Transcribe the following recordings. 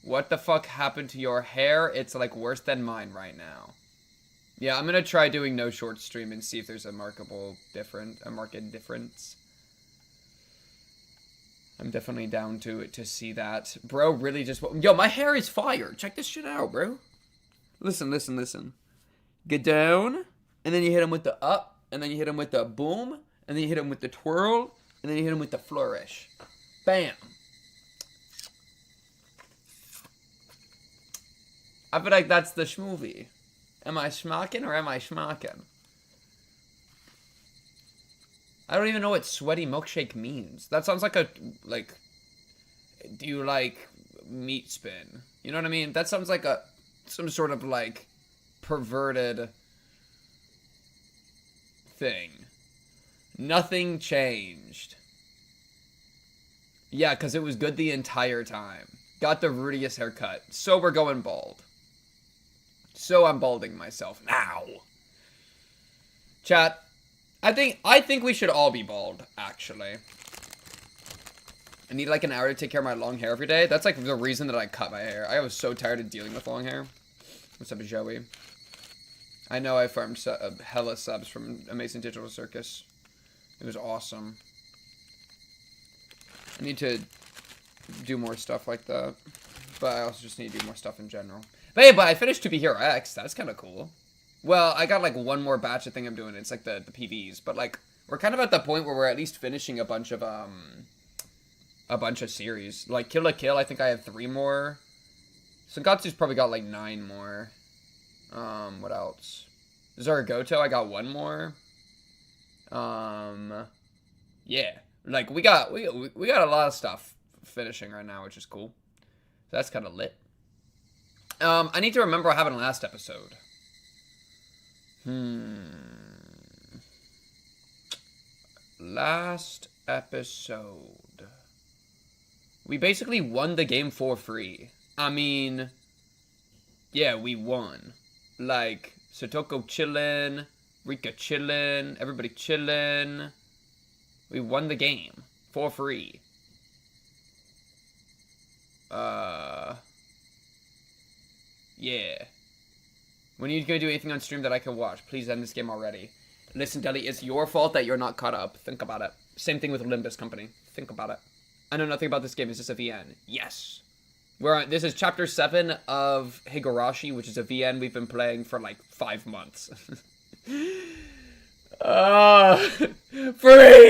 What the fuck happened to your hair? It's like worse than mine right now. Yeah, I'm gonna try doing no short stream and see if there's a marked difference. I'm definitely down to see that. Bro, really just... Yo, my hair is fire. Check this shit out, bro. Listen, listen, listen. Get down, and then you hit him with the up, and then you hit him with the boom, and then you hit him with the twirl, and then you hit him with the flourish. Bam. I feel like that's the schmovie. Am I schmocking or am I schmocking? I don't even know what sweaty milkshake means. That sounds like a, like, do you like meat spin? You know what I mean? That sounds like a, some sort of, like, perverted thing. Nothing changed. Yeah, because it was good the entire time. Got the Rudiest haircut. So we're going bald. So I'm balding myself now. Chat. I think we should all be bald, actually. I need like an hour to take care of my long hair every day. That's like the reason that I cut my hair. I was so tired of dealing with long hair. What's up, Joey? I know I farmed hella subs from Amazing Digital Circus. It was awesome. I need to do more stuff like that. But I also just need to do more stuff in general. But hey, but I finished 2B Hero X. That's kind of cool. Well, I got like one more batch of thing I'm doing. It's like the PVs. But like, we're kind of at the point where we're at least finishing a bunch of series. Like Kill la Kill, I think I have 3 more. Sangatsu's probably got like 9 more. What else? Zaragoto, I got 1 more. Yeah. Like, we got a lot of stuff finishing right now, which is cool. So that's kind of lit. I need to remember what happened in the last episode. Last episode. We basically won the game for free. I mean, yeah, we won. Like, Satoko chillin', Rika chillin', everybody chillin'. We won the game for free. Yeah. When are you gonna do anything on stream that I can watch? Please end this game already. Listen, Deli, it's your fault that you're not caught up. Think about it. Same thing with Olympus Company. Think about it. I know nothing about this game. Is this a VN? Yes. This is Chapter 7 of Higurashi, which is a VN we've been playing for like 5 months. Free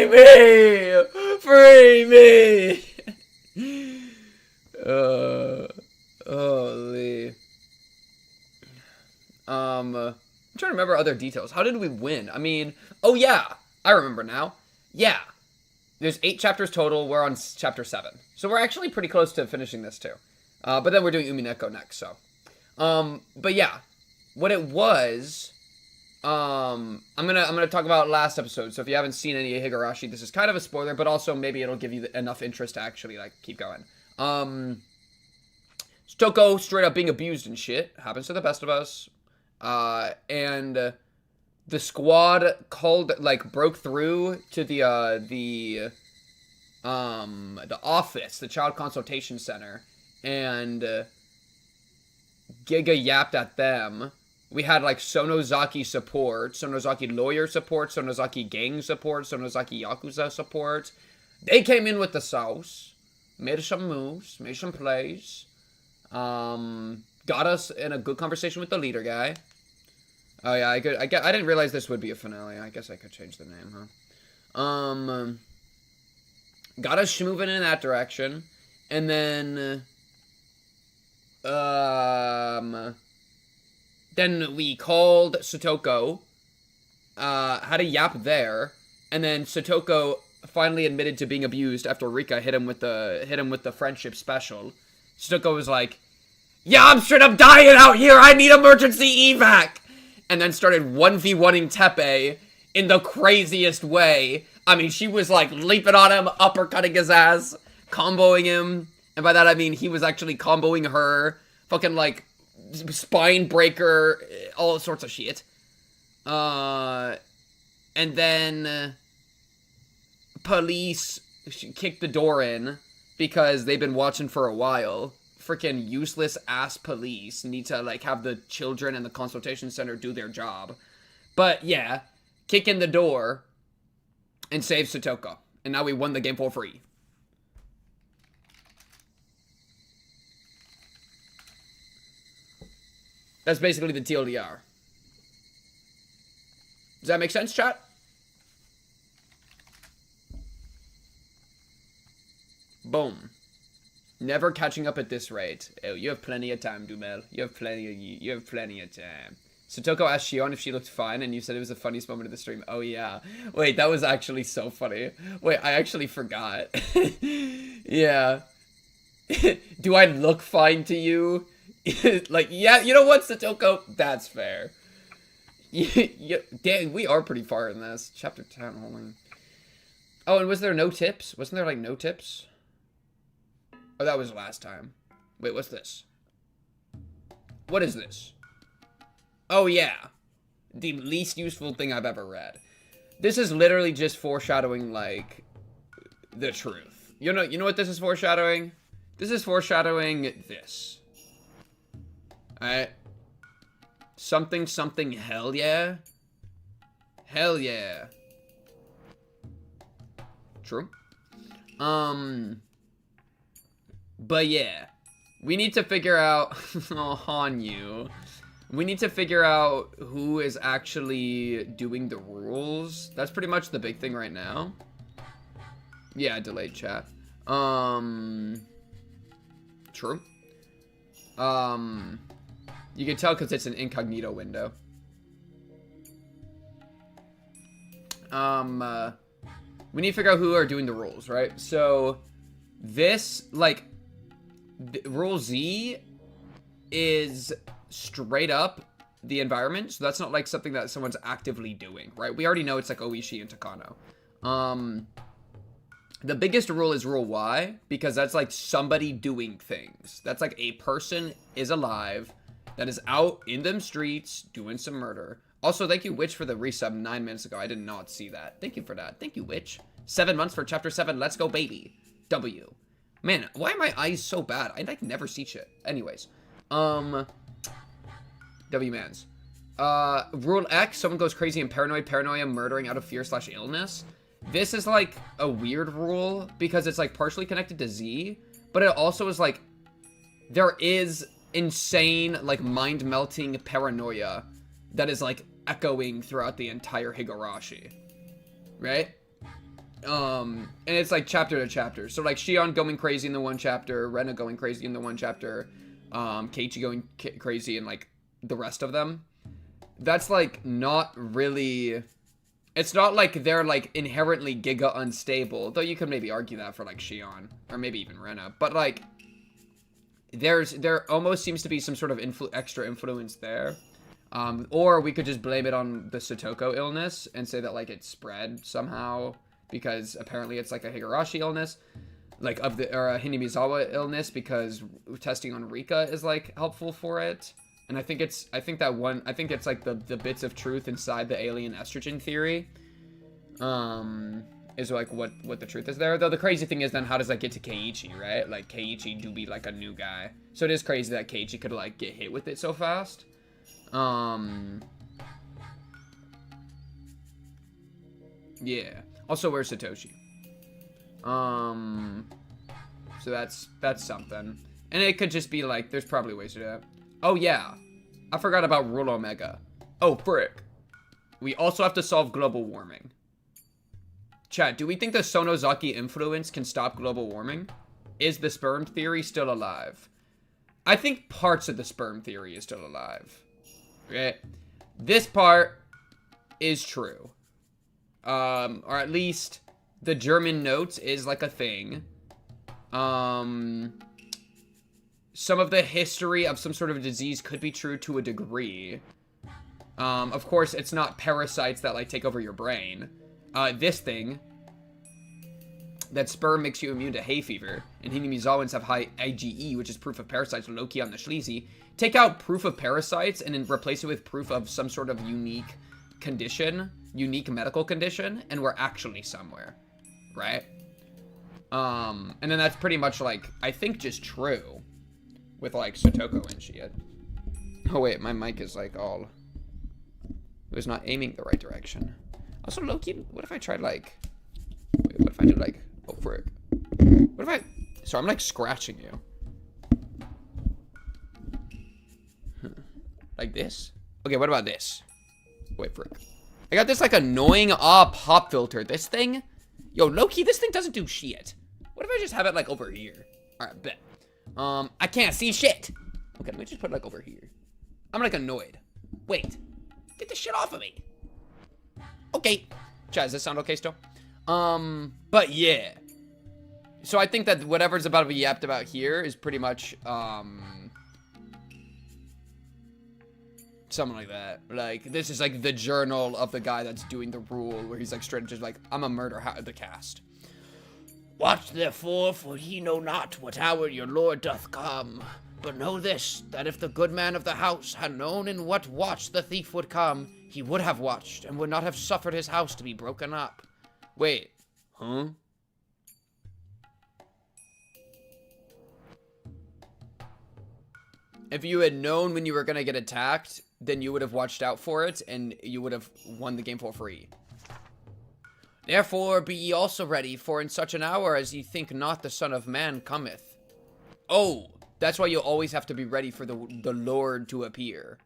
me! Free me! Holy. I'm trying to remember other details. How did we win? I mean, oh yeah, I remember now. Yeah. There's 8 chapters total. We're on chapter 7. So we're actually pretty close to finishing this too. But then we're doing Umineko next, so. But yeah. What it was, I'm gonna talk about last episode. So if you haven't seen any of Higurashi, this is kind of a spoiler, but also maybe it'll give you enough interest to actually, like, keep going. Stoko straight up being abused and shit. Happens to the best of us. And the squad broke through to the office, the child consultation center, and Giga yapped at them. We had like Sonozaki support, Sonozaki lawyer support, Sonozaki gang support, Sonozaki Yakuza support. They came in with the sauce, made some moves, made some plays, got us in a good conversation with the leader guy. Oh yeah, I didn't realize this would be a finale. I guess I could change the name, huh? Got us moving in that direction, and then we called Satoko, had a yap there, and then Satoko finally admitted to being abused after Rika hit him with the friendship special. Satoko was like, "Yeah, I'm straight up dying out here. I need emergency evac." And then started 1v1ing Teppei in the craziest way. I mean, she was like leaping on him, uppercutting his ass, comboing him. And by that I mean he was actually comboing her. Fucking like spine breaker, all sorts of shit. And then police kicked the door in because they've been watching for a while. freaking useless ass police need to, like, have the children and the consultation center do their job. But, yeah, kick in the door and save Satoko. And now we won the game for free. That's basically the TLDR. Does that make sense, chat? Boom. Never catching up at this rate. Oh, you have plenty of time, Dumel. You have plenty of time. Satoko asked Shion if she looked fine, and you said it was the funniest moment of the stream. Oh, yeah. Wait, that was actually so funny. Wait, I actually forgot. Yeah. Do I look fine to you? Like, yeah, you know what, Satoko? That's fair. Damn, we are pretty far in this. Chapter 10, holy. Oh, and was there no tips? Wasn't there, like, no tips? Oh, that was last time. Wait, what's this? What is this? Oh, yeah. The least useful thing I've ever read. This is literally just foreshadowing, like, the truth. You know what this is foreshadowing? This is foreshadowing this. Alright. Something, hell yeah. Hell yeah. True. But yeah. We need to figure out... oh, Hanyuu. We need to figure out who is actually doing the rules. That's pretty much the big thing right now. Yeah, delayed chat. True. You can tell because it's an incognito window. We need to figure out who are doing the rules, right? So, this, like, rule Z is straight up the environment. So that's not, like, something that someone's actively doing, right? We already know it's, like, Ooishi and Takano. The biggest rule is rule Y, because that's, like, somebody doing things. That's, like, a person is alive that is out in them streets doing some murder. Also, thank you, Witch, for the resub 9 minutes ago. I did not see that. Thank you for that. Thank you, Witch. 7 months for Chapter 7. Let's go, baby. W. Man, why are my eyes so bad? I, like, never see shit. Anyways. W-mans. Rule X, someone goes crazy and paranoia, murdering out of fear/illness. This is, like, a weird rule, because it's, like, partially connected to Z, but it also is, like, there is insane, like, mind-melting paranoia that is, like, echoing throughout the entire Higurashi. Right? And it's, like, chapter to chapter. So, like, Shion going crazy in the one chapter, Rena going crazy in the one chapter, Keiichi going crazy in, like, the rest of them. That's, like, not really... It's not like they're, like, inherently giga unstable, though you could maybe argue that for, like, Shion, or maybe even Rena. But, like, there almost seems to be some sort of extra influence there. Or we could just blame it on the Satoko illness and say that, like, it spread somehow, because apparently it's, like, a Higurashi illness, like, or a Hinamizawa illness, because testing on Rika is, like, helpful for it. And I think it's like the bits of truth inside the alien estrogen theory, is like what the truth is there. Though the crazy thing is then how does that get to Keiichi, right? Like Keiichi do be like a new guy. So it is crazy that Keiichi could like get hit with it so fast. Yeah. Also, where's Satoshi? So that's something. And it could just be like, there's probably ways to do that. Oh, yeah. I forgot about Rule Omega. Oh, frick. We also have to solve global warming. Chat, do we think the Sonozaki influence can stop global warming? Is the sperm theory still alive? I think parts of the sperm theory is still alive. Right? This part is true. Or at least the German notes is like a thing. Some of the history of some sort of disease could be true to a degree. Of course, it's not parasites that, like, take over your brain. This thing, that sperm makes you immune to hay fever, and Hinamizawans have high IgE, which is proof of parasites low-key on the Schleezy. Take out proof of parasites and then replace it with proof of some sort of unique condition, unique medical condition, and we're actually somewhere, right? And then that's pretty much, like, I think just true. with like Satoko and shit. Oh wait, my mic is like all... It was not aiming the right direction. Also, low-key, what if I tried like... Wait, what if I do like... Oh, frick. What if I... So I'm like scratching you. Like this? Okay, what about this? Wait, frick. I got this like annoying pop filter. This thing? Yo, low-key, this thing doesn't do shit. What if I just have it like over here? Alright, bet. I can't see shit. Okay, let me just put it like over here. I'm like annoyed. Wait. Get this shit off of me. Okay. Chat, does this sound okay still? But yeah. So I think that whatever's about to be yapped about here is pretty much, something like that. Like, this is like the journal of the guy that's doing the rule, where he's like straight just like, I'm a murder the cast. Watch therefore, for ye know not what hour your lord doth come. But know this, that if the good man of the house had known in what watch the thief would come, he would have watched, and would not have suffered his house to be broken up. Wait. Huh? If you had known when you were gonna get attacked, then you would have watched out for it, and you would have won the game for free. Therefore be ye also ready, for in such an hour as ye think not the Son of Man cometh. Oh, that's why you always have to be ready for the Lord to appear.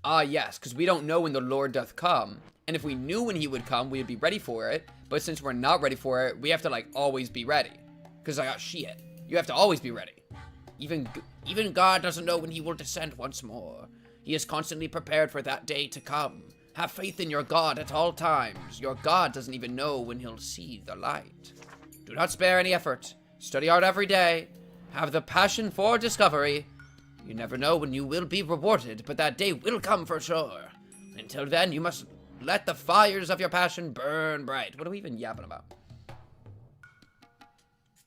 Ah, yes, because we don't know when the Lord doth come. And if we knew when he would come, we would be ready for it. But since we're not ready for it, we have to, like, always be ready. Because I got shit. You have to always be ready. Even God doesn't know when he will descend once more. He is constantly prepared for that day to come. Have faith in your God at all times. Your God doesn't even know when he'll see the light. Do not spare any effort. Study hard every day. Have the passion for discovery. You never know when you will be rewarded, but that day will come for sure. Until then, you must let the fires of your passion burn bright. What are we even yapping about?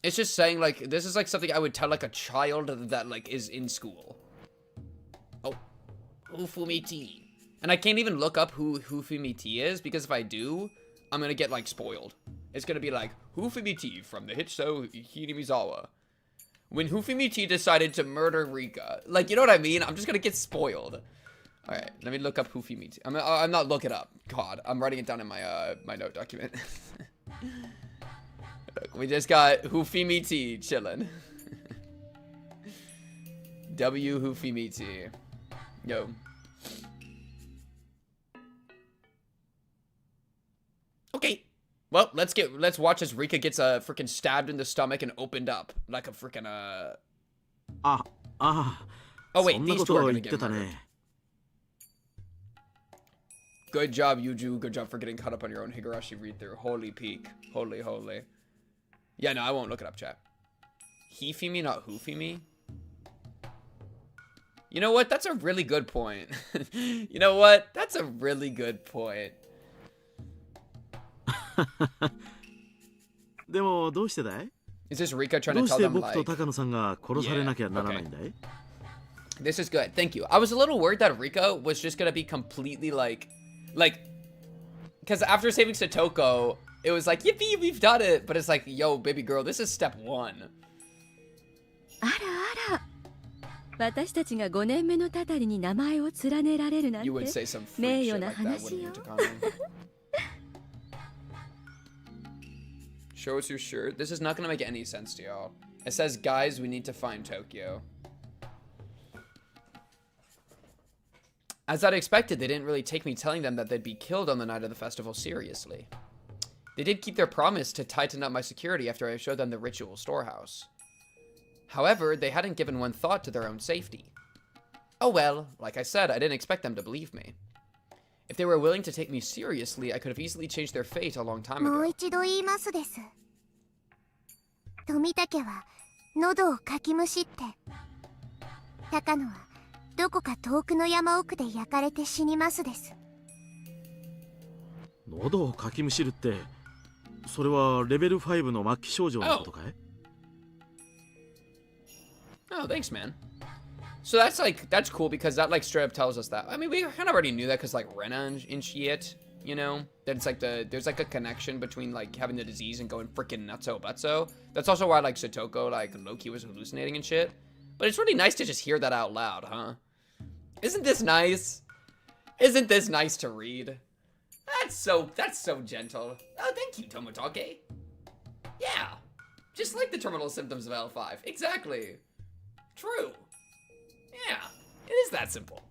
It's just saying, like, this is like something I would tell like a child that like is in school. Oh, Ufumiti. And I can't even look up who Ufumiti is, because if I do, I'm gonna get like spoiled. It's gonna be like Ufumiti from the hit show Hinamizawa. When Ufumiti decided to murder Rika. Like, you know what I mean? I'm just gonna get spoiled. Alright, let me look up Ufumiti. I'm not looking it up. God, I'm writing it down in my my note document. Look, we just got Ufumiti chilling. W Ufumiti. Yo. Okay. Well, let's watch as Rika gets freaking stabbed in the stomach and opened up like a freaking Oh wait, these two are gonna get murdered. Good job, Yuju. Good job for getting caught up on your own Higurashi read-through. Holy peak. Holy, holy. Yeah, no, I won't look it up, chat. Hifimi, not Hufimi? You know what? That's a really good point. You know what? That's a really good point. Is this Rika trying to tell them, like... Okay. This is good. Thank you. I was a little worried that Rika was just gonna be completely, like... Because after saving Satoko, it was like, yippee, we've done it. But it's like, yo, baby girl, this is step one. You would say some freak shit like that, wouldn't you, Takano? Show us your shirt. This is not gonna make any sense to y'all. It says, guys, we need to find Tokyo. As I'd expected, they didn't really take me telling them that they'd be killed on the night of the festival seriously. They did keep their promise to tighten up my security after I showed them the ritual storehouse. However, they hadn't given one thought to their own safety. Oh well, like I said, I didn't expect them to believe me. If they were willing to take me seriously, I could have easily changed their fate a long time ago. Tomitake wa nodo o kakimushite. Takano wa doko ka touku no yama oku de yakarete shinimasu desu. Nodo o kakimushiru tte, sore wa level 5 no makki shoujou no koto kai? Oh, thanks, man. So that's like, that's cool because that like straight up tells us that. I mean, we kind of already knew that because like Rena and shit, you know, that it's like there's like a connection between like having the disease and going freaking nutso butso. That's also why like Satoko like Loki was hallucinating and shit. But it's really nice to just hear that out loud, huh? Isn't this nice? Isn't this nice to read? That's so gentle. Oh, thank you, Tomitake. Yeah. Just like the terminal symptoms of L5. Exactly. True. Yeah. It is that simple.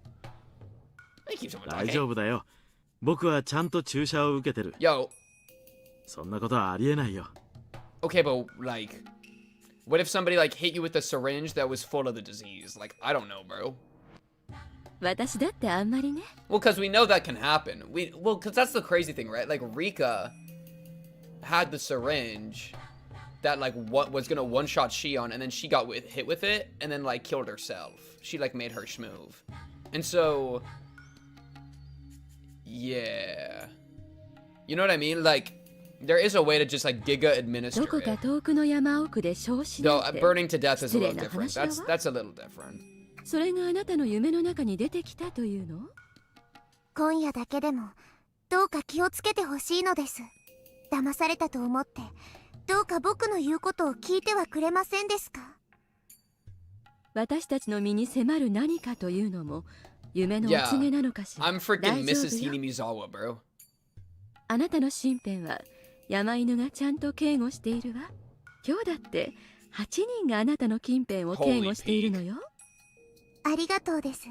Thank you, Tomitake. 大丈夫だよ。僕はちゃんと注射を受けてる。Yo. そんなことはありえないよ。Okay, but like, what if somebody like hit you with a syringe that was full of the disease? Like, I don't know, bro. 私だってあんまりね。 Well, because we know that can happen. Because that's the crazy thing, right? Like, Rika had the syringe that, like, what was gonna one-shot Shion, and then she got hit with it, and then, like, killed herself. She, like, made her schmoove. And so, yeah. You know what I mean? Like, there is a way to just, like, Giga administer どこか it. 遠くの山奥で焼死 Though なんて burning to death is a little 失礼な different. 話だわ。 That's a little different. それがあなたの夢の中に出てきたというの？今夜だけでもどうか気をつけてほしいのです。騙されたと思ってどうか僕の言うことを聞いてはくれませんですか？私たちの身に迫る何かというのも夢のお告げなのかしら。 I'm freaking 大丈 Mrs. 夫よ。 Hinamizawa, bro. あなたの身辺は山犬がちゃんと警護しているわ。今日だって8人があなたの近辺を警護しているのよ。ありがとうです。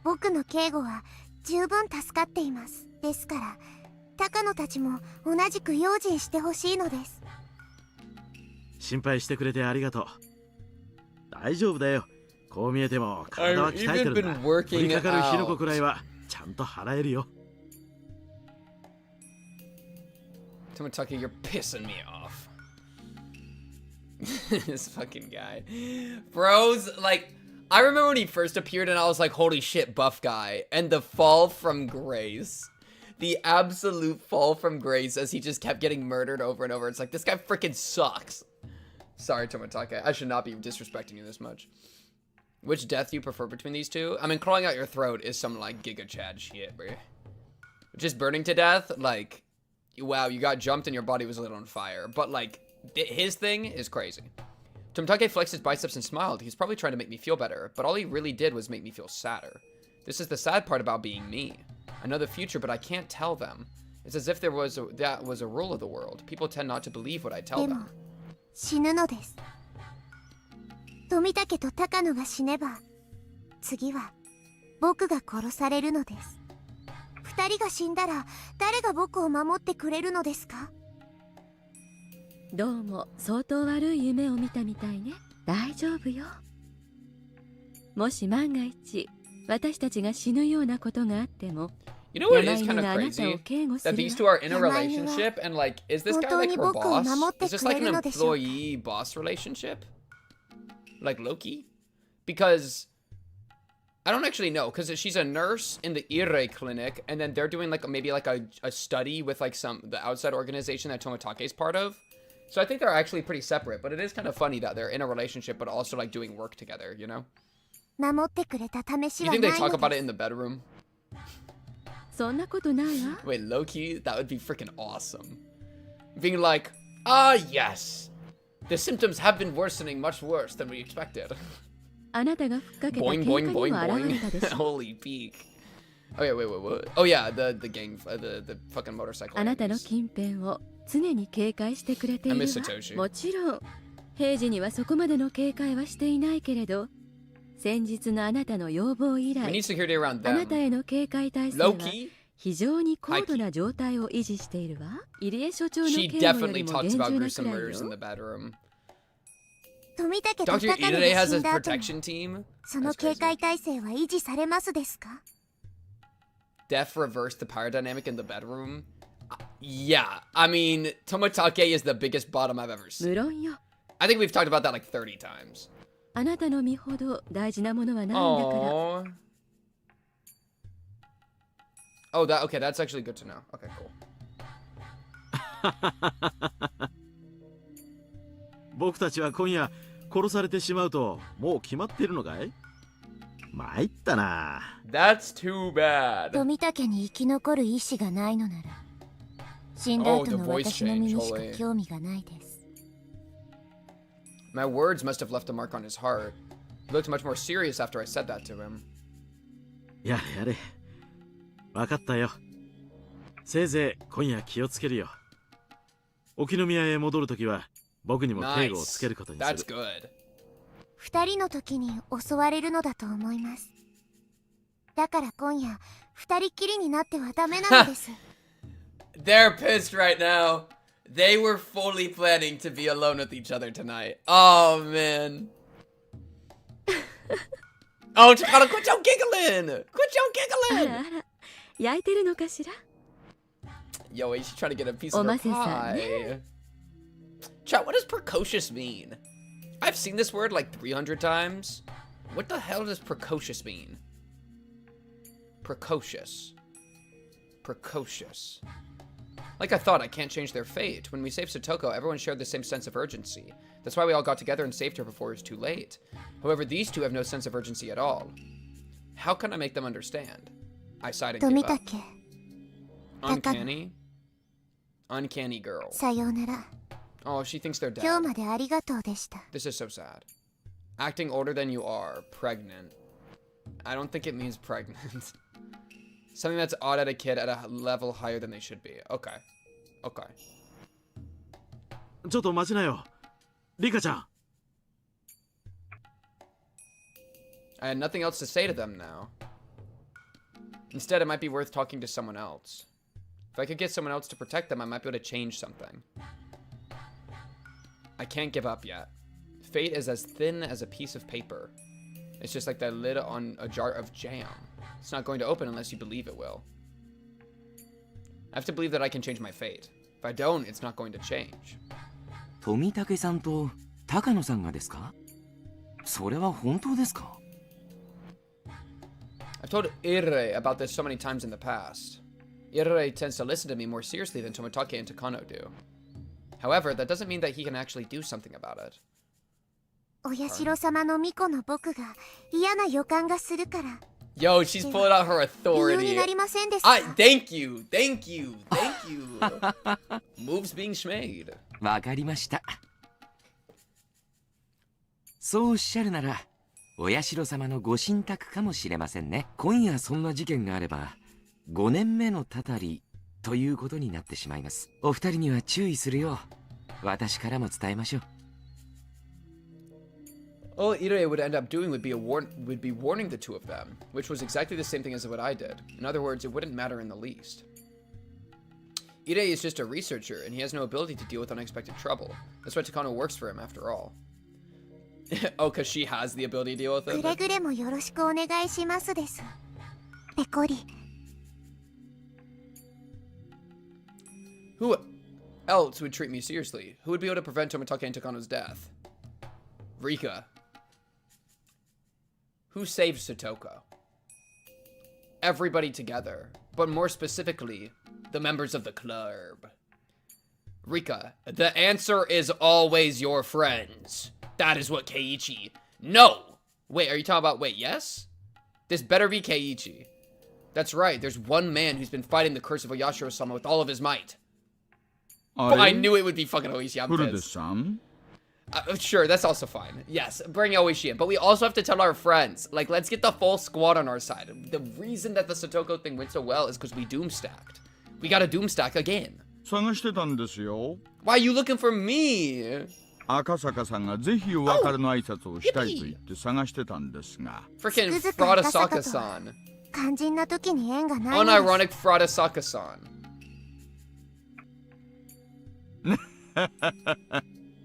僕の警護は十分助かっています。ですから高野たちも同じく用心してほしいのです。心配してくれてありがとう。大丈夫だよ。こう見えても体は鍛えてるんだ。降りかかる火の粉くらいはちゃんと払えるよ。Tomitake, you're pissing me off. This fucking guy. Bros, like, I remember when he first appeared and I was like, holy shit, buff guy. And the fall from grace. The absolute fall from grace as he just kept getting murdered over and over. It's like, this guy freaking sucks. Sorry, Tomitake. I should not be disrespecting you this much. Which death do you prefer between these two? I mean, clawing out your throat is some, like, Giga Chad shit, bro. Just burning to death, like, wow, you got jumped and your body was lit on fire. But, like, his thing is crazy. Tomitake flexed his biceps and smiled. He's probably trying to make me feel better, but all he really did was make me feel sadder. This is the sad part about being me. I know the future, but I can't tell them. It's as if that was a rule of the world. People tend not to believe what I tell でも them. 死ぬのです。富武と高野が死ねば次は僕が殺されるのです。二人が死んだら誰が僕を守ってくれるのですか？どうも相当悪い夢を見たみたいね。大丈夫よ。もし万が一私たちが死ぬようなことがあっても You know what is kind of crazy? That these two are in a relationship, and like, is this guy like her boss? Is this like an employee-boss relationship? Like Loki? Because I don't actually know, because she's a nurse in the Ire clinic, and then they're doing like maybe like a study with like the outside organization that Tomitake is part of. So I think they're actually pretty separate, but it is kind of funny that they're in a relationship, but also like doing work together, you know? 守ってくれた試し You は think な they い talk の about で it す。 in the bedroom? そんなことないわ。 Wait, low-key? That would be freaking awesome. Being like, ah, yes. The symptoms have been worsening much worse than we expected. あなたがふっかけた Boing, 喧嘩 boing, にも boing, 現れたでし boing. ょ。 Holy peak. Okay, wait, what? Oh yeah, the gang, the fucking motorcycle. あなたの gangs. 近辺を常に警戒してくれてい I る miss わ。 Satoshi. もちろん平時にはそこまでの警戒はしていないけれど、先日のあなたの要望以 We 来 need security around あなた them. への警戒態勢は Low-key? 非常に高度な状態を維持しているわ。入江所長の She 警護よ definitely りも talks 厳 about 重な gruesome くらい murders in よ。 the bedroom. 富武と高 Dr. 野 Ide が has 死 a んだ後も protection team? その That's 警 crazy. 戒態勢は維持されますですか？ Death reversed the power dynamic in the bedroom? Yeah, I mean, Tomitake is the biggest bottom I've ever seen. 無論よ。 I think we've talked about that like 30 times. あなたの身ほど大事なものはないんだから。 Aww. Oh, okay, that's actually good to know. Okay, cool. 僕たちは今夜殺されてしまうともう決まっているのかい？参ったな。That's too bad. 富武に生き残る意志がないのなら死んだ後の私の身にしか興味がないです。My words must have left a mark on his heart. He looked much more serious after I said that to him. やれやれ。わかったよ。せいぜい今夜気をつけるよ。沖宮へ戻るときは僕にも警護をつけることにする。That's good. 二人の時に襲われるのだと思います。だから今夜二人きりになってはダメなのです。They're pissed right now. They were fully planning to be alone with each other tonight. Oh man. Oh, Takano, quit your giggling! Quit your giggling! 焼いてるのかしら? Yo, he's trying to get a piece of her pie. Chat, what does precocious mean? I've seen this word like 300 times. What the hell does precocious mean? Precocious. Precocious. Like I thought, I can't change their fate. When we saved Satoko, everyone shared the same sense of urgency. That's why we all got together and saved her before it was too late. However, these two have no sense of urgency at all. How can I make them understand? I sighed and gave up. Uncanny? Uncanny girl. さようなら。 Oh, she thinks they're dead. 今日までありがとうでした。 This is so sad. Acting older than you are. Pregnant. I don't think it means pregnant. Something that's odd at a kid at a level higher than they should be. Okay. Okay. ちょっと待ちなよ。リカちゃん。I had nothing else to say to them now. Instead, it might be worth talking to someone else. If I could get someone else to protect them, I might be able to change something. I can't give up yet. Fate is as thin as a piece of paper. It's just like the lid on a jar of jam. It's not going to open unless you believe it will. I have to believe that I can change my fate. If I don't, it's not going to change. Tomitake さんと高野さんがですか? それは本当ですか? I've told Irre about this so many times in the past. Irre tends to listen to me more seriously than Tomitake and Takano do. However, that doesn't mean that he can actually do something about it. お社様の巫女の僕が嫌な予感がするから。 Yo, she's pulling out her authority. Thank you, thank you, thank you. Moves being made. わかりました。そうおっしゃるなら、お社様のご神託かもしれませんね。今夜そんな事件があれば、5年目のたたりということになってしまいます。お二人には注意するよう、私からも伝えましょう。 All Irre would end up doing would be warning the two of them, which was exactly the same thing as what I did. In other words, it wouldn't matter in the least. Irre is just a researcher, and he has no ability to deal with unexpected trouble. That's why Takano works for him, after all. Oh, because she has the ability to deal with it? くれぐれもよろしくお願いしますです。ペコリ。 Who else would treat me seriously? Who would be able to prevent Tomitake and Takano's death? Rika. Who saved Satoko? Everybody together, but more specifically, the members of the club. Rika, the answer is always your friends. That is what Keiichi... No! Wait, are you talking about... Wait, yes? This better be Keiichi. That's right, there's one man who's been fighting the curse of Oyashiro-sama with all of his might. I knew it would be fucking Ooishi, I'm pissed. Sure, that's also fine. Yes, bring Ooishi in. But we also have to tell our friends. Like, let's get the full squad on our side. The reason that the Satoko thing went so well is because we doomstacked. We got a doomstack again. Why are you looking for me? 赤坂さんがぜひお別れの挨拶をしたいと言って探してたんですが。Freaking Fradasaka-san. 肝心な時に縁がない。 Unironic Fradasaka-san.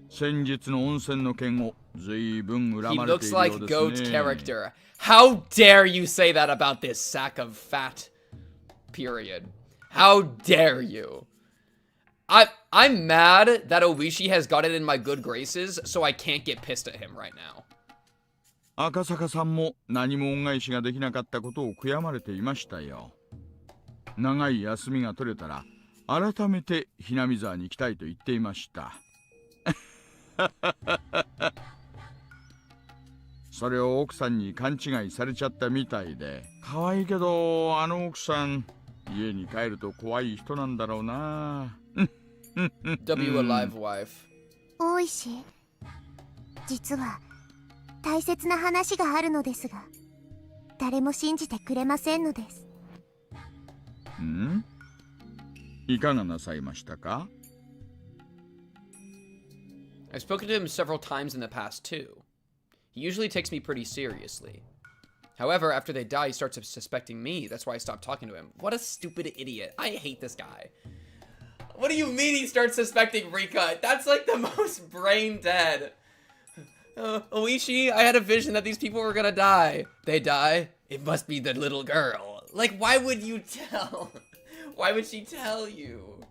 先日の温泉の件を随分恨ま He れてい looks るよ like うです GOAT ね。 character. How dare you say that about this sack of fat? Period. How dare you? I'm mad that Ooishi has got it in my good graces, so I can't get pissed at him right now. 赤坂さんも何も恩返しができなかったことを悔やまれていましたよ。長い休みが取れたら改めてひなみ沢に行きたいと言っていました。それを奥さんに勘違いされちゃったみたいで、可愛いけどあの奥さん家に帰ると怖い人なんだろうな。W alive wife. 大石。実は大切な話があるのですが、誰も信じてくれませんのです。いかがなさいましたか？ I've spoken to him several times in the past too. He usually takes me pretty seriously. However, after they die, he starts suspecting me. That's why I stopped talking to him. What a stupid idiot. I hate this guy. What do you mean he starts suspecting Rika? That's like the most brain dead. Ooishi, I had a vision that these people were gonna die. They die? It must be the little girl. Like, why would you tell? Why would she tell you?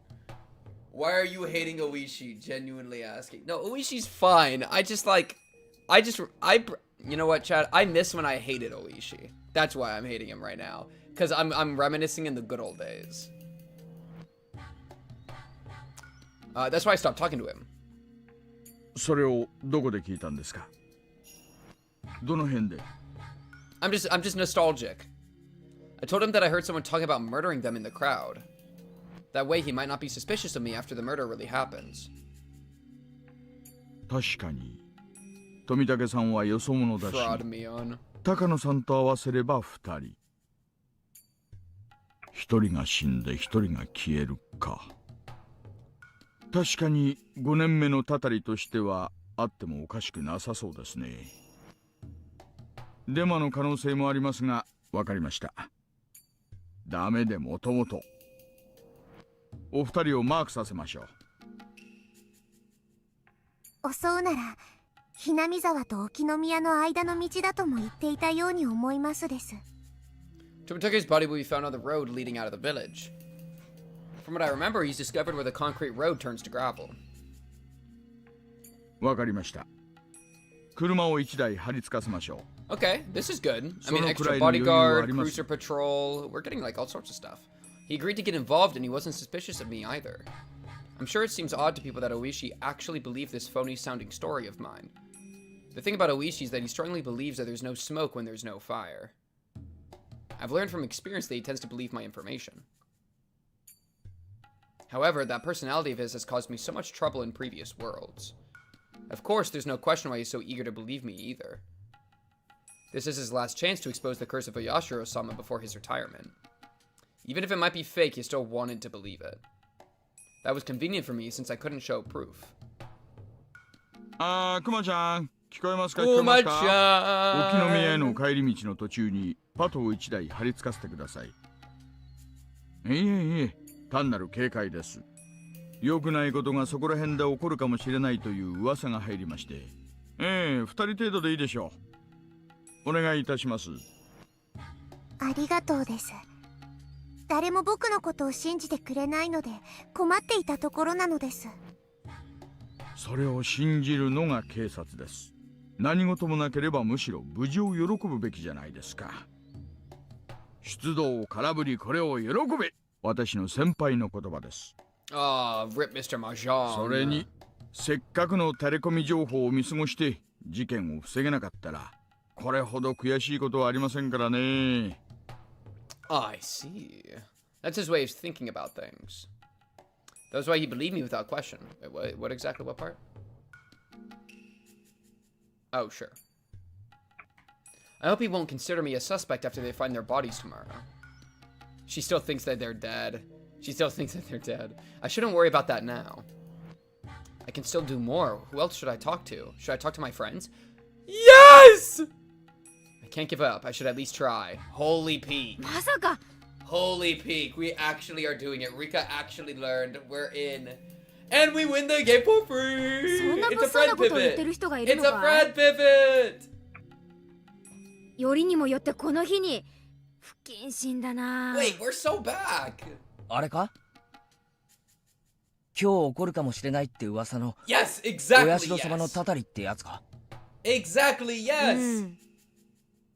Why are you hating Ooishi? Genuinely asking. No, Oishi's fine. You know what, Chad? I miss when I hated Ooishi. That's why I'm hating him right now. Because I'm reminiscing in the good old days. That's why I stopped talking to him. それをどこで聞いたんですか？どの辺で？ I'm just nostalgic. I told him that I heard someone talking about murdering them in the crowd. That way he might not be suspicious of me after the murder really happens. 確かに富武さんはよそ者だし、 Fraud me on. 高野さんと合わせれば2人。1人が死んで1人が消えるか。確かに5年目のたたりとしてはあってもおかしくなさそうですね。デマの可能性もありますが、わかりました。ダメでもともとお二人をマークさせましょう。襲うならひなみ沢と沖宮の間の道だとも言っていたように思いますです。Tomitake's body will be found on the road leading out of the village. From what I remember, he's discovered where the concrete road turns to gravel. わかりました。車を1台張り付かせましょう。Okay, this is good. I mean, extra bodyguard, cruiser patrol. We're getting like all sorts of stuff. He agreed to get involved and he wasn't suspicious of me either. I'm sure it seems odd to people that Ooishi actually believed this phony-sounding story of mine. The thing about Ooishi is that he strongly believes that there's no smoke when there's no fire. I've learned from experience that he tends to believe my information. However, that personality of his has caused me so much trouble in previous worlds. Of course, there's no question why he's so eager to believe me either. This is his last chance to expose the curse of Oyashiro-sama before his retirement. Even if it might be fake, he still wanted to believe it. That was convenient for me since I couldn't show proof. クマちゃん、聞こえますか？聞こえますか？沖宮への帰り道の途中にパトを1台張り付かせてください。いえ、単なる警戒です。良くないことがそこら辺で起こるかもしれないという噂が入りまして。2人程度でいいでしょう。お願いいたします。ありがとうです。誰も僕のことを信じてくれないので困っていたところなのです。それを信じるのが警察です。何事もなければむしろ無事を喜ぶべきじゃないですか。出動を空振りこれを喜べ。私の先輩の言葉です。Rip Mr. Mahjong. それにせっかくのタレコミ情報を見過ごして事件を防げなかったらこれほど悔しいことはありませんからね。I see. That's his way of thinking about things. That's why he believed me without question. Wait, what exactly? What part? Oh, sure. I hope he won't consider me a suspect after they find their bodies tomorrow. She still thinks that they're dead. She still thinks that they're dead. I shouldn't worry about that now. I can still do more. Who else should I talk to? Should I talk to my friends? Yes! I can't give up. I should at least try. Holy peak. Masaka! Holy peak. We actually are doing it. Rika actually learned. We're in. And we win the game for free! It's a friend pivot! It's a friend pivot! よりにもよってこの日に不謹慎だな。 Wait, we're so back! あれか？今日起こるかもしれないって噂の Yes, exactly, 親代様の yes! たたりってやつか？ Exactly, yes!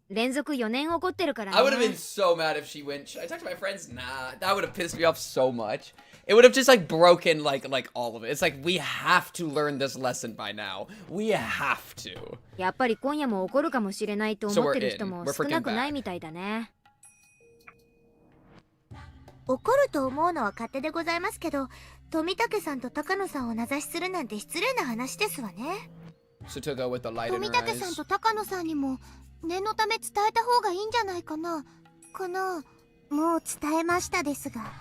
連続4年起こってるからね。 I would have been so mad if she went. Should I talk to my friends? Nah, that would have pissed me off so much. It would have just like broken like all of it. It's like we have to learn this lesson by now. We have to. やっぱり今夜も起こるかもしれないと思ってる人も少なくないみたいだね。怒ると思うのは勝手でございますけど、富武さんと高野さんを名指しするなんて失礼な話ですわね。Satoko with the light in her 富武さん eyes. と高野さんにも念のため伝えた方がいいんじゃないかな。もう伝えましたですが、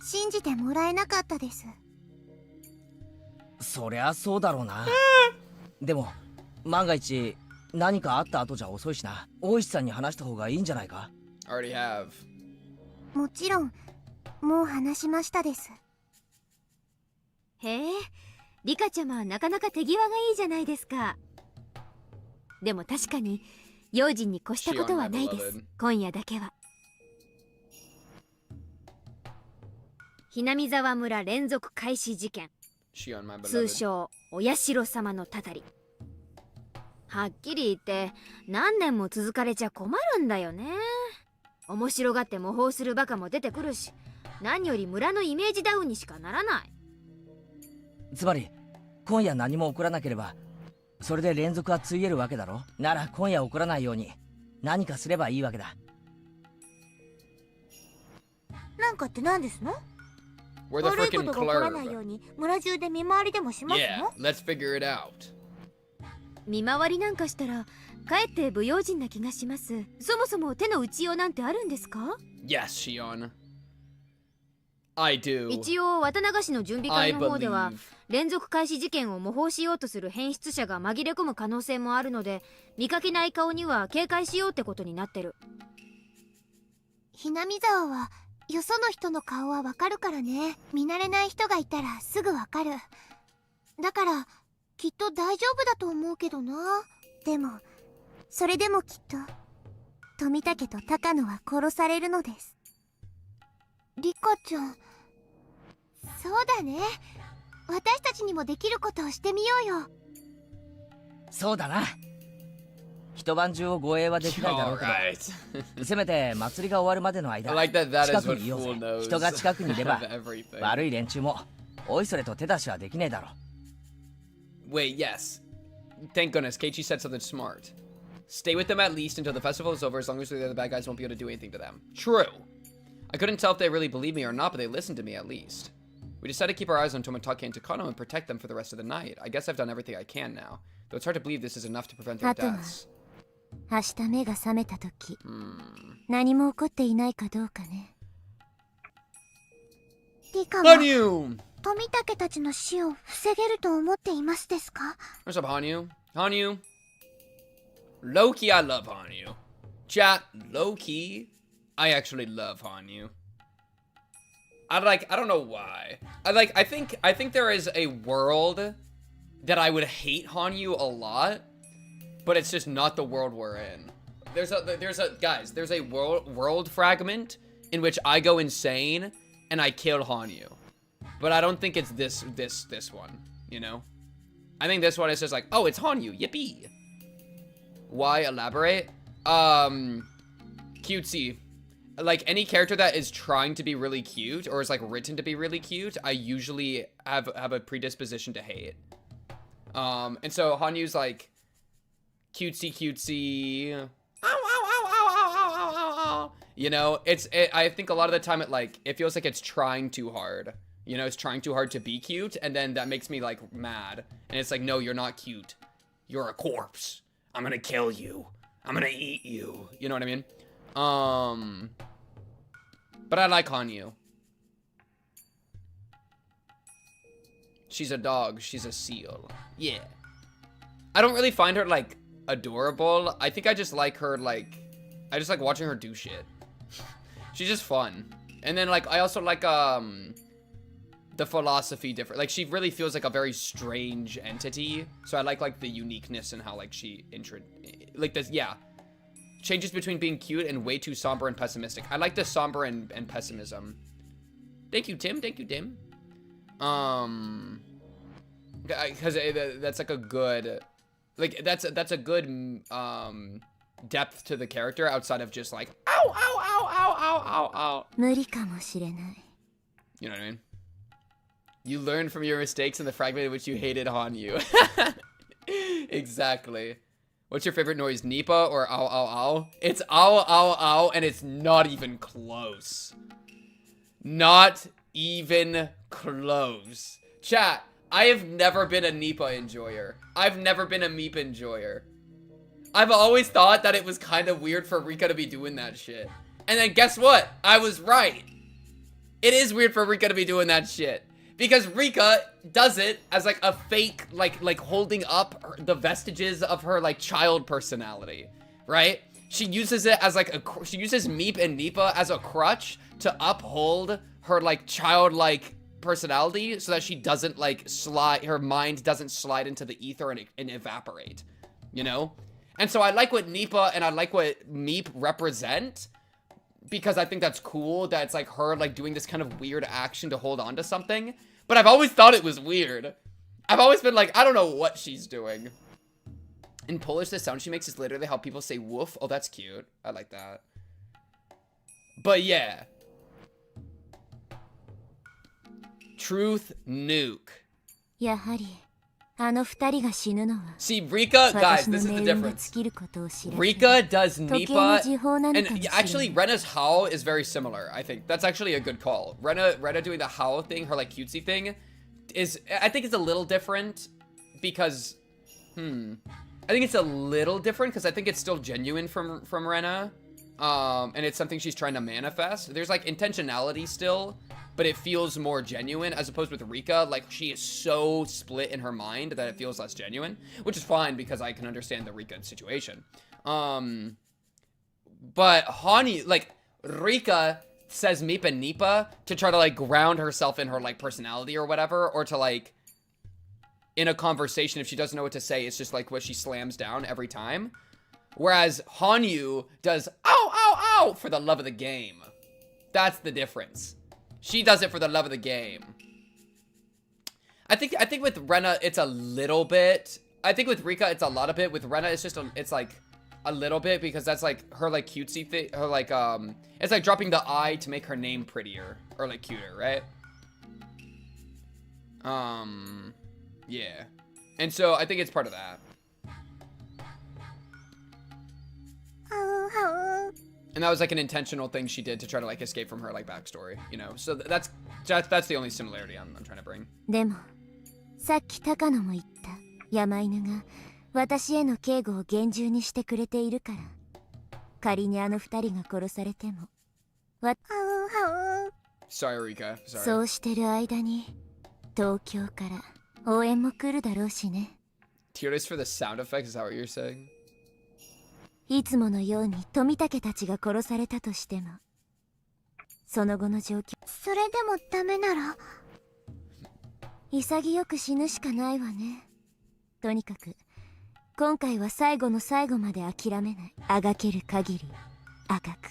信じてもらえなかったです。そりゃそうだろうな。でも万が一何かあった後じゃ遅いしな。大石さんに話した方がいいんじゃないか。 Already have. もちろんもう話しましたです。へえ、リカちゃまはなかなか手際がいいじゃないですか。でも確かに用心に越したことはないです。今夜だけは。ひなみ沢村連続開始事件、 Shion, my 通 beloved. 称お社様のたたり。はっきり言って何年も続かれちゃ困るんだよね。面白がって模倣するバカも出てくるし、何より村のイメージダウンにしかならない。つまり今夜何も起こらなければそれで連続はついえるわけだろ。なら今夜起こらないように何かすればいいわけだ。なんかって何ですの？ We're the 悪いこ freaking とが起こらないよ clerk. うに村中で見回りでもします Yeah, の？ let's figure it out. 見回りなんかしたらかえって不用心な気がします。そもそも手の打ちようなんてあるんですか？ Yes, Shion. I do. 一応綿流しの準備 I 会の方では believe. 連続開始事件を模倣しようとする変質者が紛れ込む可能性もあるので、見かけない顔には警戒しようってことになってる。ひなみ沢はよその人の顔はわかるからね。見慣れない人がいたらすぐわかる。だからきっと大丈夫だと思うけどな。でもそれでもきっと富武と高野は殺されるのです。リカちゃん、そうだね。私たちにもできることをしてみようよ。そうだな。一晩中を護衛はできないだろうけ Alright. ど、せめて祭りが終わるまでの I 間 like that that 近 is く what にいよう Fool ぜ。 knows 人が近くにいれば of everything. 悪い連中もおいそれと手出しはできねえだろ。 Wait, yes. Thank goodness, Keiichi said something smart. Stay with them at least until the festival is over, as long as the other bad guys won't be able to do anything to them. True. I couldn't tell if they really believed me or not, but they listened to me at least. We decided to keep our eyes on Tomitake and Takano and protect them for the rest of the night. I guess I've done everything I can now, though it's hard to believe this is enough to prevent their deaths. 明日目が覚めた時、何も起こっていないかどうかね。リカは Hanyuu! 富武たちの死を防げると思っていますですか？ What's up, Hanyuu? Hanyuu? Low-key, I love Hanyuu. Chat, low-key, I actually love Hanyuu. I don't know why. I think there is a world that I would hate Hanyuu a lot, but it's just not the world we're in. There's a world fragment in which I go insane and I kill Hanyuu. But I don't think it's this one, you know? I think this one is just like, oh, it's Hanyuu, yippee. Why elaborate? Cutesy. Like, any character that is trying to be really cute, or is, like, written to be really cute, I usually have a predisposition to hate. And so Hanyuu's, like, cutesy. Ow, ow, ow, ow, ow, ow, ow, ow. You know, I think a lot of the time it feels like it's trying too hard. You know, it's trying too hard to be cute, and then that makes me, like, mad. And it's like, no, you're not cute. You're a corpse. I'm gonna kill you. I'm gonna eat you. You know what I mean? But I like Hanyuu. She's a dog. She's a seal. Yeah. I don't really find her, like, adorable. I think I just like her, like... I just like watching her do shit. She's just fun. And then, like, I also like, the philosophy different. Like, she really feels like a very strange entity. So I like, the uniqueness and how, like, she... Like, this... Yeah. Changes between being cute and way too somber and pessimistic. I like the somber and pessimism. Thank you, Tim. Thank you, Tim. Because that's like a good, like that's a good depth to the character outside of just like ow ow ow ow ow ow ow. 無理かもしれない。 You know what I mean? You learn from your mistakes in the fragment in which you hated Hanyuu. Exactly. What's your favorite noise, Nipa or ow ow ow? It's ow ow ow, and it's not even close. Not even close. Chat, I have never been a Nipa enjoyer. I've never been a Meep enjoyer. I've always thought that it was kind of weird for Rika to be doing that shit. And then guess what? I was right. It is weird for Rika to be doing that shit. Because Rika does it as like a fake, like holding up the vestiges of her like child personality, right? She uses it as like she uses Meep and Nipa as a crutch to uphold her like childlike personality so that she doesn't like her mind doesn't slide into the ether and evaporate, you know? And so I like what Nipa and I like what Meep represent, because I think that's cool that it's like her like doing this kind of weird action to hold on to something. But I've always thought it was weird. I've always been like, I don't know what she's doing. In Polish, the sound she makes is literally how people say woof. Oh, that's cute. I like that. But yeah. Truth nuke. See, Rika, guys, this is the difference. Rika does Nipa, and actually Rena's How is very similar, I think. That's actually a good call. Rena doing the How thing, her like cutesy thing, I think it's a little different because, I think it's a little different because I think it's still genuine from Rena, and it's something she's trying to manifest. There's like intentionality still, but it feels more genuine, as opposed with Rika, like she is so split in her mind that it feels less genuine, which is fine because I can understand the Rika situation. But Hanyuu, like Rika says Meep and Nipa to try to like ground herself in her like personality or whatever, or to like in a conversation, if she doesn't know what to say, it's just like what she slams down every time. Whereas Hanyuu does ow, ow, ow for the love of the game. That's the difference. She does it for the love of the game. I think with Rena, it's a little bit. I think with Rika, it's a lot of it. With Rena, it's just, it's like a little bit, because that's like her like cutesy thing. Her like, it's like dropping the I to make her name prettier or like cuter, right? Yeah. And so I think it's part of that. And that was like an intentional thing she did to try to like escape from her like backstory, you know. So that's the only similarity I'm trying to bring. でも、さっき高野も言った。山犬が私への警護を厳重にしてくれているから。仮にあの二人が殺されても。Sorry, Rika. Sorry. そうしてる間に東京から応援も来るだろうしね。Tears for the sound effects, is that what you're saying? いつものように富武たちが殺されたとしても、その後の状況。それでもダメなら潔く死ぬしかないわね。とにかく今回は最後の最後まで諦めない。あがける限りあがく。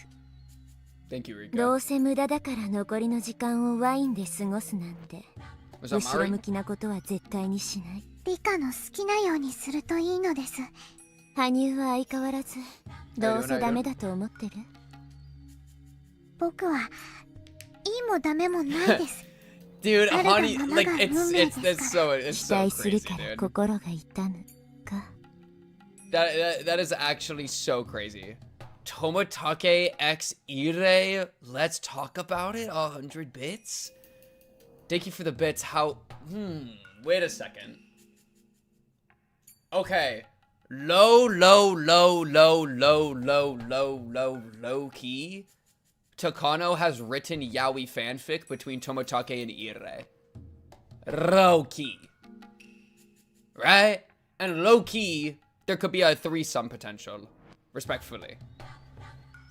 Thank you, Rika. どうせ無駄だから残りの時間をワインで過ごすなんて後ろ向きなことは絶対にしない。リカの好きなようにするといいのです。羽生は相変わらずどうせダメだと思ってる。僕はいいもダメもないです。Dude, honey, like it's so crazy, 期待するから dude. 心が痛むか。That is actually so crazy. Tomitake X Ire, let's talk about it. 100 bits. Thank you for the bits. How? Wait a second. Okay. Low key. Takano has written yaoi fanfic between Tomitake and Ire. Low key. Right? And low key, there could be a threesome potential. Respectfully.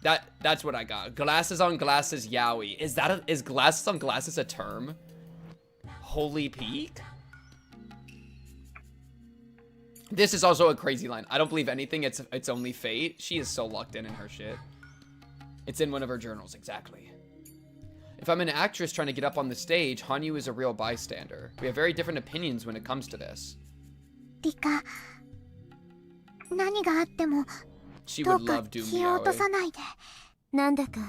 That's what I got. Glasses on glasses yaoi. Is glasses on glasses a term? Holy peak? This is also a crazy line. I don't believe anything. It's only fate. She is so locked in her shit. It's in one of her journals, exactly. If I'm an actress trying to get up on the stage, Hanyuu is a real bystander. We have very different opinions when it comes to this. Rika, 何があっても She would love Doom yaoi. なんだか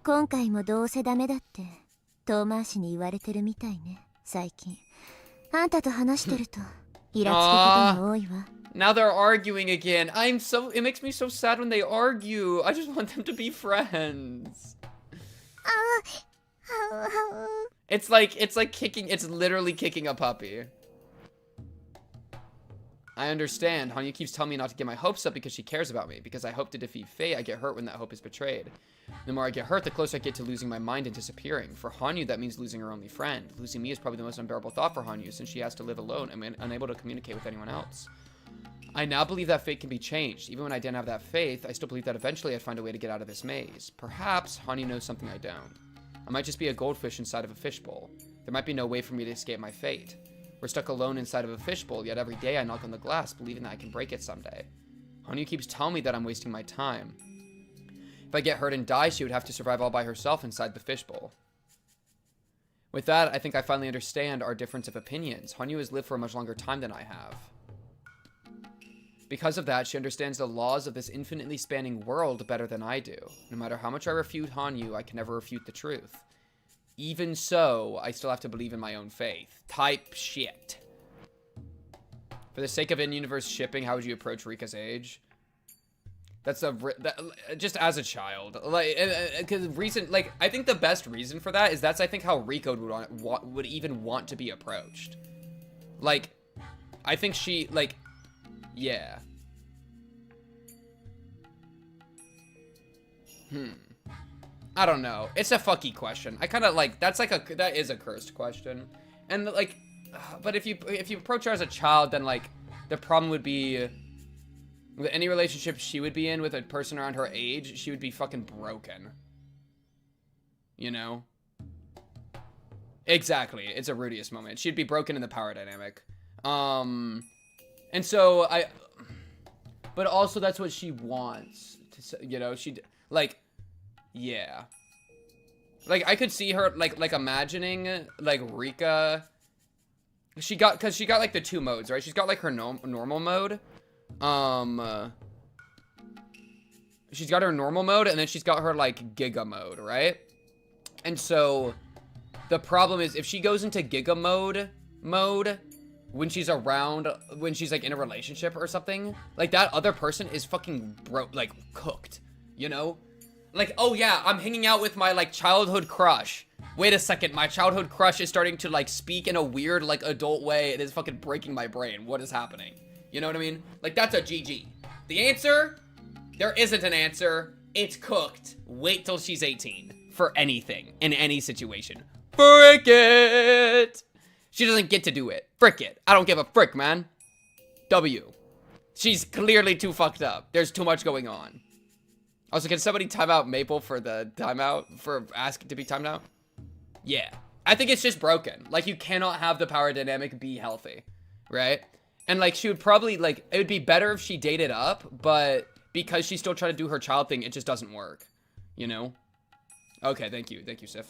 今回もどうせダメだって遠回しに言われてるみたいね。最近あんたと話してるとイラつくことが多いわ。Now they're arguing again. It makes me so sad when they argue. I just want them to be friends. It's literally kicking a puppy. I understand. Hanyuu keeps telling me not to get my hopes up because she cares about me. Because I hope to defeat fate, I get hurt when that hope is betrayed. The more I get hurt, the closer I get to losing my mind and disappearing. For Hanyuu, that means losing her only friend. Losing me is probably the most unbearable thought for Hanyuu, since she has to live alone and unable to communicate with anyone else. I now believe that fate can be changed. Even when I didn't have that faith, I still believe that eventually I'd find a way to get out of this maze. Perhaps Hanyuu knows something I don't. I might just be a goldfish inside of a fishbowl. There might be no way for me to escape my fate. We're stuck alone inside of a fishbowl, yet every day I knock on the glass, believing that I can break it someday. Hanyuu keeps telling me that I'm wasting my time. If I get hurt and die, she would have to survive all by herself inside the fishbowl. With that, I think I finally understand our difference of opinions. Hanyuu has lived for a much longer time than I have. Because of that, she understands the laws of this infinitely spanning world better than I do. No matter how much I refute Hanyuu, I can never refute the truth. Even so, I still have to believe in my own faith. Type shit. For the sake of in-universe shipping, how would you approach Rika's age? That's just as a child. Like, because I think the best reason for that is that's, I think, how Rika would even want to be approached. Like, I think she, like, yeah. I don't know. It's a fucky question. I kind of like, that is a cursed question. And like, but if you approach her as a child, then like, the problem would be with any relationship she would be in with a person around her age, she would be fucking broken. You know? Exactly. It's a Rudius moment. She'd be broken in the power dynamic. And so but also that's what she wants to, you know, like, yeah. Like, I could see her, like imagining, like, Rika, cause she got, like, the two modes, right? She's got, like, her normal mode, she's got her normal mode, and then she's got her, like, Giga mode, right? And so, the problem is, if she goes into Giga mode, when she's like, in a relationship or something, like, that other person is fucking like, cooked, you know? Like, oh yeah, I'm hanging out with my, like, childhood crush. Wait a second, my childhood crush is starting to, like, speak in a weird, like, adult way. It is fucking breaking my brain. What is happening? You know what I mean? Like, that's a GG. The answer? There isn't an answer. It's cooked. Wait till she's 18. For anything. In any situation. Frick it! She doesn't get to do it. Frick it. I don't give a frick, man. W. She's clearly too fucked up. There's too much going on. Also, can somebody time out Maple for the timeout? For asking to be timed out? Yeah. I think it's just broken. Like, you cannot have the power dynamic be healthy. Right? And, like, she would probably, like, it would be better if she dated up, but because she's still trying to do her child thing, it just doesn't work. You know? Okay, thank you. Thank you, Sif.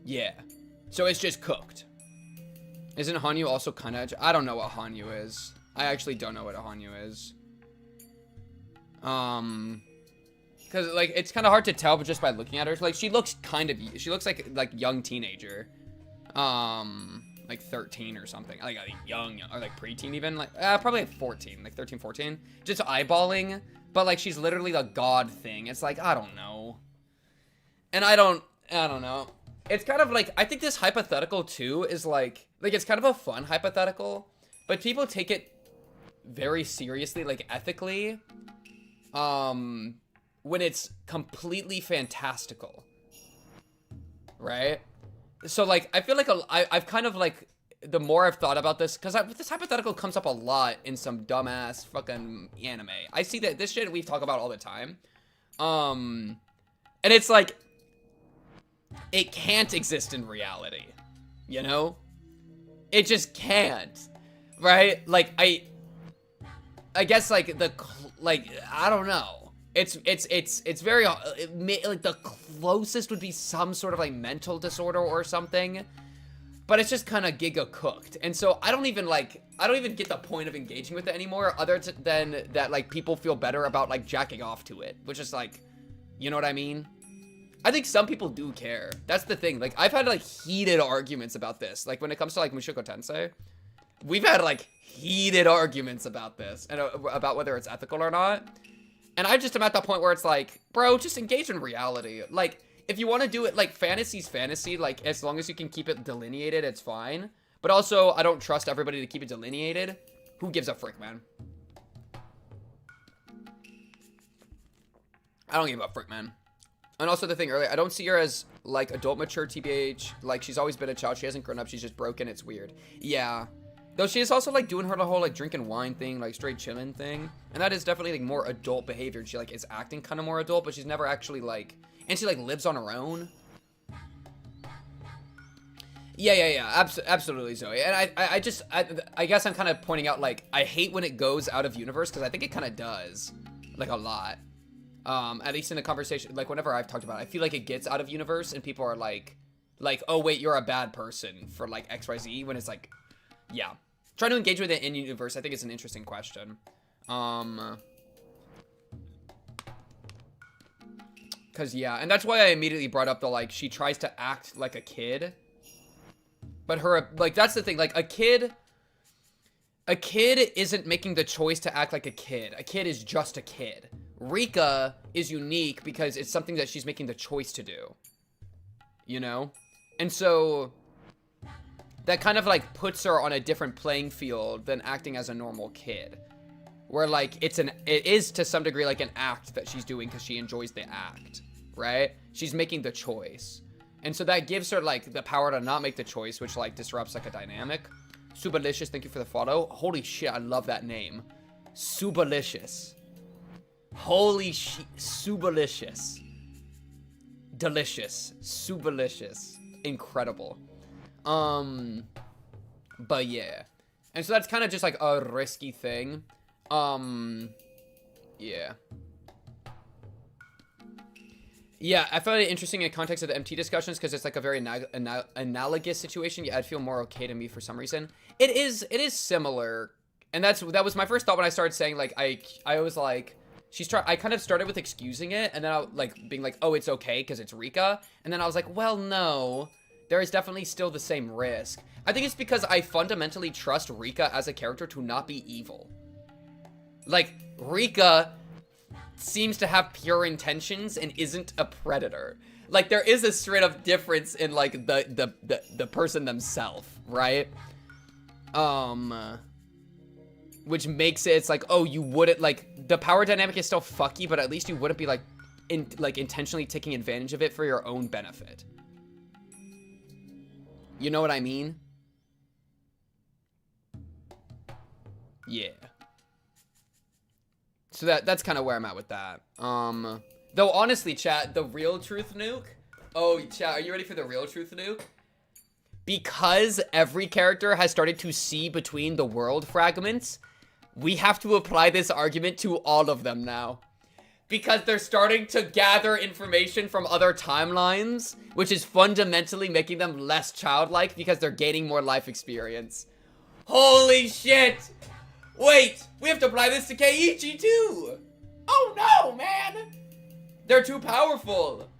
Yeah. So it's just cooked. Isn't Hanyuu also kind of... I don't know what Hanyuu is. I actually don't know what a Hanyuu is. Because, like, it's kind of hard to tell but just by looking at her. Like, she looks kind of... She looks like young teenager. Like 13 or something. Like, young, or like preteen even. Like, probably like 14. Like 13, 14. Just eyeballing. But, like, she's literally the god thing. It's like, I don't know. And I don't know. It's kind of like... I think this hypothetical, too, is like... Like, it's kind of a fun hypothetical. But people take it very seriously, like, ethically, when it's completely fantastical, right? So, like, I feel like I've kind of, like, the more I've thought about this, because this hypothetical comes up a lot in some dumbass fucking anime. I see that this shit we talk about all the time, and it's like, it can't exist in reality, you know? It just can't. Right? Like, I guess, like, I don't know. It's very, like, the closest would be some sort of, like, mental disorder or something. But it's just kind of giga cooked. And so I don't even get the point of engaging with it anymore, other than that, like, people feel better about, like, jacking off to it. Which is, like, you know what I mean? I think some people do care. That's the thing. Like, I've had, like, heated arguments about this. Like, when it comes to, like, Mushoku Tensei. We've had, like, heated arguments about this and about whether it's ethical or not. And I just am at that point where it's like, bro, just engage in reality. Like, if you want to do it, like, fantasy's fantasy, like, as long as you can keep it delineated, it's fine. But also, I don't trust everybody to keep it delineated. Who gives a frick, man? I don't give a frick, man. And also the thing earlier, I don't see her as, like, adult mature TBH. Like, she's always been a child. She hasn't grown up. She's just broken. It's weird. Yeah. Though she is also, like, doing her the whole, like, drinking wine thing, like, straight chilling thing. And that is definitely, like, more adult behavior. She, like, is acting kind of more adult, but she's never actually, like... And she, like, lives on her own. Yeah. Absolutely, Zoe. And I guess I'm kind of pointing out, like, I hate when it goes out of universe, because I think it kind of does. Like, a lot. At least in the conversation, like, whenever I've talked about it, I feel like it gets out of universe, and people are like, oh, wait, you're a bad person for, like, XYZ, when it's like, yeah. Trying to engage with it in universe, I think it's an interesting question. Because, yeah, and that's why I immediately brought up the, like, she tries to act like a kid. But her, like, that's the thing, like, a kid isn't making the choice to act like a kid. A kid is just a kid. Rika is unique because it's something that she's making the choice to do. You know? And so, that kind of, like, puts her on a different playing field than acting as a normal kid. Where, like, it is to some degree, like, an act that she's doing because she enjoys the act. Right? She's making the choice. And so that gives her, like, the power to not make the choice, which, like, disrupts, like, a dynamic. Subalicious, thank you for the follow. Holy shit, I love that name. Subalicious. Holy shit, Subalicious. Delicious. Subalicious. Incredible. But yeah. And so that's kind of just, like, a risky thing. Yeah. Yeah, I found it interesting in context of the MT discussions because it's like a very analogous situation. Yeah, I'd feel more okay to me for some reason. It is similar, and that was my first thought when I started saying, like, I was like, I kind of started with excusing it, and then I like being like, oh, it's okay because it's Rika, and then I was like, well, no, there is definitely still the same risk. I think it's because I fundamentally trust Rika as a character to not be evil. Like, Rika seems to have pure intentions and isn't a predator. Like, there is a straight up difference in, like, the person themselves, right? Which makes it's like, oh, you wouldn't, like, the power dynamic is still fucky, but at least you wouldn't be, like, intentionally taking advantage of it for your own benefit. You know what I mean? Yeah. So that's kind of where I'm at with that. Though honestly, chat, the real truth nuke. Oh, chat, are you ready for the real truth nuke? Because every character has started to see between the world fragments, we have to apply this argument to all of them now. Because they're starting to gather information from other timelines, which is fundamentally making them less childlike because they're gaining more life experience. Holy shit! Wait, we have to apply this to Keiichi too! Oh no, man! They're too powerful,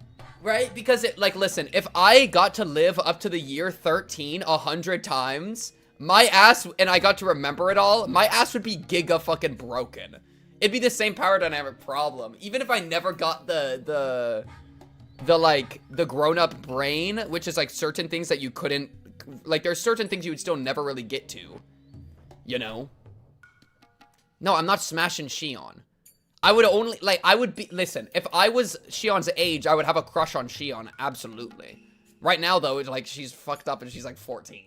right? Because, listen, if I got to live up to the year 13 100 times, my ass, and I got to remember it all, my ass would be giga fucking broken. It'd be the same power dynamic problem. Even if I never got the grown-up brain, which is, like, certain things that you couldn't, like, there's certain things you would still never really get to, you know? No, I'm not smashing Shion. I would only, like, listen, if I was Shion's age, I would have a crush on Shion, absolutely. Right now, though, it's like, she's fucked up and she's, like, 14.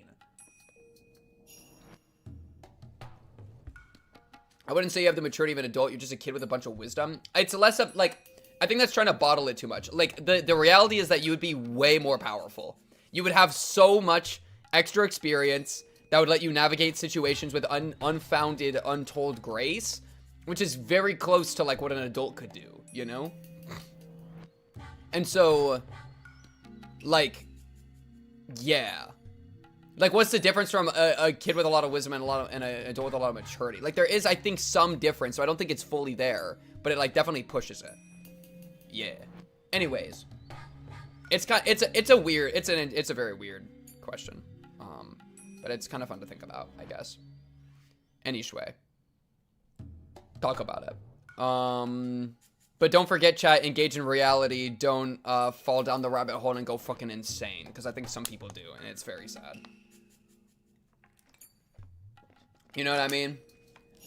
I wouldn't say you have the maturity of an adult, you're just a kid with a bunch of wisdom. It's less of, like, I think that's trying to bottle it too much. Like, the reality is that you would be way more powerful. You would have so much extra experience that would let you navigate situations with unfounded, untold grace, which is very close to, like, what an adult could do, you know? And so, like, yeah. Like, what's the difference from a kid with a lot of wisdom and an adult with a lot of maturity? Like, there is, I think, some difference, so I don't think it's fully there, but it, like, definitely pushes it. Yeah. Anyways. It's a very weird question. But it's kind of fun to think about, I guess. Anyway. Talk about it. But don't forget, chat, engage in reality. Don't fall down the rabbit hole and go fucking insane. Because I think some people do, and it's very sad. You know what I mean?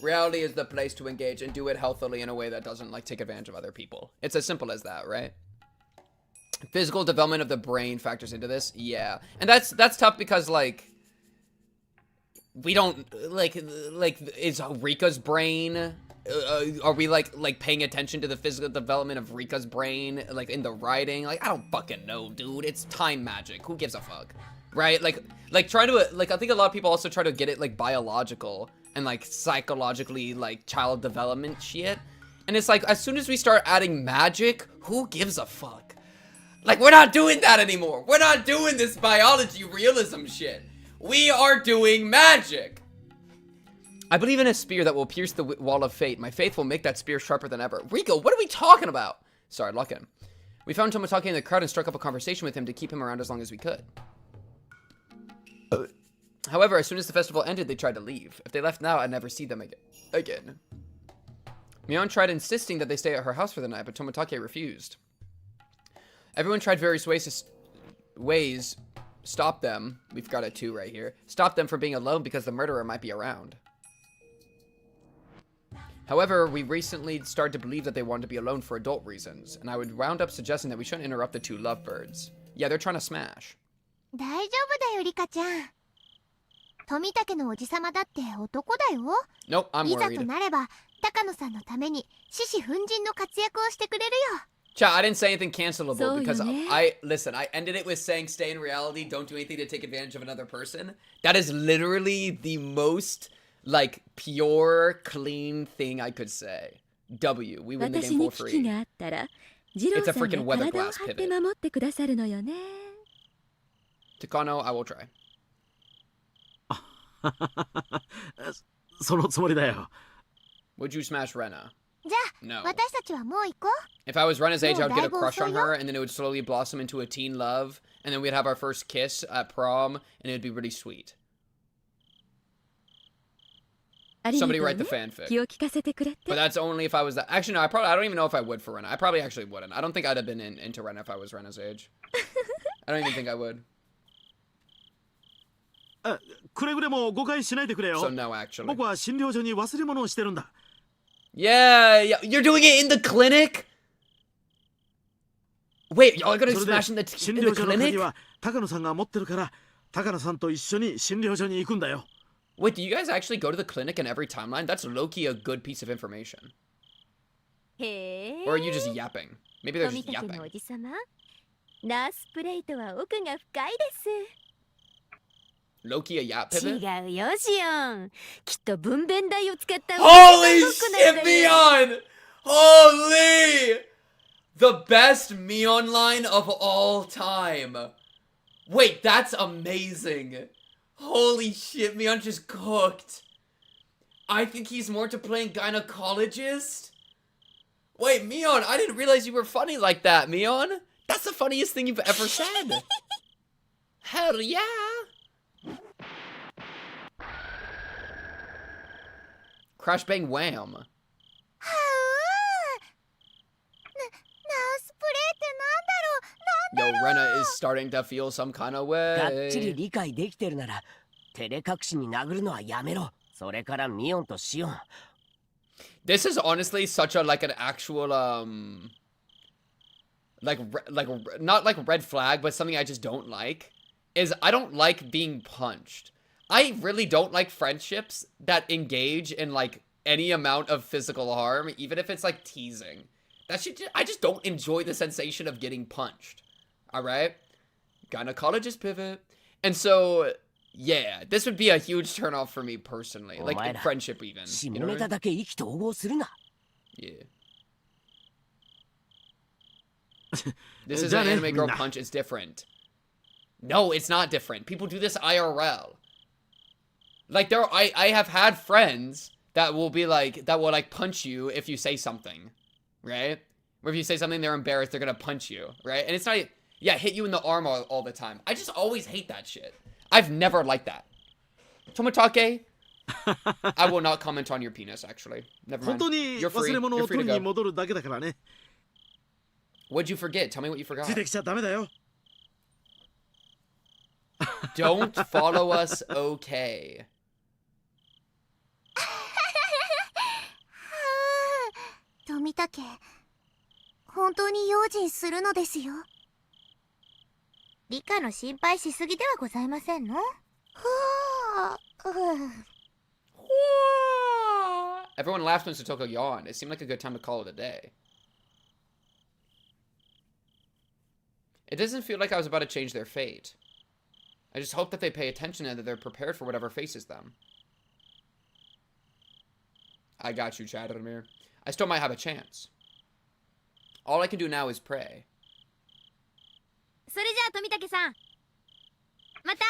Reality is the place to engage and do it healthily in a way that doesn't, like, take advantage of other people. It's as simple as that, right? Physical development of the brain factors into this. Yeah. And that's tough because, like, we don't, like, is Rika's brain, are we, like, paying attention to the physical development of Rika's brain, like, in the writing? Like, I don't fucking know, dude. It's time magic. Who gives a fuck? Right? Like, try to, like, I think a lot of people also try to get it, like, biological and, like, psychologically, like, child development shit. And it's like, as soon as we start adding magic, who gives a fuck? Like, we're not doing that anymore. We're not doing this biology realism shit. We are doing magic. I believe in a spear that will pierce the wall of fate. My faith will make that spear sharper than ever. Rika, what are we talking about? Sorry, lock in. We found Tomitake in the crowd and struck up a conversation with him to keep him around as long as we could. However, as soon as the festival ended, they tried to leave. If they left now, I'd never see them again. Mion tried insisting that they stay at her house for the night, but Tomitake refused. Everyone tried various ways stop them. We've got a 2 right here. Stop them from being alone because the murderer might be around. However, we recently started to believe that they wanted to be alone for adult reasons, and I would round up suggesting that we shouldn't interrupt the 2 lovebirds. Yeah, they're trying to smash. 大丈夫だよリカちゃん。富武のおじさまだって男だよ。 Nope, I'm いざ worried. となれば高野さんのために獅子奮迅の活躍をしてくれるよ。 Chat, I didn't say anything cancelable So, because Yone? I ended it with saying stay in reality, don't do anything to take advantage of another person. That is literally the most, like, pure, clean thing I could say. W, we win the 私 game に for 危機 free. があったらジロー It's a さんが freaking weather 体を glass 張って pivot. 守ってくださるのよね。 Takano, I will try. そのつもりだよ。 Would you smash Rena? じゃあ、 No. 私たちはもう行こう。 If I was Rena's age, I would get a No, crush on Daigo, her, and then it would slowly blossom into a teen love, and then we'd have our first kiss at prom, and it'd be really sweet. ありがとう Somebody ね write the fanfic. 気を利かせてくれて。 But that's only if I was that. Actually, no, I don't even know if I would for Rena. I probably actually wouldn't. I don't think I'd have been into Rena if I was Rena's age. I don't even think I would. くれぐれも誤解しないでくれよ。 So no, actually. 僕は診療所に忘れ物をしてるんだ。 Yeah, you're doing it in the clinic? Wait, y'all are gonna それで smash in the 診 clinic? 療所の鍵は高野さんが持ってるから、高野さんと一緒に診療所に行くんだよ。 Wait, do you guys actually go to the clinic in every timeline? That's low-key a good piece of information. へえ。 Or are you just yapping? Maybe they're 富 just 武の yapping. おじさま、ナースプレイとは奥が深いです。 Low-key a yap 違 pivot? うよシオン。きっと分娩台を使った Holy ごっこなん shit, だよ。 Mion! Holy! The best Mion line of all time. Wait, that's amazing. Holy shit, Mion just cooked. I think he's more to playing gynecologist. Wait, Mion, I didn't realize you were funny like that, Mion. That's the funniest thing you've ever said. Hell yeah. Crash bang wham. はあ。ナースプレイってなんだろう。 Yo, Rena is starting to feel some kind of がっちり way. 理解できてるなら照れ隠しに殴るのはやめろ。それからミオンとシオン。 This is honestly such a like an actual not like a red flag, but something I just don't like is I don't like being punched. I really don't like friendships that engage in like any amount of physical harm, even if it's like teasing. I just don't enjoy the sensation of getting punched. All right, gynecologist pivot, and so yeah, this would be a huge turnoff for me personally, like in friendship even. 下 You know ネ what I タ mean? だけ意気投合するな。 Yeah. This is じゃあ an ね、 anime みん girl な。 punch. It's different. No, it's not different. People do this IRL. Like I have had friends that will punch you if you say something, right? Or if you say something they're embarrassed, they're gonna punch you, right? And it's not, hit you in the arm all the time. I just always hate that shit. I've never liked that. Tomitake, I will not comment on your penis. Actually, never 本 mind. 当に You're 忘 free. れ物 You're を free 取 to りに go. 戻るだけだからね。 What'd you forget? Tell me what you つい forgot. てきちゃダメだよ。 Don't follow us, okay? 家本当に用心するのですよ。リカの心配しすぎではございませんの？Everyone laughed when Satoko yawned. It seemed like a good time to call it a day. It doesn't feel like I was about to change their fate. I just hope that they pay attention and that they're prepared for whatever faces them. I got you, Chadramir. I still might have a chance. All I can do now is pray. それじゃあ富武さん、また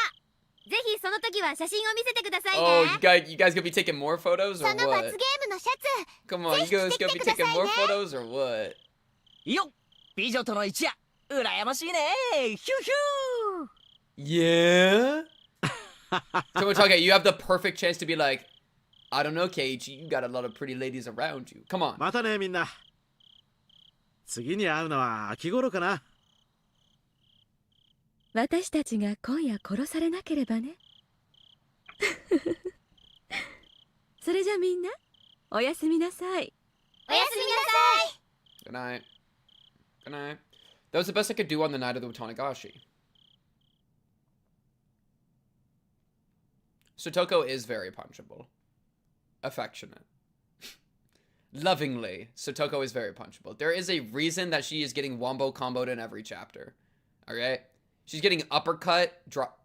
ぜひその時は写真を見せてくださいね。 Oh, you guys gonna be taking more photos or その罰 what? ゲームのシャツ Come on, you guys gonna be taking more photos or what? よっ、美女との一夜、羨ましいね。ヒューヒュー。 Yeah? Tomitake, you have the perfect chance to be like, I don't know, Keiichi, you got a lot of pretty ladies around you. Come on. またねみんな。次に会うのは秋頃かな。私たちが今夜殺されなければね。それじゃみんなおやすみなさい。おやすみなさい。 Good night. Good night. That was the best I could do on the night of the Tanagashi. Satoko is very punchable. Affectionate. Lovingly, Satoko is very punchable. There is a reason that she is getting wombo comboed in every chapter. Alright? She's getting uppercut, drop.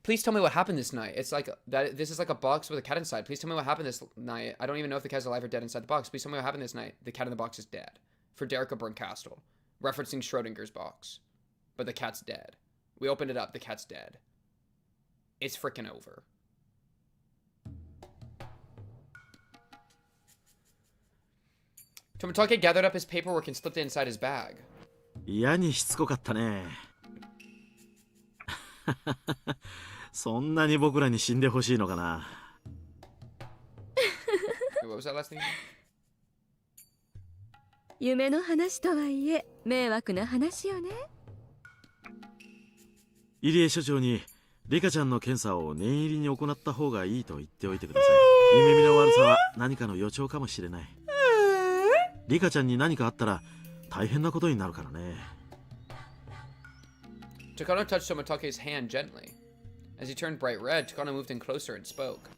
Please tell me what happened this night. It's like that. This is like a box with a cat inside. Please tell me what happened this night. I don't even know if the cat's alive or dead inside the box. Please tell me what happened this night. The cat in the box is dead. For Derricka Burncastle. Referencing Schrodinger's box. But the cat's dead. We opened it up. The cat's dead. It's freaking over. Tomitake gathered up his paperwork and slipped it inside his bag. 嫌にしつこかったね。そんなに僕らに死んでほしいのかな。What was that last thing? 夢の話とはいえ迷惑な話よね。入江所長にリカちゃんの検査を念入りに行った方がいいと言っておいてください。夢見の悪さは何かの予兆かもしれない。リカちゃんに何かあったら大変なことになるからね。Takano touched Tomitake's hand gently. As he turned bright red, Takano moved in closer and spoke.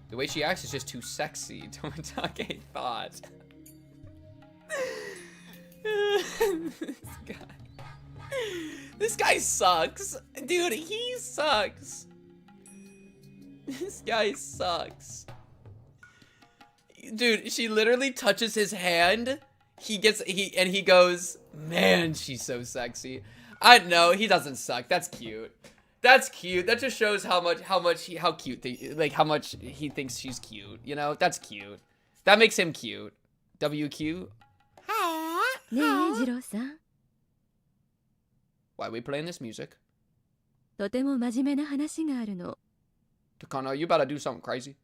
The way she acts is just too sexy, Tomitake thought. This guy sucks. Dude, he sucks. This guy sucks. Dude, she literally touches his hand. He goes, man, she's so sexy. I know, he doesn't suck. That's cute. That's cute. That just shows how much he thinks she's cute. You know, that's cute. That makes him cute. WQ. ねえ次郎さん。 Why are we playing this music? とても真面目な話があるの。 Takano, you about to do something crazy?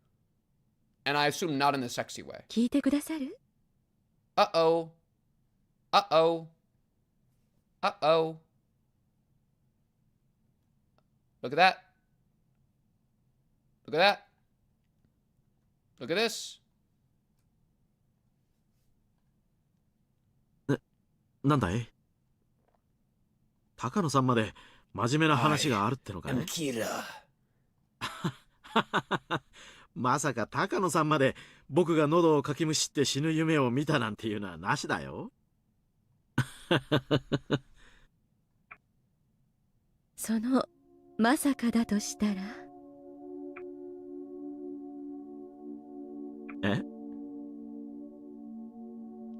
And I assume not in the sexy way. 聞いてくださる？ Uh-oh. Uh-oh. Uh-oh. Look at that. Look at that. Look at this. なんだい？高野さんまで真面目な話があるってのかい？まさか高野さんまで僕が喉をかきむしって死ぬ夢を見たなんていうのはなしだよ。そのまさかだとしたら。え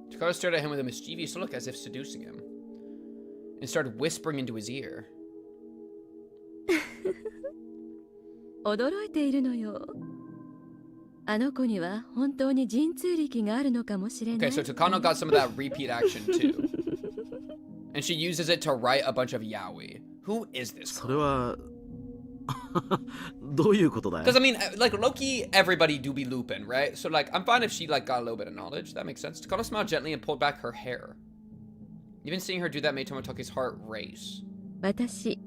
Takano stared at him with a mischievous look as if seducing him, and started whispering into his ear. 驚いているのよ。あの子には本当に神通力があるのかもしれない。Okay, so Takano got some of that repeat action too. And she uses it to write a bunch of yaoi. Who is this それ girl? はどういうことだよ？ Because I mean, like Loki, everybody do be Lupin, right? So like, I'm fine if she like got a little bit of knowledge. That makes sense. Takano smiled gently and pulled back her hair. Even seeing her do that made Tomitake's heart race. 私、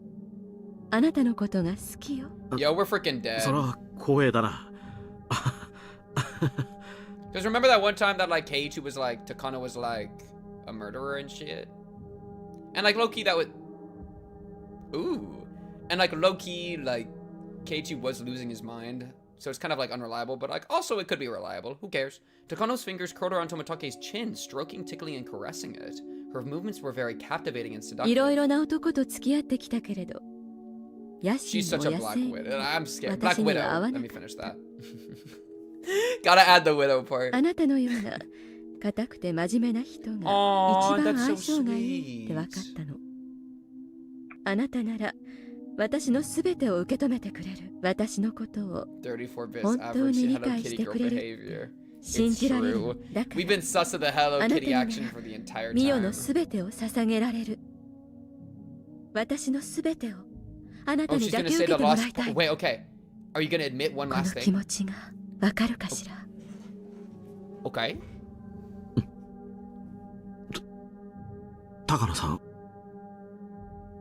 あなたのことが好きよ。 Yo, we're freaking dead. それは光栄だな。Because Because remember that one time that like Keiichi was like, Takano was like a murderer and shit? And like low-key that would... Ooh. And like low-key, like, Keiichi was losing his mind. So it's kind of like unreliable, but like also it could be reliable. Who cares? Takano's fingers curled around Tomitake's chin, stroking, tickling, and caressing it. Her movements were very captivating and seductive. いろいろな男と付き合ってきたけれど、野 She's 心 such も a 野 black 生 widow. I'm scared. Black 私に widow. は合わ Let な me かっ finish that. Gotta add the widow part. た。あなたのような固くて真面目な人が Aw, 一番 that's 相 so 性がいいって分かったの。あなたなら私のすべてを受け止めてくれる。私のことを 34 bits 本当 average に理 Hello 解し Kitty て girl くれる behavior. 信 It's じられ true. る。だから We've been sus of the Hello あなた Kitty には action for the entire ミオ time. のすべてを捧げられる。私のすべてをあなた Oh, に she's だ gonna け say 受け the てもら lost いた part. い。 Wait, okay. Are you gonna admit one この last 気 thing? 持ちがわかるかしら。 Okay. 高野さん、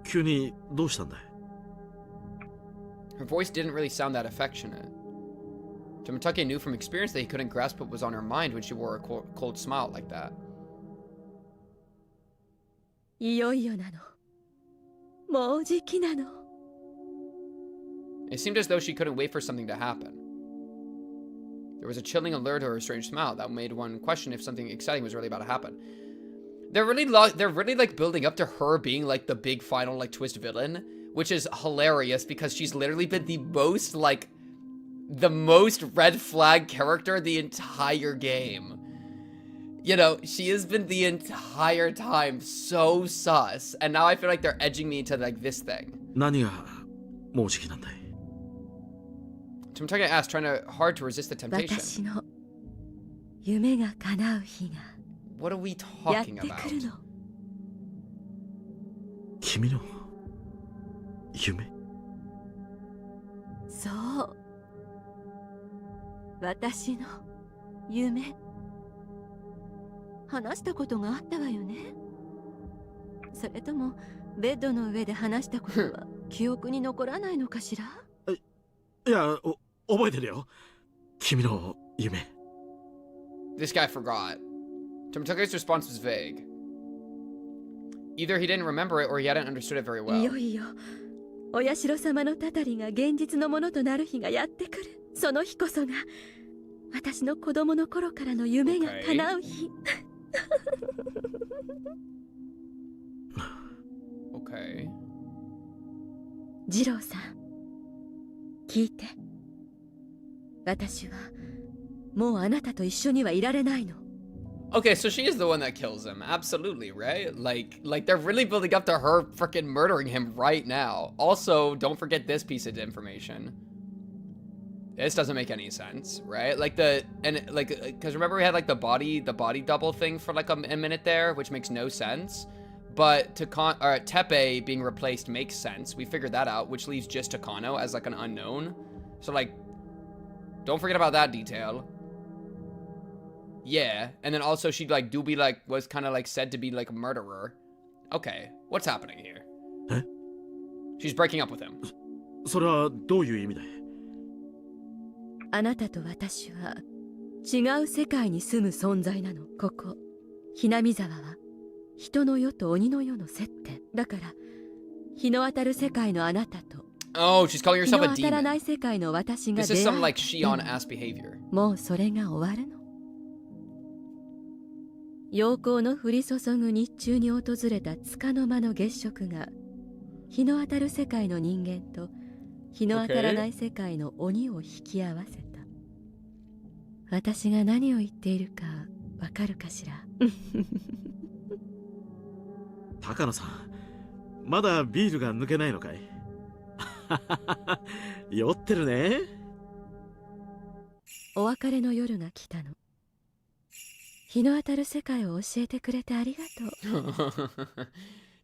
急にどうしたんだい？ Her voice didn't really sound that affectionate. Tomitake knew from experience that he couldn't grasp what was on her mind when she wore a cold smile like that. いよいよなの。もうじきなの。 It seemed as though she couldn't wait for something to happen. There was a chilling allure to her strange smile that made one question if something exciting was really about to happen. They're really like building up to her being like the big final like twist villain, which is hilarious because she's literally been the most red flag character the entire game. You know, she has been the entire time so sus, and now I feel like they're edging me into like this thing. 何がもうじきなんだい？ Tomitake asked, trying hard to resist the 私 temptation. の夢が叶う日が What are we やって talking く about? るの。君の夢？そう。私の夢。話したことがあったわよね。それともベッドの上で話したことは記憶に残らないのかしら？いや、覚えてるよ。君の夢。This guy forgot. Tomitake's response was vague. Either he didn't remember it or he hadn't understood it very い well. よいよお社様のたたりが現実のものとなる日がやってくる。その日こそが私の子供の頃からの夢が叶う日。Okay. 二郎さん、聞いて。私はもうあなたと一緒にはいられないの。Okay, so she is the one that kills him. Absolutely, right? Like they're really building up to her freaking murdering him right now. Also, don't forget this piece of information. This doesn't make any sense, right? Because remember we had like the body double thing for like a minute there, which makes no sense. But Tepe being replaced makes sense. We figured that out, which leaves just Takano as like an unknown. So like, don't forget about that detail. Yeah, and then also she like was kind of like said to be like a murderer. Okay, what's happening here? Huh? She's breaking up with him. それはどういう意味だい？あなたと私は違う世界に住む存在なの。ここひなみ沢は人の世と鬼の世の接点だから、日の当たる世界のあなたと Oh, she's calling 日 herself の a 当たらな demon. い世界の私が This 出 is 会 some う。 like Shion-ass behavior. もうそれが終わるの。陽光の降り注ぐ日中に訪れた束の間の月食が日の当たる世界の人間と日の当たらない世界の鬼を引き合わせた。私が何を言っているかわかるかしら？高野さん、まだビールが抜けないのかい？酔ってるね。お別れの夜が来たの。日の当たる世界を教えてくれてありがとう。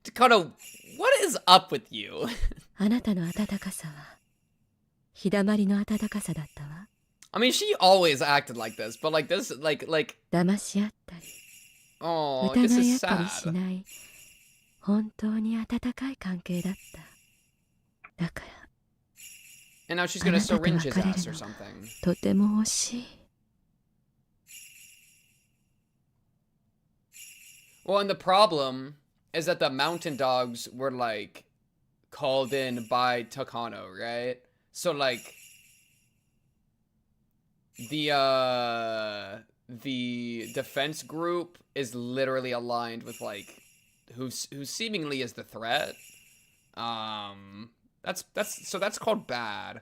Takano, what is up with you? あなたの温かさは日だまりの温かさだったわ。I mean, she always acted like this, but like this, like, 騙し合ったり oh, 疑 this い合 is ったりし sad. ない本当に温かい関係だった。だから And now she's あ gonna なたと syringe 別 his れる ass or の something. とても惜しい。Well, and the problem is that the mountain dogs were, like, called in by Takano, right? So, like, the defense group is literally aligned with, like, who seemingly is the threat. That's called bad.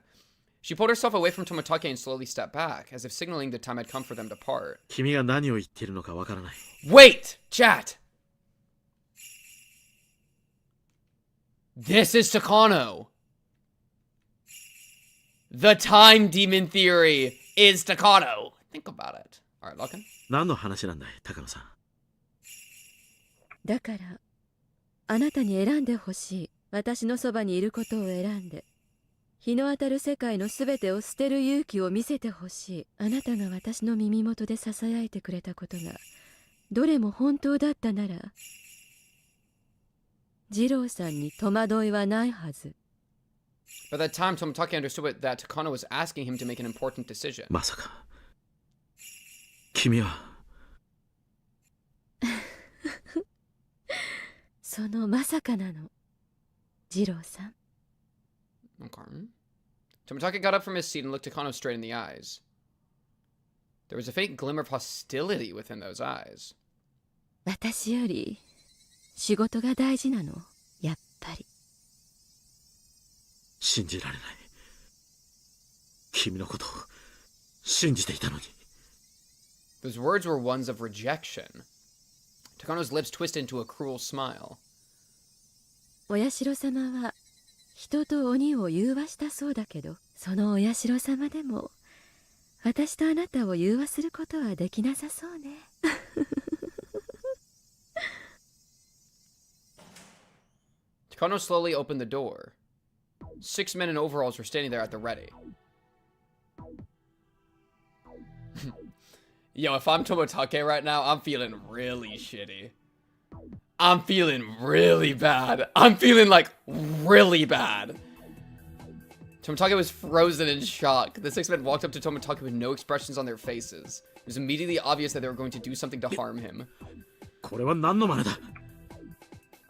She pulled herself away from Tomitake and slowly stepped back, as if signaling the time had come for them to part. 君が何を言っているのかわからない。 Wait! Chat! This is Takano! The time demon theory is Takano! Think about it. Alright, Locken? 何の話なんだい、高野さん。だからあなたに選んでほしい。私のそばにいることを選んで日の当たる世界のすべてを捨てる勇気を見せてほしい。あなたが私の耳元でささやいてくれたことがどれも本当だったなら二郎さんに戸惑いはないはず。 By that time, Tomitake understood that Takano was asking him to make an important decision. まさか君はそのまさかなの二郎さん。 Okay. Tomitake got up from his seat and looked Takano straight in the eyes. There was a faint glimmer of hostility within those eyes. 私より仕事が大事なの、やっぱり。信じられない。君のことを信じていたのに。 Those words were ones of rejection. Takano's lips twisted into a cruel smile. お社様は人と鬼を融和したそうだけど、そのお社様でも私とあなたを融和することはできなさそうね。Takano slowly opened the door. 6 men in overalls were standing there at the ready. Yo, if I'm Tomitake right now, I'm feeling really shitty. I'm feeling really bad. I'm feeling, like, really bad. Tomitake was frozen in shock. The 6 men walked up to Tomitake with no expressions on their faces. It was immediately obvious that they were going to do something to harm him. これは何の真似だ。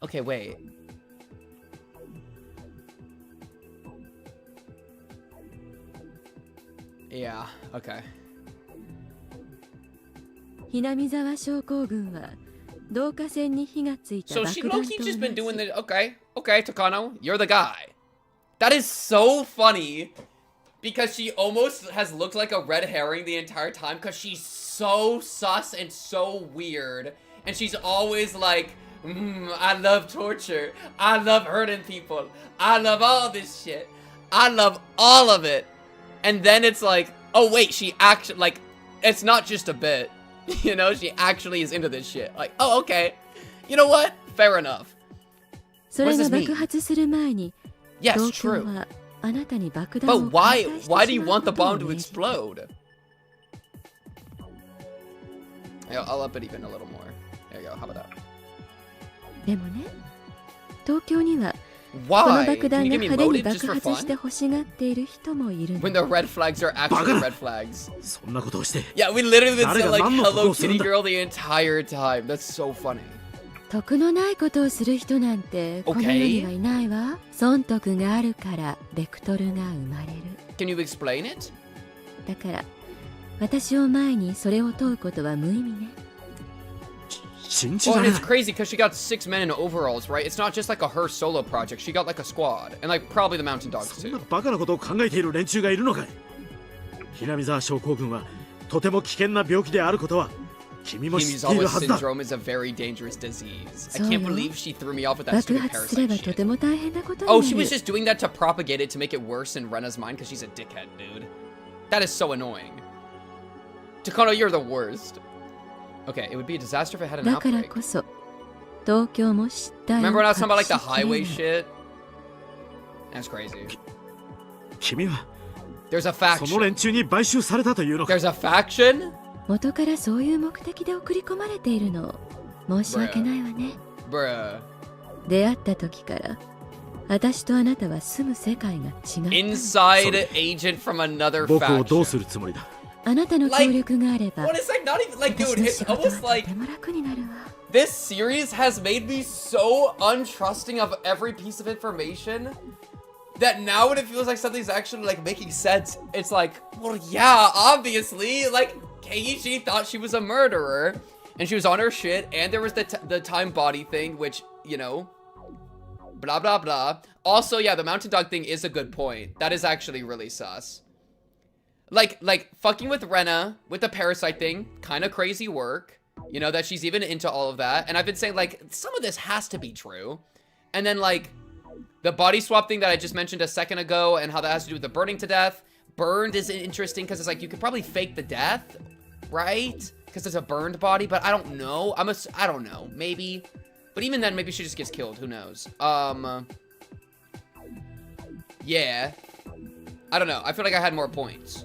Okay, wait. Yeah, okay. ひなみ沢症候群は導火線に火がついた So 爆 she 弾 low-key と just 同 been じ。 doing the... Okay, Takano, you're the guy. That is so funny. Because she almost has looked like a red herring the entire time. Because she's so sus and so weird. And she's always like, I love torture. I love hurting people. I love all this shit. I love all of it. And then it's like, oh wait, she actually, like, it's not just a bit. You know, she actually is into this shit. Like, oh, okay. You know what? Fair enough. それが爆発する前に Yes, 東京 true. はあなたに爆弾を But why 解体して do し you まう want the ことを bomb to 命じた。 explode? Yeah, I'll up it even a little more. There you go. How about that? でもね、東京にはこの Why? 爆 Can 弾 you が give me 派手に motive just 爆 for 発して fun? 欲しがっている人もいるの。 When the red flags are actually red flags. そんなことをして。 Yeah, we literally been 誰 saying が like 何の得 Hello をするん Kitty だ。 Girl the entire time. That's so funny. 得のないことをする人なんてこの世にはいないわ。損得があるからベクトルが生まれる。 Can you explain it? だから私を前にそれを問うことは無意味ね。信じ Well, ら and れ it's ない。 crazy because she got 6 men in overalls, right? It's not just like a her solo project. She got like a squad. And like probably the mountain dogs そんな too. バカなことを考えている連中がいるのかい。ひなみ沢症候群はとても危険な病気であることは君も知っている Himizawa はずだ。 syndrome is a very dangerous disease. I そうよ。 can't believe she threw me off with that 爆 stupid 発すれ parasite ばと shit. ても大変なことに Oh, な she る。 was just doing that to propagate it to make it worse in Rena's mind because she's a dickhead, dude. That is so annoying. Takano, you're the worst. Okay, it would be a disaster if it had an だから outbreak. こそ東京も知ったよ。 Remember when I was talking about like the 隠しきれない highway shit? That's crazy. 君は There's a その faction. 連中に買収されたというのか。 There's a faction? 元からそういう目的で送り込まれているの。申し訳ないわね。 Bruh. 出会った時から私とあなたは住む世界が違った。 Inside agent from another 僕をどう faction. するつもりだ。あなたの協力があれば Well, it's like not even like, 私 dude, の it's 仕事は almost と like ても楽になるわ this series has made me so untrusting of every piece of information that now when it feels like something's actually like making sense, it's like, well, yeah, obviously, like Keiichi thought she was a murderer and she was on her shit, and there was the time body thing, which, you know, blah blah blah. Also, yeah, the mountain dog thing is a good point. That is actually really sus. Like fucking with Rena with the parasite thing, kind of crazy work. You know, that she's even into all of that. And I've been saying, like, some of this has to be true. And then, like, the body swap thing that I just mentioned a second ago and how that has to do with the burning to death. Burned is interesting because it's like, you could probably fake the death, right? Because it's a burned body, but I don't know. I don't know. Maybe. But even then, maybe she just gets killed. Who knows? Yeah. I don't know. I feel like I had more points.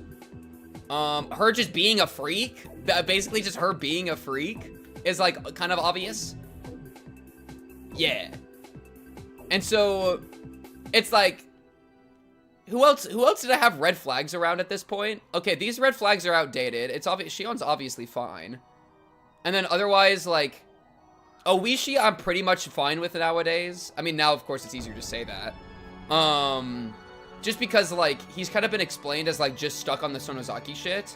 Her just being a freak, basically just her being a freak is like kind of obvious. Yeah. And so it's like, who else did I have red flags around at this point? Okay, these red flags are outdated. It's obvious Shion's obviously fine. And then otherwise, like, Ooishi I'm pretty much fine with nowadays. I mean, now of course it's easier to say that. Just because, like, he's kind of been explained as, like, just stuck on the Sonozaki shit.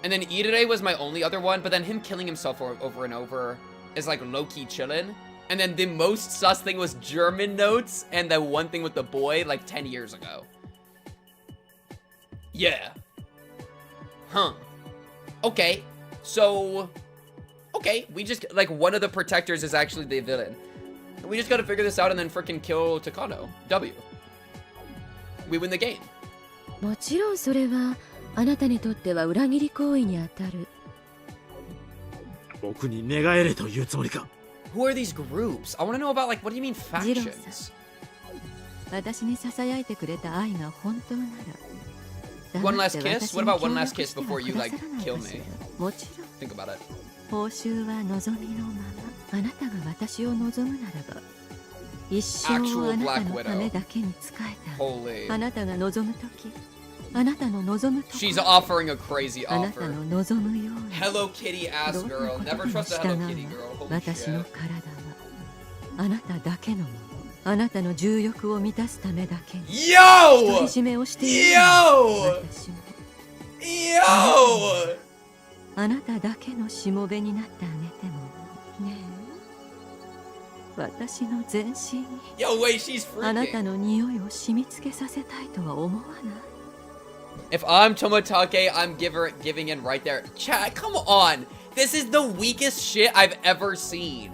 And then Irere was my only other one, but then him killing himself over and over is, like, low-key chillin'. And then the most sus thing was German notes, and the one thing with the boy, like, 10 years ago. Yeah. Huh. Okay. So, okay, we just, like, one of the protectors is actually the villain. We just gotta figure this out and then frickin' kill Takano. W. We win the game. もちろんそれはあなたにとっては裏切り行為に当たる僕に寝返れというつもりか Who are these groups? I want to know about, like, what do you mean factions? 私に囁いてくれた愛が本当なら One last kiss? What about one last kiss before you, like, kill me? もちろん Think about it. 報酬は望みのままあなたが私を望むならば一生をあなたのためだけに使えた Holy. あなたが望むときあなたの望むとこ She's offering a crazy あなた offer. の望むように Hello Kitty ass どんな girl. こと Never でも trust a 従 Hello うわ Kitty girl. Holy 私の shit. 体はあなただけのものあなたの重欲を満たすためだけに独り Yo! 占めをしている Yo! 私も Yo! あなただけのしもべになってあげてもねえ私の全身に Yo, wait, she's あなた freaking. の匂いを染み付けさせたいとは思わない If I'm Tomitake, I'm giving in right there. Chat, come on. This is the weakest shit I've ever seen.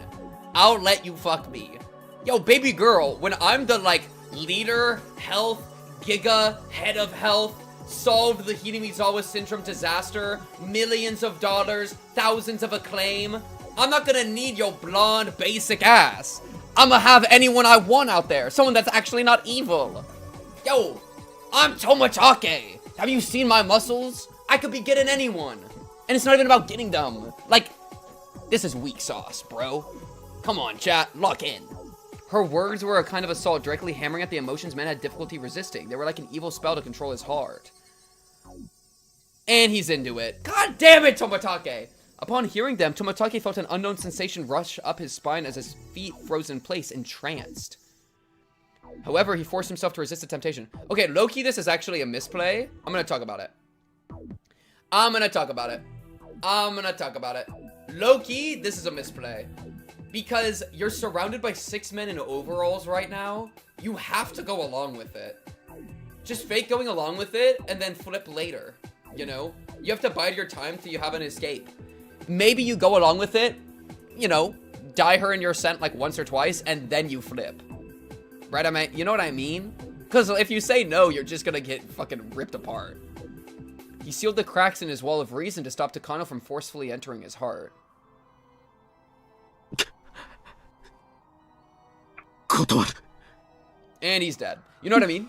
I'll let you fuck me. Yo, baby girl, when I'm the, like, leader, health, giga, head of health, solved the Hinamizawa syndrome disaster, millions of dollars, thousands of acclaim, I'm not gonna need your blonde, basic ass. I'm gonna have anyone I want out there. Someone that's actually not evil. Yo, I'm Tomitake. Have you seen my muscles? I could be getting anyone. And it's not even about getting them. Like, this is weak sauce, bro. Come on, chat, lock in. Her words were a kind of assault, directly hammering at the emotions men had difficulty resisting. They were like an evil spell to control his heart. And he's into it. God damn it, Tomitake! Upon hearing them, Tomitake felt an unknown sensation rush up his spine as his feet froze in place, entranced. However, he forced himself to resist the temptation. Okay, low-key, this is actually a misplay. I'm gonna talk about it. Low-key, this is a misplay. Because you're surrounded by 6 men in overalls right now. You have to go along with it. Just fake going along with it, and then flip later. You know? You have to bide your time till you have an escape. Maybe you go along with it, you know, dye her in your scent like once or twice, and then you flip. Right? I mean, you know what I mean? Because if you say no, you're just gonna get fucking ripped apart. He sealed the cracks in his wall of reason to stop Takano from forcefully entering his heart. 断る And he's dead. You know what I mean?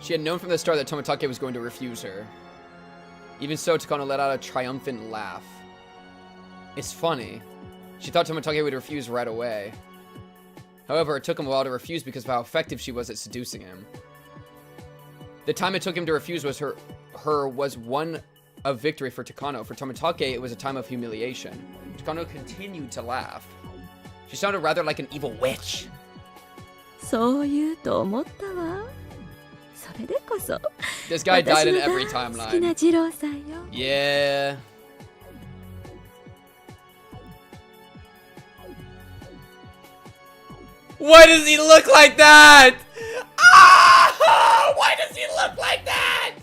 She had known from the start that Tomitake was going to refuse her. Even so, Takano let out a triumphant laugh. It's funny. She thought Tomitake would refuse right away. However, it took him a while to refuse because of how effective she was at seducing him. The time it took him to refuse was was one of victory for Takano. For Tomitake, it was a time of humiliation. Takano continued to laugh. She sounded rather like an evil witch. そう言うと思ったわ。それでこそ This guy died in 私 every の大好き timeline. な二郎さんよ。 Yeah. Why does he look like that? Ah! Why does he look like that?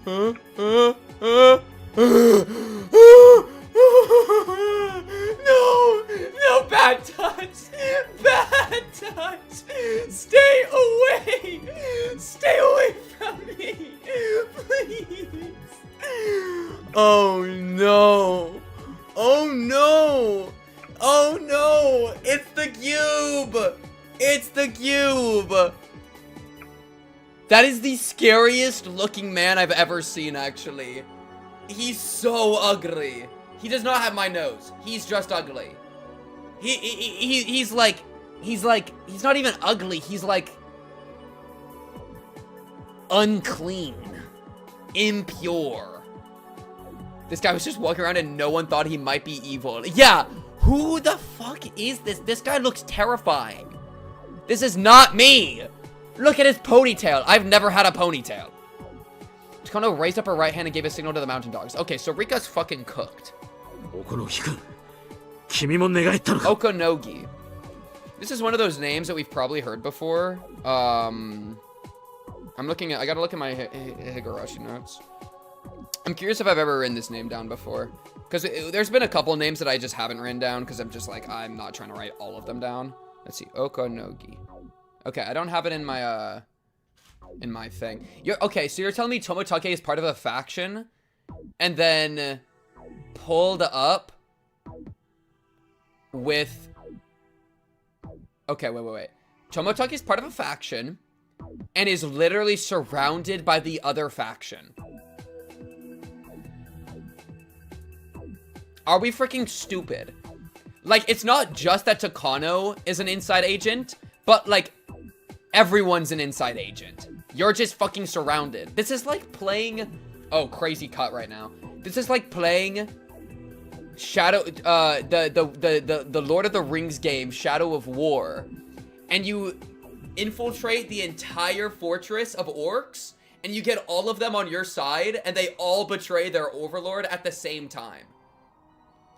No, no, bad touch. Bad touch. Stay away. Stay away from me. Please. Oh no. Oh no. Oh no. It's the cube. It's the cube. That is the scariest looking man I've ever seen, actually. He's so ugly. He does not have my nose. He's just ugly. He's not even ugly. He's like unclean, impure. This guy was just walking around and no one thought he might be evil. Yeah, who the fuck is this? This guy looks terrifying. This is not me. Look at his ponytail. I've never had a ponytail. Takano raised up her right hand and gave a signal to the mountain dogs. Okay, so Rika's fucking cooked. Okonogi. This is one of those names that we've probably heard before. I gotta look at my Higurashi notes. I'm curious if I've ever written this name down before. Because there's been a couple names that I just haven't written down because I'm just like, I'm not trying to write all of them down. Let's see, Okonogi. Okay, I don't have it in my thing. Okay, so you're telling me Tomitake is part of a faction and then pulled up with... Okay, wait. Tomitake is part of a faction and is literally surrounded by the other faction. Are we freaking stupid? Like, it's not just that Takano is an inside agent, but like, everyone's an inside agent. You're just fucking surrounded. This is like playing... Oh, crazy cut right now. This is like playing Shadow... the Lord of the Rings game, Shadow of War. And you infiltrate the entire fortress of orcs, and you get all of them on your side, and they all betray their overlord at the same time.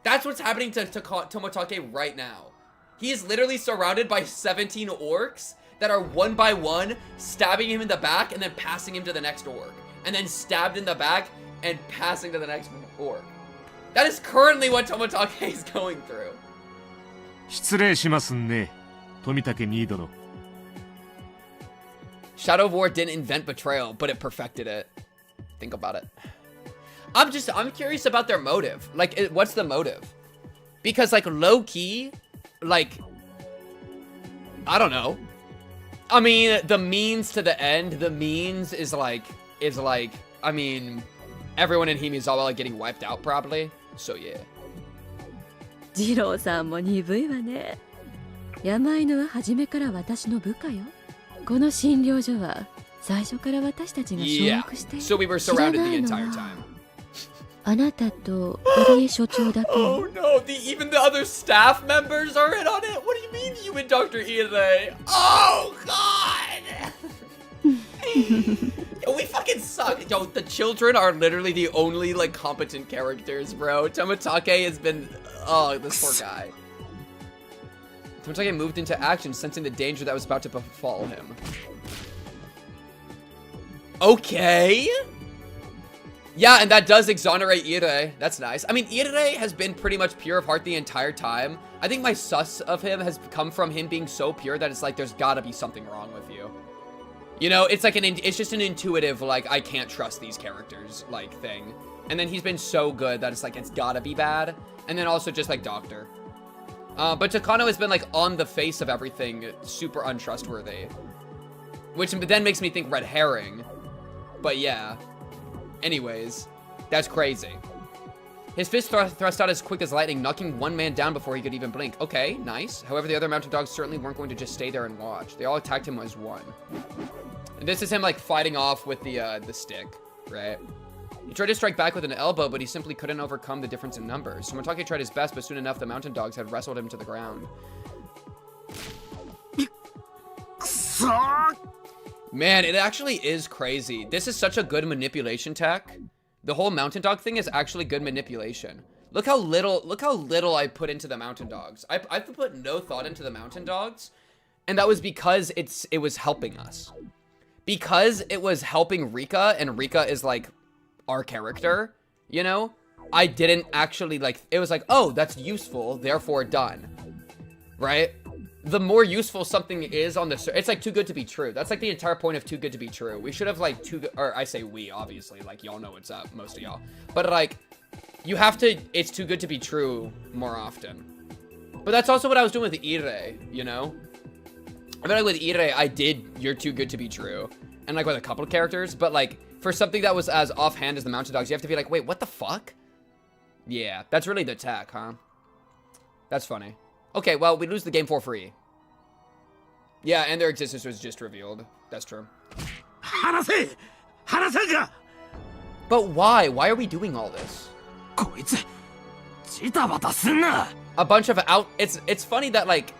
That's what's happening to Tomitake right now. He is literally surrounded by 17 orcs that are one by one stabbing him in the back and then passing him to the next orc. And then stabbed in the back and passing to the next orc. That is currently what Tomitake is going through. 失礼しますね、富武ニー殿。 Shadow of War didn't invent betrayal, but it perfected it. Think about it. I'm curious about their motive. Like, what's the motive? Because, like, low-key, like, I don't know. I mean, the means to the end, the means is like, I mean, everyone in Himizawa like getting wiped out probably. So yeah. 二郎さんも鈍いわね。山犬は初めから私の部下よ。この診療所は最初から私たちが所 Yeah. 属して So we were 知ら surrounded な the いの entire は time. あなたと入江所長だけ。 Oh no, even the other staff members are in on it? What do you mean you and Dr. Ide? Oh god! Yo, we fucking suck. Yo, the children are literally the only, like, competent characters, bro. Tomitake has been... Oh, this poor guy. Tomitake moved into action, sensing the danger that was about to befall him. Okay. Yeah, and that does exonerate Ire. That's nice. I mean, Ire has been pretty much pure of heart the entire time. I think my sus of him has come from him being so pure that it's like, there's gotta be something wrong with you. You know, it's like it's just an intuitive, like, I can't trust these characters, like, thing. And then he's been so good that it's like, it's gotta be bad. And then also just like Doctor. But Takano has been like on the face of everything, super untrustworthy. Which then makes me think red herring. But yeah. Anyways, that's crazy. His fist thrust out as quick as lightning, knocking one man down before he could even blink. Okay, nice. However, the other mountain dogs certainly weren't going to just stay there and watch. They all attacked him as one. And this is him, like, fighting off with the stick, right? He tried to strike back with an elbow, but he simply couldn't overcome the difference in numbers. Tomitake tried his best, but soon enough, the mountain dogs had wrestled him to the ground. Man, it actually is crazy. This is such a good manipulation tech. The whole mountain dog thing is actually good manipulation. Look how little I put into the mountain dogs. I put no thought into the mountain dogs, and that was because it was helping us. Because it was helping Rika, and Rika is like our character, you know? I didn't actually like, it was like, oh, that's useful, therefore done. Right? The more useful something is on the, it's like too good to be true. That's like the entire point of too good to be true. We should have like or I say we, obviously, like y'all know what's up, most of y'all. But like, you have to, it's too good to be true more often. But that's also what I was doing with Ire, you know? I mean, like with Ire, I did you're too good to be true. And like with a couple of characters, but like for something that was as offhand as the mountain dogs, you have to be like, wait, what the fuck? Yeah, that's really the tech, huh? That's funny. Okay, well, we lose the game for free. Yeah, and their existence was just revealed. That's true. But why? Why are we doing all this? A bunch of it's funny that, like,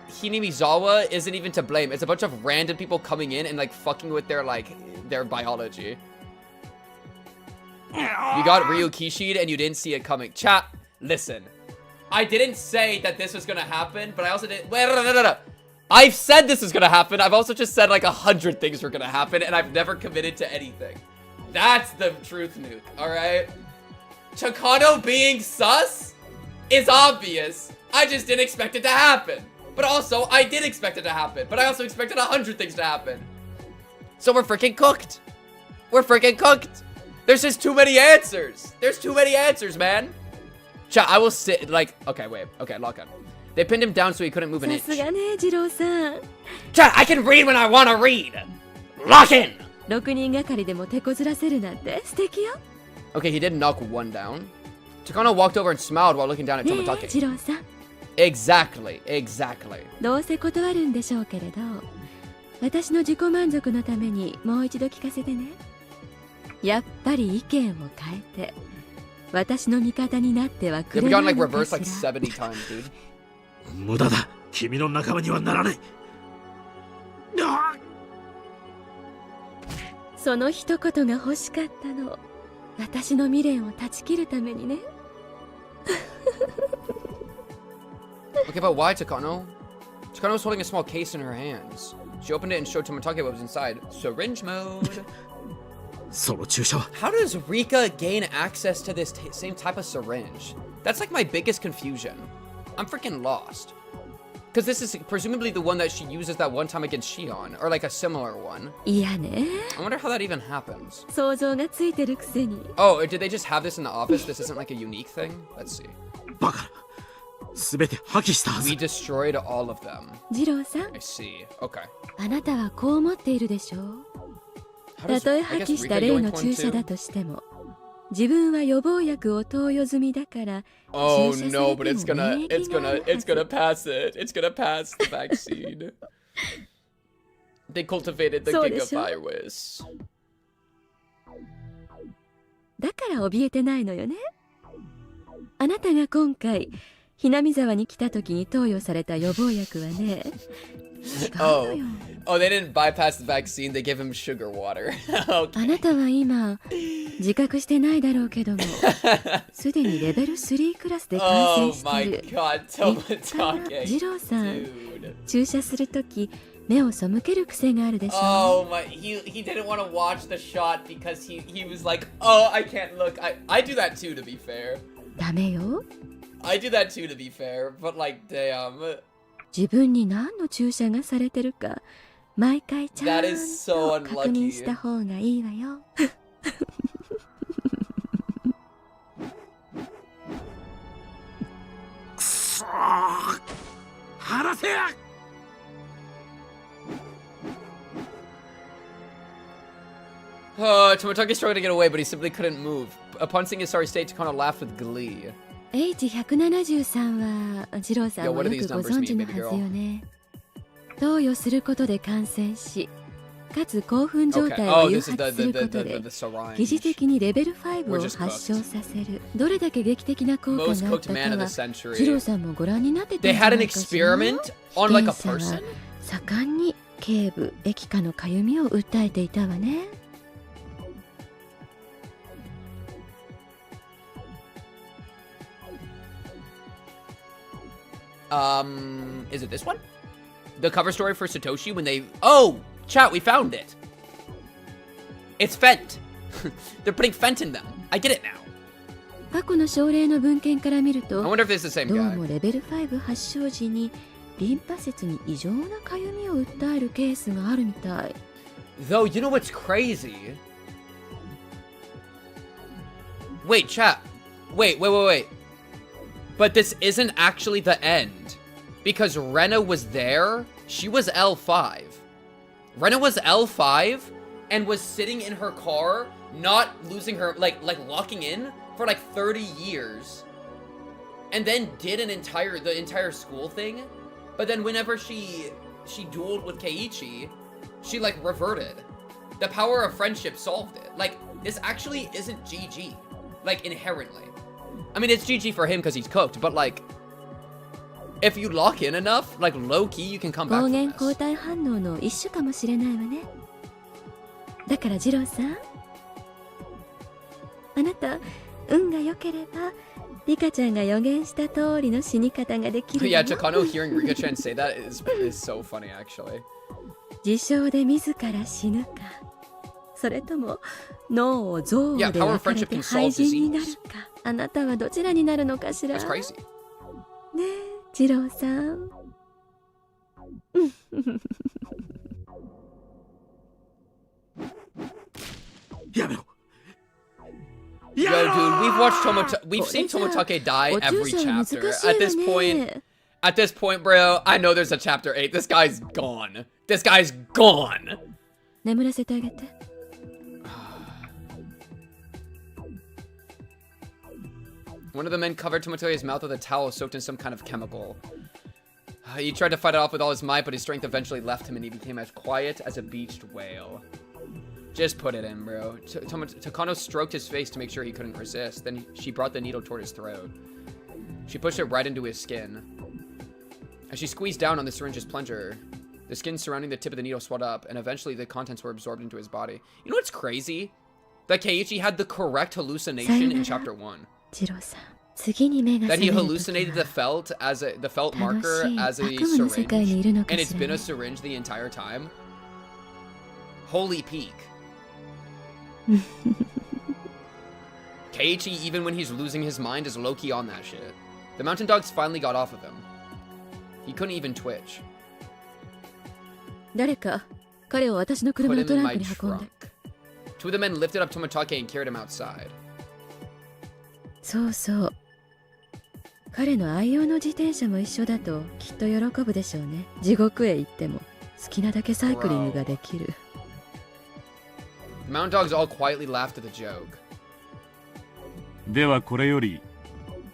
Hinamizawa isn't even to blame. It's a bunch of random people coming in and, like, fucking with their, like, their biology. You got Ryukishi'd and you didn't see it coming. Chat, listen. I didn't say that this was gonna happen, but I also didn't. Wait, no. I've said this is gonna happen. I've also just said like 100 things were gonna happen, and I've never committed to anything. That's the truth, Nuke. All right. Takano being sus is obvious. I just didn't expect it to happen. But also, I did expect it to happen. But I also expected 100 things to happen. So we're freaking cooked. We're freaking cooked. There's just too many answers. There's too many answers, man. Chat, I will sit, like, okay, wait, okay, lock on. They pinned him down so he couldn't move an inch. Chat, I can read when I want to read. Lock in. Okay, he did knock one down. Takano walked over and smiled while looking down at Tomitake. Exactly. どうせ断るんでしょうけれど、私の自己満足のためにもう一度聞かせてね。やっぱり意見を変えて。私の味方になってはくれないのかしら。無駄だ。君の仲間にはならない。その一言が欲しかったの。私の未練を断ち切るためにね。Okay, but why Takano? Takano was holding a small case in her hands. She opened it and showed Tomitake what was inside. Syringe mode. How does Rika gain access to this same type of syringe? That's like my biggest confusion. I'm freaking lost. Because this is presumably the one that she uses that one time against Shion, or like a similar one. I wonder how that even happens. Oh, did they just have this in the office? This isn't like a unique thing? Let's see. We destroyed all of them. I see. Okay. あなたはこう思っているでしょう。たとえ破棄した例の注射だとしても、自分は予防薬を投与済みだから、Oh no, but it's gonna pass it. It's gonna pass the vaccine. They cultivated the gigavirus. だから怯えてないのよね。あなたが今回、ひなみ沢に来た時に投与された予防薬はね。Oh, they didn't bypass the vaccine. They give him sugar water. Okay. あなたは今自覚してないだろうけども、すでにレベル3クラスで感染している。ジローさん、注射するとき目を背ける癖があるでしょ。Oh my, he didn't want to watch the shot because he was like, oh, I can't look. I do that too, to be fair. ダメよ。I do that too, to be fair, but like, damn. 自分に何の注射がされてるか毎回ちゃんと確認した方がいいわよ。くそー、離せや。Tomitake struggled to get away, but he simply couldn't move. Upon seeing his sorry state, Takano laughed with glee. H173 は二郎さんもよくご存知のはずよね。投与することで感染し、かつ興奮状態を誘発することで疑似的にレベル5を発症させる。どれだけ劇的な効果があったかは二郎さんもご覧になってたんじゃないかしら。検査は盛んに頸部、液下のかゆみを訴えていたわね。Is it this one? The cover story for Satoshi when they... Oh! Chat, we found it! It's Fent! They're putting Fent in them. I get it now. 過去の症例の文献から見ると、 I wonder if this is the same どう guy. もレベル5発症時にリンパ節に異常なかゆみを訴えるケースがあるみたい。Though, you know what's crazy? Wait, chat. Wait. But this isn't actually the end. Because Rena was there. She was L5. Rena was L5 and was sitting in her car, not losing her, like locking in for like 30 years. And then did the entire school thing. But then whenever she dueled with Keiichi, she like reverted. The power of friendship solved it. Like, this actually isn't GG. Like, inherently. I mean, it's GG for him because he's cooked, but like, if you lock in enough, like low-key, you can come back 抗 from 原 this. 抗体反応の一種かもしれないわね。だから二郎さん、あなた運が良ければリカちゃんが予言した通りの死に方ができるわ Yeah, よ。 Takano hearing Rika-chan say that is so funny, actually. 自傷で自ら死ぬか、それとも脳を憎悪で Yeah, power 焼 of かれ friendship て can 廃 solve 人になる disease. か、あなたはどちらになるのかしら。 That's crazy. ねえ、二郎さん。やめろ。 Yo, dude, we've seen Tomitake die every chapter. At this point, bro, I know there's a chapter 8. This guy's gone. This guy's gone. 眠らせてあげて。One of the men covered Tomitake's mouth with a towel soaked in some kind of chemical. He tried to fight it off with all his might, but his strength eventually left him and he became as quiet as a beached whale. Just put it in, bro. Takano stroked his face to make sure he couldn't resist. Then she brought the needle toward his throat. She pushed it right into his skin. As she squeezed down on the syringe's plunger, the skin surrounding the tip of the needle swelled up, and eventually the contents were absorbed into his body. You know what's crazy? That Keiichi had the correct hallucination in chapter 1. That he hallucinated the felt marker as a syringe, and it's been a syringe the entire time. Holy peak. Keiichi, even when he's losing his mind, is low-key on that shit. The mountain dogs finally got off of him. He couldn't even twitch. 誰か彼を私の車 Put の him ト in ラン my クに運んで。 trunk. Two of the men lifted up Tomitake and carried him outside. そうそう。彼の愛用の自転車も一緒だときっと喜ぶでしょうね。地獄へ行っても好きなだけサイクリングができる。The mountain dogs all quietly laughed at the joke. ではこれより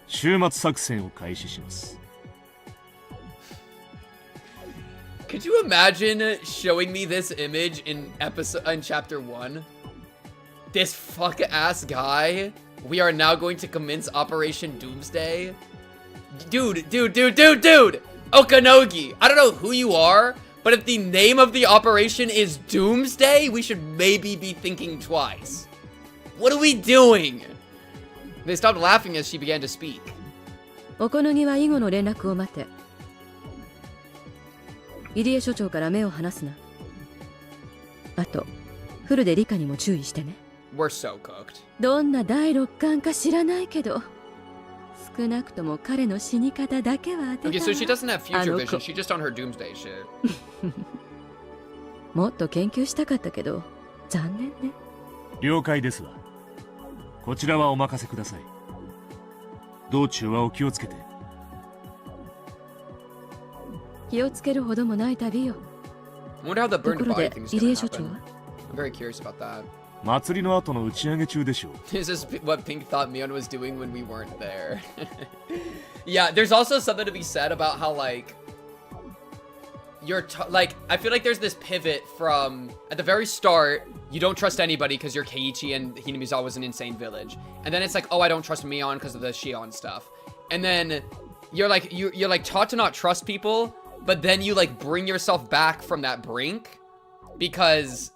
終末作戦を開始します。 Could you imagine showing me this image in chapter 1? This fuck ass guy. We are now going to commence Operation Doomsday. Dude. Okanogi. I don't know who you are, but if the name of the operation is Doomsday, we should maybe be thinking twice. What are we doing? They stopped laughing as she began to speak. お好みは以後の連絡を待て。入江所長から目を離すな。あと、フルでリカにも注意してね。We're so cooked. どんな第六感か知らないけど、少なくとも彼の死に方だけは当て Okay, た so わ。 she doesn't have future vision. She's just on her Doomsday shit. もっと研究したかったけど、残念ね。了解ですわ。こちらはお任せください。道中はお気をつけて。気をつけるほどもない旅よ。 I wonder how the と burned ころ body で thing is 入 gonna 江所長 happen. は I'm very curious about that. 祭りの後の打ち上げ中でしょう。 This is what Pink thought Mion was doing when we weren't there. Yeah, there's also something to be said about how, like, like, I feel like there's this pivot from, at the very start, you don't trust anybody because you're Keiichi and Hinamizawa was an insane village. And then it's like, oh, I don't trust Mion because of the Shion stuff. And then you're like, you're like taught to not trust people, but then you like bring yourself back from that brink because,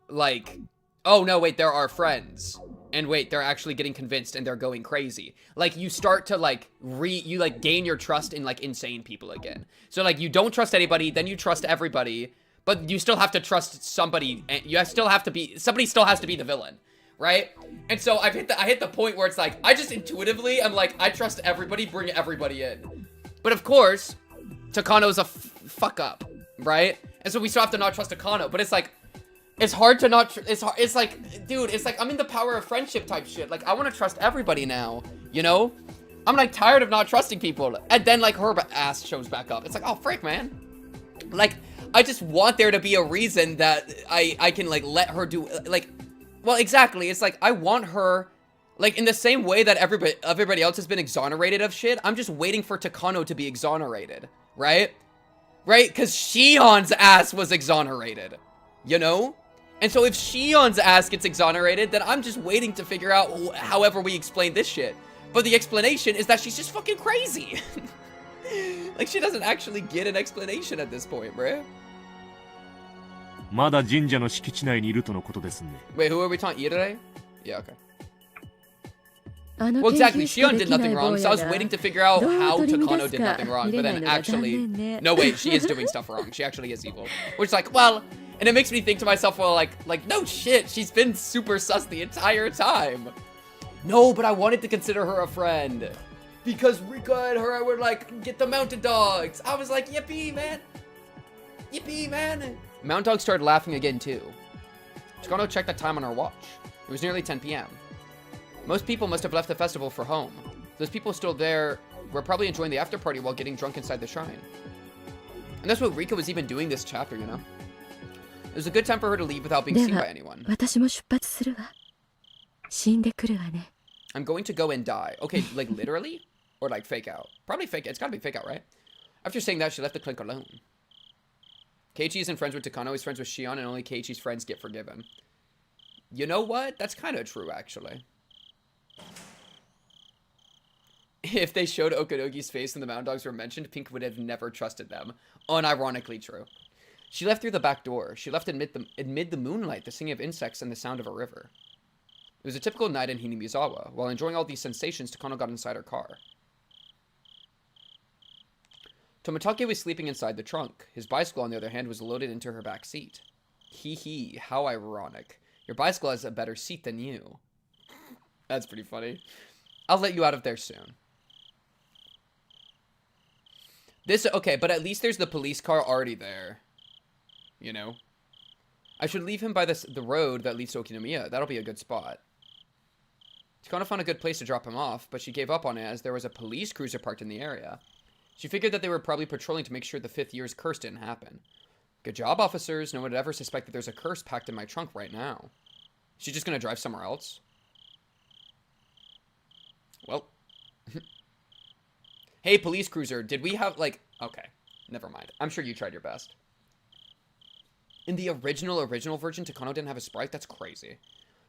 like, oh no, wait, there are friends. And wait, they're actually getting convinced and they're going crazy. Like, you start to, like, you, like, gain your trust in, like, insane people again. So, like, you don't trust anybody, then you trust everybody, but you still have to trust somebody, and you still have to be, somebody still has to be the villain, right? And so, I hit the point where it's like, I just intuitively, I'm like, I trust everybody, bring everybody in. But of course, Takano's a fuck up, right? And so we still have to not trust Takano, but it's like, it's hard to not, it's like, dude, it's like, I'm in the power of friendship type shit. Like, I want to trust everybody now, you know? I'm, like, tired of not trusting people. And then, like, her ass shows back up. It's like, oh, frick, man. Like, I just want there to be a reason that I can, like, let her do, like, well, exactly. It's like, I want her, like, in the same way that everybody else has been exonerated of shit, I'm just waiting for Takano to be exonerated, right? Right? Because Shion's ass was exonerated, you know? And so if Shion's ass gets exonerated, then I'm just waiting to figure out however we explain this shit. But the explanation is that she's just fucking crazy. Like, she doesn't actually get an explanation at this point, bruh. まだ神社の敷地内にいるとのことですね。 Wait, who are we talking? Irere? Yeah, okay. Well, exactly. Shion did nothing wrong, so I was waiting to figure out how Takano did nothing wrong. But then actually... No, wait, she is doing stuff wrong. She actually is evil. Which is like, well... And it makes me think to myself, well, like, no shit, she's been super sus the entire time. No, but I wanted to consider her a friend. Because Rika and her would, like, get the mountain dogs. I was like, yippee, man. Yippee, man. Mountain Dog started laughing again, too. Takano checked the time on her watch. It was nearly 10 p.m. Most people must have left the festival for home. Those people still there were probably enjoying the after party while getting drunk inside the shrine. And that's what Rika was even doing this chapter, you know? It was a good time for her to leave without being seen by anyone. 私も出発するわ。死んでくるわね。 I'm going to go and die. Okay, like literally? Or like fake out? Probably fake. It's gotta be fake out, right? After saying that, she left the clinic alone. Keiichi isn't friends with Takano, he's friends with Shion, and only Keiichi's friends get forgiven. You know what? That's kind of true, actually. If they showed Okadogi's face and the Mountain Dogs were mentioned, Pink would have never trusted them. Unironically true. She left through the back door. She left amid the moonlight, the singing of insects and the sound of a river. It was a typical night in Hinamizawa. While enjoying all these sensations, Takano got inside her car. Tomitake was sleeping inside the trunk. His bicycle, on the other hand, was loaded into her back seat. Hee hee, how ironic. Your bicycle has a better seat than you. That's pretty funny. I'll let you out of there soon. Okay, but at least there's the police car already there. You know? I should leave him by the road that leads to Okinomiya. That'll be a good spot. Takano found a good place to drop him off, but she gave up on it as there was a police cruiser parked in the area. She figured that they were probably patrolling to make sure the 5th year's curse didn't happen. Good job, officers. No one would ever suspect that there's a curse packed in my trunk right now. Is she just gonna drive somewhere else? Well. Hey, police cruiser, did we have, like... Okay, never mind. I'm sure you tried your best. In the original version, Takano didn't have a sprite? That's crazy.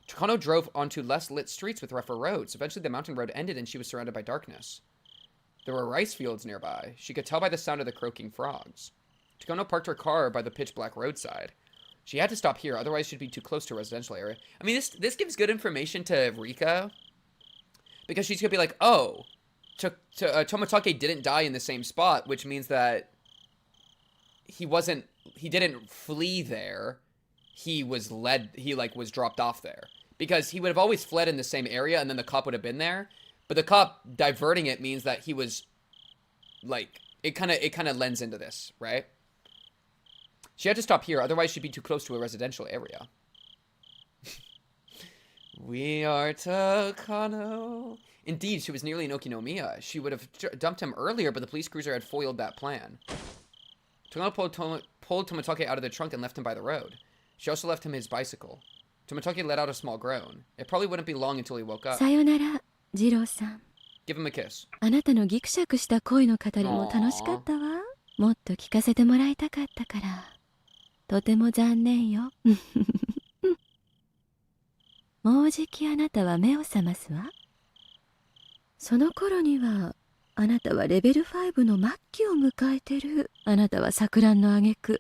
Takano drove onto less lit streets with rougher roads. Eventually, the mountain road ended and she was surrounded by darkness. There were rice fields nearby. She could tell by the sound of the croaking frogs. Takano parked her car by the pitch-black roadside. She had to stop here, otherwise she'd be too close to a residential area. I mean, this gives good information to Rika. Because she's gonna be like, oh, Tomitake didn't die in the same spot, which means that he didn't flee there. He was was dropped off there. Because he would have always fled in the same area, and then the cop would have been there. But the cop diverting it means that he was, like, it kind of lends into this, right? She had to stop here, otherwise she'd be too close to a residential area. We are Takano. Indeed, she was nearly in Okinomiya. She would have dumped him earlier, but the police cruiser had foiled that plan. Takano pulled Tomitake out of the trunk and left him by the road. She also left him his bicycle. Tomitake let out a small groan. It probably wouldn't be long until he woke up. さよなら、二郎さん。 Give him a kiss. あなたのギクシャクした恋の語りも楽しかったわ。もっと聞かせてもらいたかったから。とても残念よ。もうじきあなたは目を覚ますわ。その頃にはあなたはレベル5の末期を迎えてる。あなたは錯乱の挙句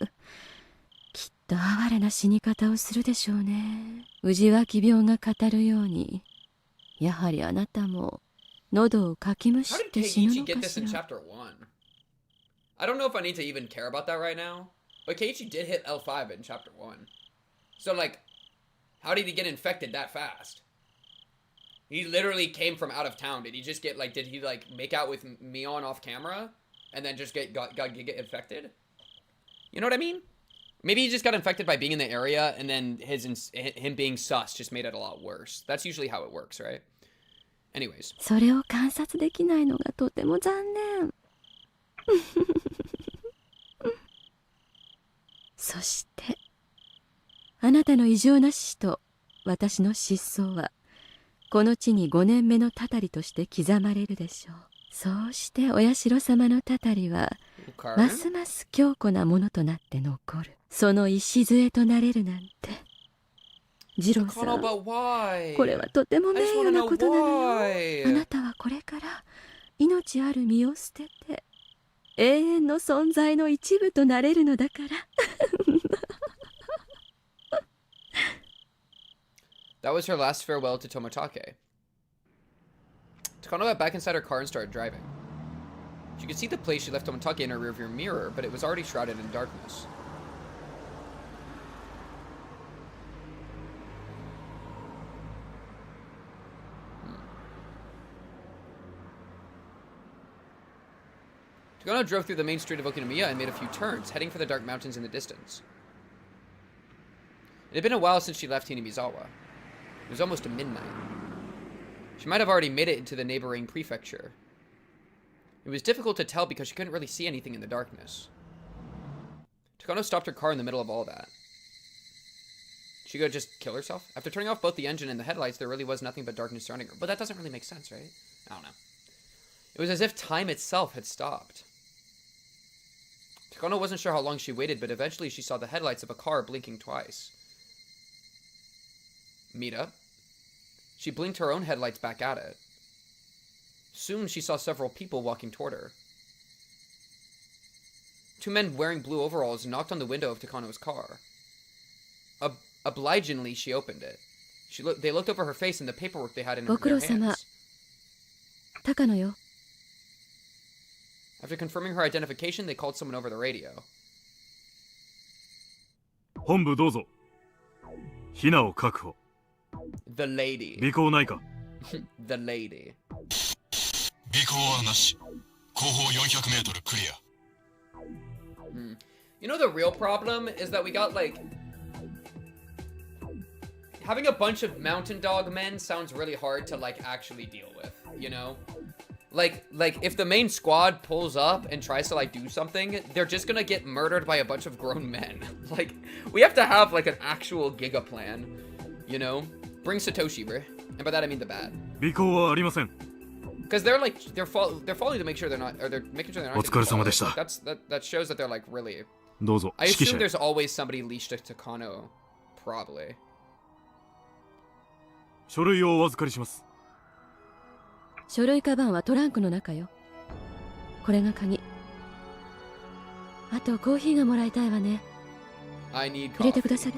きっと哀れな死に方をするでしょうね。氏脇病が語るように、やはりあなたも喉をかきむし How っ did て死ぬ Keiichi の get か this し in ら。 chapter 1? I don't know if I need to even care about that right now, but Keiichi did hit L5 in chapter 1. So, like, how did he get infected that fast? He literally came from out of town. Did he just get, like, did he, like, make out with Mion off camera and then just get infected? You know what I mean? Maybe he just got infected by being in the area, and then him being sus just made it a lot worse. That's usually how it works, right? Anyways. それを観察できないのがとても残念。そしてあなたの異常な死と私の失踪はこの地に5年目のたたりとして刻まれるでしょう。そうしてお社様のたたりはますます強固なものとなって残る。その礎となれるなんて。ジローさん、これはとても名誉なことなのよ。あなたはこれから命ある身を捨てて永遠の存在の一部となれるのだから。That was her last farewell to Tomitake. Takano got back inside her car and started driving. She could see the place she left Tomitake in her rearview mirror, but it was already shrouded in darkness. Takano drove through the main street of Okinomiya and made a few turns, heading for the dark mountains in the distance. It had been a while since she left Hinamizawa. It was almost midnight. She might have already made it into the neighboring prefecture. It was difficult to tell because she couldn't really see anything in the darkness. Takano stopped her car in the middle of all that. She could just kill herself? After turning off both the engine and the headlights, there really was nothing but darkness surrounding her. But that doesn't really make sense, right? I don't know. It was as if time itself had stopped. Takano wasn't sure how long she waited, but eventually she saw the headlights of a car blinking twice. Mita. She blinked her own headlights back at it. Soon she saw several people walking toward her. Two men wearing blue overalls knocked on the window of Takano's car. Obligingly, she opened it. They looked over her face and the paperwork they had in their hands. Takano yo. After confirming her identification, they called someone over the radio. 本部どうぞ。ヒナを確保。 The lady. 尾行ないか。 The lady. 尾行はなし。後方400メートルクリア。You know the real problem is that we got like having a bunch of mountain dog men sounds really hard to like actually deal with, you know? Like if the main squad pulls up and tries to like do something, they're just gonna get murdered by a bunch of grown men. Like we have to have like an actual giga plan, you know? Bring Satoshi, bro. And by that I mean the bad. 尾行はありません。 Because they're like they're following to make sure they're not, or they're making sure they're not. お疲れ様でした。 Like, that shows that they're like really. どうぞ。 I 指揮 assume 者。 there's always somebody leashed to Takano, probably. 書類をお預かりします。書類カバンはトランクの中よ。これが鍵。あとコーヒーがもらいたいわね。 I need 入れて coffee. くださる？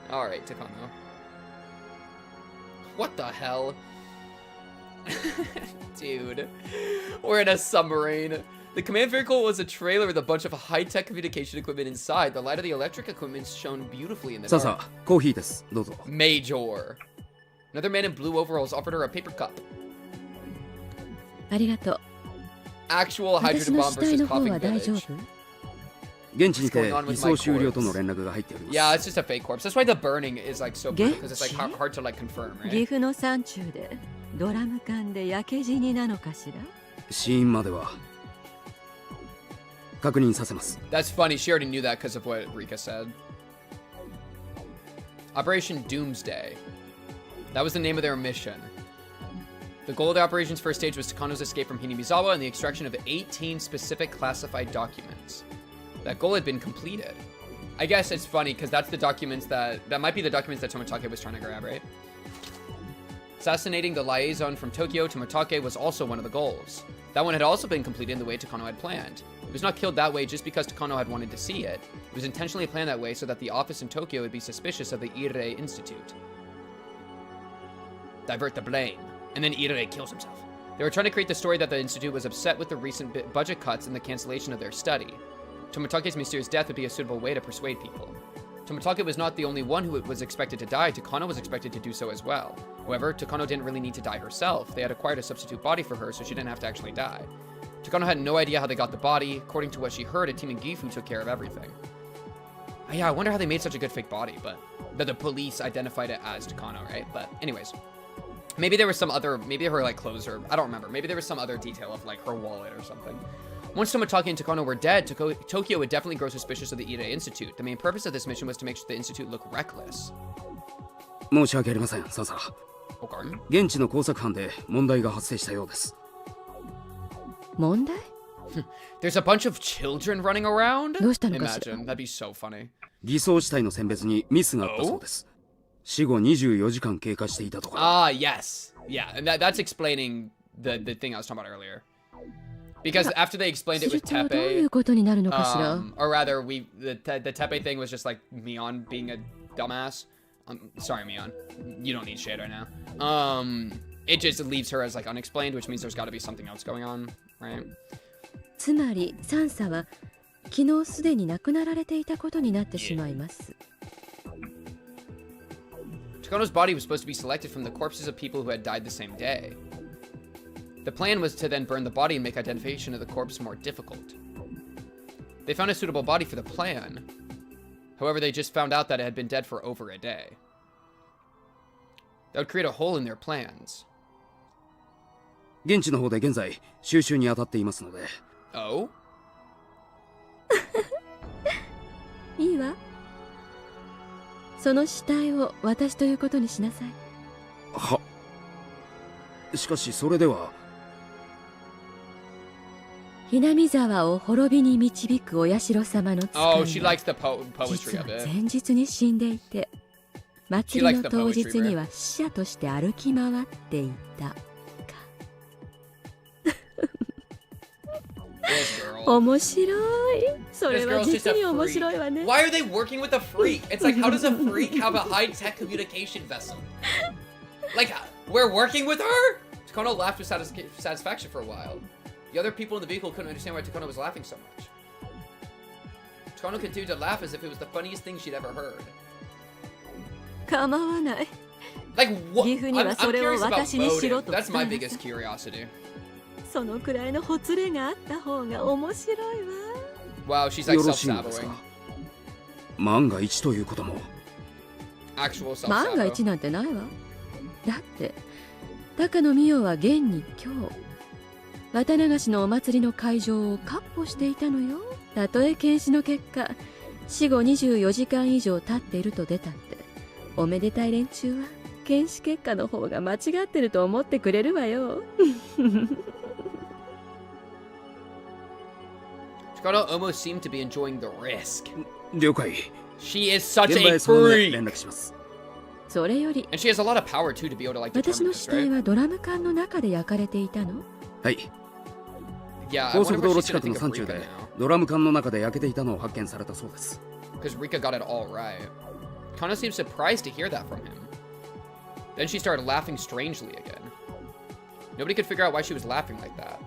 Alright, Takano. What the hell? Dude. We're in a submarine. The command vehicle was a trailer with a bunch of high-tech communication equipment inside. The light of the electric equipment shone beautifully in the dark. さあ、コーヒーです。どうぞ。 Major. Another man in blue overalls offered her a paper cup. ありがとう。 Actual 私 hydrogen の bomb 死体 versus の方 coughing は大丈夫？ village. 現地にて移送終了との連絡が入っております。 Yeah, it's just a fake corpse. That's why the burning is like so brutal, because it's like Genchi? hard to like confirm, 岐 right? 阜の山中でドラム缶で焼け死になのかしら？死因までは確認させます。 That's funny. She already knew that because of what Rika said. Operation Doomsday. That was the name of their mission. The goal of the operation's first stage was Takano's escape from Hinamizawa and the extraction of 18 specific classified documents. That goal had been completed. I guess it's funny because that's the documents that might be the documents that Tomitake was trying to grab, right? Assassinating the liaison from Tokyo, Tomitake, was also one of the goals. That one had also been completed in the way Takano had planned. It was not killed that way just because Takano had wanted to see it. It was intentionally planned that way so that the office in Tokyo would be suspicious of the Irei Institute. Divert the blame. And then Irei kills himself. They were trying to create the story that the Institute was upset with the recent budget cuts and the cancellation of their study. Tomitake's mysterious death would be a suitable way to persuade people. Tomitake was not the only one who was expected to die. Takano was expected to do so as well. However, Takano didn't really need to die herself. They had acquired a substitute body for her, so she didn't have to actually die. Takano had no idea how they got the body. According to what she heard, a team in Gifu took care of everything. Yeah, I wonder how they made such a good fake body, but the police identified it as Takano, right? But anyways, maybe there was some other, maybe her like clothes, or I don't remember. Maybe there was some other detail of like her wallet or something. Once Tomitake and Takano were dead, Tokyo would definitely grow suspicious of the Irei Institute. The main purpose of this mission was to make sure the Institute looked reckless. 申し訳ありません、サンサ。Okay. 現地の工作班で問題が発生したようです。問題? There's a bunch of children running around? どうしたのかしら? Imagine, that'd be so funny. 偽装死体の選別にミスがあったそうです。死後24時間経過していたとか。Ah, yes. Yeah, and that's explaining the thing I was talking about earlier. Because after they explained it with Teppei, or rather, the Teppei thing was just like Mion being a dumbass. Sorry, Mion, you don't need shade right now. It just leaves her as like unexplained, which means there's got to be something else going on, right? つまりサンサは昨日すでに亡くなられていたことになってしまいます。Takano's body was supposed to be selected from the corpses of people who had died the same day. The plan was to then burn the body and make identification of the corpse more difficult. They found a suitable body for the plan. However, they just found out that it had been dead for over a day. That would create a hole in their plans. 現地の方で現在収集に当たっていますので。Oh? いいわ。その死体を私ということにしなさい。は。しかしそれでは。南沢を滅びに導くお社様の使いは Oh, she likes the poetry 実は of it. 前日に死んでいて、祭りの当日には死者として歩き回っていた。面白い。それは実に面白いわね。Why are they working with a freak? It's like, how does a freak have a high-tech communication vessel? Like, we're working with her? Takano laughed with satisfaction for a while. The other people in the vehicle couldn't understand why Takano was laughing so much. Takano continued to laugh as if it was the funniest thing she'd ever heard. 構わない。 Like, what? 岐阜にはそれを私にしろと伝えなさい。 That's my biggest curiosity. そのくらいのほつれがあった方が面白いWow, わ。she's like self-saboting. 万が一ということも。Actual self-sabo. 万が一なんてないわ。だって高野美代は現に今日綿流しのお祭りの会場を闊歩していたのよ。たとえ検視の結果死後24時間以上経っていると出たって、おめでたい連中は検視結果の方が間違ってると思ってくれるわよ。Takano almost seemed to be enjoying the risk. 了解。 She is such 現場 a へその旨 freak. 連絡します。それより And she has a lot of power too to be able to like 私 determine の this, 死体 right? はドラム缶の中で焼かれていたの？はい。 Yeah, I 高 wonder 速道 what 路 she's 近 gonna くの think 山 of 中 Rika で now. ドラム缶の中で焼けていたのを発見されたそうです。 Because Rika got it all right. Takano seemed surprised to hear that from him. Then she started laughing strangely again. Nobody could figure out why she was laughing like that.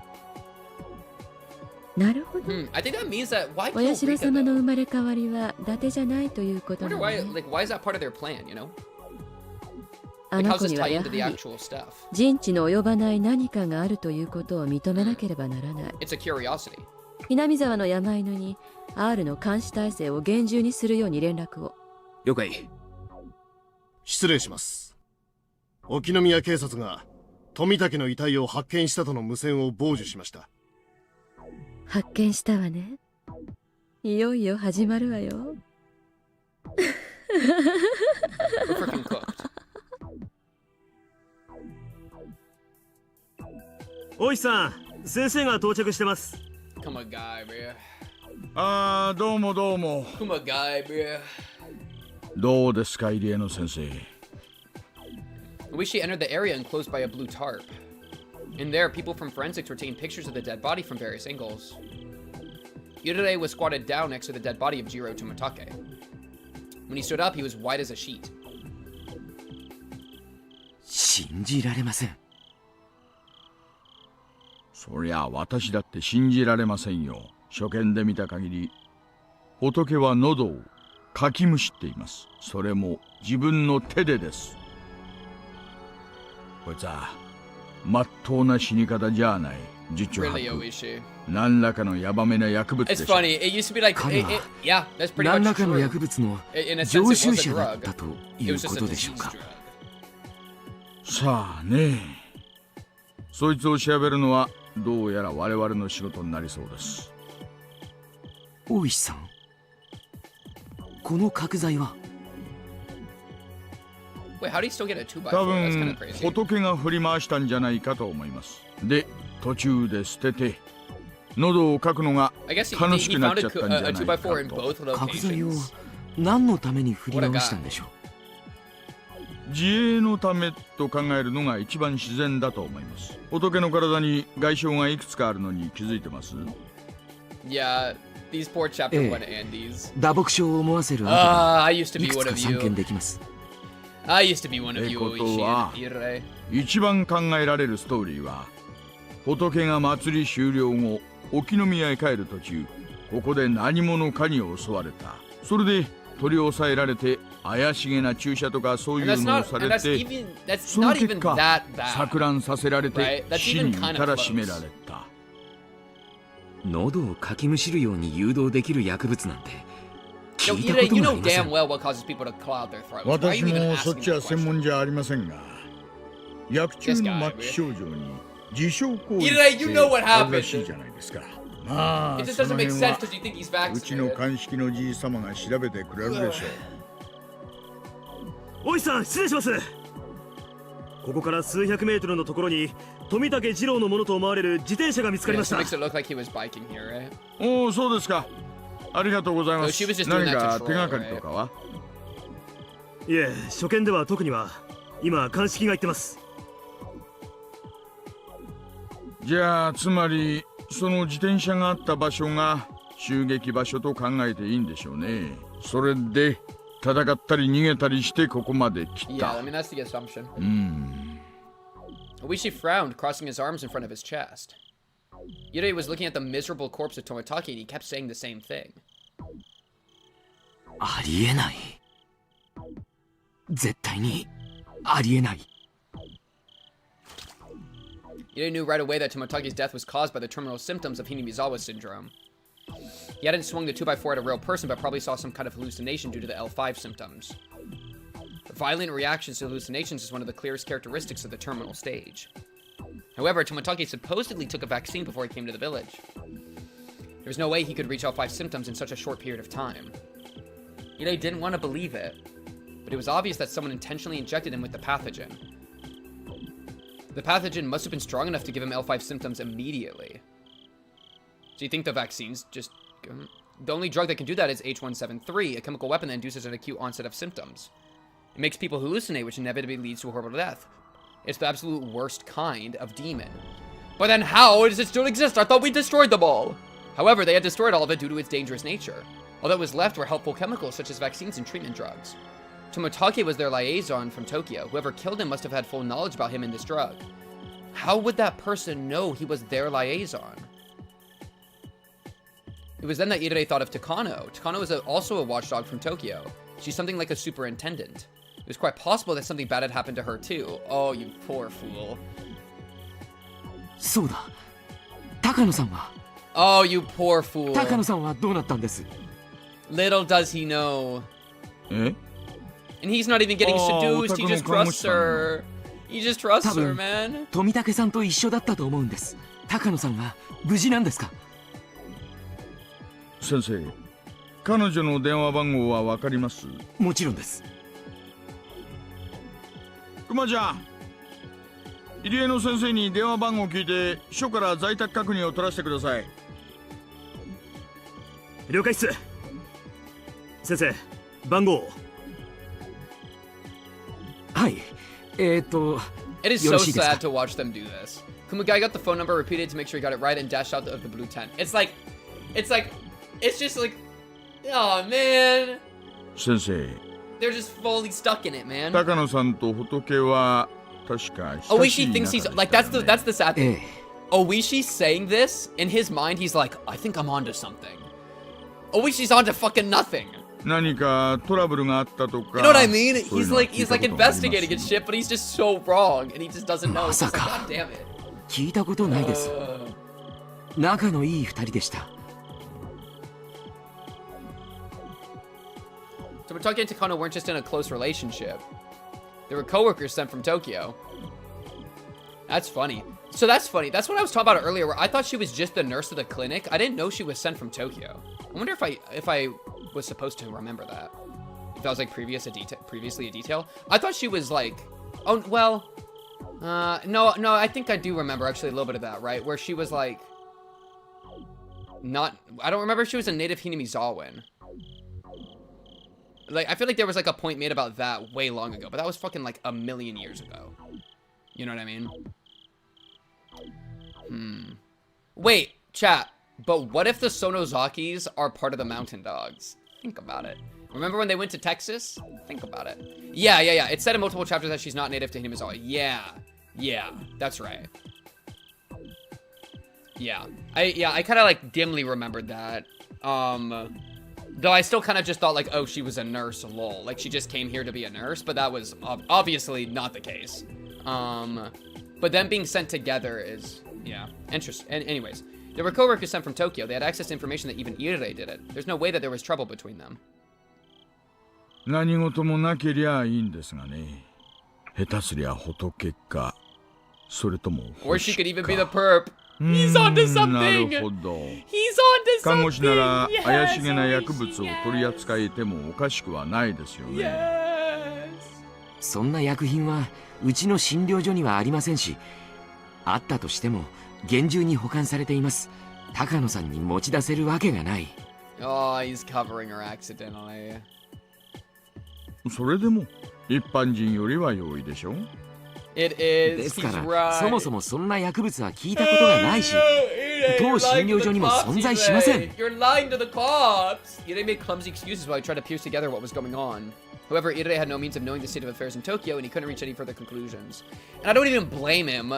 なるほど。 I think that means that why お kill 社 Rika 様の though? 生まれ変わりは伊達じゃないということ I な wonder の why ね。 like why is that part of their plan, you know? あ Like の how 子 does に this は tie や into the はり actual stuff? 人知の及ばない何かがあるということを認めなければならない。 It's a curiosity. 南沢の山犬に R の監視体制を厳重にするように連絡を。了解。失礼します。沖宮警察が富武の遺体を発見したとの無線を傍受しました。発見したわね。いよいよ始まるわよ。We're freaking cooked. おいさん、先生が到着してます。 Come on, guy, bro. ああ、どうもどうも。 Come on, guy, bro. どうですか、入江の先生。Ooishi entered the area enclosed by a blue tarp. In there, people from forensics were taking pictures of the dead body from various angles. Yurei was squatted down next to the dead body of Jiro Tomitake. When he stood up, he was white as a sheet. 信じられません。そりゃ私だって信じられませんよ。初見で見た限り、仏は喉をかきむしっています。それも自分の手でです。こいつはまっとうな死に方じゃない。十中八九。何らかのヤバめな薬物でしょ。It's funny. It used to be like, yeah, that's pretty much true. 何らかの薬物の常習者だったということでしょうか。さあね。そいつを調べるのはどうやら我々の仕事になりそうです。大石さん、この角材は Wait, how do you still get a 2x4? 多 That's kind 分 of crazy. 仏が振り回したんじゃないかと思います。で、途中で捨てて喉をかくのが I guess 楽しくなっちゃったんじゃ he ない found か a 2x4 in と。 both 角材を locations. 何のために振り回したんでしょう。自衛のためと考えるのが一番自然だと思います。仏の体に外傷がいくつかあるのに気づいてます？ Yeah, these poor chapter 1 Andes. 打撲傷を思わせる I 跡 used to がい be く one つ of か散見 you. できます。I used to be one of you, こと Ooishi は and Irei. 一番考えられるストーリーは、仏が祭り終了後沖宮へ帰る途中、ここで何者かに襲われた。それで取り押さえられて怪しげな注射とかそういうのをされて、その結果錯乱させられて死に至らしめられた。喉をかきむしるように誘導できる薬物なんて Yo, 聞いたこと you があ know りませ damn ん。 well what causes people to claw out their throats. Why are 私 you even もそっ asking ちは that 専 question? 門じゃありませんが、薬中の末期症状に自傷行為 Irei, you know what ある happened. らしいじゃないですか。ま It あ just その doesn't make 辺 sense は because you think he's うちの vaccinated. 鑑識のじい様が調べてくれるでしょう。おいさん、失礼します。ここから数百メートルのところに富武二郎のものと思われる自転車が見つかり Yeah, まし so た。 it makes it look like he was biking here, right? おお、そうですか。ありがとうございま So す。 she was just doing 何 that か to 手 troll, がかり right? とかは？いえ、初見では特には。今、鑑識が言ってます。じゃあつまりその自転車があった場所が襲撃場所と考えていいんでしょうね。それで戦ったり逃げたりしてここまで来 Yeah, た。 I mean, that's the assumption. うん。 Ooishi frowned, crossing his arms in front of his chest. Yurei was looking at the miserable corpse of Tomitake and he kept saying the same thing. ありえない。絶対にありえない。Yurei knew right away that Tomitake's death was caused by the terminal symptoms of Hinamizawa syndrome. He hadn't swung the 2x4 at a real person, but probably saw some kind of hallucination due to the L5 symptoms. Violent reactions to hallucinations is one of the clearest characteristics of the terminal stage. However, Tomitake supposedly took a vaccine before he came to the village. There was no way he could reach L5 symptoms in such a short period of time. Yurei didn't want to believe it, but it was obvious that someone intentionally injected him with the pathogen. The pathogen must have been strong enough to give him L5 symptoms immediately. So you think the vaccines just... The only drug that can do that is H173, a chemical weapon that induces an acute onset of symptoms. It makes people hallucinate, which inevitably leads to a horrible death. It's the absolute worst kind of demon. But then how does it still exist? I thought we destroyed them all! However, they had destroyed all of it due to its dangerous nature. All that was left were helpful chemicals such as vaccines and treatment drugs. Tomitake was their liaison from Tokyo. Whoever killed him must have had full knowledge about him and this drug. How would that person know he was their liaison? It was then that Irei thought of Takano. Takano is also a watchdog from Tokyo. She's something like a superintendent. It was quite possible that something bad had happened to her too. Oh, you poor fool. そうだ。高野さんは。Oh, you poor fool. 高野さんはどうなったんです？ Little does he know. え？ And he's not even getting seduced. He just trusts her. He just trusts her, 多分 man. 富武さんと一緒だったと思うんです。高野さんは無事なんですか？先生、彼女の電話番号はわかります？もちろんです。熊ちゃん、入江の先生に電話番号を聞いて署から在宅確認を取らせてください。了解っす。先生、番号。はい。It is so sad to watch them do this. Kumagai got the phone number repeated to make sure he got it right and dashed out of the blue tent. It's just like, oh man. 先生。They're just fully stuck in it, man. 高野さんと仏は確か Ooishi thinks he's like that's the sad thing. Ooishi saying this in his mind, he's like, I think I'm onto something. Ooishi's onto fucking nothing. 何かトラブルがあったとか You know what I mean? He's like investigating and shit, but he's just so wrong and he just doesn't know. まさか God damn it. 聞いたことないです。仲のいい二人でした。So Mitake and Takano weren't just in a close relationship. They were coworkers sent from Tokyo. That's funny. So that's funny. That's what I was talking about earlier, where I thought she was just the nurse at the clinic. I didn't know she was sent from Tokyo. I wonder if I was supposed to remember that. If that was like previously a detail. I thought she was like, oh well, no. I think I do remember actually a little bit of that, right? Where she was like, not. I don't remember if she was a native Hinamizawan. Like, I feel like there was like a point made about that way long ago, but that was fucking like a million years ago. You know what I mean? Wait, chat. But what if the Sonozakis are part of the Mountain Dogs? Think about it. Remember when they went to Texas? Think about it. Yeah. It said in multiple chapters that she's not native to Hinamizawa. Yeah, that's right. Yeah, I kind of like dimly remembered that. Though I still kind of just thought like, oh, she was a nurse, lol. Like she just came here to be a nurse, but that was obviously not the case. But them being sent together is, yeah, interesting. Anyways, they were co-workers sent from Tokyo. They had access to information that even Ire did it. There's no way that there was trouble between them. 何事もなけりゃいいんですがね。下手すりゃ仏か、それとも Or she could even be the perp. He's onto something. なるほど。He's onto something. 看護師なら怪しげな薬物を取り扱えてもおかしくはないですよね。そんな薬品はうちの診療所にはありませんし、あったとしても厳重に保管されています。高野さんに持ち出せるわけがない。Oh, he's covering her accidentally. それでも一般人よりは容易でしょ。It is. ですか He's ら、 right. そもそもそんな薬物は聞いたことがないし、当診療所にも存在しません。You're lying to the cops. Ire made clumsy excuses while he tried to piece together what was going on. However, Ire had no means of knowing the state of affairs in Tokyo, and he couldn't reach any further conclusions. And I don't even blame him.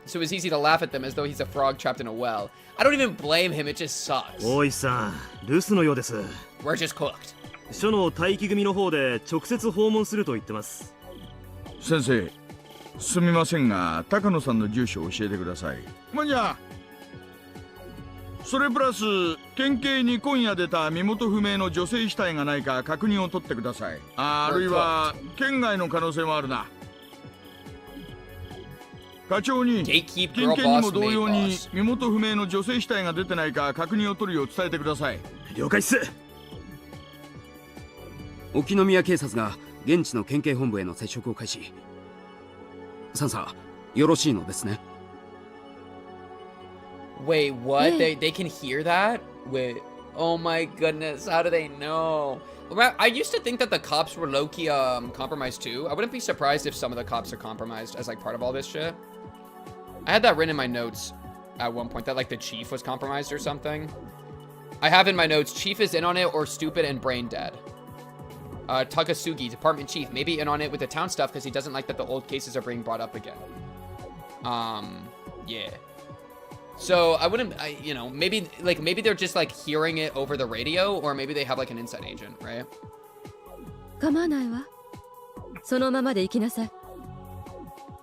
So it's easy to laugh at them as though he's a frog trapped in a well. I don't even blame him. It just sucks. 大石さん、留守のようです。 We're just cooked. 署の待機組の方で直接訪問すると言ってます。先生、すみませんが高野さんの住所を教えてください。まじゃあそれプラス県警に今夜出た身元不明の女性死体がないか確認を取ってください。あるいは県外の可能性もあるな。課長に県警にも同様に身元不明の女性死体が出てないか確認を取るよう伝えてください。了解っす。沖宮警察が現地の県警本部への接触を開始。サンサ、よろしいのですね。Wait, what? They can hear that? Wait. Oh my goodness. How do they know? I used to think that the cops were low-key compromised too. I wouldn't be surprised if some of the cops are compromised as like part of all this shit. I had that written in my notes at one point that like the chief was compromised or something. I have in my notes, chief is in on it or stupid and brain dead. Takasugi, department chief, maybe in on it with the town stuff because he doesn't like that the old cases are being brought up again. Yeah. So I wouldn't, you know, maybe they're just like hearing it over the radio, or maybe they have like an inside agent, right? 構わないわ。そのままで行きなさい。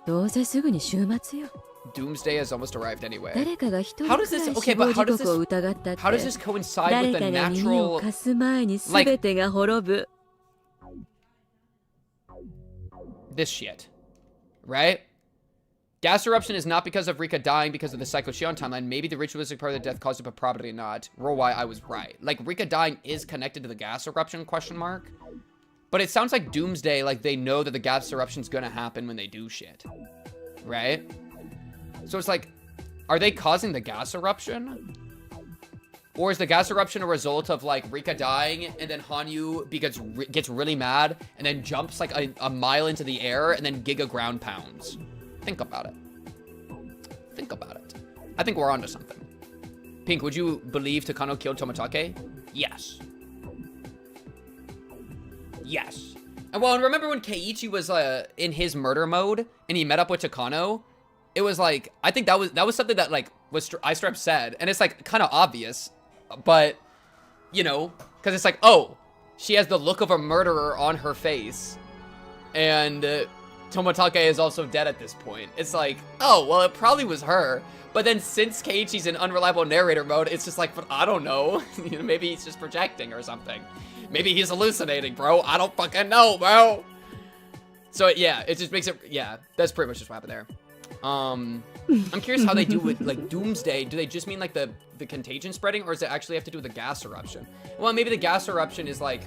どうせすぐに週末よ。Doomsday has almost arrived anyway. 誰かが一人くらい死亡時刻を疑ったって。 how does this coincide with 誰 the かが耳を natural 貸す前に全てが滅ぶ。this shit, right? Gas eruption is not because of Rika dying because of the Psycho-Shion timeline. Maybe the ritualistic part of the death caused it, but probably not. Roll Y, I was right. Like, Rika dying is connected to the gas eruption, question mark. But it sounds like Doomsday, like, they know that the gas eruption's gonna happen when they do shit. Right? So it's like, are they causing the gas eruption? Or is the gas eruption a result of, like, Rika dying, and then Hanyuu gets really mad, and then jumps, like, a mile into the air, and then Giga ground pounds? Think about it. Think about it. I think we're onto something. Pink, would you believe Takano killed Tomitake? Yes. Yes. And well, and remember when Keiichi was in his murder mode, and he met up with Takano? It was like, I think that was something that, like, Istrep said, and it's, like, kind of obvious. But, you know, because it's like, oh, she has the look of a murderer on her face. And Tomitake is also dead at this point. It's like, oh, well, it probably was her. But then since Keiichi's in unreliable narrator mode, it's just like, but I don't know. You know, maybe he's just projecting or something. Maybe he's hallucinating, bro. I don't fucking know, bro. So, yeah, it just makes it, yeah, that's pretty much just what happened there. I'm curious how they do with, like, Doomsday. Do they just mean, like, the contagion spreading, or does it actually have to do with the gas eruption? Well, maybe the gas eruption is, like,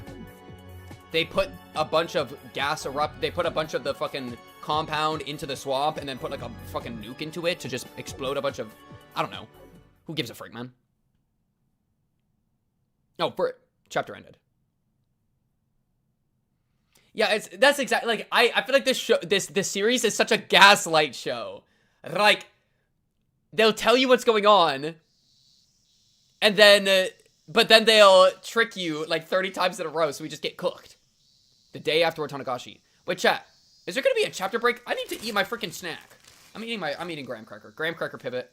they put a bunch of they put a bunch of the fucking compound into the swamp, and then put, like, a fucking nuke into it to just explode a bunch of, I don't know. Who gives a frick, man? Oh, chapter ended. Yeah, that's exactly, like, I feel like this series is such a gaslight show. Like, they'll tell you what's going on, and then, but then they'll trick you, like, 30 times in a row, so we just get cooked. The day after Tanagashi. Wait, chat, is there gonna be a chapter break? I need to eat my freaking snack. I'm eating graham cracker. Graham cracker pivot.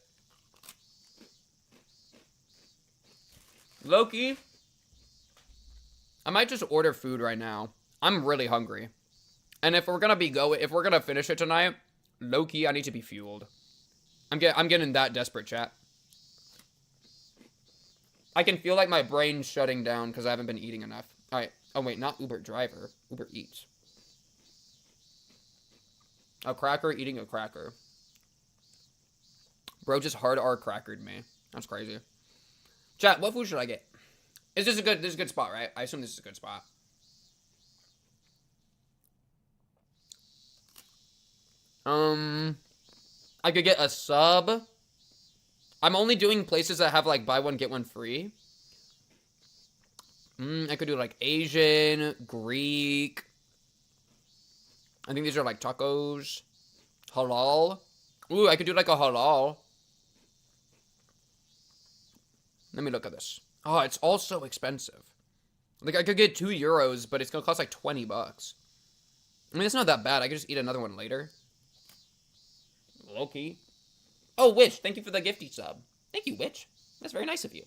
Loki. I might just order food right now. I'm really hungry. And if we're gonna finish it tonight, low-key, I need to be fueled. I'm getting that desperate, chat. I can feel like my brain's shutting down because I haven't been eating enough. Alright. Oh, wait, not Uber driver. Uber Eats. A cracker eating a cracker. Bro just hard R crackered me. That's crazy. Chat, what food should I get? This is a good spot, right? I assume this is a good spot. I could get a sub. I'm only doing places that have, like, buy one, get one free. I could do, like, Asian, Greek. I think these are, like, tacos. Halal. Ooh, I could do, like, a halal. Let me look at this. Oh, it's all so expensive. Like, I could get €2, but it's gonna cost, like, $20. I mean, it's not that bad. I could just eat another one later. Low-key. Oh, Witch, thank you for the gifty sub. Thank you, Witch. That's very nice of you.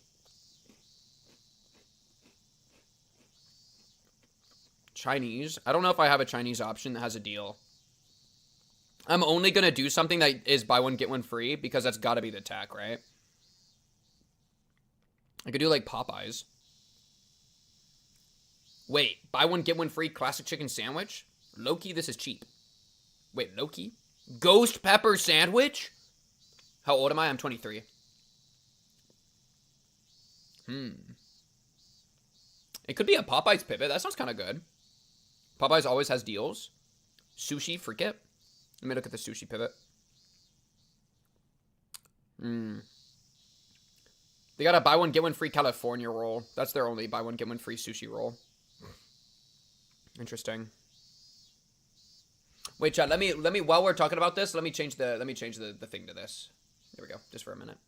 Chinese. I don't know if I have a Chinese option that has a deal. I'm only gonna do something that is buy one, get one free, because that's gotta be the tack, right? I could do, like, Popeyes. Wait, buy one, get one free classic chicken sandwich? Low-key, this is cheap. Wait, low-key? Ghost pepper sandwich? How old am I? I'm 23. It could be a Popeyes pivot. That sounds kind of good. Popeyes always has deals. Sushi, freak it. Let me look at the sushi pivot. They got a buy one, get one free California roll. That's their only buy one, get one free sushi roll. Interesting. Wait, chat, let me while we're talking about this, let me change the thing to this. There we go, just for a minute.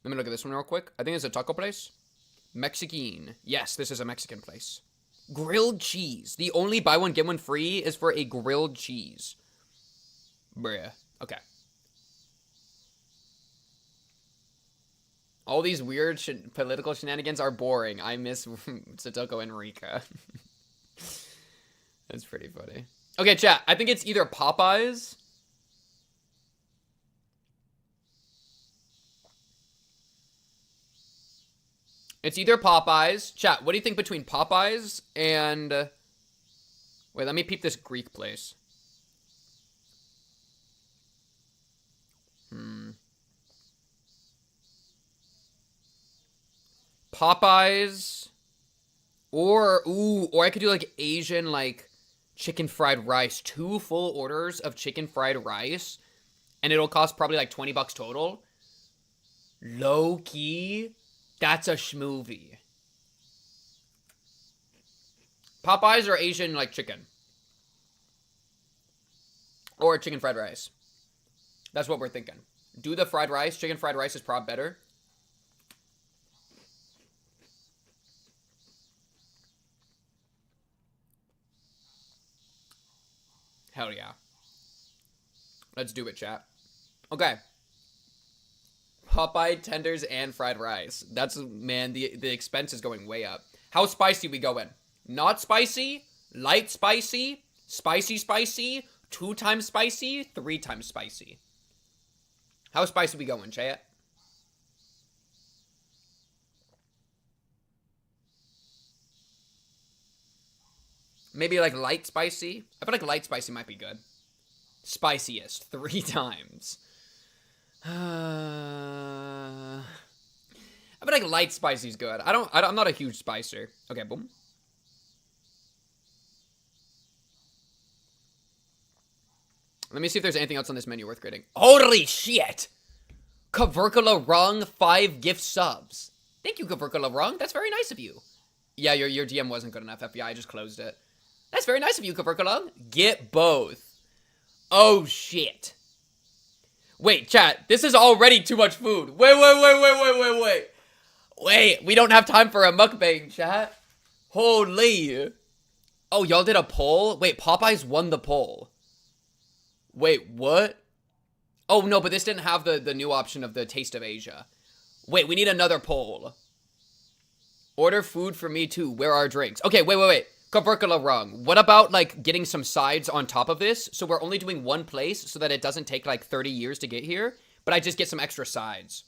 Let me look at this one real quick. I think it's a taco place. Mexican. Yes, this is a Mexican place. Grilled cheese. The only buy one, get one free is for a grilled cheese. Bruh. Okay. All these weird political shenanigans are boring. I miss Satoko and Rika. That's pretty funny. Okay, chat. I think it's either Popeyes. It's either Popeyes. Chat, what do you think between Popeyes and... Wait, let me peep this Greek place. Popeyes... Or I could do like Asian, like chicken fried rice. 2 full orders of chicken fried rice. And it'll cost probably like $20 total. Low key, that's a schmovie. Popeyes or Asian like chicken. Or chicken fried rice. That's what we're thinking. Do the fried rice. Chicken fried rice is probably better. Hell yeah. Let's do it, chat. Okay. Popeye tenders and fried rice. That's, man, the expense is going way up. How spicy we going? Not spicy, light spicy, spicy, 2 times spicy, 3 times spicy. How spicy we going, chat? Maybe like light spicy. I feel like light spicy might be good. Spiciest, 3 times. I feel like light spicy is good. I'm not a huge spicer. Okay, boom. Let me see if there's anything else on this menu worth grading. Holy shit! Kaverkula Rung 5 gift subs. Thank you, Kaverkula Rung. That's very nice of you. Yeah, your DM wasn't good enough, FBI. I just closed it. That's very nice of you, Kaverkula. Get both. Oh, shit. Wait, chat. This is already too much food. Wait. Wait, we don't have time for a mukbang, chat. Holy. Oh, y'all did a poll? Wait, Popeyes won the poll. Wait, what? Oh, no, but this didn't have the new option of the Taste of Asia. Wait, we need another poll. Order food for me, too. Where are drinks? Okay, wait. Kaverkula Rung. What about, like, getting some sides on top of this? So we're only doing one place so that it doesn't take, like, 30 years to get here. But I just get some extra sides.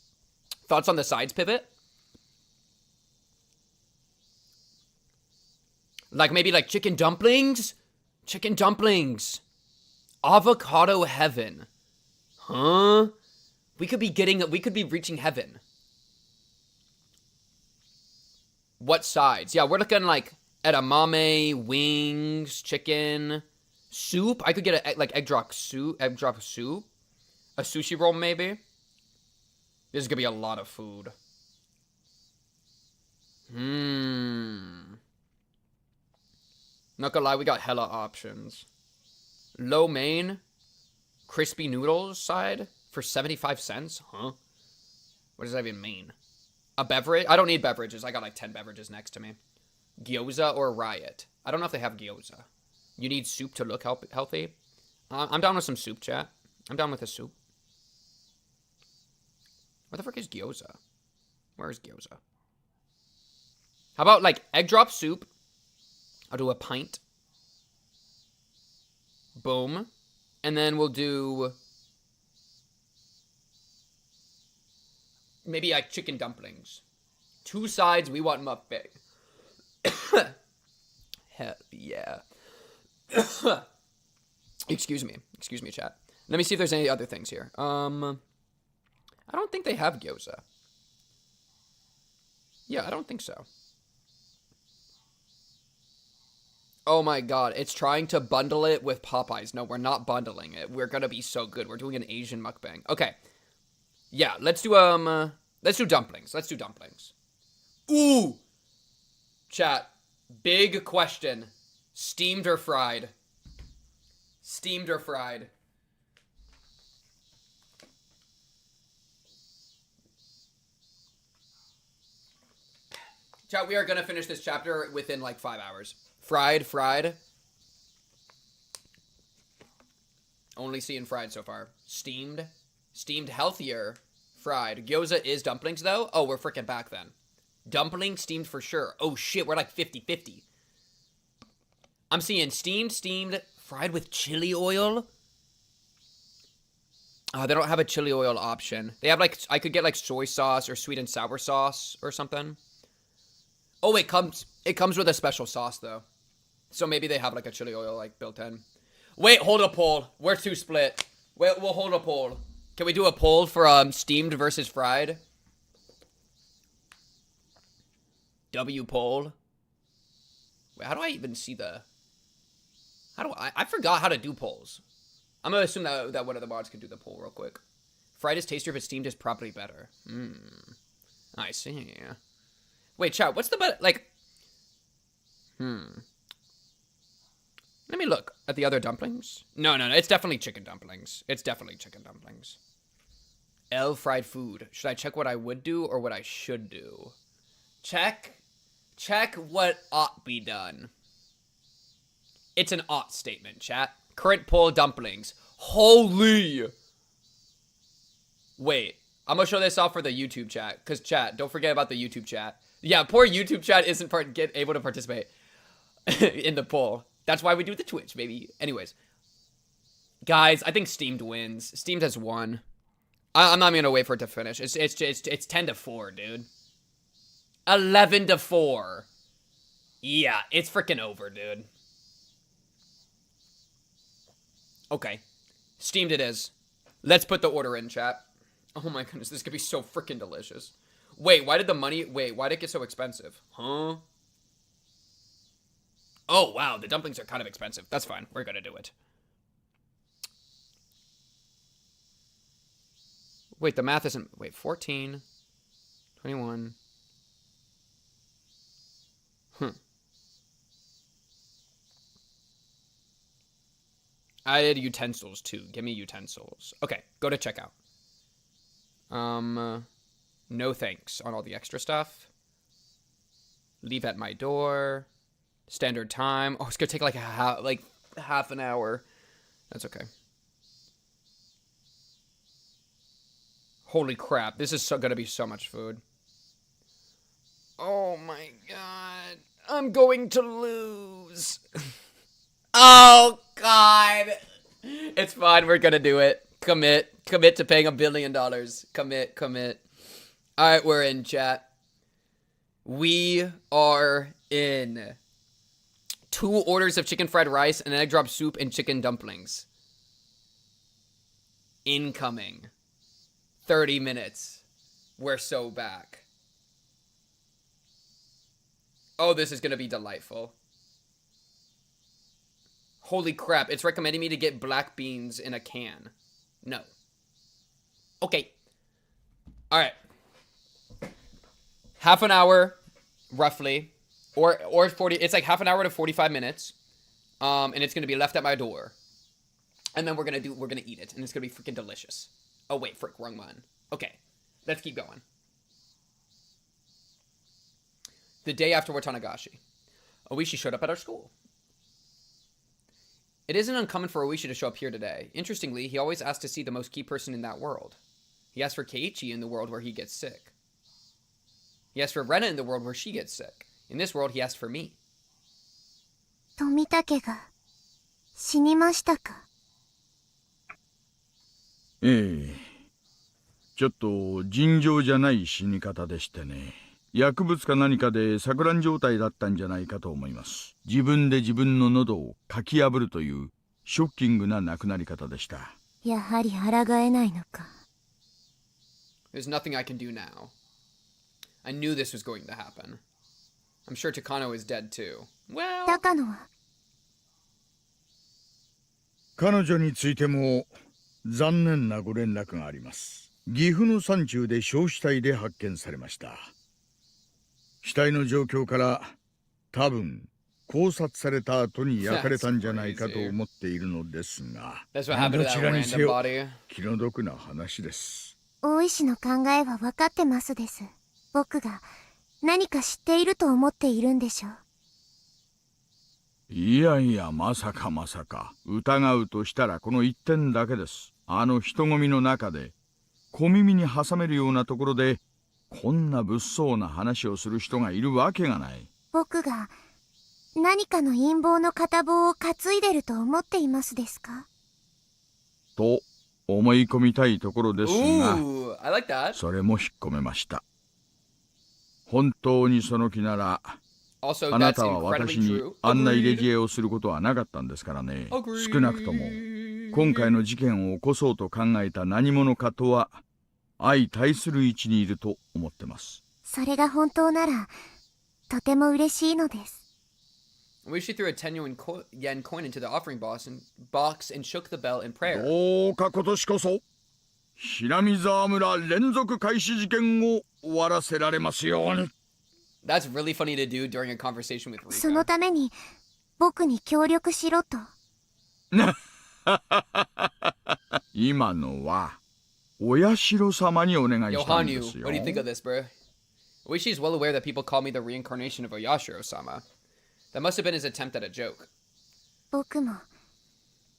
Thoughts on the sides pivot? Like, maybe, like, chicken dumplings? Chicken dumplings. Avocado heaven. Huh? We could be reaching heaven. What sides? Yeah, we're looking, like, edamame, wings, chicken, soup. I could get egg drop soup. A sushi roll, maybe. This is gonna be a lot of food. Not gonna lie, we got hella options. Lo mein, crispy noodles side for 75 cents? Huh? What does that even mean? A beverage? I don't need beverages. I got like 10 beverages next to me. Gyoza or riot? I don't know if they have gyoza. You need soup to look healthy? I'm down with some soup, chat. I'm down with a soup. Where the frick is gyoza? Where is gyoza? How about like egg drop soup? I'll do a pint. Boom. And then we'll do maybe like chicken dumplings. 2 sides, we want mukbang. Hell yeah. Excuse me, chat. Let me see if there's any other things here. I don't think they have gyoza. Yeah, I don't think so. Oh my god, it's trying to bundle it with Popeyes. No, we're not bundling it. We're gonna be so good. We're doing an Asian mukbang. Okay. Yeah, let's do dumplings. Let's do dumplings. Ooh! Chat, big question. Steamed or fried? Steamed or fried? Chat, we are gonna finish this chapter within like 5 hours. Fried. Only seeing fried so far. Steamed healthier. Fried. Gyoza is dumplings though? Oh, we're freaking back then. Dumpling, steamed for sure. Oh shit, we're like 50-50. I'm seeing steamed, fried with chili oil. They don't have a chili oil option. They have like, I could get like soy sauce or sweet and sour sauce or something. Oh, it comes with a special sauce though. So maybe they have like a chili oil like built in. Wait, hold a poll. We're too split. Wait, we'll hold a poll. Can we do a poll for steamed versus fried? W poll. Wait, how do I even see the... I forgot how to do polls. I'm gonna assume that one of the mods can do the poll real quick. Fried is tastier, but steamed is probably better. I see. Wait, chat, what's the better... Like... Let me look at the other dumplings. No, it's definitely chicken dumplings. It's definitely chicken dumplings. L fried food. Should I check what I would do or what I should do? Check what ought be done. It's an ought statement, chat. Current poll dumplings. Holy! Wait, I'm gonna show this off for the YouTube chat. Because chat, don't forget about the YouTube chat. Yeah, poor YouTube chat isn't able to participate in the poll. That's why we do the Twitch, baby. Anyways. Guys, I think Steamed wins. Steamed has won. I'm not even gonna wait for it to finish. It's 10-4, dude. 11-4. Yeah, it's freaking over, dude. Okay. Steamed it is. Let's put the order in, chat. Oh my goodness, this could be so freaking delicious. Wait, why did it get so expensive? Huh? Oh, wow, the dumplings are kind of expensive. That's fine. We're gonna do it. Wait, the math isn't... Wait, 14, 21... I did utensils too. Give me utensils. Okay, go to checkout. No thanks on all the extra stuff. Leave at my door. Standard time. Oh, it's gonna take like half an hour. That's okay. Holy crap! This is gonna be so much food. Oh my god! I'm going to lose. Oh god! It's fine. We're gonna do it. Commit to paying $1 billion. Commit. All right, we're in, chat. We are in. 2 orders of chicken fried rice, an egg drop soup, and chicken dumplings. Incoming. 30 minutes. We're so back. Oh, this is gonna be delightful. Holy crap, it's recommending me to get black beans in a can. No. Okay. Alright. Half an hour, roughly. Or 40, it's like half an hour to 45 minutes. And it's gonna be left at my door. And then we're gonna eat it, and it's gonna be freaking delicious. Oh wait, frick, wrong one. Okay, let's keep going. The day after Watanagashi, Ooishi showed up at our school. It isn't uncommon for Ooishi to show up here today. Interestingly, he always asks to see the most key person in that world. He asks for Keiichi in the world where he gets sick. He asks for Rena in the world where she gets sick. In this world, he asked for me. Tomitakeが死にましたか? ええ。ちょっと尋常じゃない死に方でしてね。薬物か何かで錯乱状態だったんじゃないかと思います。自分で自分の喉をかき破るというショッキングな亡くなり方でした。やはり抗えないのか。There's nothing I can do now. I knew this was going to happen. I'm sure Takano is dead too. Well... 高野は彼女についても残念なご連絡があります。岐阜の山中で焼死体で発見されました。死体の状況から多分考察された後に焼かれたんじゃないかと思っているのですが、どちらにせよ気の毒な話です。大石の考えは分かってますです。僕が何か知っていると思っているんでしょう。いやいや、まさかまさか。疑うとしたらこの一点だけです。あの人混みの中で小耳に挟めるようなところでこんな物騒な話をする人がいるわけがない。僕が何かの陰謀の片棒を担いでると思っていますですか？と思い込みたいところですが、I like that. それも引っ込めました。本当にその気なら、 Also, あな that's たは incredibly 私に true. あんな入れ Agreed. 知恵をすることはなかったんですからね。 Agreed. 少なくとも今回の事件を起こそうと考えた何者かとは相対する位置にいると思ってます。それが本当ならとても嬉しいのです。 Ooishi threw a 10 yen coin into the offering box and shook the bell in prayer. どうか今年こそ南沢村連続開始事件を終わらせられますように。 That's really funny to do during a conversation with その Rika. ために僕に協力しろと。今のはお社様にお願い Yo, したんで Hanyuu, すよ。 what do you think of this, bro? Ooishi is well aware that people call me the reincarnation of Oyashiro-sama. That must have been his attempt at a joke. 僕も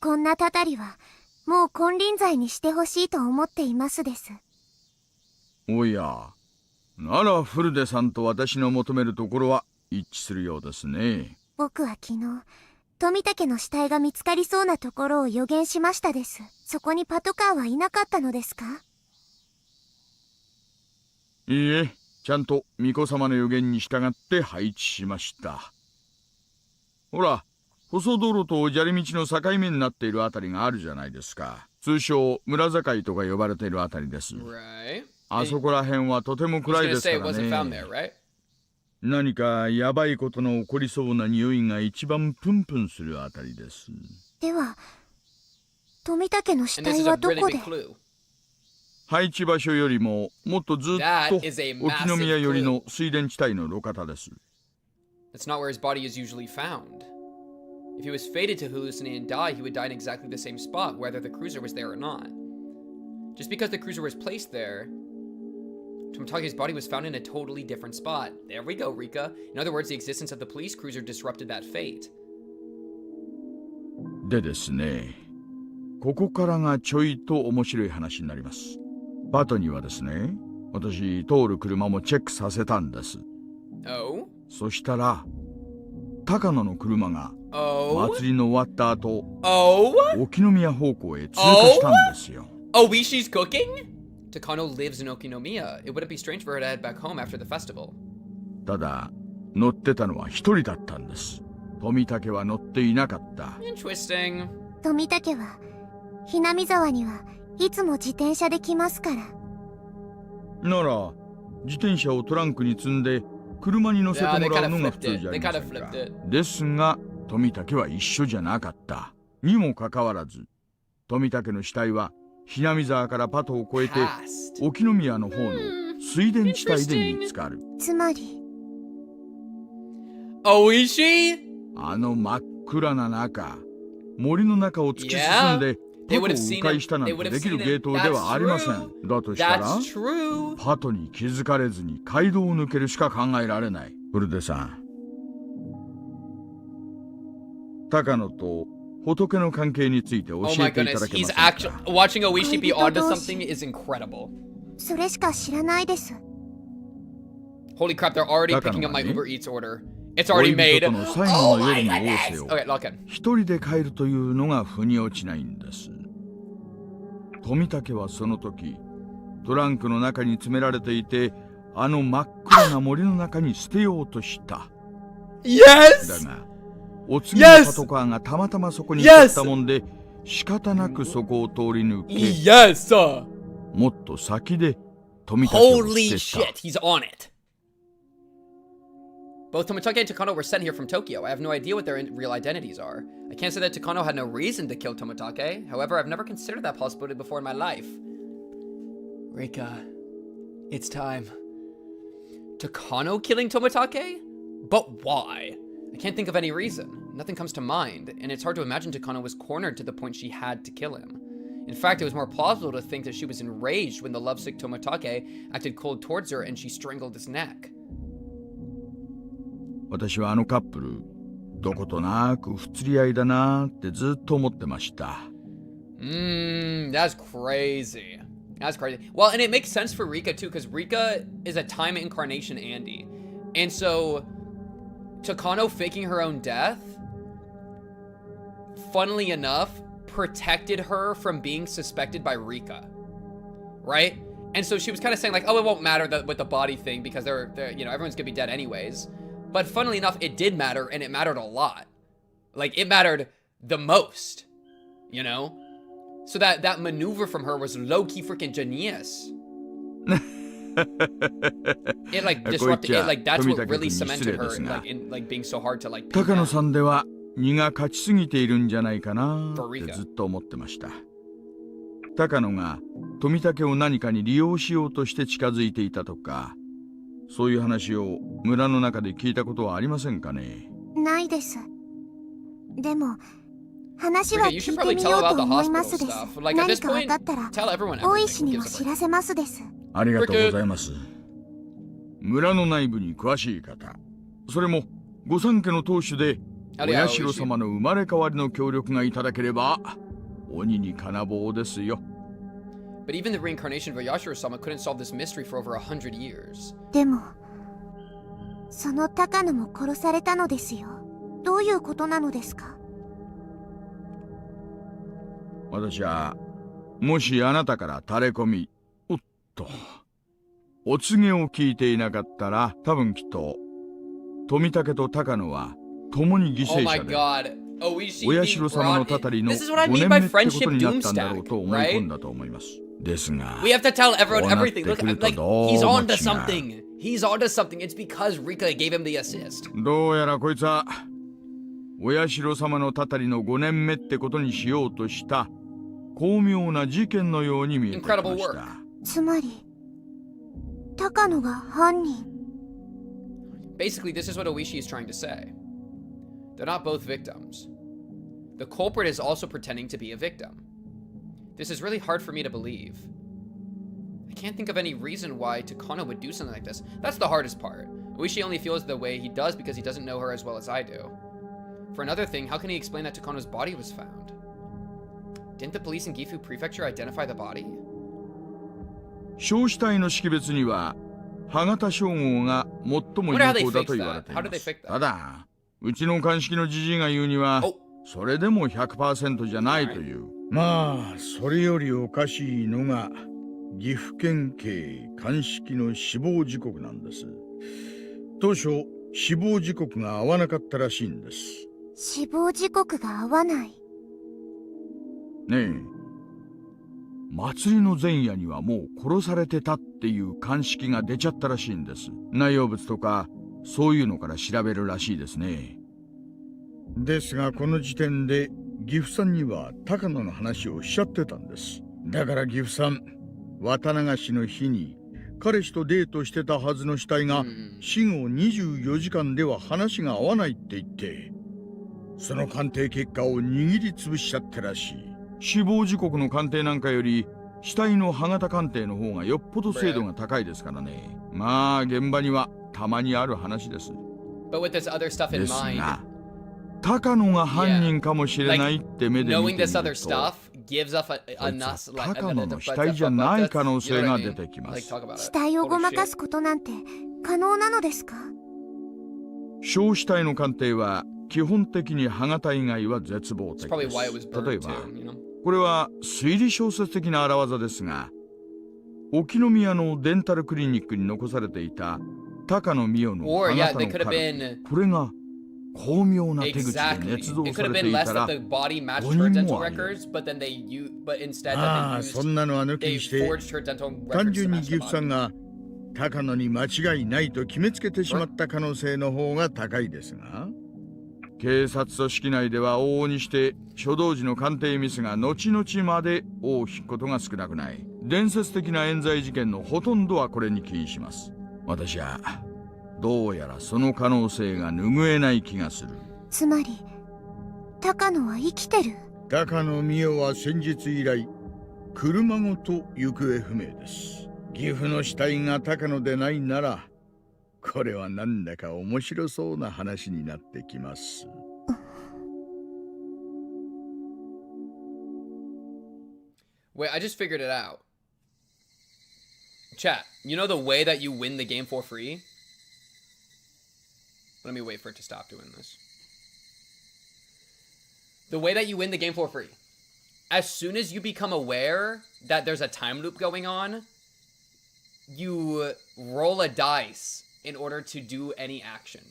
こんなたたりはもう金輪際にしてほしいと思っていますです。おや、ならフルデさんと私の求めるところは一致するようですね。僕は昨日富武の死体が見つかりそうなところを予言しましたです。そこにパトカーはいなかったのですか？いいえ、ちゃんと巫女様の予言に従って配置しました。ほら、細道路と砂利道の境目になっているあたりがあるじゃないですか。通称村境とか呼ばれているあたりです。 Right. あそこら辺はとても I was 暗い gonna です say か it ら wasn't found ね。 there, right? 何かヤバいことの起こりそうな匂いが一番プンプンするあたりです。では富武の死 And this 体 is は a ど really こ big で？ clue. 配置場所よりももっとずっと That is a 沖宮寄り massive の clue. 水田地帯の路肩です。 That's not where his body is usually found. If he was fated to hallucinate and die, he would die in exactly the same spot, whether the cruiser was there or not. Just because the cruiser was placed there, Tomitake's body was found in a totally different spot. There we go, Rika. In other words, the existence of the police cruiser disrupted that fate. でですね、ここからがちょいと面白い話になります。パトにはですね、私通る車もチェックさせたんです。 Oh? そしたら高野の車が Oh? 祭りの終わった後、 Oh? 沖宮方向へ通過したんですよ。 Ooishi's cooking? Takano lives in Okinomiya. It wouldn't be strange for her to head back home after the festival. ただ乗ってたのは一人だったんです。富武は乗っていなかった。 Interesting. 富武はひなみ沢にはいつも自転車で来ますから。なら自転車をトランクに積んで車に乗せてもらうのが普通じゃありませんか。ですが富武は一緒じゃなかった。にもかかわらず富武の死体はひなみ沢からパトを越えて沖宮の方の水田地帯で見つかる。つまりOoishi? あの真っ暗な中、森の中を突き進んでパトを迂回したなんてできるゲートではありません。だとしたらパトに気づかれずに街道を抜けるしか考えられない。ブルデさん、高野と仏の関係について教 Oh my えていた goodness, だけま he's せんか。 actually watching Ooishi be onto something is incredible. それしか知らないです。 Holy crap, they're already picking up my Uber Eats order. It's already 恋 made. 人との最後の夜の仰せを Okay, lock in. 一人で帰るというのが腑に落ちないんです。富武はその時トランクの中に詰められていて、あの真っ暗な森の中に捨てようとした。Yes! だがお次のパトカーがたまたまそこに行ったもんで、仕方なくそこを通り抜け、Yes! もっと先で富武を Holy 捨てた。 shit, he's on it. Both Tomitake and Takano were sent here from Tokyo. I have no idea what their real identities are. I can't say that Takano had no reason to kill Tomitake. However, I've never considered that possibility before in my life. Rika, it's time. Takano killing Tomitake? But why? I can't think of any reason. Nothing comes to mind, and it's hard to imagine Takano was cornered to the point she had to kill him. In fact, it was more plausible to think that she was enraged when the lovesick Tomitake acted cold towards her and she strangled his neck. 私はあのカップル、どことなく不釣り合いだなってずっと思ってました。That's crazy. That's crazy. Well, and it makes sense for Rika too, because Rika is a time incarnation Andy. And so, Takano faking her own death, funnily enough, protected her from being suspected by Rika. Right? And so she was kind of saying like, oh, it won't matter with the body thing because they're you know, everyone's gonna be dead anyways. But funnily enough, it did matter, and it mattered a lot. Like, it mattered the most, you know? So that maneuver from her was low-key freaking genius. It like disrupted it, like that's what really cemented her like in like being so hard to like pin 高野 down. さんでは荷が勝ちすぎているんじゃないかなってずっと思ってました。高野が富武を何かに利用しようとして近づいていたとか、そういう話を村の中で聞いたことはありませんかね。ないです。でも話は聞いてみようと思いますです。何か分かったら大石にも知らせますです。ありがとうございます。村の内部に詳しい方、それも御三家の当主でお社様の生まれ変わりの協力がいただければ鬼に金棒ですよ。But even the reincarnation of Oyashiro-sama couldn't solve this mystery for over 100 years. でもその高野も殺されたのですよ。どういうことなのですか？私はもしあなたから垂れ込み、おっと、お告げを聞いていなかったら、多分きっと富武と高野は共に犠牲者で、お社様のたたりの5年目ってことになったんだろうと思い込んだと思います。ですが、We have to tell everyone こうなっ everything. て Look, くると like どう he's も onto 違う。 something. He's onto something. It's because Rika gave him the assist. どうやらこいつはお社様のたたりの5年目ってことにしようとした巧妙な事件のように見えてきました。つまり高野が犯人。Basically, this is what Ooishi is trying to say. They're not both victims. The culprit is also pretending to be a victim. This is really hard for me to believe. I can't think of any reason why Takano would do something like this. That's the hardest part. Ooishi only feels the way he does because he doesn't know her as well as I do. For another thing, how can he explain that Takano's body was found? Didn't the police in Gifu Prefecture identify the body? 焼死体の識別には歯型照合が最も有効だと言われています。ただ、うちの鑑識のじじいが言うには、それでも 100% じゃないという。まあ、それよりおかしいのが岐阜県警鑑識の死亡時刻なんです。当初、死亡時刻が合わなかったらしいんです。死亡時刻が合わない。ねえ、祭りの前夜にはもう殺されてたっていう鑑識が出ちゃったらしいんです。内容物とかそういうのから調べるらしいですね。ですがこの時点で岐阜さんには高野の話をしちゃってたんです。だから岐阜さん、綿流しの日に彼氏とデートしてたはずの死体が死後24時間では話が合わないって言って、その鑑定結果を握りつぶしちゃってらしい。死亡時刻の鑑定なんかより死体の歯型鑑定の方がよっぽど精度が高いですからね。まあ現場にはたまにある話です。ですが高野が犯人かもしれないって目で見てみると、こいつは高野の死体じゃない可能性が出てきます。死体をごまかすことなんて可能なのですか？焼死体の鑑定は基本的に歯型以外は絶望的です。例えばこれは推理小説的な荒技ですが、沖宮のデンタルクリニックに残されていた高野美代の歯型のカル、これが巧妙な手口で捏造されていたら5人もある。ああ、そんなのは抜きにして単純に岐阜さんが高野に間違いないと決めつけてしまった可能性の方が高いですが、警察組織内では往々にして初動時の鑑定ミスが後々まで尾を引くことが少なくない。伝説的な冤罪事件のほとんどはこれに起因します。私はどうやらその可能性が拭えない気がする。つまり高野は生きてる？高野美代は先日以来車ごと行方不明です。岐阜の死体が高野でないなら、これはなんだか面白そうな話になってきます。Wait, I just figured it out. Chat, you know the way that you win the game for free? Let me wait for it to stop doing this. The way that you win the game for free. As soon as you become aware that there's a time loop going on, you roll a dice in order to do any action.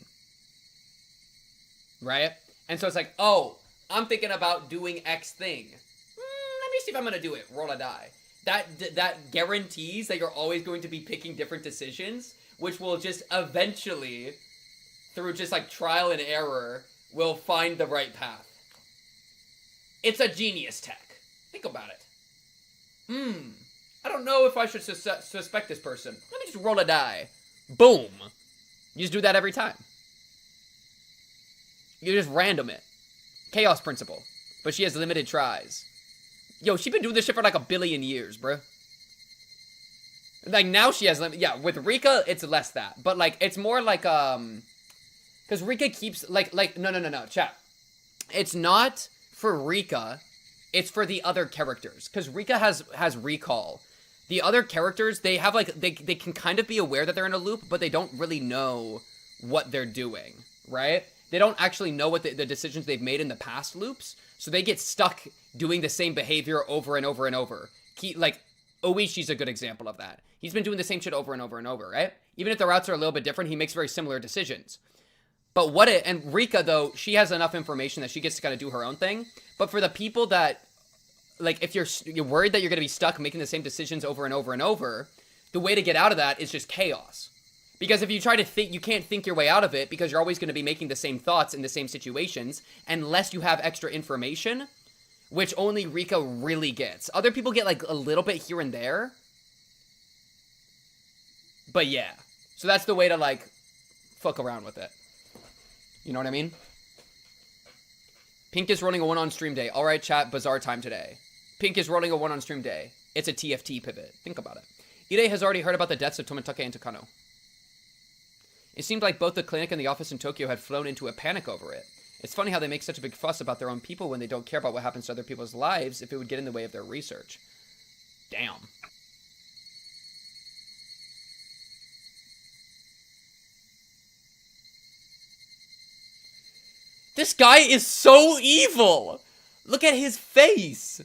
Right? And so it's like, oh, I'm thinking about doing X thing. Let me see if I'm gonna do it. Roll a die. That guarantees that you're always going to be picking different decisions, which will just eventually, through just like trial and error, will find the right path. It's a genius tech. Think about it. I don't know if I should suspect this person. Let me just roll a die. Boom. You just do that every time. You just random it. Chaos principle. But she has limited tries. Yo, she's been doing this shit for like 1 billion years, bruh. Like, now she has yeah, with Rika, it's less that. But, like, it's more like, because Rika keeps, no, chat. It's not for Rika, it's for the other characters. Because Rika has recall. The other characters, they have, like, they can kind of be aware that they're in a loop, but they don't really know what they're doing, right? They don't actually know what the decisions they've made in the past loops, so they get stuck doing the same behavior over and over and over. Like, Ooishi's a good example of that. He's been doing the same shit over and over and over, right? Even if the routes are a little bit different, he makes very similar decisions. But and Rika, though, she has enough information that she gets to kind of do her own thing. But for the people that, like, if you're worried that you're going to be stuck making the same decisions over and over and over, the way to get out of that is just chaos. Because if you try to think, you can't think your way out of it because you're always going to be making the same thoughts in the same situations unless you have extra information, which only Rika really gets. Other people get, like, a little bit here and there. But yeah. So that's the way to, like, fuck around with it. You know what I mean? Pink is rolling a 1 on stream day. Alright, chat, bizarre time today. Pink is rolling a 1 on stream day. It's a TFT pivot. Think about it. Ide has already heard about the deaths of Tomitake and Takano. It seemed like both the clinic and the office in Tokyo had flown into a panic over it. It's funny how they make such a big fuss about their own people when they don't care about what happens to other people's lives if it would get in the way of their research. Damn. This guy is so evil! Look at his face!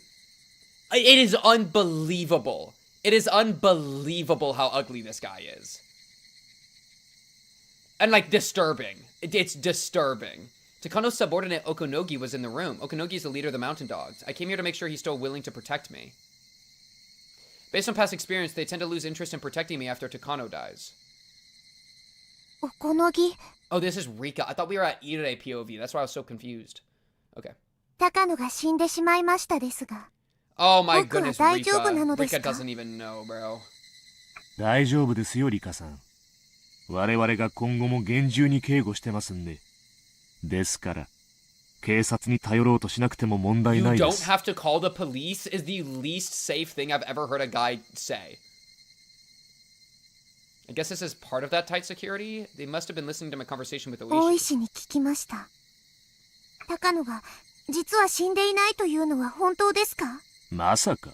It is unbelievable. It is unbelievable how ugly this guy is. And, like, disturbing. It's disturbing. Takano's subordinate Okonogi was in the room. Okonogi is the leader of the mountain dogs. I came here to make sure he's still willing to protect me. Based on past experience, they tend to lose interest in protecting me after Takano dies. Okonogi? Oh, this is Rika. I thought we were at Ire POV. That's why I was so confused. Okay. Takanoが死んでしまいましたですが。Oh my goodness, 僕は大丈夫なの Rika. です Rika か? doesn't even know, bro. 大丈夫ですよ、リカさん。我々が今後も厳重に警護してますんで。ですから、警察に頼ろうとしなくても問題ない You で don't す。have to call the police is the least safe thing I've ever heard a guy say. I guess this is part of that tight security. They must have been listening to my conversation with 大 Ooishi. 石に聞きました。高野が実は死んでいないというのは本当ですか？まさか。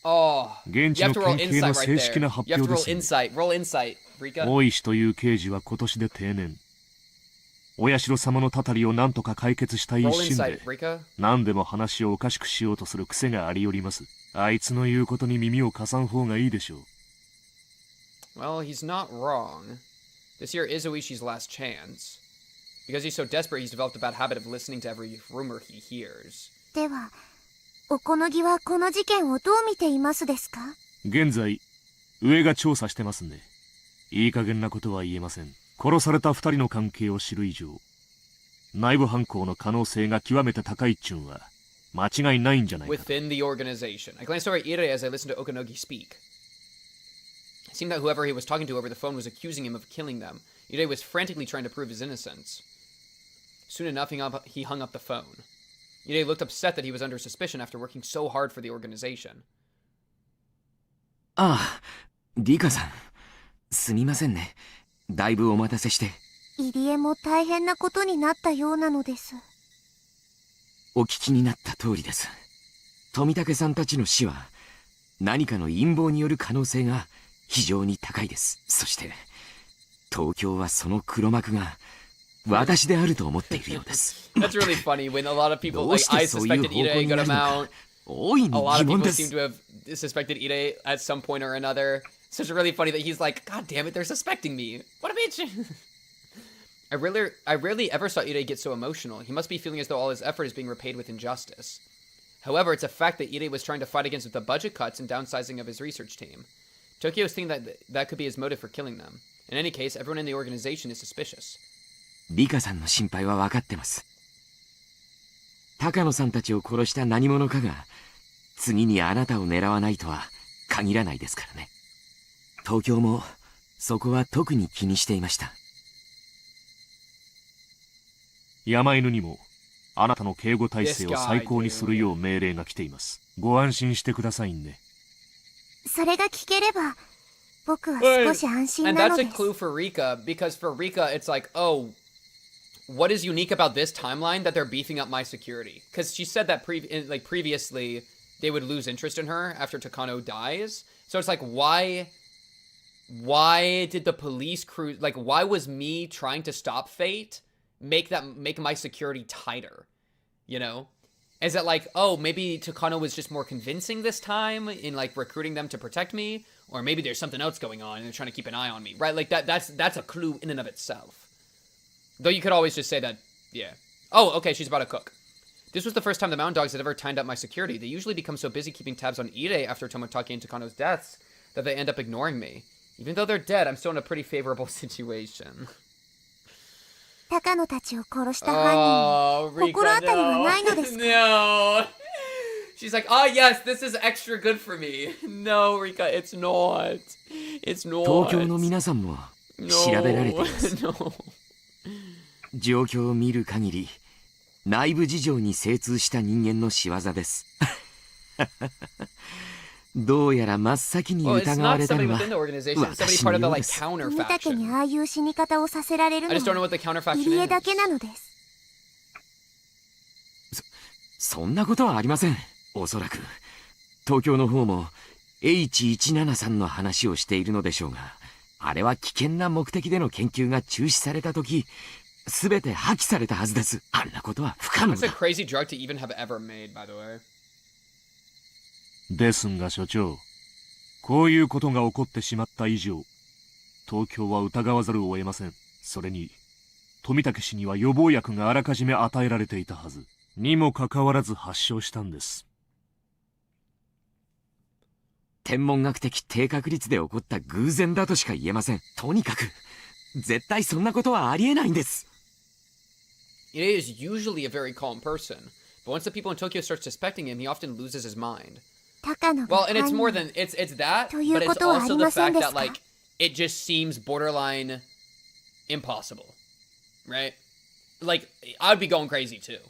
Oh, you 現地 have の to roll 県警 insight の right 正式 there. な You 発 have to 表 roll です。 insight. Roll insight, Rika. 大石という刑事は今年で定年。お社様のたたりを何とか解決したい一 Roll 心 insight, で Rika. 何でも話をおかしくしようとする癖がありよります。あいつの言うことに耳を貸さん方がいいでしょう。Well, he's not wrong. This year is Ooishi's last chance. Because he's so desperate, he's developed a bad habit of listening to every rumor he hears. では、おこのぎはこの事件をどう見ていますですか？現在、上が調査してますんで、いい加減なことは言えません。殺された二人の関係を知る以上、内部犯行の可能性が極めて高いっちゅんは、間違いないんじゃないか。Within the organization. I glanced over at Ire as I listened to Okonogi speak. It seemed that whoever he was talking to over the phone was accusing him of killing them. Ire was frantically trying to prove his innocence. Soon enough, he hung up the phone. Ire looked upset that he was under suspicion after working so hard for the organization. ああ、リカさん。すみませんね。だいぶお待たせして。入江も大変なことになったようなのです。お聞きになった通りです。富武さんたちの死は、何かの陰謀による可能性が非常に高いです。そして、東京はその黒幕が私であると思っているようです。That's really funny when a lot of people, like, I suspected Ire a good amount. 大いに A lot 疑 of 問 people で seem す。to have suspected Ire at some point or another. Such really funny that he's like, God damn it, they're suspecting me. What a bitch. I rarely ever saw Ide get so emotional. He must be feeling as though all his effort is being repaid with injustice. However, it's a fact that Ide was trying to fight against the budget cuts and downsizing of his research team. Tokyo's thinking that could be his motive for killing them. In any case, everyone in the organization is suspicious. リカさんの心配は分かってます。高野さんたちを殺した何者かが次にあなたを狙わないとは限らないですからね。東京もそこは特に気にしていました。山犬にもあなたの警護体制を最高にするよう命令が来ています。ご安心してくださいね。それが聞ければ僕は少し安心なのです。 And that's a clue for Rika, because for Rika it's like, oh, what is unique about this timeline that they're beefing up my security? Because she said that previously they would lose interest in her after Takano dies. So it's like, why did the police crew, like, why was me trying to stop Fate make my security tighter? You know? Is it like, oh, maybe Takano was just more convincing this time in like recruiting them to protect me? Or maybe there's something else going on and they're trying to keep an eye on me, right? Like that's a clue in and of itself. Though you could always just say that, yeah. Oh, okay, she's about to cook. This was the first time the Mountain Dogs had ever tightened up my security. They usually become so busy keeping tabs on Ide after Tomitake and Takano's deaths that they end up ignoring me. Even though they're dead, I'm still in a pretty favorable situation. 高野たちを殺した犯人に心当たりはないのですか? No. She's like, oh yes, this is extra good for me. No, Rika, it's not. It's not. 東京の皆さんも調べられています。No. 状況を見る限り内部事情に精通した人間の仕業です。どうやら真っ先に疑われたのは私のようです。富武にああいう死に方をさせられるのは入江だけなのです。そんなことはありません。おそらく東京の方も H17 さんの話をしているのでしょうが、あれは危険な目的での研究が中止された時すべて破棄されたはずです。あんなことは不可能だ。ですが所長、こういうことが起こってしまった以上、東京は疑わざるを得ません。それに富武氏には予防薬があらかじめ与えられていたはずにもかかわらず発症したんです。天文学的低確率で起こった偶然だとしか言えません。とにかく絶対そんなことはありえないんです。Ide is usually a very calm person, but once the people in Tokyo start suspecting him, he often loses his mind. Well, and it's more than it's that, but it's also the fact that like it just seems borderline impossible, right? Like I'd be going crazy too.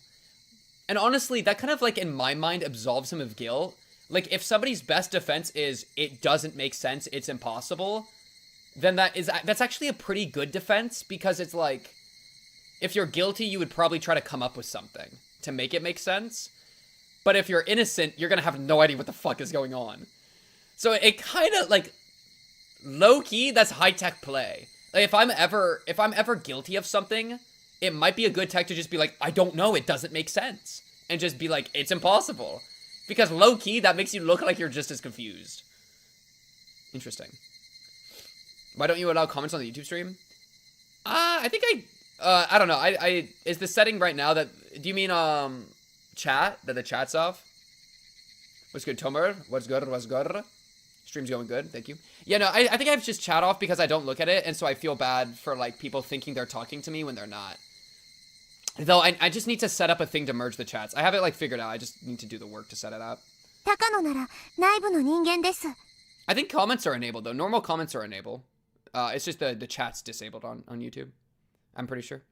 And honestly, that kind of like in my mind absolves him of guilt. Like if somebody's best defense is it doesn't make sense, it's impossible, then that's actually a pretty good defense, because it's like if you're guilty, you would probably try to come up with something to make it make sense. But if you're innocent, you're gonna have no idea what the fuck is going on. So it kind of like low-key, that's high-tech play. Like if I'm ever guilty of something, it might be a good tech to just be like, I don't know, it doesn't make sense. And just be like, it's impossible. Because low-key, that makes you look like you're just as confused. Interesting. Why don't you allow comments on the YouTube stream? I think I don't know. I is the setting right now that, do you mean, chat? That the chat's off? What's good, Tomer? What's good? What's good? Stream's going good. Thank you. Yeah, no, I think I have just chat off because I don't look at it, and so I feel bad for, like, people thinking they're talking to me when they're not. Though, I just need to set up a thing to merge the chats. I have it, like, figured out. I just need to do the work to set it up. 高野なら内部の人間です。 I think comments are enabled, though. Normal comments are enabled. It's just the chat's disabled on YouTube. I'm pretty sure.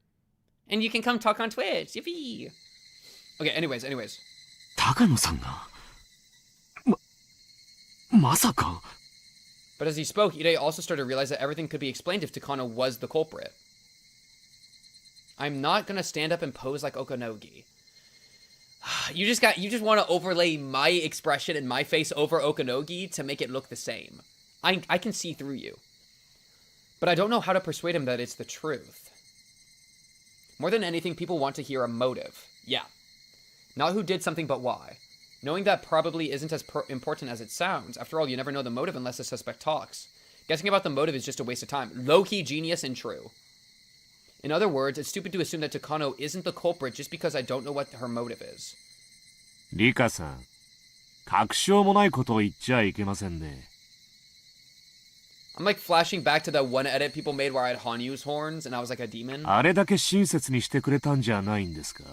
And you can come talk on Twitch. Yippee! Okay, anyways. 高野さんがまさか。 But as he spoke, Ide also started to realize that everything could be explained if Takano was the culprit. I'm not gonna stand up and pose like Okanogi. You just want to overlay my expression and my face over Okanogi to make it look the same. I can see through you. But I don't know how to persuade him that it's the truth. More than anything, people want to hear a motive. Yeah. Not who did something, but why. Knowing that probably isn't as important as it sounds. After all, you never know the motive unless the suspect talks. Guessing about the motive is just a waste of time. Low-key genius and true. In other words, it's stupid to assume that Takano isn't the culprit just because I don't know what her motive is. リカさん、確証もないことを言っちゃいけませんね。I'm like flashing back to that one edit people made where I had Hanyuu's horns and I was like a demon. あれだけ親切にしてくれたんじゃないんですか？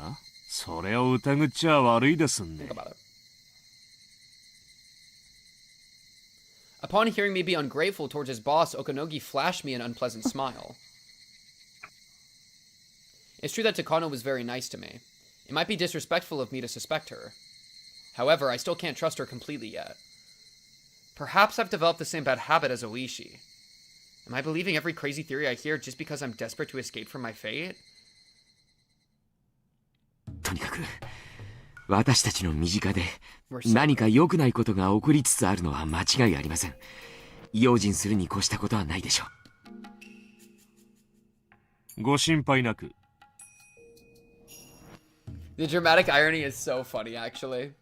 それを疑っちゃ悪いですね。Think about it. Upon hearing me be ungrateful towards his boss, Okanogi flashed me an unpleasant smile. It's true that Takano was very nice to me. It might be disrespectful of me to suspect her. However, I still can't trust her completely yet. Perhaps I've developed the same bad habit as Ooishi. Am I believing every crazy theory I hear just because I'm desperate to escape from my fate? とにかく私たちの身近で何か良くないことが起こりつつあるのは間違いありません。用心するに越したことはないでしょう。ご心配なく。The dramatic irony is so funny, actually.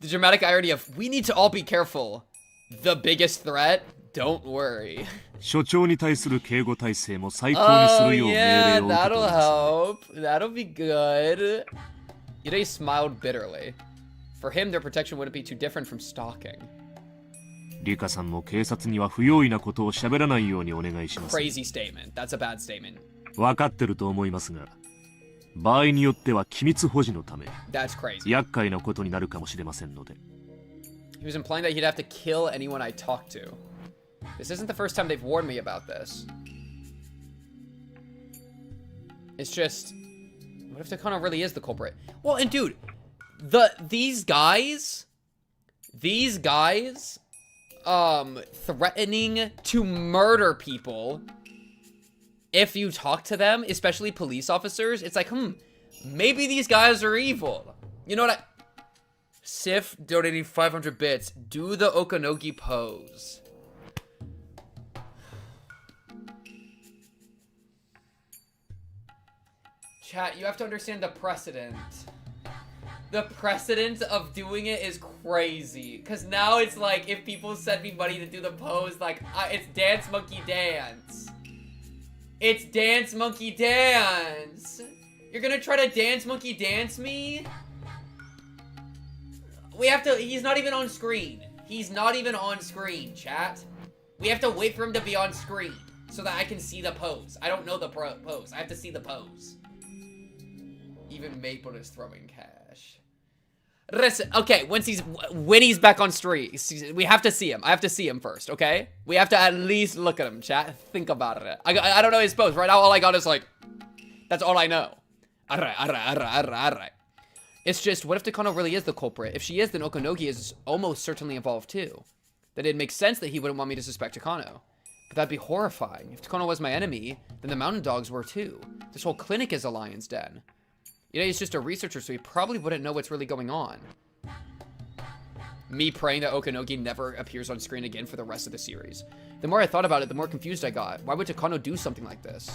The dramatic irony of, we need to all be careful. The biggest threat? Don't worry. 所長に対する警護体制も最高にするよう命令を受けています。That'll help. That'll be good. Irei smiled bitterly. For him, their protection wouldn't be too different from stalking. リカさんも警察には不用意なことを喋らないようにお願いします。Crazy statement. That's a bad statement. 分かってると思いますが、場合によっては機密保持のため、That's crazy. 厄介なことになるかもしれませんので。He was implying that he'd have to kill anyone I talk to. This isn't the first time they've warned me about this. It's just, what if Takano really is the culprit? Well, and dude, these guys, threatening to murder people if you talk to them, especially police officers, it's like, maybe these guys are evil. You know what Sif donating 500 bits. Do the Okanogi pose. Chat, you have to understand the precedent. The precedent of doing it is crazy. Because now it's like, if people send me money to do the pose, like, it's Dance Monkey Dance. It's Dance Monkey Dance. You're gonna try to Dance Monkey Dance me? We have to, he's not even on screen. He's not even on screen, chat. We have to wait for him to be on screen so that I can see the pose. I don't know the pose. I have to see the pose. Even Maple is throwing cash. Listen, okay, when he's back on stream, we have to see him. I have to see him first, okay? We have to at least look at him, chat. Think about it. I don't know his pose. Right now, all I got is like, that's all I know. Alright. It's just, what if Takano really is the culprit? If she is, then Okanogi is almost certainly involved too. Then it makes sense that he wouldn't want me to suspect Takano. But that'd be horrifying. If Takano was my enemy, then the mountain dogs were too. This whole clinic is a lion's den. You know, he's just a researcher, so he probably wouldn't know what's really going on. Me praying that Okanogi never appears on screen again for the rest of the series. The more I thought about it, the more confused I got. Why would Takano do something like this?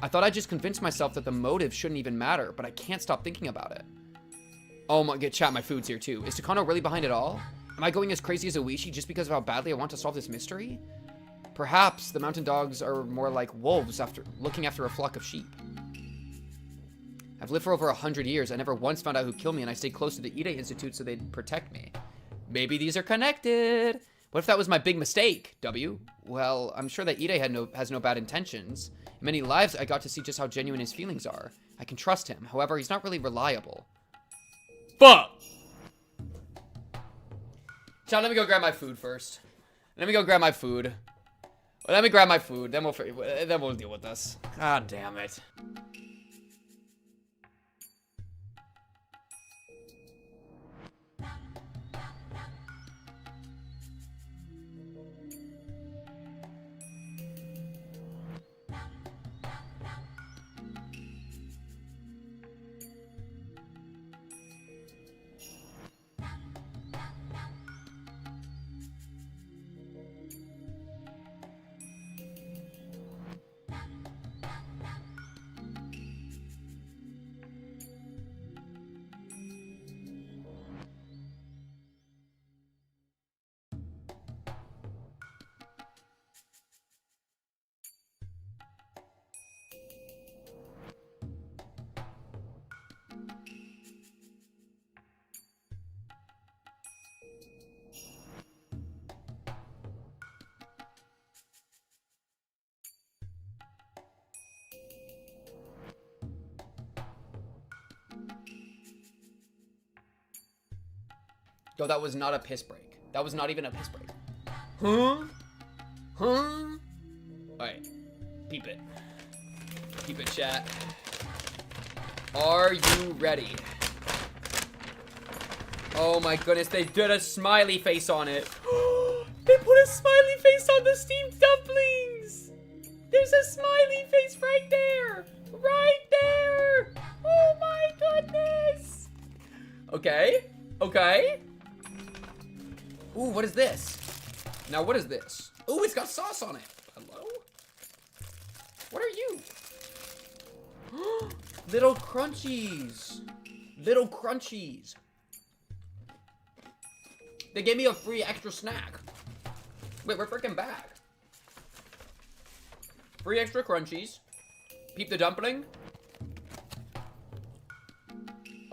I thought I'd just convinced myself that the motive shouldn't even matter, but I can't stop thinking about it. Oh my, chat, my food's here too. Is Takano really behind it all? Am I going as crazy as Ooishi just because of how badly I want to solve this mystery? Perhaps the mountain dogs are more like wolves looking after a flock of sheep. I've lived for over 100 years. I never once found out who killed me, and I stayed close to the Ide Institute so they'd protect me. Maybe these are connected. What if that was my big mistake, W? Well, I'm sure that Ide has no bad intentions. In many lives, I got to see just how genuine his feelings are. I can trust him. However, he's not really reliable. Fuck! John, let me go grab my food first. Then we'll grab my food. Then we'll deal with this. God damn it. Though that was not a piss break. That was not even a piss break. Huh? Huh? Alright. Peep it. Peep it, chat. Are you ready? Oh my goodness, they did a smiley face on it. They put a smiley face on the steamed dumplings. There's a smiley face right there. Right there. Oh my goodness. Okay. Okay. Ooh, what is this? Now, what is this? Ooh, it's got sauce on it. Hello? What are you? Little crunchies. Little crunchies. They gave me a free extra snack. Wait, we're freaking back. Free extra crunchies. Peep the dumpling.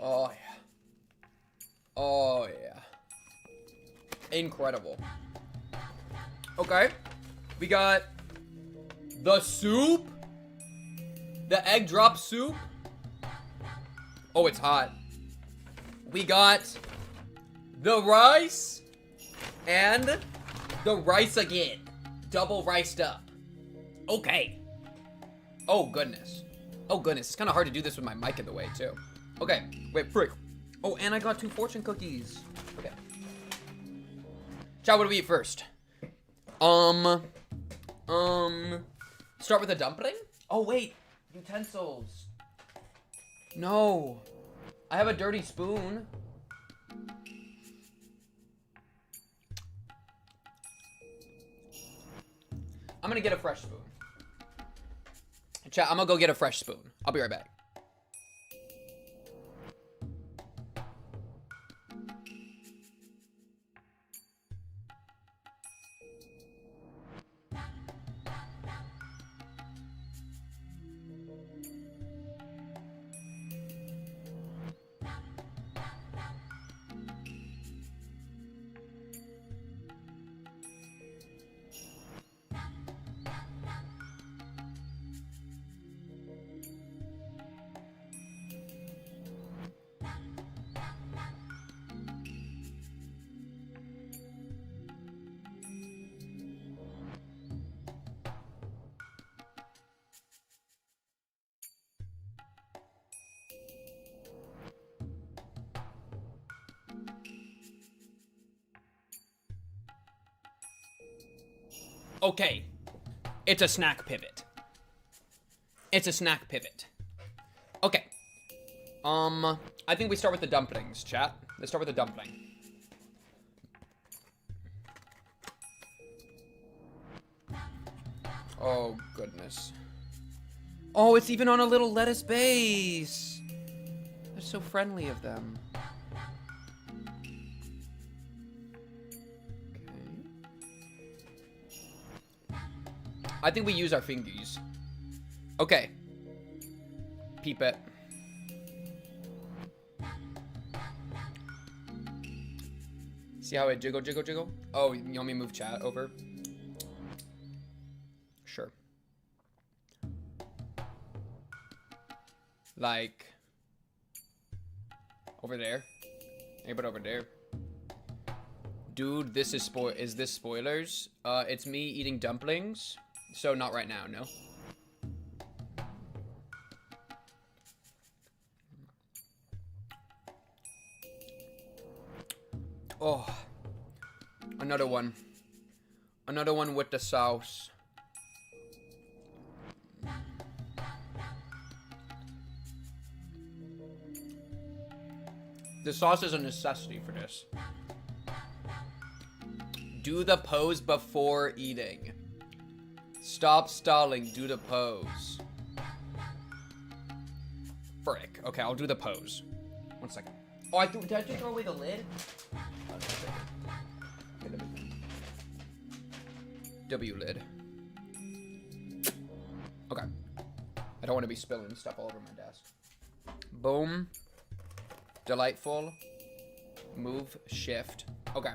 Oh, yeah. Oh, yeah. Incredible. Okay. We got the soup. The egg drop soup. Oh, it's hot. We got the rice. And the rice again. Double riced up. Okay. Oh, goodness. Oh, goodness. It's kind of hard to do this with my mic in the way, too. Okay. Wait, frick. Oh, and I got 2 fortune cookies. Okay. Chat, what do we eat first? Start with a dumpling? Oh, wait. Utensils. No. I have a dirty spoon. I'm gonna get a fresh spoon. Chat, I'm gonna go get a fresh spoon. I'll be right back. Okay. It's a snack pivot. It's a snack pivot. Okay. I think we start with the dumplings, chat. Let's start with the dumpling. Oh, goodness. Oh, it's even on a little lettuce base. They're so friendly of them. I think we use our fingers. Okay. Peep it. See how it jiggle, jiggle, jiggle? Oh, you want me to move chat over? Sure. Like... over there? Anybody over there? Dude, this is this spoilers? It's me eating dumplings. So not right now, no. Oh. Another one. Another one with the sauce. The sauce is a necessity for this. Do the pose before eating. Stop stalling, do the pose. Frick. Okay, I'll do the pose. 1 second. Oh, did I just throw away the lid? W lid. Okay. I don't want to be spilling stuff all over my desk. Boom. Delightful. Move, shift. Okay.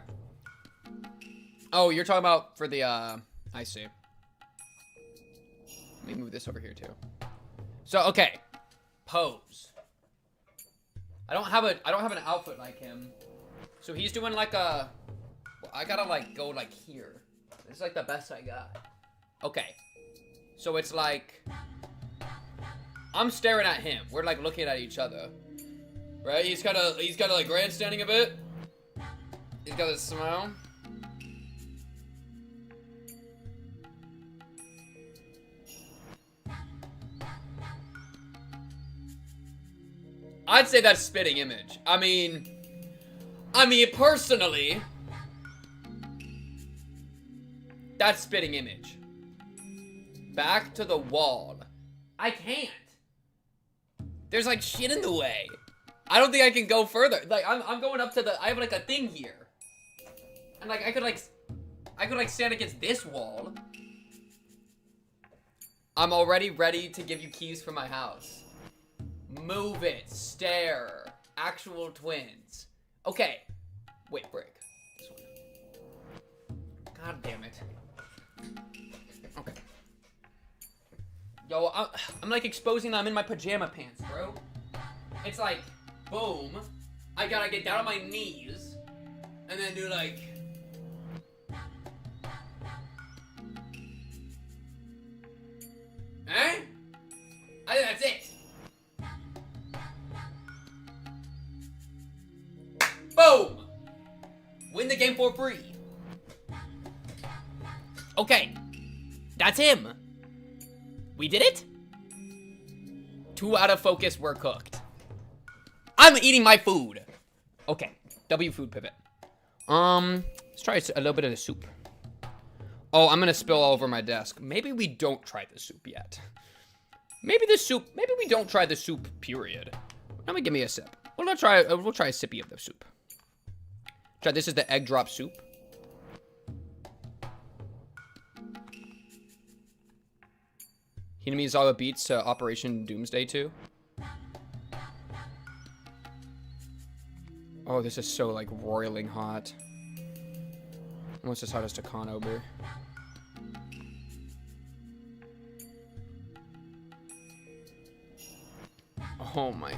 Oh, you're talking about for the, I see. Let me move this over here too. So, okay. Pose. I don't have an outfit like him. So he's doing like a... Well, I gotta like go like here. This is like the best I got. Okay. So it's like... I'm staring at him. We're like looking at each other. Right? He's kind of like grandstanding a bit. He's got a smile. I'd say that's spitting image. I mean personally, that's spitting image. Back to the wall. I can't. There's like shit in the way. I don't think I can go further. Like I'm going up to the, I have like a thing here. And like I could like stand against this wall. I'm already ready to give you keys for my house. Move it. Stare. Actual twins. Okay. Wait, break. This one. God damn it. Okay. Yo, I'm like exposing that I'm in my pajama pants, bro. It's like, boom. I gotta get down on my knees. And then do like... Eh? I think that's it. Boom! Win the game for free. Okay. That's him. We did it? 2 out of focus were cooked. I'm eating my food. Okay. W food pivot. Let's try a little bit of the soup. Oh, I'm gonna spill all over my desk. Maybe we don't try the soup yet. Maybe we don't try the soup, period. Let me give me a sip. We'll try a sippy of the soup. Try, this is the egg drop soup. Hinamizawa beats Operation Doomsday 2. Oh, this is so like roiling hot. Almost as hot as Takano beer. Oh my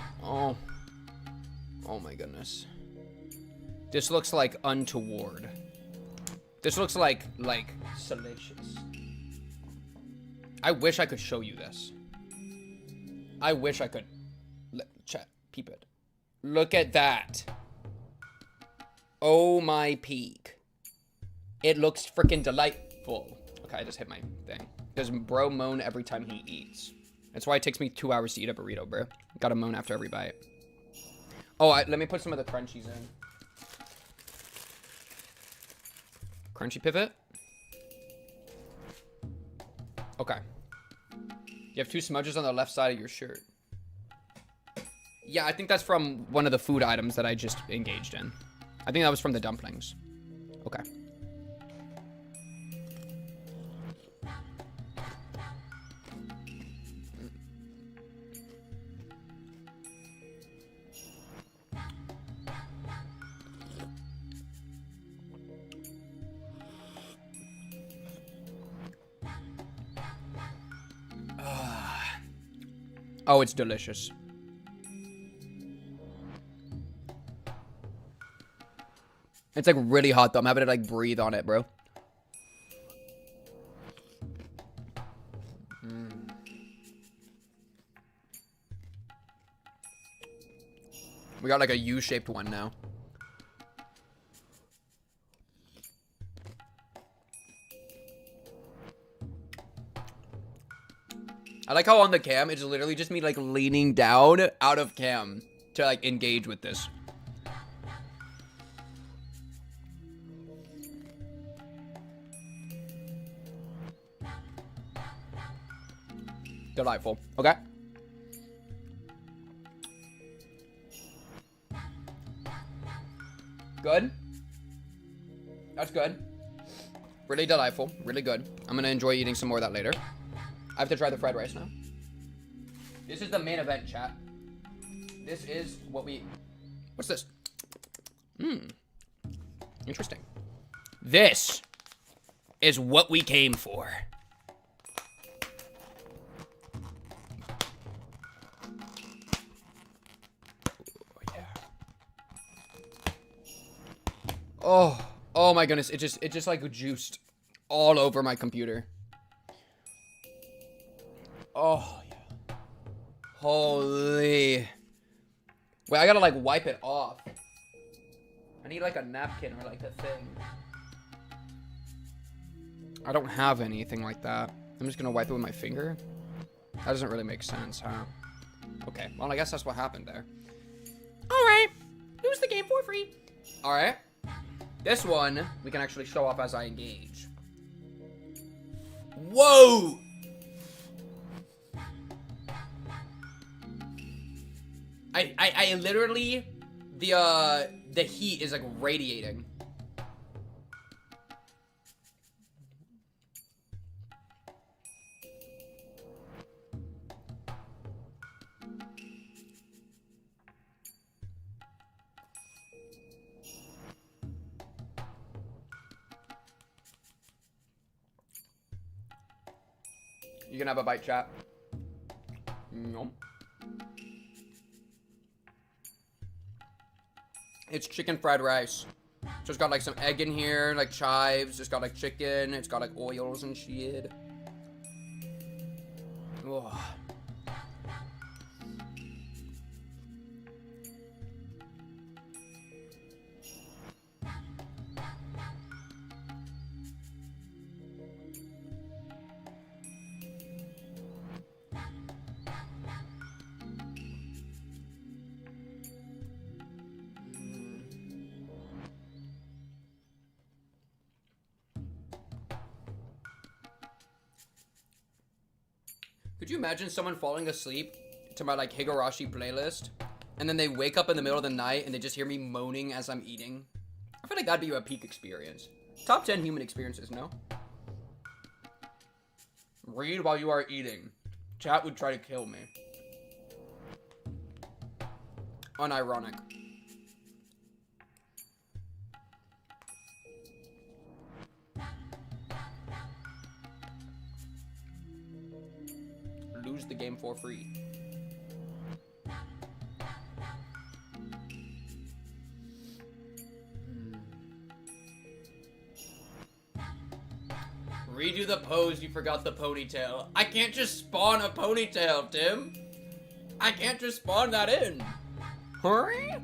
goodness. This looks like untoward. This looks like salacious. I wish I could show you this. I wish I could. Chat, peep it. Look at that. Oh my peak. It looks freaking delightful. Okay, I just hit my thing. Does bro moan every time he eats? That's why it takes me 2 hours to eat a burrito, bro. Gotta moan after every bite. Oh, let me put some of the crunchies in. Crunchy pivot. Okay. You have 2 smudges on the left side of your shirt. Yeah, I think that's from one of the food items that I just engaged in. I think that was from the dumplings. Okay. Oh, it's delicious. It's like really hot though. I'm having to like breathe on it, bro. We got like a U-shaped one now. I like how on the cam, it's literally just me like leaning down out of cam to like engage with this. Delightful. Okay. Good. That's good. Really delightful. Really good. I'm gonna enjoy eating some more of that later. I have to try the fried rice now. This is the main event, chat. This is what we... What's this? Interesting. This is what we came for. Oh, yeah. Oh my goodness, it just like juiced all over my computer. Oh yeah. Holy. Wait, I gotta like wipe it off. I need like a napkin or like a thing. I don't have anything like that. I'm just gonna wipe it with my finger. That doesn't really make sense, huh? Okay, well I guess that's what happened there. Alright, lose the game for free. Alright. This one, we can actually show off as I engage. Whoa! I literally, the heat is like radiating. You can have a bite, chat. Nope. It's chicken fried rice. So it's got like some egg in here, like chives. It's got like chicken. It's got like oils and shit. Ugh. Could you imagine someone falling asleep to my like Higurashi playlist and then they wake up in the middle of the night and they just hear me moaning as I'm eating? I feel like that'd be a peak experience. Top 10 human experiences, no? Read while you are eating. Chat would try to kill me. Unironic. Lose the game for free. Redo the pose, you forgot the ponytail. I can't just spawn a ponytail, Tim. I can't just spawn that in. Hurry?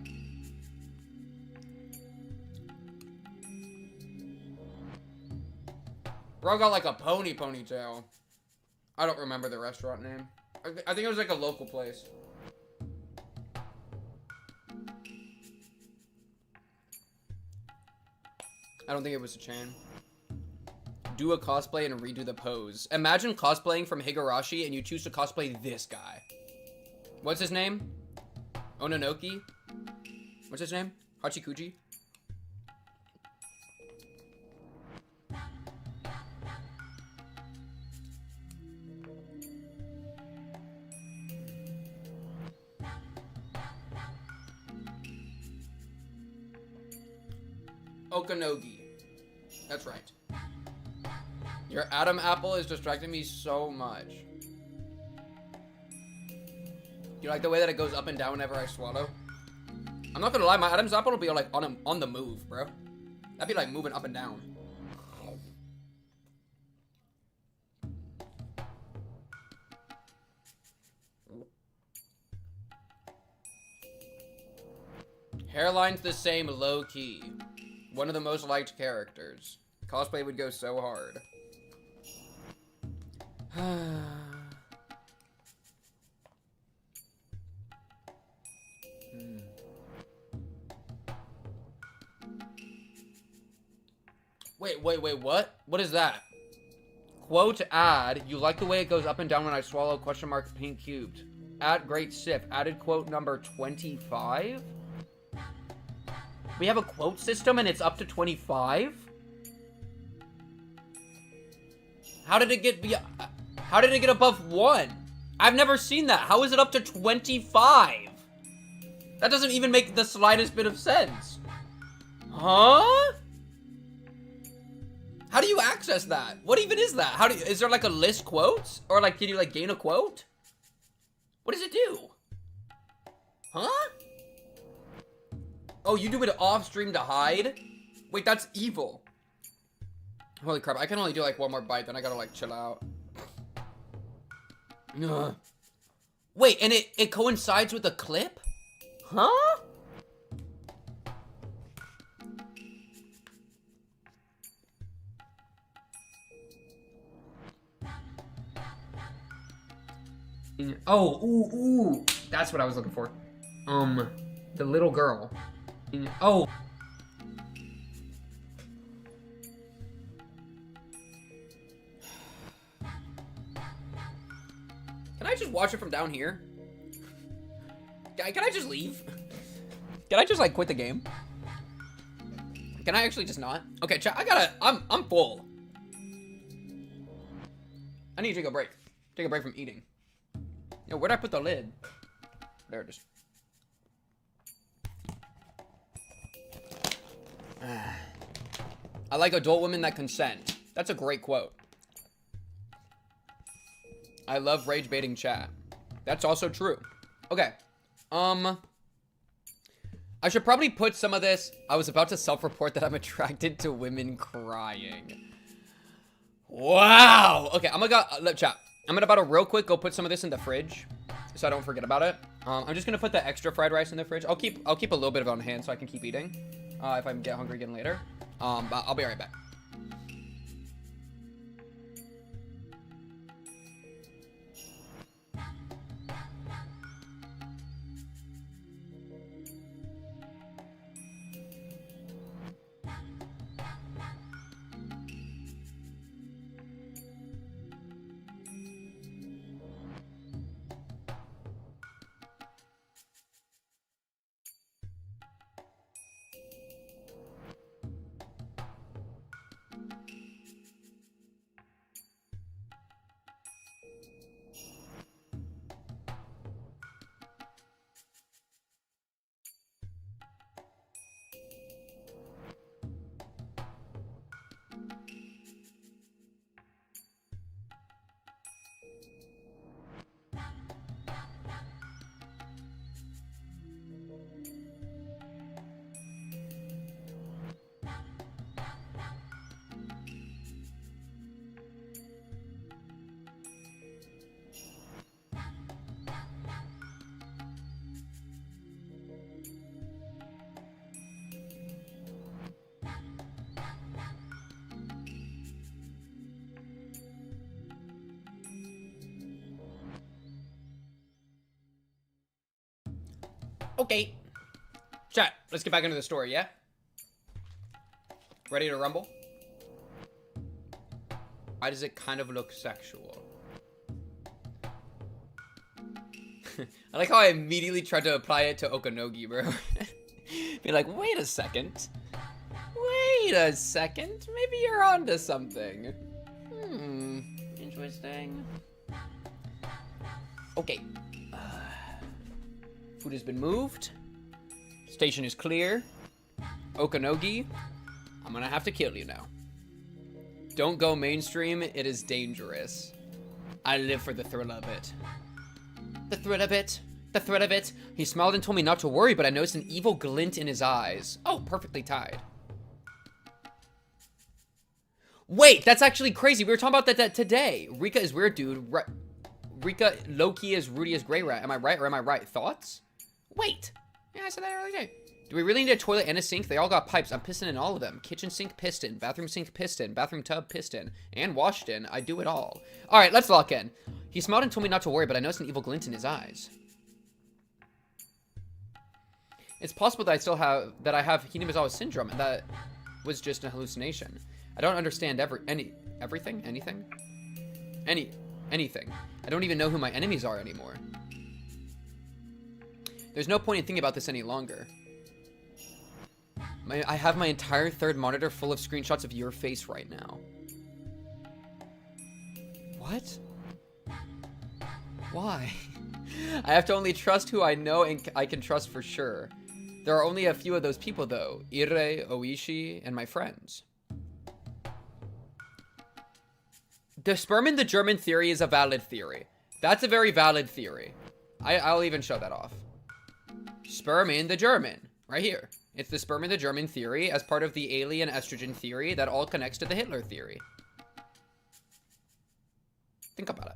Bro got like a ponytail. I don't remember the restaurant name. I think it was like a local place. I don't think it was a chain. Do a cosplay and redo the pose. Imagine cosplaying from Higurashi and you choose to cosplay this guy. What's his name? Ononoki? What's his name? Hachikuji? Okanogi. That's right. Your Adam apple is distracting me so much. You like the way that it goes up and down whenever I swallow? I'm not gonna lie, my Adam's apple will be like on the move, bro. That'd be like moving up and down. Hairline's the same low-key. One of the most liked characters. Cosplay would go so hard. Wait, what? What is that? Quote add, you like the way it goes up and down when I swallow, question mark, pink cubed. Add great sip, added quote number 25? We have a quote system and it's up to 25? How did it get above 1? I've never seen that. How is it up to 25? That doesn't even make the slightest bit of sense. Huh? How do you access that? What even is that? Is there like a list quotes? Or like, can you like gain a quote? What does it do? Huh? Oh, you do it off stream to hide? Wait, that's evil. Holy crap, I can only do like one more bite, then I gotta like chill out. Ugh. Wait, and it coincides with the clip? Huh? Oh, ooh. That's what I was looking for. The little girl. Oh. Can I just watch it from down here? Can I just leave? Can I just like quit the game? Can I actually just not? Okay, chat, I'm full. I need to take a break. Take a break from eating. Yo, where'd I put the lid? There it is. I like adult women that consent. That's a great quote. I love rage baiting chat. That's also true. Okay. I should probably put some of this. I was about to self-report that I'm attracted to women crying. Wow. Okay, I'm gonna go, chat. I'm gonna real quick go put some of this in the fridge so I don't forget about it. I'm just gonna put the extra fried rice in the fridge. I'll keep a little bit of it on hand so I can keep eating if I get hungry again later. But I'll be right back. Okay. Chat, let's get back into the story, yeah? Ready to rumble? Why does it kind of look sexual? I like how I immediately tried to apply it to Okanogi, bro. Be like, wait a second. Wait a second. Maybe you're onto something. Interesting. Okay. Food has been moved. Station is clear. Okanogi, I'm gonna have to kill you now. Don't go mainstream, it is dangerous. I live for the thrill of it. The thrill of it. The threat of it. He smiled and told me not to worry, but I noticed an evil glint in his eyes. Oh, perfectly tied. Wait, that's actually crazy. We were talking about that today. Rika is weird, dude. Rika, low-key is Rudy is Grey Rat. Am I right or am I right? Thoughts? Wait. Yeah, I said that earlier today. Do we really need a toilet and a sink? They all got pipes. I'm pissing in all of them. Kitchen sink, piston. Bathroom sink, piston. Bathroom tub, piston. And washed in. I do it all. All right, let's lock in. He smiled and told me not to worry, but I noticed an evil glint in his eyes. It's possible that I have Hinamizawa syndrome, and that was just a hallucination. I don't understand anything. I don't even know who my enemies are anymore. There's no point in thinking about this any longer. I have my entire third monitor full of screenshots of your face right now. What? Why? I have to only trust who I know and I can trust for sure. There are only a few of those people though. Ire, Ooishi, and my friends. The sperm in the German theory is a valid theory. That's a very valid theory. I'll even show that off. Sperm in the German. Right here. It's the sperm in the German theory as part of the alien estrogen theory that all connects to the Hitler theory. Think about it.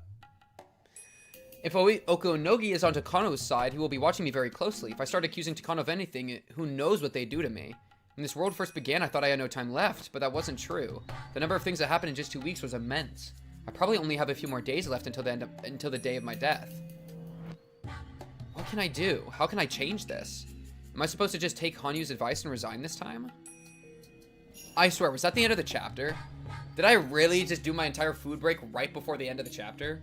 If Okunogi is on Takano's side, he will be watching me very closely. If I start accusing Takano of anything, who knows what they'd do to me. When this world first began, I thought I had no time left, but that wasn't true. The number of things that happened in just 2 weeks was immense. I probably only have a few more days left until the day of my death. What can I do? How can I change this? Am I supposed to just take Hanyuu's advice and resign this time? I swear, was that the end of the chapter? Did I really just do my entire food break right before the end of the chapter?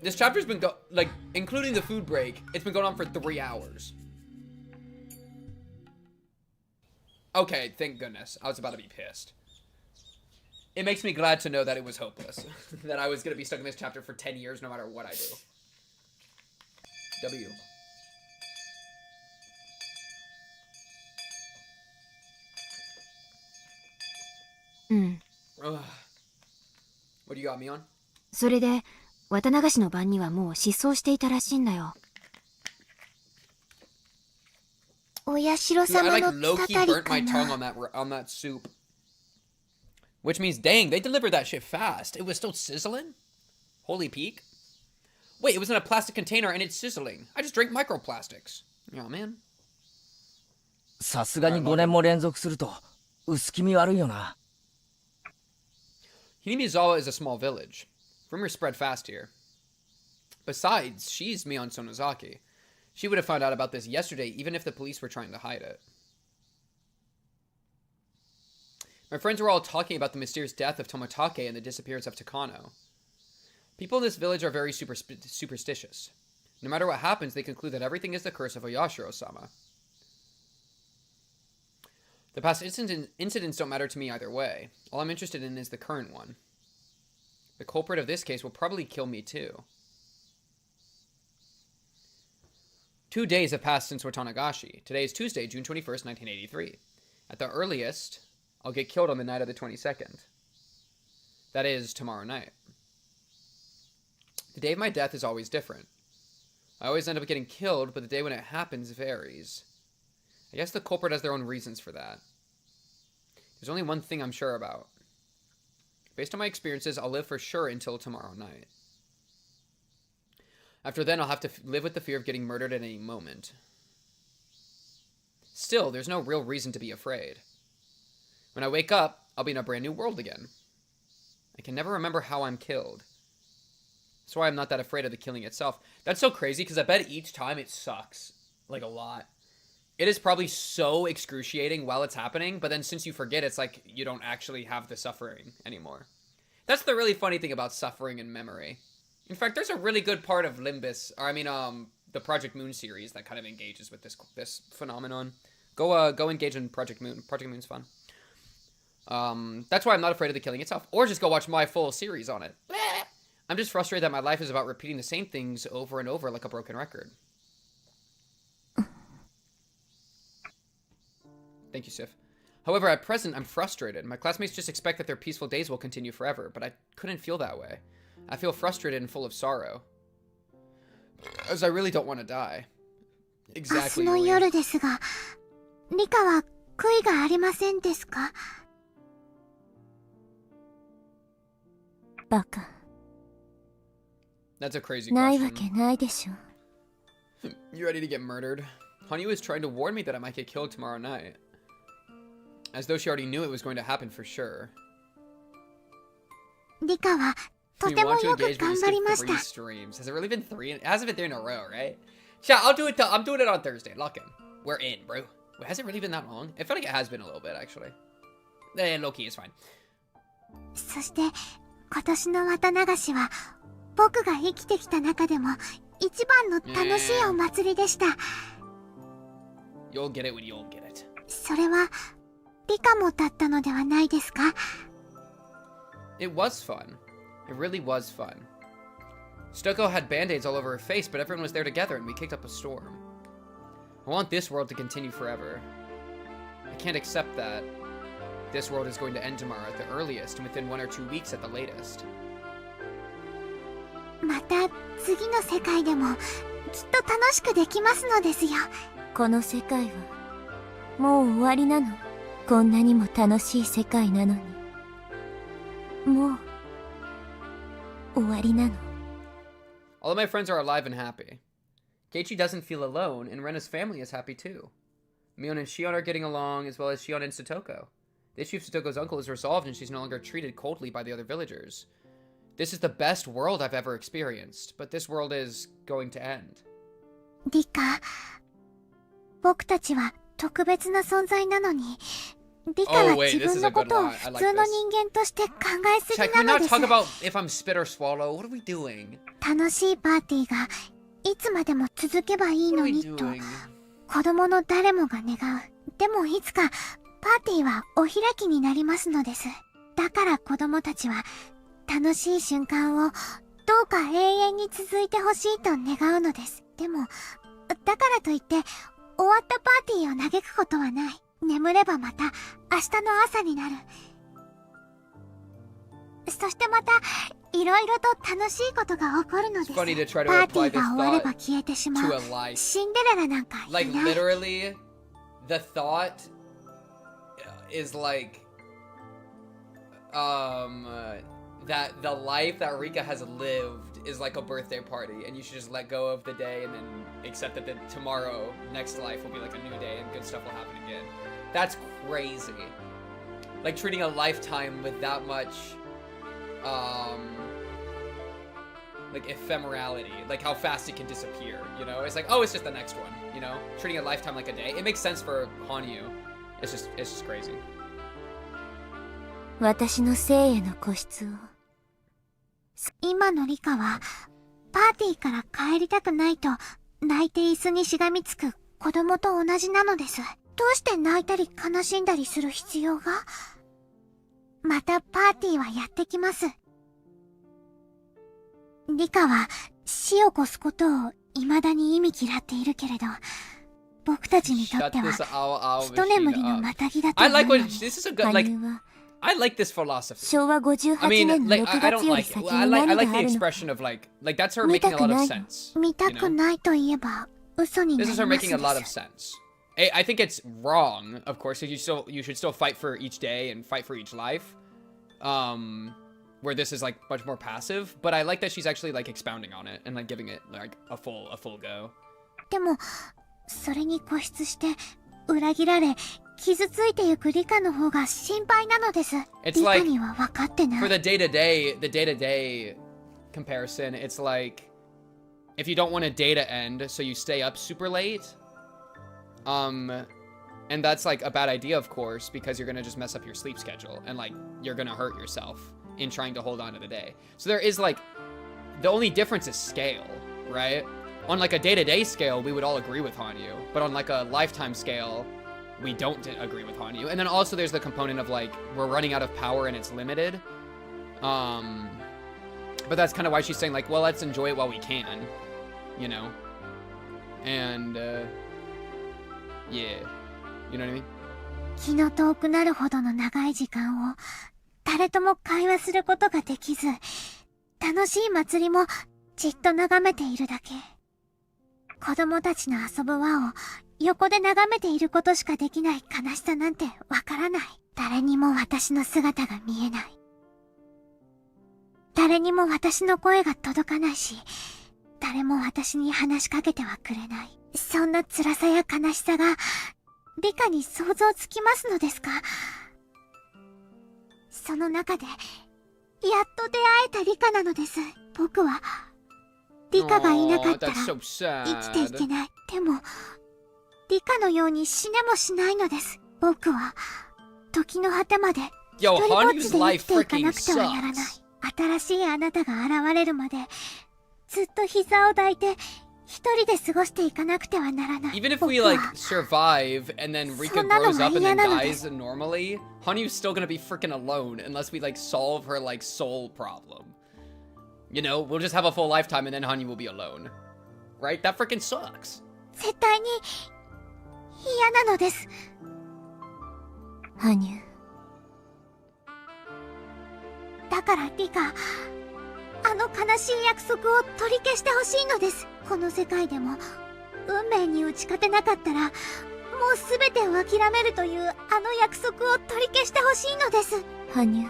This chapter's been including the food break, it's been going on for 3 hours. Okay, thank goodness. I was about to be pissed. It makes me glad to know that it was hopeless. That I was going to be stuck in this chapter for 10 years no matter what I do. W. What do you got me on? それで綿流しの番にはもう失踪していたらしいんだよ。お社様の low-key たたり burnt か my tongue な。 on that soup. Which means, dang, they delivered that shit fast. It was still sizzling? Holy peak. Wait, it was in a plastic container and it's sizzling. I just drank microplastics. Oh, man. さすがに5年も連続すると薄気味悪いよな。Hinamizawa is a small village. Rumors spread fast here. Besides, she's Mion Sonozaki. She would have found out about this yesterday, even if the police were trying to hide it. My friends were all talking about the mysterious death of Tomitake and the disappearance of Takano. People in this village are very superstitious. No matter what happens, they conclude that everything is the curse of Oyashiro-sama. The past incidents don't matter to me either way. All I'm interested in is the current one. The culprit of this case will probably kill me too. 2 days have passed since Watanagashi. Today is Tuesday, June 21st, 1983. At the earliest, I'll get killed on the night of the 22nd. That is, tomorrow night. The day of my death is always different. I always end up getting killed, but the day when it happens varies. I guess the culprit has their own reasons for that. There's only one thing I'm sure about. Based on my experiences, I'll live for sure until tomorrow night. After then, I'll have to live with the fear of getting murdered at any moment. Still, there's no real reason to be afraid. When I wake up, I'll be in a brand new world again. I can never remember how I'm killed. That's why I'm not that afraid of the killing itself. That's so crazy, because I bet each time it sucks. Like, a lot. It is probably so excruciating while it's happening, but then since you forget, it's like you don't actually have the suffering anymore. That's the really funny thing about suffering and memory. In fact, there's a really good part of Limbus, or I mean, the Project Moon series that kind of engages with this phenomenon. Go engage in Project Moon. Project Moon's fun. That's why I'm not afraid of the killing itself. Or just go watch my full series on it. I'm just frustrated that my life is about repeating the same things over and over like a broken record. Thank you, Sif. However, at present, I'm frustrated. My classmates just expect that their peaceful days will continue forever, but I couldn't feel that way. I feel frustrated and full of sorrow. As I really don't want to die. Exactly. 明日の夜ですが、リカは悔いがありませんですか？バカ。 That's a crazy ないわ question. けないでしょ。 You ready to get murdered? Hanyuu is trying to warn me that I might get killed tomorrow night. As though she already knew it was going to happen for sure. リカはと You ても want to よく engage, but 頑 you 張り skipped まし 3た。 streams. Has it really been 3? It hasn't been 3 in a row, right? Chat, I'll do it. I'm doing it on Thursday. Lock in. We're in, bro. Wait, has it really been that long? I feel like it has been a little bit, actually. Low-key, it's fine. そして今年の綿流しは僕が生きてきた中でも一番の楽しいお祭りでした。You'll get it when you'll get it. それはリカもだったのではないですか？ It was fun. It really was fun. Stoko had band-aids all over her face, but everyone was there together and we kicked up a storm. I want this world to continue forever. I can't accept that. This world is going to end tomorrow at the earliest and within 1 or 2 weeks at the latest. また次の世界でもきっと楽しくできますのですよ。この世界はもう終わりなの。こんなにも楽しい世界なのに。もう終わりなの。 All of my friends are alive and happy. Keiichi doesn't feel alone, and Rena's family is happy too. Mion and Shion are getting along, as well as Shion and Satoko. The issue of Satoko's uncle is resolved, and she's no longer treated coldly by the other villagers. This is the best world I've ever experienced, but this world is going to end. リカ、僕たちは特別な存在なのに、リカは自分のことを普通の人間として考えすぎなのです。 Can we not talk about if I'm spit or swallow? What are we doing? 楽しいパーティーがいつまでも続けばいいのにと子供の誰もが願う。でもいつかパーティーはお開きになりますのです。だから子供たちは楽しい瞬間をどうか永遠に続いてほしいと願うのです。でもだからといって終わったパーティーを嘆くことはない。眠ればまた明日の朝になる。そしてまたいろいろと楽しいことが起こるのです。パーティーが終われば消えてしまう。シンデレラなんかいない。Like literally, the thought is like, that the life that Rika has lived is like a birthday party, and you should just let go of the day and then accept that the tomorrow, next life will be like a new day and good stuff will happen again. That's crazy. Like treating a lifetime with that much, like ephemerality, like how fast it can disappear, you know? It's like, oh, it's just the next one, you know? Treating a lifetime like a day. It makes sense for Hanyuu. It's just crazy. 私の生への固執を。今のリカはパーティーから帰りたくないと泣いて椅子にしがみつく子供と同じなのです。どうして泣いたり悲しんだりする必要が？またパーティーはやってきます。リカは死を越すことを未だに忌み嫌っているけれど、僕たちにとっては一眠りのまたぎだと思うのに。I like this philosophy. 昭和58年の6月より先に何があるの？ I like the expression of like that's her making a lot of sense. 見たくないと言えば嘘になり This ます is her で making a lot of す。 sense. I think it's wrong, of course. You should still fight for each day and fight for each life. Where this is like much more passive, but I like that she's actually like expounding on it and like giving it like a full go. でもそれに固執して裏切られ傷ついてゆくリカの方が心配なのです。リカには分かってない。 For the day-to-day comparison, it's like if you don't want a day to end, so you stay up super late. And that's like a bad idea, of course, because you're gonna just mess up your sleep schedule and like you're gonna hurt yourself in trying to hold on to the day. So there is like the only difference is scale, right? On like a day-to-day scale, we would all agree with Hanyuu, but on like a lifetime scale, we don't agree with Hanyuu. And then also there's the component of like we're running out of power and it's limited. But that's kind of why she's saying like, well, let's enjoy it while we can, you know. And yeah, you know what I mean? 気の遠くなるほどの長い時間を誰とも会話することができず、楽しい祭りもじっと眺めているだけ。子供たちの遊ぶ輪を横で眺めていることしかできない悲しさなんてわからない。誰にも私の姿が見えない。誰にも私の声が届かないし、誰も私に話しかけてはくれない。そんな辛さや悲しさがリカに想像つきますのですか？その中でやっと出会えたリカなのです。僕はリカがいなかったら生きていけない。でもリカのように死ねもしないのです。僕は時の果てまで一人ぼっちで生きていかなくてはならない。新しいあなたが現れるまでずっと膝を抱いて一人で過ごしていかなくてはならない。 Even if we like survive and then Rika grows up and then dies normally, Hanyuu's still gonna be freaking alone unless we like solve her like soul problem. You know, we'll just have a full lifetime and then Hanyuu will be alone. Right? That freaking sucks. 絶対に嫌なのです。ハニュー。だからリカ、あの悲しい約束を取り消してほしいのです。この世界でも運命に打ち勝てなかったらう全てを諦めるというあの約束を取り消してほしいのです。羽生、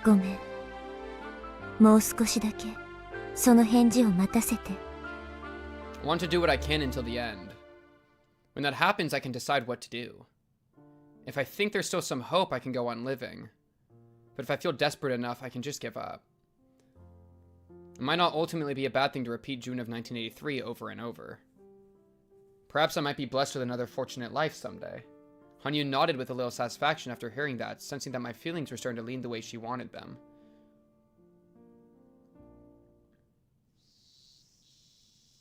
ごめん。もう少しだけその返事を待たせて。 I want to do what I can until the end. When that happens, I can decide what to do. If I think there's still some hope, I can go on living. But if I feel desperate enough, I can just give up. It might not ultimately be a bad thing to repeat June of 1983 over and over. Perhaps I might be blessed with another fortunate life someday. Hanyuu nodded with a little satisfaction after hearing that, sensing that my feelings were starting to lean the way she wanted them.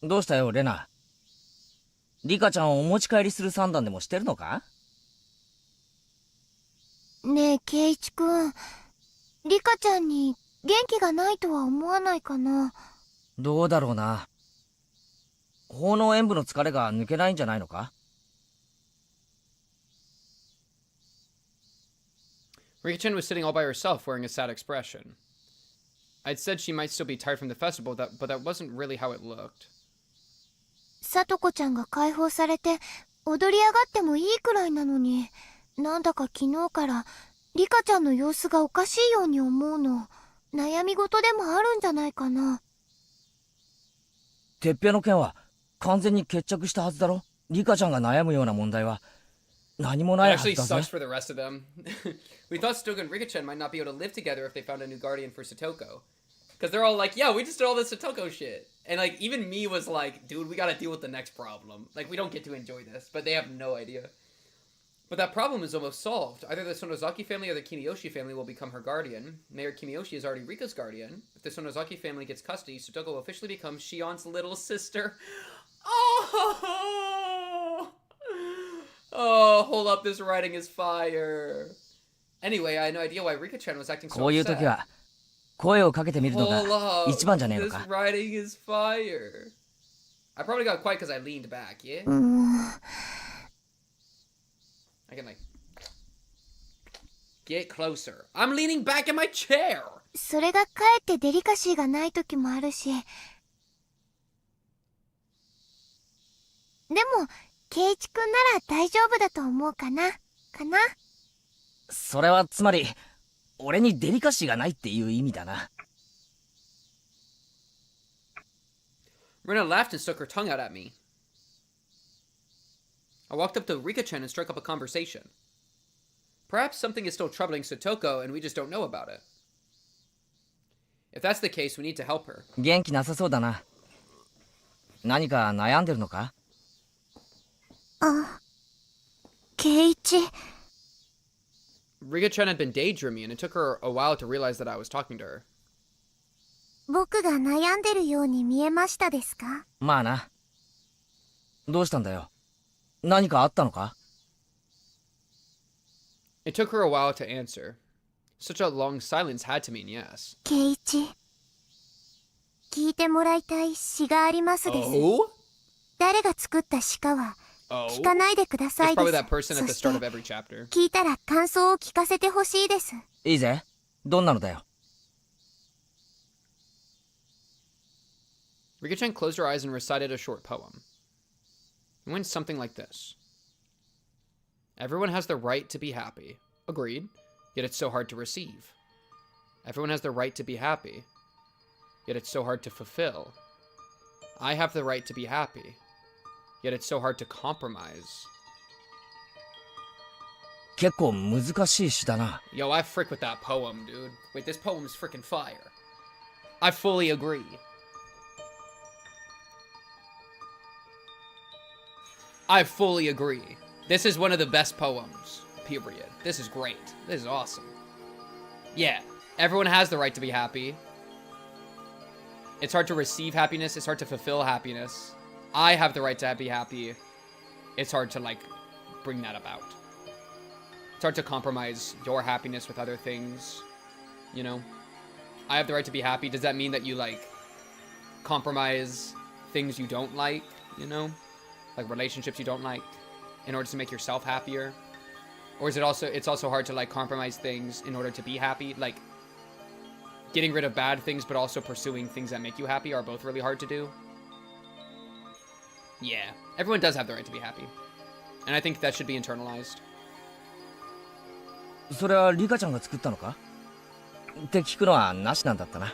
どうしたよ、レナ。リカちゃんをお持ち帰りする算段でもしてるのか？ねえ、ケイイチくん。リカちゃんに元気がないとは思わないかな。どうだろうな。奉納演舞の疲れが抜けないんじゃないのか？ Rika-chan was sitting all by herself, wearing a sad expression. I'd said she might still be tired from the festival, but that wasn't really how it looked. さとこちゃんが解放されて踊り上がってもいいくらいなのに、なんだか昨日からリカちゃんの様子がおかしいように思うの。悩み事でもあるんじゃないかな。鉄平の件は完全に決着したはずだろ。リカちゃんが悩むような問題は何もないはずだぜ。 It actually sucks for the rest of them. We thought Satoko and Rika-chan might not be able to live together if they found a new guardian for Satoko. Because they're all like, yeah, we just did all this Satoko shit. And like, even me was like, dude, we gotta deal with the next problem. Like, we don't get to enjoy this. But they have no idea. But that problem is almost solved. Either the Sonozaki family or the Kimiyoshi family will become her guardian. Mayor Kimiyoshi is already Rika's guardian. If the Sonozaki family gets custody, Satoko will officially become Shion's little sister. Oh! Oh, hold up, this writing is fire. Anyway, I had no idea why Rika-chan was acting so こういう upset. 時は声をかけてみるのが Hold 一番じゃ up, ねえの this か。 writing is fire. I probably got quiet because I leaned back, yeah? I can like get closer. I'm leaning back in my chair. それがかえってデリカシーがない時もあるし。でもケイイチくんなら大丈夫だと思うかな。それはつまり俺にデリカシーがないっていう意味だな。 Rina laughed and stuck her tongue out at me. I walked up to Rika-chan and struck up a conversation. Perhaps something is still troubling Satoko and we just don't know about it. If that's the case, we need to help her. 元気なさそうだな。何か悩んでるのか？あ、ケイイチ。 Rika-chan had been daydreaming and it took her a while to realize that I was talking to her. 僕が悩んでるように見えましたですか？まあな。どうしたんだよ。何かあったのか？ It took her a while to answer. Such a long silence had to mean yes. ケイイチ、聞いてもらいたい詩がありますです。Oh? 誰が作った詩かは Oh? 聞かないでくださ It's いで probably す。 that person at the そし start of て every chapter. 聞いたら感想を聞かせてほしいです。いいぜ。どんなのだよ。 Rika-chan closed her eyes and recited a short poem. It went something like this. Everyone has the right to be happy. Agreed. Yet it's so hard to receive. Everyone has the right to be happy. Yet it's so hard to fulfill. I have the right to be happy. Yet it's so hard to compromise. 結構難しい詩だな。 Yo, I frick with that poem, dude. Wait, this poem's freaking fire. I fully agree. I fully agree. This is one of the best poems, period. This is great. This is awesome. Yeah, everyone has the right to be happy. It's hard to receive happiness. It's hard to fulfill happiness. I have the right to be happy. It's hard to, like, bring that about. It's hard to compromise your happiness with other things, you know? I have the right to be happy. Does that mean that you, like, compromise things you don't like, you know? Like relationships you don't like in order to make yourself happier? Or is it also, it's also hard to, like, compromise things in order to be happy? Like, getting rid of bad things but also pursuing things that make you happy are both really hard to do. Yeah, everyone does have the right to be happy. And I think that should be internalized. それはリカちゃんが作ったのかって聞くのはなしなんだったな。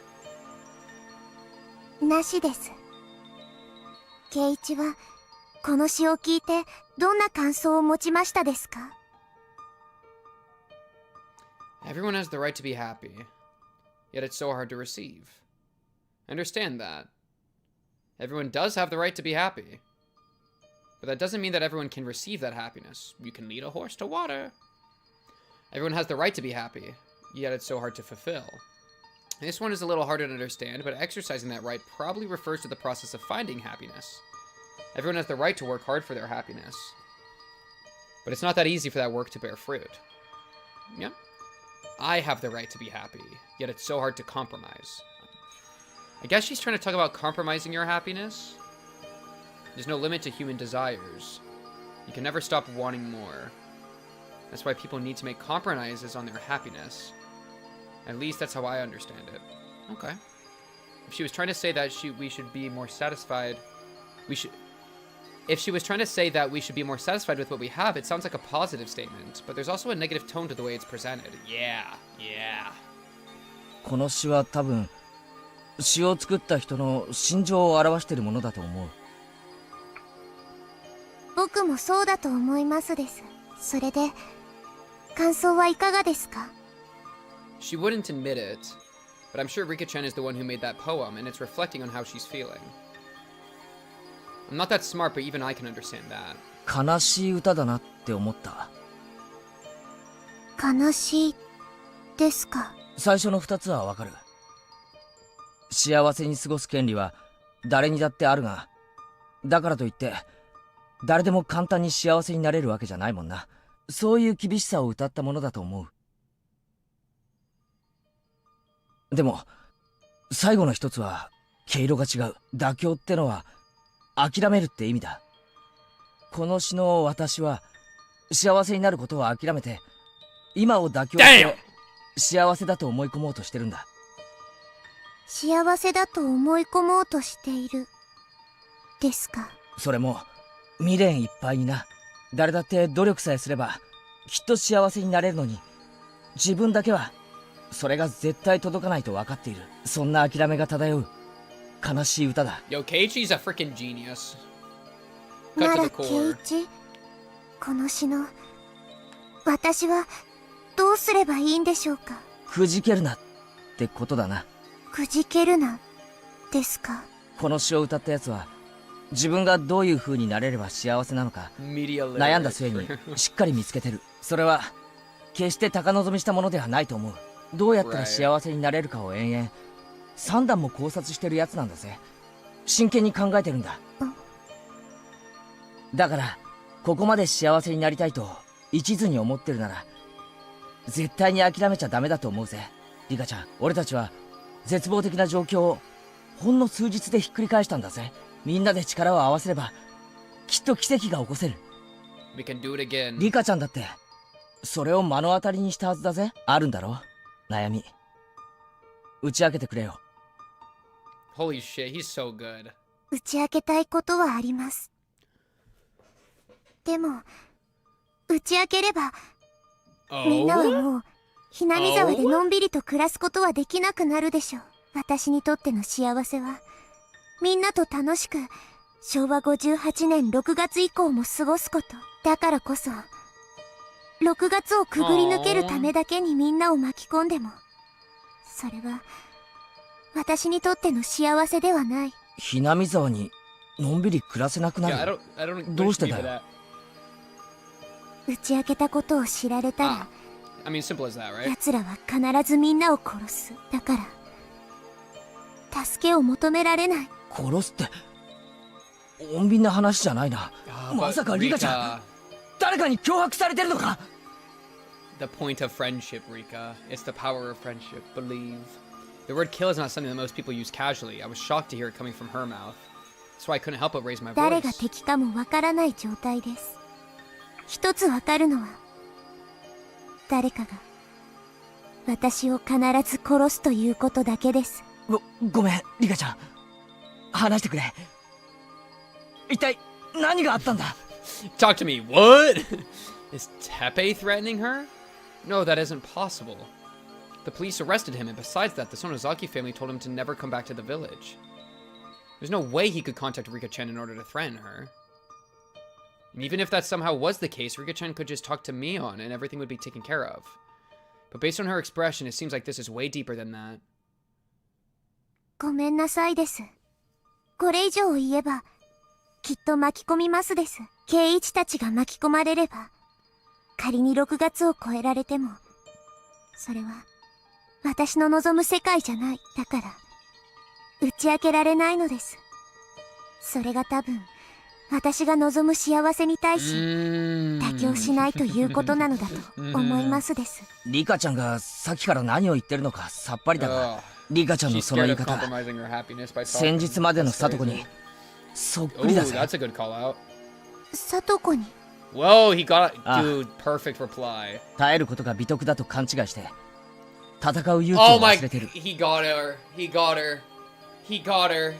なしです。圭一はこの詩を聞いてどんな感想を持ちましたですか？ Everyone has the right to be happy, yet it's so hard to receive. I understand that. Everyone does have the right to be happy. But that doesn't mean that everyone can receive that happiness. You can lead a horse to water. Everyone has the right to be happy, yet it's so hard to fulfill. This one is a little harder to understand, but exercising that right probably refers to the process of finding happiness. Everyone has the right to work hard for their happiness. But it's not that easy for that work to bear fruit. Yep. I have the right to be happy, yet it's so hard to compromise. I guess she's trying to talk about compromising your happiness. There's no limit to human desires. You can never stop wanting more. That's why people need to make compromises on their happiness. At least that's how I understand it. Okay. If she was trying to say that we should be more satisfied, if she was trying to say that we should be more satisfied with what we have, it sounds like a positive statement, but there's also a negative tone to the way it's presented. Yeah. この詩は多分詩を作った人の心情を表しているものだと思う。僕もそうだと思いますです。それで感想はいかがですか？ She wouldn't admit it, but I'm sure Rika-chan is the one who made that poem, and it's reflecting on how she's feeling. I'm not that smart, but even I can understand that. 悲しい歌だなって思った。悲しいですか？最初の2つはわかる。幸せに過ごす権利は誰にだってあるが、だからといって誰でも簡単に幸せになれるわけじゃないもんな。そういう厳しさを歌ったものだと思う。でも最後の一つは毛色が違う。妥協ってのは諦めるって意味だ。この詩の私は幸せになることを諦めて今を妥協して幸せだと思い込もうとしてるんだ。幸せだと思い込もうとしているですか？それも未練いっぱいにな。誰だって努力さえすればきっと幸せになれるのに、自分だけはそれが絶対届かないと分かっている。そんな諦めが漂う悲しい歌だ。Yo, Keiichi's a freaking genius. な Cut to ら the 圭 core. 一、この詩の私はどうすればいいんでしょうか？くじけるなってことだな。くじけるなですか？この詩を歌ったやつは自分がどういう風になれれば幸せなのか悩んだ末にしっかり見つけてる。それは決して高望みしたものではないと思う。どうやったら幸せになれるかを延々3段も考察してるやつなんだぜ。真剣に考えてるんだ。だからここまで幸せになりたいと一途に思ってるなら絶対に諦めちゃダメだと思うぜ。リカちゃん、俺たちは絶望的な状況をほんの数日でひっくり返したんだぜ。みんなで力を合わせればきっと奇跡が起こせる。 We can do it again. リカちゃんだってそれを目の当たりにしたはずだぜ。あるんだろ悩み。打ち明けてくれよ。 Holy shit, he's so good. 打ち明けたいことはあります。でも打ち明ければみんなはもうひなみ沢でのんびりと暮らすことはできなくなるでしょう。私にとっての幸せはみんなと楽しく昭和58年6月以降も過ごすこと。だからこそ6月をくぐり抜けるためだけにみんなを巻き込んでもそれは私にとっての幸せではない。ひなみ沢にのんびり暮らせなくなる。どうしてだよ。打ち明けたことを知られたら、I mean, simple as that, right? 奴らは必ずみんなを殺す。だから助けを求められない。殺すって穏便な話じゃないな。まさかリカちゃん誰かに脅迫されてるのか？ The point of friendship, Rika. It's the power of friendship. Believe. The word kill is not something that most people use casually. I was shocked to hear it coming from her mouth. That's why I couldn't help but raise my 誰が voice. 敵かもわからない状態です。一つわかるのは誰かが私を必ず殺すということだけです。ごめんリカちゃん、話してくれ。一体何があったんだ Talk to me. What? Is Tepe threatening her? No, that isn't possible. The police arrested him, and besides that, the Sonozaki family told him to never come back to the village. There's no way he could contact Rika-chan in order to threaten her. And even if that somehow was the case, Rika-chan could just talk to Mion and everything would be taken care of. But based on her expression, it seems like this is way deeper than that. ごめんなさいです。これ以上言えば、きっと巻き込みますです。圭一たちが巻き込まれれば、仮に6月を超えられても、それは、私の望む世界じゃない。だから、打ち明けられないのです。それが多分、私が望む幸せに対し、妥協しないということなのだと思いますです。リカちゃんがさっきから何を言ってるのかさっぱりだが、リカちゃんのその言い方、先日までのサトコにそっくりだぜ。サトコに。Whoa, he got it. Dude, perfect reply. 耐えることが美徳だと勘違いして、戦う勇気を忘れてる。He got her. He got her. He got her.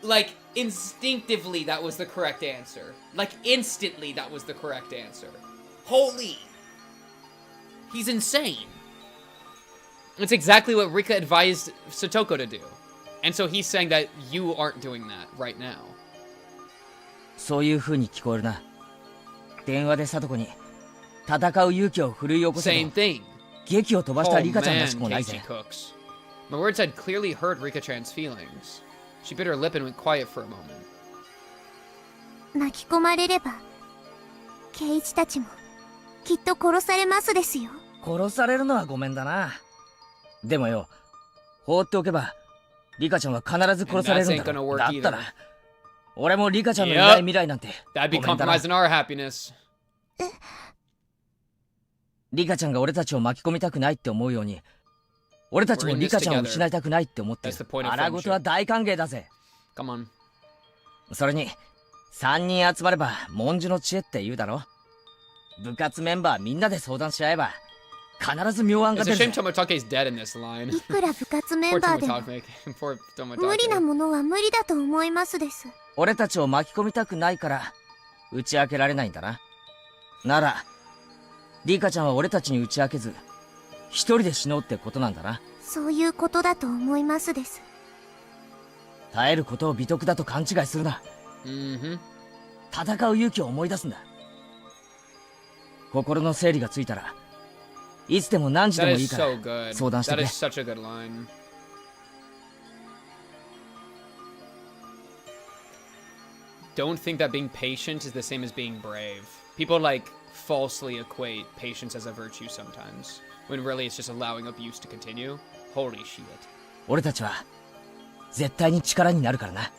Like, instinctively, that was the correct answer. Like, instantly, that was the correct answer. Holy. He's insane. It's exactly what Rika advised Satoko to do. And so he's saying that you aren't doing that right now. そういう風に聞こえるな。電話でサトコに戦う勇気を奮い起こせと劇を飛ばしたリカちゃんらしくもないぜ。My words had clearly hurt Rika-chan's feelings. She bit her lip and went quiet for a moment. 巻き込まれれば、圭一たちもきっと殺されますですよ。殺されるのはごめんだな。でもよ、放っておけばリカちゃんは必ず殺されるんだろ。だったら俺もリカちゃんのいない未来なんてごめんだな。リカちゃんが俺たちを巻き込みたくないって思うように、俺たちもリカちゃんを失いたくないって思ってる。荒事は大歓迎だぜ。それに3人集まれば文殊の知恵って言うだろ。部活メンバーみんなで相談し合えば必ず妙案が出るぜ。いくら部活メンバーでも無理なものは無理だと思いますです。俺たちを巻き込みたくないから打ち明けられないんだな。ならリカちゃんは俺たちに打ち明けず一人で死のうってことなんだな。そういうことだと思いますです。耐えることを美徳だと勘違いするな。戦う勇気を思い出すんだ。心の整理がついたらいつでも何時でもいいから相談してくれ。Don't think that being patient is the same as being brave. People like falsely equate patience as a virtue sometimes, when really it's just allowing abuse to continue. Holy shit. 俺たちは絶対に力になるからな。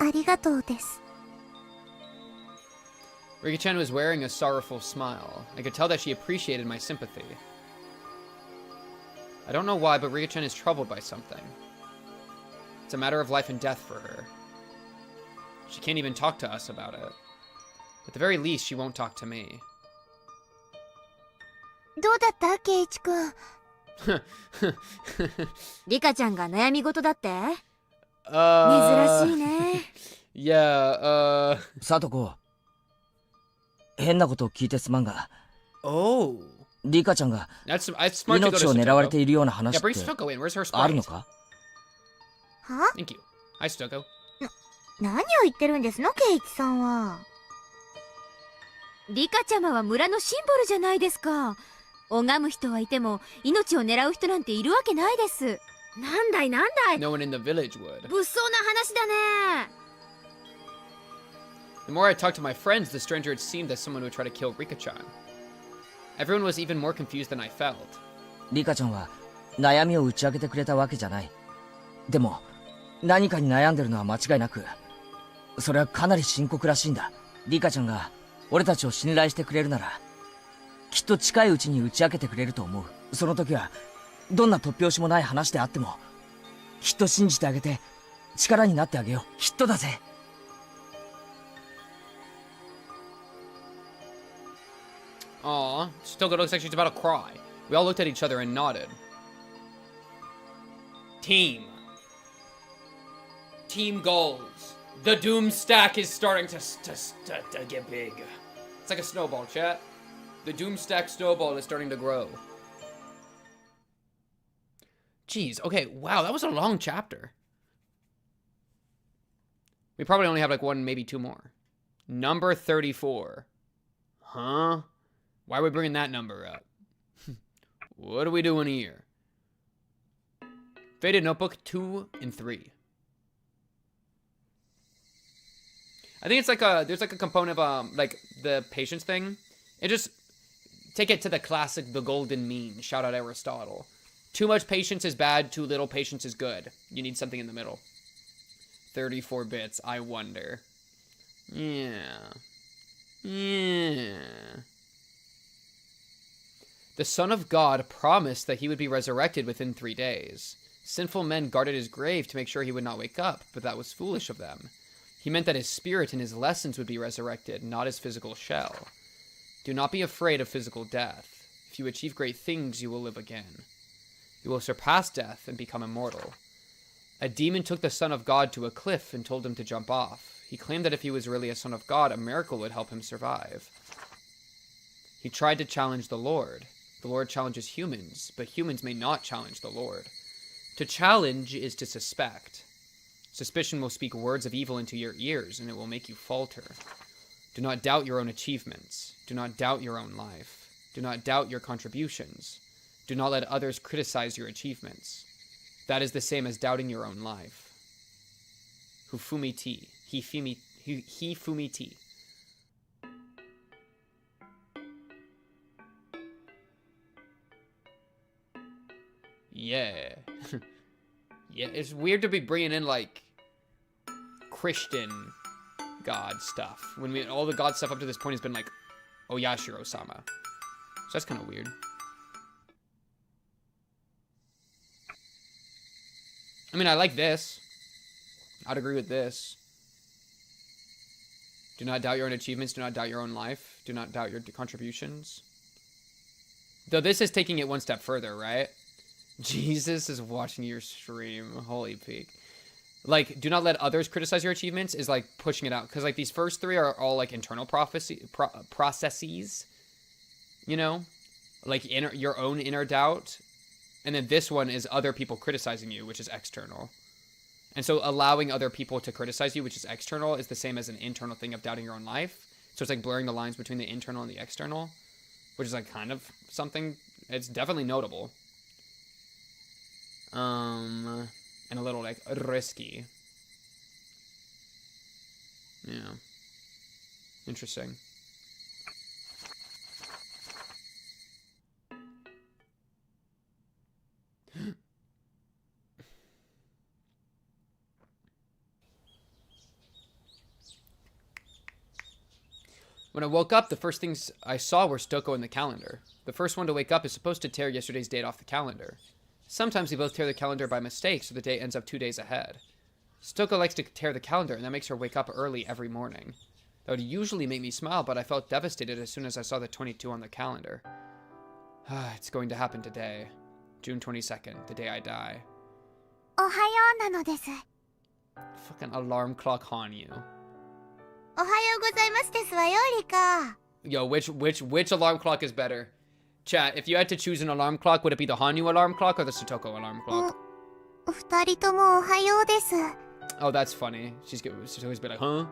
ありがとうです。Rika-chan was wearing a sorrowful smile. I could tell that she appreciated my sympathy. I don't know why, but Rika-chan is troubled by something. It's a matter of life and death for her. She can't even talk to us about it. At the very least, she won't talk to me. どうだった圭一くん。リカちゃんが悩み事だって？珍しいね。サトコ。変なことを聞いてすまんが。リカちゃんが命を狙われているような話ってあるのか？は？何を言ってるんですの、圭一さんは。リカちゃまは村のシンボルじゃないですか。拝む人はいても命を狙う人なんているわけないです。なんだいなんだい。No one in the village would. 物騒な話だね。The more I talked to my friends, the stranger it seemed that someone would try to kill Rika-chan. Everyone was even more confused than I felt. リカちゃんは悩みを打ち明けてくれたわけじゃない。でも何かに悩んでるのは間違いなく、それはかなり深刻らしいんだ。リカちゃんが俺たちを信頼してくれるならきっと近いうちに打ち明けてくれると思う。その時はどんな突拍子もない話であってもきっと信じてあげて力になってあげよう。きっとだぜ。Aw, Stoko looks like she's about to cry. We all looked at each other and nodded. Team goals. The doom stack is starting to get big. It's like a snowball, chat. The doom stack snowball is starting to grow. Jeez, okay, wow, that was a long chapter. We probably only have like one, maybe two more. Number 34. Huh? Why are we bringing that number up? What are we doing here? Faded Notebook 2 and 3. I think it's like there's like a component of like the patience thing. It just take it to the classic, the golden mean. Shout out Aristotle. Too much patience is bad. Too little patience is good. You need something in the middle. 34 bits. I wonder. Yeah. Yeah. The Son of God promised that he would be resurrected within 3 days. Sinful men guarded his grave to make sure he would not wake up, but that was foolish of them. He meant that his spirit and his lessons would be resurrected, not his physical shell. Do not be afraid of physical death. If you achieve great things, you will live again. You will surpass death and become immortal. A demon took the Son of God to a cliff and told him to jump off. He claimed that if he was really a son of God, a miracle would help him survive. He tried to challenge the Lord. The Lord challenges humans, but humans may not challenge the Lord. To challenge is to suspect. Suspicion will speak words of evil into your ears, and it will make you falter. Do not doubt your own achievements. Do not doubt your own life. Do not doubt your contributions. Do not let others criticize your achievements. That is the same as doubting your own life. Hifumiti. Hifumiti. Yeah. Yeah, it's weird to be bringing in, like, Christian god stuff. When all the god stuff up to this point has been, like, Oyashiro-sama. So that's kind of weird. I mean, I like this. I'd agree with this. Do not doubt your own achievements. Do not doubt your own life. Do not doubt your contributions. Though this is taking it one step further, right? Jesus is watching your stream. Holy peak. Like, do not let others criticize your achievements is, like, pushing it out. Because, like, these first three are all, like, internal processes. You know? Like, your own inner doubt. And then this one is other people criticizing you, which is external. And so allowing other people to criticize you, which is external, is the same as an internal thing of doubting your own life. So it's like blurring the lines between the internal and the external, which is like kind of something, it's definitely notable. And a little like risky. Yeah. Interesting. When I woke up, the first things I saw were Stoko and the calendar. The first one to wake up is supposed to tear yesterday's date off the calendar. Sometimes we both tear the calendar by mistake, so the day ends up 2 days ahead. Stoko likes to tear the calendar, and that makes her wake up early every morning. That would usually make me smile, but I felt devastated as soon as I saw the 22 on the calendar. It's going to happen today. June 22nd, the day I die. Fucking alarm clock Hanyuu. Yo, which alarm clock is better? Chat, if you had to choose an alarm clock, would it be the Hanyuu alarm clock or the Satoko alarm clock? Oh, that's funny. She's always be like, huh?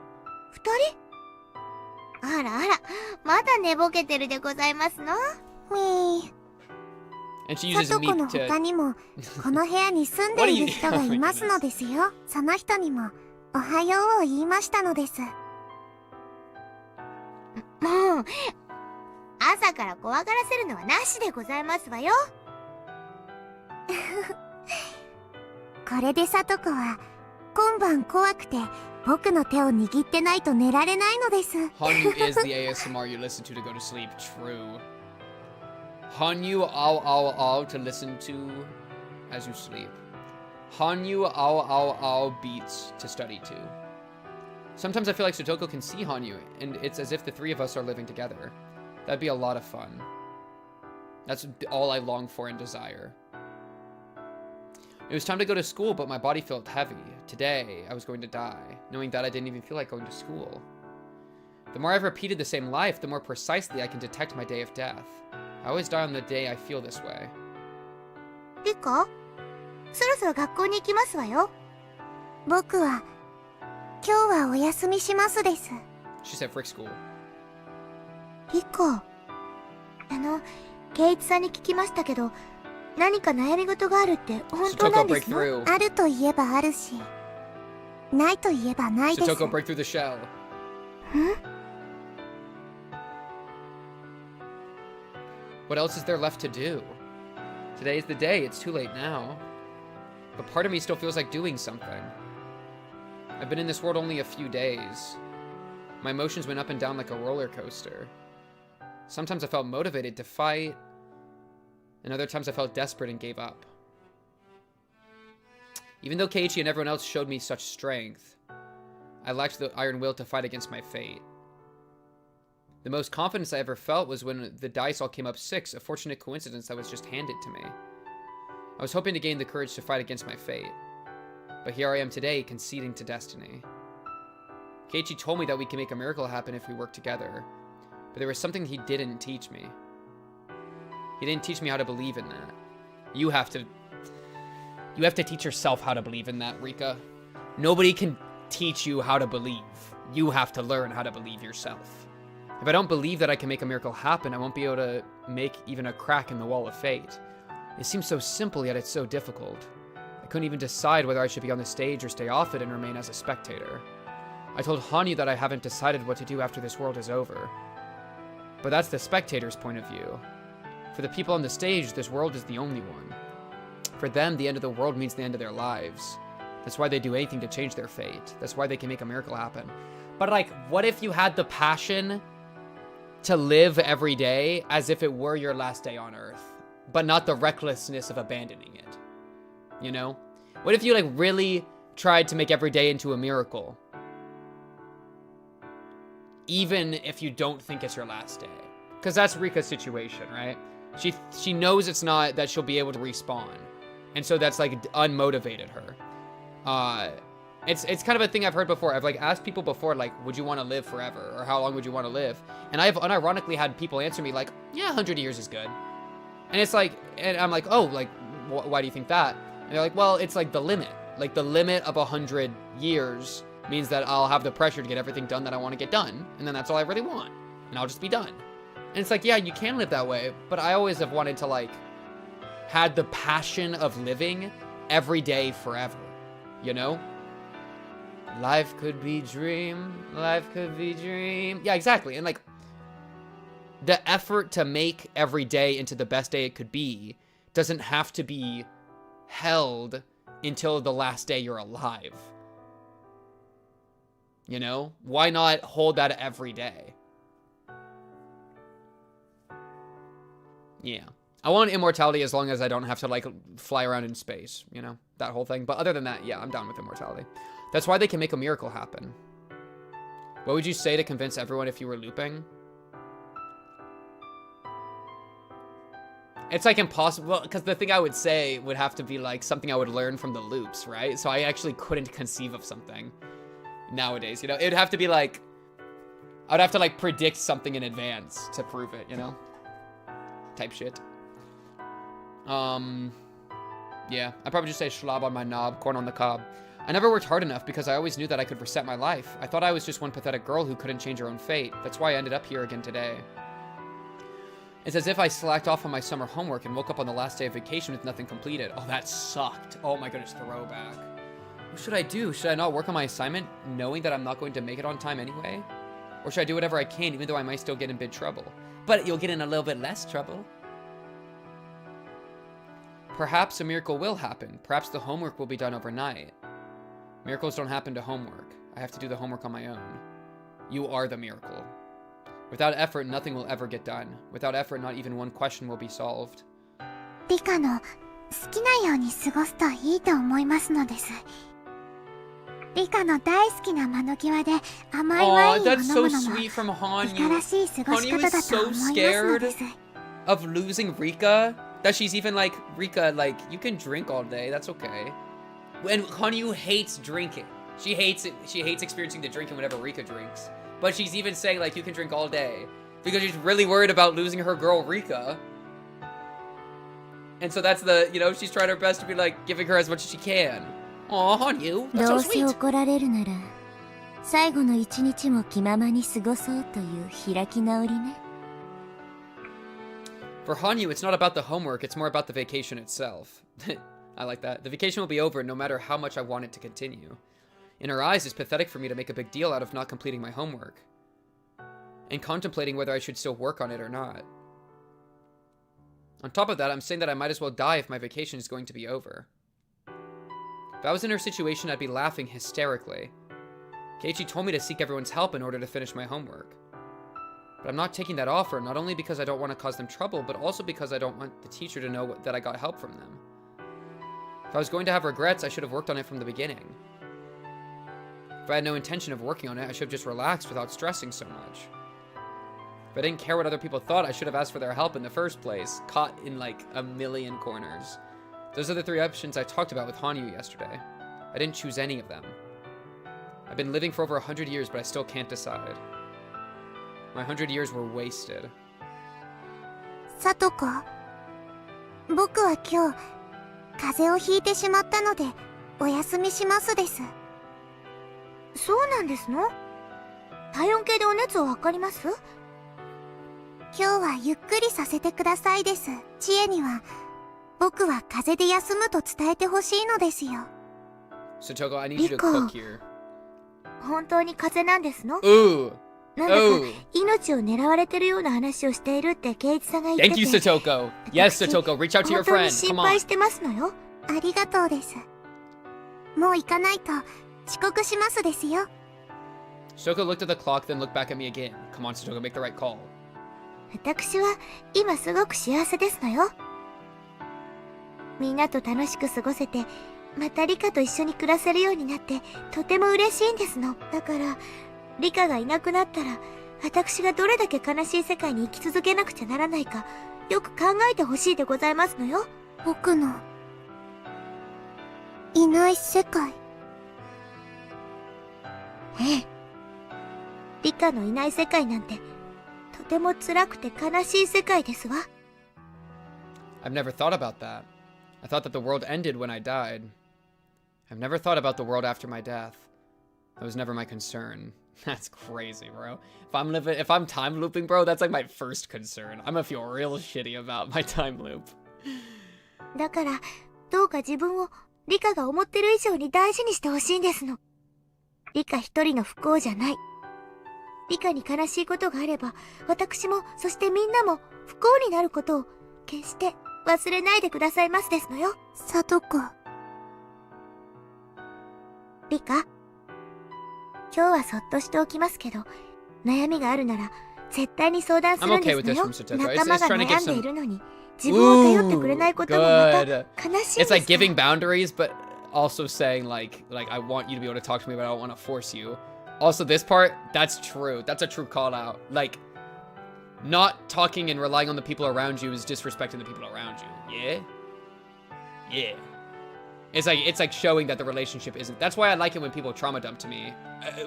And she uses meat to... What are you... Oh, 朝から怖がらせるのはなしでございますわよ。これでサトコは今晩怖くて僕の手を握ってないと寝られないのです。Hanyuu is the ASMR you listen to go to sleep. True. Hanyuu ow ow ow to listen to as you sleep. Hanyuu ow ow ow beats to study to. Sometimes I feel like Satoko can see Hanyuu, and it's as if the three of us are living together. That'd be a lot of fun. That's all I long for and desire. It was time to go to school, but my body felt heavy. Today, I was going to die, knowing that I didn't even feel like going to school. The more I've repeated the same life, the more precisely I can detect my day of death. I always die on the day I feel this way. Rika? そろそろ学校に行きますわよ。僕は今日はお休みしますです。 She said frick school. リカ、圭一さんに聞きましたけど、何か悩み事があるって本当なんですか？あると言えばあるし、ないと言えばないです。 Sotoko break through the shell. What else is there left to do? Today is the day. It's too late now. But part of me still feels like doing something. I've been in this world only a few days. My emotions went up and down like a roller coaster. Sometimes I felt motivated to fight, and other times I felt desperate and gave up. Even though Keiichi and everyone else showed me such strength, I lacked the iron will to fight against my fate. The most confidence I ever felt was when the dice all came up 6, a fortunate coincidence that was just handed to me. I was hoping to gain the courage to fight against my fate. But here I am today, conceding to destiny. Keiichi told me that we can make a miracle happen if we work together. But there was something he didn't teach me. He didn't teach me how to believe in that. You have to teach yourself how to believe in that, Rika. Nobody can teach you how to believe. You have to learn how to believe yourself. If I don't believe that I can make a miracle happen, I won't be able to make even a crack in the wall of fate. It seems so simple, yet it's so difficult. I couldn't even decide whether I should be on the stage or stay off it and remain as a spectator. I told Hanyuu that I haven't decided what to do after this world is over. But that's the spectator's point of view. For the people on the stage, this world is the only one. For them, the end of the world means the end of their lives. That's why they do anything to change their fate. That's why they can make a miracle happen. But like, what if you had the passion to live every day as if it were your last day on Earth, but not the recklessness of abandoning it? You know? What if you like really tried to make every day into a miracle? Even if you don't think it's your last day. Because that's Rika's situation, right? She knows it's not that she'll be able to respawn. And so that's like unmotivated her. It's kind of a thing I've heard before. I've like asked people before, like, would you want to live forever? Or how long would you want to live? And I've unironically had people answer me like, yeah, 100 years is good. And it's like, and I'm like, oh, like, why do you think that? And they're like, well, it's like the limit. Like the limit of 100 years means that I'll have the pressure to get everything done that I want to get done. And then that's all I really want. And I'll just be done. And it's like, yeah, you can live that way. But I always have wanted to like, had the passion of living every day forever. You know? Life could be dream. Life could be dream. Yeah, exactly. And like, the effort to make every day into the best day it could be doesn't have to be held until the last day you're alive. You know? Why not hold that every day? Yeah. I want immortality as long as I don't have to, like, fly around in space, you know? That whole thing. But other than that, yeah, I'm down with immortality. That's why they can make a miracle happen. What would you say to convince everyone if you were looping? It's, like, impossible, because the thing I would say would have to be, like, something I would learn from the loops, right? So I actually couldn't conceive of something nowadays, you know? It would have to be, like, I would have to, like, predict something in advance to prove it, you know? Type shit. Yeah, I'd probably just say schlab on my knob, corn on the cob. I never worked hard enough because I always knew that I could reset my life. I thought I was just one pathetic girl who couldn't change her own fate. That's why I ended up here again today. It's as if I slacked off on my summer homework and woke up on the last day of vacation with nothing completed. Oh, that sucked. Oh my goodness, throwback. What should I do? Should I not work on my assignment knowing that I'm not going to make it on time anyway? Or should I do whatever I can even though I might still get in big trouble? But you'll get in a little bit less trouble. Perhaps a miracle will happen. Perhaps the homework will be done overnight. Miracles don't happen to homework. I have to do the homework on my own. You are the miracle. Without effort, nothing will ever get done. Without effort, not even one question will be solved. Rikaの好きなように過ごすといいと思いますのです。リカの大好きな窓際で甘いワインを飲むのもリカらしい過ごし方だと思いますのです。Of losing Rika That she's even like, Rika, like, you can drink all day, that's okay. And Hanyuu hates drinking. She hates it. She hates experiencing the drinking whenever Rika drinks. But she's even saying, like, you can drink all day. Because she's really worried about losing her girl, Rika. And so that's the, you know, she's trying her best to be, like, giving her as much as she can. Aw, Hanyuu, that's so sweet. どうせ怒られるなら、最後の一日も気ままに過ごそうという開き直りね。For Hanyuu, it's not about the homework, it's more about the vacation itself. I like that. The vacation will be over no matter how much I want it to continue. In her eyes, it's pathetic for me to make a big deal out of not completing my homework. And contemplating whether I should still work on it or not. On top of that, I'm saying that I might as well die if my vacation is going to be over. If I was in her situation, I'd be laughing hysterically. Keiichi told me to seek everyone's help in order to finish my homework. But I'm not taking that offer, not only because I don't want to cause them trouble, but also because I don't want the teacher to know that I got help from them. If I was going to have regrets, I should have worked on it from the beginning. If I had no intention of working on it, I should have just relaxed without stressing so much. If I didn't care what other people thought, I should have asked for their help in the first place, caught in like a million corners. Those are the 3 options I talked about with Hanyuu yesterday. I didn't choose any of them. I've been living for over 100 years, but I still can't decide. My 100 years were wasted. さとこ、僕は今日風邪をひいてしまったのでお休みしますです。そうなんですの？体温計でお熱を測ります？今日はゆっくりさせてくださいです。知恵には僕は風邪で休むと伝えてほしいのですよ。Satoko, I need you to cook here. 本当に風邪なんですの？ Ooh. なんだか命を狙われてるような話をしているってケイチさんが言ってて。 Thank you, Satoko. Yes, Satoko, reach out to your 本当 friend. に心 Come 配 on. してますのよ。ありがとうです。もう行かないと遅刻しますですよ。Satoko looked at the clock, then looked back at me again. Come on, Satoko, make the right call. 私は今すごく幸せですのよ。みんなと楽しく過ごせて、またリカと一緒に暮らせるようになってとても嬉しいんですの。だからリカがいなくなったら私がどれだけ悲しい世界に生き続けなくちゃならないかよく考えてほしいでございますのよ。僕のいない世界。ええ。リカのいない世界なんてとても辛くて悲しい世界ですわ。I've never thought about that. I thought that the world ended when I died. I've never thought about the world after my death. That was never my concern. That's crazy, bro. If I'm time looping, bro, that's like my first concern. I'm gonna feel real shitty about my time loop. だからどうか自分をリカが思ってる以上に大事にしてほしいんですの。リカ一人の不幸じゃない。リカに悲しいことがあれば、私もそしてみんなも不幸になることを決して忘れないでくださいますですのよ。さとこ。リカ、今日はそっとしておきますけど、悩みがあるなら絶対に相談するんですのよ。仲間が悩んでいるのに自分を頼ってくれないこともまた悲しいんですから。 It's like giving boundaries, but also saying like I want you to be able to talk to me, but I don't want to force you. Also, this part, that's true. That's a true call out. Like, not talking and relying on the people around you is disrespecting the people around you. Yeah? Yeah. It's like showing that the relationship isn't. That's why I like it when people trauma dump to me.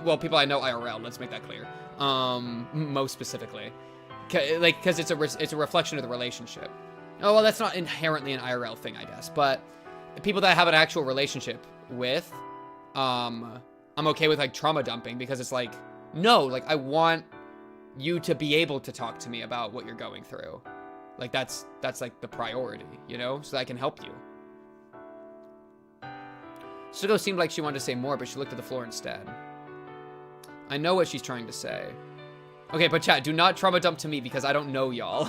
Well, people I know IRL, let's make that clear. Most specifically. Because it's a reflection of the relationship. Oh, well, that's not inherently an IRL thing, I guess. But the people that I have an actual relationship with, I'm okay with like trauma dumping because it's like, no, like I want you to be able to talk to me about what you're going through. Like that's like the priority, you know, so that I can help you. Sugo seemed like she wanted to say more, but she looked at the floor instead. I know what she's trying to say. Okay, but chat, do not trauma dump to me because I don't know y'all.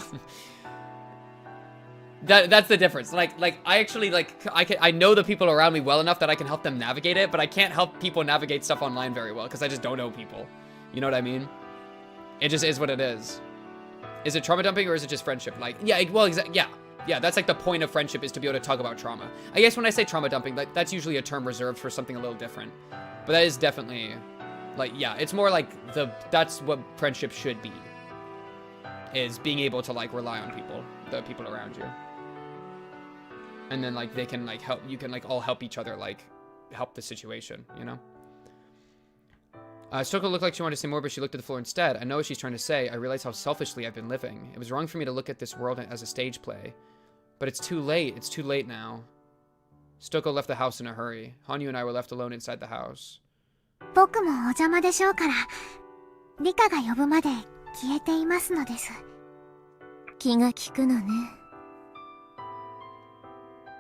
That's the difference. Like I actually I know the people around me well enough that I can help them navigate it, but I can't help people navigate stuff online very well because I just don't know people. You know what I mean? It just is what it is. Is it trauma dumping or is it just friendship? Like, yeah, well, yeah, that's like the point of friendship is to be able to talk about trauma. I guess when I say trauma dumping, that's usually a term reserved for something a little different. But that is definitely, like, yeah, it's more like that's what friendship should be. Is being able to like rely on people, the people around you. and then like they can like help, you can like all help each other, like help the situation, you know? Stoko looked like she wanted to say more, but she looked at the floor instead. I know what she's trying to say. I realize how selfishly I've been living. It was wrong for me to look at this world as a stage play. But it's too late. It's too late now. Stoko left the house in a hurry. Hanyuu and I were left alone inside the house. 僕もお邪魔でしょうから、リカが呼ぶまで消えていますのです。気が利くのね。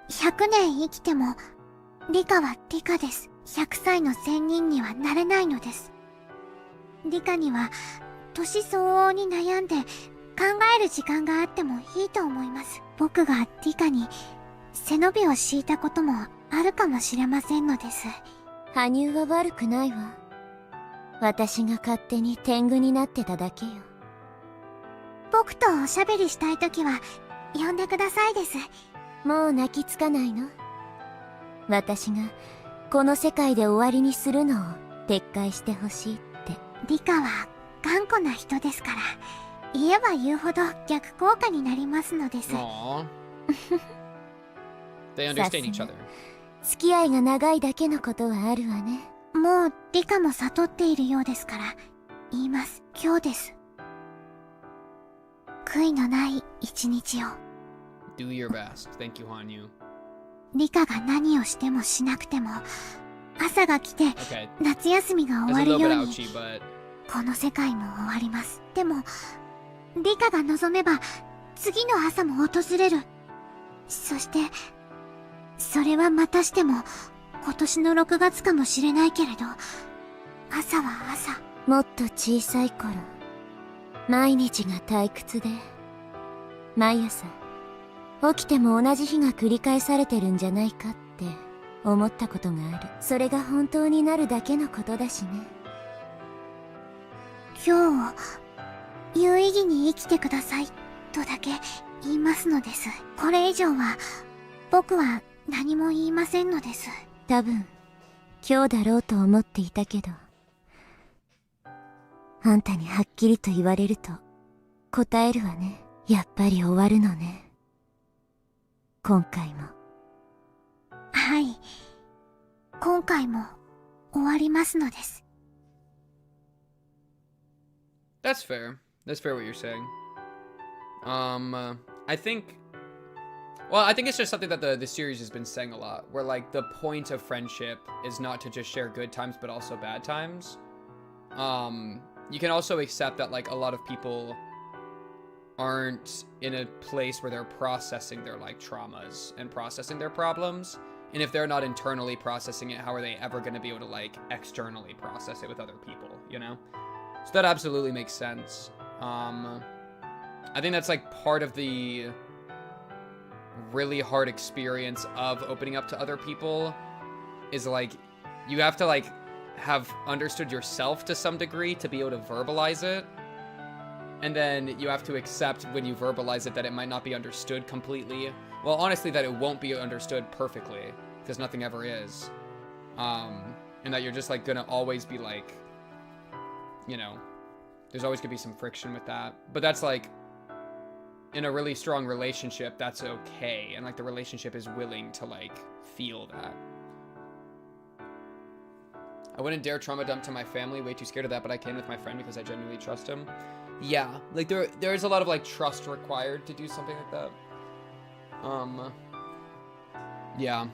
100年生きても、リカはリカです。100歳の仙人にはなれないのです。リカには、年相応に悩んで、考える時間があってもいいと思います。僕がリカに、背伸びを敷いたこともあるかもしれませんのです。羽生は悪くないわ。私が勝手に天狗になってただけよ。僕とおしゃべりしたいときは呼んでくださいです。もう泣きつかないの？私がこの世界で終わりにするのを撤回してほしいって。リカは頑固な人ですから、言えば言うほど逆効果になりますのです。They understand each other. 付き合いが長いだけのことはあるわね。もうリカも悟っているようですから、言います。今日です。悔いのない一日を。Do your best. Thank you, Hanyuu. リカが何をしてもしなくても、朝が来て、夏休みが終わるように、この世界も終わります。でも、リカが望めば、次の朝も訪れる。そして、それはまたしても、今年の6月かもしれないけれど、朝は朝。もっと小さい頃、毎日が退屈で、毎朝、起きても同じ日が繰り返されてるんじゃないかって思ったことがある。それが本当になるだけのことだしね。今日を有意義に生きてくださいとだけ言いますのです。これ以上は僕は何も言いませんのです。多分今日だろうと思っていたけど、あんたにはっきりと言われると答えるわね。やっぱり終わるのね、今回も。はい、今回も終わりますのです。That's fair. That's fair what you're saying. I think... Well, I think it's just something that the series has been saying a lot, where, like, the point of friendship is not to just share good times, but also bad times. You can also accept that, like, a lot of people aren't in a place where they're processing their, like, traumas and processing their problems. And if they're not internally processing it, how are they ever going to be able to, like, externally process it with other people, you know? So that absolutely makes sense. I think that's, like, part of the really hard experience of opening up to other people is, like, you have to, like, have understood yourself to some degree to be able to verbalize it. And then you have to accept when you verbalize it that it might not be understood completely. Well, honestly, that it won't be understood perfectly, because nothing ever is. And that you're just, like, gonna always be, like, you know, there's always gonna be some friction with that. But that's, like, in a really strong relationship, that's okay. And, like, the relationship is willing to, like, feel that. I wouldn't dare trauma dump to my family, way too scared of that, but I can with my friend because I genuinely trust him. Yeah, like, there is a lot of, like, trust required to do something like that. Yeah.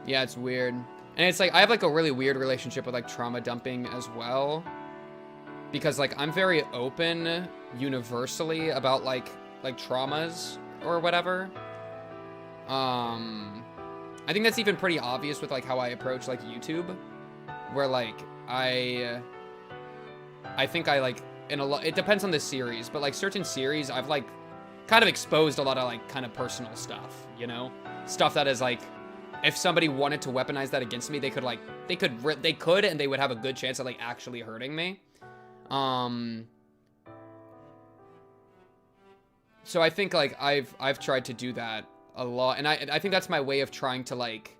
Yeah, it's weird. And it's, like, I have, like, a really weird relationship with, like, trauma dumping as well. Because, like, I'm very open, universally, about, like, traumas or whatever. I think that's even pretty obvious with, like, how I approach, like, YouTube. Where, like, I think I, like, in a lot, it depends on the series, but, like, certain series, I've, like, kind of exposed a lot of, like, kind of personal stuff, you know? Stuff that is, like, if somebody wanted to weaponize that against me, they could, like, they could, and they would have a good chance of, like, actually hurting me. So I think, like, I've tried to do that a lot, and I think that's my way of trying to, like,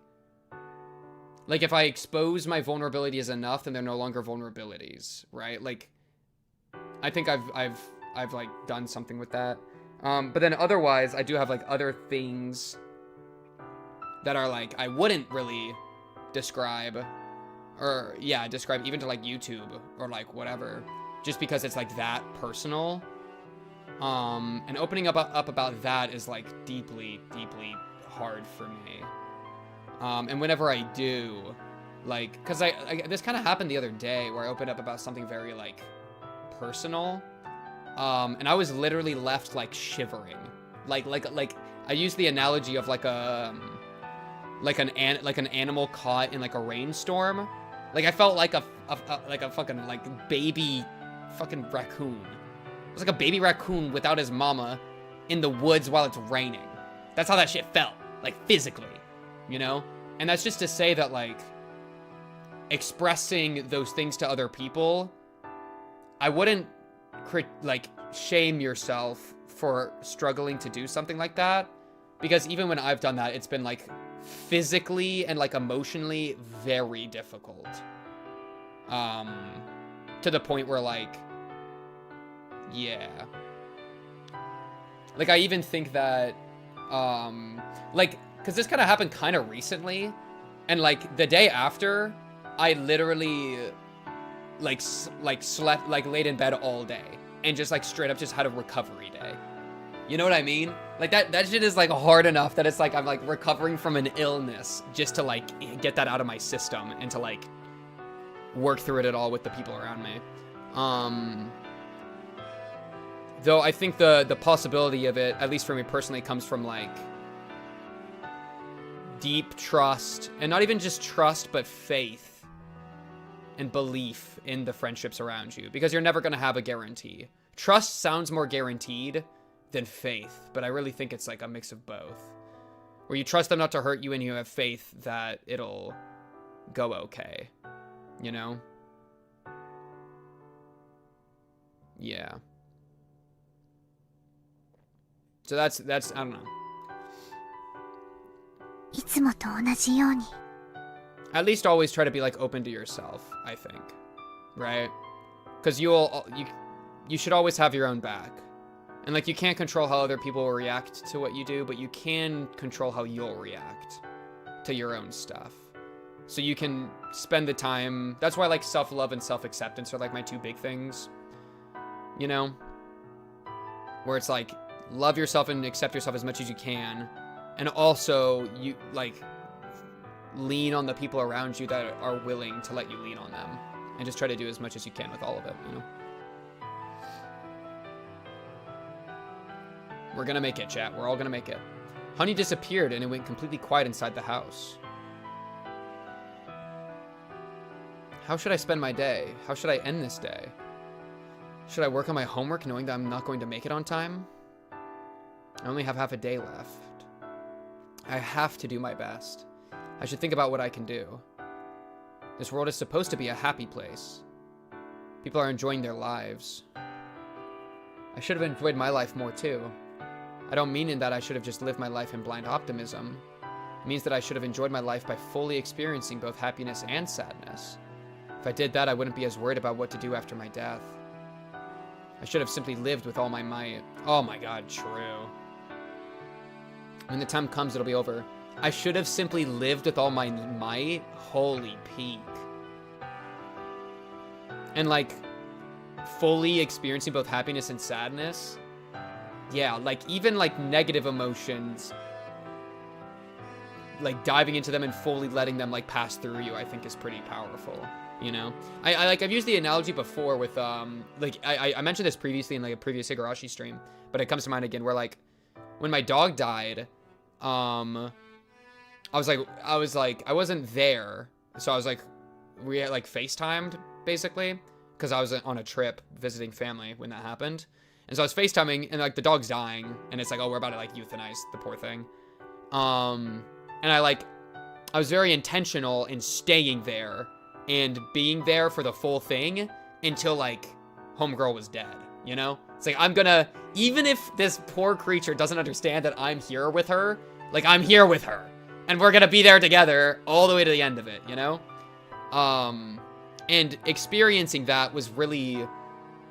if I expose my vulnerabilities enough, then they're no longer vulnerabilities, right? Like, I think I've like done something with that. But then otherwise, I do have, like, other things that are like, I wouldn't really describe, or yeah, describe even to like YouTube or like whatever, just because it's like that personal. And opening up about that is like deeply hard for me. And whenever I do, like, cause I this kind of happened the other day where I opened up about something very like personal, and I was literally left like shivering, like I used the analogy of like an animal caught in like a rainstorm. Like I felt like a fucking like baby fucking raccoon. It was like a baby raccoon without his mama in the woods while it's raining. That's how that shit felt, like physically, you know? And that's just to say that like expressing those things to other people, I wouldn't like shame yourself for struggling to do something like that, because even when I've done that, it's been like physically and like emotionally very difficult, to the point where like, yeah, like I even think that like, because this kind of happened kind of recently, and like the day after I literally like slept, like laid in bed all day and just like straight up just had a recovery day. You know what I mean? Like that shit is like hard enough that it's like I'm like recovering from an illness just to like get that out of my system and to like work through it at all with the people around me. Though I think the possibility of it, at least for me personally, comes from like deep trust, and not even just trust, but faith and belief in the friendships around you, because you're never going to have a guarantee. Trust sounds more guaranteed than faith, but I really think it's like a mix of both, where you trust them not to hurt you and you have faith that it'll go okay, you know? Yeah. So that's I don't know. いつもと同じように。 At least always try to be like open to yourself, I think. Right? Because you should always have your own back. And like you can't control how other people will react to what you do, but you can control how you'll react to your own stuff. So you can spend the time. That's why like self-love and self-acceptance are like my two big things. You know? Where it's like love yourself and accept yourself as much as you can. And also you like lean on the people around you that are willing to let you lean on them, and just try to do as much as you can with all of it, you know? We're gonna make it, chat. We're all gonna make it. Honey disappeared and it went completely quiet inside the house. How should I spend my day? How should I end this day? Should I work on my homework knowing that I'm not going to make it on time? I only have half a day left. I have to do my best. I should think about what I can do. This world is supposed to be a happy place. People are enjoying their lives. I should have enjoyed my life more too. I don't mean in that I should have just lived my life in blind optimism. It means that I should have enjoyed my life by fully experiencing both happiness and sadness. If I did that, I wouldn't be as worried about what to do after my death. I should have simply lived with all my might. Oh my god, true. When the time comes, it'll be over. I should have simply lived with all my might. Holy peak. And like, fully experiencing both happiness and sadness. Yeah, like even like negative emotions, like diving into them and fully letting them like pass through you, I think is pretty powerful. You know, I like, I've used the analogy before with like I mentioned this previously in like a previous Higurashi stream, but it comes to mind again, where like when my dog died, I wasn't there, so I was like, we had like FaceTimed basically, because I was on a trip visiting family when that happened. And so I was FaceTiming, and like the dog's dying, and it's like, oh, we're about to like euthanize the poor thing. And I was very intentional in staying there and being there for the full thing until like homegirl was dead, you know? It's like, I'm gonna, even if this poor creature doesn't understand that I'm here with her, like I'm here with her, and we're gonna be there together all the way to the end of it, you know? And experiencing that was really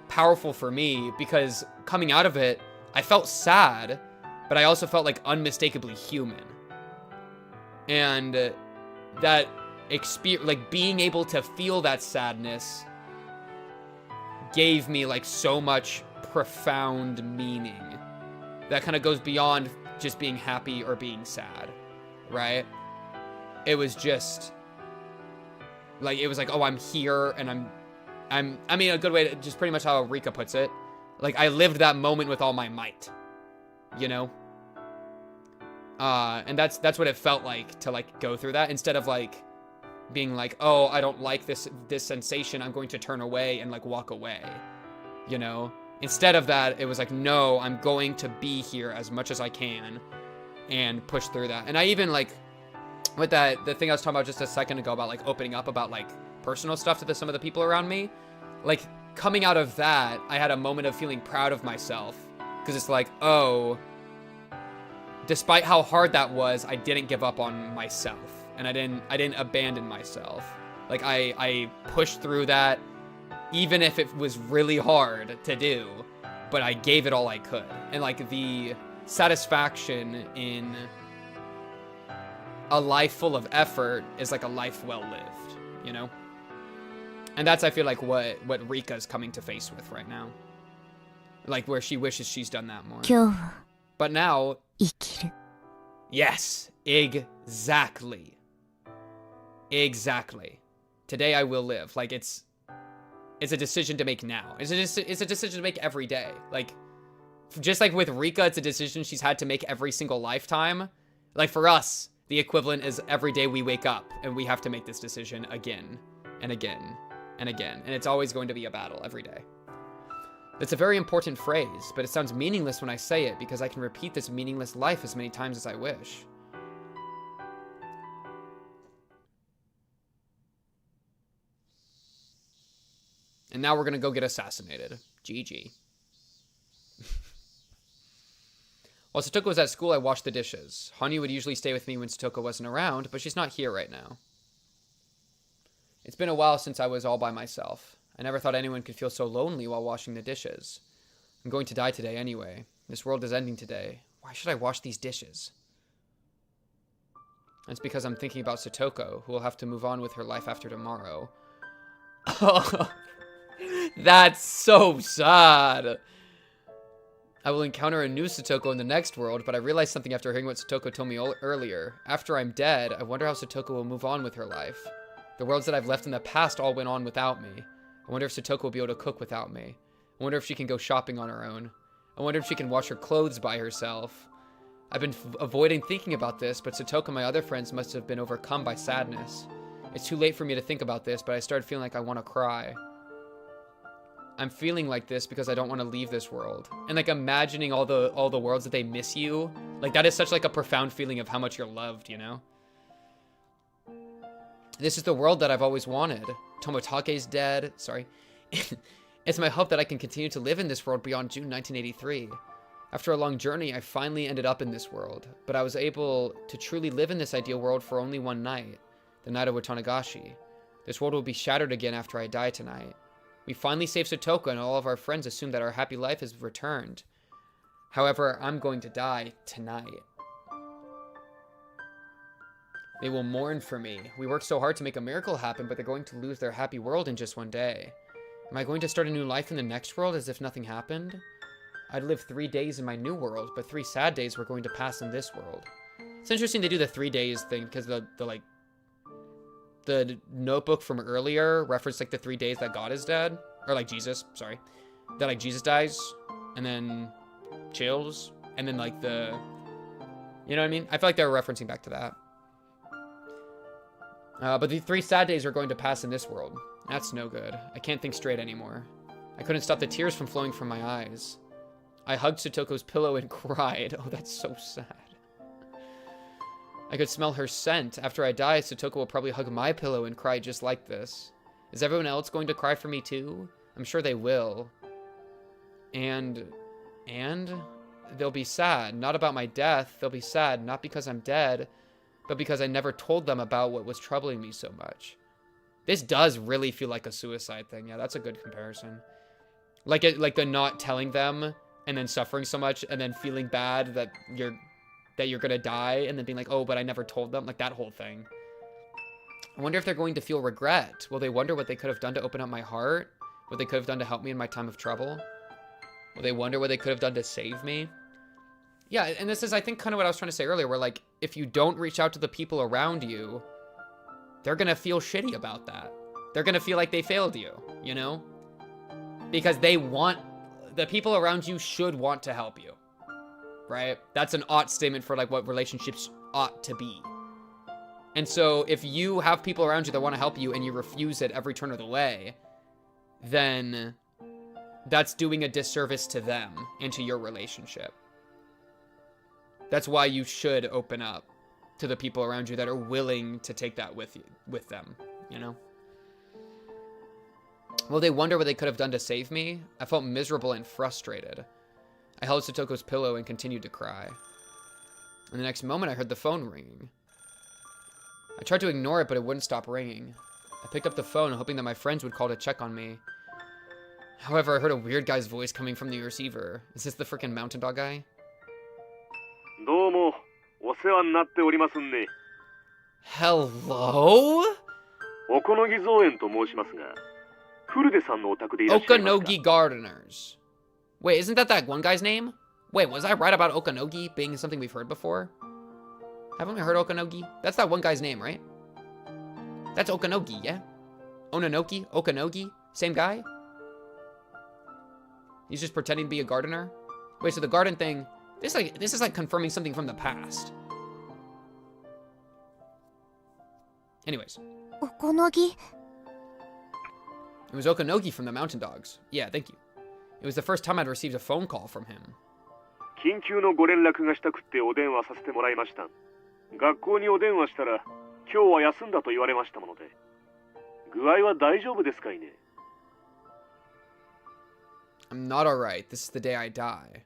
powerful for me, because coming out of it, I felt sad, but I also felt like unmistakably human. And that experience, like being able to feel that sadness gave me like so much profound meaning that kind of goes beyond just being happy or being sad, right? It was just like, it was like, oh, I'm here and I mean, a good way to, just pretty much how Rika puts it, like I lived that moment with all my might, you know? And that's what it felt like to like go through that, instead of like being like, oh, I don't like this sensation, I'm going to turn away and like walk away, you know? Instead of that, it was like, no, I'm going to be here as much as I can and push through that. And I even like, with that, the thing I was talking about just a second ago about like opening up about like personal stuff to some of the people around me, like coming out of that, I had a moment of feeling proud of myself, because it's like, oh, despite how hard that was, I didn't give up on myself, and I didn't abandon myself. Like I pushed through that, even if it was really hard to do, but I gave it all I could. And like the satisfaction in a life full of effort is like a life well lived, you know? And that's, I feel like, what Rika's coming to face with right now. Like, where she wishes she's done that more. But now... Yes, exactly. Exactly. Today I will live. Like, it's a decision to make now. It's a decision to make every day. Like, just like with Rika, it's a decision she's had to make every single lifetime. Like, for us, the equivalent is every day we wake up and we have to make this decision again and again and again. And it's always going to be a battle every day. It's a very important phrase, but it sounds meaningless when I say it because I can repeat this meaningless life as many times as I wish. And now we're gonna go get assassinated. GG. While Satoko was at school, I washed the dishes. Hanyuu would usually stay with me when Satoko wasn't around, but she's not here right now. It's been a while since I was all by myself. I never thought anyone could feel so lonely while washing the dishes. I'm going to die today anyway. This world is ending today. Why should I wash these dishes? It's because I'm thinking about Satoko, who will have to move on with her life after tomorrow. That's so sad. I will encounter a new Satoko in the next world, but I realized something after hearing what Satoko told me earlier. After I'm dead, I wonder how Satoko will move on with her life. The worlds that I've left in the past all went on without me. I wonder if Satoko will be able to cook without me. I wonder if she can go shopping on her own. I wonder if she can wash her clothes by herself. I've been avoiding thinking about this, but Satoko and my other friends must have been overcome by sadness. It's too late for me to think about this, but I started feeling like I want to cry. I'm feeling like this because I don't want to leave this world. And like imagining all the worlds that they miss you, like that is such like a profound feeling of how much you're loved, you know? This is the world that I've always wanted. Tomitake's dead. Sorry. It's my hope that I can continue to live in this world beyond June 1983. After a long journey, I finally ended up in this world, but I was able to truly live in this ideal world for only one night, the night of Watanagashi. This world will be shattered again after I die tonight. We finally saved Satoko, and all of our friends assume that our happy life has returned. However, I'm going to die tonight. They will mourn for me. We worked so hard to make a miracle happen, but they're going to lose their happy world in just one day. Am I going to start a new life in the next world as if nothing happened? I'd live 3 days in my new world, but 3 sad days were going to pass in this world. It's interesting they do the 3 days thing, because the notebook from earlier referenced like the 3 days that God is dead. Or like Jesus, sorry. That like Jesus dies, and then chills, and then like the... You know what I mean? I feel like they were referencing back to that. But the 3 sad days are going to pass in this world. That's no good. I can't think straight anymore. I couldn't stop the tears from flowing from my eyes. I hugged Satoko's pillow and cried. Oh, that's so sad. I could smell her scent. After I die, Satoko will probably hug my pillow and cry just like this. Is everyone else going to cry for me too? I'm sure they will. And they'll be sad. Not about my death. They'll be sad, not because I'm dead, but because I never told them about what was troubling me so much. This does really feel like a suicide thing. Yeah, that's a good comparison. Like the not telling them and then suffering so much and then feeling bad that that you're gonna die, and then being like, oh, but I never told them, like that whole thing. I wonder if they're going to feel regret. Will they wonder what they could have done to open up my heart? What they could have done to help me in my time of trouble? Will they wonder what they could have done to save me? Yeah, and this is, I think, kind of what I was trying to say earlier, where, like, if you don't reach out to the people around you, they're gonna feel shitty about that. They're gonna feel like they failed you, you know? Because they want, the people around you should want to help you, right? That's an ought statement for, like, what relationships ought to be. And so, if you have people around you that want to help you and you refuse it every turn of the way, then that's doing a disservice to them and to your relationship. That's why you should open up to the people around you that are willing to take that with them, you know? Will they wonder what they could have done to save me? I felt miserable and frustrated. I held Satoko's pillow and continued to cry. In the next moment, I heard the phone ringing. I tried to ignore it, but it wouldn't stop ringing. I picked up the phone, hoping that my friends would call to check on me. However, I heard a weird guy's voice coming from the receiver. Is this the frickin' mountain dog guy? Hello? Okanogi Gardeners. Wait, isn't that one guy's name? Wait, was I right about Okanogi being something we've heard before? Haven't we heard Okanogi? That's that one guy's name, right? That's Okanogi, yeah? Onanoki? Okanogi? Same guy? He's just pretending to be a gardener? Wait, so the garden thing... This is like confirming something from the past. Anyways. Okanogi? It was Okanogi from the Mountain Dogs. Yeah, thank you. It was the first time I'd received a phone call from him. 緊急のご連絡がしたくってお電話させてもらいました。学校にお電話したら今日は休んだと言われましたもので。具合は大丈夫ですかいね? I'm not alright. This is the day I die.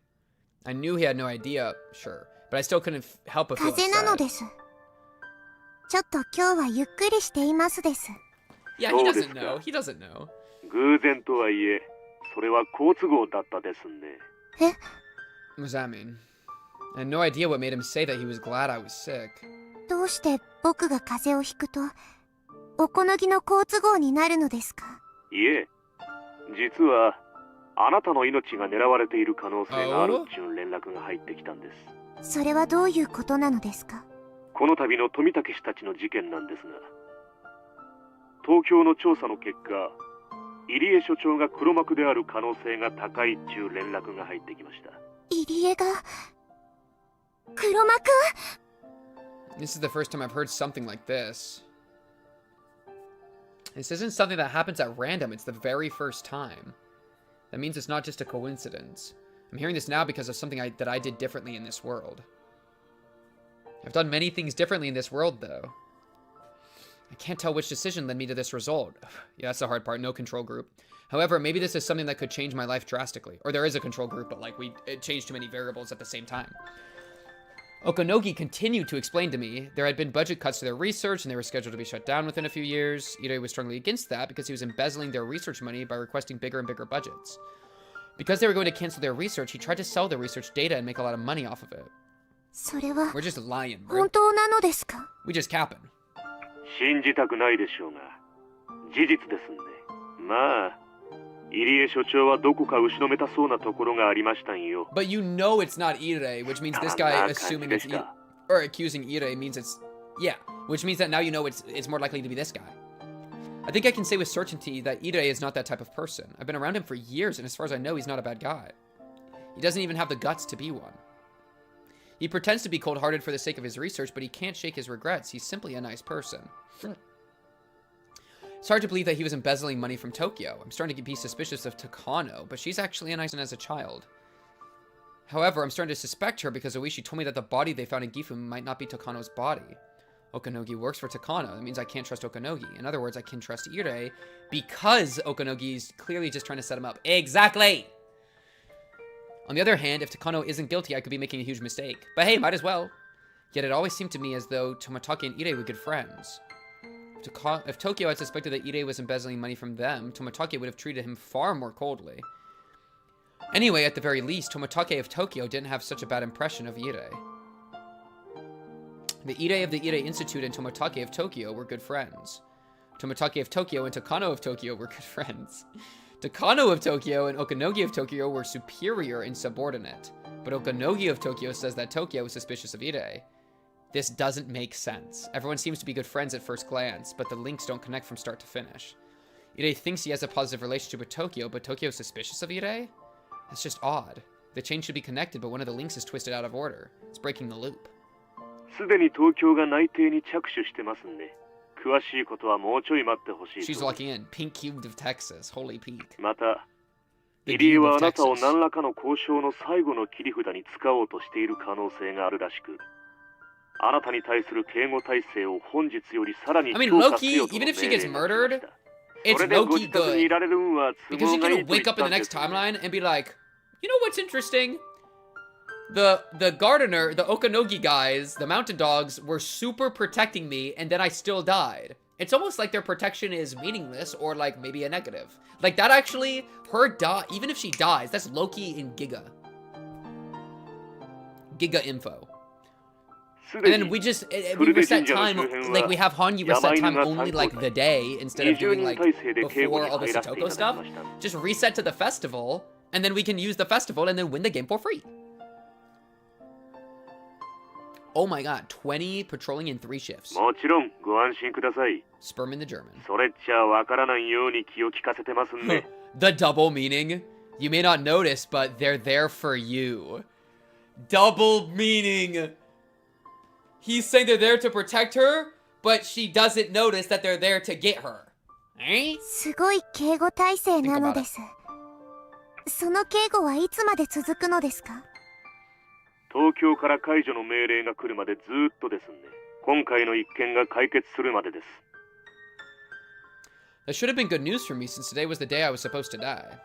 I knew he had no idea, sure, but I still couldn't help but feel upset. 風邪なのです。ちょっと今日はゆっくりしていますです。Yeah, he doesn't know. He doesn't know. 偶然とはいえ、それは好都合だったですね。え? What does that mean? I had no idea what made him say that he was glad I was sick. どうして僕が風邪をひくと、おこのぎの好都合になるのですか? いえ、実はあなたの命が狙われている可能性があるっちゅう連絡が入ってきたんです。それはどういうことなのですか? この度の富武氏たちの事件なんですが、東京の調査の結果、入江所長が黒幕である可能性が高いっちゅう連絡が入ってきました。入江が黒幕? This is the first time I've heard something like this. This isn't something that happens at random, it's the very first time. That means it's not just a coincidence. I'm hearing this now because of something that I did differently in this world. I've done many things differently in this world, though. I can't tell which decision led me to this result. Yeah, that's the hard part. No control group. However, maybe this is something that could change my life drastically. Or there is a control group, but like it changed too many variables at the same time. Okanogi continued to explain to me there had been budget cuts to their research and they were scheduled to be shut down within a few years. Irei was strongly against that because he was embezzling their research money by requesting bigger and bigger budgets. Because they were going to cancel their research, he tried to sell their research data and make a lot of money off of it. それは We're just lying, bro. 本当なのですか? We just capping. 信じたくないでしょうが、事実ですんで。まあ、入江所長はどこか後ろめたそうなところがありましたんよ。But you know it's not Irei, which means this guy assuming it's or accusing Irei means it's yeah, which means that now you know it's more likely to be this guy. I think I can say with certainty that Irei is not that type of person. I've been around him for years, and as far as I know, he's not a bad guy. He doesn't even have the guts to be one. He pretends to be cold-hearted for the sake of his research, but he can't shake his regrets. He's simply a nice person. It's hard to believe that he was embezzling money from Tokyo. I'm starting to be suspicious of Takano, but she's actually a nice one as a child. However, I'm starting to suspect her because Ooishi told me that the body they found in Gifu might not be Takano's body. Okanogi works for Takano. That means I can't trust Okanogi. In other words, I can trust Irei because Okanogi's clearly just trying to set him up. Exactly! On the other hand, if Takano isn't guilty, I could be making a huge mistake. But hey, might as well. Yet it always seemed to me as though Tomitake and Irei were good friends. If Tokyo had suspected that Irei was embezzling money from them, Tomitake would have treated him far more coldly. Anyway, at the very least, Tomitake of Tokyo didn't have such a bad impression of Irei. The Ide of the Ide Institute and Tomitake of Tokyo were good friends. Tomitake of Tokyo and Takano of Tokyo were good friends. Takano of Tokyo and Okanogi of Tokyo were superior and subordinate. But Okanogi of Tokyo says that Tokyo was suspicious of Ide. This doesn't make sense. Everyone seems to be good friends at first glance, but the links don't connect from start to finish. Ide thinks he has a positive relationship with Tokyo, but Tokyo is suspicious of Ide? That's just odd. The chain should be connected, but one of the links is twisted out of order. It's breaking the loop. すでに東京が内定に着手してますんで、詳しいことはもうちょい待ってほしい。 She's locking in. Pink Cube of Texas. Holy Pete. また、入江はあなたを何らかの交渉の最後の切り札に使おうとしている可能性があるらしく、あなたに対する警護体制を本日よりさらに強化せよとの命令が来ました。 even if she gets murdered, it's low-key good. Because she's gonna wake up in the next timeline and be like, you know what's interesting? The gardener, the Okanogi guys, the mountain dogs were super protecting me, and then I still died. It's almost like their protection is meaningless, or like maybe a negative. Like that actually, even if she dies, that's Loki in Giga info. And then we reset time, like we have Hanyuu reset time only like the day, instead of doing like before all the Satoko stuff. Just reset to the festival, and then we can use the festival and then win the game for free. Oh my god, 20 patrolling in 3 shifts. もちろんご安心ください。 Sperm in the German. それっちゃわからないように気を利かせてますんで。 The double meaning. You may not notice, but they're there for you. Double meaning. He's saying they're there to protect her, but she doesn't notice that they're there to get her. Eh? すごい警護体制なのです。その警護はいつまで続くのですか？東京から解除の命令が来るまでずーっとですんで、今回の一件が解決するまでです。 That should have been good news for me since today was the day I was supposed to die.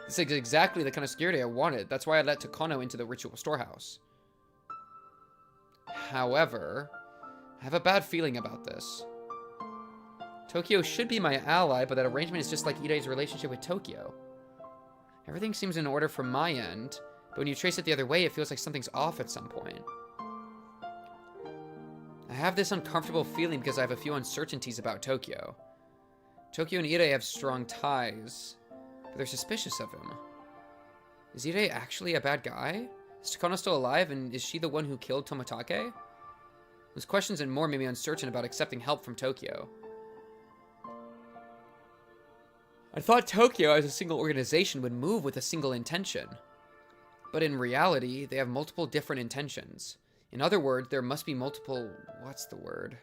This is exactly the kind of security I wanted. That's why I let Takano into the ritual storehouse. However, I have a bad feeling about this. Tokyo should be my ally, but that arrangement is just like Ide's relationship with Tokyo. Everything seems in order from my end, but when you trace it the other way, it feels like something's off at some point. I have this uncomfortable feeling because I have a few uncertainties about Tokyo. Tokyo and Ide have strong ties, but they're suspicious of him. Is Ide actually a bad guy? Is Takano still alive, and is she the one who killed Tomitake? Those questions and more made me uncertain about accepting help from Tokyo. I thought Tokyo as a single organization would move with a single intention. But in reality, they have multiple different intentions. In other words, there must be multiple... what's the word?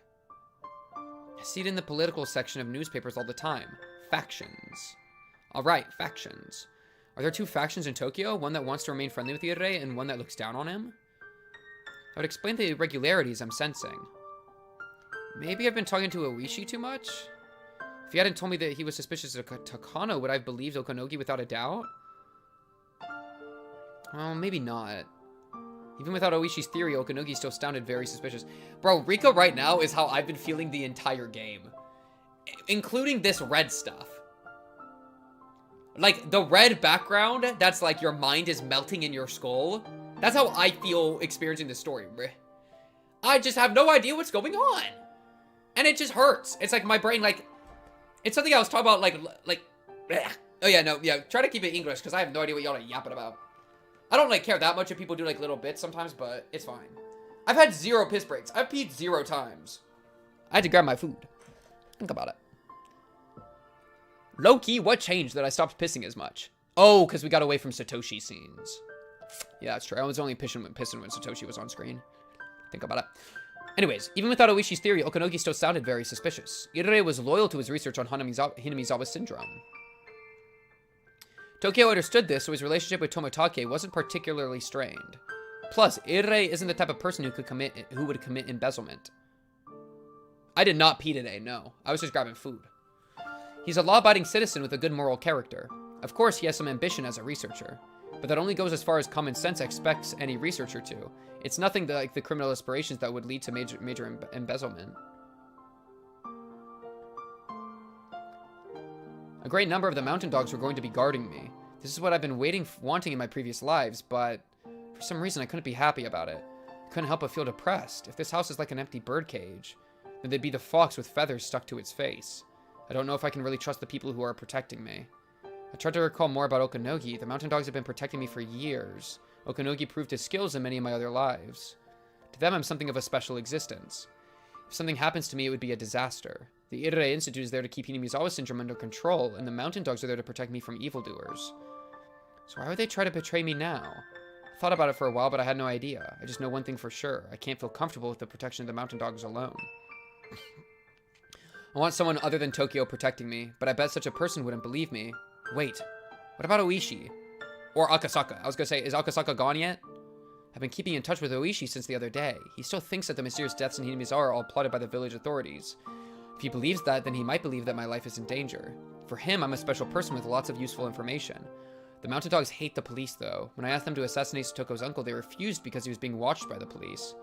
I see it in the political section of newspapers all the time. Factions. Alright, factions. Are there 2 factions in Tokyo? One that wants to remain friendly with Ide, and one that looks down on him? That would explain the irregularities I'm sensing. Maybe I've been talking to Ooishi too much? If he hadn't told me that he was suspicious of Takano, would I have believed Okanogi without a doubt? Well, maybe not. Even without Ooishi's theory, Okanogi still sounded very suspicious. Bro, Rika right now is how I've been feeling the entire game. Including this red stuff. Like, the red background, that's like your mind is melting in your skull. That's how I feel experiencing this story. I just have no idea what's going on. And it just hurts. It's like my brain, like... It's something I was talking about, like... Oh yeah, no, yeah, try to keep it English, because I have no idea what y'all are yapping about. I don't, like, care that much if people do, like, little bits sometimes, but it's fine. I've had 0 piss breaks. I've peed 0 times. I had to grab my food. Think about it. Low-key, what changed that I stopped pissing as much? Oh, because we got away from Satoshi scenes. Yeah, that's true. I was only pissing when Satoshi was on screen. Think about it. Anyways, even without Ooishi's theory, Okanogi still sounded very suspicious. Ide was loyal to his research on Hinamizawa syndrome. Tokyo understood this, so his relationship with Tomitake wasn't particularly strained. Plus, Ide isn't the type of person who would commit embezzlement. I did not pee today, no. I was just grabbing food. He's a law-abiding citizen with a good moral character. Of course, he has some ambition as a researcher, but that only goes as far as common sense expects any researcher to. It's nothing like the criminal aspirations that would lead to major embezzlement. A great number of the mountain dogs were going to be guarding me. This is what I've been wanting in my previous lives, but for some reason I couldn't be happy about it. couldn't help but feel depressed. If this house is like an empty birdcage, then they'd be the fox with feathers stuck to its face. I don't know if I can really trust the people who are protecting me. I tried to recall more about Okanogi. The mountain dogs have been protecting me for years. Okanogi proved his skills in many of my other lives. To them, I'm something of a special existence. If something happens to me, it would be a disaster. The Irei Institute is there to keep Hinamizawa syndrome under control, and the mountain dogs are there to protect me from evildoers. So why would they try to betray me now? I thought about it for a while, but I had no idea. I just know one thing for sure. I can't feel comfortable with the protection of the mountain dogs alone. I want someone other than Tokyo protecting me, but I bet such a person wouldn't believe me. Wait, what about Ooishi? Or Akasaka. I was gonna say, is Akasaka gone yet? I've been keeping in touch with Ooishi since the other day. He still thinks that the mysterious deaths in Hinamizawa are all plotted by the village authorities. If he believes that, then he might believe that my life is in danger. For him, I'm a special person with lots of useful information. The mountain dogs hate the police, though. When I asked them to assassinate Satoko's uncle, they refused because he was being watched by the police.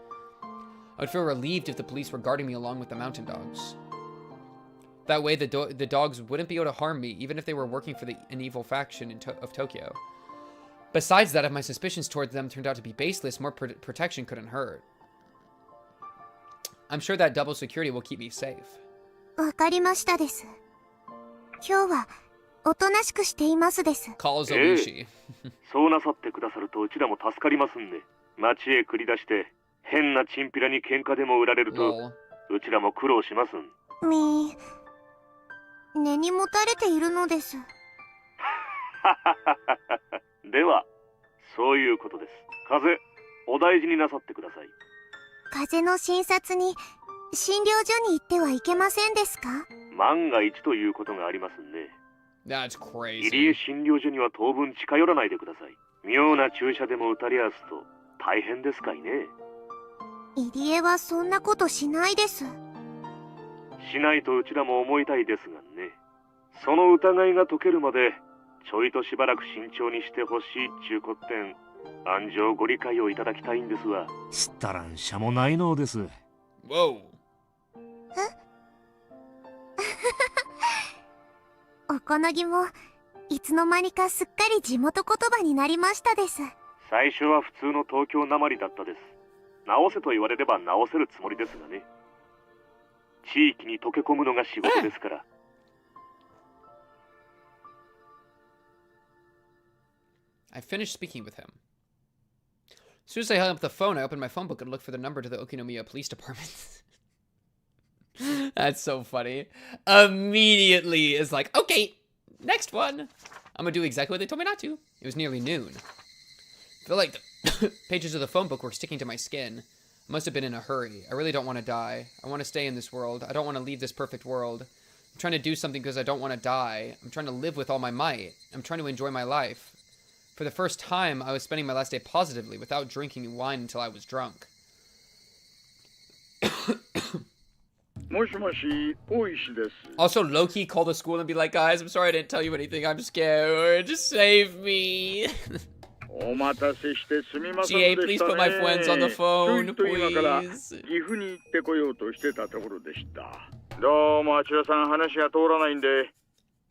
I would feel relieved if the police were guarding me along with the mountain dogs. That way, the dogs wouldn't be able to harm me, even if they were working for an evil faction of Tokyo. Besides that, if my suspicions towards them turned out to be baseless, more protection couldn't hurt. I'm sure that double security will keep me safe. わかりましたです。今日はおとなしくしていますです。Calls Ooishi. そうなさってくださるとうちらも助かりますんで。町へ繰り出して変なチンピラに喧嘩でも売られるとうちらも苦労しますん。根に持たれているのです。では、そういうことです。風、お大事になさってください。風の診察に診療所に行ってはいけませんですか？万が一ということがありますんで。That's crazy. 入江診療所には当分近寄らないでください。妙な注射でも打たれやすと大変ですかいね。入江はそんなことしないです。しないとうちらも思いたいですがね。その疑いが解けるまでちょいとしばらく慎重にしてほしいっちゅうこってん、安情ご理解をいただきたいんですわ。したらんしゃもないのです。Whoa. おこのぎもいつの間にかすっかり地元言葉になりましたです。最初は普通の東京なまりだったです。直せと言われれば直せるつもりですがね。地域に溶け込むのが仕事ですから。I finished speaking with him. As soon as I hung up the phone, I opened my phone book and looked for the number to the Okinomiya Police Department. That's so funny. Immediately is like, okay, next one. I'm gonna do exactly what they told me not to. It was nearly noon. I feel like the pages of the phone book were sticking to my skin. I must have been in a hurry. I really don't want to die. I want to stay in this world. I don't want to leave this perfect world. I'm trying to do something because I don't want to die. I'm trying to live with all my might. I'm trying to enjoy my life. For the first time, I was spending my last day positively, without drinking wine until I was drunk. Also, low-key call the school and be like, guys, I'm sorry I didn't tell you anything. I'm scared. Just save me. GA, please put my friends on the phone, please. どうもあちらさん話が通らないんで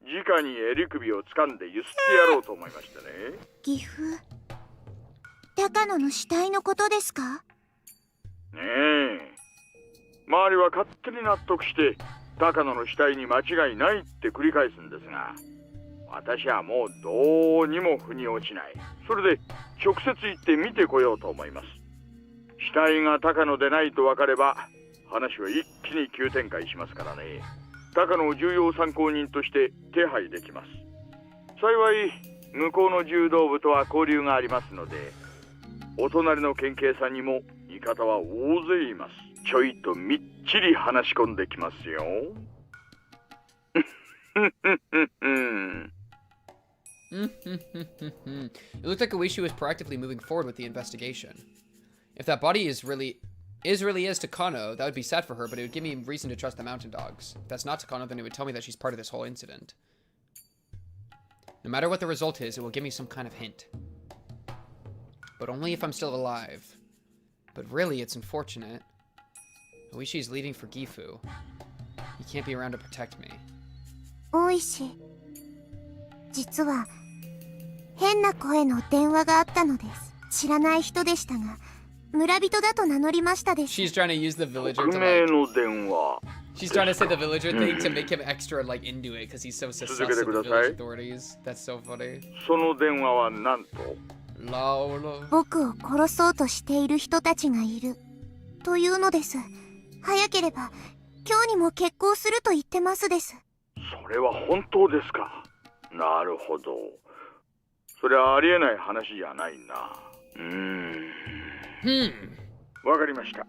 直に襟首を掴んでゆすってやろうと思いましたね。岐阜高野の死体のことですか？ねえ周りは勝手に納得して高野の死体に間違いないって繰り返すんですが私はもうどうにも腑に落ちない。それで直接行って見てこようと思います。死体が高野でないと分かれば話は一気に急展開しますからね。高野を重要参考人として手配できます。幸い向こうの柔道部とは交流がありますのでお隣の県警さんにも味方は大勢います。ちょいとみっちり話し込んできますよ。It looked like Ooishi was proactively moving forward with the investigation. If that body is really Takano, that would be sad for her, but it would give me reason to trust the mountain dogs. If that's not Takano, then it would tell me that she's part of this whole incident. No matter what the result is, it will give me some kind of hint. But only if I'm still alive. But really, it's unfortunate. Ooishi's leaving for Gifu. He can't be around to protect me. Ooishi. 実は変な声の電話があったのです。知らない人でしたが村人だと名乗りましたです。 She's trying to use the villager to 匿名の電話 She's trying to say the villager thing to make him extra like into it because he's so sus of the village authorities. That's so funny. その電話はなんと僕を殺そうとしている人たちがいるというのです。早ければ今日にも決行すると言ってますです。それは本当ですか。なるほど。それはありえない話じゃないな。わかりました。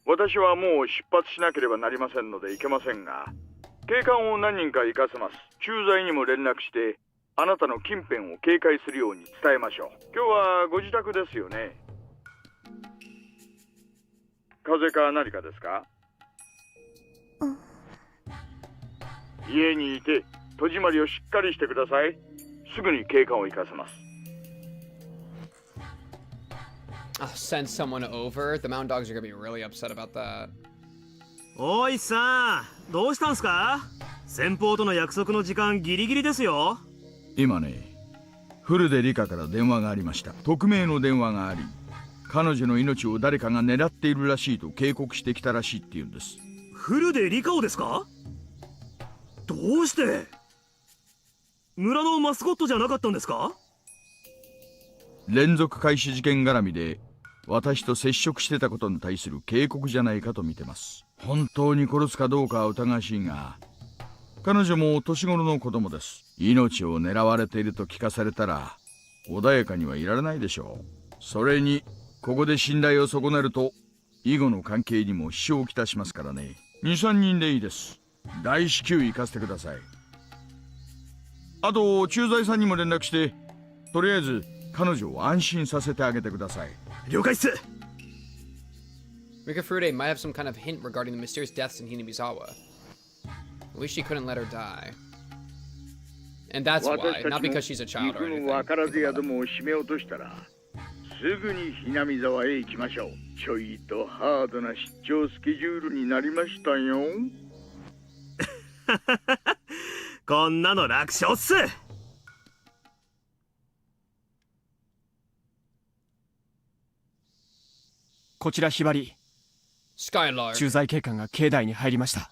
私はもう出発しなければなりませんので行けませんが、警官を何人か行かせます。駐在にも連絡して、あなたの近辺を警戒するように伝えましょう。今日はご自宅ですよね。風邪か何かですか？家にいて戸締まりをしっかりしてください。すぐに警官を行かせます。I'll send someone over. The mountain dogs are gonna be really upset about that. おいさん、どうしたんすか？先方との約束の時間ギリギリですよ。今ね、フルでリカから電話がありました。匿名の電話があり、彼女の命を誰かが狙っているらしいと警告してきたらしいって言うんです。フルでリカをですか？どうして？村のマスコットじゃなかったんですか？連続開始事件絡みで私と接触してたことに対する警告じゃないかと見てます。本当に殺すかどうかは疑わしいが、彼女も年頃の子供です。命を狙われていると聞かされたら穏やかにはいられないでしょう。それにここで信頼を損ねると以後の関係にも支障をきたしますからね。 2,3 人でいいです。大至急行かせてください。あと駐在さんにも連絡して、とりあえず彼女を安心させてあげてください。了解っす。 Rika Furude might have some kind of hint regarding the mysterious deaths in Hinamizawa. Ooishi couldn't let her die. And that's why, not because she's a child or anything. 分からず宿も閉めようとしたら、すぐに南沢へ行きましょう。ちょいとハードな出張スケジュールになりましたよ。こんなの楽勝っす。こちらひばり。駐在警官が境内に入りました。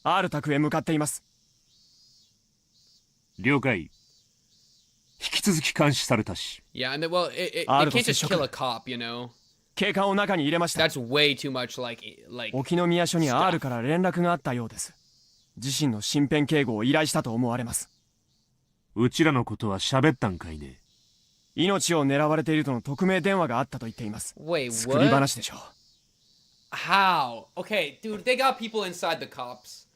R宅へ向かっています。了解。引き続き監視されたし。Yeah, and well, it can't just kill a cop, you know. 警官を中に入れました。That's way too much like 沖宮署に R から連絡があったようです。自身の身辺警護を依頼したと思われます。うちらのことは喋ったんかいね。命を狙われているとの匿名電話があったと言っています。Wait, 作り話でしょう。How? Okay, dude, they got people inside the cops.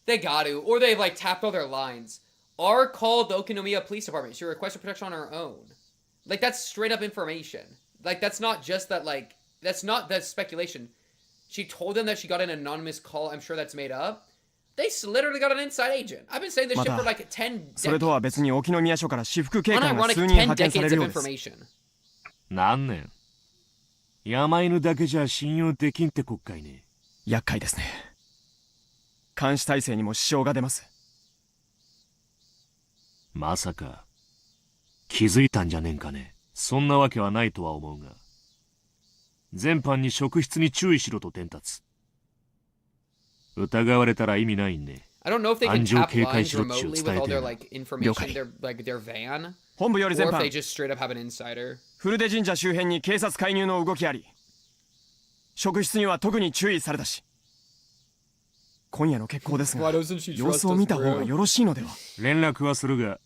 They got to, or they like tapped all their lines. R called the Okinomiya Police Department. She requested protection on her own. Like that's straight up information. Like that's not just that like that's speculation. She told them that she got an anonymous call. I'm sure that's made up. They literally got an inside agent. I've been saying this shit for like 10 decades. それとは別に沖宮署から私服警官が数人派遣されるようです。何年？山犬だけじゃ信用できんって国会ね。厄介ですね。監視体制にも支障が出ます。まさか気づいたんじゃねえんかね。そんなわけはないとは思うが、全般に職質に注意しろと伝達。疑われたら意味ないんで。I don't know if they can tap lines remotely with all their like information, their van, 本部より全 or if 般 they just straight up have an insider. 古出神社周辺に警察介入の動きあり、職質には特に注意されたし、今夜の決行ですが、様子を見た方がよろしいのでは。連絡はするが、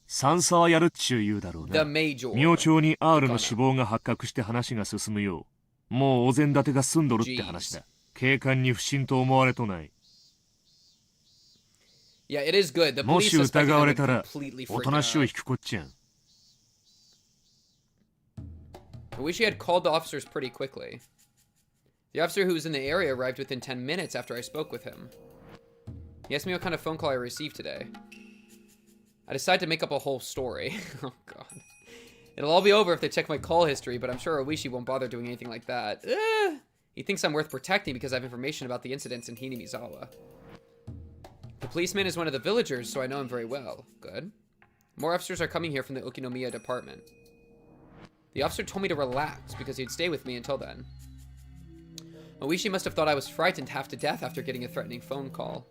三差はやるっちゅう言うだろうな。明朝に R の死亡が発覚して話が進むよう、もうお膳立てが済んどるって話だ。警官に不審と思われとない。もし疑われたら、おとなしを引くこっちゃん。I wish he had called the officers pretty quickly. The officer who was in the area arrived within 10 minutes after I spoke with him. He asked me what kind of phone call I received today. I decided to make up a whole story. Oh god. It'll all be over if they check my call history, but I'm sure Ooishi won't bother doing anything like that. He thinks I'm worth protecting because I have information about the incidents in Hinamizawa. The policeman is one of the villagers, so I know him very well. Good. More officers are coming here from the Okinomiya department. The officer told me to relax because he'd stay with me until then. Ooishi must have thought I was frightened half to death after getting a threatening phone call.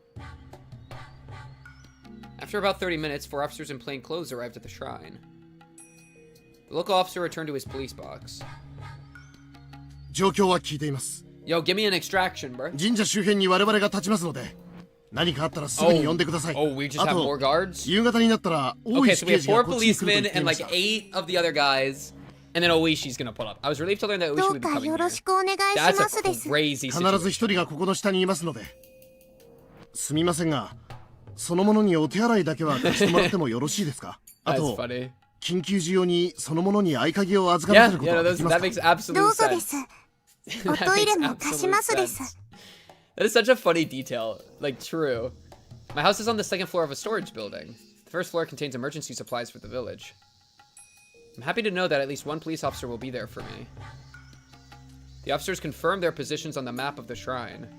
After about 30 minutes, 4 officers in plain clothes arrived at the shrine. The local officer returned to his police box. Yo, give me an extraction, bro. Oh, we just have more guards? Okay, so we have 4 policemen and like 8 of the other guys. And then Ooishi's gonna pull up. I was relieved to learn that Ooishi would be coming here. That's a crazy situation. すみませんが、そのものにお手洗いだけは貸してもらってもよろしいですか？あと、緊急時用にそのものに合鍵を預からせることはできますか？どうぞです。おトイレも貸しますです。That is such a funny detail. Like, true. My house is on the 2nd floor of a storage building. The 1st floor contains emergency supplies for the village. I'm happy to know that at least 1 police officer will be there for me. The officers confirm their positions on the map of the shrine.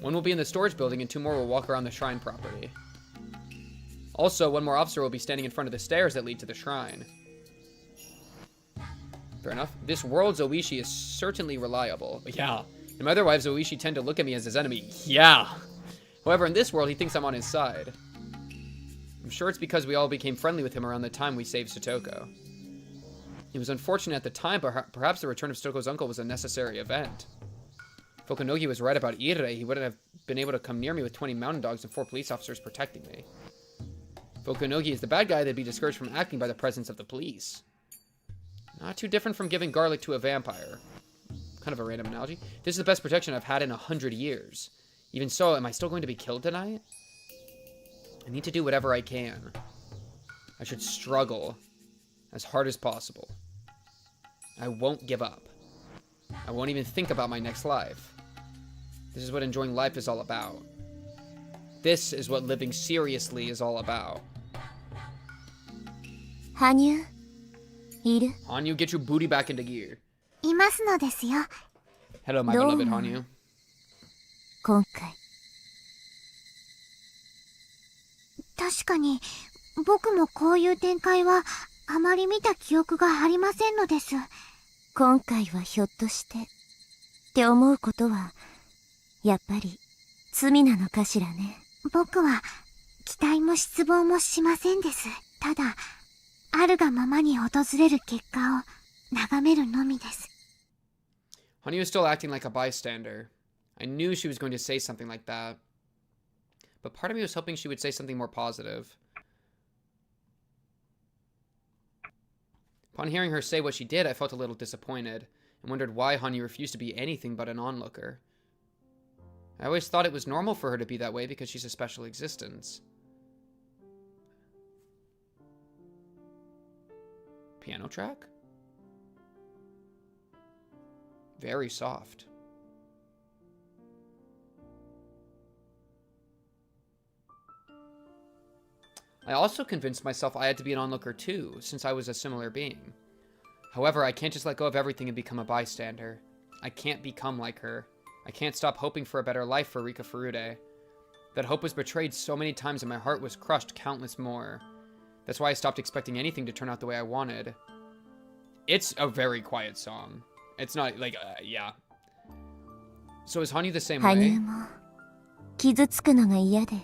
1 will be in the storage building and 2 more will walk around the shrine property. Also, 1 more officer will be standing in front of the stairs that lead to the shrine. Fair enough. This world's Ooishi is certainly reliable. Yeah. In my other wives, Ooishi tend to look at me as his enemy. Yeah. However, in this world, he thinks I'm on his side. I'm sure it's because we all became friendly with him around the time we saved Satoko. It was unfortunate at the time, but perhaps the return of Satoko's uncle was a necessary event. If Okunogi was right about Irei, he wouldn't have been able to come near me with 20 mountain dogs and 4 police officers protecting me. If Okunogi is the bad guy, they'd be discouraged from acting by the presence of the police. Not too different from giving garlic to a vampire. Kind of a random analogy. This is the best protection I've had in 100 years. Even so, am I still going to be killed tonight? I need to do whatever I can. I should struggle as hard as possible. I won't give up. I won't even think about my next life. This is what enjoying life is all about. This is what living seriously is all about. Hanyuu, iru? Hanyuu, get your booty back into gear. いますのですよ。 Hello, my beloved Hanyuu. 今回。確かに、僕もこういう展開はあまり見た記憶がありませんのです。今回はひょっとしてって思うことはやっぱり罪なのかしらね。僕は期待も失望もしませんです。ただあるがままに訪れる結果を眺めるのみです。Hanyuu is still acting like a bystander. I knew she was going to say something like that. But part of me was hoping she would say something more positive. Upon hearing her say what she did, I felt a little disappointed, and wondered why Hanyuu refused to be anything but an onlooker. I always thought it was normal for her to be that way because she's a special existence. Piano track? Very soft. I also convinced myself I had to be an onlooker too, since I was a similar being. However, I can't just let go of everything and become a bystander. I can't become like her. I can't stop hoping for a better life for Rika Furude. That hope was betrayed so many times and my heart was crushed countless more. That's why I stopped expecting anything to turn out the way I wanted. It's a very quiet song. It's not, like, yeah. So is Hanyuu the same way? Hanyuu も傷つくのが嫌で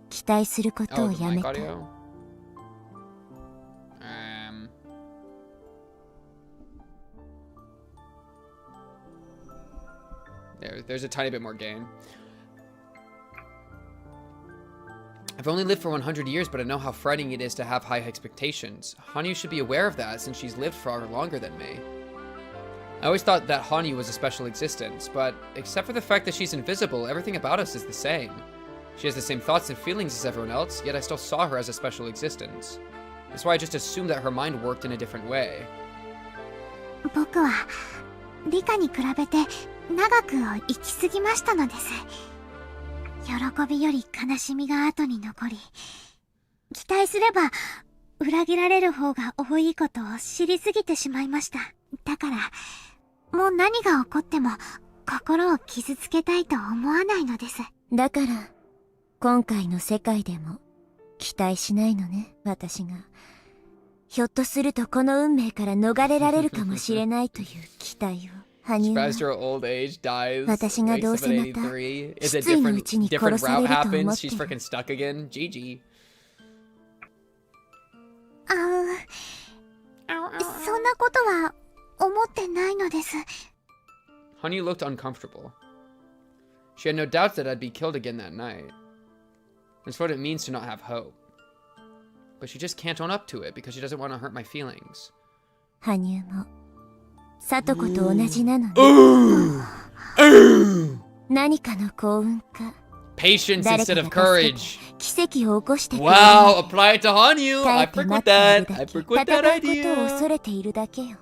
期待することをやめた。There's a tiny bit more gain. I've only lived for 100 years, but I know how frightening it is to have high expectations. Hanyuu should be aware of that since she's lived far longer than me. I always thought that Hanyuu was a special existence, but except for the fact that she's invisible, everything about us is the same. She has the same thoughts and feelings as everyone else, yet I still saw her as a special existence. That's why I just assumed that her mind worked in a different way. 僕はリカに比べて長く生きすぎましたのです。喜びより悲しみが後に残り、期待すれば裏切られる方が多いことを知りすぎてしまいました。だからもう何が起こっても心を傷つけたいと思わないのです。だから今回の世界でも期待しないのね、私が。ひょっとするとこの運命から逃れられるかもしれないという期待を。羽生は Surprised her old age dies. 私がどうせまた Is it 失意のうちに different 殺さ route れると思 happens? って She's freaking stuck again. GG. そんなことは思ってないのです。Hanyuu looked uncomfortable. She had no doubts that I'd be killed again that night. That's what it means to not have hope. But she just can't own up to it because she doesn't want to hurt my feelings. 羽生も聡子と同じなのね。何かの幸運か。 Patience instead of courage. 奇跡を起こしてくれる。 Wow, apply it to Hanyuu. I prick with that. I prick with that 戦うことを idea. 恐れているだけよ。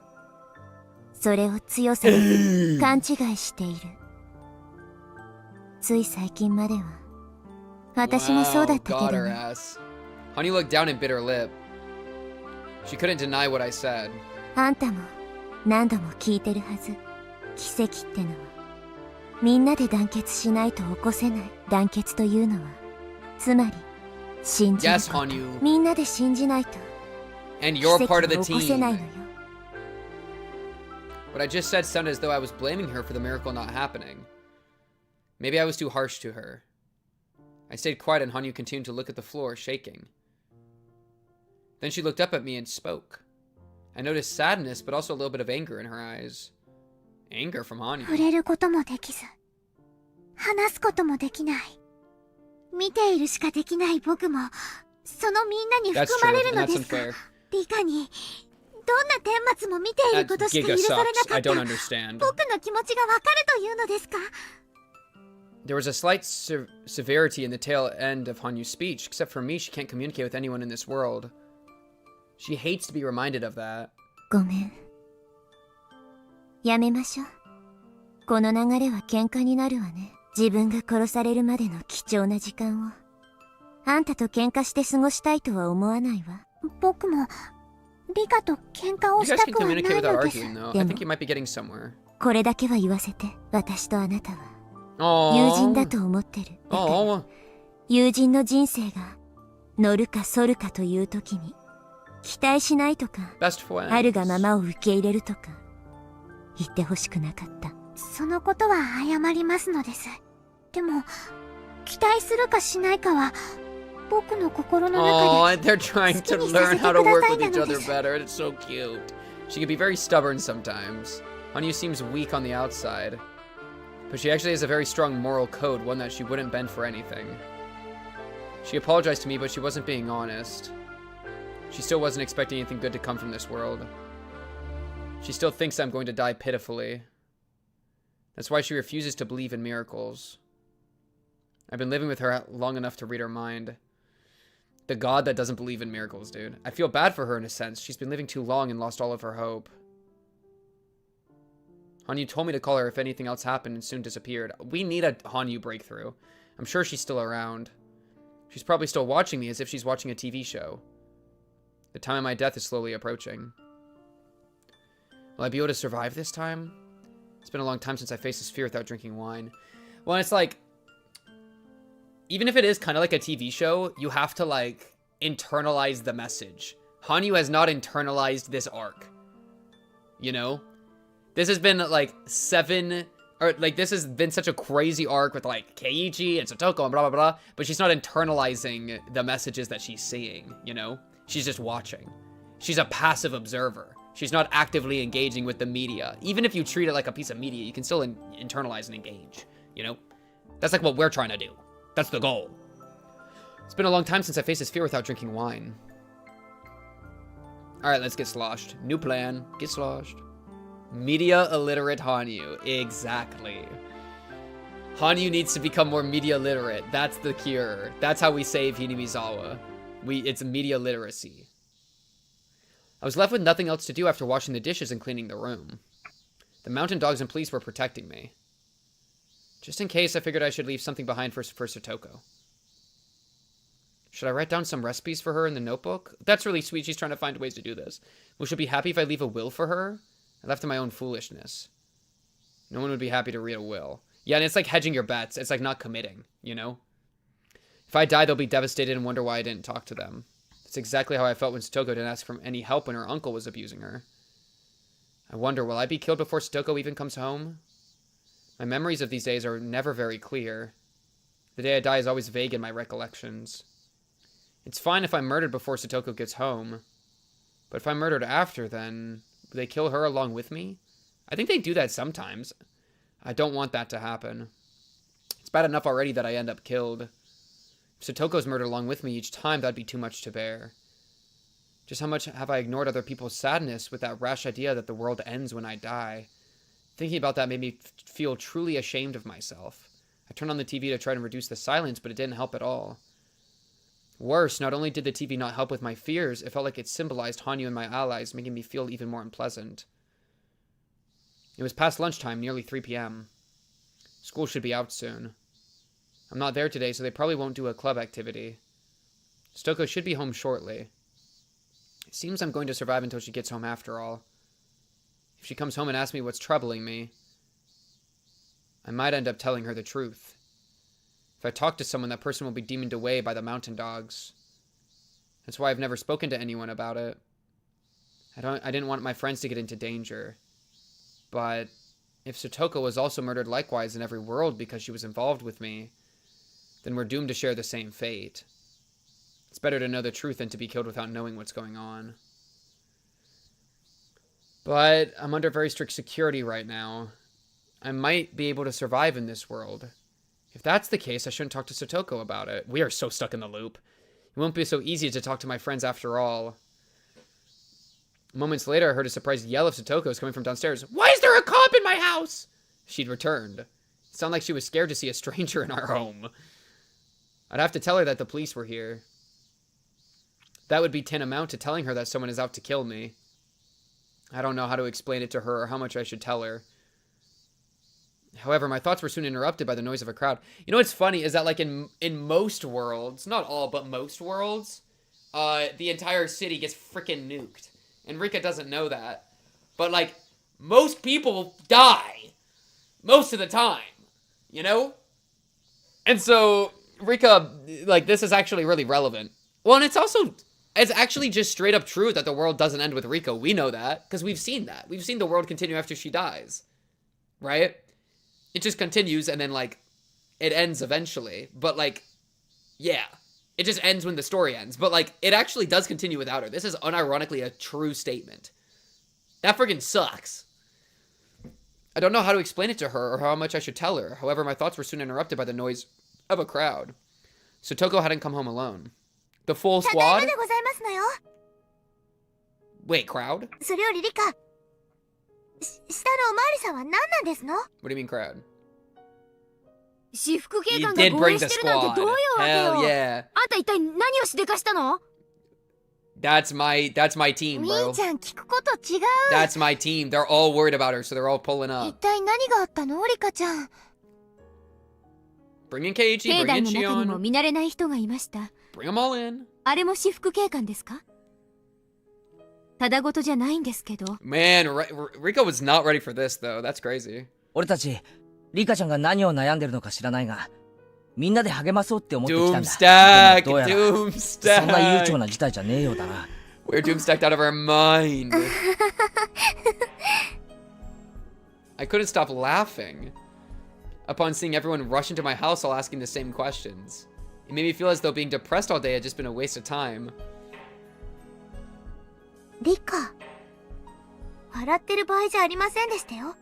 それを強さで勘違いしている。つい最近までは私もそうだったけ Got ど her ね。 ass. Hanyuu looked down and bit her lip. She couldn't deny what I said. あんたも何度も聞いてるはず。奇跡ってのはみんなで団結しないと起こせない。団結というのはつまり信じること。 Yes, Hanyuu. みんなで信じないと And 奇 you're 跡 part of the を起こせない team. のよ。 What I just said sounded as though I was blaming her for the miracle not happening. Maybe I was too harsh to her. I stayed quiet and Hanyuu continued to look at the floor, shaking. Then she looked up at me and spoke. I noticed sadness, but also a little bit of anger in her eyes. Anger from 触 Hanyuu. れることもできず、話すこともできない。見ているしかできない僕も、そのみんなに That's 含ま true, れる and の that's ですか。 unfair. リカに、どんな顛末も見ている That ことしか giga 許されな sucks. か I った。 don't understand. 僕の気持ちがわかるというのですか。 There was a slight severity in the tail end of Hanyuu's speech. Except for me, she can't communicate with anyone in this world. She hates to be reminded of that. ごめん。やめましょう。この流れは喧嘩になるわね。自分が殺されるまでの貴重な時間を。あんたと喧嘩して過ごしたいとは思わないわ。僕もリカと喧嘩を You し guys た can くはない communicate の without です。 arguing, though. I think you might be getting somewhere. これだけは言わせて。私とあなたは Aww. 友人だと思ってる。だから Aww. 友人の人生が乗るか反るかという時に期待しないとか Best friends. あるがままを受け入れるとか言ってほしくなかった。そのことは謝りますのです。でも期待するかしないかは僕の心の Oh, 中で they're trying to learn how to work with each other better. It's so cute. She can be very stubborn sometimes. Hanyuu seems weak on the outside, but she actually has a very strong moral code, one that she wouldn't bend for anything. She apologized to me, but she wasn't being honest. She still wasn't expecting anything good to come from this world. She still thinks I'm going to die pitifully. That's why she refuses to believe in miracles. I've been living with her long enough to read her mind. The god that doesn't believe in miracles, dude. I feel bad for her in a sense. She's been living too long and lost all of her hope. Hanyuu told me to call her if anything else happened and soon disappeared. We need a Hanyuu breakthrough. I'm sure she's still around. She's probably still watching me as if she's watching a TV show. The time of my death is slowly approaching. Will I be able to survive this time? It's been a long time since I faced this fear without drinking wine. Well, it's like, even if it is kind of like a TV show, you have to, like, internalize the message. Hanyuu has not internalized this arc. You know? This has been, like, this has been such a crazy arc with, like, Keiichi and Satoko and blah, blah, blah. But she's not internalizing the messages that she's seeing, you know? She's just watching. She's a passive observer. She's not actively engaging with the media. Even if you treat it like a piece of media, you can still internalize and engage, you know? That's like what we're trying to do. That's the goal. It's been a long time since I faced this fear without drinking wine. Alright, let's get sloshed. New plan. Get sloshed. Media illiterate Hanyuu. Exactly. Hanyuu needs to become more media literate. That's the cure. That's how we save Hinamizawa. It's media literacy. I was left with nothing else to do after washing the dishes and cleaning the room. The mountain dogs and police were protecting me. Just in case, I figured I should leave something behind for Satoko. Should I write down some recipes for her in the notebook? That's really sweet. She's trying to find ways to do this. Will she be happy if I leave a will for her? I left to my own foolishness. No one would be happy to read a will. Yeah, and it's like hedging your bets. It's like not committing, you know? If I die, they'll be devastated and wonder why I didn't talk to them. That's exactly how I felt when Satoko didn't ask for any help when her uncle was abusing her. I wonder, will I be killed before Satoko even comes home? My memories of these days are never very clear. The day I die is always vague in my recollections. It's fine if I'm murdered before Satoko gets home. But if I'm murdered after, then will they kill her along with me? I think they do that sometimes. I don't want that to happen. It's bad enough already that I end up killed. If Satoko's murdered along with me each time, that'd be too much to bear. Just how much have I ignored other people's sadness with that rash idea that the world ends when I die? Thinking about that made me feel truly ashamed of myself. I turned on the TV to try to reduce the silence, but it didn't help at all. Worse, not only did the TV not help with my fears, it felt like it symbolized Hanyuu and my allies, making me feel even more unpleasant. It was past lunchtime, nearly 3 p.m. School should be out soon. I'm not there today, so they probably won't do a club activity. Satoko should be home shortly. It seems I'm going to survive until she gets home after all. If she comes home and asks me what's troubling me, I might end up telling her the truth. If I talk to someone, that person will be demoned away by the mountain dogs. That's why I've never spoken to anyone about it. I didn't want my friends to get into danger. But if Satoko was also murdered likewise in every world because she was involved with me, then we're doomed to share the same fate. It's better to know the truth than to be killed without knowing what's going on. But I'm under very strict security right now. I might be able to survive in this world. If that's the case, I shouldn't talk to Satoko about it. We are so stuck in the loop. It won't be so easy to talk to my friends after all. Moments later, I heard a surprised yell of Satoko's coming from downstairs. Why is there a cop in my house? She'd returned. It sounded like she was scared to see a stranger in our home. I'd have to tell her that the police were here. That would be tantamount to telling her that someone is out to kill me. I don't know how to explain it to her or how much I should tell her. However, my thoughts were soon interrupted by the noise of a crowd. You know what's funny is that, like, in most worlds, not all, but most worlds, the entire city gets freaking nuked. And Rika doesn't know that. But, like, most people die. Most of the time. You know? And so, Rika, like, this is actually really relevant. Well, and it's actually just straight up true that the world doesn't end with Rika. We know that, because we've seen that. We've seen the world continue after she dies. Right? It just continues, and then, like, it ends eventually. But, like, yeah. It just ends when the story ends. But, like, it actually does continue without her. This is unironically a true statement. That friggin' sucks. I don't know how to explain it to her or how much I should tell her. However, my thoughts were soon interrupted by the noise of a crowd. Satoko hadn't come home alone. The full squad? Wait, crowd? What do you mean crowd? You did bring the squad. Hell yeah. That's my team, bro. That's my team. They're all worried about her, so they're all pulling up. Bring in Keiichi, bring in Shion. Bring them all in. Man, Rika was not ready for this, though. That's crazy. 俺たち、リカちゃんが何を悩んでるのか知らないが、みんなで励まそうって思ってきたんだ。どうやら、そんな悠長な事態じゃねえようだな。We're doomstacked out of our mind. I couldn't stop laughing upon seeing everyone rush into my house all asking the same questions. It made me feel as though being depressed all day had just been a waste of time. リカ、笑ってる場合じゃありませんでしたよ。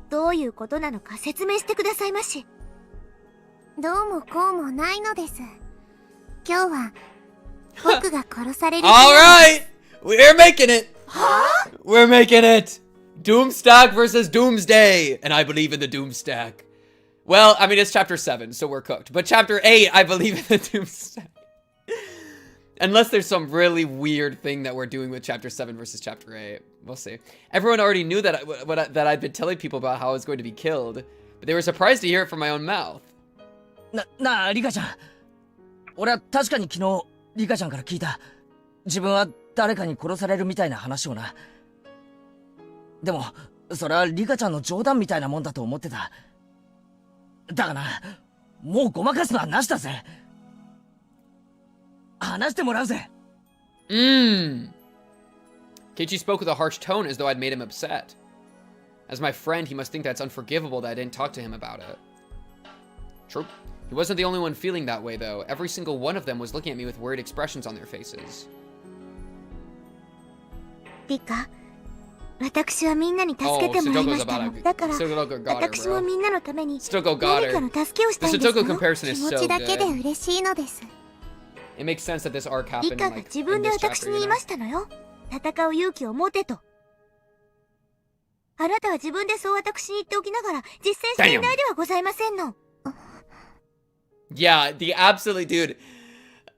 どういうことなのか説明してくださいまし。どうもこうもないのです。今日は僕が殺される。Alright! We're making it! We're making it! Doomstack versus Doomsday! And I believe in the Doomstack. Well, I mean, it's chapter 7, so we're cooked. But chapter 8, I believe in the Doomstack. Unless there's some really weird thing that we're doing with chapter 7 versus chapter 8. We'll see. Everyone already knew that that I'd been telling people about how I was going to be killed. But they were surprised to hear it from my own mouth. なあ、リカちゃん。俺は確かに昨日、リカちゃんから聞いた。自分は誰かに殺されるみたいな話をな。でも、それはリカちゃんの冗談みたいなもんだと思ってた。だがな、もうごまかすのはなしだぜ。話してもらうぜ。Keiichi spoke with a harsh tone as though I'd made him upset. As my friend, he must think that's unforgivable that I didn't talk to him about it. True. He wasn't the only one feeling that way, though. Every single one of them was looking at me with worried expressions on their faces. Rika, 私はみんなに助けてもらいましたの。だから、私もみんなのために何かの助けをしたいんですの。気持ちだけで嬉しいのです。It makes sense that this arc happened in, リカが like, 自分で in this 私 chapter, に you 言い know? ましたのよ。戦う勇気を持てと。あなたは自分でそう私に言っておきながら実践していないではございませんの。Yeah, the absolutely, dude.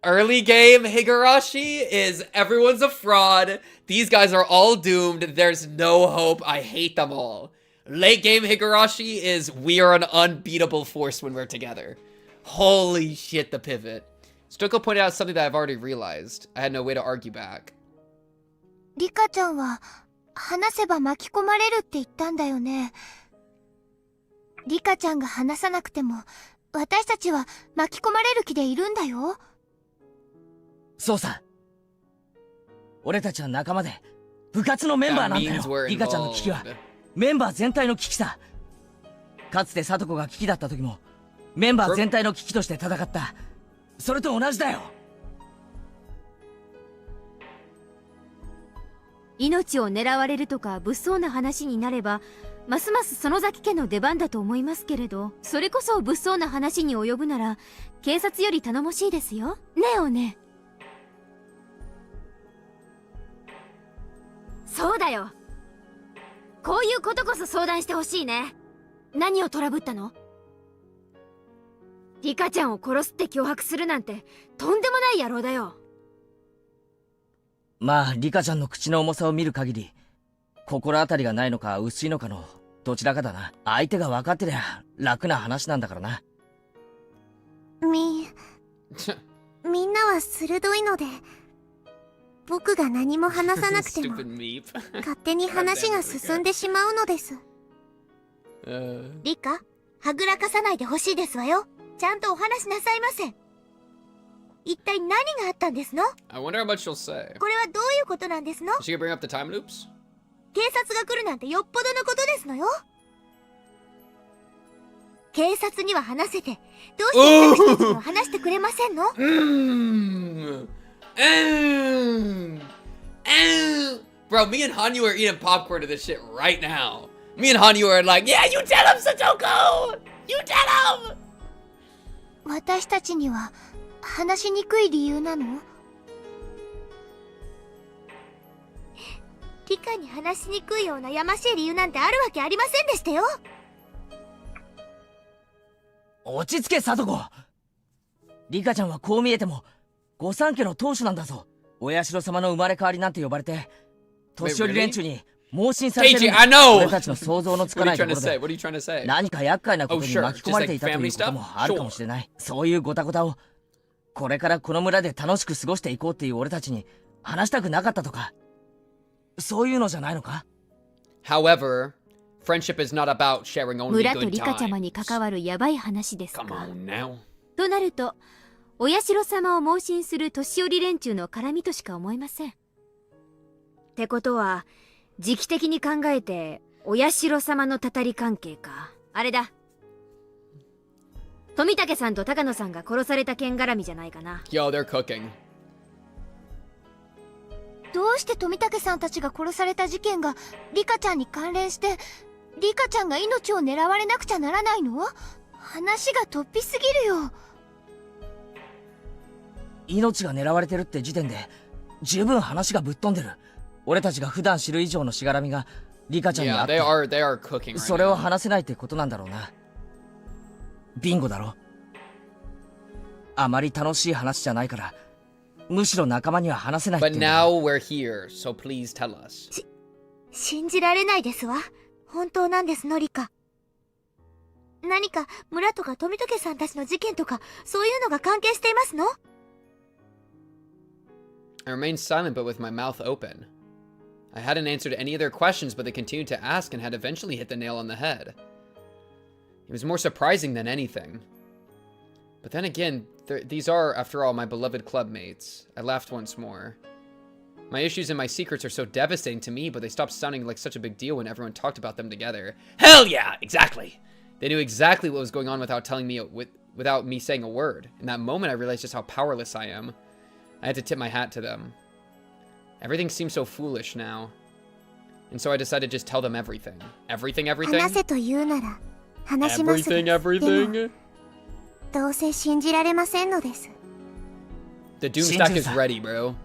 Early game Higurashi is everyone's a fraud. These guys are all doomed. There's no hope. I hate them all. Late game Higurashi is we are an unbeatable force when we're together. Holy shit, the pivot. Stoko pointed out something that I've already realized. I had no way to argue back. リカちゃんは話せば巻き込まれるって言ったんだよね。リカちゃんが話さなくても私たちは巻き込まれる気でいるんだよ。そうさ。俺たちは仲間で部活のメンバーなんだよ。リカちゃんの危機はメンバー全体の危機さ。かつて聡子が危機だった時もメンバー全体の危機として戦った。それと同じだよ。命を狙われるとか物騒な話になればますます園崎家の出番だと思いますけれど、それこそ物騒な話に及ぶなら警察より頼もしいですよ。ねえおね。そうだよ。こういうことこそ相談してほしいね。何をトラブったの？リカちゃんを殺すって脅迫するなんてとんでもない野郎だよ。まあリカちゃんの口の重さを見る限り心当たりがないのか薄いのかのどちらかだな。相手が分かってりゃ楽な話なんだからな。みんなは鋭いので僕が何も話さなくても勝手に話が進んでしまうのです。リカ、はぐらかさないでほしいですわよ。ちゃんとお話しなさいませ。一体何があったんですの？ I wonder how much she'll say. これはどういうことなんですの？ Is she gonna bring up the time loops? 警察が来るなんてよっぽどのことですのよ。警察には話せて、どうして私たちには話してくれませんの？ Bro, me and Hanyuu are eating popcorn to this shit right now. Me and Hanyuu are like, yeah, you tell him, Satoko! You tell him! 私たちには話しにくい理由なの？リカに話しにくいようなやましい理由なんてあるわけありませんでしたよ。落ち着け聡子。リカちゃんはこう見えても御三家の当主なんだぞ。お社様の生まれ変わりなんて呼ばれて年寄り連中に盲信されてる。俺たちの想像のつかないところで何か厄介なことに巻き込まれていたということもあるかもしれない。そういうゴタゴタをこれからこの村で楽しく過ごしていこうっていう俺たちに話したくなかったとか、そういうのじゃないのか？ However, friendship is not about sharing only 村 good とリカちゃま times. に関わるヤバい話ですか。 Come on now. となるとお社様を盲信する年寄り連中の絡みとしか思えません。ってことは時期的に考えてお社様のたたり関係か。あれだ、富武さんと高野さんが殺された件絡みじゃないかな。 Yo, they're cooking. どうして富武さんたちが殺された事件がリカちゃんに関連してリカちゃんが命を狙われなくちゃならないの？話が突飛すぎるよ。命が狙われてるって時点で十分話がぶっ飛んでる。俺たちが普段知る以上のしがらみがリカちゃんにあって、 they are cooking right それを話せないってことなんだろうな。ビンゴだろ。あまり楽しい話じゃないからむしろ仲間には話せないって。 But now we're here, so please tell us. 信じられないですわ。本当なんですの、リカ。何か村とか富武さんたちの事件とかそういうのが関係していますの？ I remained silent but with my mouth open. I hadn't answered any of their questions, but they continued to ask and had eventually hit the nail on the head. It was more surprising than anything. But then again, these are, after all, my beloved clubmates. I laughed once more. My issues and my secrets are so devastating to me, but they stopped sounding like such a big deal when everyone talked about them together. Hell yeah, exactly. They knew exactly what was going on without me saying a word. In that moment, I realized just how powerless I am. I had to tip my hat to them. Everything seems so foolish now. And so I decided to just tell them everything. Everything? Everything, everything? The Doomsday is ready, bro.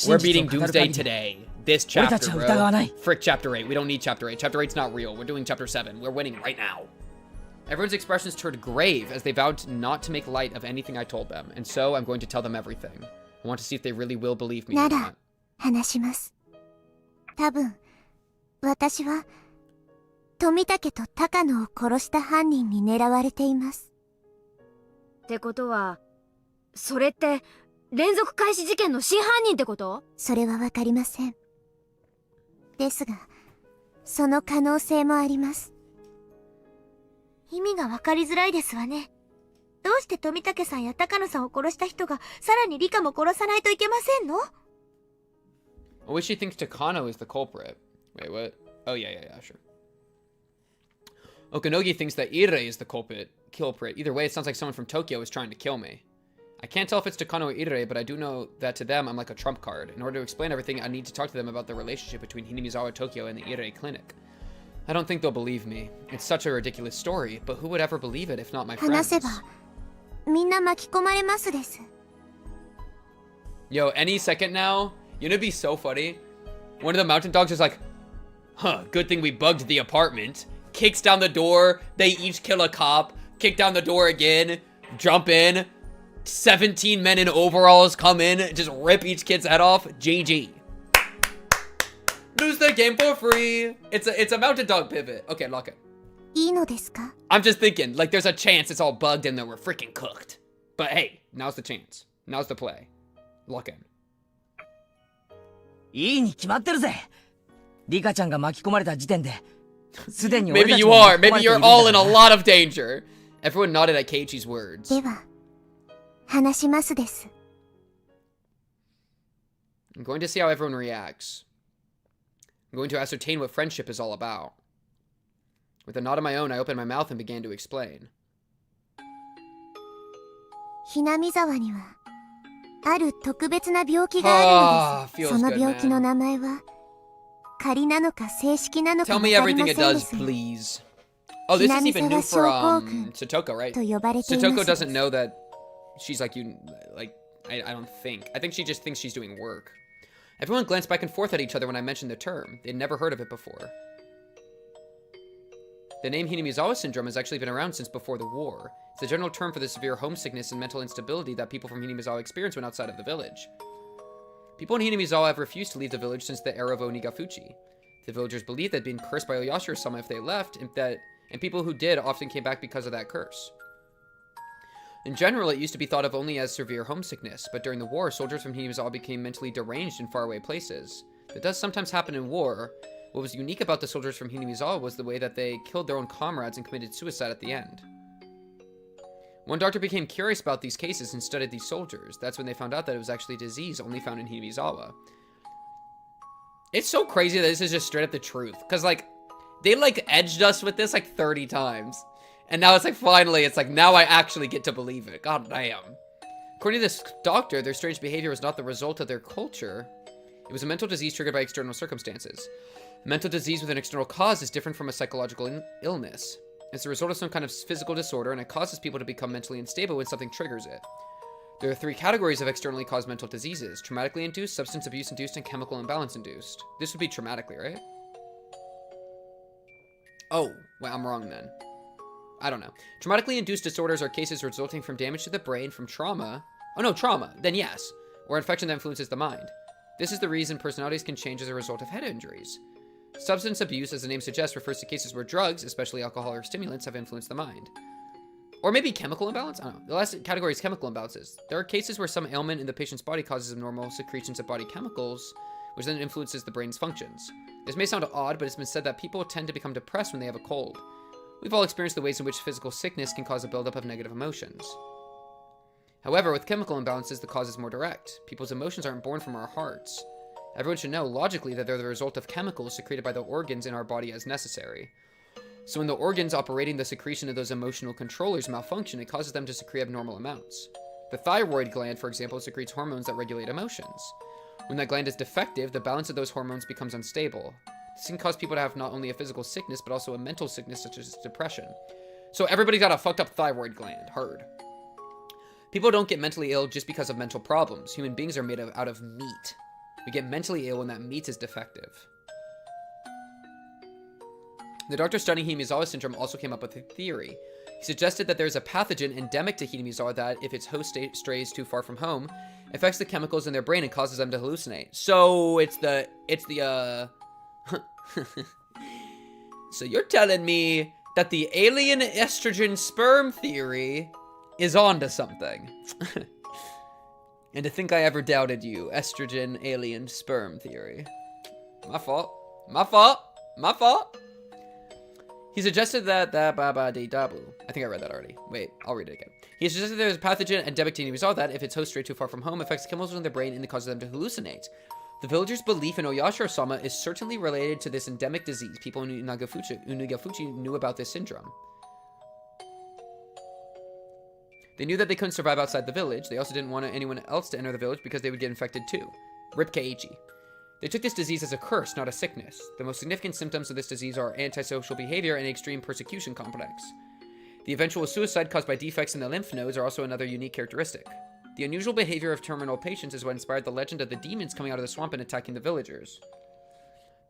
We're beating Doomsday today. This chapter, bro. Frick Chapter 8. We don't need Chapter 8. Chapter 8's not real. We're doing Chapter 7. We're winning right now. Everyone's expressions turned grave as they vowed not to make light of anything I told them. And so I'm going to tell them everything. I want to see if they really will believe me or not. 多分、私は富武と高野を殺した犯人に狙われています。ってことは、それって連続開始事件の真犯人ってこと？それはわかりません。ですが、その可能性もあります。意味がわかりづらいですわね。どうして富武さんや高野さんを殺した人がさらにリカも殺さないといけませんのOoishi thinks Takano is the culprit. Wait, what? Oh, yeah, sure. Okanogi thinks that Irei is the culprit. Either way, it sounds like someone from Tokyo is trying to kill me. I can't tell if it's Takano or Irei, but I do know that to them, I'm like a trump card. In order to explain everything, I need to talk to them about the relationship between Hinamizawa Tokyo and the Irei clinic. I don't think they'll believe me. It's such a ridiculous story, but who would ever believe it if not my friends? Yo, any second now, you know, it'd be so funny. One of the mountain dogs is like, huh, good thing we bugged the apartment. Kicks down the door, they each kill a cop, kick down the door again, jump in, 17 men in overalls come in, just rip each kid's head off, GG. Lose the game for free. It's a mountain dog pivot. Okay, lock it. I'm just thinking, like there's a chance it's all bugged and that we're freaking cooked. But hey, now's the chance. Now's the play. Lock in. いいに決まってるぜ。リカちゃんが巻き込まれた時点で、すでに Maybe you are. Maybe you're all in a lot of danger. Everyone nodded at Keiichi's words. では、話しますです。I'm going to see how everyone reacts. I'm going to ascertain what friendship is all about. With a nod of my own, I opened my mouth and began to explain. ひなみざわにはある特別な病気があるのです。その病気の名前は仮なのか正式なのかわかりませんです。 Tell me everything it does, please. Oh, this is even new for Satoko, right? Satoko doesn't know that she's like you. Like I don't think. I think she just thinks she's doing work. Everyone glanced back and forth at each other when I mentioned the term. They'd never heard of it before. The name Hinamizawa syndrome has actually been around since before the war. It's a general term for the severe homesickness and mental instability that people from Hinamizawa experience when outside of the village. People in Hinamizawa have refused to leave the village since the era of Onigafuchi. The villagers believed they'd been cursed by Oyashiro-sama if they left, and people who did often came back because of that curse. In general, it used to be thought of only as severe homesickness, but during the war, soldiers from Hinamizawa became mentally deranged in faraway places. That does sometimes happen in war. What was unique about the soldiers from Hinamizawa was the way that they killed their own comrades and committed suicide at the end. One doctor became curious about these cases and studied these soldiers. That's when they found out that it was actually a disease only found in Hinamizawa. It's so crazy that this is just straight up the truth. Because, like, they, like, edged us with this, like, 30 times. And now it's like, finally, it's like, now I actually get to believe it. God damn. According to this doctor, their strange behavior was not the result of their culture. It was a mental disease triggered by external circumstances. Mental disease with an external cause is different from a psychological illness. It's the result of some kind of physical disorder, and it causes people to become mentally unstable when something triggers it. There are 3 categories of externally caused mental diseases: traumatically induced, substance abuse induced, and chemical imbalance induced. This would be traumatically, right? Oh, well, I'm wrong then. I don't know. Traumatically induced disorders are cases resulting from damage to the brain from trauma. Oh no, trauma, then yes. Or infection that influences the mind. This is the reason personalities can change as a result of head injuries. Substance abuse, as the name suggests, refers to cases where drugs, especially alcohol or stimulants, have influenced the mind. Or maybe chemical imbalance? I don't know. The last category is chemical imbalances. There are cases where some ailment in the patient's body causes abnormal secretions of body chemicals, which then influences the brain's functions. This may sound odd, but it's been said that people tend to become depressed when they have a cold. We've all experienced the ways in which physical sickness can cause a buildup of negative emotions. However, with chemical imbalances, the cause is more direct. People's emotions aren't born from our hearts. Everyone should know, logically, that they're the result of chemicals secreted by the organs in our body as necessary. So when the organs operating the secretion of those emotional controllers malfunction, it causes them to secrete abnormal amounts. The thyroid gland, for example, secretes hormones that regulate emotions. When that gland is defective, the balance of those hormones becomes unstable. This can cause people to have not only a physical sickness, but also a mental sickness such as depression. So everybody got a fucked up thyroid gland. Heard. People don't get mentally ill just because of mental problems. Human beings are made out of meat. We get mentally ill when that meat is defective. The doctor studying Himizawa syndrome also came up with a theory. He suggested that there's a pathogen endemic to Himizawa that, if its host strays too far from home, affects the chemicals in their brain and causes them to hallucinate. So it's the So you're telling me that the alien estrogen sperm theory is onto something. And to think I ever doubted you, estrogen alien sperm theory. My fault. My fault. My fault. He suggested that I think I read that already. Wait, I'll read it again. He suggested there's a pathogen endemic to Himizawa that, if its host stray too far from home, affects chemicals in their brain and causes them to hallucinate. The villagers' belief in Oyashiro-sama is certainly related to this endemic disease. People in Unagafuchi knew about this syndrome. They knew that they couldn't survive outside the village. They also didn't want anyone else to enter the village because they would get infected too. Rip Keiichi. They took this disease as a curse, not a sickness. The most significant symptoms of this disease are antisocial behavior and extreme persecution complex. The eventual suicide caused by defects in the lymph nodes are also another unique characteristic. The unusual behavior of terminal patients is what inspired the legend of the demons coming out of the swamp and attacking the villagers.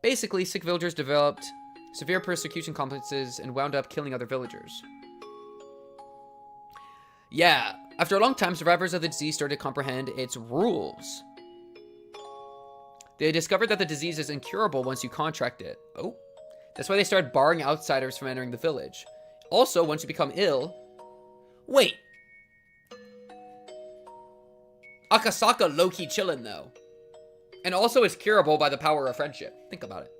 Basically, sick villagers developed severe persecution complexes and wound up killing other villagers. Yeah, after a long time, survivors of the disease started to comprehend its rules. They discovered that the disease is incurable once you contract it. Oh. That's why they started barring outsiders from entering the village. Also, once you become ill... Wait. Akasaka low-key chillin', though. And also is curable by the power of friendship. Think about it.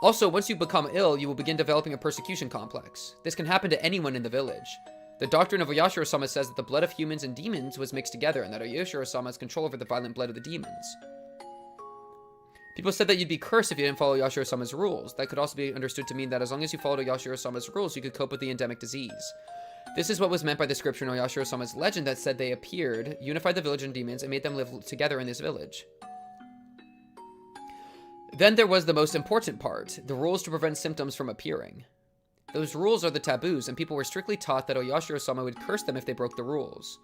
Also, once you become ill, you will begin developing a persecution complex. This can happen to anyone in the village. The doctrine of Oyashiro-sama says that the blood of humans and demons was mixed together, and that Oyashiro-sama has control over the violent blood of the demons. People said that you'd be cursed if you didn't follow Yashiro-sama's rules. That could also be understood to mean that as long as you followed Yashiro-sama's rules, you could cope with the endemic disease. This is what was meant by the scripture in Yashiro-sama's legend that said they appeared, unified the village and demons, and made them live together in this village. Then there was the most important part, the rules to prevent symptoms from appearing. Those rules are the taboos, and people were strictly taught that Oyashiro-sama would curse them if they broke the rules.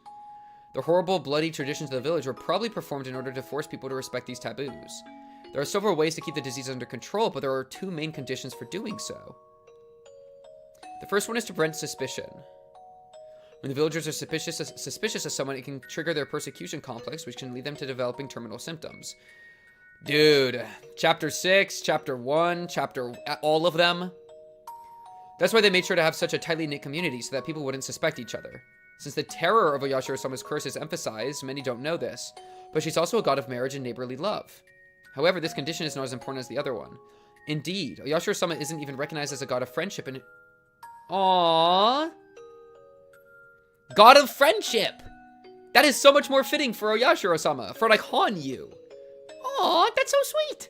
The horrible, bloody traditions of the village were probably performed in order to force people to respect these taboos. There are several ways to keep the disease under control, but there are two main conditions for doing so. The first one is to prevent suspicion. When the villagers are suspicious of someone, it can trigger their persecution complex, which can lead them to developing terminal symptoms. Dude, Chapter 6, Chapter 1, all of them. That's why they made sure to have such a tightly knit community so that people wouldn't suspect each other. Since the terror of Oyashiro-sama's curse is emphasized, many don't know this, but she's also a god of marriage and neighborly love. However, this condition is not as important as the other one. Indeed, Oyashiro-sama isn't even recognized as a god of friendship and... Aww. God of friendship! That is so much more fitting for Oyashiro-sama, for like Hanyuu. Aww, that's so sweet!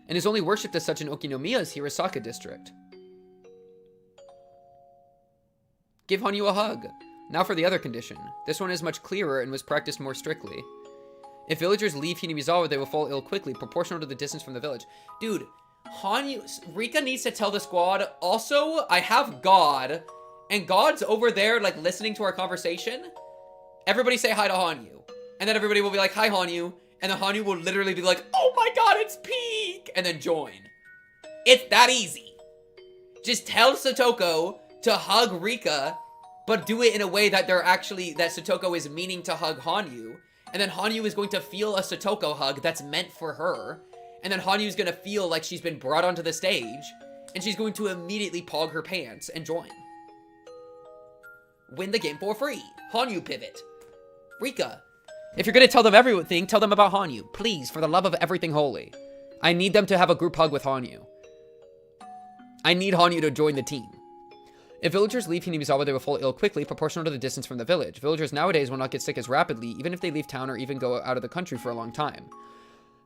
And is only worshipped as such in Okinomiya's Hirosaka district. Give Hanyuu a hug. Now for the other condition. This one is much clearer and was practiced more strictly. If villagers leave Hinamizawa, they will fall ill quickly, proportional to the distance from the village. Dude, Rika needs to tell the squad, also, I have God, and God's over there, like, listening to our conversation. Everybody say hi to Hanyuu. And then everybody will be like, hi, Hanyuu. And then Hanyuu will literally be like, oh my god, it's peak! And then join. It's that easy. Just tell Satoko to hug Rika, but do it in a way that that Satoko is meaning to hug Hanyuu. And then Hanyuu is going to feel a Satoko hug that's meant for her. And then Hanyuu's going to feel like she's been brought onto the stage. And she's going to immediately pog her pants and join. Win the game for free. Hanyuu pivot. Rika, if you're going to tell them everything, tell them about Hanyuu. Please, for the love of everything holy. I need them to have a group hug with Hanyuu. I need Hanyuu to join the team. If villagers leave Hinamizawa, they will fall ill quickly, proportional to the distance from the village. Villagers nowadays will not get sick as rapidly, even if they leave town or even go out of the country for a long time.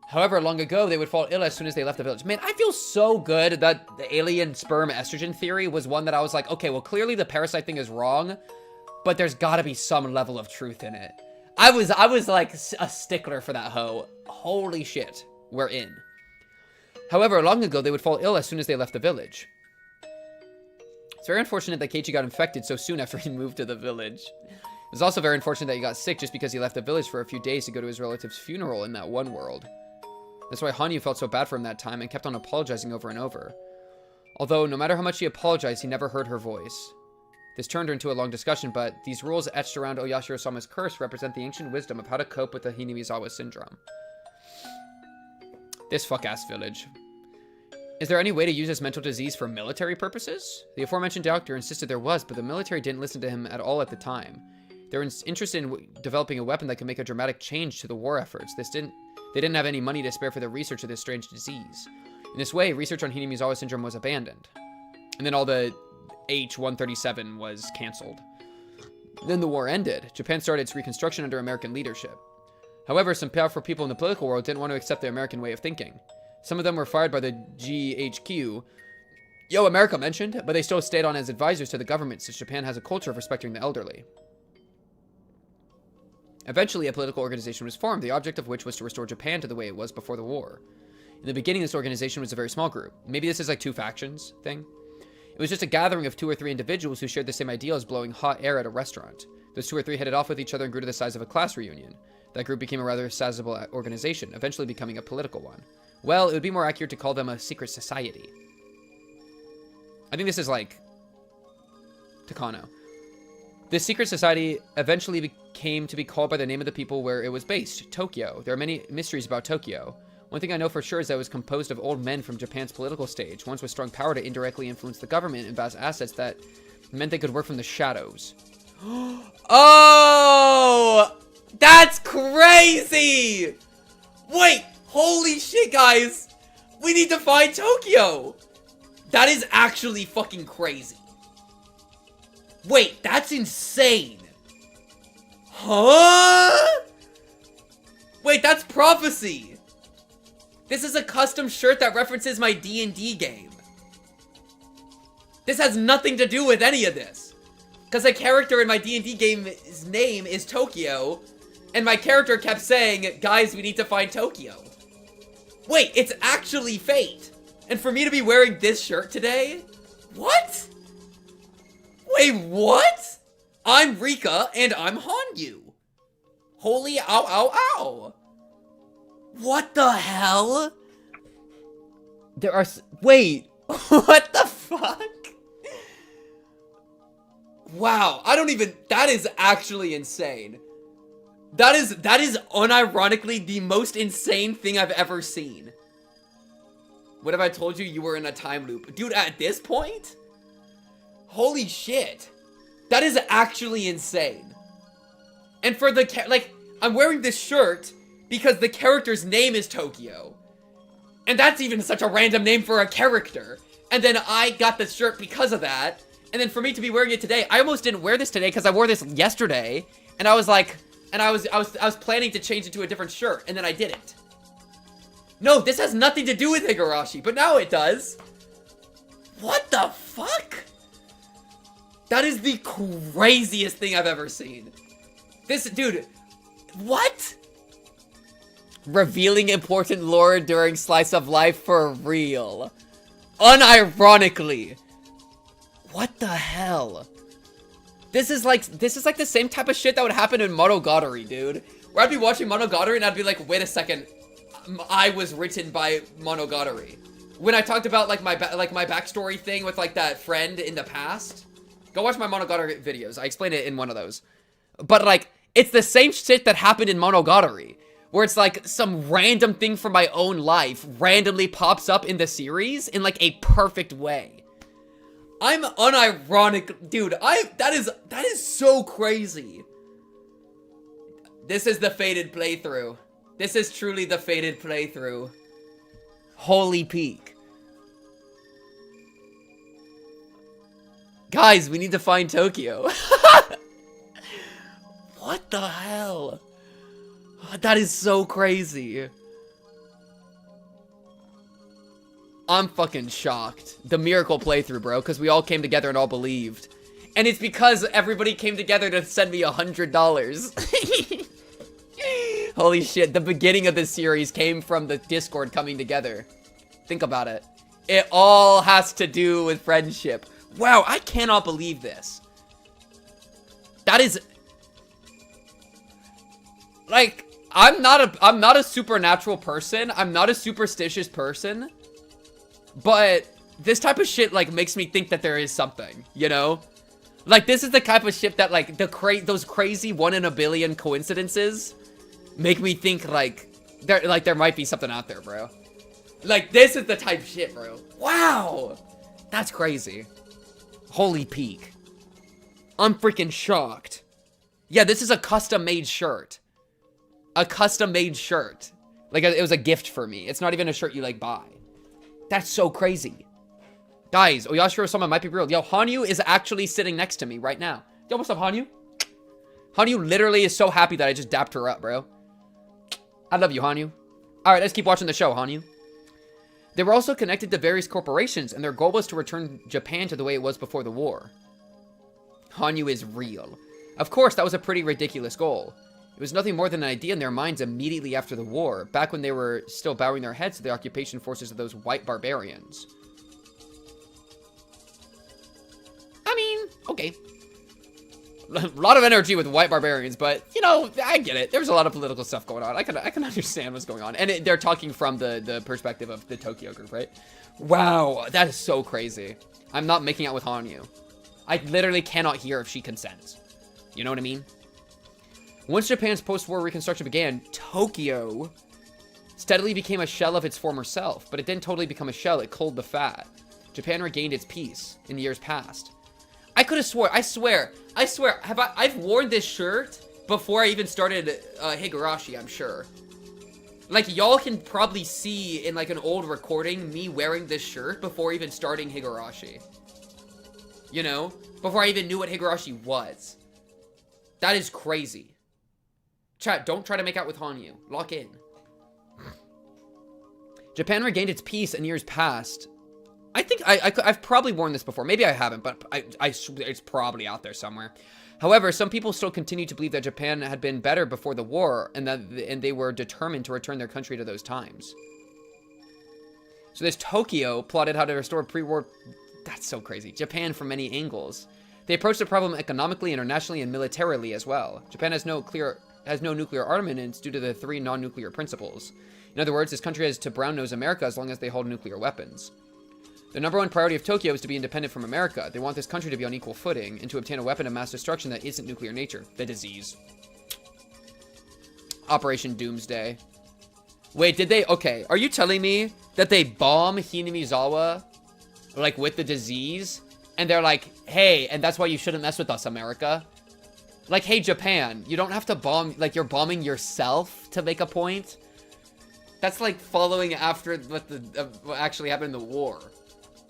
However, long ago, they would fall ill as soon as they left the village. Man, I feel so good that the alien sperm estrogen theory was one that I was like, okay, well, clearly the parasite thing is wrong, but there's gotta be some level of truth in it. I was like a stickler for that hoe. Holy shit, we're in. However, long ago, they would fall ill as soon as they left the village. It's very unfortunate that Keiichi got infected so soon after he moved to the village. It was also very unfortunate that he got sick just because he left the village for a few days to go to his relative's funeral in that one world. That's why Hanyuu felt so bad for him that time and kept on apologizing over and over. Although, no matter how much he apologized, he never heard her voice. This turned her into a long discussion, but these rules etched around Oyashiro-sama's curse represent the ancient wisdom of how to cope with the Hinamizawa syndrome. This fuck-ass village. Is there any way to use this mental disease for military purposes? The aforementioned doctor insisted there was, but the military didn't listen to him at all at the time. They were interested in developing a weapon that could make a dramatic change to the war efforts. They didn't have any money to spare for the research of this strange disease. In this way, research on Hinamizawa syndrome was abandoned. And then all the H-137 was cancelled. Then the war ended. Japan started its reconstruction under American leadership. However, some powerful people in the political world didn't want to accept the American way of thinking. Some of them were fired by the GHQ. Yo, America mentioned, but they still stayed on as advisors to the government since Japan has a culture of respecting the elderly. Eventually, a political organization was formed, the object of which was to restore Japan to the way it was before the war. In the beginning, this organization was a very small group. Maybe this is like two factions thing. It was just a gathering of 2 or 3 individuals who shared the same ideals, blowing hot air at a restaurant. Those 2 or 3 headed off with each other and grew to the size of a class reunion. That group became a rather sizable organization, eventually becoming a political one. Well, it would be more accurate to call them a secret society. I think this is like Takano. This secret society eventually came to be called by the name of the people where it was based, Tokyo. There are many mysteries about Tokyo. One thing I know for sure is that it was composed of old men from Japan's political stage, ones with strong power to indirectly influence the government and vast assets that meant they could work from the shadows. Oh! That's crazy! Wait! Holy shit, guys! We need to find Tokyo! That is actually fucking crazy. Wait, that's insane. Huh? Wait, that's prophecy. This is a custom shirt that references my D&D game. This has nothing to do with any of this. Because a character in my D&D game's name is Tokyo, and my character kept saying, guys, we need to find Tokyo. Wait, it's actually fate. And for me to be wearing this shirt today? What? Wait, what? I'm Rika, and I'm Hanyuu. Holy ow, ow, ow. What the hell? There are... Wait. What the fuck? Wow, I don't even... That is actually insane. That is unironically the most insane thing I've ever seen. What if I told you you were in a time loop? Dude, at this point? Holy shit. That is actually insane. And for the... Like, I'm wearing this shirt because the character's name is Tokyo. And that's even such a random name for a character. And then I got this shirt because of that. And then for me to be wearing it today, I almost didn't wear this today because I wore this yesterday. And I was like... And I was planning to change it to a different shirt, and then I didn't. No, this has nothing to do with Higurashi, but now it does. What the fuck? That is the craziest thing I've ever seen. This, dude, what? Revealing important lore during Slice of Life for real. Unironically. What the hell? This is like the same type of shit that would happen in Monogatari, dude. Where I'd be watching Monogatari and I'd be like, wait a second, I was written by Monogatari. When I talked about like my backstory thing with like that friend in the past, go watch my Monogatari videos. I explained it in one of those. But like, it's the same shit that happened in Monogatari, where it's like some random thing from my own life randomly pops up in the series in like a perfect way. I'm unironic, dude. That is so crazy. This is the fated playthrough. This is truly the fated playthrough. Holy peak. Guys, we need to find Tokyo. What the hell? That is so crazy. I'm fucking shocked. The miracle playthrough, bro, because we all came together and all believed. And it's because everybody came together to send me $100. Holy shit, the beginning of this series came from the Discord coming together. Think about it. It all has to do with friendship. Wow, I cannot believe this. That is... Like, I'm not a supernatural person. I'm not a superstitious person. But this type of shit, like, makes me think that there is something, you know? Like, this is the type of shit that, like, those crazy 1 in a billion coincidences make me think, like, there might be something out there, bro. Like, this is the type of shit, bro. Wow! That's crazy. Holy peak. I'm freaking shocked. Yeah, this is a custom-made shirt. A custom-made shirt. Like, it was a gift for me. It's not even a shirt you, like, buy. That's so crazy. Guys, Oyashiro-sama might be real. Yo, Hanyuu is actually sitting next to me right now. Yo, what's up, Hanyuu? Hanyuu literally is so happy that I just dapped her up, bro. I love you, Hanyuu. Alright, let's keep watching the show, Hanyuu. They were also connected to various corporations, and their goal was to return Japan to the way it was before the war. Hanyuu is real. Of course, that was a pretty ridiculous goal. It was nothing more than an idea in their minds immediately after the war, back when they were still bowing their heads to the occupation forces of those white barbarians. I mean, okay. A lot of energy with white barbarians, but, you know, I get it. There's a lot of political stuff going on. I can understand what's going on. And they're talking from the perspective of the Tokyo group, right? Wow, that is so crazy. I'm not making out with Hanyuu. I literally cannot hear if she consents. You know what I mean? Once Japan's post-war reconstruction began, Tokyo steadily became a shell of its former self, but it didn't totally become a shell, it culled the fat. Japan regained its peace in the years past. I could have swore, I swear, I've worn this shirt before I even started Higurashi, I'm sure. Like, y'all can probably see in, like, an old recording me wearing this shirt before even starting Higurashi. You know? Before I even knew what Higurashi was. That is crazy. Chat, don't try to make out with Hanyuu. Lock in. Japan regained its peace in years past. I think I've probably worn this before. Maybe I haven't, but it's probably out there somewhere. However, some people still continue to believe that Japan had been better before the war, and they were determined to return their country to those times. So this Tokyo plotted how to restore pre-war... That's so crazy. Japan from many angles. They approached the problem economically, internationally, and militarily as well. Japan has no nuclear armaments due to the 3 non-nuclear principles. In other words, this country has to brown-nose America as long as they hold nuclear weapons. The number 1 priority of Tokyo is to be independent from America. They want this country to be on equal footing and to obtain a weapon of mass destruction that isn't nuclear nature. The disease. Operation Doomsday. Wait, did they... Okay, are you telling me that they bomb Hinamizawa, like, with the disease? And they're like, hey, and that's why you shouldn't mess with us, America? Like, hey, Japan, you don't have to bomb... Like, you're bombing yourself to make a point? That's like following after what actually happened in the war.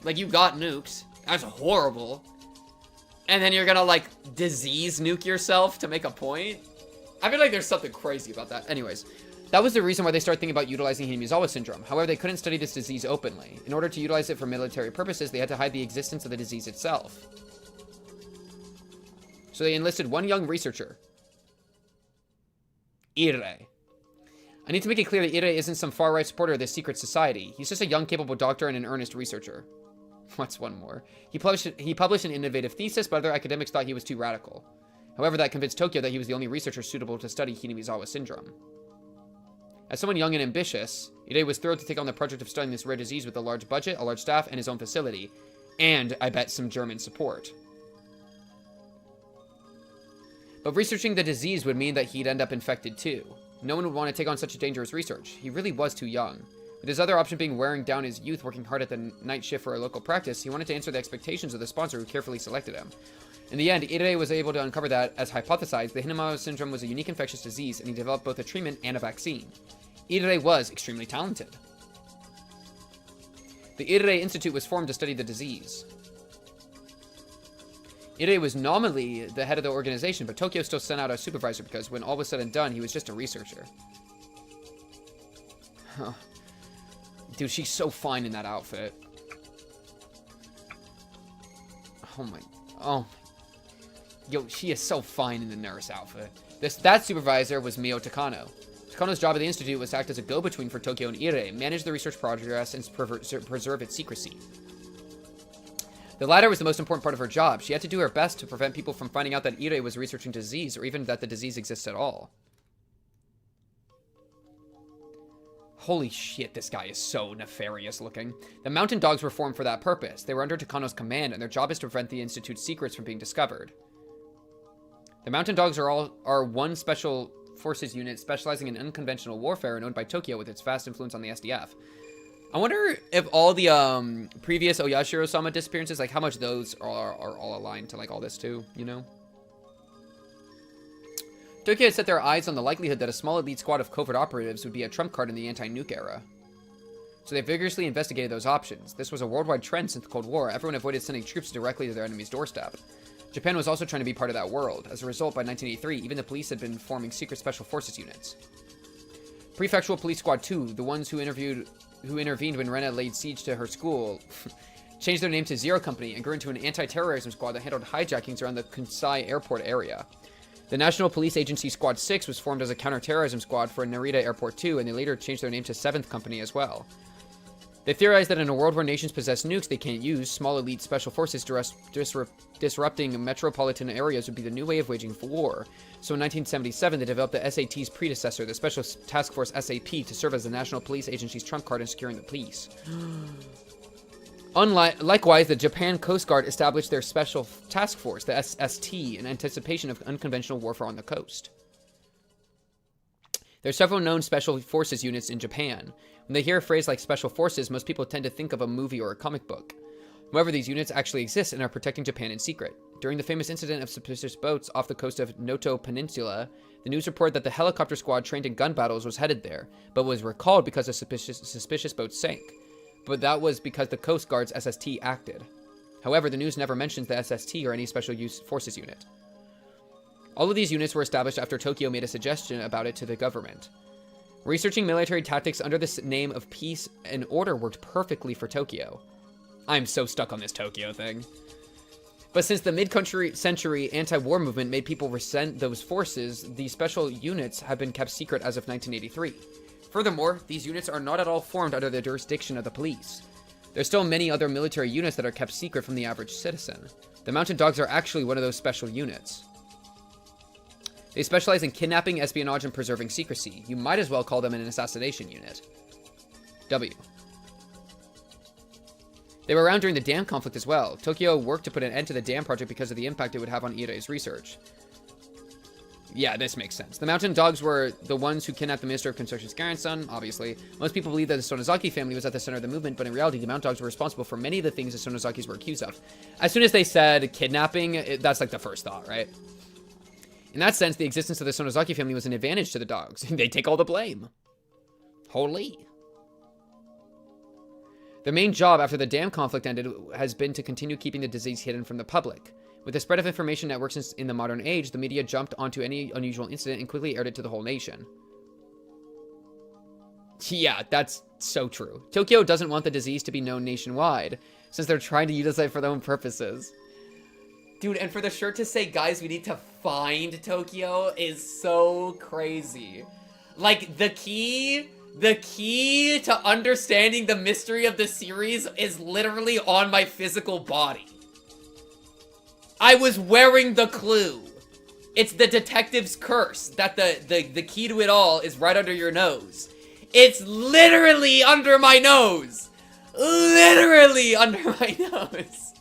Like, you got nukes. That's horrible. And then you're gonna, like, disease nuke yourself to make a point? I feel like there's something crazy about that. Anyways, that was the reason why they started thinking about utilizing Hinamizawa syndrome. However, they couldn't study this disease openly. In order to utilize it for military purposes, they had to hide the existence of the disease itself. So they enlisted one young researcher. Ire. I need to make it clear that Ire isn't some far-right supporter of this secret society. He's just a young, capable doctor and an earnest researcher. What's one more? He published an innovative thesis, but other academics thought he was too radical. However, that convinced Tokyo that he was the only researcher suitable to study Hinamizawa syndrome. As someone young and ambitious, Ire was thrilled to take on the project of studying this rare disease with a large budget, a large staff, and his own facility. And, I bet, some German support. But researching the disease would mean that he'd end up infected too. No one would want to take on such a dangerous research. He really was too young. With his other option being wearing down his youth working hard at the night shift for a local practice, he wanted to answer the expectations of the sponsor who carefully selected him. In the end, Ire was able to uncover that, as hypothesized, the Hinamizawa syndrome was a unique infectious disease, and he developed both a treatment and a vaccine. Ire was extremely talented. The Ire Institute was formed to study the disease. Ire was nominally the head of the organization, but Tokyo still sent out a supervisor because when all was said and done, he was just a researcher. Huh. Dude, she's so fine in that outfit. Oh my... Oh. Yo, she is so fine in the nurse outfit. That supervisor was Mio Takano. Takano's job at the Institute was to act as a go-between for Tokyo and Ire, manage the research progress, and preserve its secrecy. The latter was the most important part of her job. She had to do her best to prevent people from finding out that Ire was researching disease, or even that the disease exists at all. Holy shit, this guy is so nefarious looking. The Mountain Dogs were formed for that purpose. They were under Takano's command, and their job is to prevent the Institute's secrets from being discovered. The Mountain Dogs are one special forces unit specializing in unconventional warfare and owned by Tokyo with its vast influence on the SDF. I wonder if all the previous Oyashiro-sama disappearances, like how much those are all aligned to like all this too, you know? Tokyo had set their eyes on the likelihood that a small elite squad of covert operatives would be a trump card in the anti-nuke era. So they vigorously investigated those options. This was a worldwide trend since the Cold War. Everyone avoided sending troops directly to their enemy's doorstep. Japan was also trying to be part of that world. As a result, by 1983, even the police had been forming secret special forces units. Prefectural Police Squad 2, the ones who intervened when Rena laid siege to her school, changed their name to Zero Company and grew into an anti-terrorism squad that handled hijackings around the Kansai airport area. The National Police Agency Squad 6 was formed as a counter-terrorism squad for Narita Airport 2, and they later changed their name to 7th Company as well. They theorized that in a world where nations possess nukes they can't use, small elite special forces disrupting metropolitan areas would be the new way of waging war. So in 1977, they developed the SAT's predecessor, the Special Task Force SAP, to serve as the National Police Agency's trump card in securing the peace. Likewise, the Japan Coast Guard established their Special Task Force, the SST, in anticipation of unconventional warfare on the coast. There are several known special forces units in Japan. When they hear a phrase like special forces, most people tend to think of a movie or a comic book. However, these units actually exist and are protecting Japan in secret. During the famous incident of suspicious boats off the coast of Noto Peninsula, the news reported that the helicopter squad trained in gun battles was headed there, but was recalled because the suspicious boats sank. But that was because the Coast Guard's SST acted. However, the news never mentions the SST or any special forces unit. All of these units were established after Tokyo made a suggestion about it to the government. Researching military tactics under the name of peace and order worked perfectly for Tokyo. I'm so stuck on this Tokyo thing. But since the mid-century anti-war movement made people resent those forces, these special units have been kept secret as of 1983. Furthermore, these units are not at all formed under the jurisdiction of the police. There's still many other military units that are kept secret from the average citizen. The Mountain Dogs are actually one of those special units. They specialize in kidnapping, espionage, and preserving secrecy. You might as well call them an assassination unit. W. They were around during the dam conflict as well. Tokyo worked to put an end to the dam project because of the impact it would have on Irei's research. Yeah, this makes sense. The Mountain Dogs were the ones who kidnapped the Minister of Construction's grandson, obviously. Most people believe that the Sonozaki family was at the center of the movement, but in reality, the Mountain Dogs were responsible for many of the things the Sonozakis were accused of. As soon as they said kidnapping, that's like the first thought, right? In that sense, the existence of the Sonozaki family was an advantage to the Dogs. They take all the blame. Holy. Their main job after the dam conflict ended has been to continue keeping the disease hidden from the public. With the spread of information networks in the modern age, the media jumped onto any unusual incident and quickly aired it to the whole nation. Yeah, that's so true. Tokyo doesn't want the disease to be known nationwide, since they're trying to utilize it for their own purposes. Dude, and for the shirt to say, guys, we need to find Tokyo is so crazy. Like, the key to understanding the mystery of the series is literally on my physical body. I was wearing the clue. It's the detective's curse that the key to it all is right under your nose. It's literally under my nose. Literally under my nose.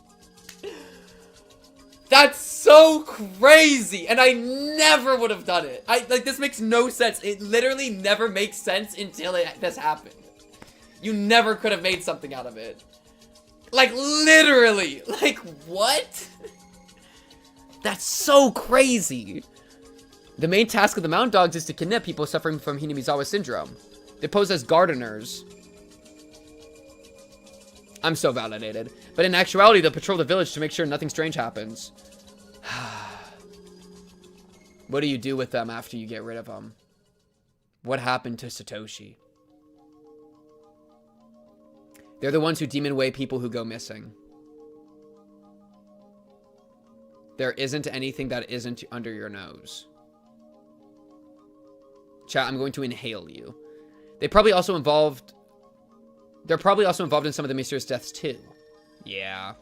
That's so crazy, and I never would have done it. This makes no sense. It literally never makes sense until this happened. You never could have made something out of it. Like, literally. Like, what? That's so crazy. The main task of the Mountain Dogs is to kidnap people suffering from Hinamizawa syndrome. They pose as gardeners. I'm so validated. But in actuality, they'll patrol the village to make sure nothing strange happens. What do you do with them after you get rid of them? What happened to Satoshi? They're the ones who demon away people who go missing. There isn't anything that isn't under your nose. Chat, I'm going to inhale you. They're probably also involved in some of the mysterious deaths too. Yeah.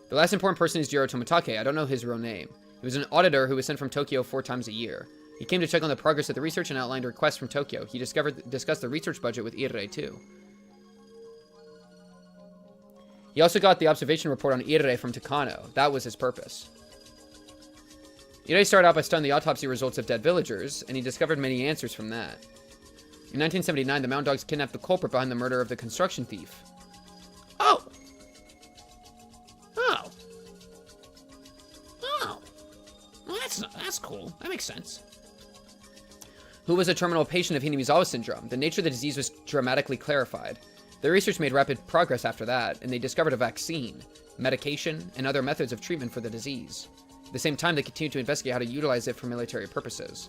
The last important person is Jiro Tomitake. I don't know his real name. He was an auditor who was sent from Tokyo 4 times a year. He came to check on the progress of the research and outlined requests from Tokyo. He discussed the research budget with Irei too. He also got the observation report on Irei from Takano. That was his purpose. Irei started out by studying the autopsy results of dead villagers, and he discovered many answers from that. In 1979, the Mountain Dogs kidnapped the culprit behind the murder of the construction thief. Oh! Oh! Oh! Well, that's cool. That makes sense. Who was a terminal patient of Hinamizawa syndrome. The nature of the disease was dramatically clarified. The research made rapid progress after that, and they discovered a vaccine, medication, and other methods of treatment for the disease. At the same time, they continued to investigate how to utilize it for military purposes.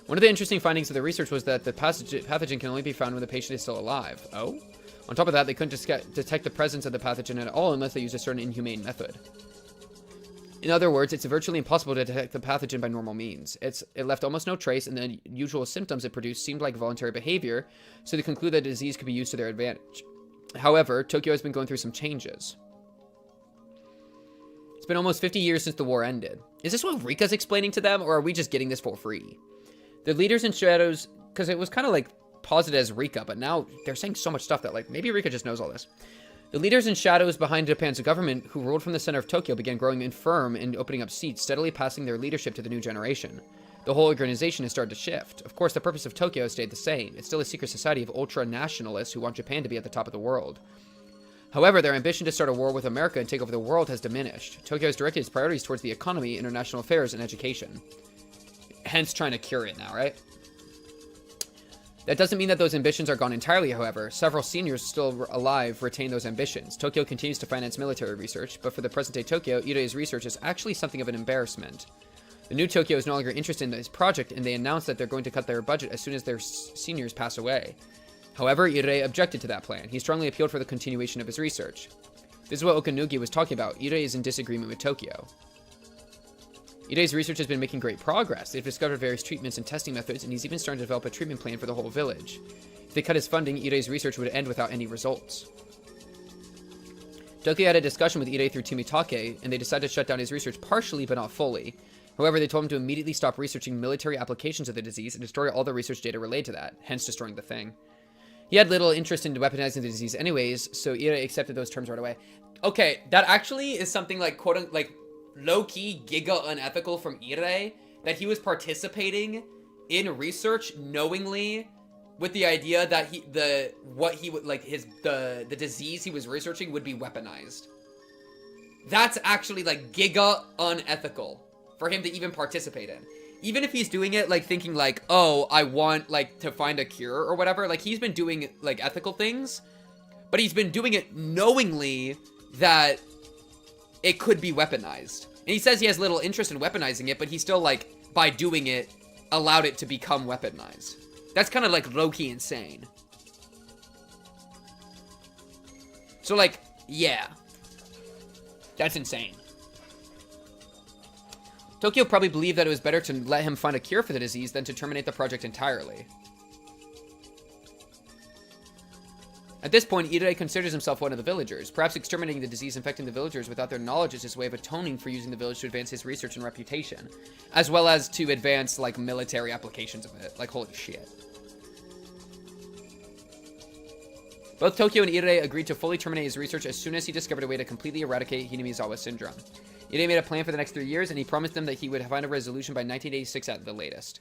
One of the interesting findings of the research was that the pathogen can only be found when the patient is still alive. Oh? On top of that, they couldn't detect the presence of the pathogen at all unless they used a certain inhumane method. In other words, it's virtually impossible to detect the pathogen by normal means. It left almost no trace, and the usual symptoms it produced seemed like voluntary behavior, so they concluded that the disease could be used to their advantage. However, Tokyo has been going through some changes. It's been almost 50 years since the war ended. Is this what Rika's explaining to them, or are we just getting this for free? The leaders in shadows, because it was kind of like posited as Rika, but now they're saying so much stuff that like maybe Rika just knows all this. The leaders in shadows behind Japan's government, who ruled from the center of Tokyo, began growing infirm and opening up seats, steadily passing their leadership to the new generation. The whole organization has started to shift. Of course, the purpose of Tokyo has stayed the same. It's still a secret society of ultra-nationalists who want Japan to be at the top of the world. However, their ambition to start a war with America and take over the world has diminished. Tokyo has directed its priorities towards the economy, international affairs, and education. Hence trying to cure it now, right? That doesn't mean that those ambitions are gone entirely, however. Several seniors still alive retain those ambitions. Tokyo continues to finance military research, but for the present-day Tokyo, Irei's research is actually something of an embarrassment. The new Tokyo is no longer interested in this project, and they announced that they're going to cut their budget as soon as their seniors pass away. However, Irei objected to that plan. He strongly appealed for the continuation of his research. This is what Okanugi was talking about. Irei is in disagreement with Tokyo. Irei's research has been making great progress. They've discovered various treatments and testing methods, and he's even starting to develop a treatment plan for the whole village. If they cut his funding, Irei's research would end without any results. Tokyo had a discussion with Irei through Tomitake, and they decided to shut down his research partially, but not fully. However, they told him to immediately stop researching military applications of the disease and destroy all the research data related to that, hence destroying the thing. He had little interest in weaponizing the disease anyways, so Irei accepted those terms right away. Okay, that actually is something like, quote-unquote, like, low-key giga unethical from Irei, that he was participating in research knowingly with the idea that the disease he was researching would be weaponized. That's actually like giga unethical for him to even participate in. Even if he's doing it like thinking like, oh, I want like to find a cure or whatever, like he's been doing like ethical things, but he's been doing it knowingly that it could be weaponized. And he says he has little interest in weaponizing it, but he still, like, by doing it, allowed it to become weaponized. That's kind of, like, low-key insane. So, like, yeah. That's insane. Tokyo probably believed that it was better to let him find a cure for the disease than to terminate the project entirely. At this point, Irei considers himself one of the villagers. Perhaps exterminating the disease infecting the villagers without their knowledge is his way of atoning for using the village to advance his research and reputation, as well as to advance, like, military applications of it. Like, holy shit. Both Tokyo and Irei agreed to fully terminate his research as soon as he discovered a way to completely eradicate Hinamizawa syndrome. Irei made a plan for the next 3 years, and he promised them that he would find a resolution by 1986 at the latest.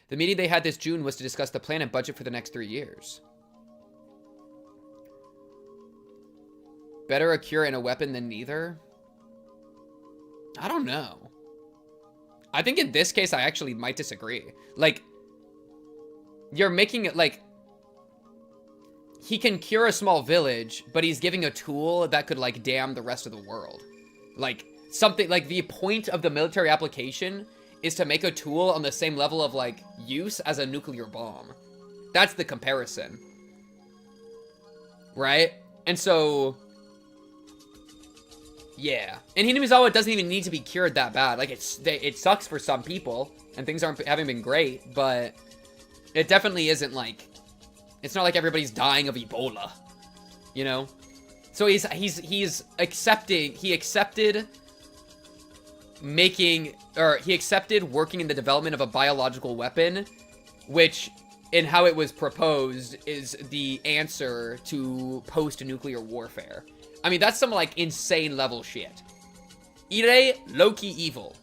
The meeting they had this June was to discuss the plan and budget for the next 3 years. Better a cure and a weapon than neither? I don't know. I think in this case, I actually might disagree. Like, you're making it like... He can cure a small village, but he's giving a tool that could, like, damn the rest of the world. Like, something... Like, the point of the military application is to make a tool on the same level of, like, use as a nuclear bomb. That's the comparison. right? And so, yeah. And Hinamizawa doesn't even need to be cured that bad. Like, it sucks for some people, and things haven't been great, but it definitely isn't like, it's not like everybody's dying of Ebola, you know? So he accepted working in the development of a biological weapon, which, in how it was proposed, is the answer to post-nuclear warfare. I mean, that's some, like, insane level shit. Ire, low-key evil.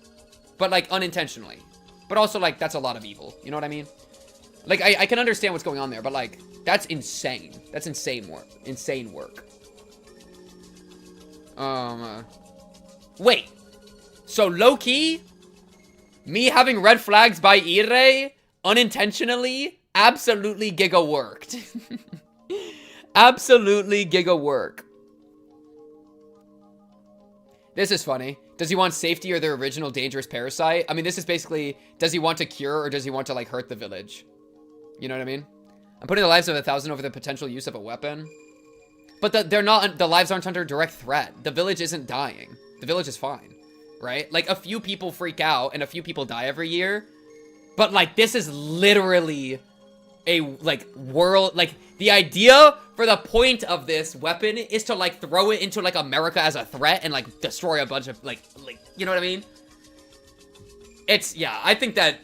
But, like, unintentionally. But also, like, that's a lot of evil. You know what I mean? Like, I can understand what's going on there, but, like, that's insane. That's insane work. Insane work. Wait. So, low-key, me having red flags by Ire, unintentionally, absolutely giga worked. Absolutely giga work. This is funny. Does he want safety or the original dangerous parasite? I mean, this is basically, does he want to cure or does he want to, like, hurt the village? You know what I mean? I'm putting the lives of 1,000 over the potential use of a weapon. But the lives aren't under direct threat. The village isn't dying. The village is fine, right? Like, a few people freak out and a few people die every year. But, like, this is literally a, like, world, like, the idea for the point of this weapon is to, like, throw it into, like, America as a threat and, like, destroy a bunch of, like, you know what I mean? It's, yeah, I think that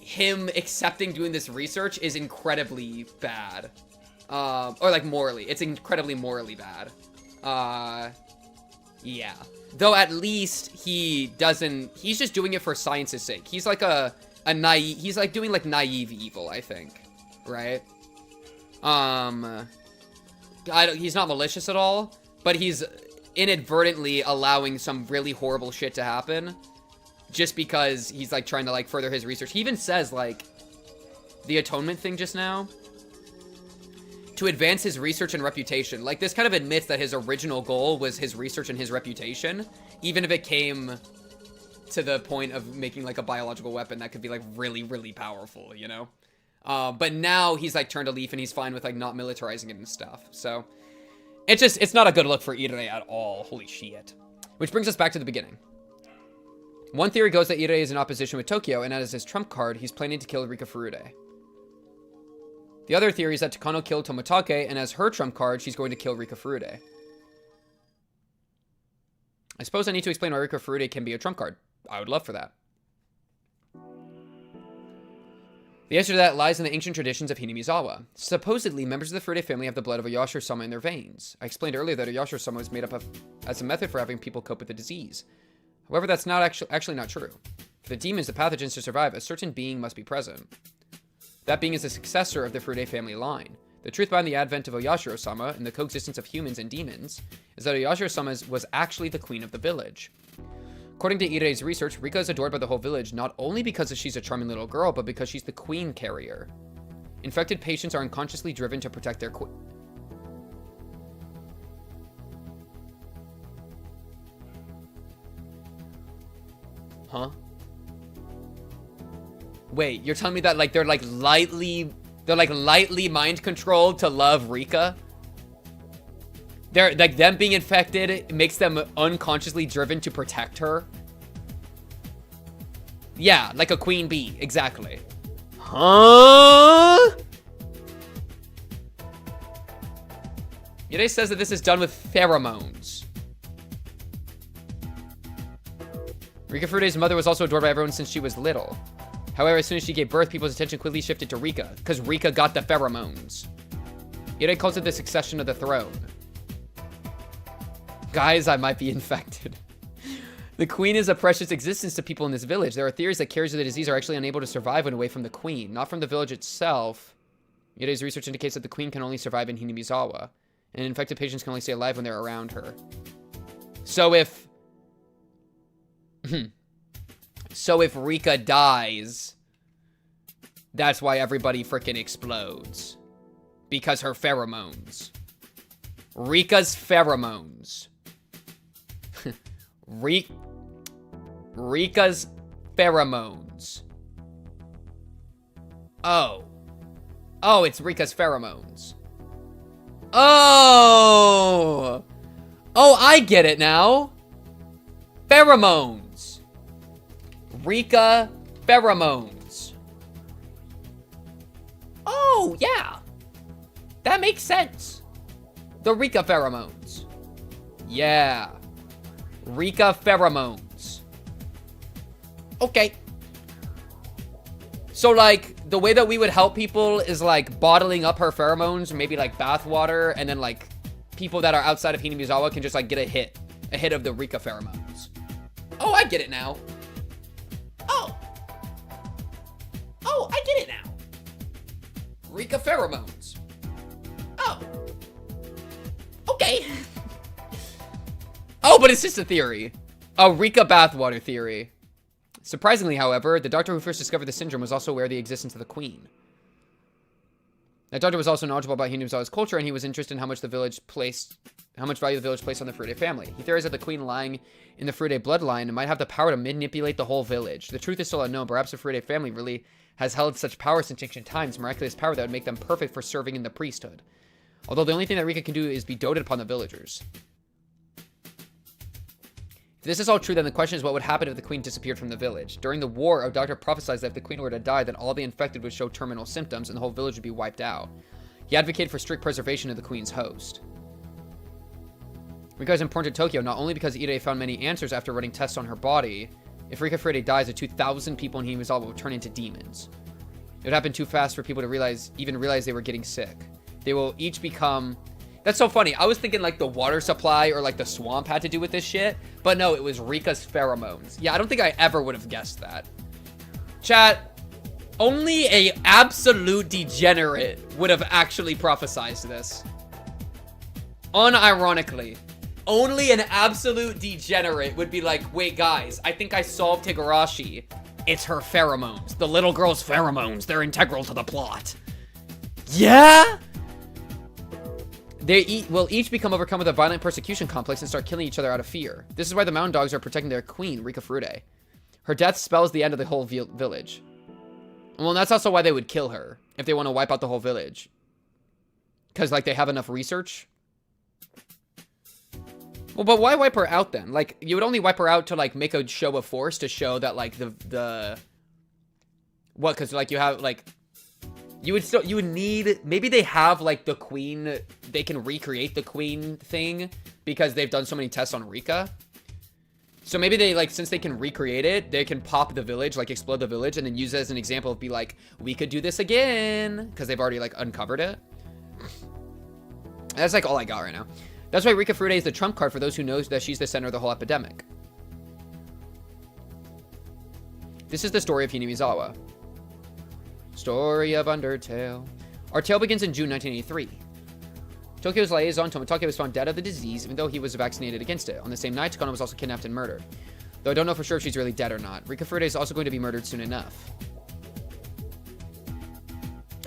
him accepting doing this research is incredibly bad. Or, like, morally. It's incredibly morally bad. Yeah. Though at least he doesn't, he's just doing it for science's sake. He's like a naive, he's like doing like naive evil, I think. Right? He's not malicious at all, but he's inadvertently allowing some really horrible shit to happen just because he's like trying to like further his research. He even says like the atonement thing just now, to advance his research and reputation. Like, this kind of admits that his original goal was his research and his reputation, even if it came to the point of making, like, a biological weapon that could be, like, really, really powerful, you know? But now he's, like, turned a leaf and he's fine with, like, not militarizing it and stuff. So, it's not a good look for Ire at all. Holy shit. Which brings us back to the beginning. One theory goes that Ire is in opposition with Tokyo, and as his trump card, he's planning to kill Rika Furude. The other theory is that Takano killed Tomitake, and as her trump card, she's going to kill Rika Furude. I suppose I need to explain why Rika Furude can be a trump card. I would love for that. The answer to that lies in the ancient traditions of Hinamizawa. Supposedly, members of the Furude family have the blood of Oyashiro-sama in their veins. I explained earlier that Oyashiro-sama was made up of as a method for having people cope with the disease. However, that's not actually not true. For the demons, the pathogens, to survive, a certain being must be present. That being is the successor of the Furude family line. The truth behind the advent of Oyashiro-sama and the coexistence of humans and demons is that Oyashiro-sama was actually the queen of the village. According to Ire's research, Rika is adored by the whole village not only because she's a charming little girl, but because she's the queen carrier. Infected patients are unconsciously driven to protect their queen. Huh? Wait, you're telling me that, like, they're lightly mind controlled to love Rika? They're, like, them being infected makes them unconsciously driven to protect her? Yeah, like a queen bee, exactly. Huh? Ire says that this is done with pheromones. Rika Furude's mother was also adored by everyone since she was little. However, as soon as she gave birth, people's attention quickly shifted to Rika, because Rika got the pheromones. Ire calls it the succession of the throne. Guys, I might be infected. The queen is a precious existence to people in this village. There are theories that carriers of the disease are actually unable to survive when away from the queen, not from the village itself. Ire's research indicates that the queen can only survive in Hinamizawa, and infected patients can only stay alive when they're around her. So if... So if Rika dies, that's why everybody frickin' explodes. Because her pheromones. Rika's pheromones. Rika's pheromones. Oh. Oh, it's Rika's pheromones. Oh! Oh, I get it now. Pheromones. Rika pheromones. Oh, yeah. That makes sense. The Rika pheromones. Yeah. Rika pheromones. Okay. So, like, the way that we would help people is, like, bottling up her pheromones, maybe, like, bath water, and then, like, people that are outside of Hinamizawa can just, like, get a hit of the Rika pheromones. Oh, I get it now. Oh, I get it now. Rika pheromones. Oh. Okay. Oh, but it's just a theory. A Rika bathwater theory. Surprisingly, however, the doctor who first discovered the syndrome was also aware of the existence of the queen. That doctor was also knowledgeable about Hinamizawa's culture, and he was interested in how much value the village placed on the Furude family. He theorized that the queen lying in the Furude bloodline might have the power to manipulate the whole village. The truth is still unknown. Perhaps the Furude family really has held such power since ancient times, miraculous power that would make them perfect for serving in the priesthood. Although the only thing that Rika can do is be doted upon the villagers. If this is all true, then the question is what would happen if the queen disappeared from the village. During the war, a doctor prophesied that if the queen were to die, then all the infected would show terminal symptoms and the whole village would be wiped out. He advocated for strict preservation of the queen's host. Rika is important to Tokyo, not only because Irei found many answers after running tests on her body. If Rika Furude dies, the 2,000 people in Hinamizawa will turn into demons. It would happen too fast for people to even realize they were getting sick. They will each become... That's so funny. I was thinking like the water supply or like the swamp had to do with this shit. But no, it was Rika's pheromones. Yeah, I don't think I ever would have guessed that. Chat, only a absolute degenerate would have actually prophesized this. Unironically. Only an absolute degenerate would be like, wait guys, I think I solved Higurashi. It's her pheromones. The little girl's pheromones. They're integral to the plot. Yeah? They will each become overcome with a violent persecution complex and start killing each other out of fear. This is why the mountain dogs are protecting their queen, Rika Furude. Her death spells the end of the whole village. Well, that's also why they would kill her, if they want to wipe out the whole village. Because, like, they have enough research. Well, but why wipe her out then? Like, you would only wipe her out to, like, make a show of force to show that, like, what, because, like, you have, like... You would need, maybe they have like the queen, they can recreate the queen thing because they've done so many tests on Rika. So maybe they like, since they can recreate it, they can pop the village, like explode the village and then use it as an example of be like, we could do this again. Because they've already like uncovered it. That's like all I got right now. That's why Rika Furude is the trump card for those who know that she's the center of the whole epidemic. This is the story of Hinamizawa. Story of Undertale. Our tale begins in June 1983. Tokyo's liaison, Tomitake, was found dead of the disease, even though he was vaccinated against it. On the same night, Takano was also kidnapped and murdered. Though I don't know for sure if she's really dead or not. Rika Furude is also going to be murdered soon enough.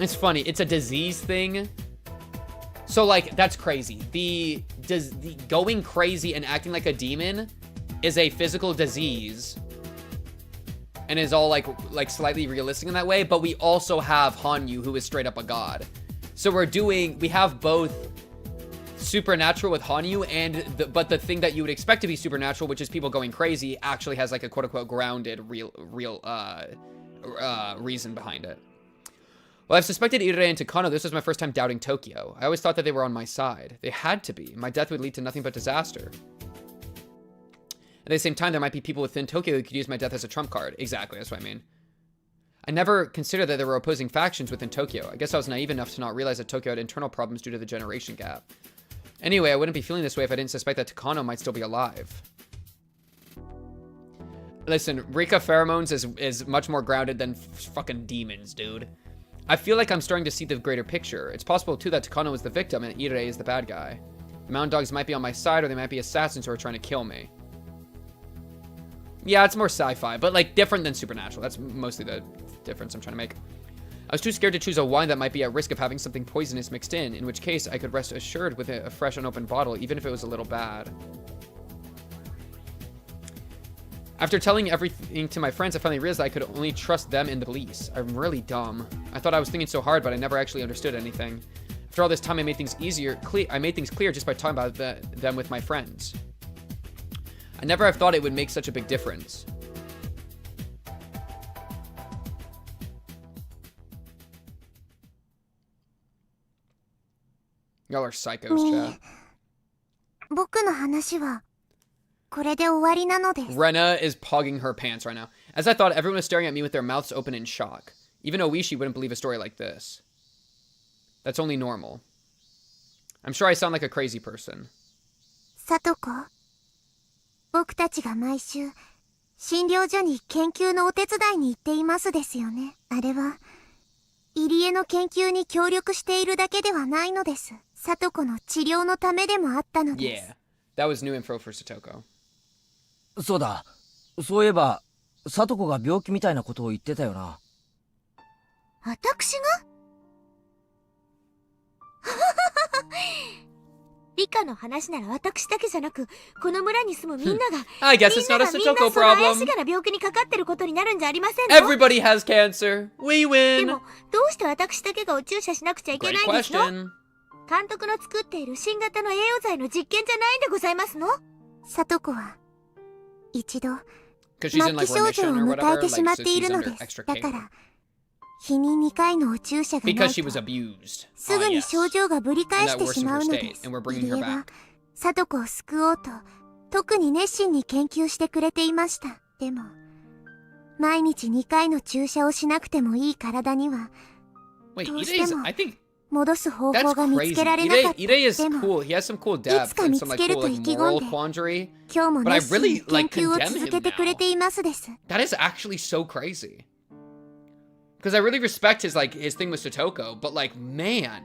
It's funny, it's a disease thing. So, like, that's crazy. The going crazy and acting like a demon is a physical disease. And is all like slightly realistic in that way, but we also have Hanyuu, who is straight up a god. So we have both supernatural with Hanyuu, but the thing that you would expect to be supernatural, which is people going crazy, actually has like a quote unquote grounded real reason behind it. Well, I've suspected Irei and Takano. This was my first time doubting Tokyo. I always thought that they were on my side. They had to be. My death would lead to nothing but disaster. At the same time, there might be people within Tokyo who could use my death as a trump card. Exactly, that's what I mean. I never considered that there were opposing factions within Tokyo. I guess I was naive enough to not realize that Tokyo had internal problems due to the generation gap. Anyway, I wouldn't be feeling this way if I didn't suspect that Takano might still be alive. Listen, Rika pheromones is much more grounded than fucking demons, dude. I feel like I'm starting to see the greater picture. It's possible, too, that Takano is the victim and Irei is the bad guy. The mountain dogs might be on my side, or they might be assassins who are trying to kill me. Yeah, it's more sci-fi, but like different than supernatural. That's mostly the difference I'm trying to make. I was too scared to choose a wine that might be at risk of having something poisonous mixed in which case I could rest assured with a fresh unopened bottle, even if it was a little bad. After telling everything to my friends, I finally realized that I could only trust them and the police. I'm really dumb. I thought I was thinking so hard, but I never actually understood anything. After all this time, I made things I made things clear just by talking about them with my friends. I never have thought it would make such a big difference. Y'all are psychos, chat. 僕の話はこれで終わりなのです。 Rena is pogging her pants right now. As I thought, everyone was staring at me with their mouths open in shock. Even Ooishi wouldn't believe a story like this. That's only normal. I'm sure I sound like a crazy person. さとこ、僕たちが毎週診療所に研究のお手伝いに行っていますですよね。あれは入江の研究に協力しているだけではないのです。さとこの治療のためでもあったのです。 Yeah, that was new info for Satoko. そうだ。そういえば、さとこが病気みたいなことを言ってたよな。私がリカの話なら私だけじゃなく、この村に住むみんなが、I guess it's not a Satoko problem. 怪しげな病気にかかってることになるんじゃありませんの？ Everybody has cancer. We win. でも、どうして私だけがお注射しなくちゃいけないんですの？監督の作っている新型の栄養剤の実験じゃないんでございますの？さとこは一度末期症状を迎えてしまっているのです。だから日に2回のお注射がないとすぐに症状がぶり返してしまうのです。入江はさとこを救おうと特に熱心に研究してくれていました。でも毎日2回の注射をしなくてもいい体にはどうしても戻す方法が見つけられなかった。でもいつか見つけると意気込んで今日も熱心に研究を続けてくれていますです。 That is actually so crazy. Because I really respect his thing with Satoko, but like, man,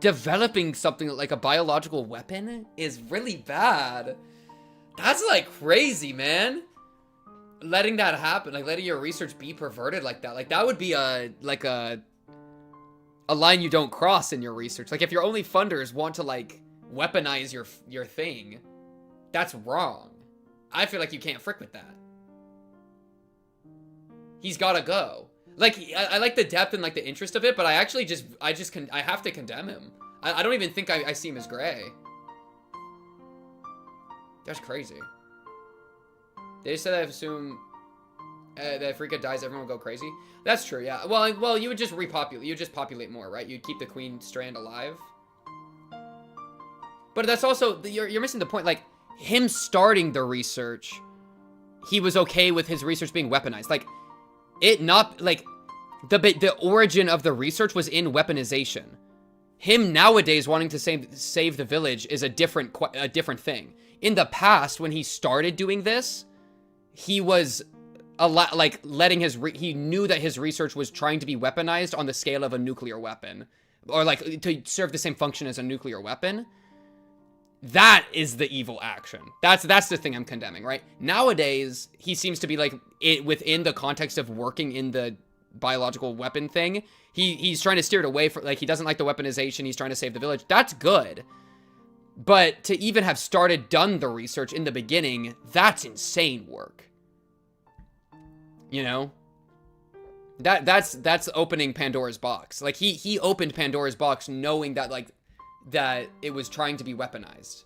developing something like a biological weapon is really bad. That's like crazy, man. Letting that happen, like letting your research be perverted like that would be a line you don't cross in your research. Like if your only funders want to like weaponize your thing, that's wrong. I feel like you can't frick with that. He's gotta go. Like, I like the depth and like the interest of it, but I have to condemn him. I don't even think I see him as gray. That's crazy. They said I assume that if Rika dies, everyone will go crazy. That's true, yeah. Well, you would just repopulate. You would just populate more, right? You'd keep the queen strand alive. But that's also, you're missing the point. Like, him starting the research, he was okay with his research being weaponized. Like, it not, like, the origin of the research was in weaponization. Him nowadays wanting to save the village is a different thing. In the past, when he started doing this, he was a lot, like, letting he knew that his research was trying to be weaponized on the scale of a nuclear weapon. Or, like, to serve the same function as a nuclear weapon. That is the evil action. That's the thing I'm condemning, right? Nowadays, he seems to be like within the context of working in the biological weapon thing. He's trying to steer it away from, like, he doesn't like the weaponization. He's trying to save the village. That's good. But to even have done the research in the beginning, that's insane work. You know? That's opening Pandora's box. Like, he opened Pandora's box knowing that, like, that it was trying to be weaponized.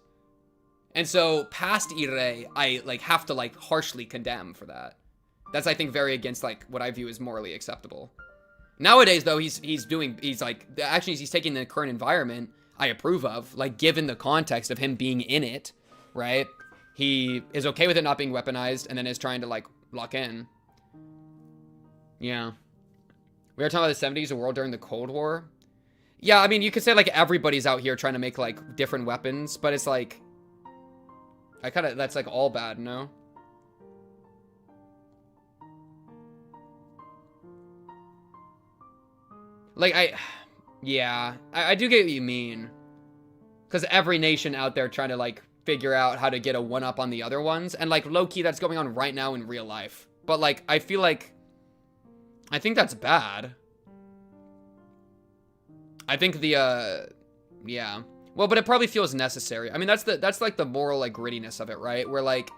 And so past Irei, I like have to like harshly condemn for that. That's, I think, very against like what I view as morally acceptable. Nowadays though, he's like, the actions he's taking in the current environment I approve of, like given the context of him being in it, right? He is okay with it not being weaponized and then is trying to like lock in. Yeah. We were talking about the 70s, a world during the Cold War. Yeah, I mean, you could say, like, everybody's out here trying to make, like, different weapons, but it's, like, that's, like, all bad, no? Like, I do get what you mean. Because every nation out there trying to, like, figure out how to get a one-up on the other ones, and, like, low-key, that's going on right now in real life. But, like, I feel like, I think that's bad. I think yeah. Well, but it probably feels necessary. I mean, that's like the moral, like, grittiness of it, right? Where, like,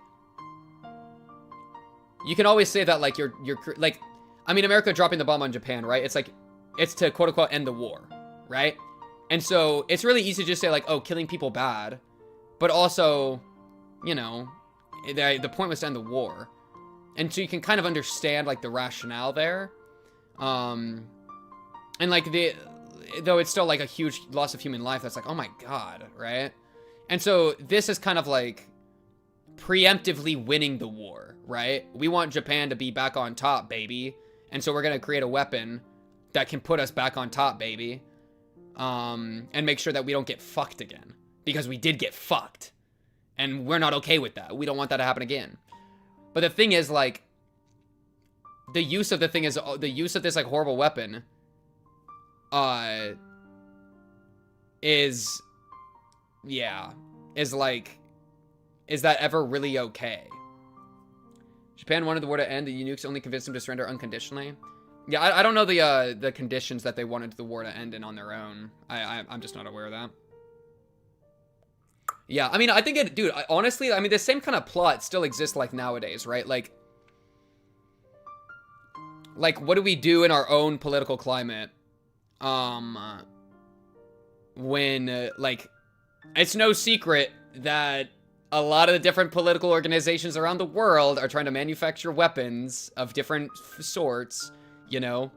you can always say that, like, you're like, I mean, America dropping the bomb on Japan, right? It's like, it's to, quote-unquote, end the war, right? And so it's really easy to just say like, oh, killing people bad. But also, you know, the point was to end the war. And so you can kind of understand like the rationale there. And like though it's still like a huge loss of human life, that's like, oh my god, right? And so this is kind of like preemptively winning the war, right? We want Japan to be back on top, baby. And so we're going to create a weapon that can put us back on top, baby. And make sure that we don't get fucked again. Because we did get fucked. And we're not okay with that. We don't want that to happen again. But the thing is, like, the use of this, like, horrible weapon, is that ever really okay? Japan wanted the war to end, the eunuchs only convinced them to surrender unconditionally. Yeah, I don't know the conditions that they wanted the war to end in on their own. I'm just not aware of that. Yeah, I mean, I think it, dude, honestly, I mean, the same kind of plot still exists, like, nowadays, right? Like, what do we do in our own political climate, when, like, it's no secret that a lot of the different political organizations around the world are trying to manufacture weapons of different sorts, you know?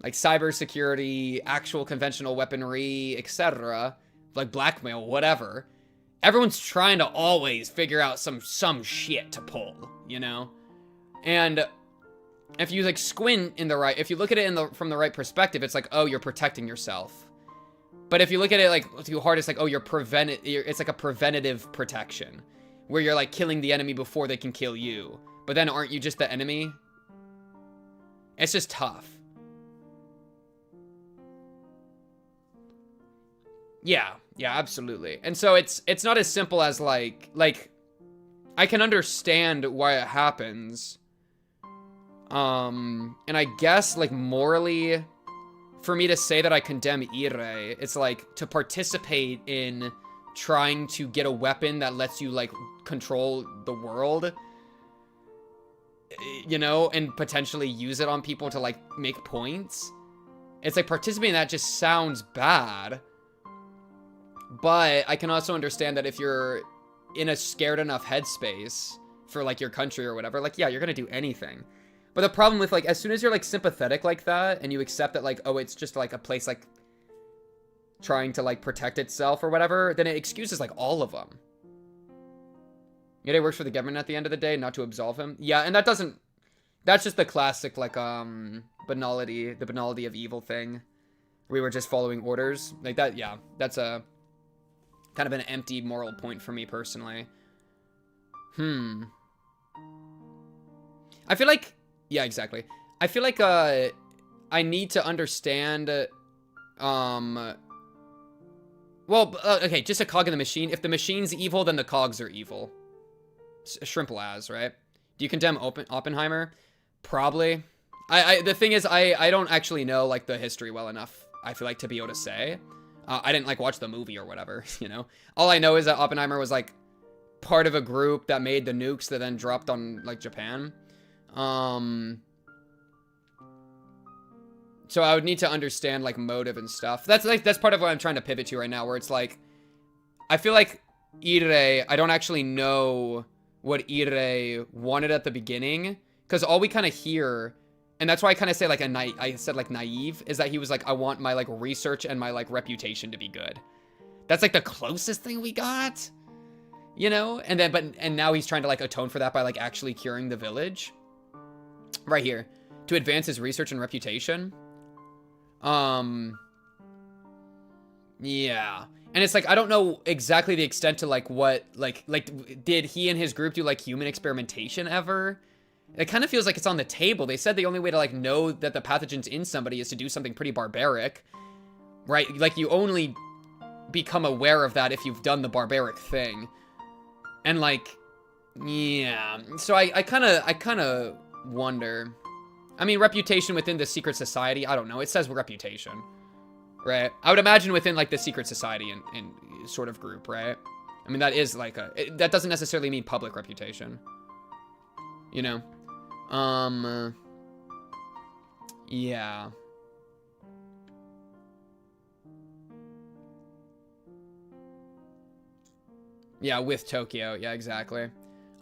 Like cybersecurity, actual conventional weaponry, etc., like blackmail, whatever. Everyone's trying to always figure out some shit to pull, you know? And if you like squint in the right, if you look at it from the right perspective, it's like, oh, you're protecting yourself. But if you look at it like too hard, it's like, oh, it's like a preventative protection, where you're like killing the enemy before they can kill you. But then aren't you just the enemy? It's just tough. Yeah, absolutely. And so it's not as simple as like I can understand why it happens. And I guess like morally, for me to say that I condemn Ire, it's like to participate in trying to get a weapon that lets you like control the world, you know, and potentially use it on people to like make points. It's like participating in that just sounds bad. But I can also understand that if you're in a scared enough headspace for like your country or whatever, like, yeah, you're gonna do anything. But the problem with like, as soon as you're like sympathetic like that and you accept that like, oh, it's just like a place like trying to like protect itself or whatever, then it excuses like all of them. Yet it works for the government at the end of the day, not to absolve him. Yeah, and that's just the classic like the banality of evil thing. We were just following orders. Like that, yeah, that's a kind of an empty moral point for me personally. I feel like, yeah, exactly. I feel like I need to understand well, okay, just a cog in the machine. If the machine's evil, then the cogs are evil. Shrimple as, right? Do you condemn Oppenheimer? Probably. The thing is, I don't actually know like the history well enough, I feel like, to be able to say. I didn't like watch the movie or whatever, you know? All I know is that Oppenheimer was like part of a group that made the nukes that then dropped on like Japan. So I would need to understand like motive and stuff. That's part of what I'm trying to pivot to right now, where it's like, I feel like Ire, I don't actually know what Ire wanted at the beginning, because all we kind of hear, and that's why I kind of say like I said like naive, is that he was like, I want my like research and my like reputation to be good. That's like the closest thing we got, you know? And then, and now he's trying to like atone for that by like actually curing the village. Right here. To advance his research and reputation. Yeah. And it's like, I don't know exactly the extent to like what, like did he and his group do like human experimentation ever? It kind of feels like it's on the table. They said the only way to like know that the pathogen's in somebody is to do something pretty barbaric, right? Like you only become aware of that if you've done the barbaric thing. And like, yeah. So I kind of wonder. I mean, reputation within the secret society, I don't know. It says reputation, right? I would imagine within like the secret society and sort of group, right? I mean, that is like that doesn't necessarily mean public reputation, you know? Yeah. Yeah, with Tokyo. Yeah, exactly.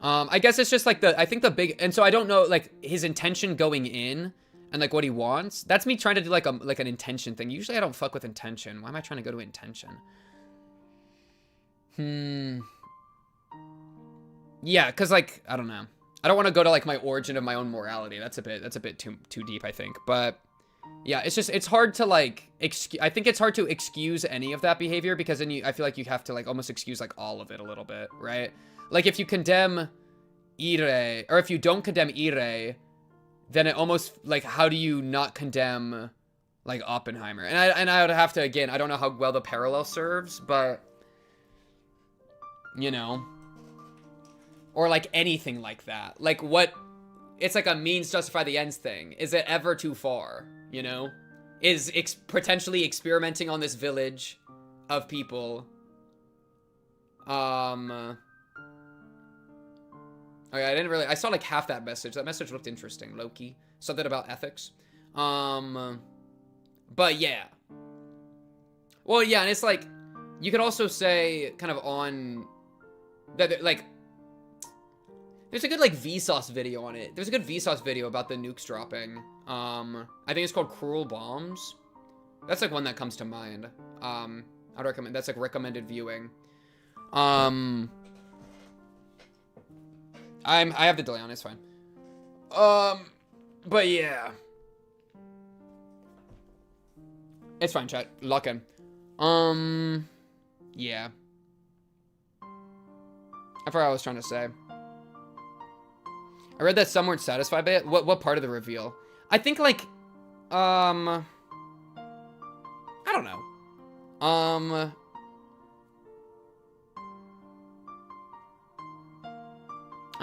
I guess it's just like I think the big, and so I don't know like his intention going in and like what he wants. That's me trying to do like an intention thing. Usually I don't fuck with intention. Why am I trying to go to intention? Yeah, cause like I don't know. I don't want to go to like my origin of my own morality. That's a bit too deep, I think. But yeah, it's hard to like I think it's hard to excuse any of that behavior because then I feel like you have to like almost excuse like all of it a little bit, right? Like if you condemn Ire, or if you don't condemn Ire, then it almost like how do you not condemn like Oppenheimer? And I would have to, again, I don't know how well the parallel serves, but you know, or like anything like that. Like what, it's like a means justify the ends thing. Is it ever too far? You know, is potentially experimenting on this village of people. Okay, I saw like half that message. That message looked interesting, low-key. Something about ethics. But yeah. Well, yeah, and it's like, you could also say kind of on that, like, there's a good like Vsauce video on it. There's a good Vsauce video about the nukes dropping. I think it's called Cruel Bombs. That's like one that comes to mind. I'd recommend, that's like recommended viewing. I have the delay on, it's fine. But yeah. It's fine, chat. Lock in. Yeah. I forgot what I was trying to say. I read that some weren't satisfied by it. What part of the reveal? I think like, I don't know. I'm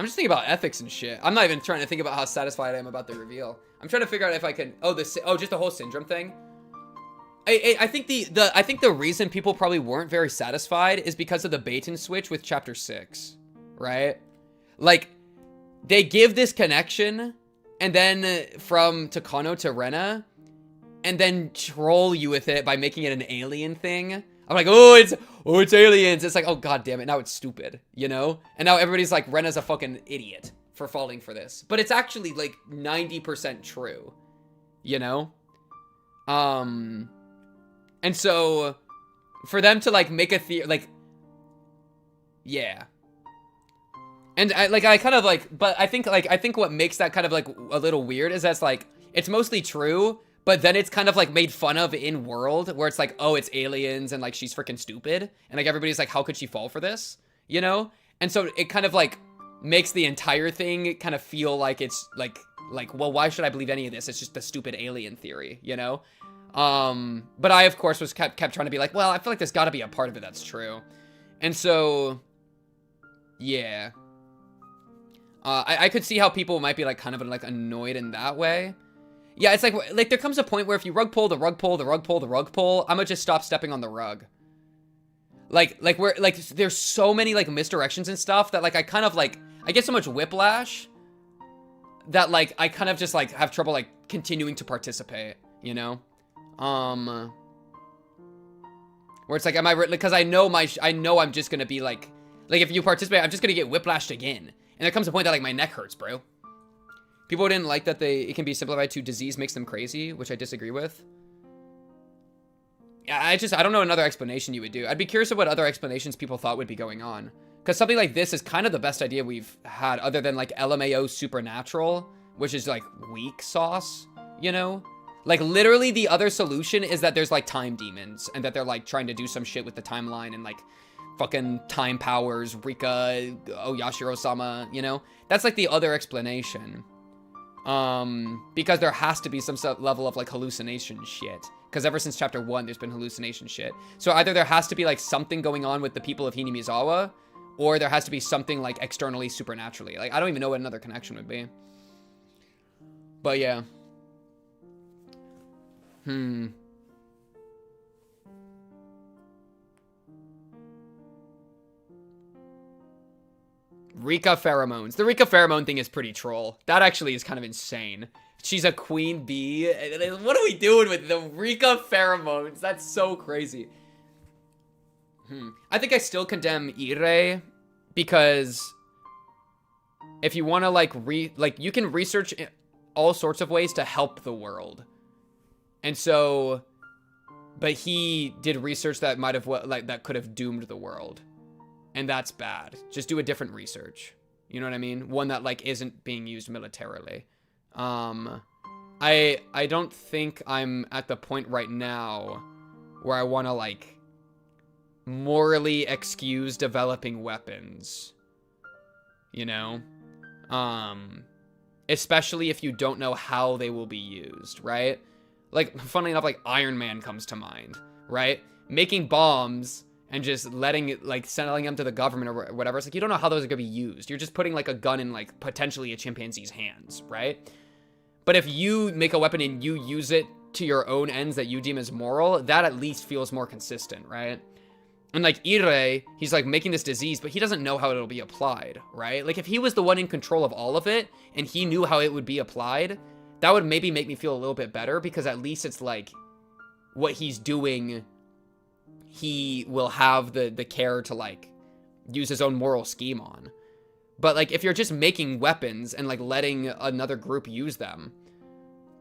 just thinking about ethics and shit. I'm not even trying to think about how satisfied I am about the reveal. I'm trying to figure out if I can. Just the whole syndrome thing. I think I think the reason people probably weren't very satisfied is because of the bait and switch with chapter 6, right? Like they give this connection, and then from Takano to Rena, and then troll you with it by making it an alien thing. I'm like, oh, it's aliens. It's like, oh, god damn it. Now it's stupid, you know? And now everybody's like, Rena's a fucking idiot for falling for this. But it's actually like 90% true, you know? And so for them to like make a theory, like, yeah. And I kind of like, but I think what makes that kind of like a little weird is that's like, it's mostly true, but then it's kind of like made fun of in world where it's like, oh, it's aliens and like she's freaking stupid. And like everybody's like, how could she fall for this? You know? And so it kind of like makes the entire thing kind of feel like it's like, well, why should I believe any of this? It's just the stupid alien theory, you know? But I, of course, was kept trying to be like, well, I feel like there's got to be a part of it that's true. And so, yeah. I could see how people might be like kind of like annoyed in that way. Yeah, it's like there comes a point where if you rug pull, I'm gonna just stop stepping on the rug. Like there's so many like misdirections and stuff that like I kind of like, I get so much whiplash that like I kind of just like have trouble like continuing to participate, you know? Where it's like, am I, because I know I'm just gonna be like if you participate, I'm just gonna get whiplashed again. And there comes a point that like my neck hurts, bro. People didn't like that it can be simplified to disease makes them crazy, which I disagree with. Yeah, I don't know another explanation you would do. I'd be curious of what other explanations people thought would be going on. Because something like this is kind of the best idea we've had, other than like LMAO Supernatural, which is like weak sauce, you know? Like literally the other solution is that there's like time demons and that they're like trying to do some shit with the timeline and like fucking time powers, Rika, Yashiro-sama, you know? That's like the other explanation. Because there has to be some level of like hallucination shit. Because ever since chapter 1, there's been hallucination shit. So either there has to be like something going on with the people of Hinamizawa, or there has to be something like externally supernaturally. Like I don't even know what another connection would be. But yeah. Rika pheromones. The Rika pheromone thing is pretty troll. That actually is kind of insane. She's a queen bee. What are we doing with the Rika pheromones? That's so crazy. I think I still condemn Ire because if you want to like you can research all sorts of ways to help the world. And so, but he did research that might have that could have doomed the world. And that's bad. Just do a different research. You know what I mean? One that like isn't being used militarily. I don't think I'm at the point right now where I want to like morally excuse developing weapons. You know? Especially if you don't know how they will be used, right? Like, funnily enough, like Iron Man comes to mind, right? Making bombs and just selling them to the government or whatever. It's like, you don't know how those are gonna be used. You're just putting like a gun in like potentially a chimpanzee's hands, right? But if you make a weapon and you use it to your own ends that you deem as moral, that at least feels more consistent, right? And like Ire, he's like making this disease, but he doesn't know how it'll be applied, right? Like if he was the one in control of all of it and he knew how it would be applied, that would maybe make me feel a little bit better because at least it's like what he's doing, he will have the care to like use his own moral scheme on. But like if you're just making weapons and like letting another group use them,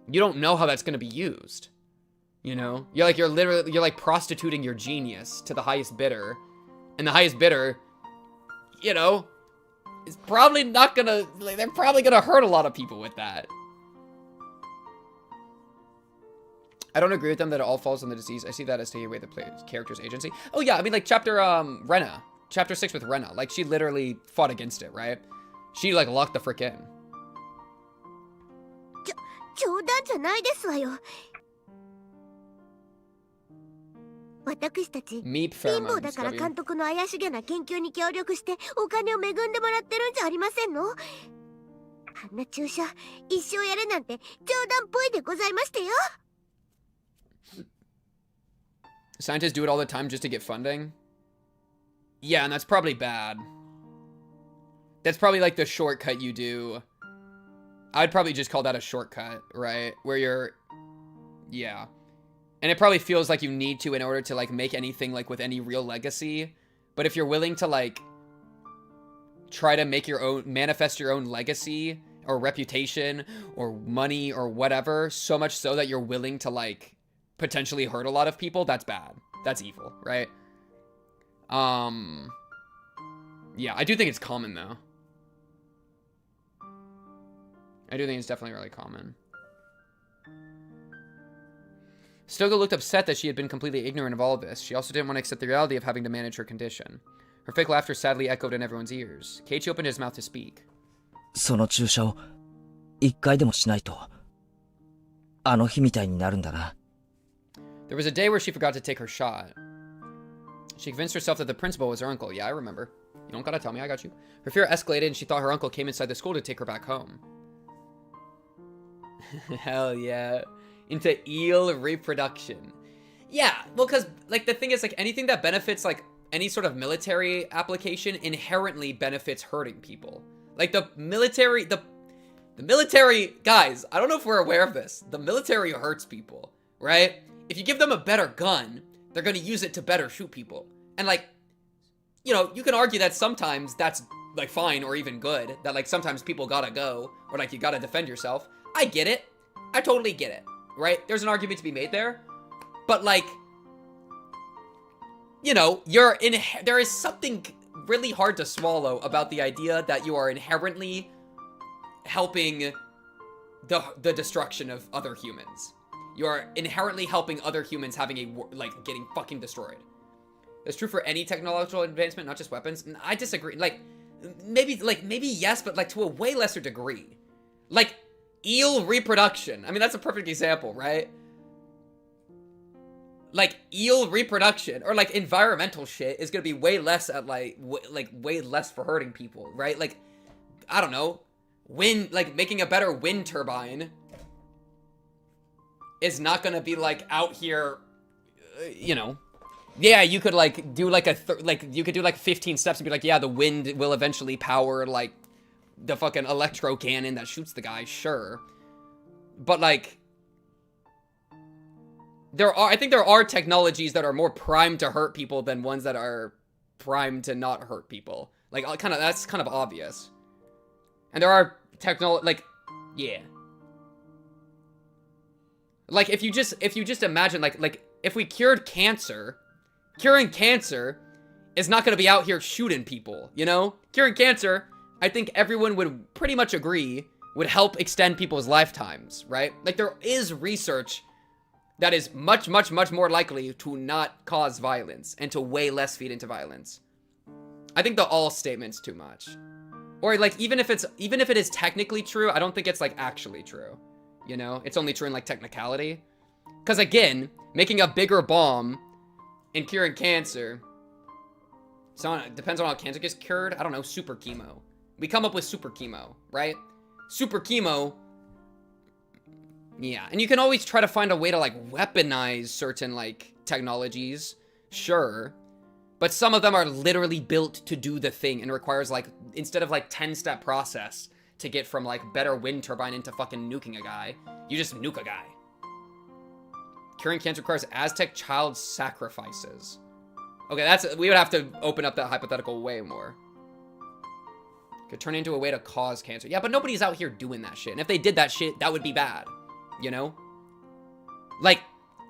you don't know how that's going to be used. You know, you're like prostituting your genius to the highest bidder, and the highest bidder, you know, is probably not gonna, like, they're probably gonna hurt a lot of people with that. I don't agree with them that it all falls on the disease. I see that as taking away the character's agency. Oh yeah, I mean like chapter 6 with Rena, like she literally fought against it, right? She like locked the frick in. 冗談じゃないですわよ。私たち貧乏だから監督の怪しげな研究に協力してお金を恵んでもらってるんじゃありませんの？あんな注射一生やれなんて冗談っぽいでございましてよ。Scientists do it all the time just to get funding? Yeah, and that's probably bad. That's probably like the shortcut you do. I'd probably just call that a shortcut, right? Where you're... Yeah. And it probably feels like you need to in order to, like, make anything, like, with any real legacy. But if you're willing to, like, try to make your own... manifest your own legacy or reputation or money or whatever, so much so that you're willing to, like, potentially hurt a lot of people, that's bad. That's evil, right? Yeah, I do think it's common, though. I do think it's definitely really common. Stoga looked upset that she had been completely ignorant of all of this. She also didn't want to accept the reality of having to manage her condition. Her fake laughter sadly echoed in everyone's ears. Keiichi opened his mouth to speak. その注射を一回でもしないとあの日みたいになるんだな。There was a day where she forgot to take her shot. She convinced herself that the principal was her uncle. Yeah, I remember. You don't gotta tell me, I got you. Her fear escalated and she thought her uncle came inside the school to take her back home. Hell yeah. Into eel reproduction. Yeah, well, because, like, the thing is, like, anything that benefits, like, any sort of military application inherently benefits hurting people. Like, the military, guys, I don't know if we're aware of this. The military hurts people, right? If you give them a better gun, they're going to use it to better shoot people. And, like, you know, you can argue that sometimes that's, like, fine or even good. That, like, sometimes people gotta go, or, like, you gotta defend yourself. I get it. I totally get it, right? There's an argument to be made there. But, like, you know, there is something really hard to swallow about the idea that you are inherently helping the destruction of other humans. You are inherently helping other humans having getting fucking destroyed. It's true for any technological advancement, not just weapons. And I disagree. Maybe yes, but, like, to a way lesser degree. Like, eel reproduction. I mean, that's a perfect example, right? Like, eel reproduction or, like, environmental shit is gonna be way less at, way less for hurting people, right? Like, I don't know, making a better wind turbine is not gonna be, like, out here, you know. Yeah, you could, like, do, like, you could do, like, 15 steps and be like, yeah, the wind will eventually power, like, the fucking electro cannon that shoots the guy, sure. But, like, I think there are technologies that are more primed to hurt people than ones that are primed to not hurt people. Like, that's kind of obvious. And there are yeah. Like, if you just imagine, like, if we cured cancer, curing cancer is not gonna be out here shooting people, you know? Curing cancer, I think everyone would pretty much agree, would help extend people's lifetimes, right? Like, there is research that is much, much, much more likely to not cause violence and to way less feed into violence. I think the all statement's too much. Or, like, even if it is technically true, I don't think it's, like, actually true. You know? It's only true in, like, technicality. Because, again, making a bigger bomb and curing cancer, so it depends on how cancer gets cured. I don't know, super chemo. We come up with super chemo, right? Super chemo, yeah. And you can always try to find a way to, like, weaponize certain, like, technologies, sure. But some of them are literally built to do the thing and requires, like, instead of, like, 10-step process to get from, like, better wind turbine into fucking nuking a guy, you just nuke a guy. Curing cancer requires Aztec child sacrifices. Okay, we would have to open up that hypothetical way more. Could turn into a way to cause cancer. Yeah, but nobody's out here doing that shit. And if they did that shit, that would be bad. You know? Like,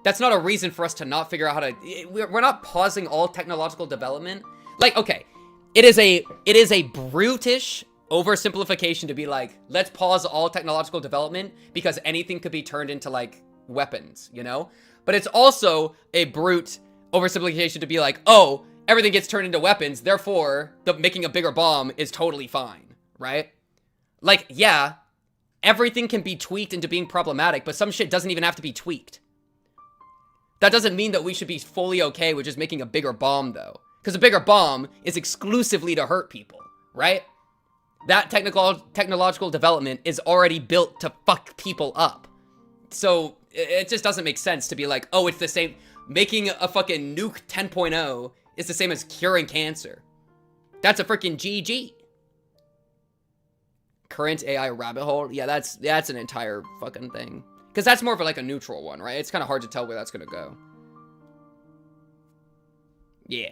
that's not a reason for us to not figure out how to... We're not pausing all technological development. Like, okay, it is a brutish oversimplification to be like, let's pause all technological development because anything could be turned into, like, weapons, you know? But it's also a brute oversimplification to be like, oh, everything gets turned into weapons, therefore, making a bigger bomb is totally fine, right? Like, yeah, everything can be tweaked into being problematic, but some shit doesn't even have to be tweaked. That doesn't mean that we should be fully okay with just making a bigger bomb, though. Because a bigger bomb is exclusively to hurt people, right? That technological development is already built to fuck people up. So, it just doesn't make sense to be like, oh, it's the same... Making a fucking nuke 10.0 is the same as curing cancer. That's a freaking GG. Current AI rabbit hole? Yeah, that's an entire fucking thing. Because that's more of like a neutral one, right? It's kind of hard to tell where that's going to go. Yeah.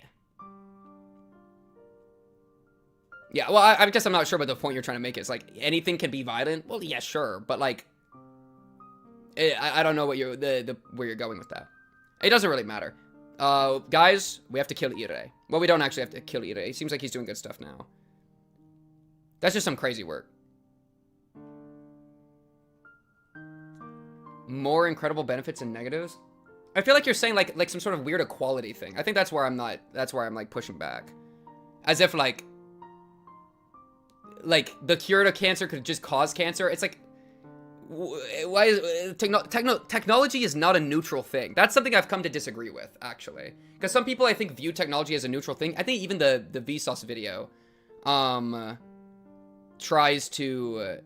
Yeah, well, I guess I'm not sure about the point you're trying to make. It's like, anything can be violent? Well, yeah, sure. But like, I don't know what where you're going with that. It doesn't really matter. Guys, we have to kill Ire. Well, we don't actually have to kill Ire. It seems like he's doing good stuff now. That's just some crazy work. More incredible benefits and negatives? I feel like you're saying like some sort of weird equality thing. I think that's where I'm like pushing back. As if like the cure to cancer could just cause cancer. It's like, why is technology is not a neutral thing. That's something I've come to disagree with, actually, because some people I think view technology as a neutral thing. I think even the Vsauce video tries to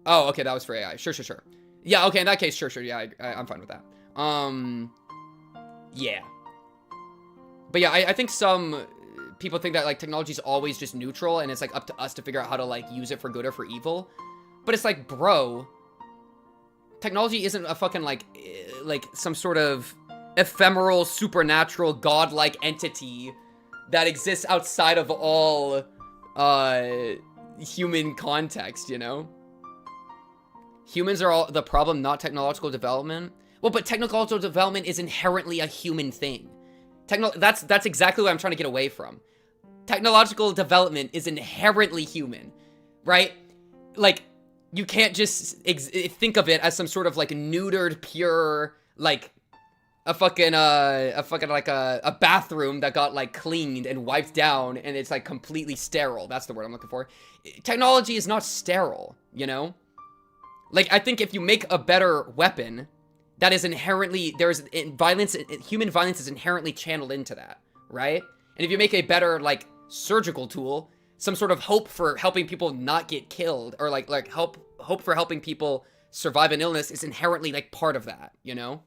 oh, okay, that was for AI. Sure. Yeah, okay, in that case, sure. Yeah, I'm fine with that. Yeah. But yeah, I think some people think that like technology is always just neutral and it's like up to us to figure out how to like use it for good or for evil. But it's like, bro, technology isn't a fucking, like some sort of ephemeral, supernatural, godlike entity that exists outside of all, human context, you know? Humans are all the problem, not technological development. Well, but technological development is inherently a human thing. That's exactly what I'm trying to get away from. Technological development is inherently human, right? Like, you can't just think of it as some sort of like neutered, pure, like a bathroom that got like cleaned and wiped down and it's like completely sterile. That's the word I'm looking for. Technology is not sterile, you know? Like, I think if you make a better weapon, that is inherently, human violence is inherently channeled into that, right? And if you make a better like surgical tool, some sort of hope for helping people not get killed, or like hope for helping people survive an illness is inherently like part of that, you know?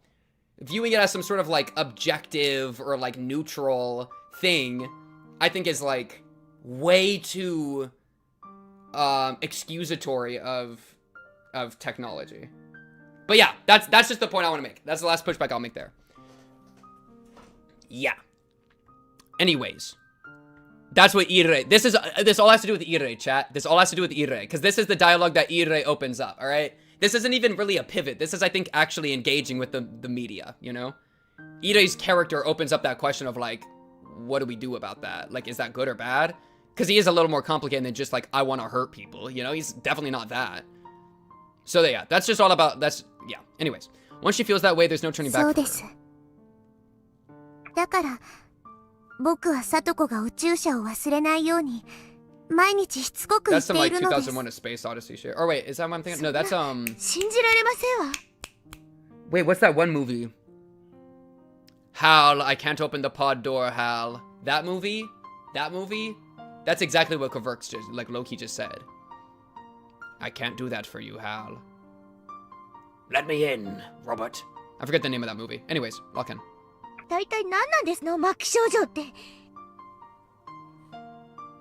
Viewing it as some sort of like objective or like neutral thing, I think is like way too excusatory of technology. But yeah, that's just the point I want to make. That's the last pushback I'll make there. Yeah. Anyways. That's what Ire... This all has to do with Ire, chat. This all has to do with Ire. Because this is the dialogue that Ire opens up, alright? This isn't even really a pivot. This is, I think, actually engaging with the media, you know? Ire's character opens up that question of, like, what do we do about that? Like, is that good or bad? Because he is a little more complicated than just, like, I want to hurt people, you know? He's definitely not that. So, yeah, that's just all about... Yeah. Anyways. Once she feels that way, there's no turning back for her. だから僕は聡子が宇宙車を忘れないように毎日しつこく言っているのです。 That's some, like, 2001 A Space Odyssey shit. Or wait, is that what I'm thinking? No, that's, 信じられませんわ。 Wait, what's that one movie? Hal, I can't open the pod door, Hal. That movie? That movie? That's exactly what Kverks just, like, Loki just said. I can't do that for you, Hal. Let me in, Robert. I forget the name of that movie. Anyways, lock in. 大体何なんですの末期症状って。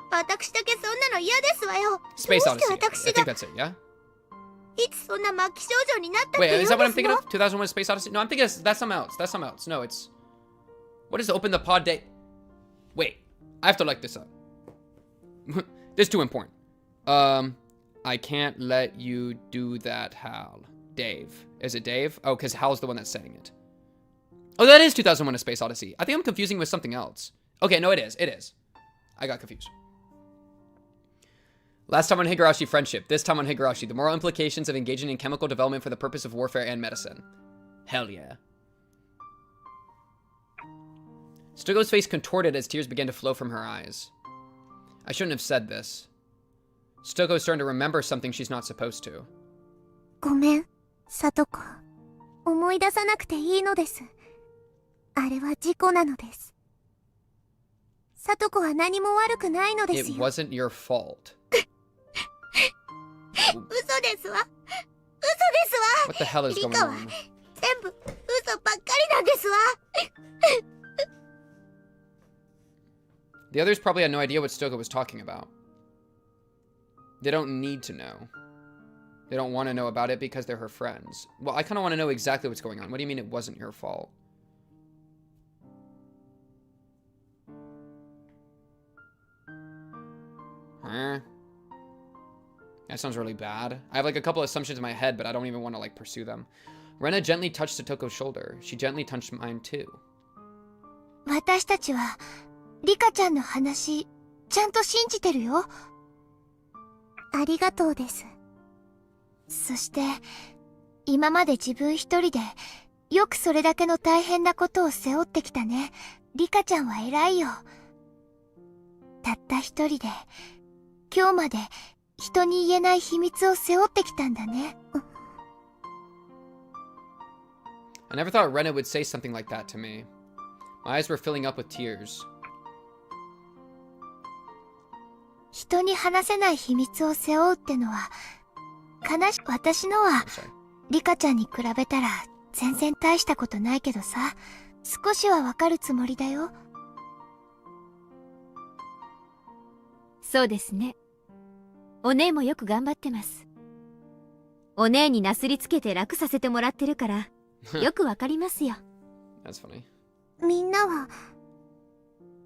私だけそんなの嫌ですわよ。 Space Odyssey. I think that's it, yeah? いつそんな末期症状になったって言うん Wait, で is す that what I'm の thinking of? 2001 Space Odyssey? No, I'm thinking that's something else. That's something else. No, it's... What is open the pod day? Wait, I have to look this up. This is too important. I can't let you do that, Hal. Dave. Is it Dave? Oh, because Hal's the one that's saying it. Oh, that is 2001 A Space Odyssey. I think I'm confusing with something else. Okay, no, it is. It is. I got confused. Last time on Higurashi Friendship. This time on Higurashi. The moral implications of engaging in chemical development for the purpose of warfare and medicine. Hell yeah. Stogo's face contorted as tears began to flow from her eyes. I shouldn't have said this. Stogo's starting to remember something she's not supposed to. ごめん、聡子。思い出さなくていいのです。あれは事故なのです。聡子は何も悪くないのですよ。It wasn't your fault. 嘘ですわ。嘘ですわ。 What the hell is going リカは on? 全部嘘ばっかりなんですわ。 The others probably had no idea what Stogo was talking about. They don't need to know. They don't want to know about it because they're her friends. Well, I kind of want to know exactly what's going on. What do you mean it wasn't your fault? Huh? That sounds really bad. I have like a couple assumptions in my head, but I don't even want to like pursue them. Rena gently touched Satoko's shoulder. She gently touched mine too. 私たちはリカちゃんの話ちゃんと信じてるよ。ありがとうです。そして今まで自分一人でよくそれだけの大変なことを背負ってきたね。リカちゃんは偉いよ。たった一人で今日まで人に言えない秘密を背負ってきたんだね。I never thought Rena would say something like that to me. My eyes were filling up with tears. 人に話せない秘密を背負うってのは悲しい。私のはリカちゃんに比べたら全然大したことないけどさ、少しはわかるつもりだよ。そうですね。お姉もよく頑張ってます。お姉になすりつけて楽させてもらってるからよくわかりますよ。That's funny. みんなは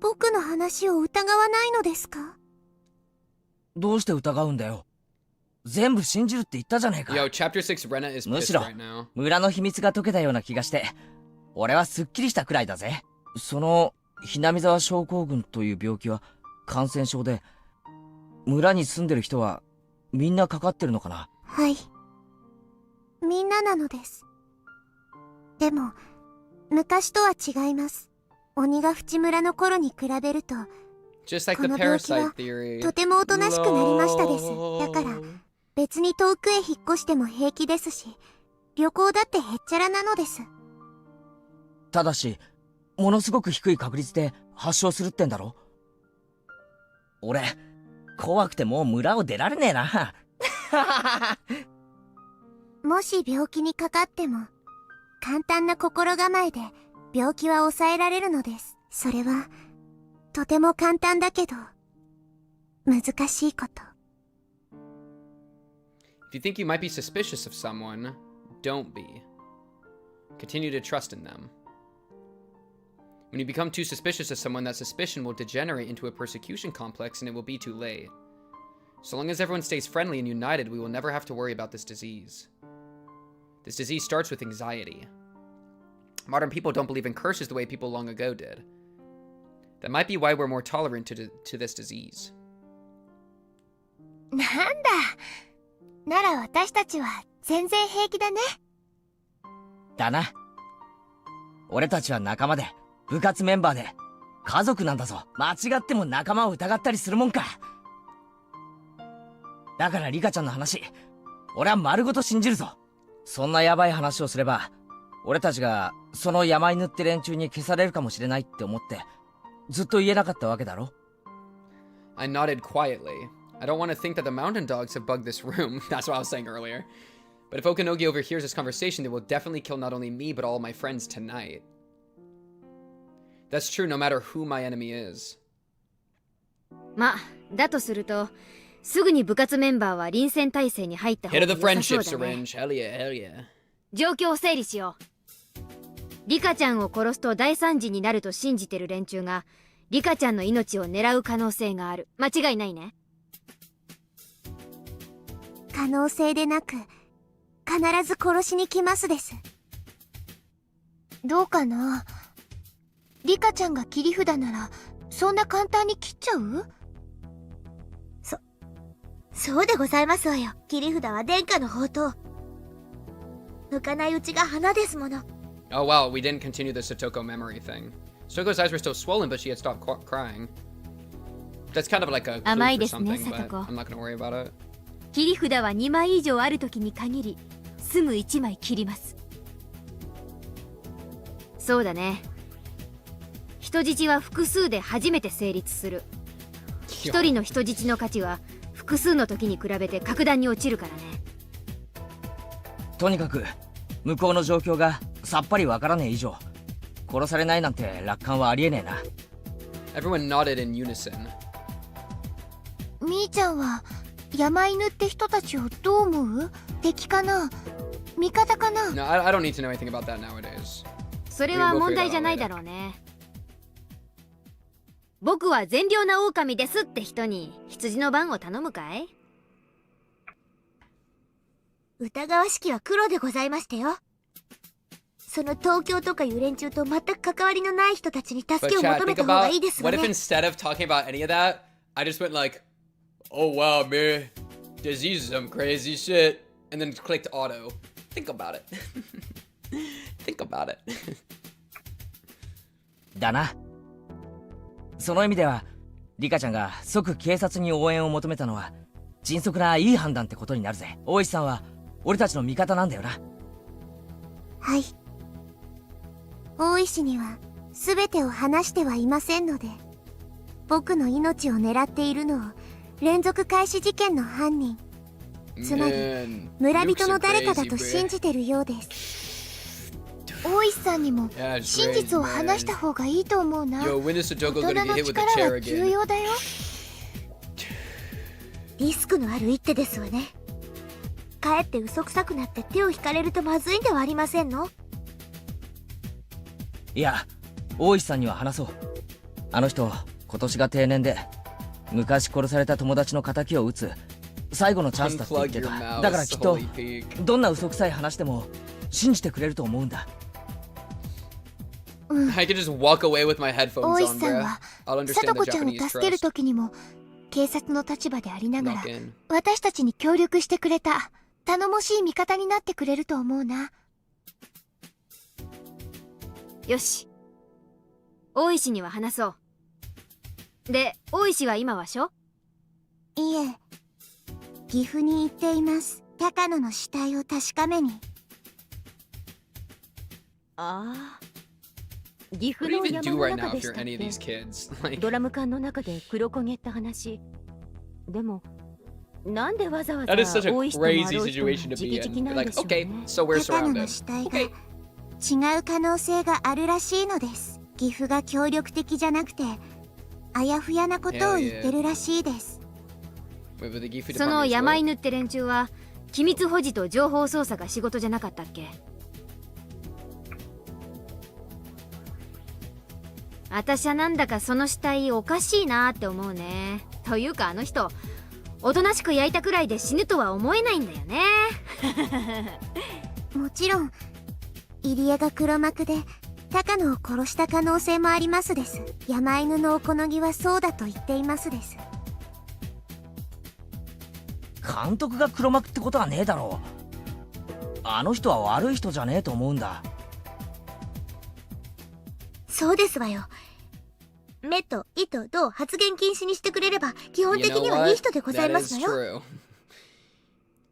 僕の話を疑わないのですか？どうして疑うんだよ。全部信じるって言ったじゃねえか。Yo, Chapter 6 Rena is む pissed しろ right now. 村の秘密が解けたような気がして俺はすっきりしたくらいだぜ。そのひなみ沢症候群という病気は感染症で村に住んでる人はみんなかかってるのかな？はい。みんななのです。でも昔とは違います。鬼が淵村の頃に比べると Just like こ the の病気は parasite theory. とてもおとなしくなりましたです。だから別に遠くへ引っ越しても平気ですし、旅行だってへっちゃらなのです。ただしものすごく低い確率で発症するってんだろ。俺怖くてもう村を出られねえな。もし病気にかかっても簡単な心構えで病気は抑えられるのです。それはとても簡単だけど難しいこと。 If you think you might be suspicious of someone, don't be. Continue to trust in them. When you become too suspicious of someone, that suspicion will degenerate into a persecution complex and it will be too late. So long as everyone stays friendly and united, we will never have to worry about this disease. This disease starts with anxiety. Modern people don't believe in curses the way people long ago did. That might be why we're more tolerant to this disease. なんだ。なら私たちは全然平気だね。だな。俺たちは仲間で、部活メンバーで、家族なんだぞ。間違っても仲間を疑ったりするもんか。だからリカちゃんの話、俺は丸ごと信じるぞ。そんなヤバい話をすれば、俺たちがその病縫って連中に消されるかもしれないって思って、ずっと言えなかったわけだろ。I nodded quietly. I don't want to think that the mountain dogs have bugged this room. That's what I was saying earlier. But if Okanogi overhears this conversation, they will definitely kill not only me, but all my friends tonight. That's true no matter who my enemy is. ま、だとすると、すぐに部活メンバーは臨戦態勢に入った方が良さそうだね。Hit of the friendship syringe. Hell yeah, hell yeah. 状況を整理しよう。リカちゃんを殺すと大惨事になると信じてる連中が、リカちゃんの命を狙う可能性がある。間違いないね。可能性でなく、必ず殺しに来ますです。どうかな。リカちゃんが切り札なら、そんな簡単に切っちゃう？そうでございますわよ。切り札は殿下の宝刀。向かないうちが花ですもの。Oh wow, we didn't continue the Satoko memory thing. Satoko's eyes were still swollen, but she had stopped crying. That's kind of like a clue for something, but I'm not gonna worry about it. 切り札は2枚以上あるときに限り、すぐ1枚切ります。そうだね。人質は複数で初めて成立する。1人の人質の価値は複数の時に比べて格段に落ちるからね。とにかく向こうの状況がさっぱりわからねえ以上、殺されないなんて楽観はありえねえな。Everyone nodded in unison. みーちゃんは山犬って人たちをどう思う？敵かな？味方かな？ No, I don't need to know anything about that nowadays. それは問題じゃないだろうね。僕は善良な狼ですって人に羊の番を頼むかい？疑わしきは黒でございましたよ。その東京とかいう連中と全く関わりのない人たちに助けを求めた方がいいですわね。What if instead of talking about any of that, I just went like, oh wow, man, disease is some crazy shit, and then clicked auto. Think about it. Think about it. だな。その意味では、リカちゃんが即警察に応援を求めたのは、迅速ないい判断ってことになるぜ。大石さんは、俺たちの味方なんだよな。はい。大石には、全てを話してはいませんので、僕の命を狙っているのを、連続開始事件の犯人、つまり、村人の誰かだと信じてるようです。大石さんにも真実を話した方がいいと思うな。大人の力は重要だよ。リスクのある一手ですわね。かえって嘘くさくなって手を引かれるとまずいんではありませんの？いや、大石さんには話そう。あの人、今年が定年で、昔殺された友達の仇を撃つ最後のチャンスだって言ってた。だからきっと、どんな嘘くさい話でも信じてくれると思うんだ。I could just walk away with my headphones on, 大石さんは、さとこちゃんを助けるときにも、警察の立場でありながら、私たちに協力してくれた、頼もしい味方になってくれると思うな。よし。大石には話そう。で、大石は今はしょ？いえ、岐阜に行っています。高野の死体を確かめに。ああ。岐阜の山の中でしたっけ？ドラム缶の中で黒焦げった話。でも、なんでわざわざ大石ともあろう人が直々なんでしょうね。高野の死体が違う可能性があるらしいのです。岐阜が協力的じゃなくて、あやふやなことを言ってるらしいです。その山犬って連中は機密保持と情報操作が仕事じゃなかったっけ？私はなんだかその死体おかしいなって思うね。というかあの人おとなしく焼いたくらいで死ぬとは思えないんだよね。もちろん入江が黒幕で高野を殺した可能性もありますです。山犬のおこのぎはそうだと言っていますです。監督が黒幕ってことはねえだろう。あの人は悪い人じゃねえと思うんだ。そうですわよ。目と意とどう発言禁止にしてくれれば基本的にはいい人でございますのよ。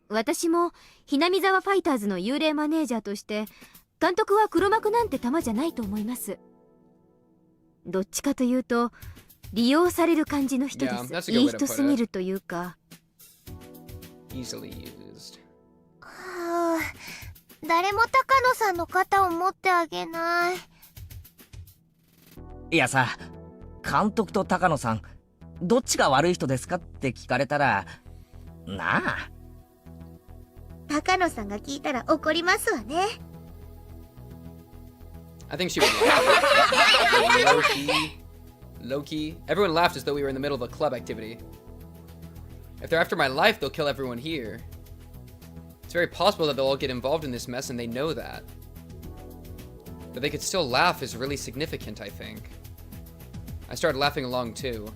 私もひなみ沢ファイターズの幽霊マネージャーとして監督は黒幕なんて玉じゃないと思います。どっちかというと利用される感じの人です。いい人すぎるというか。はあ、誰も高野さんの肩を持ってあげない。いやさ、監督と高野さんどっちが悪い人ですかって聞かれたらなあ。高野さんが聞いたら怒りますわね。I think she would laugh. Low-key. Everyone laughed as though we were in the middle of a club activity. If they're after my life, they'll kill everyone here. It's very possible that they'll all get involved in this mess and they know that. But they could still laugh is really significant, I think. I started laughing along too.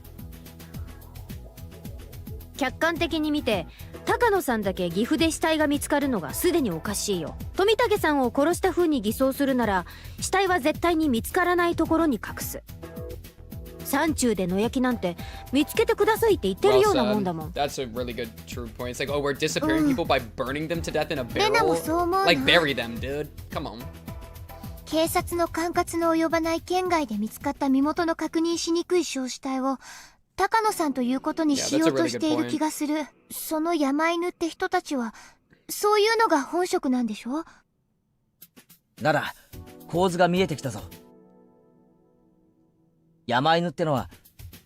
客観的に見て高野さんだけ岐阜で死体が見つかるのがすでにおかしいよ。富武さんを殺した風に偽装するなら死体は絶対に見つからないところに隠す。山中で野焼きなんて見つけてくださいって言ってるようなもんだもん。That's a really good true point. It's like, oh, we're disappearing people by burning them to death in a barrel. Like bury them, dude. Come on. 警察の管轄の及ばない県外で見つかった身元の確認しにくい焼死体を高野さんということにしようとしている気がする。その山犬って人たちはそういうのが本職なんでしょ？なら構図が見えてきたぞ。山犬ってのは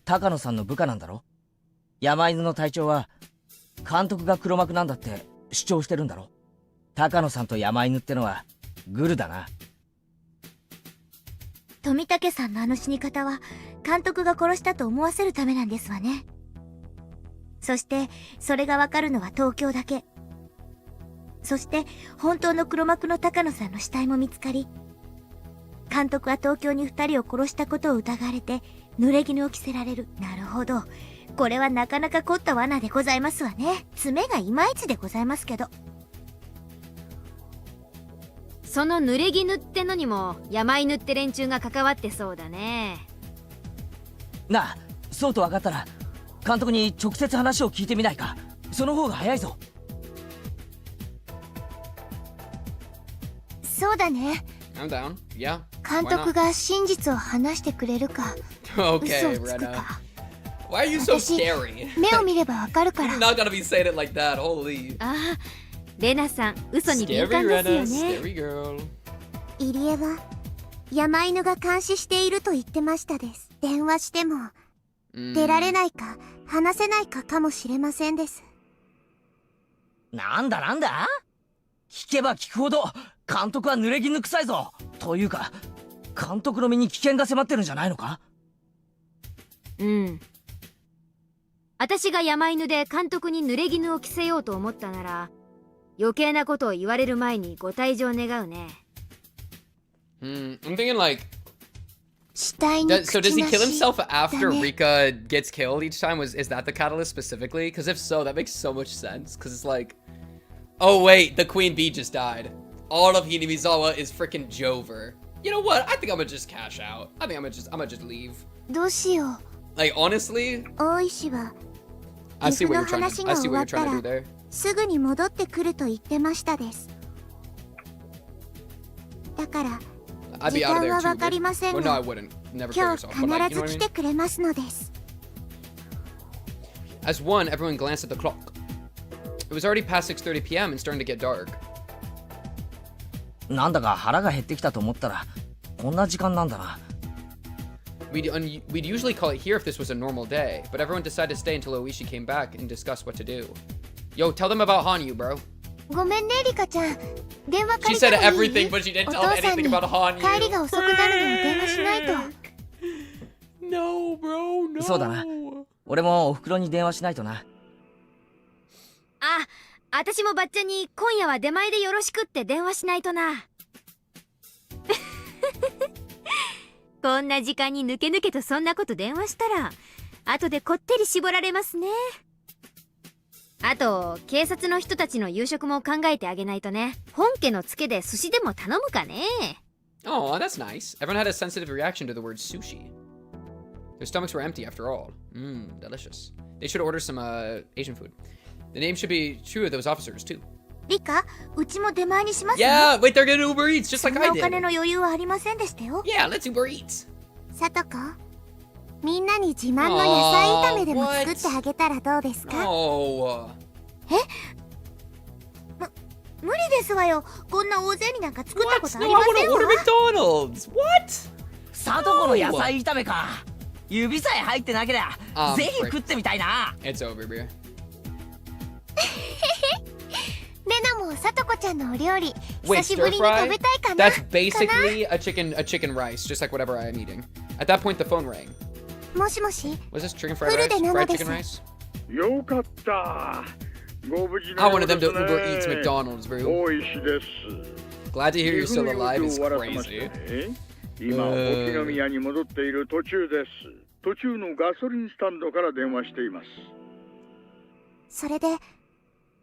高野さんの部下なんだろ？山犬の隊長は監督が黒幕なんだって主張してるんだろ？高野さんと山犬ってのはグルだな。富武さんのあの死に方は監督が殺したと思わせるためなんですわね。そしてそれがわかるのは東京だけ。そして本当の黒幕の高野さんの死体も見つかり、監督は東京に2人を殺したことを疑われて濡れ衣を着せられる。なるほど、これはなかなか凝った罠でございますわね。爪がいまいちでございますけど。その濡れ衣ってのにも山犬って連中が関わってそうだね。なあ、そうと分かったら監督に直接話を聞いてみないか。その方が早いぞ。そうだね。I'm down. Yeah. 監督が真実を話してくれるか、Okay, 嘘をつくか。Why are you so scary? 目を見ればわかるから。You're not gonna be saying it like that. Holy. ああ、レナさん嘘に敏感ですよね。Scary girl. 入江は山犬が監視していると言ってましたです。電話しても出られないか話せないかかもしれませんです。なんだなんだ、聞けば聞くほど監督は濡れ衣臭いぞ。というか監督の身に危険が迫ってるんじゃないのか？うん。私が山犬で監督に濡れ衣を着せようと思ったなら余計なことを言われる前にご退場願うね。I'm thinking like, 死体に so does he kill himself after だね。 Rika gets killed each time? Is that the catalyst specifically? Because if so, that makes so much sense. Because it's like, oh wait, the Queen Bee just died. All of Hinamizawa is freaking Jover. You know what? I think I'm gonna just cash out. I think I'm gonna just leave. どうしよう。 Like honestly, 大石は I see 岐 what 阜 you're の trying 話 to. が I see 終 what わ you're った trying to do ら there. すぐに戻ってくると言ってましたです。だから時 I'd be out 間 of there は too. わかりま But, せん well, no, I が wouldn't. Never kill 今日 yourself. But like, 必 you know ず what I 来 mean? てくれますのです。 As one, everyone glanced at the clock. It was already past 6:30 p.m. and starting to get dark. なんだか腹が減ってきたと思ったらこんな時間なんだな。We'd usually call it here if this was a normal day, but everyone decided to stay until Ooishi came back and discuss what to do. Yo, tell them about Hanyuu, bro. ごめんねリカちゃん。電話 She 借りて said もいい？ everything, but she didn't お tell 父 him さん anything に about Hanyuu. 帰りが遅くなるのを電話しないと。No, bro, no. そうだな。俺もお袋に電話しないとな。あ、私もばっちゃんに今夜は出前でよろしくって電話しないとな。こんな時間に抜け抜けとそんなこと電話したら後でこってり絞られますね。あと警察の人たちの夕食も考えてあげないとね。本家のツケで寿司でも頼むかね。 Oh, that's nice. Everyone had a sensitive reaction to the word sushi. Their stomachs were empty after all. Mmm, delicious. They should order some Asian food. The name should be true of those officers too. リカ、うちも出前にしますね。 Yeah, wait, they're gonna Uber Eats just like そんな I お金 did. の余裕はありませんでしたよ。 Yeah, let's Uber Eats. さとこ、みんなに自慢の野菜炒めでも作ってあげたらどうですか？ Oh. 無理ですわよ。こんな大勢になんか作ったこと What? あ No, り I ませ wanna んわ。 order McDonald's. What? さとこの野菜炒めか。指さえ入ってなけりゃ、ぜひ frick. 食ってみたいな。 It's over, beer. レナもさとこちゃんのお料理 Wait, 久しぶ stir りに食 fry? べたいかな。 That's basically a chicken rice, just like whatever I am eating. At that point, the phone rang. もしもし。 Was this chicken fried フル rice? で生 Fried で chicken す。 rice? よかった。ご無事 I のよ wanted うで them す to ね。 Uber Eats McDonald's, bro. 大石です。 Glad to hear you're still alive. It's 終わらせまし crazy. てね。今、沖宮に戻っている途中です。途中のガソリンスタンドから電話しています。それで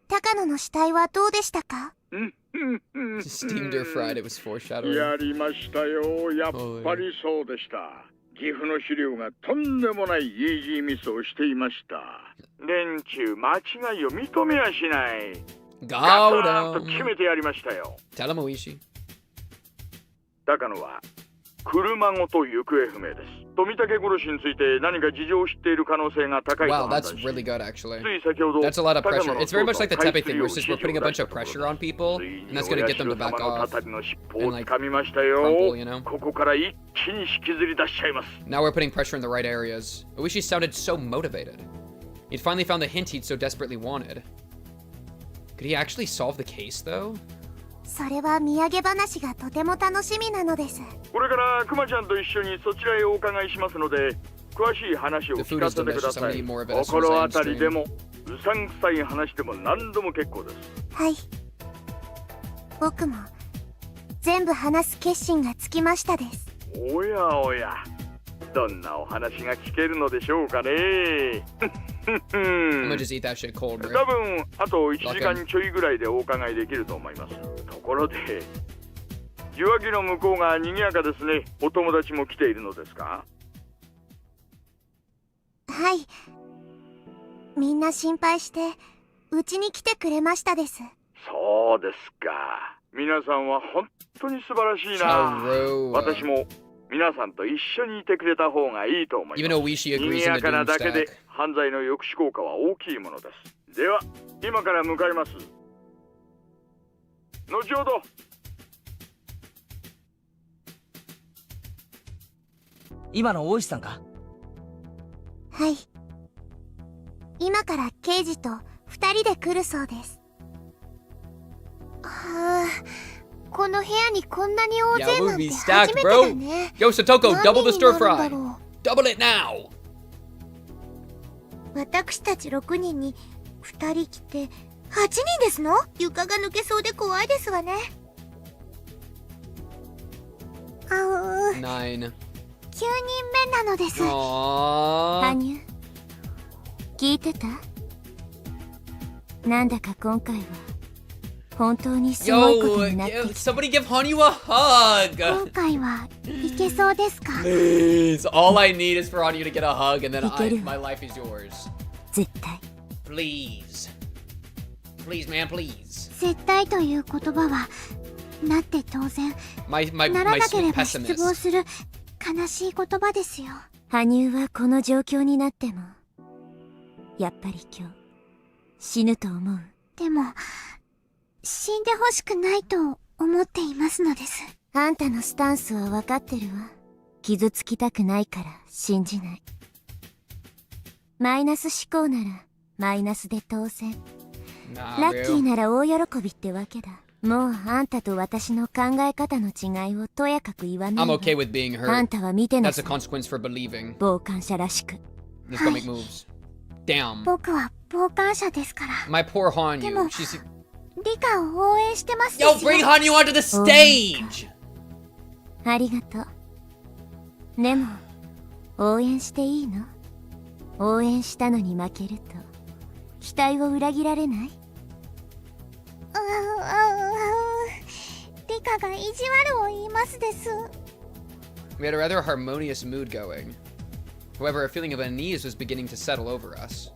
高野の死体はどうでしたか？ Steamed or fried, it was foreshadowing. やりましたよ。やっぱりそうでした。岐阜の資料がとんでもないイージーミスをしていました。連中間違いを認めやしない。ガツンと決めてやりましたよ。Tell him, Ooishi. 高野は車ごと行方不明です。富武殺しについて何か事情を知っている可能性が高いと Wow, 判断 that's し、 really good, actually. つい先ほど That's a lot of 高 pressure. 野の It's very much like the 捜査 Tepe thing, where を it's just we're putting a bunch of pressure on people, つい and に that's gonna get them to お back 社様の off. たたりの尻尾 and を like 掴みましたよ。 crumple, you know? ここから一気に引きずり出しちゃいます。 Now we're putting pressure in the right areas. Ooishi sounded so motivated. He'd finally found the hint he'd so desperately wanted. Could he actually solve the case, though? それは土産話がとても楽しみなのです。これからクマちゃんと一緒にそちらへお伺いしますので、詳しい話を聞かせてください。心当たりでも、うさんくさい話でも何でも結構です。はい。僕も全部話す決心がつきましたです。おやおや、どんなお話が聞けるのでしょうかね。I'm gonna just eat that shit cold, 多 bro. 分あと1時間ちょいぐらいでお伺いできると思います。ところで、受話器の向こうが賑やかですね。お友達も来ているのですか？はい。みんな心配してうちに来てくれましたです。そうですか。皆さんは本当に素晴らしいな。私も皆さんと一緒にいてくれた方がいいと思います。 Even Ooishi agrees 賑 in や the かなだけで Doomsday. 犯罪の抑止効果は大きいものです。では、今から向かいます。後ほど。今の大石さんか？はい。今から刑事と2人で来るそうです。はあ、この部屋にこんなに大 Yeah, 勢なん we'll て be 初 stacked, めて bro. だね。 Yo, Satoko, double the stir 何 fry. 人になるんだろ Double it now. 私たち6人に2人来て8人ですの？床が抜けそうで怖いですわね。あう9. 9人目なのです。 Aww. 羽生聞いてた？なんだか今回は本当にすごいことになってきた。 Somebody give Hanyuu a hug. 今回はいけそうですか？ Please, all I need is for Hanyuu to get a hug, and then いける。 my life is yours. 絶対。 Please, please, man, please. 絶対という言葉はなって当然 My ならなけ sweet れば失望 pessimist. する悲しい言葉ですよ。羽生はこの状況になってもやっぱり今日死ぬと思う。でも死んでほしくないと思っていますのです。あんたのスタンスは分かってるわ。傷つきたくないから信じない。マイナス思考ならマイナスで当然。ラッキーなら大喜びってわけだ。もうあんたと私の考え方の違いをとやかく言わないわ。I'm okay with being hurt. あんたは見てなさい。 That's a consequence for believing. 傍観者らしく。 Let's go make moves. Damn. 僕は傍観者ですから。 My poor でも Hanyuu. She's... リカを応援してますです Yo, よ。 bring Hanyuu onto the stage! ありがとう。でも応援していいの？応援したのに負けると期待を裏切られない？リカが意地悪を言いますです。 We had a rather harmonious mood going. However, a feeling of unease was beginning to settle over us.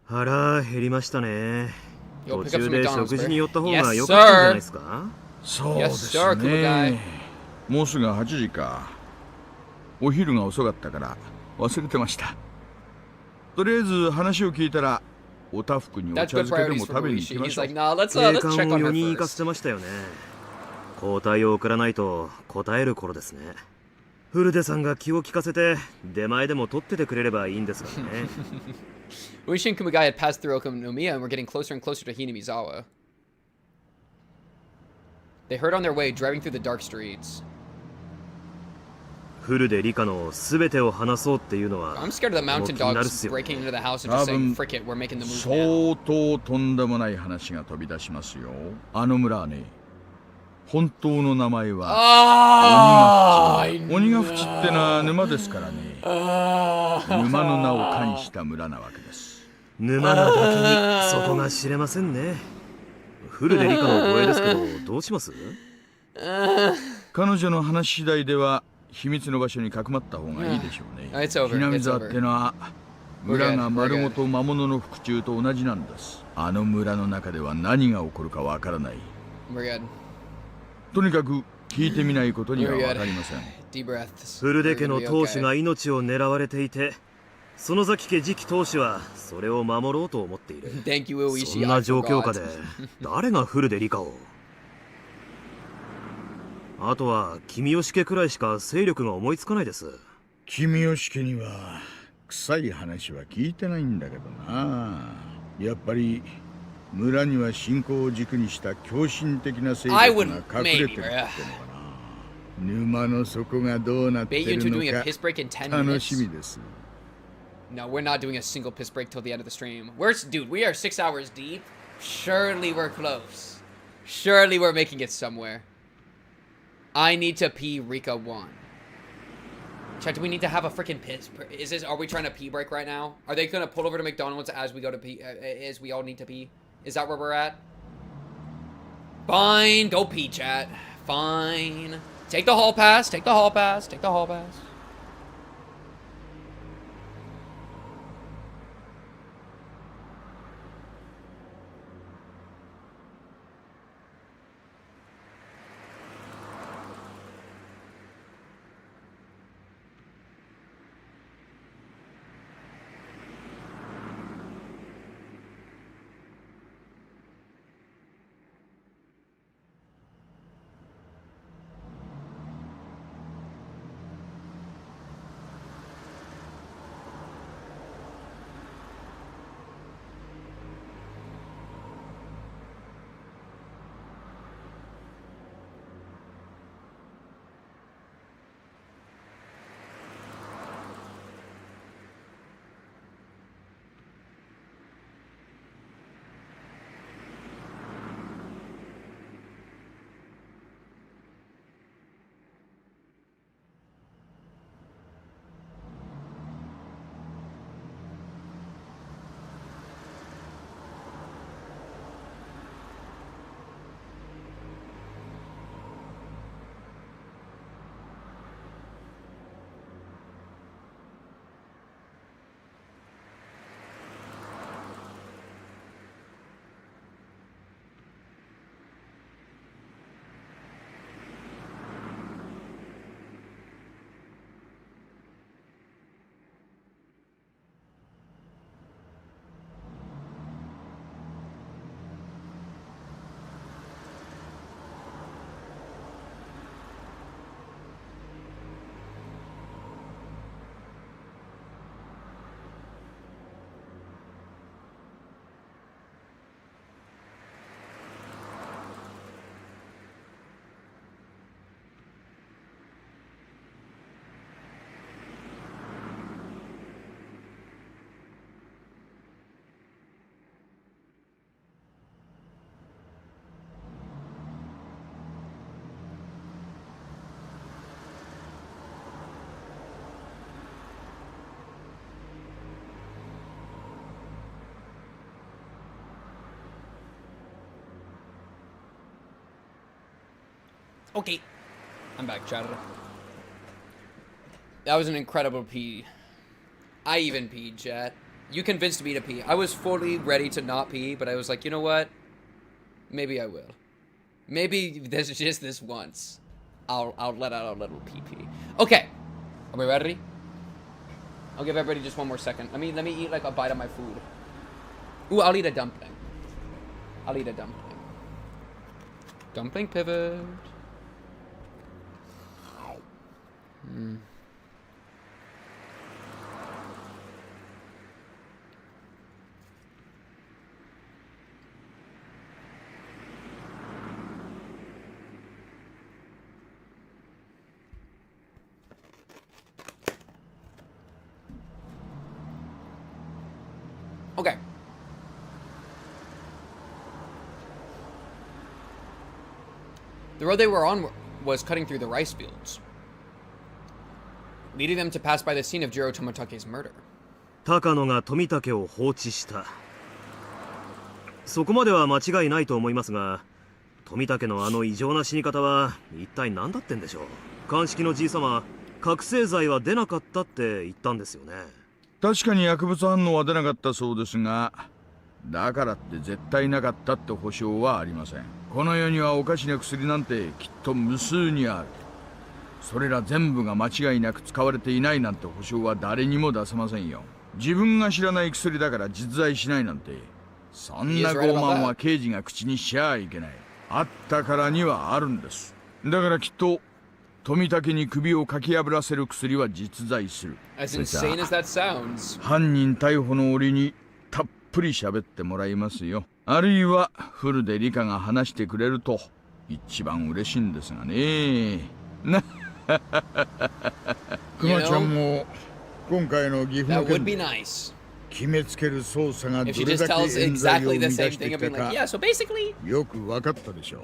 Hara, 減りましたね。 Yo, 途 pick up 中 some で McDonald's, 食事 Bear. に寄った方 Yes, が良かったんじゃない sir. ですか？そうです Yes, sir, Kuma guy. ね。もうすぐ8時か。お昼が遅かったから忘れてました。とりあえず話を聞いたらおたふくにお茶 That's good 漬けで priorities も for 食べに Ooishi. 行きま He's しょう。 like, nah, let's 警 check 官を on 4 her 人行かせ first. てましたよね。交代を送らないと答える頃ですね。フルデさんが気を利かせて出前でも取っててくれればいいんですがね。Ooishi and Kumagai had passed through Okanomiya and were getting closer and closer to Hinamizawa. They heard on their way, driving through the dark streets. フルでリカの全てを話そうっていうのは I'm scared of the mountain 気になるっ dogs すよ breaking ね。 into the house and just saying, frick it, we're making the move now. 相当とんでもない話が飛び出しますよ。あの村はね、本当の名前は鬼ヶ淵。鬼ヶ淵ってのは沼ですからね。沼の名を冠した村なわけです。沼なだけにそこが知れませんね。フルでリカの護衛ですけどどうします？彼女の話次第では秘密の場所にかくまった方がいいでしょうね。南沢ってのは村が丸ごと魔物の腹中と同じなんです。あの村の中では何が起こるかわからない。とにかく聞いてみないことにはわかりません。フルデ家の当主が命を狙われていて、その崎家次期当主はそれを守ろうと思っている。そんな状況下で誰がフルでリカを？あとは君吉家くらいしか勢力が思いつかないです。君吉家には臭い話は聞いてないんだけどな。やっぱり村には信仰を軸にした狂信的な勢力が隠れてるってのかな。沼の底がどうなってるのか楽しみです。No, we're not doing a single piss break till the end of the stream. Dude, we are 6 hours deep. Surely we're close. Surely we're making it somewhere. I need to pee Rika 1. Chat, do we need to have a freaking piss? Are we trying to pee break right now? Are they gonna pull over to McDonald's as we go to pee? As we all need to pee? Is that where we're at? Fine, go pee, chat. Fine. Take the hall pass. Take the hall pass. Take the hall pass. Okay. I'm back, chat. That was an incredible pee. I even peed, chat. You convinced me to pee. I was fully ready to not pee, but I was like, you know what? Maybe I will. Maybe this is just this once. I'll let out a little pee. Okay. Are we ready? I'll give everybody just one more second. Let me eat like a bite of my food. Ooh, I'll eat a dumpling. Dumpling pivot. Okay. The road they were on was cutting through the rice fields, leading them to pass by the scene of Jiro Tomitake's murder. Takano が富武を放置した。そこまでは間違いないと思いますが、富武のあの異常な死に方は一体何だってんでしょう。鑑識のじいさま、覚醒剤は出なかったって言ったんですよね。確かに薬物反応は出なかったそうですが、だからって絶対なかったって保証はありません。この世にはおかしな薬なんてきっと無数にある。それら全部が間違いなく使われていないなんて保証は誰にも出せませんよ。自分が知らない薬だから実在しないなんて、そんな傲慢は刑事が口にしちゃいけない。あったからにはあるんです。だからきっと富武に首をかき破らせる薬は実在する。As insane as that sounds. 犯人逮捕の折にたっぷり喋ってもらいますよ。あるいはフルでリカが話してくれると一番嬉しいんですがね。なクマちゃんも今回の岐阜の件で決めつける捜査がどれだけ冤罪を生み出してきたかよく分かったでしょう。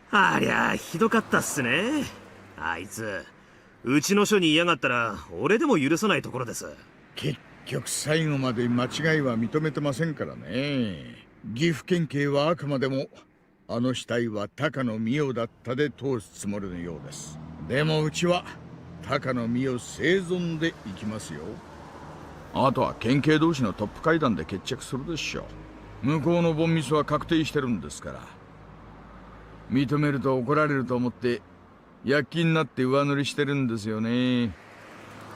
ありゃひどかったっすね。あいつうちの署に嫌がったら俺でも許さないところです。結局最後まで間違いは認めてませんからね。岐阜県警はあくまでもあの死体は高野美代だったで通すつもりのようです。でもうちは高野美代生存でいきますよ。あとは県警同士のトップ会談で決着するでしょう。向こうのボンミスは確定してるんですから。認めると怒られると思って躍起になって上乗りしてるんですよね。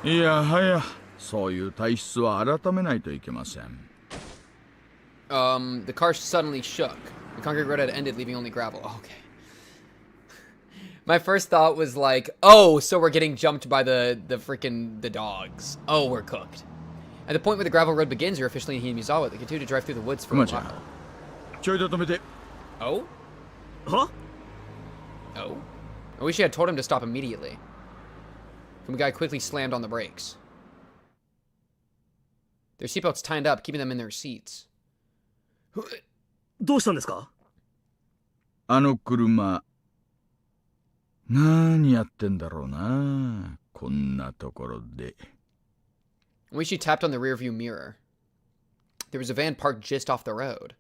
いやはやそういう体質は改めないといけません。The car suddenly shook. The concrete road had ended, leaving only gravel. Okay. My first thought was like, oh, so we're getting jumped by the dogs. Oh, we're cooked. At the point where the gravel road begins, you're officially in Hanyuu. They continue to drive through the woods for a while. Oh? Huh? Oh? I wish he had told him to stop immediately. The guy quickly slammed on the brakes. Their seatbelts tied up, keeping them in their seats. どうしたんですか？あの車、何やってんだろうな、こんなところで。Ooishi tapped on the rearview mirror. There was a van parked just off the road.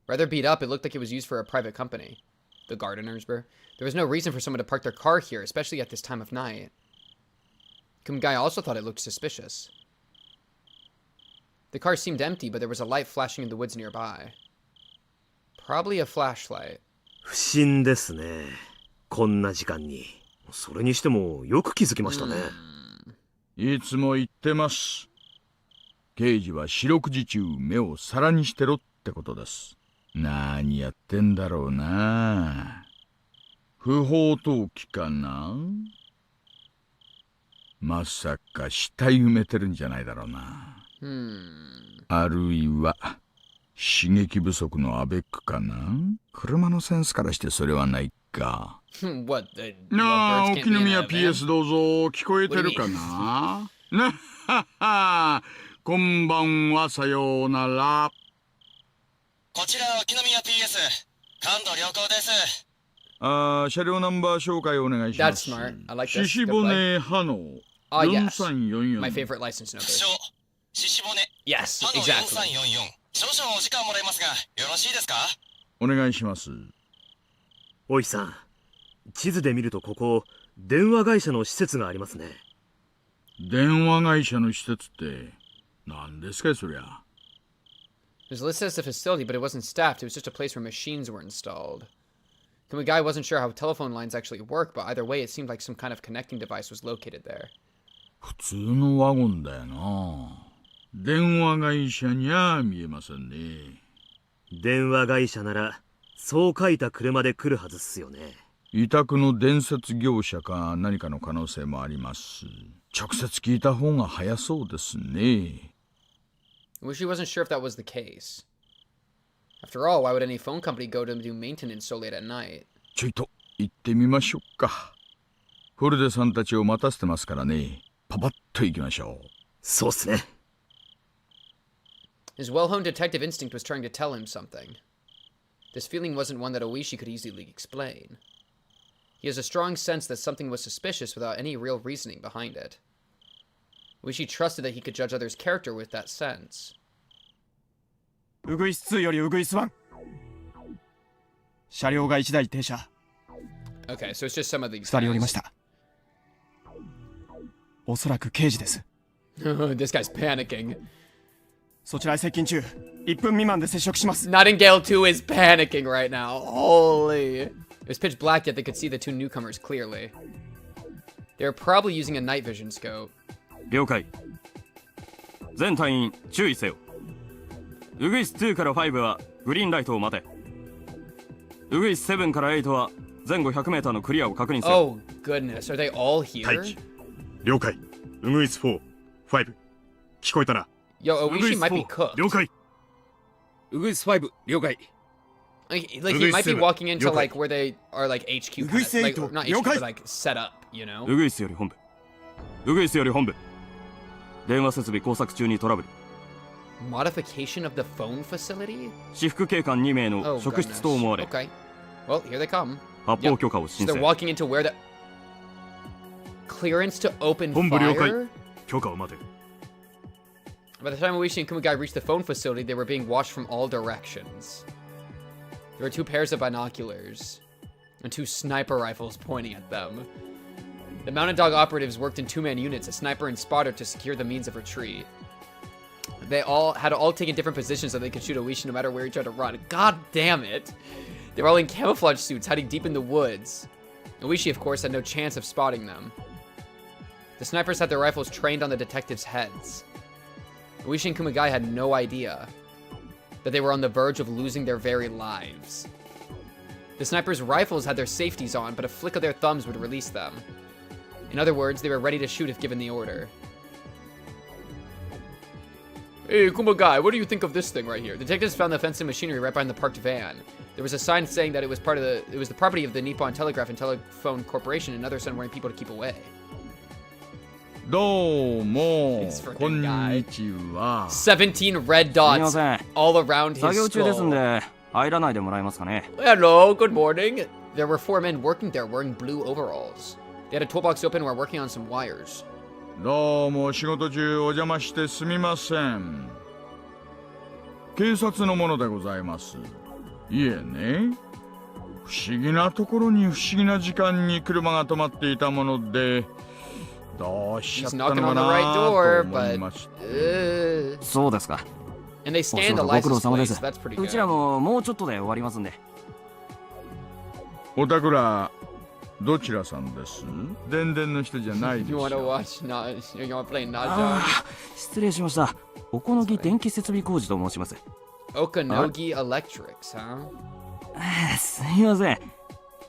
Rather beat up, it looked like it was used for a private company. The gardeners were. There was no reason for someone to park their car here, especially at this time of night. Kumgai also thought it looked suspicious. The car seemed empty, but there was a light flashing in the woods nearby. Probably a flashlight. 不審ですね。こんな時間に。それにしてもよく気づきましたね。いつも言ってます。刑事は四六時中目を皿にしてろってことです。何やってんだろうな。不法投棄かな。まさか死体埋めてるんじゃないだろうな。あるいは刺激不足のアベックかな。車のセンスからしてそれはないか。なあ、沖宮 PS どうぞ。聞こえてるかな。なはは。こんばんは、さようなら。こちら沖宮 PS 感度良好です。車両ナンバー紹介お願いします。獅子骨ハノ4344。My favorite license number. 獅子骨。Yes, exactly. 4344。少々お時間もらいますが、よろしいですか？お願いします。おいさん、地図で見るとここ電話会社の施設がありますね。電話会社の施設って何ですかそりゃ。It was listed as a facility, but it wasn't staffed. It was just a place where machines were installed. Kumagai wasn't sure how telephone lines actually work, but either way, it seemed like some kind of connecting device was located there. 普通のワゴンだよな。電話会社にゃ見えませんね。電話会社ならそう書いた車で来るはずっすよね。委託の伝説業者か何かの可能性もあります。直接聞いた方が早そうですね。Ooishi wasn't sure if that was the case. After all, why would any phone company go to do maintenance so late at night? ちょいと行ってみましょうか。フォルデさんたちを待たせてますからね。パパッと行きましょう。そうっすね。His well-honed detective instinct was trying to tell him something. This feeling wasn't one that Ooishi could easily explain. He has a strong sense that something was suspicious without any real reasoning behind it. Ooishi trusted that he could judge others' character with that sense. ウグイス2よりウグイス1。車両が1台停車。Okay, so it's just some of these. 2人降りました。おそらく刑事です。This guy's panicking. そちらへ接近中。1分未満で接触します。Nightingale 2 is panicking right now. Holy. It was pitch black, yet they could see the two newcomers clearly. They were probably using a night vision scope. 了解。全隊員注意せよ。ウグイス2から5はグリーンライトを待て。ウグイス7から8は前後 100m のクリアを確認せよ。Oh goodness, are they all here? 待機。了解。ウグイス4、5。聞こえたな。Yo, Ooishi might be cooked. 了解。ウグイス5、了解。Like he might be walking into like where they are like HQ, kind of, like not HQ, but like set up, you know? ウグイスより本部。ウグイスより本部。電話設備工作中にトラブル。Modification of the phone facility? 私服警官2名の職質と思われ。Okay. Well, here they come. 発砲許可を申請。So they're walking into where the clearance to open 本部了解。 fire? 許可を待て。By the time Ooishi and Kumagai reached the phone facility, they were being watched from all directions. There were two pairs of binoculars and two sniper rifles pointing at them. The mounted dog operatives worked in two-man units, a sniper and spotter, to secure the means of retreat. They had all taken different positions so they could shoot Ooishi no matter where he tried to run. God damn it! They were all in camouflage suits, hiding deep in the woods. Ooishi, of course, had no chance of spotting them. The snipers had their rifles trained on the detectives' heads. Ooishi and Kumagai had no idea that they were on the verge of losing their very lives. The snipers' rifles had their safeties on, but a flick of their thumbs would release them. In other words, they were ready to shoot if given the order. Hey, Kumagai, what do you think of this thing right here? Detectives found the fencing machinery right behind the parked van. There was a sign saying that it was the property of the Nippon Telegraph and Telephone Corporation, and others sent warning people to keep away. どうも、こんにちは。17 red dots all around his 作業中ですん skull. で入らないでもらえますかね。Hello, good morning. There were 4 men working there wearing blue overalls. They had a toolbox open and were working on some wires. どうも仕事中お邪魔してすみません。警察の者でございます。いえね、不思議なところに不思議な時間に車が止まっていたもので、どうしちゃったのかなと思いまして。そうですか。And they stand a license plate, so that's pretty good. うちらももうちょっとで終わりますんで。おたくらどちらさんです？電電の人じゃないです You よ。 wanna watch? No, you wanna play Naja? 失礼しました。おこのぎ電気設備工事と申します。Okanogi Electrics, huh? すみません。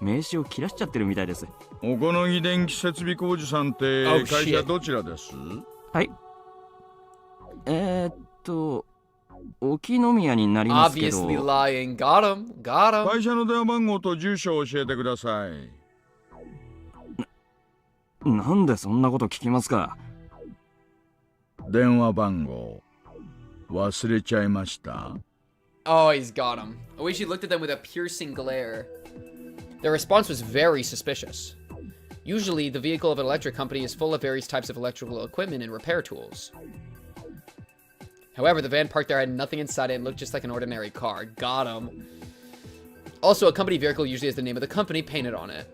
名刺を切らしちゃってるみたいです。おこのぎ電気設備工事さんって会社どちらです？はい。沖宮になりますけど。Obviously lying. Got him. Got him. 会社の電話番号と住所を教えてください。なんでそんなこと聞きますか？電話番号忘れちゃいました。Oh, he's got him. Ooishi looked at them with a piercing glare. Their response was very suspicious. Usually, the vehicle of an electric company is full of various types of electrical equipment and repair tools. However, the van parked there had nothing inside it and looked just like an ordinary car. Got him. Also, a company vehicle usually has the name of the company painted on it.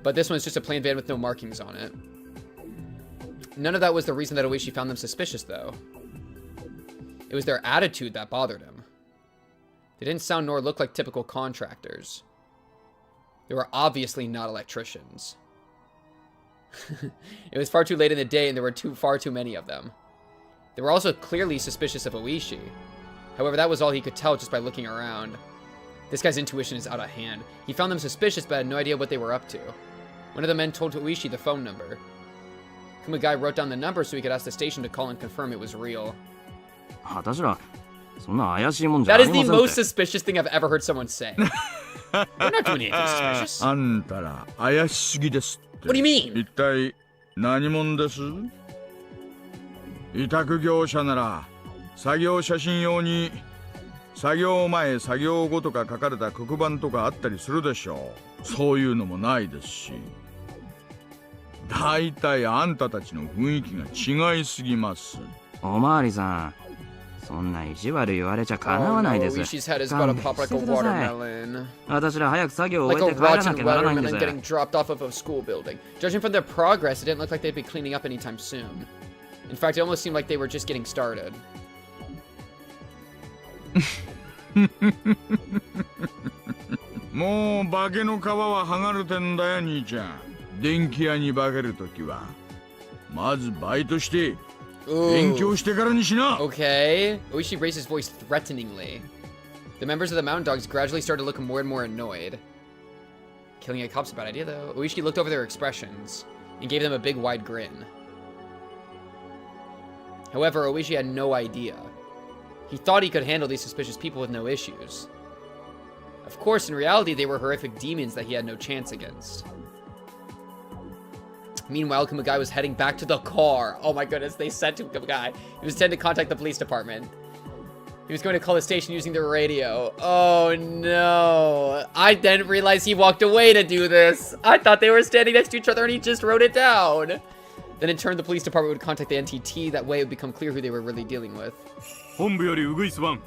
But this one's just a plain van with no markings on it. None of that was the reason that Ooishi found them suspicious, though. It was their attitude that bothered him. They didn't sound nor look like typical contractors. They were obviously not electricians. It was far too late in the day and there were far too many of them. They were also clearly suspicious of Ooishi. However, that was all he could tell just by looking around. This guy's intuition is out of hand. He found them suspicious but had no idea what they were up to. One of the men told Ooishi the phone number. Kumagai wrote down the number so he could ask the station to call and confirm it was real. That is the most suspicious thing I've ever heard someone say. We're not doing anything suspicious. What do you mean? 一体何者です？委託業者なら作業写真用に作業前作業後とか書かれた黒板とかあったりするでしょう。そういうのもないですし。だいたいあんたたちの雰囲気が違いすぎます。おまわりさん、そんな意地悪言われちゃかなわないです。私ら早く作業を終えて帰らなきゃならないんです。Judging from their progress, it didn't look like they'd be cleaning up anytime soon. In fact, it almost seemed like they were just getting started. もう化けの皮は剥がれてんだよ兄ちゃん。電気屋に化けるときはまずバイトして勉強してからにしな。 Okay. Ooishi raised his voice threateningly. The members of the Mountain Dogs gradually started to look more and more annoyed. Killing a cop's a bad idea, though. Ooishi looked over their expressions and gave them a big wide grin. However, Ooishi had no idea. He thought he could handle these suspicious people with no issues. Of course, in reality, they were horrific demons that he had no chance against. Meanwhile, Kumagai was heading back to the car. Oh my goodness, they sent to Kumagai. He was sent to contact the police department. He was going to call the station using the radio. Oh no. I didn't realize he walked away to do this. I thought they were standing next to each other and he just wrote it down. Then in turn, the police department would contact the NTT. That way it would become clear who they were really dealing with. 本部よりウグイス1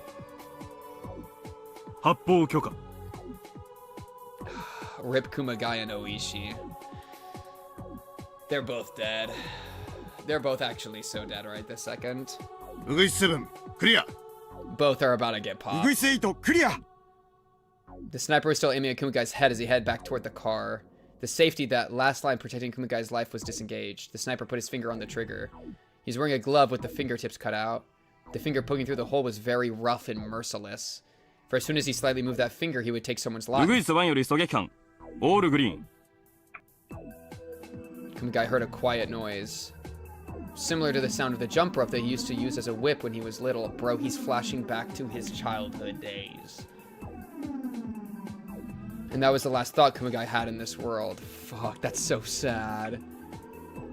発砲許可 Rip Kumagai and Ooishi. They're both dead. They're both actually so dead right this second. Ooishi 7 clear. Both are about to get popped. Ooishi 8 clear. The sniper was still aiming at Kumagai's head as he headed back toward the car. The safety, that last line protecting Kumagai's life, was disengaged. The sniper put his finger on the trigger. He was wearing a glove with the fingertips cut out. The finger poking through the hole was very rough and merciless. For as soon as he slightly moved that finger, he would take someone's life. ウグイス1より狙撃犯オールグリーン Kumagai heard a quiet noise. Similar to the sound of the jump rope that he used to use as a whip when he was little. Bro, he's flashing back to his childhood days. And that was the last thought Kumagai had in this world. Fuck, that's so sad.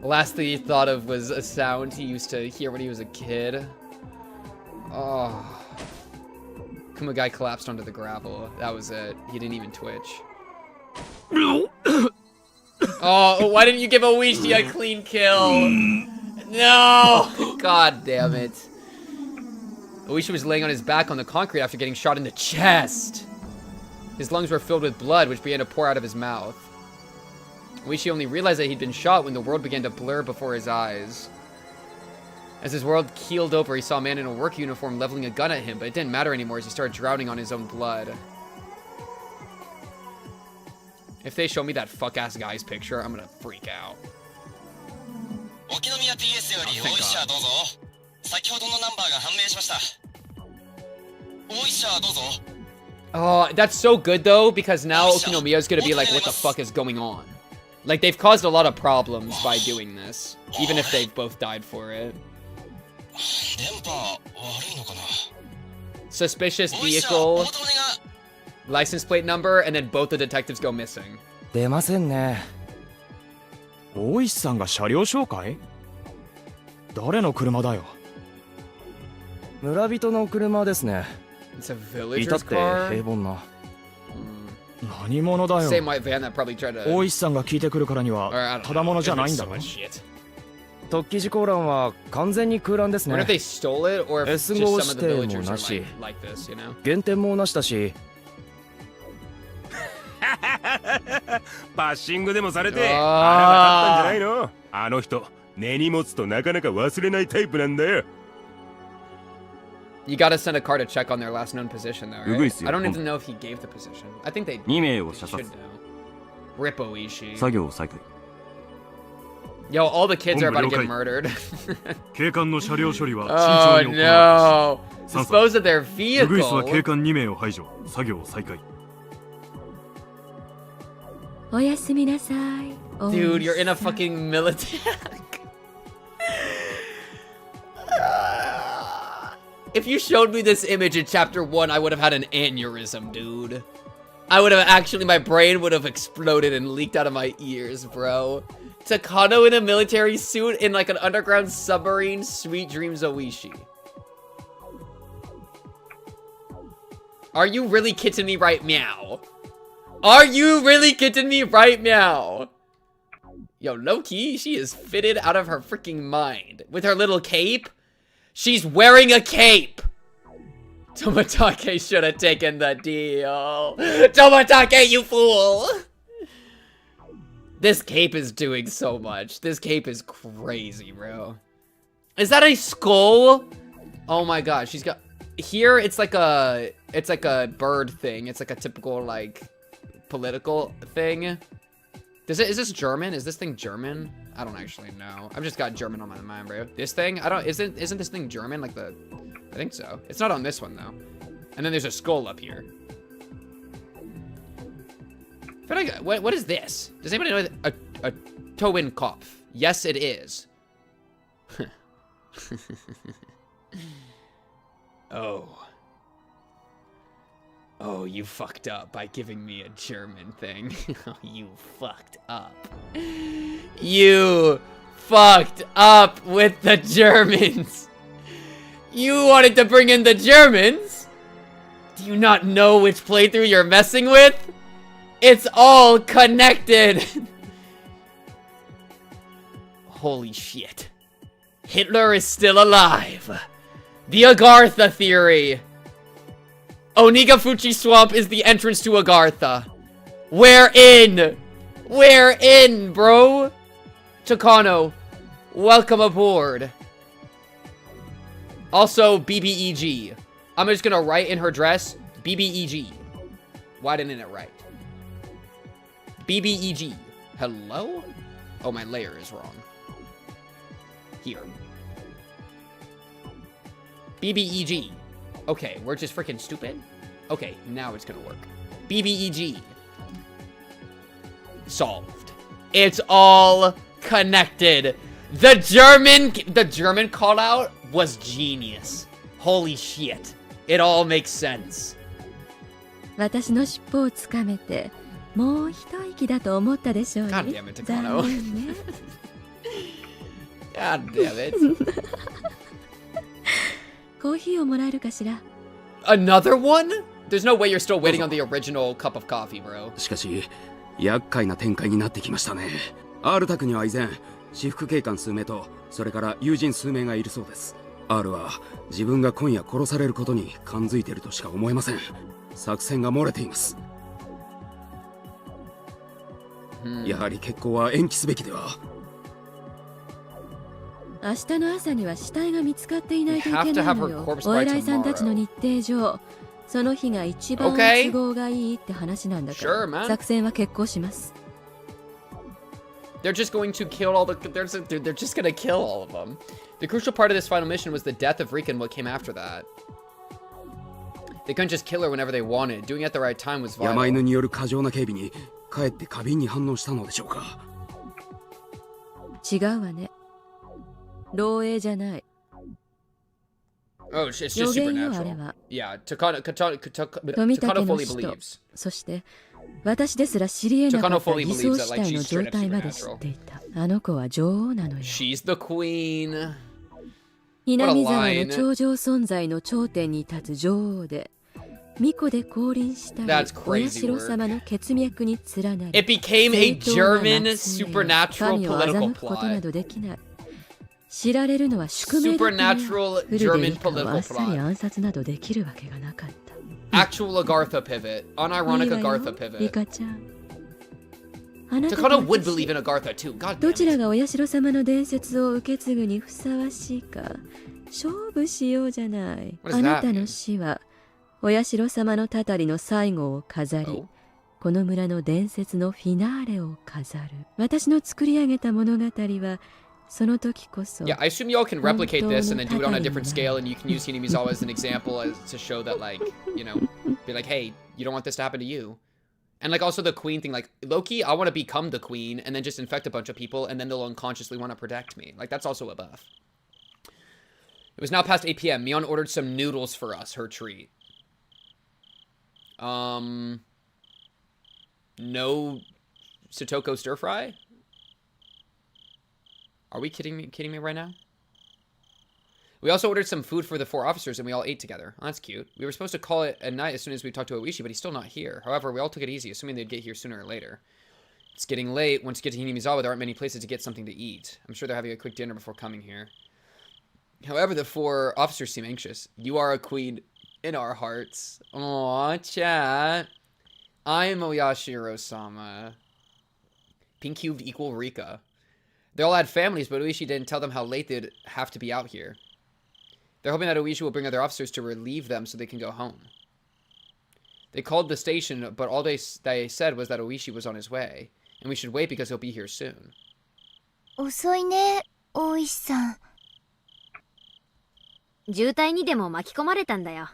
The last thing he thought of was a sound he used to hear when he was a kid. Oh. Kumagai collapsed onto the gravel. That was it. He didn't even twitch. Oh, why didn't you give Ooishi a clean kill? No! God damn it. Ooishi was laying on his back on the concrete after getting shot in the chest. His lungs were filled with blood, which began to pour out of his mouth. Ooishi only realized that he'd been shot when the world began to blur before his eyes. As his world keeled over, he saw a man in a work uniform leveling a gun at him, but it didn't matter anymore as he started drowning on his own blood. If they show me that fuck-ass guy's picture, I'm gonna freak out. Oh, oh, that's so good though, because now Okinomiya is gonna be like, what the fuck is going on? Like, they've caused a lot of problems by doing this, even if they've both died for it. Suspicious vehicle, license plate number, and then both the detectives go missing. 出ませんね。大石さんが車両紹介？誰の車だよ。村人の車ですね。It's a いた villager's って car? 平凡な。何者だよ。 Same white van that probably tried to... 大石さんが聞いてくるからに Or, I は don't ただものじゃないんだ know. ろ。 So much shit. 突起事故欄は完全に空欄ですね。 I wonder if they stole it, or if S just 号 some of the 指定も villagers な are し like this, you know? 減点もなしだし、バッシングでもされて、腹が立ったんじゃないの？あの人、根に持つとなかなか忘れないタイプなんだよ。You gotta send a car to check on their last known position, though, right? I don't even know if he gave the position. I think they 2名を射殺。 should know. Rip Ooishi. 作業を再開。 Yo, all the kids are about to get murdered. 警官の車両処理は Oh 慎重に行われます。 no! Dispose of their ウグイスは vehicle. 警官2名を排除。作業を再開。おやすみなさい。 Dude, you're in a fucking military. If you showed me this image in chapter 1, I would have had an aneurysm, dude. I would have actually, my brain would have exploded and leaked out of my ears, bro. Takano in a military suit in like an underground submarine, Sweet Dreams Ooishi. Are you really kidding me right meow? Are you really kidding me right meow? Yo, low-key, she is fitted out of her freaking mind. With her little cape. She's wearing a cape! Tomitake should have taken the deal. Tomitake, you fool! This cape is doing so much. This cape is crazy, bro. Is that a skull? Oh my god, she's got... Here, it's like a bird thing. It's like a typical, like, political thing. Is this German? Is this thing German? I don't actually know. I've just got German on my mind, bro. This thing? Isn't this thing German? Like I think so. It's not on this one, though. And then there's a skull up here. But what is this? Does anybody know a Towin Kopf? Yes, it is. Oh. Oh, you fucked up by giving me a German thing. You fucked up. You fucked up with the Germans. You wanted to bring in the Germans? Do you not know which playthrough you're messing with? It's all connected. Holy shit. Hitler is still alive. The Agartha theory. Onigafuchi Swamp is the entrance to Agartha. We're in! We're in, bro! Takano, welcome aboard. Also, BBEG. I'm just gonna write in her dress, BBEG. Why didn't it write? BBEG. Hello? Oh, my layer is wrong. Here. BBEG. Okay, we're just freaking stupid. Okay, now it's gonna work. BBEG. Solved. It's all connected. The German call out was genius. Holy shit. It all makes sense. 私の尻尾をつかめてもう一息だと思ったでしょうね。 God damn it, Takano. 残念ね。 God damn it. コーヒーをもらえるかしら。 Another one? There's no way you're still waiting on the original cup of coffee, bro. しかし、厄介な展開になってきましたね。R 宅には依然、私服警官数名と、それから友人数名がいるそうです。R は自分が今夜殺されることに感づいているとしか思えません。作戦が漏れています。やはり決行は延期すべきでは。明日の朝には死体が見つかっていないといけないのよ。お偉いさんたちの日程上、その日が一番都合がいいって話なんだから、作戦は決行します。They're just going to kill all the... They're just gonna kill all of them. The crucial part of this final mission was the death of Rika and what came after that. They couldn't just kill her whenever they wanted. Doing it at the right time was vital. 山犬による過剰な警備に、かえって過敏に反応したのでしょうか。違うわね。漏洩じゃない。Oh, it's just supernatural. Yeah, Takano fully believes. そして私ですら知り得なかった偽装死体の状態まで知っていた。あの子は女王なのよ。She's the queen. 南沢の頂上存在の頂点に立つ女王で、巫女で降臨したり、お社様の血脈に連なり、 It became a German supernatural 神を political 欺くことな plot. どできない。知られるのは宿命だったのよ。フルでリカをあっさり暗殺などできるわけがなかった。Actual Agartha pivot. Unironic Agartha リ pivot. カちゃん。Takano would believe in Agartha too. God damn it. どちらがお社様の伝説を受け継ぐにふさわしいか勝負しようじゃない。 What does that あなたの死はお社様のたたりの最後を飾り、この村の伝説のフィナーレを飾る。私の作り上げた物語はその時こそ。 Yeah, I assume y'all can replicate this and then do it on a different scale, and you can use Hinamizawa as an example as to show that, like, you know, be like, hey, you don't want this to happen to you. And like also the queen thing, like, Loki, I want to become the queen and then just infect a bunch of people and then they'll unconsciously want to protect me. Like, that's also a buff. It was now past 8 p.m. Mion ordered some noodles for us, her treat. No Satoko stir fry? Are we kidding me right now? We also ordered some food for the 4 officers and we all ate together. Oh, that's cute. We were supposed to call it a night as soon as we talked to Ooishi, but he's still not here. However, we all took it easy, assuming they'd get here sooner or later. It's getting late. Once you get to Hinamizawa, there aren't many places to get something to eat. I'm sure they're having a quick dinner before coming here. However, the 4 officers seem anxious. You are a queen in our hearts. Aww, chat. I am Oyashiro-sama. Pink cubed equal Rika. They all had families, but Ooishi didn't tell them how late they'd have to be out here. They're hoping that Ooishi will bring other officers to relieve them so they can go home. They called the station, but all they said was that Ooishi was on his way, and we should wait because he'll be here soon. 遅いね、大石さん。渋滞にでも巻き込まれたんだよ。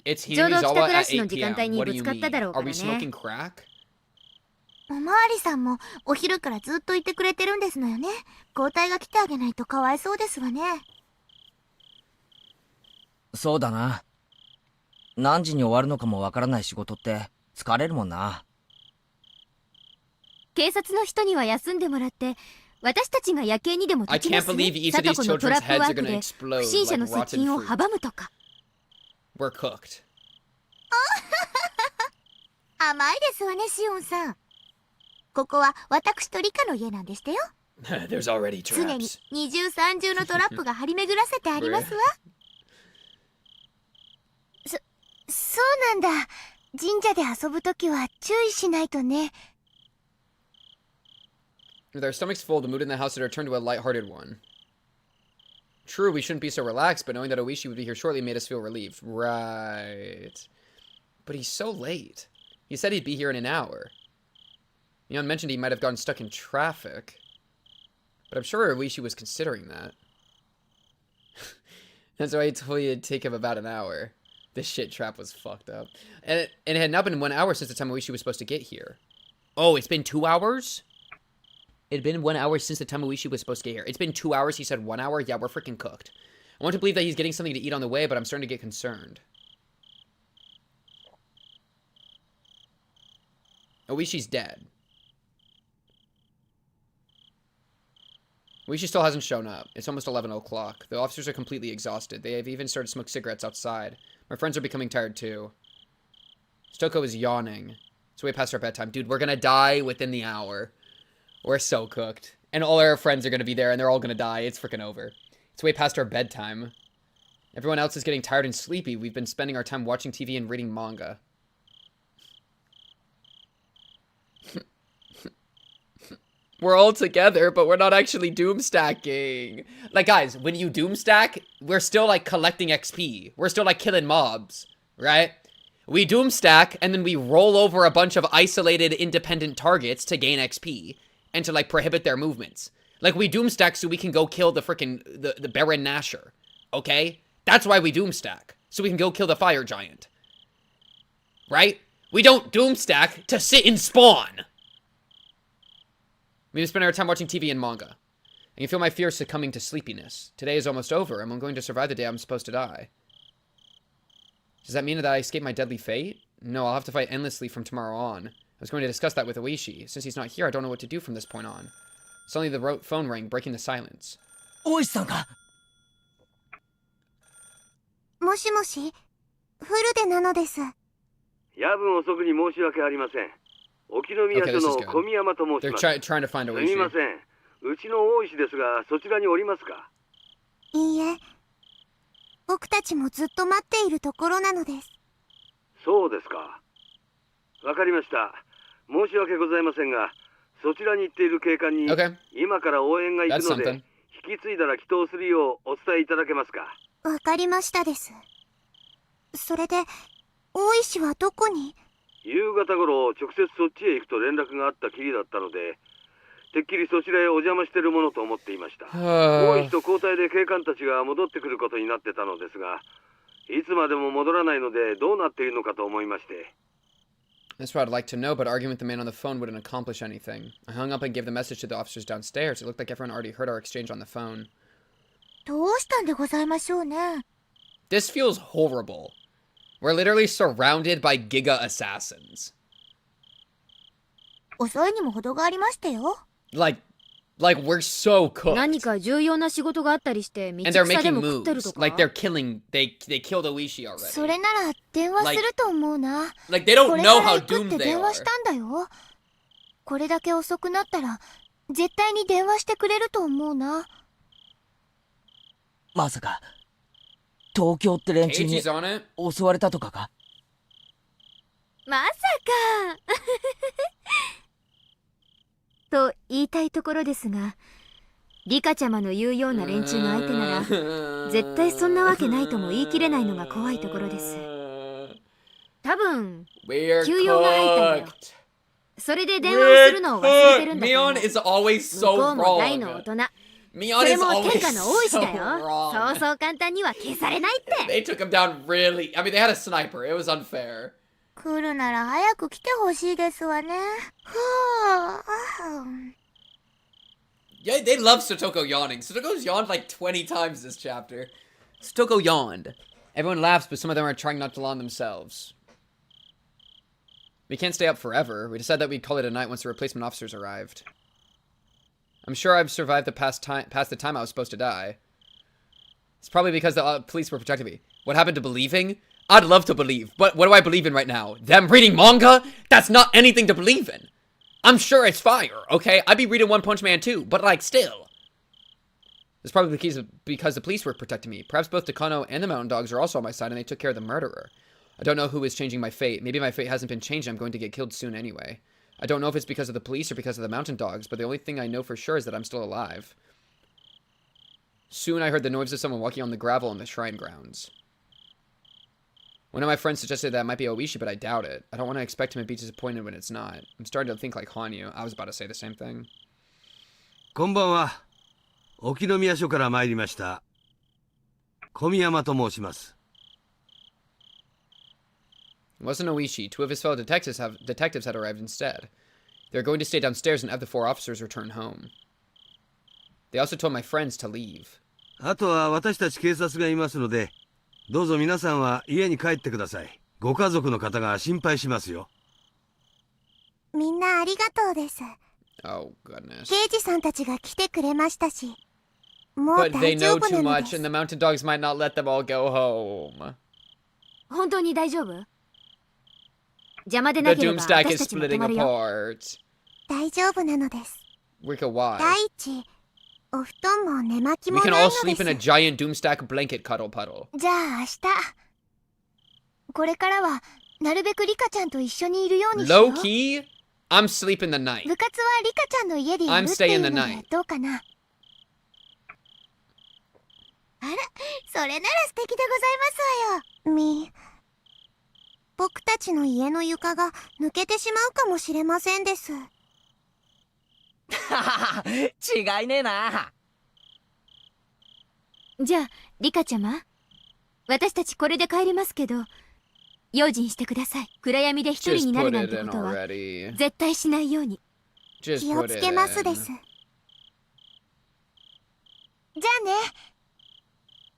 It's ちょうど帰 Hinamizawa 宅ラッ at シュの 8 時間帯 p.m. に What ぶ do you つかっただろ mean? うか Are ら we ね。 smoking crack? おまわりさんもお昼からずっといてくれてるんですのよね。交代が来てあげないとかわいそうですわね。そうだな。何時に終わるのかもわからない仕事って疲れるもんな。警察の人には休んでもらって、私たちが夜景にでも立ちますね。 I can't believe each of these 貞子のトラ children's ップワ heads ー are ク gonna で explode 不審者 like の接 rotten 近を fruit. 阻むとか。 We're cooked. 甘いですわね、シオンさん。ここは私とリカの家なんでしたよ。There's already 常に traps. 二重三重のトラップが張り巡らせてありますわ。そうなんだ。神社で遊ぶときは注意しないとね。With our stomachs full, the mood in the house had returned to a lighthearted one. True, we shouldn't be so relaxed, but knowing that Ooishi would be here shortly made us feel relieved. Right. But he's so late. He said he'd be here in an hour. Mion mentioned he might have gotten stuck in traffic. But I'm sure Ooishi was considering that. That's why he told you it'd take him about an hour. This shit trap was fucked up. And it had now been 1 hour since the time Ooishi was supposed to get here. Oh, it's been 2 hours? It had been 1 hour since the time Ooishi was supposed to get here. It's been 2 hours, he said 1 hour? Yeah, we're freaking cooked. I want to believe that he's getting something to eat on the way, but I'm starting to get concerned. Ooishi's dead. Ooishi still hasn't shown up. It's almost 11 o'clock. The officers are completely exhausted. They have even started to smoke cigarettes outside. My friends are becoming tired too. Stoko is yawning. It's way past our bedtime. Dude, we're gonna die within the hour. We're so cooked. And all our friends are gonna be there and they're all gonna die. It's freaking over. It's way past our bedtime. Everyone else is getting tired and sleepy. We've been spending our time watching TV and reading manga. We're all together, but we're not actually doom stacking. Like, guys, when you doom stack, we're still, like, collecting XP. We're still, like, killing mobs, right? We doom stack, and then we roll over a bunch of isolated independent targets to gain XP and to, like, prohibit their movements. Like, we doom stack so we can go kill the frickin' the Baron Nashor, okay? That's why we doom stack, so we can go kill the Fire Giant. Right? We don't doom stack to sit and spawn. We've been spending our time watching TV and manga. I can feel my fear succumbing to sleepiness. Today is almost over, and I'm going to survive the day I'm supposed to die. Does that mean that I escape my deadly fate? No, I'll have to fight endlessly from tomorrow on. I was going to discuss that with Ooishi. Since he's not here, I don't know what to do from this point on. Suddenly the phone rang, breaking the silence. Ooishi-sanか? もしもし、フルでなのです。夜分遅くに申し訳ありません。沖宮署の小宮山と申します。Trying to find Ooishi. すみません。うちの大石ですが、そちらにおりますか？いいえ。僕たちもずっと待っているところなのです。そうですか。わかりました。申し訳ございませんが、そちらに行っている警官に、今から応援が行くので、引き継いだら祈祷するようお伝えいただけますか。わかりましたです。それで、大石はどこに？夕方頃、直接そっちへ行くと連絡があったきりだったので、てっきりそちらへお邪魔してるものと思っていました。大石と交代で警官たちが戻ってくることになってたのですが、いつまでも戻らないのでどうなっているのかと思いまして。That's what I'd like to know, but arguing with the man on the phone wouldn't accomplish anything. I hung up and gave the message to the officers downstairs. It looked like everyone already heard our exchange on the phone. どうしたんでございましょうね。This feels horrible. We're literally surrounded by Giga assassins. 遅いにも程がありましたよ。Like we're so cooked. 何か重要な仕事があったりして道 And they're 草で making も食ってると moves. か。 Like they're killing. They killed Ooishi already. それなら電話すると思うな。Like they don't これ know から how 行くっ doomed て they 電話 are. したんだよ。これだけ遅くなったら絶対に電話してくれると思うな。まさか東京って連中に襲われたとかか？まさかと言いたいところですが、リカちゃまの言うような連中の相手なら絶対そんなわけないとも言い切れないのが怖いところです。多分休養が入ったんだよ。それで電話をするのを忘れてるんだと思う。 Mion is always so 向こうも wrong. 大の大人。 Mion それ is も always 天下の大石 so だよ。 wrong. そうそう簡単には消されないって。 They took him down really. I mean, they had a sniper. It was unfair. 来るなら早く来てほしいですわね。はあ。 Yeah, they love Sotoko yawning. Sotoko's yawned like 20 times this chapter. Sotoko yawned. Everyone laughs, but some of them are trying not to yawn themselves. We can't stay up forever. We decided that we'd call it a night once the replacement officers arrived. I'm sure I've survived past the time I was supposed to die. It's probably because the police were protecting me. What happened to believing? I'd love to believe, but what do I believe in right now? Them reading manga? That's not anything to believe in. I'm sure it's fire, okay? I'd be reading One Punch Man too, but like still. It's probably because the police were protecting me. Perhaps both Takano and the mountain dogs are also on my side and they took care of the murderer. I don't know who is changing my fate. Maybe my fate hasn't been changed and I'm going to get killed soon anyway. I don't know if it's because of the police or because of the mountain dogs, but the only thing I know for sure is that I'm still alive. Soon I heard the noise of someone walking on the gravel in the shrine grounds. One of my friends suggested that it might be Ooishi, but I doubt it. I don't want to expect him to be disappointed when it's not. I'm starting to think like Hanyuu. I was about to say the same thing. こんばんは。沖宮署から参りました。小宮山と申します。 It wasn't Ooishi. Two of his fellow detectives had arrived instead. They were going to stay downstairs and have the 4 officers return home. They also told my friends to leave. あとは私たち警察がいますので、どうぞ皆さんは家に帰ってください。ご家族の方が心配しますよ。みんなありがとうです。 Oh, goodness. 刑事さんたちが来てくれましたし、もう But they 大丈 know 夫 too なので much す。 and the mountain dogs might not let them all go home. 本当に大丈夫？邪魔でな The ければ Doomsday 私 is たちも泊 splitting まるよ。 apart. 大丈夫なのです。 Rika, why? 第一、お布団も寝巻き We も can ない all の sleep で in a す。 giant Doomstack blanket cuddle puddle. じゃあ明日。これからはなるべくリカちゃんと一緒にいるようにしよう。 Low key, I'm sleeping the night. 部活はリカちゃんの家でやる I'm っていう staying the の night. でどうかな。あら、それなら素敵でございますわよ。僕たちの家の床が抜けてしまうかもしれませんです。違いねえな。じゃあリカちゃま、私たちこれで帰りますけど、用心してください。暗闇で一人になるなんてことは絶対しないように。気をつけますです。じゃあね。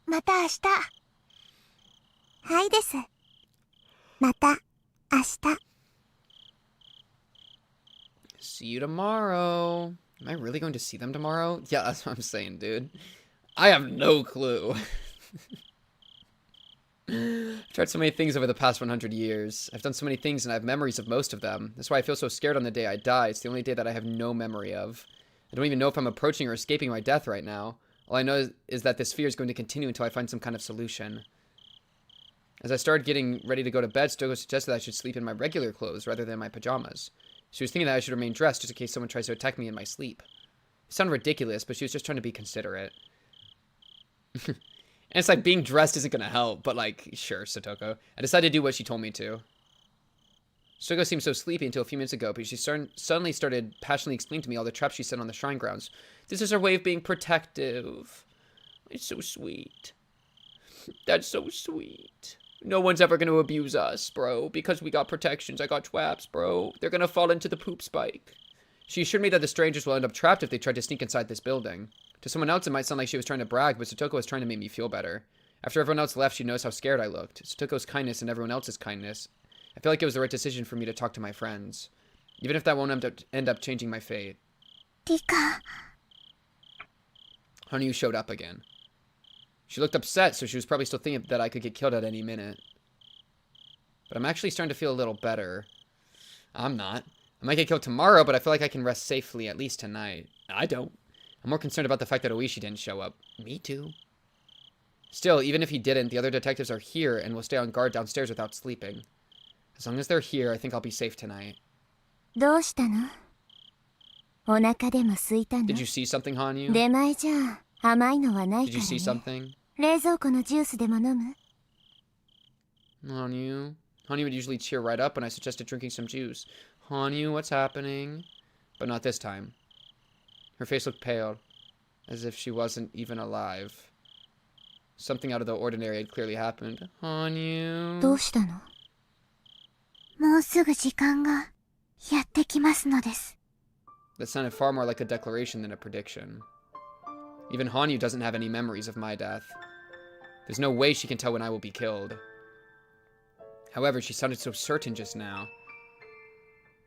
また明日。はいです。また明日。 See you tomorrow. Am I really going to see them tomorrow? Yeah, that's what I'm saying, dude. I have no clue. I've tried so many things over the past 100 years. I've done so many things and I have memories of most of them. That's why I feel so scared on the day I die. It's the only day that I have no memory of. I don't even know if I'm approaching or escaping my death right now. All I know is that this fear is going to continue until I find some kind of solution. As I started getting ready to go to bed, Stogo suggested that I should sleep in my regular clothes rather than my pajamas. She was thinking that I should remain dressed just in case someone tries to attack me in my sleep. It sounded ridiculous, but she was just trying to be considerate. And it's like, being dressed isn't gonna help, but like, sure, Satoko. I decided to do what she told me to. Satoko seemed so sleepy until a few minutes ago, but she suddenly started passionately explaining to me all the traps she set on the shrine grounds. This is her way of being protective. It's so sweet. That's so sweet. No one's ever gonna abuse us, bro, because we got protections. I got traps, bro. They're gonna fall into the poop spike. She assured me that the strangers will end up trapped if they try to sneak inside this building. To someone else, it might sound like she was trying to brag, but Satoko was trying to make me feel better. After everyone else left, she noticed how scared I looked. Satoko's kindness and everyone else's kindness. I feel like it was the right decision for me to talk to my friends. Even if that won't end up changing my fate. Rika. Hanyuu showed up again. She looked upset, so she was probably still thinking that I could get killed at any minute. But I'm actually starting to feel a little better. I'm not. I might get killed tomorrow, but I feel like I can rest safely, at least tonight. I don't. I'm more concerned about the fact that Ooishi didn't show up. Me too. Still, even if he didn't, the other detectives are here and will stay on guard downstairs without sleeping. As long as they're here, I think I'll be safe tonight. Did you see something, Hanyuu? Did you see something? Hanyuu would usually cheer right up when I suggested drinking some juice. Hanyuu, what's happening? But not this time. Her face looked pale, as if she wasn't even alive. Something out of the ordinary had clearly happened. Hanyuu. That sounded far more like a declaration than a prediction. Even Hanyuu doesn't have any memories of my death. There's no way she can tell when I will be killed. However, she sounded so certain just now.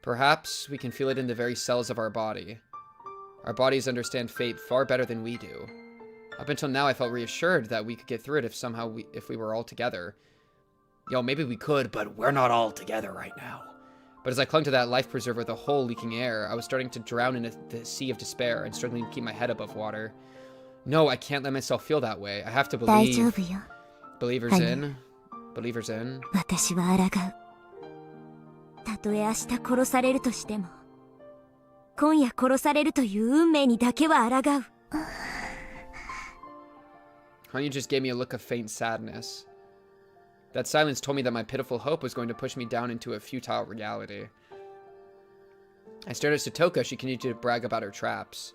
Perhaps we can feel it in the very cells of our body. Our bodies understand fate far better than we do. Up until now, I felt reassured that we could get through it if we were all together. Yo, maybe we could, but we're not all together right now. But as I clung to that life preserver with a hole leaking air, I was starting to drown in the sea of despair and struggling to keep my head above water. No, I can't let myself feel that way. I have to believe. Believers in. Believers in. Hanyuu just gave me a look of faint sadness. That silence told me that my pitiful hope was going to push me down into a futile reality. I stared at Satoko. She continued to brag about her traps.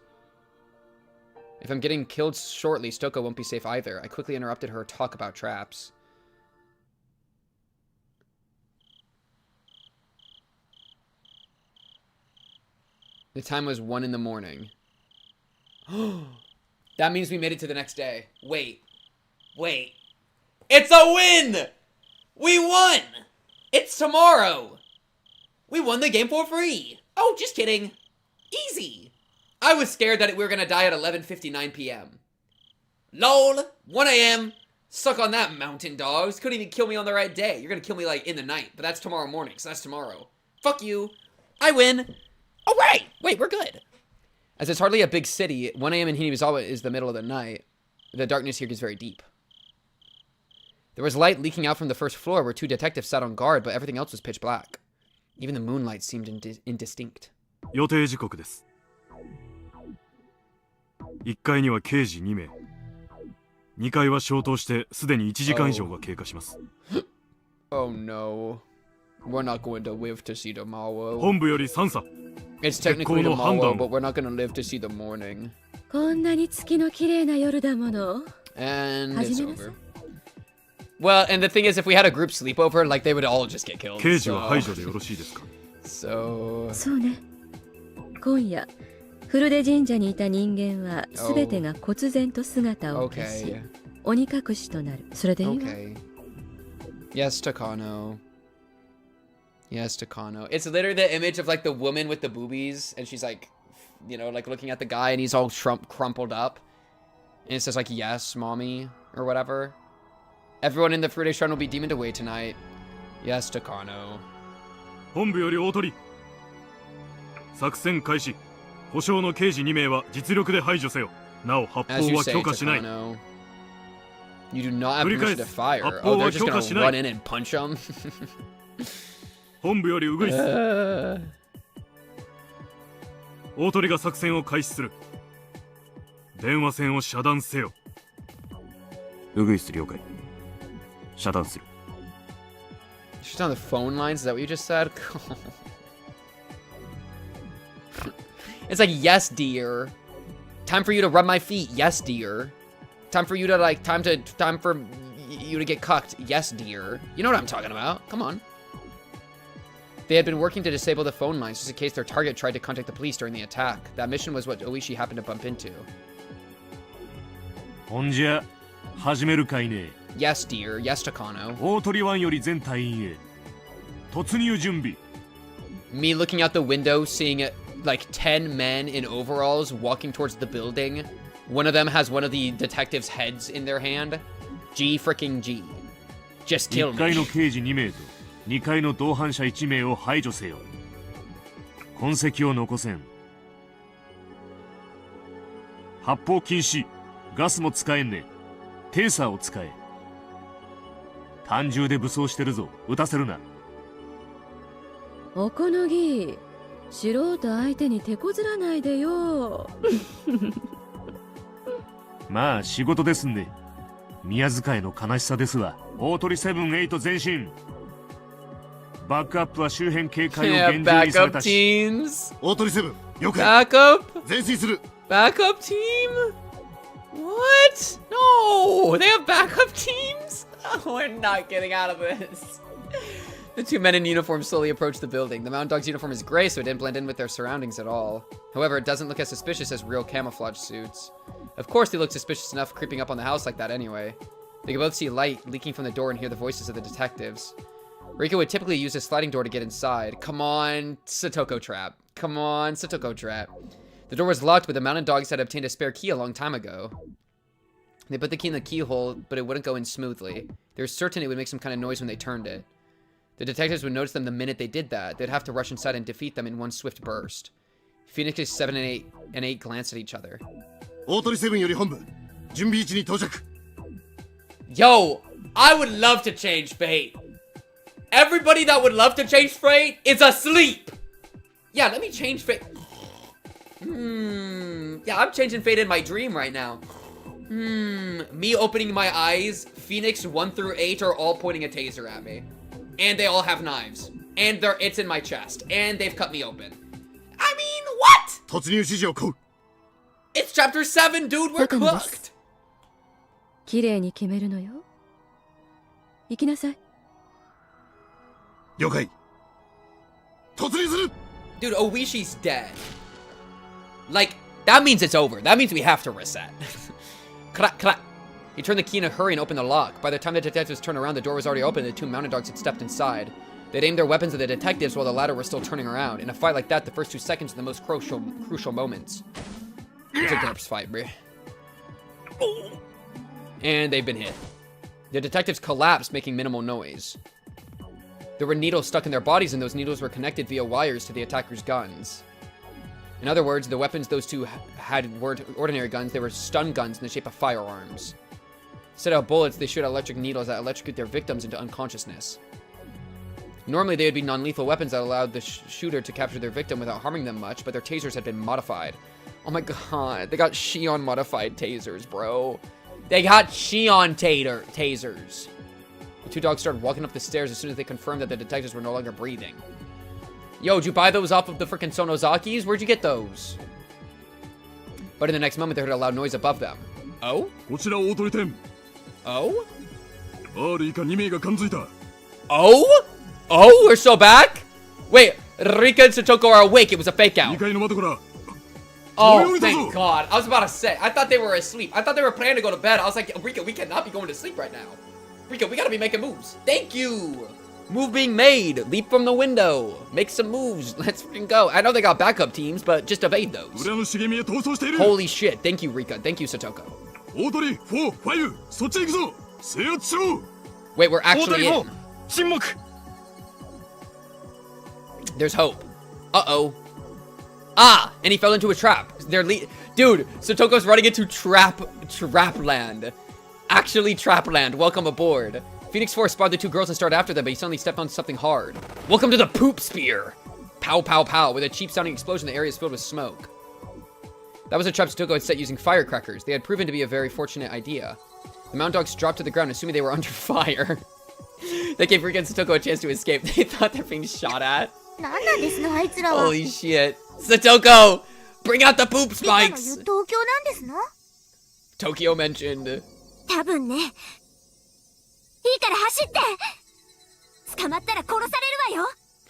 If I'm getting killed shortly, Satoko won't be safe either. I quickly interrupted her talk about traps. The time was 1 in the morning. That means we made it to the next day. Wait. It's a win! We won! It's tomorrow! We won the game for free! Oh, just kidding. Easy. I was scared that we were gonna die at 11:59 p.m. LOL! 1 a.m. Suck on that, mountain dogs. Couldn't even kill me on the right day. You're gonna kill me, like, in the night. But that's tomorrow morning, so that's tomorrow. Fuck you. I win. Oh, right! Wait, we're good. As it's hardly a big city, 1 a.m. in Hanyuu is the middle of the night. The darkness here gets very deep. There was light leaking out from the first floor where 2 detectives sat on guard, but everything else was pitch black. Even the moonlight seemed indistinct. 予定時刻です。1階には刑事2名。2階は消灯してすでに1時間以上が経過します。Oh no. We're not going to live to see tomorrow. 本部より3査。 It's technically tomorrow, but we're not going to live to see the morning. こんなに月の綺麗な夜だもの。 And it's over. Well, and the thing is, if we had a group sleepover, like, they would all just get killed. 刑事は排除でよろしいですか? So... そうね。今夜、古出神社にいた人間は全てが忽然と姿を消し、鬼隠しとなる。それでいいわ。Okay. Yes, Takano. Yes, Takano. It's literally the image of, like, the woman with the boobies, and she's, like, you know, like, looking at the guy, and he's all crumpled up. And it says, like, yes, mommy, or whatever. Everyone in the Fruit Shrine will be deemed away tonight. Yes, Takano. 本部より大鳥。作戦開始。保証の刑事2名は実力で排除せよ。なお発砲は許可しない。You do not have permission to fire. Oh, they're just gonna run in and punch them. 本部よりウグイス。大鳥が作戦を開始する。電話線を遮断せよ。ウグイス了解。遮断する。 She's on the phone lines, is that what you just said? It's like, yes, dear. Time for you to rub my feet, yes, dear. Time for you to, like, time for you to get cucked, yes, dear. You know what I'm talking about. Come on. They had been working to disable the phone lines just in case their target tried to contact the police during the attack. That mission was what Ooishi happened to bump into. ほんじゃ、始めるかいね。 Yes, dear. Yes, Takano. 大鳥湾より全隊員へ。突入準備。 Me looking out the window, seeing like 10 men in overalls walking towards the building. One of them has one of the detectives' heads in their hand. G freaking G. Just kill me. 1階の刑事2名と2階の同伴者1名を排除せよ。痕跡を残せん。発砲禁止。ガスも使えんね。テーサーを使え。単銃で武装してるぞ。撃たせるな。おこのぎ、素人相手に手こずらないでよ。まあ仕事ですんで。宮遣いの悲しさですわ。大鳥7、8前進。バックアップは周辺警戒を厳重にされたし。大鳥7、了解。バックアップ前進する。バックアップチーム What? No! They have backup teams? Oh, we're not getting out of this. The two men in uniform slowly approach the building. The mountain dog's uniform is gray, so it didn't blend in with their surroundings at all. However, it doesn't look as suspicious as real camouflage suits. Of course, they look suspicious enough creeping up on the house like that anyway. They can both see light leaking from the door and hear the voices of the detectives. Rika would typically use a sliding door to get inside. Come on, Satoko trap. Come on, Satoko trap. The door was locked, but the mountain dogs had obtained a spare key a long time ago. They put the key in the keyhole, but it wouldn't go in smoothly. They were certain it would make some kind of noise when they turned it. The detectives would notice them the minute they did that. They'd have to rush inside and defeat them in one swift burst. Phoenix's 7 and 8 glanced at each other. Yo, I would love to change fate. Everybody that would love to change fate is asleep. Yeah, let me change fate. Yeah, I'm changing fate in my dream right now. Me opening my eyes, Phoenix 1 through 8 are all pointing a taser at me. And they all have knives. And it's in my chest. And they've cut me open. I mean, what? It's chapter 7, dude, we're cooked. 綺麗に決めるのよ。行きなさい。了解。突入する。 Dude, Ooishi's dead. Like, that means it's over. That means we have to reset. Clack, clack. He turned the key in a hurry and opened the lock. By the time the detectives turned around, the door was already open and the two mountain dogs had stepped inside. They'd aimed their weapons at the detectives while the latter were still turning around. In a fight like that, the first 2 seconds are the most crucial moments. It's a corpse fight, bruh. And they've been hit. The detectives collapsed, making minimal noise. There were needles stuck in their bodies, and those needles were connected via wires to the attackers' guns. In other words, the weapons those two had weren't ordinary guns, they were stun guns in the shape of firearms. Instead of bullets, they shoot electric needles that electrocute their victims into unconsciousness. Normally, they would be non-lethal weapons that allowed the shooter to capture their victim without harming them much, but their tasers had been modified. Oh my god, they got Shion modified tasers, bro. They got Shion tasers. The two dogs started walking up the stairs as soon as they confirmed that the detectives were no longer breathing. Yo, did you buy those off of the frickin' Sonozakis? Where'd you get those? But in the next moment, they heard a loud noise above them. Oh? Oh? Oh? Oh, we're so back? Wait, Rika and Satoko are awake. It was a fake out. Oh, thank God. I was about to say, I thought they were asleep. I thought they were planning to go to bed. I was like, Rika, we cannot be going to sleep right now. Rika, we gotta be making moves. Thank you. Move being made. Leap from the window. Make some moves. Let's freaking go. I know they got backup teams, but just evade those. Holy shit. Thank you, Rika. Thank you, Satoko. Wait, we're actually in. There's hope. Uh-oh. Ah! And he fell into a trap. Dude, Satoko's running into Trapland. Actually, Trapland. Welcome aboard. Phoenix Force spotted the two girls and started after them, but he suddenly stepped on something hard. Welcome to the poop spear. Pow, pow, pow. With a cheap-sounding explosion, the area is filled with smoke. That was a trap Satoko had set using firecrackers. They had proven to be a very fortunate idea. The mountain dogs dropped to the ground, assuming they were under fire. They gave Rika and Satoko a chance to escape. They thought they're being shot at. Holy shit. Satoko! Bring out the poop spikes! Tokyo mentioned.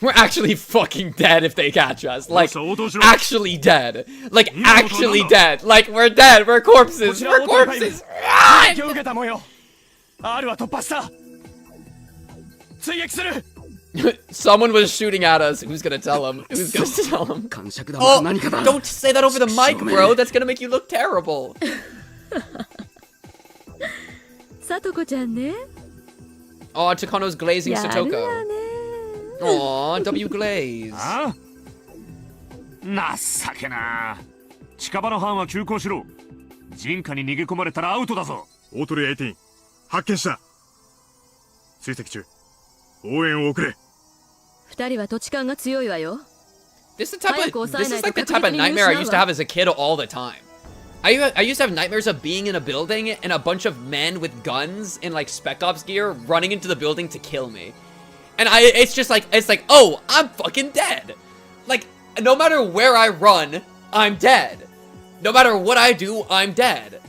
We're actually fucking dead if they catch us. Like, actually dead. Like, actually dead. Like, we're dead. We're corpses. We're corpses. Someone was shooting at us. Who's gonna tell him? Who's gonna tell him? Oh, don't say that over the mic, bro. That's gonna make you look terrible. Oh, Takano's glazing Satoko. Aw, W glaze. 情けな。近場の班は急行しろ。人家に逃げ込まれたらアウトだぞ。大鳥18発見した。追跡中。応援を送れ。二人は土地勘が強いわよ。This is like the type of nightmare I used to have as a kid all the time. I used to have nightmares of being in a building and a bunch of men with guns in like Spec Ops gear running into the building to kill me. And it's like, oh, I'm fucking dead. Like, no matter where I run, I'm dead. No matter what I do, I'm dead.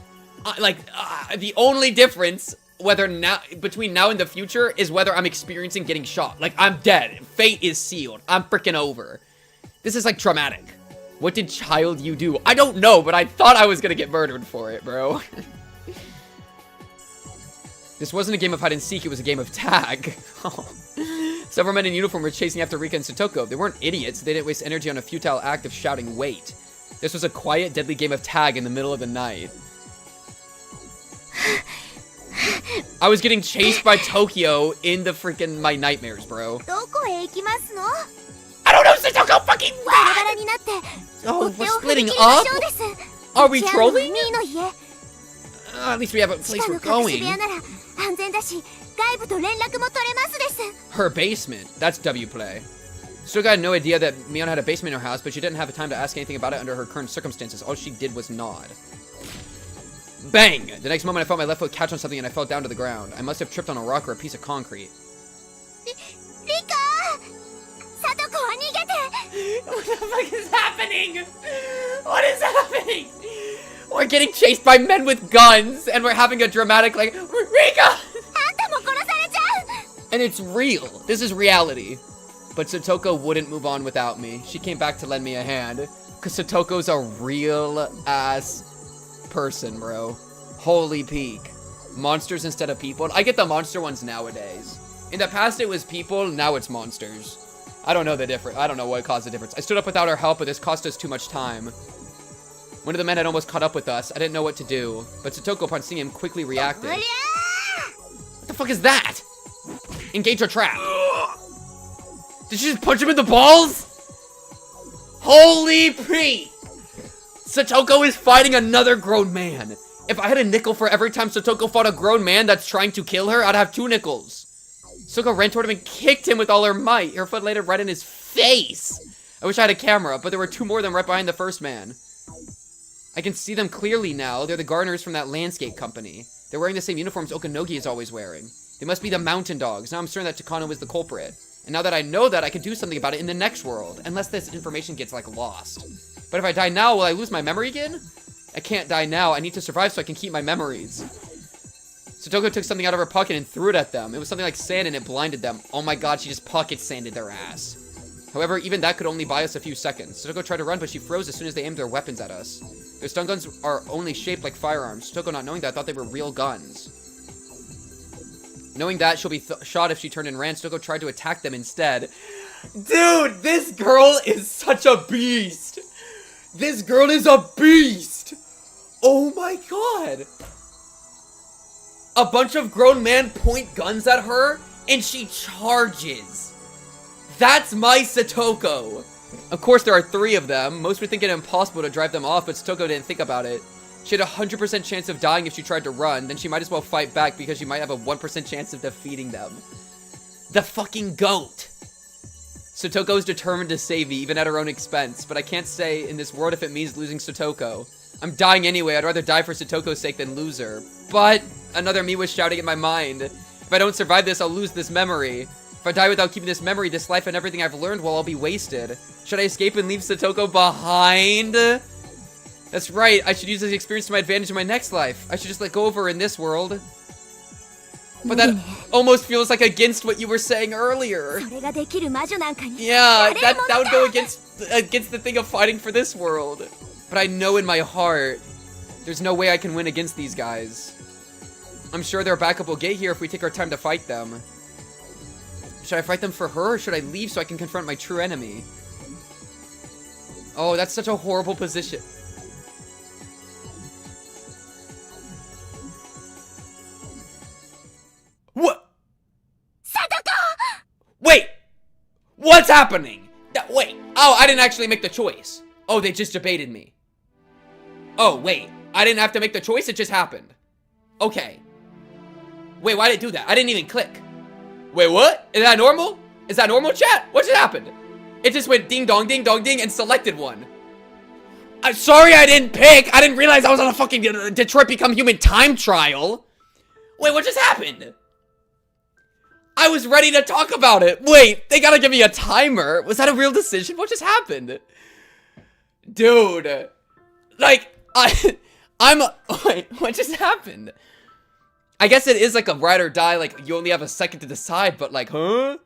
The only difference between now and the future is whether I'm experiencing getting shot. Like, I'm dead. Fate is sealed. I'm freaking over. This is like traumatic. What did child you do? I don't know, but I thought I was gonna get murdered for it, bro. This wasn't a game of hide and seek, it was a game of tag. Several men in uniform were chasing after Rika and Satoko. They weren't idiots, they didn't waste energy on a futile act of shouting, wait. This was a quiet, deadly game of tag in the middle of the night. I was getting chased by Tokyo in the freaking my nightmares, bro. I don't know, Satoko, fucking run! Oh, we're splitting up? Are we trolling? At least we have a place we're going. Her basement. That's W play. Still got no idea that Mion had a basement in her house, but she didn't have time to ask anything about it under her current circumstances. All she did was nod. Bang! The next moment I felt my left foot catch on something and I fell down to the ground. I must have tripped on a rock or a piece of concrete. Rika! Satoko wa nigete! What the fuck is happening? What is happening? We're getting chased by men with guns and we're having a dramatic like, Rika! And it's real. This is reality. But Satoko wouldn't move on without me. She came back to lend me a hand. Because Satoko's a real ass person, bro. Holy peak. Monsters instead of people. I get the monster ones nowadays. In the past it was people, now it's monsters. I don't know the difference. I don't know what caused the difference. I stood up without her help, but this cost us too much time. One of the men had almost caught up with us. I didn't know what to do. But Satoko, upon seeing him, quickly reacted. What the fuck is that? Engage your trap. Did she just punch him in the balls? Holy P! Satoko is fighting another grown man. If I had a nickel for every time Satoko fought a grown man that's trying to kill her, I'd have 2 nickels. Satoko ran toward him and kicked him with all her might. Her foot landed right in his face. I wish I had a camera, but there were 2 more of them right behind the first man. I can see them clearly now. They're the gardeners from that landscape company. They're wearing the same uniforms Okanogi is always wearing. They must be the mountain dogs. Now I'm certain that Takano was the culprit. And now that I know that, I can do something about it in the next world. Unless this information gets, like, lost. But if I die now, will I lose my memory again? I can't die now. I need to survive so I can keep my memories. Satoko took something out of her pocket and threw it at them. It was something like sand and it blinded them. Oh my god, she just pocket sanded their ass. However, even that could only buy us a few seconds. Satoko tried to run, but she froze as soon as they aimed their weapons at us. Their stun guns are only shaped like firearms. Satoko, not knowing that, thought they were real guns. Knowing that, she'll be shot if she turned and ran. Satoko tried to attack them instead. Dude, this girl is such a beast. This girl is a beast. Oh my god. A bunch of grown men point guns at her, and she charges. That's my Satoko. Of course, there are 3 of them. Most would think it impossible to drive them off, but Satoko didn't think about it. She had a 100% chance of dying if she tried to run, then she might as well fight back because she might have a 1% chance of defeating them. The fucking goat. Satoko is determined to save me, even at her own expense, but I can't say in this world if it means losing Satoko. I'm dying anyway, I'd rather die for Satoko's sake than lose her. But another me was shouting in my mind. If I don't survive this, I'll lose this memory. If I die without keeping this memory, this life and everything I've learned, well, I'll be wasted. Should I escape and leave Satoko behind? That's right, I should use this experience to my advantage in my next life. I should just let go of her in this world. But that almost feels like against what you were saying earlier. Yeah, that would go against the thing of fighting for this world. But I know in my heart, there's no way I can win against these guys. I'm sure their backup will get here if we take our time to fight them. Should I fight them for her, or should I leave so I can confront my true enemy? Oh, that's such a horrible position. What? Sadako! Wait! What's happening? Wait. Oh, I didn't actually make the choice. Oh, they just debated me. Oh, wait. I didn't have to make the choice, it just happened. Okay. Wait, why did it do that? I didn't even click. Wait, what? Is that normal? Is that normal, chat? What just happened? It just went ding dong, ding, and selected one. I'm sorry I didn't pick. I didn't realize I was on a fucking Detroit Become Human time trial. Wait, what just happened? I was ready to talk about it. Wait, they gotta give me a timer. Was that a real decision? What just happened? Dude. Like, wait, what just happened? I guess it is like a ride or die, like, you only have a second to decide, but like, huh?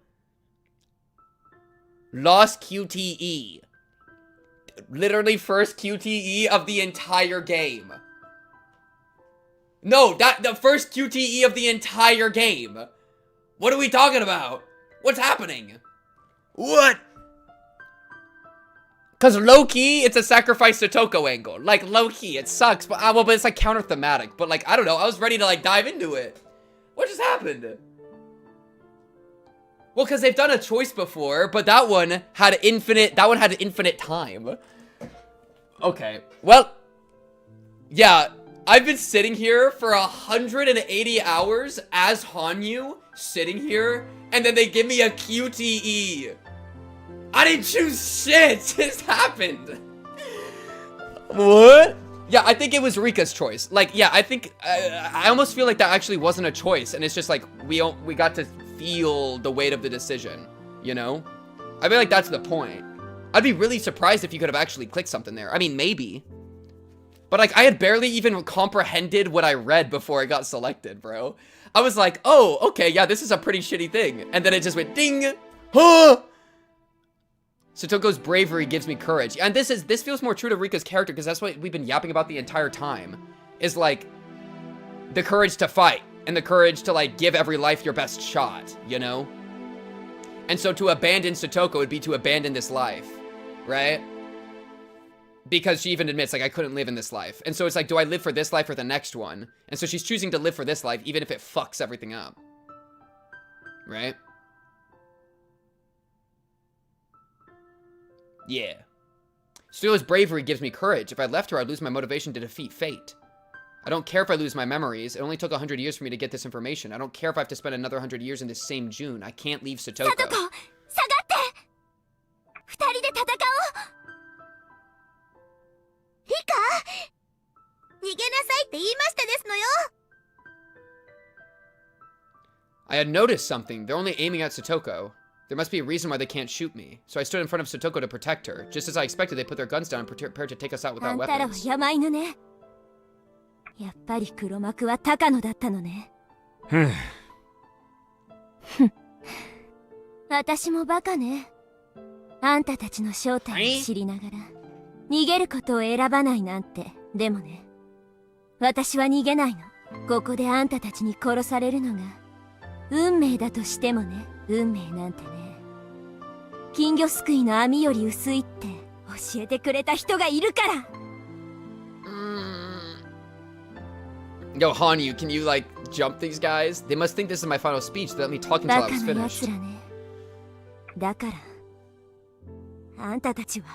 Lost QTE. Literally first QTE of the entire game. No, the first QTE of the entire game. What are we talking about? What's happening? What? Because low-key, it's a sacrifice Satoko angle. Like, low-key, it sucks, but, well, but it's like counter-thematic. But, like, I don't know, I was ready to, like, dive into it. What just happened? Well, because they've done a choice before, but that one had infinite time. Okay, well, yeah, I've been sitting here for 180 hours as Hanyuu, sitting here, and then they give me a QTE. I didn't choose shit! This happened! What? Yeah, I think it was Rika's choice. Like, yeah, I think, I almost feel like that actually wasn't a choice, and it's just like, we got to feel the weight of the decision, you know? I feel like that's the point. I'd be really surprised if you could have actually clicked something there. I mean, maybe. But, like, I had barely even comprehended what I read before I got selected, bro. I was like, oh, okay, yeah, this is a pretty shitty thing. And then it just went ding! Huh! Satoko's bravery gives me courage. And this feels more true to Rika's character, because that's what we've been yapping about the entire time. Is, like, the courage to fight. And the courage to, like, give every life your best shot, you know? And so to abandon Satoko would be to abandon this life. Right? Because she even admits, like, I couldn't live in this life. And so it's like, do I live for this life or the next one? And so she's choosing to live for this life, even if it fucks everything up. Right? Yeah. Stuyo's bravery gives me courage. If I left her, I'd lose my motivation to defeat fate. I don't care if I lose my memories. It only took 100 years for me to get this information. I don't care if I have to spend another 100 years in this same June. I can't leave Satoko. Satoko! I had noticed something. They're only aiming at Satoko. There must be a reason why they can't shoot me. So I stood in front of Satoko to protect her. Just as I expected, they put their guns down and prepared to take us out without weapons. やっぱり黒幕は高野だったのね。私もバカね。あんたたちの正体を知りながら逃げることを選ばないなんて。でもね、私は逃げないの。ここであんたたちに殺されるのが運命だとしてもね。運命なんてね、金魚すくいの網より薄いって教えてくれた人がいるから。Yo, Hanyuu, can you, like, jump these guys? They must think this is my final speech. They let me talk until I was finished. だから、あんたたちは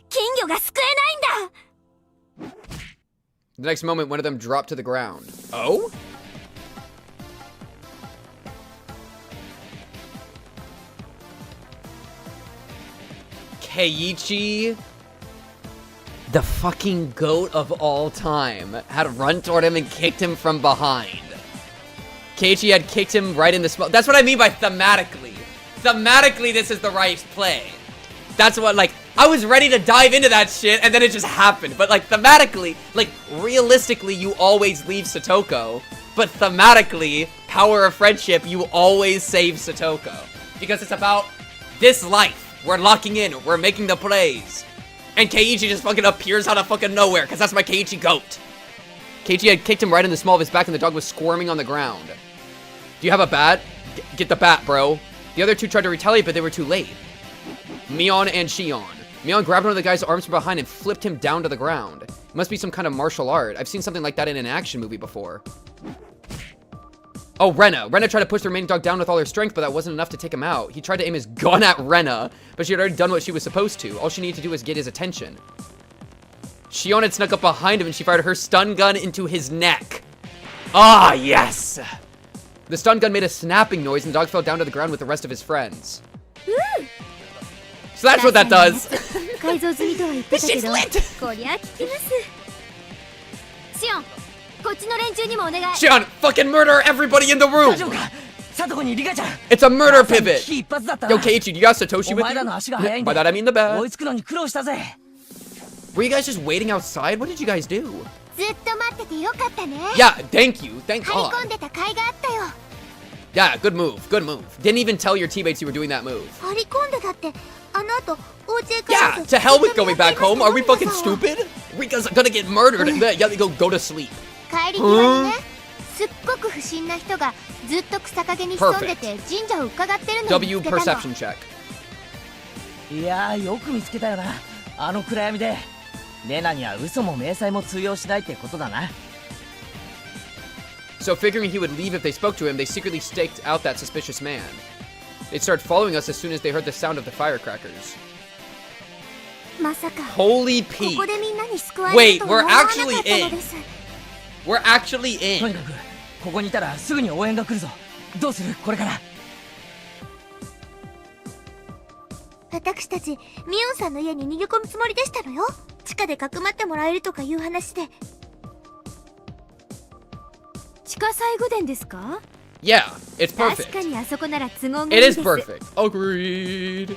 金魚が救えないんだ。 The next moment, one of them dropped to the ground. Oh? Keiichi, the fucking goat of all time, had run toward him and kicked him from behind. Keiichi had kicked him right in the smoke. That's what I mean by thematically. Thematically, this is the right play. That's what, like, I was ready to dive into that shit, and then it just happened. But, like, thematically, like, realistically, you always leave Satoko. But thematically, power of friendship, you always save Satoko. Because it's about this life. We're locking in. We're making the plays. And Keiichi just fucking appears out of fucking nowhere, because that's my Keiichi goat. Keiichi had kicked him right in the small of his back, and the dog was squirming on the ground. Do you have a bat? Get the bat, bro. The other two tried to retaliate, but they were too late. Mion and Shion. Mion grabbed one of the guy's arms from behind and flipped him down to the ground. It must be some kind of martial art. I've seen something like that in an action movie before. Oh, Rena. Rena tried to push the remaining dog down with all her strength, but that wasn't enough to take him out. He tried to aim his gun at Rena, but she had already done what she was supposed to. All she needed to do was get his attention. Shion had snuck up behind him, and she fired her stun gun into his neck. Ah, yes! The stun gun made a snapping noise, and the dog fell down to the ground with the rest of his friends. So that's what that does. This shit's lit! Shion, fucking murder everybody in the room! It's a murder pivot! Yo, Keiichi, you got Satoshi with you? By that I mean the bad. Were you guys just waiting outside? What did you guys do? Yeah, thank you. Thank God. Yeah, good move. Good move. Didn't even tell your teammates you were doing that move. Yeah, to hell with going back home. Are we fucking stupid? Rika's gonna get murdered. Yeah, go to sleep. Huh? Perfect. W perception check. So figuring he would leave if they spoke to him, they secretly staked out that suspicious man. They'd start following us as soon as they heard the sound of the firecrackers. Holy Pete. Wait, we're actually in. We're actually in. Yeah, it's perfect. It is perfect. Agreed.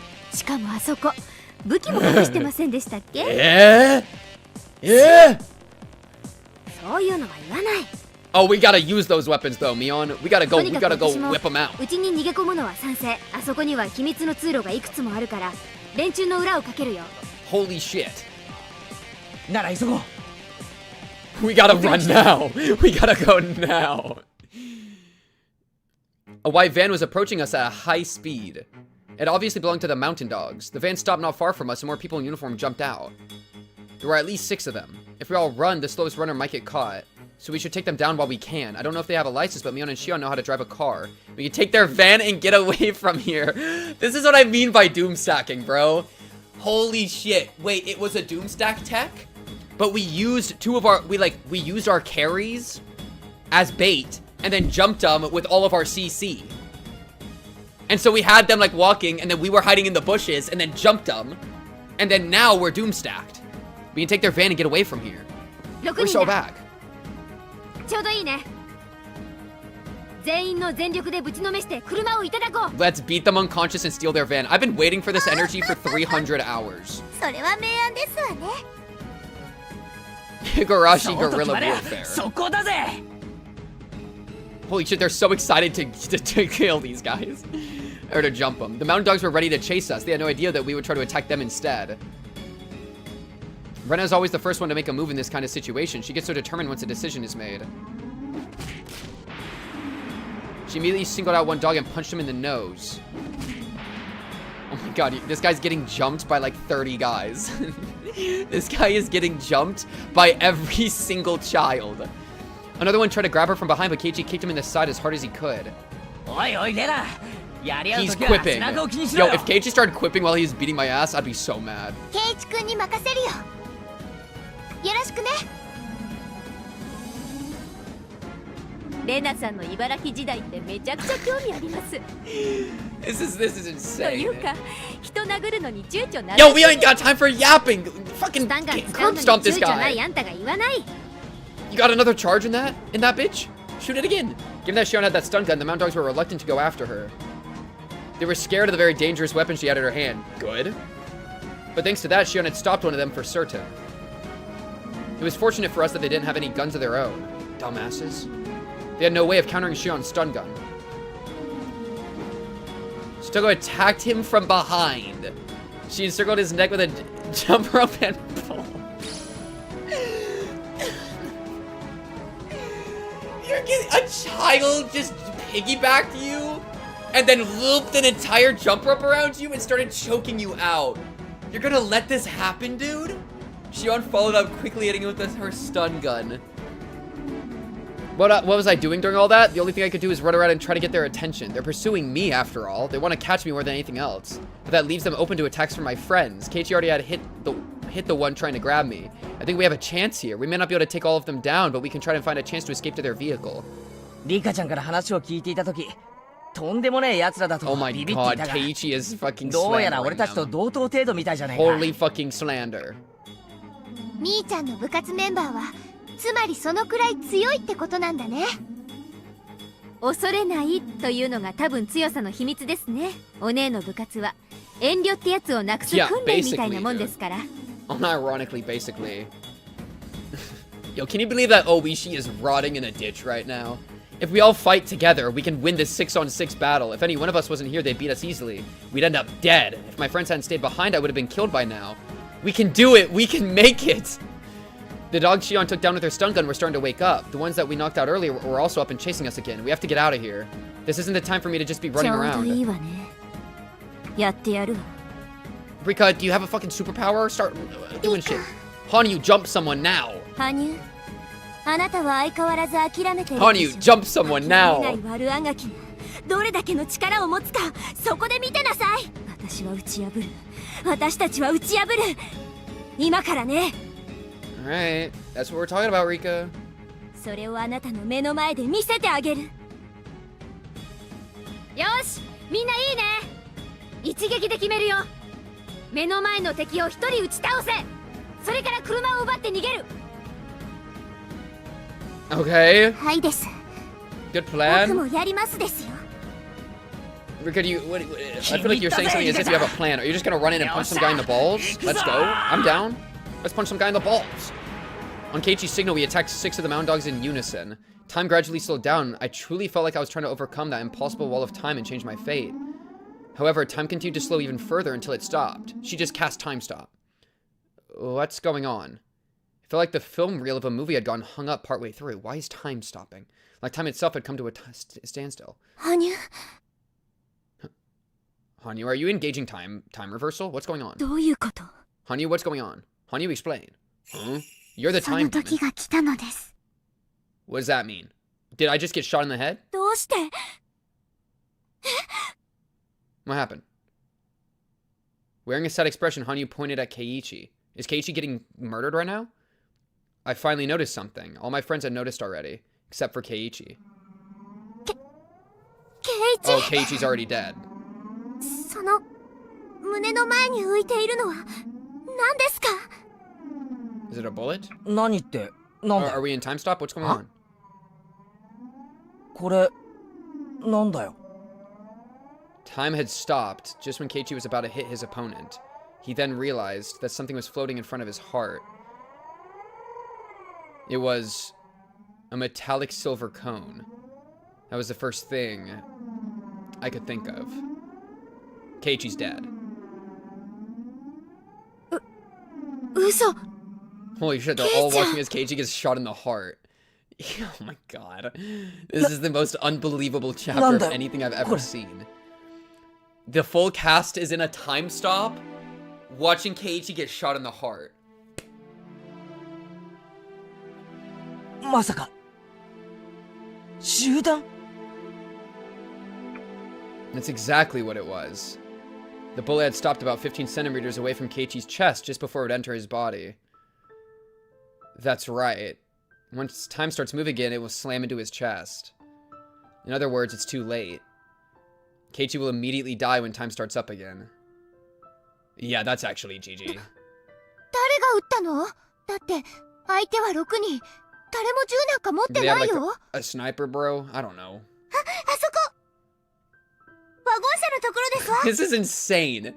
Yeah. Yeah. Oh, we gotta use those weapons though, Mion. We gotta go whip them out. Holy shit. We gotta run now. We gotta go now. A white van was approaching us at a high speed. It obviously belonged to the mountain dogs. The van stopped not far from us and more people in uniform jumped out. There were at least 6 of them. If we all run, the slowest runner might get caught. So we should take them down while we can. I don't know if they have a license, but Mion and Shion know how to drive a car. We can take their van and get away from here. This is what I mean by doom stacking, bro. Holy shit. Wait, it was a doom stack tech? But we used we used our carries as bait and then jumped them with all of our CC. And so we had them like walking and then we were hiding in the bushes and then jumped them. And then now we're doom stacked. We can take their van and get away from here. We're so back. Let's beat them unconscious and steal their van. I've been waiting for this energy for 300 hours. Higurashi guerrilla warfare. Holy shit, they're so excited to kill these guys. Or to jump them. The mountain dogs were ready to chase us. They had no idea that we would try to attack them instead. Rena's always the first one to make a move in this kind of situation. She gets so determined once a decision is made. She immediately singled out one dog and punched him in the nose. Oh my god, this guy's getting jumped by like 30 guys. This guy is getting jumped by every single child. Another one tried to grab her from behind, but Keiichi kicked him in the side as hard as he could. He's quipping. Yo, if Keiichi started quipping while he was beating my ass, I'd be so mad. This is insane. Yo, we ain't got time for yapping. Fucking curb stomp this guy. You got another charge in that bitch? Shoot it again. Given that Shion had that stun gun, the Mountain Dogs were reluctant to go after her. They were scared of the very dangerous weapon she had in her hand. Good. But thanks to that, Shion had stopped one of them for certain. It was fortunate for us that they didn't have any guns of their own. Dumbasses. They had no way of countering Shion's stun gun. Shitogo attacked him from behind. She encircled his neck with a jump rope and pull. You're getting a child just piggybacked you and then looped an entire jump rope around you and started choking you out. You're gonna let this happen, dude? Shion followed up, quickly hitting him with her stun gun. What was I doing during all that? The only thing I could do is run around and try to get their attention. They're pursuing me, after all. They want to catch me more than anything else. But that leaves them open to attacks from my friends. Keiichi already had hit the one trying to grab me. I think we have a chance here. We may not be able to take all of them down, but we can try to find a chance to escape to their vehicle. Rika-chanから話を聞いていたとき、とんでもねえ奴らだとビビっていたが、Keiichi is fucking どうやら俺たちと同等程度みたいじゃないか。Holy fucking slander. みーちゃんの部活メンバーはつまりそのくらい強いってことなんだね。恐れないというのが多分強さの秘密ですね。お姉の部活は遠慮ってやつをなくす訓練みたいなもんですから。Unironically, basically. Yo, can you believe that Ooishi is rotting in a ditch right now? If we all fight together, we can win this 6-on-6 battle. If any one of us wasn't here, they'd beat us easily. We'd end up dead. If my friends hadn't stayed behind, I would have been killed by now. We can do it! We can make it! The dogs Shion took down with her stun gun were starting to wake up. The ones that we knocked out earlier were also up and chasing us again. We have to get out of here. This isn't the time for me to just be running around. Rika, do you have a fucking superpower? Start doing shit. Hanyuu, jump someone now. Hanyuu, jump someone now. どれだけの力を持つか、そこで見てなさい。私は打ち破る。私たちは打ち破る。今からね。Alright, that's what we're talking about, Rika. それをあなたの目の前で見せてあげる。よし、みんないいね。一撃で決めるよ。目の前の敵を一人撃ち倒せ。それから車を奪って逃げる。Okay. はいです。Good plan. 僕もやりますですよ。Rika, I feel like you're saying something as if you have a plan. Are you just gonna run in and punch some guy in the balls? Let's go. I'm down. Let's punch some guy in the balls. On Keiichi's signal, we attacked 6 of the Mountain Dogs in unison. Time gradually slowed down. I truly felt like I was trying to overcome that impossible wall of time and change my fate. However, time continued to slow even further until it stopped. She just cast time stop. What's going on? I felt like the film reel of a movie had gone hung up partway through. Why is time stopping? Like time itself had come to a standstill. Hanyuu? Hanyuu, are you engaging time reversal? What's going on? どういうこと? Hanyuu, what's going on? Hanyuu, explain. Huh? You're the time demon. その時が来たのです。What does that mean? Did I just get shot in the head? どうして? What happened? Wearing a sad expression, Hanyuu pointed at Keiichi. Is Keiichi getting murdered right now? I finally noticed something. All my friends had noticed already, except for Keiichi. Keiichi? Oh, Keiichi's already dead. その胸の前に浮いているのは何ですか? Is it a bullet? 何ってなんだ? Are we in time stop? What's going on? これなんだよ? Time had stopped just when Keiichi was about to hit his opponent. He then realized that something was floating in front of his heart. It was a metallic silver cone. That was the first thing I could think of. Keiichi's dead. 嘘. Holy shit, they're all watching as Keiichi gets shot in the heart. Oh my god. This is the most unbelievable chapter of anything I've ever seen. The full cast is in a time stop, watching Keiichi get shot in the heart. まさか集団? That's exactly what it was. The bullet had stopped about 15 centimeters away from Keiichi's chest just before it would enter his body. That's right. Once time starts moving again, it will slam into his chest. In other words, it's too late. Keiichi will immediately die when time starts up again. Yeah, that's actually GG. 誰が撃ったの？だって相手は6人。誰も銃なんか持ってないよ。 like a sniper, bro? I don't know. あそこ。ワゴン車のところですわ。This is insane.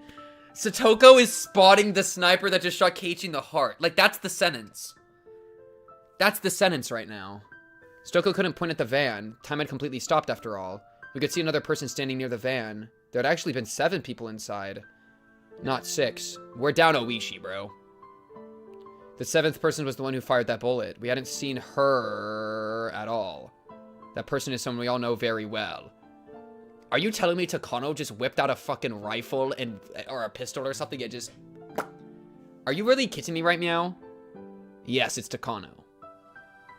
Satoko is spotting the sniper that just shot Keiichi in the heart. Like, that's the sentence. That's the sentence right now. Satoko couldn't point at the van. Time had completely stopped after all. We could see another person standing near the van. There had actually been 7 people inside. Not 6. We're down Ooishi, bro. The 7th person was the one who fired that bullet. We hadn't seen her at all. That person is someone we all know very well. Are you telling me Takano just whipped out a fucking rifle and or a pistol or something and just... Are you really kidding me right now? Yes, it's Takano.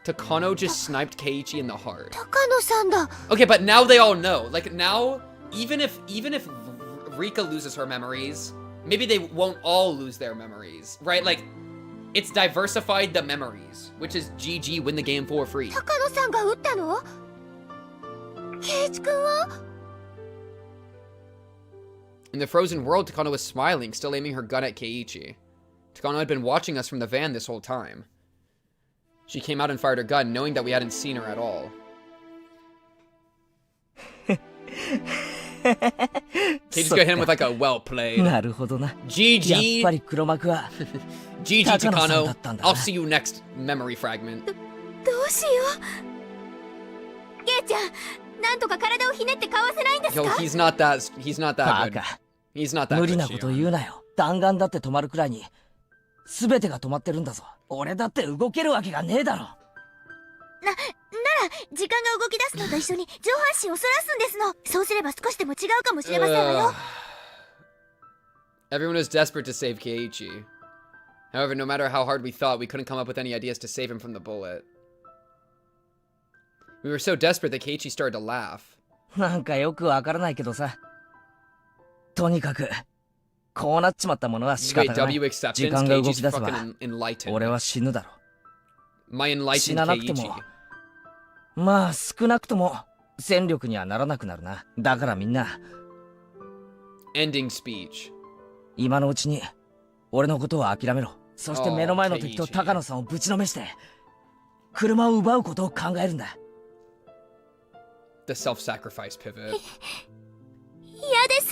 Takano just sniped Keiichi in the heart. Takano-san da. Okay, but now they all know. Like, now, even if Rika loses her memories, maybe they won't all lose their memories, right? Like, it's diversified the memories, which is GG, win the game for free. Takano-sanが撃ったの？Keiichi-kunは? In the frozen world, Takano was smiling, still aiming her gun at Keiichi. Takano had been watching us from the van this whole time. She came out and fired her gun, knowing that we hadn't seen her at all. Keiichi's gonna hit him with like a well played. GG. GG, Takano. I'll see you next memory fragment. どうしよう。ケイちゃん、なんとか体をひねってかわせないんですか？ Yo, he's not that good. He's not that good. 無理なこと言うなよ。弾丸だって止まるくらいに全てが止まってるんだぞ。俺だって動けるわけがねえだろ。なら時間が動き出すのと一緒に上半身を反らすんですの。そうすれば少しでも違うかもしれませんわよ。Everyone was desperate to save Keiichi. However, no matter how hard we thought, we couldn't come up with any ideas to save him from the bullet. We were so desperate that Keiichi started to laugh. なんかよくわからないけどさ。とにかくこうなっちまったものは仕方がない。時間が動き出せば俺は死ぬだろ。死ななくてもまあ少なくとも戦力にはならなくなるな。だからみんな Ending speech. 今のうちに俺のことを諦めろ。そして目の前の敵と高野さんをぶちのめして車を奪うことを考えるんだ。 The self-sacrifice pivot. 嫌です。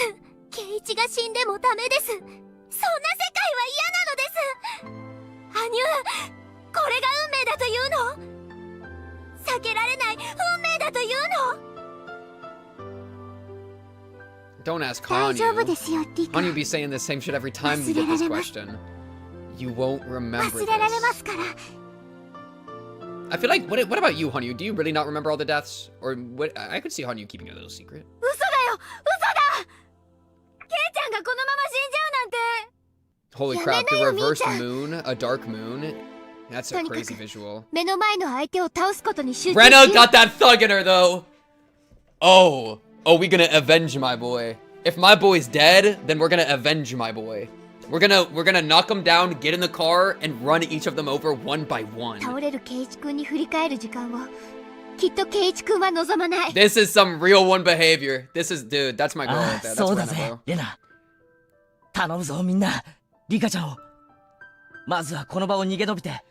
ケイイチが死んでもダメです。そんな世界は嫌なのです。羽生、これが運命だというの？避けられない運命だというの？ Don't ask Hanyuu. Hanyuu be saying the same shit every time we get this question. You won't remember this. I feel like, what about you, Hanyuu? Do you really not remember all the deaths? Or what? I could see Hanyuu keeping a little secret. 嘘だよ！嘘だ！ケイちゃんがこのまま死んじゃうなんて。 Holy crap, the reversed moon, a dark moon. That's a crazy visual. 目の前の相手を倒すことに集中し。 Rena got that thug in her though. Oh, we gonna avenge my boy. If my boy's dead, then we're gonna avenge my boy. We're gonna knock him down, get in the car, and run each of them over one by one. 倒れるケイイチ君に振り返る時間をきっとケイイチ君は望まない。 This is some real one behavior. This is, dude, that's my girl right there. That's そうだ Rena, ぜ bro. レナ。頼むぞみんな。リカちゃんをまずはこの場を逃げ延びて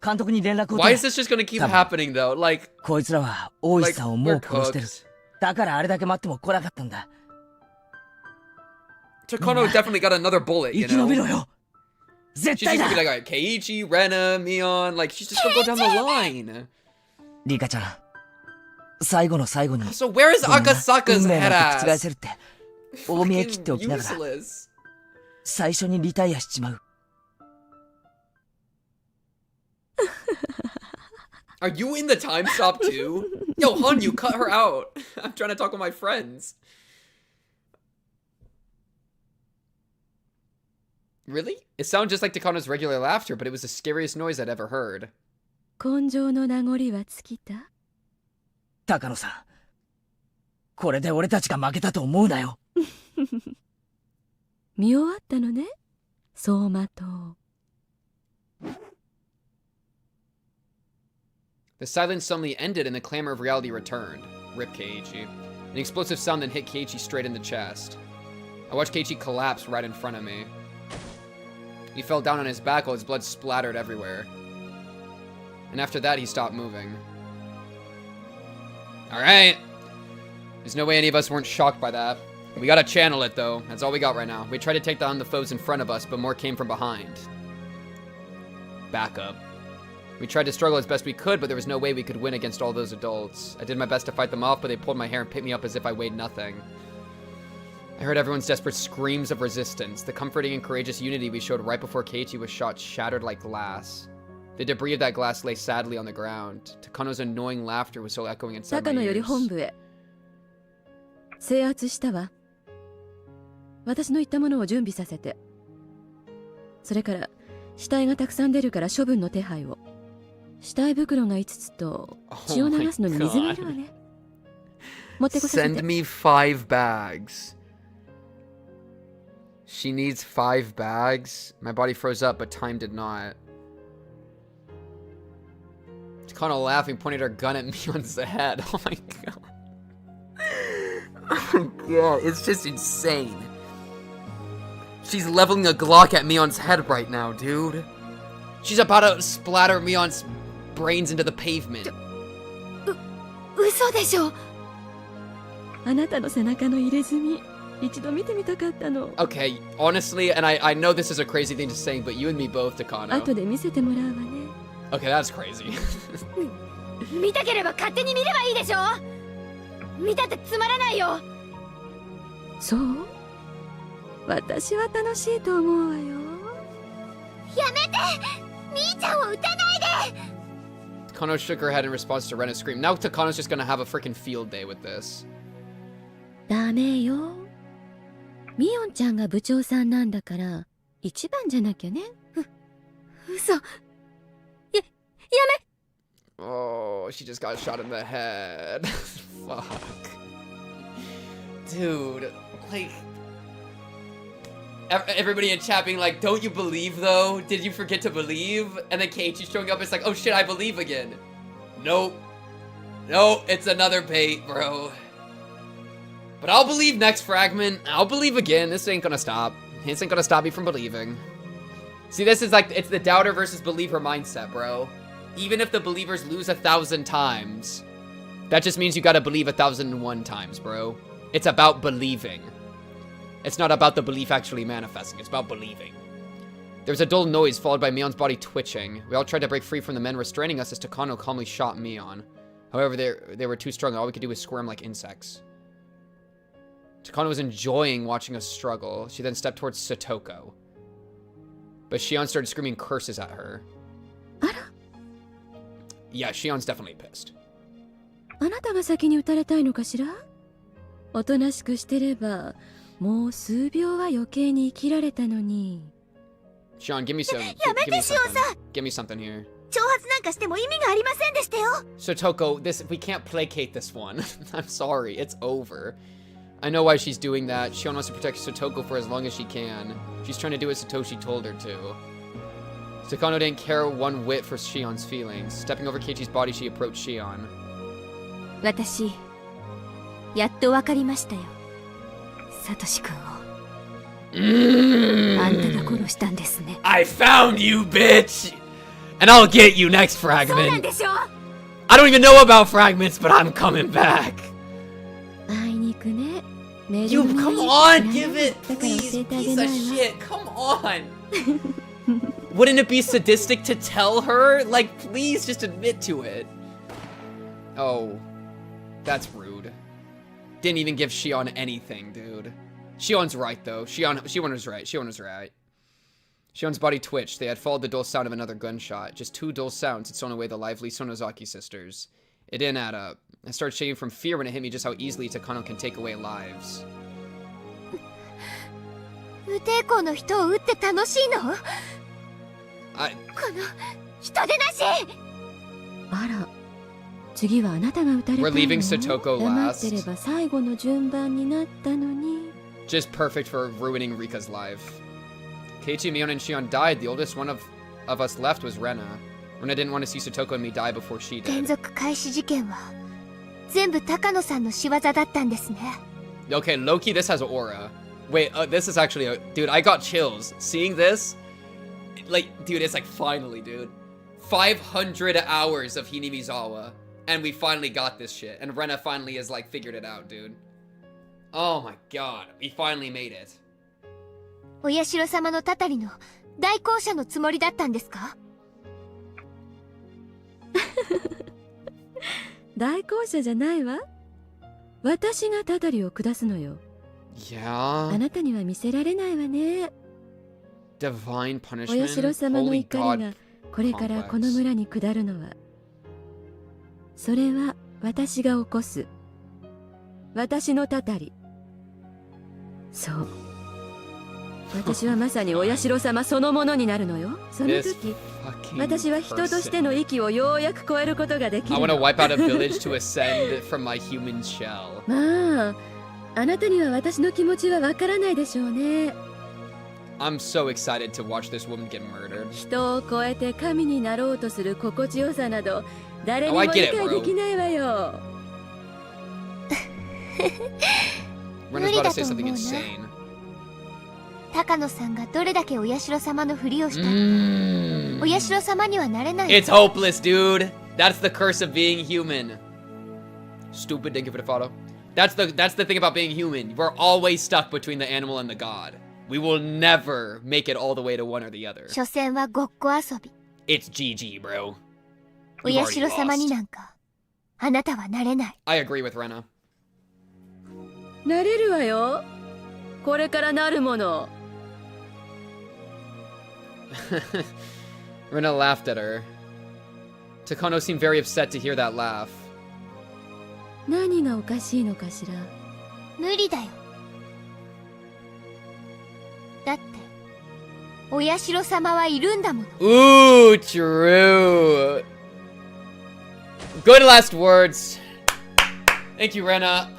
監督に連絡を取れ。 Why is this just gonna keep happening though? Like こいつらは大石さんをもう殺してる。だからあれだけ待っても来なかったんだ。 Takano definitely got another bullet, you 生き延びろ know? よ。 She's 絶対 just だ。 gonna be like, Keiichi, Rena, Mion, like she's just gonna go down the line. リカちゃん、最後の最後に So where is Akasaka's 運命 head なんて覆 ass? せるって大見え切っておきながら Useless. 最初にリタイアしちまう。 Are you in the time stop too? Yo, Hanyuu, cut her out. I'm trying to talk with my friends. Really? It sounded just like Takano's regular laughter, but it was the scariest noise I'd ever heard. 根性の名残は尽きた？高野さん、これで俺たちが負けたと思うなよ。見終わったのね、走馬灯。 The silence suddenly ended and the clamor of reality returned. Rip Keiichi. An explosive sound then hit Keiichi straight in the chest. I watched Keiichi collapse right in front of me. He fell down on his back while his blood splattered everywhere. And after that, he stopped moving. Alright. There's no way any of us weren't shocked by that. We gotta channel it, though. That's all we got right now. We tried to take down the foes in front of us, but more came from behind. Backup. We tried to struggle as best we could, but there was no way we could win against all those adults. I did my best to fight them off, but they pulled my hair and picked me up as if I weighed nothing. I heard everyone's desperate screams of resistance. The comforting and courageous unity we showed right before Keiichi was shot shattered like glass. The debris of that glass lay sadly on the ground. Takano's annoying laughter was still echoing inside my ears. より本部へ。制圧したわ。私の言ったものを準備させて。それから、死体がたくさん出るから処分の手配を。死体袋が5つと、血を流すのに水がいるわね。持ってこさせて。Send me 5 bags. She needs 5 bags. My body froze up, but time did not. Takano laughing, pointed her gun at Mion's head. Oh my god. Oh my god, it's just insane. She's leveling a Glock at Mion's head right now, dude. She's about to splatter Mion's brains into the pavement. 嘘でしょ。あなたの背中の入れ墨、一度見てみたかったの。Okay, honestly, and I know this is a crazy thing to say, but you and me both, Takano. 後で見せてもらうわね。Okay, that's crazy. 見たければ勝手に見ればいいでしょ。見たってつまらないよ。そう？私は楽しいと思うわよ。やめて！みーちゃんを撃たないで！ Takano shook her head in response to Rena's scream. Now Takano's just gonna have a freaking field day with this. ダメよ。ミオンちゃんが部長さんなんだから、一番じゃなきゃね。嘘。Oh, she just got shot in the head. Fuck. Dude, like... Everybody in chat being like, don't you believe though? Did you forget to believe? And then Keiichi's showing up, it's like, oh shit, I believe again. Nope. Nope, it's another bait, bro. But I'll believe next fragment. I'll believe again. This ain't gonna stop. This ain't gonna stop me from believing. See, this is like, it's the doubter versus believer mindset, bro. Even if the believers lose 1,000 times, that just means you gotta believe 1,001 times, bro. It's about believing. It's not about the belief actually manifesting. It's about believing. There was a dull noise followed by Mion's body twitching. We all tried to break free from the men restraining us as Takano calmly shot Mion. However, they were too strong. All we could do was squirm like insects. Takano was enjoying watching us struggle. She then stepped towards Satoko. But Shion started screaming curses at her. Yeah, Shion's definitely pissed. あなたが先に撃たれたいのかしら？おとなしくしてれば、もう数秒は余計に生きられたのに。Shion, give me some. やめて、シオンさん。 Give me something here. 挑発なんかしても意味がありませんでしたよ。Satoko, we can't placate this one. I'm sorry, it's over. I know why she's doing that. Shion wants to protect Satoko for as long as she can. She's trying to do what Satoshi told her to. Takano didn't care one whit for Shion's feelings. Stepping over Keiichi's body, she approached Shion. 私、やっとわかりましたよ。サトシ君を。あんたが殺したんですね。I found you, bitch! And I'll get you next fragment. そうなんでしょ？ I don't even know about fragments, but I'm coming back. あいにくね。You, come on, give it, please, piece of shit, come on. Wouldn't it be sadistic to tell her? Like, please just admit to it. Oh, that's rude. Didn't even give Shion anything, dude. Shion's right, though. Shion was right. Shion was right. Shion's body twitched. They had followed the dull sound of another gunshot. Just 2 dull sounds had stolen away the lively Sonozaki sisters. It didn't add up. I started shaking from fear when it hit me just how easily Takano can take away lives. 無抵抗の人を撃って楽しいの？この人でなし！あら、次はあなたが撃たれたの？ We're leaving Satoko 黙って last. れば最後の順番になったのに。Just perfect for ruining Rika's life. Keiichi, Mion, and Shion died. The oldest one of us left was Rena. Rena didn't want to see Satoko and me die before she 連 did. 続開始事件は全部高野さんの仕業だったんですね。 Okay, Loki, this has aura. Wait, this is actually a... Dude, I got chills. Seeing this, like, dude, it's like, finally, dude. 500 hours of Hinamizawa, and we finally got this shit. And Rena finally has, like, figured it out, dude. Oh my god, we finally made it. お社様のたたりの代行者のつもりだったんですか？代行者じゃないわ。私がたたりを下すのよ。Yeah. あなたには見せられないわね。 Divine お punishment. 社様の Holy 怒り god. がこれからこの村に下るのは、それは私が起こす。私のたたり。そう。私はまさにお社様そのものになるのよ。その時、私は人としての域をようやく超えることができる。I want to wipe out a village to ascend from my human shell. まあ、あなたには私の気持ちはわからないでしょうね。I'm so excited to watch this woman get murdered. 人を超えて神になろうとする心地よさなど、誰にも理解できないわよ。Rena's about to say something insane. 高野さんがどれだけお社様のふりをしたお社様にはなれない。 It's hopeless, dude. That's the curse of being human. Stupid, thank you for the photo. That's the thing about being human. We're always stuck between the animal and the god. We will never make it all the way to one or the other. 所詮はごっこ遊び。 It's GG, bro. お社様になんかあなたはなれない。 I agree with Rena. なれるわよ。これからなるもの。Rena laughed at her. Takano seemed very upset to hear that laugh. 何がおかしいのかしら。無理だよ。だってお社様はいるんだもの。 Ooh, true. Good last words. Thank you, Rena.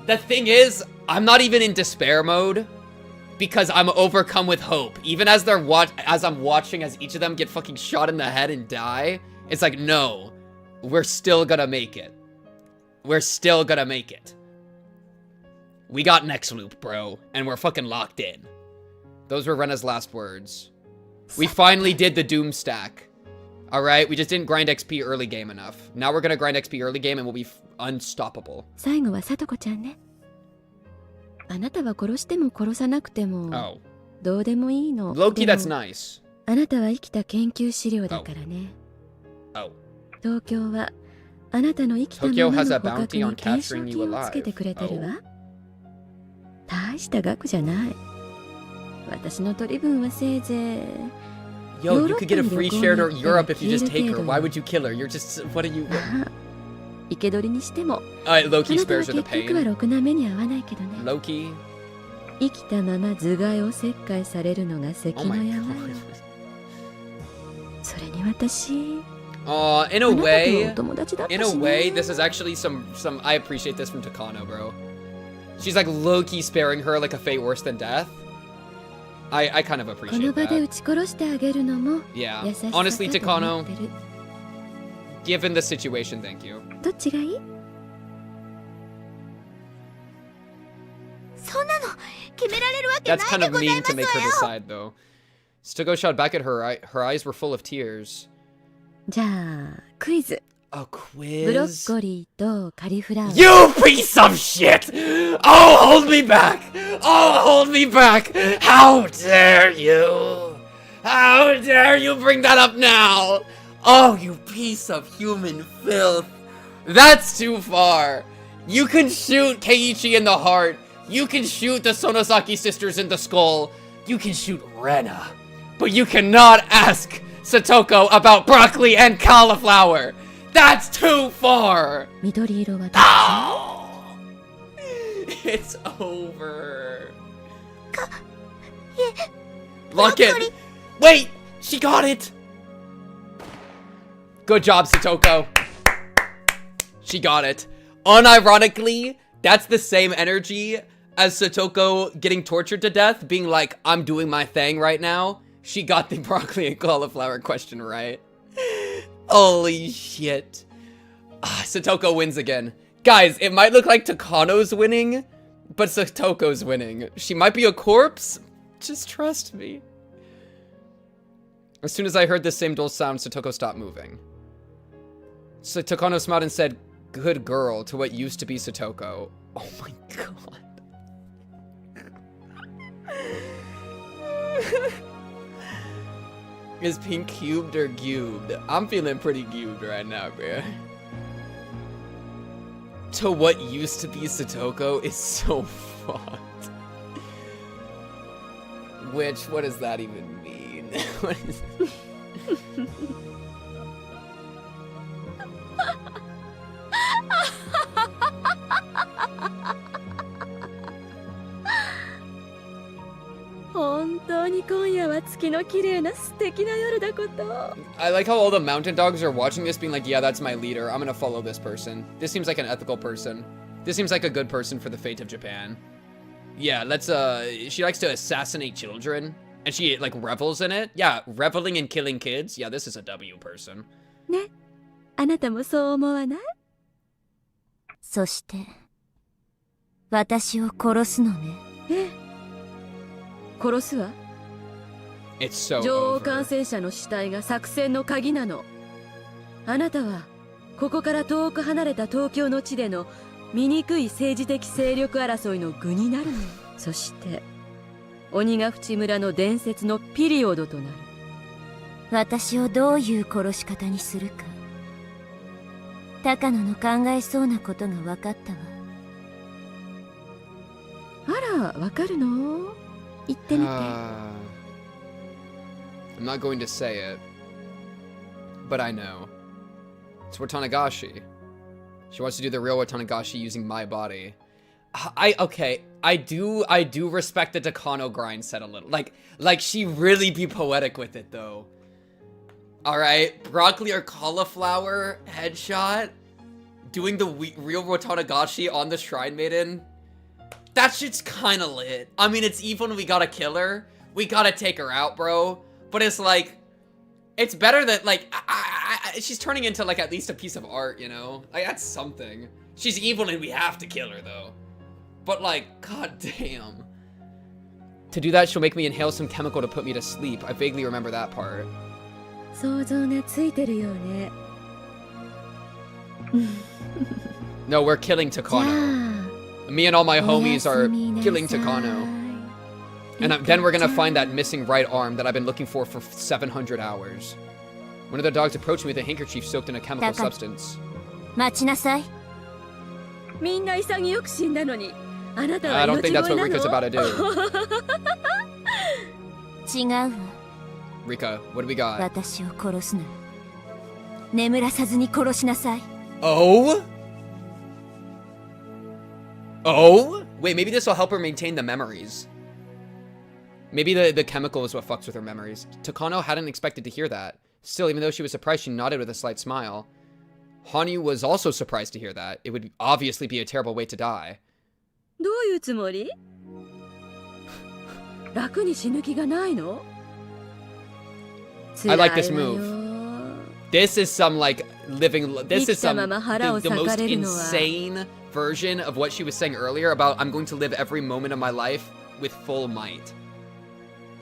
The thing is, I'm not even in despair mode because I'm overcome with hope. Even as I'm watching as each of them get fucking shot in the head and die, it's like, no, we're still gonna make it. We're still gonna make it. We got next loop, bro, and we're fucking locked in. Those were Rena's last words. We finally did the Doom stack. Alright, we just didn't grind XP early game enough. Now we're gonna grind XP early game and we'll be unstoppable. 最後はさとこちゃんね。あなたは殺しても殺さなくても、どうでもいいの。Low-key, that's nice. あなたは生きた研究資料だからね。東京はあなたの生きたままの捕獲に懸賞金をつけてくれてるわ。大した額じゃない。私の取り分はせいぜい。Yo, you could get a free share to Europe if you just take her. Why would you kill her? You're just... What are you... 生け捕りにしても、Loki spares her the 結局は pain. ろくな目に遭わないけどね。Loki? 生きたまま頭蓋を切開されるのが関の山よ。それに私、in a way, this is actually some. I appreciate this from Takano, bro. She's like low-key sparing her like a fate worse than death. I kind of この appreciate 場で that. 撃ち殺してあげるのも Yeah. 優しさか Honestly, と思 Takano, ってる。 given the situation, thank you. どっちがいい？そんなの決められるわけない That's で kind ご of ざい mean ま to すわ make her よ。 decide, though. Stugo shot back at her. Her eyes were full of tears. じゃあクイズ。 A ブロ quiz? ッコリーとカリフラワー。 You piece of shit! Oh, hold me back! Oh, hold me back! How dare you! How dare you bring that up now! Oh, you piece of human filth! That's too far! You can shoot Keiichi in the heart. You can shoot the Sonosaki sisters in the skull. You can shoot Rena. But you cannot ask Satoko about broccoli and cauliflower! That's too far! 緑色はどっち？ It's over. Lock it. Wait, she got it. Good job, Satoko. She got it. Unironically, that's the same energy as Satoko getting tortured to death, being like, I'm doing my thing right now. She got the broccoli and cauliflower question right. Holy shit. Satoko wins again. Guys, it might look like Takano's winning, but Satoko's winning. She might be a corpse. Just trust me. As soon as I heard the same dull sound, Satoko stopped moving. So Takano smiled and said, "Good girl," to what used to be Satoko. Oh my god. Is pink cubed or cubed? I'm feeling pretty cubed right now, bro. To what used to be Satoko is so fucked. What does that even mean? What is it? 本当に今夜は月の綺麗な素敵な夜だこと。 I like how all the mountain dogs are watching this being like, yeah, that's my leader. I'm gonna follow this person. This seems like an ethical person. This seems like a good person for the fate of Japan. Yeah, let's, she likes to assassinate children. And she, like, revels in it. Yeah, reveling in killing kids. Yeah, this is a W person. ね、あなたもそう思わない？そして、私を殺すのね。ええ、殺すわ。 It's so 女王 over. 感染者の死体が作戦の鍵なの。あなたはここから遠く離れた東京の地での醜い政治的勢力争いの具になるの。そして鬼ヶ淵村の伝説のピリオドとなる。私をどういう殺し方にするか、高野の考えそうなことが分かったわ。あら、わかるの？言ってみて。I'm not going to say it, but I know. It's Watanagashi. She wants to do the real Watanagashi using my body. Okay, I do respect the Takano grind set a little. Like she really be poetic with it though. All right, broccoli or cauliflower headshot, doing the real Watanagashi on the Shrine Maiden. That shit's kind of lit. I mean, it's evil and we gotta kill her. We gotta take her out, bro. But it's like, it's better that, like, she's turning into, like, at least a piece of art, you know? Like, that's something. She's evil and we have to kill her, though. But, like, goddamn. To do that, she'll make me inhale some chemical to put me to sleep. I vaguely remember that part. 想像がついてるよね。 No, we're killing Takano. Me and all my homies are killing Takano. And then we're gonna find that missing right arm that I've been looking for 700 hours. One of the dogs approached me with a handkerchief soaked in a chemical substance. 待ちなさい。みんな潔く死んだのに、あなた I は don't think 命 that's 乞い what な Rika's の？ about to do. 違うわ。 Rika, what do we got? 私を殺すな。眠らさずに殺しなさい。 Oh? Oh? Wait, maybe this will help her maintain the memories. Maybe the chemical is what fucks with her memories. Takano hadn't expected to hear that. Still, even though she was surprised, she nodded with a slight smile. Hanyuu was also surprised to hear that. It would obviously be a terrible way to die. どういうつもり？楽に死ぬ気がないの？ I like this move. This is some, like, this is some, the most insane version of what she was saying earlier about I'm going to live every moment of my life with full might.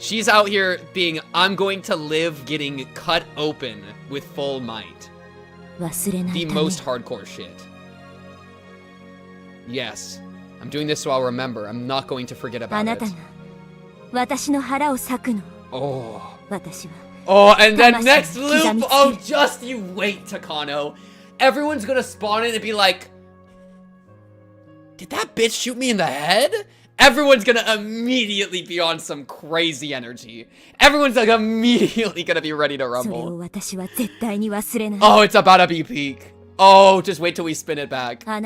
She's out here being, I'm going to live getting cut open with full might. The most hardcore shit. Yes. I'm doing this so I'll remember. I'm not going to forget about it. Oh. Oh, and then next loop! Oh, just you wait, Takano. Everyone's gonna spawn in and be like, did that bitch shoot me in the head? Everyone's gonna immediately be on some crazy energy. Everyone's like immediately gonna be ready to rumble. Oh, it's about to be peak. Oh, just wait till we spin it back. Oh,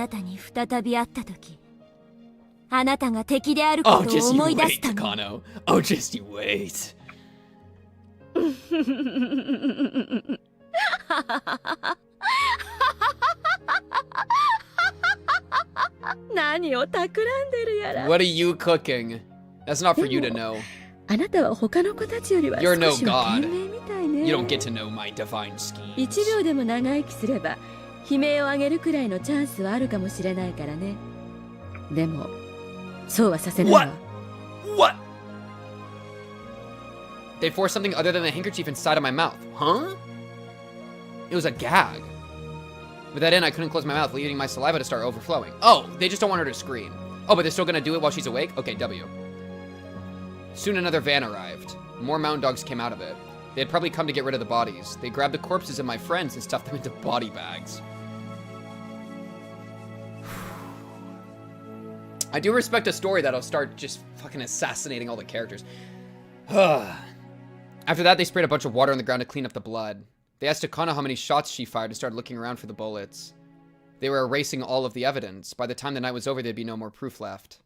just you wait, Takano. Oh, just you wait. 何を企んでるやら。 What are you cooking? That's not for you to know. あなたは他の子たちよりは You're no 少しは god. 賢明みたいね。 You don't get to know my divine schemes. 1秒でも長生きすれば悲鳴を上げるくらいのチャンスはあるかもしれないからね。でもそうはさせないわ。 What? They forced something other than the handkerchief inside of my mouth. Huh? It was a gag. With that in, I couldn't close my mouth, leaving my saliva to start overflowing. Oh, they just don't want her to scream. Oh, but they're still gonna do it while she's awake? Okay, W. Soon another van arrived. More mountain dogs came out of it. They had probably come to get rid of the bodies. They grabbed the corpses of my friends and stuffed them into body bags. I do respect a story that'll start just fucking assassinating all the characters. After that, they sprayed a bunch of water on the ground to clean up the blood. They asked Takano how many shots she fired and started looking around for the bullets. They were erasing all of the evidence. By the time the night was over, there'd be no more proof left.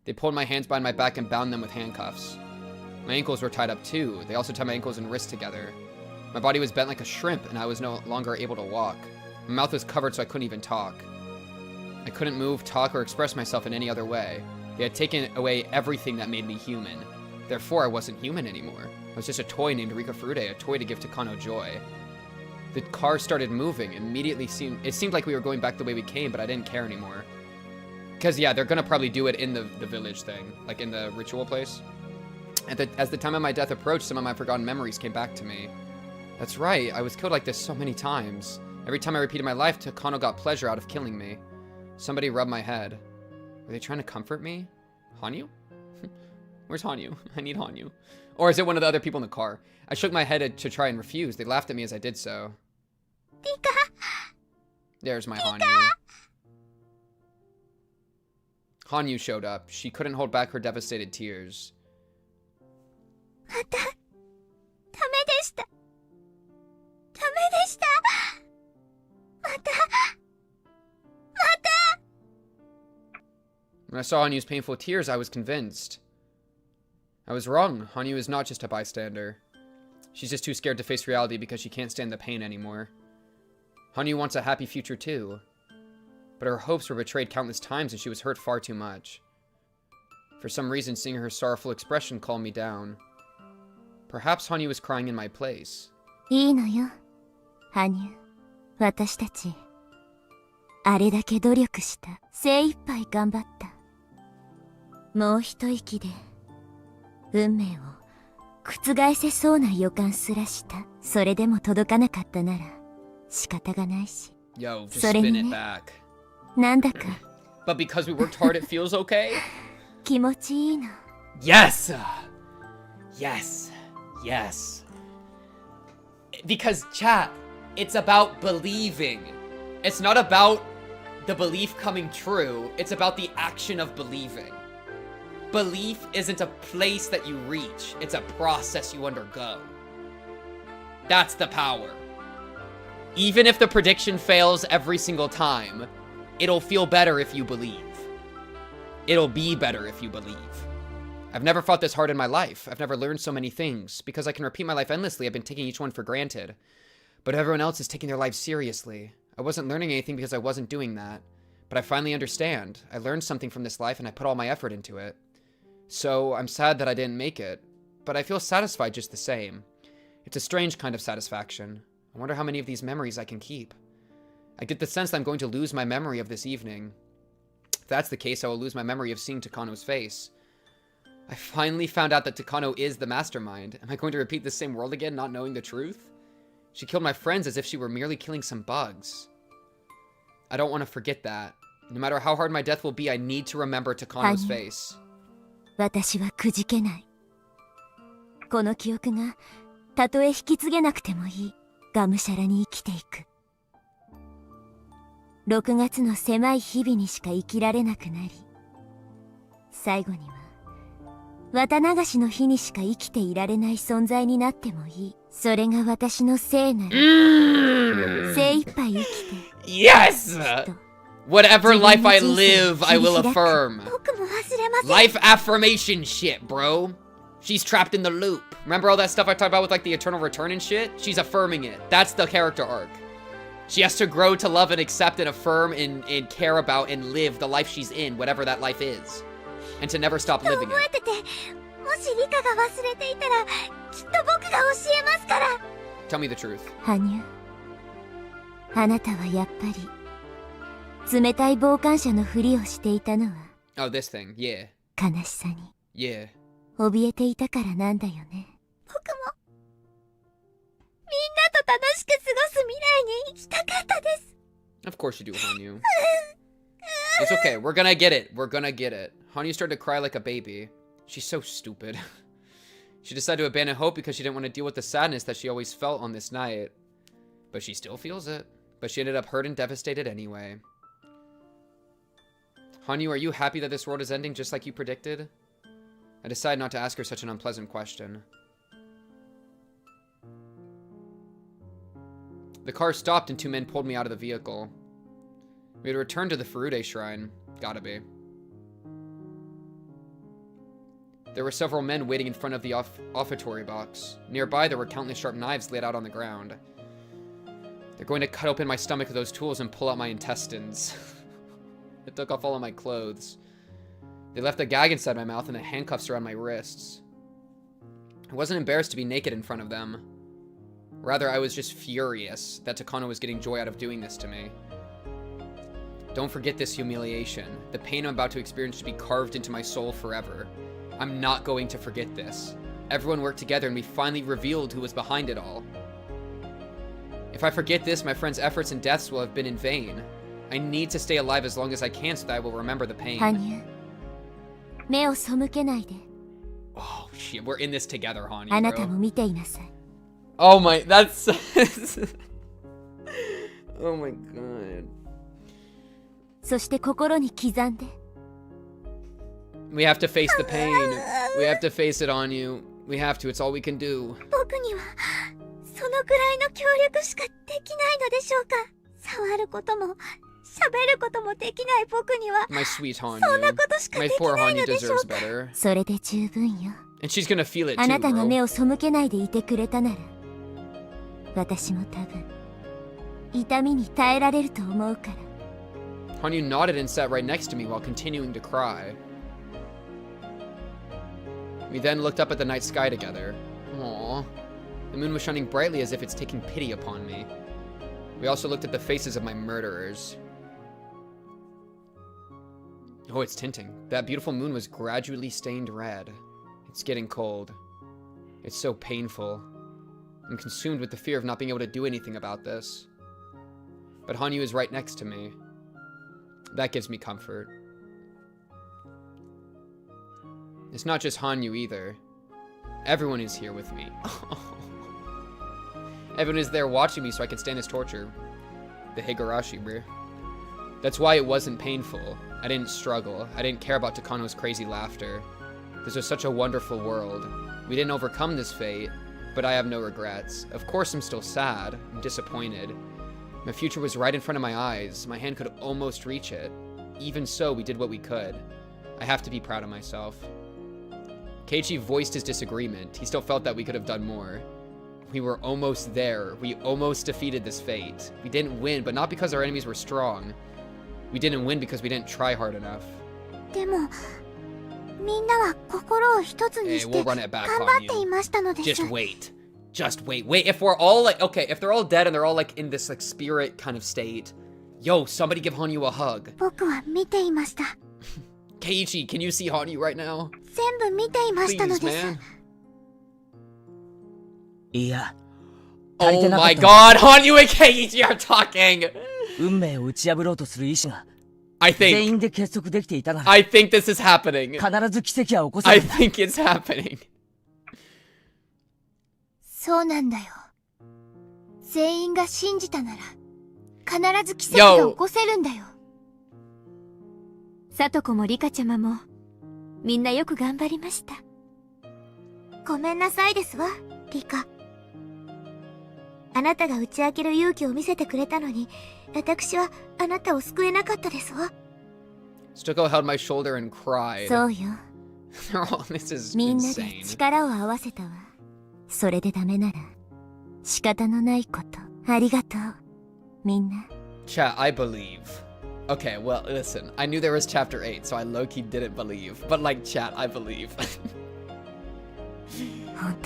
They pulled my hands behind my back and bound them with handcuffs. My ankles were tied up too. They also tied my ankles and wrists together. My body was bent like a shrimp, and I was no longer able to walk. My mouth was covered so I couldn't even talk. I couldn't move, talk, or express myself in any other way. They had taken away everything that made me human. Therefore, I wasn't human anymore. I was just a toy named Rika Furude, a toy to give Takano joy. The car started moving. It seemed like we were going back the way we came, but I didn't care anymore. Because, yeah, they're gonna probably do it in the village thing. Like, in the ritual place. As the time of my death approached, some of my forgotten memories came back to me. That's right, I was killed like this so many times. Every time I repeated my life, Takano got pleasure out of killing me. Somebody rubbed my head. Were they trying to comfort me? Hanyuu? Where's Hanyuu? I need Hanyuu. Or is it one of the other people in the car? I shook my head to try and refuse. They laughed at me as I did so. Rika! There's my Hanyuu. Hanyuu showed up. She couldn't hold back her devastated tears. When I saw Hanyuu's painful tears, I was convinced. I was wrong. Hanyuu is not just a bystander. She's just too scared to face reality because she can't stand the pain anymore. Hanyuu wants a happy future too. But her hopes were betrayed countless times and she was hurt far too much. For some reason, seeing her sorrowful expression calmed me down. Perhaps Hanyuu was crying in my place. いいのよ、Hanyuu。私たち、あれだけ努力した。精一杯頑張った。もう一息で、運命を覆せそうな予感すらした。それでも届かなかったなら、仕方がないし。Yo, just spin it back. なんだか。But because we worked hard, it feels okay? 気持ちいいの。Yes! Yes. Yes. Because, chat, it's about believing. It's not about the belief coming true. It's about the action of believing. Belief isn't a place that you reach. It's a process you undergo. That's the power. Even if the prediction fails every single time, it'll feel better if you believe. It'll be better if you believe. I've never fought this hard in my life. I've never learned so many things. Because I can repeat my life endlessly, I've been taking each one for granted. But everyone else is taking their lives seriously. I wasn't learning anything because I wasn't doing that. But I finally understand. I learned something from this life and I put all my effort into it. So I'm sad that I didn't make it. But I feel satisfied just the same. It's a strange kind of satisfaction. I wonder how many of these memories I can keep. I get the sense that I'm going to lose my memory of this evening. If that's the case, I will lose my memory of seeing Takano's face. I finally found out that Takano is the mastermind. Am I going to repeat the same world again, not knowing the truth? She killed my friends as if she were merely killing some bugs. I don't want to forget that. No matter how hard my death will be, I need to remember Takano's face. 私はくじけない。この記憶がたとえ引き継げなくてもいい。がむしゃらに生きていく。6月の狭い日々にしか生きられなくなり、最後には綿流しの日にしか生きていられない存在になってもいい。それが私の聖なる。精一杯生きて。Yes! Whatever life I live, I will affirm. Life affirmation shit, bro. She's trapped in the loop. Remember all that stuff I talked about with like the eternal return and shit? She's affirming it. That's the character arc. She has to grow to love and accept and affirm and care about and live the life she's in, whatever that life is. And to never stop living it. Tell me the truth. Hanyuu, あなたはやっぱり冷たい傍観者のふりをしていたのは Oh, this thing, yeah. 悲しさに Yeah. 怯えていたからなんだよね。僕もみんなと楽しく過ごす未来に行きたかったです。 Of course you do, Hanyuu. It's okay, we're gonna get it. We're gonna get it. Hanyuu started to cry like a baby. She's so stupid. She decided to abandon hope because she didn't want to deal with the sadness that she always felt on this night. But she still feels it. But she ended up hurt and devastated anyway. Hanyuu, are you happy that this world is ending just like you predicted? I decided not to ask her such an unpleasant question. The car stopped and 2 men pulled me out of the vehicle. We had to return to the Furude shrine. Gotta be. There were several men waiting in front of the offertory box. Nearby, there were countless sharp knives laid out on the ground. They're going to cut open my stomach with those tools and pull out my intestines. It took off all of my clothes. They left a gag inside my mouth and the handcuffs around my wrists. I wasn't embarrassed to be naked in front of them. Rather, I was just furious that Takano was getting joy out of doing this to me. Don't forget this humiliation. The pain I'm about to experience should be carved into my soul forever. I'm not going to forget this. Everyone worked together and we finally revealed who was behind it all. If I forget this, my friend's efforts and deaths will have been in vain. I need to stay alive as long as I can so that I will remember the pain. Hanyuu, 目を背けないで。 Oh shit, we're in this together, Hanyuu, あなた bro. も見ていなさい。 Oh my, that's... Oh my god. そして心に刻んで。 We have to face the pain. We have to face it on you. We have to. It's all we can do. 僕にはそのくらいの協力しかできないのでしょうか。触ることも喋ることもできない僕には My sweet そんな Hanyuu. ことしか My でき poor ないの Hanyuu でしょ deserves うか。 better. それで十分よ。 And she's gonna feel it あ too, なたが bro. 目を背けないでいてくれたなら、私も多分痛みに耐えられると思うから。 Hanyuu nodded and sat right next to me while continuing to cry. We then looked up at the night sky together. Aww. The moon was shining brightly as if it's taking pity upon me. We also looked at the faces of my murderers. Oh, it's tinting. That beautiful moon was gradually stained red. It's getting cold. It's so painful. I'm consumed with the fear of not being able to do anything about this. But Hanyuu is right next to me. That gives me comfort. It's not just Hanyuu either. Everyone is here with me. Everyone is there watching me so I can stand this torture. The Higurashi, bruh. That's why it wasn't painful. I didn't struggle. I didn't care about Takano's crazy laughter. This was such a wonderful world. We didn't overcome this fate, but I have no regrets. Of course I'm still sad. I'm disappointed. My future was right in front of my eyes. My hand could almost reach it. Even so, we did what we could. I have to be proud of myself. Keiichi voiced his disagreement. He still felt that we could have done more. We were almost there. We almost defeated this fate. We didn't win, but not because our enemies were strong. We didn't win because we didn't try hard enough. でもみんなは心を一つに Hey, し we'll て run 頑 it back 張 on ってい you. ましたのです。 Just wait. Just wait. Wait, if we're all like, okay, if they're all dead and they're all like in this like spirit kind of state, yo, somebody give Hanyuu a hug. 僕は見ていました。 Keiichi, can you see Hanyuu right now? 全部見ていましたの Please, です。 man. いや、足りて Oh なか my ったの god, Hanyuu and Keiichi are talking! 運命を打ち破ろうとする意志が I 全 think, 員で結束できていたなら I think this is happening. 必ず奇跡は起こせ I るんだ。 think it's happening. そうなんだよ。全員が信じたなら必ず奇跡が起こせるんだよ。さとこもリカちゃまもみんなよく頑張りました。ごめんなさいですわ、リカ。あなたが打ち明ける勇気を見せてくれたのに、私はあなたを救えなかったですわ。Stucco held my shoulder and cried. そうよ。 This is みんなで insane. 力を合わせたわ。それでダメなら仕方のないこと。ありがとう。みんな。 Chat, I believe. Okay, well, listen. I knew there was chapter 8, so I low-key didn't believe. But like, chat, I believe.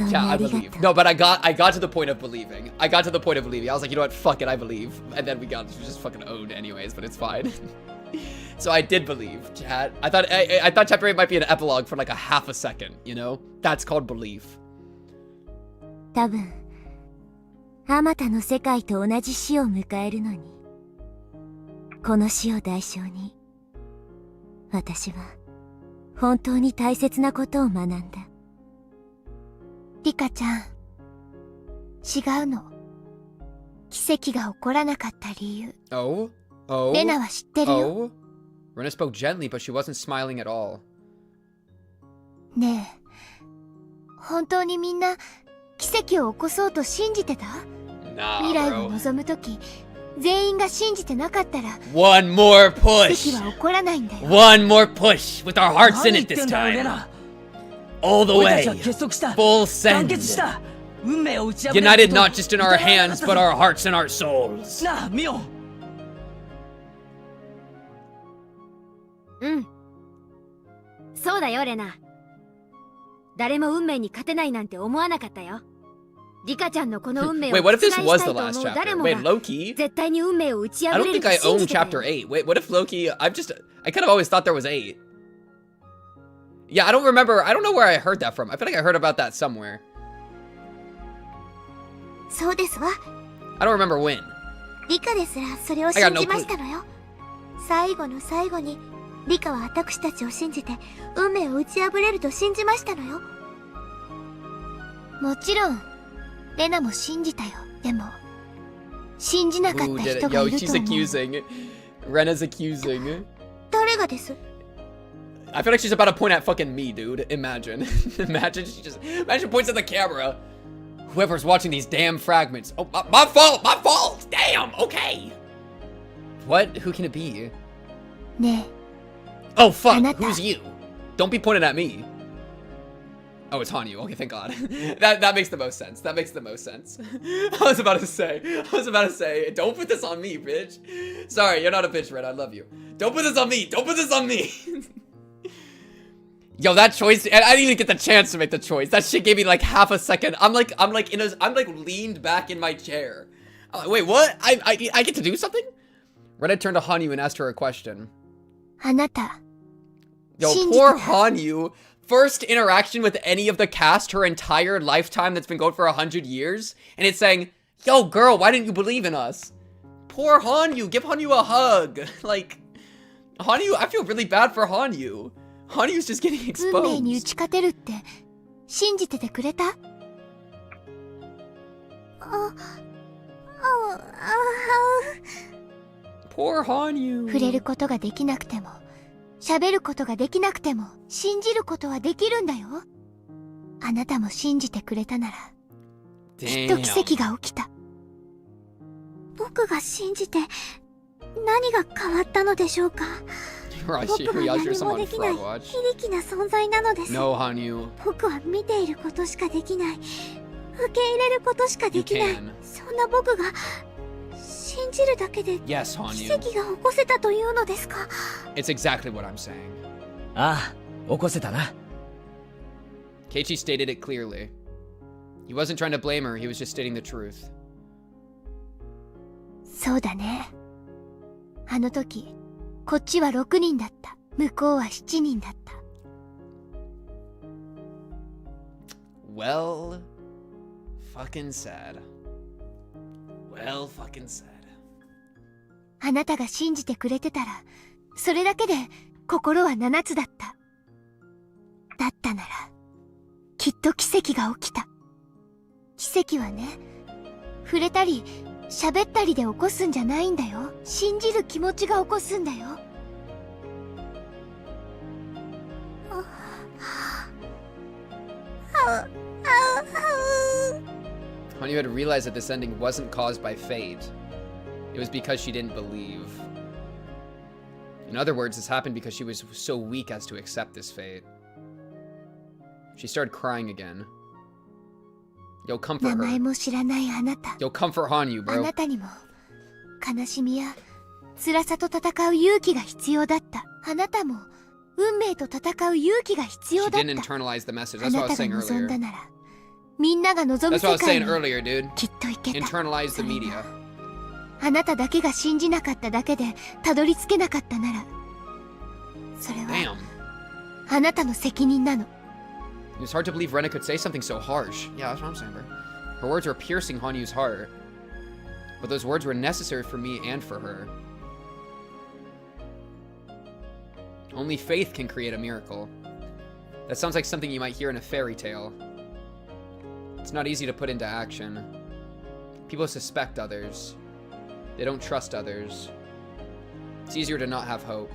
Yeah, I believe. No, but I got to the point of believing. I got to the point of believing. I was like, you know what? Fuck it, I believe. And then we just fucking owned anyways, but it's fine. So I did believe, chat. I thought chapter 8 might be an epilogue for like a half a second, you know? That's called belief. 多分あまたの世界と同じ死を迎えるのに、この死を代償に、私は本当に大切なことを学んだ。リカちゃん、違うの。奇跡が起こらなかった理由。Oh? レナは知ってるよ。Rena spoke gently, but she wasn't smiling at all. ねえ、本当にみんな奇跡を起こそうと信じてた？未来を望むとき、全員が信じてなかったら One more push! 奇跡は起こらないんだよ。One more push with our hearts in it this time. All the way. Full send. United not just in our hands, but our hearts and our souls. うん。そうだよ、レナ。誰も運命に勝てないなんて思わなかったよ。リカちゃんのこの運命を Wait, what if this 覆 was した the いと last 思う chapter? 誰も Wait, が Loki? 絶対に運命を打ち I 破 don't れる think と I 信 own じてた chapter よ。 8. Wait, what if Loki? I kind of always thought there was 8. Yeah, I don't remember. I don't know where I heard that from. I feel like I heard about that somewhere. そうですわ。I don't remember when. リカですらそれを信じましたのよ。最後の最後にリカは私たちを信じて運命を打ち破れると信じましたのよ。もちろんレナも信じたよ。でも信じなかった人がい Yo, ると she's 思う。 accusing. Rena's accusing. 誰がです？ I feel like she's about to point at fucking me, dude. Imagine. Imagine points at the camera. Whoever's watching these damn fragments. Oh, my fault! My fault! Damn! Okay! What? Who can it be? ねえ。 Oh, fuck! Who's you? Don't be pointing at me. Oh, it's Hanyuu. Okay, thank God. That makes the most sense. That makes the most sense. I was about to say, don't put this on me, bitch. Sorry, you're not a bitch, Red. I love you. Don't put this on me. Don't put this on me. Yo, that choice, I didn't even get the chance to make the choice. That shit gave me like half a second. I'm like leaned back in my chair. Wait, what? I get to do something? Red turned to Hanyuu and asked her a question. あなた。 Yo, poor Hanyuu. First interaction with any of the cast her entire lifetime that's been going for 100 years. And it's saying, yo, girl, why didn't you believe in us? Poor Hanyuu. Give Hanyuu a hug. Like, Hanyuu, I feel really bad for Hanyuu. Hanyuu's just getting 運命に打 exposed. ち勝てるって信じててくれた？Poor Hanyuu. 触れることができなくても喋ることができなくても信じることはできるんだよ。あなたも信じてくれたならきっと奇跡が起きた。僕が信じて何が変わったのでしょうか。僕は何もできない非力な存在なのです。 No, Hanyuu. 僕は見ていることしかできない。受け入れることしかできない。そんな僕が信じるだけで Yes, 奇 Hanyuu. 跡が起こせたというのですか。 It's exactly what I'm saying. ああ、起こせたな。 Keiichi stated it clearly. He wasn't trying to blame her, he was just stating the truth. そうだね。あの時こっちは6人だった。向こうは7人だった。 Well, fucking sad. Well, fucking sad. あなたが信じてくれてたらそれだけで心は7つだった。だったならきっと奇跡が起きた。奇跡はね、触れたり喋ったりで起こすんじゃないんだよ。信じる気持ちが起こすんだよ。Hanyuu had realized that this ending wasn't caused by fate. It was because she didn't believe. In other words, this happened because she was so weak as to accept this fate. She started crying again. Yo, comfort 名前 her. も知らないあなた。 Yo, comfort Hanyuu, あ bro. なたにも悲しみや辛さと戦う勇気が必要だった。あなたも運命と戦う勇気が必要 She だっ didn't た。 internalize the message. あ That's な what I た was が saying 望んだ earlier. ならみんなが望む That's what I 世 was 界 saying に earlier, dude. きっといけた。 Internalize the media. あなただけが信じなかっただけでたどり着けなかったなら、それは Damn. あなたの責任なの。 It's hard to believe Rena could say something so harsh. Yeah, that's what I'm saying, bro. Her words were piercing Hanyuu's heart. But those words were necessary for me and for her. Only faith can create a miracle. That sounds like something you might hear in a fairy tale. It's not easy to put into action. People suspect others. They don't trust others. It's easier to not have hope.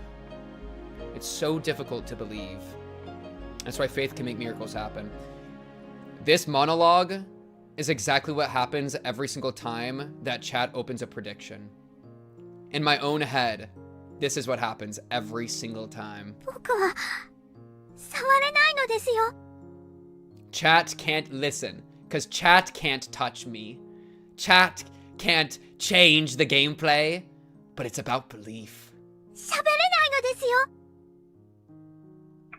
It's so difficult to believe. That's why faith can make miracles happen. This monologue is exactly what happens every single time that chat opens a prediction. In my own head, this is what happens every single time. 僕は触れないのですよ。 Chat can't listen, because chat can't touch me. Chat can't change the gameplay, but it's about belief. 喋れないのですよ。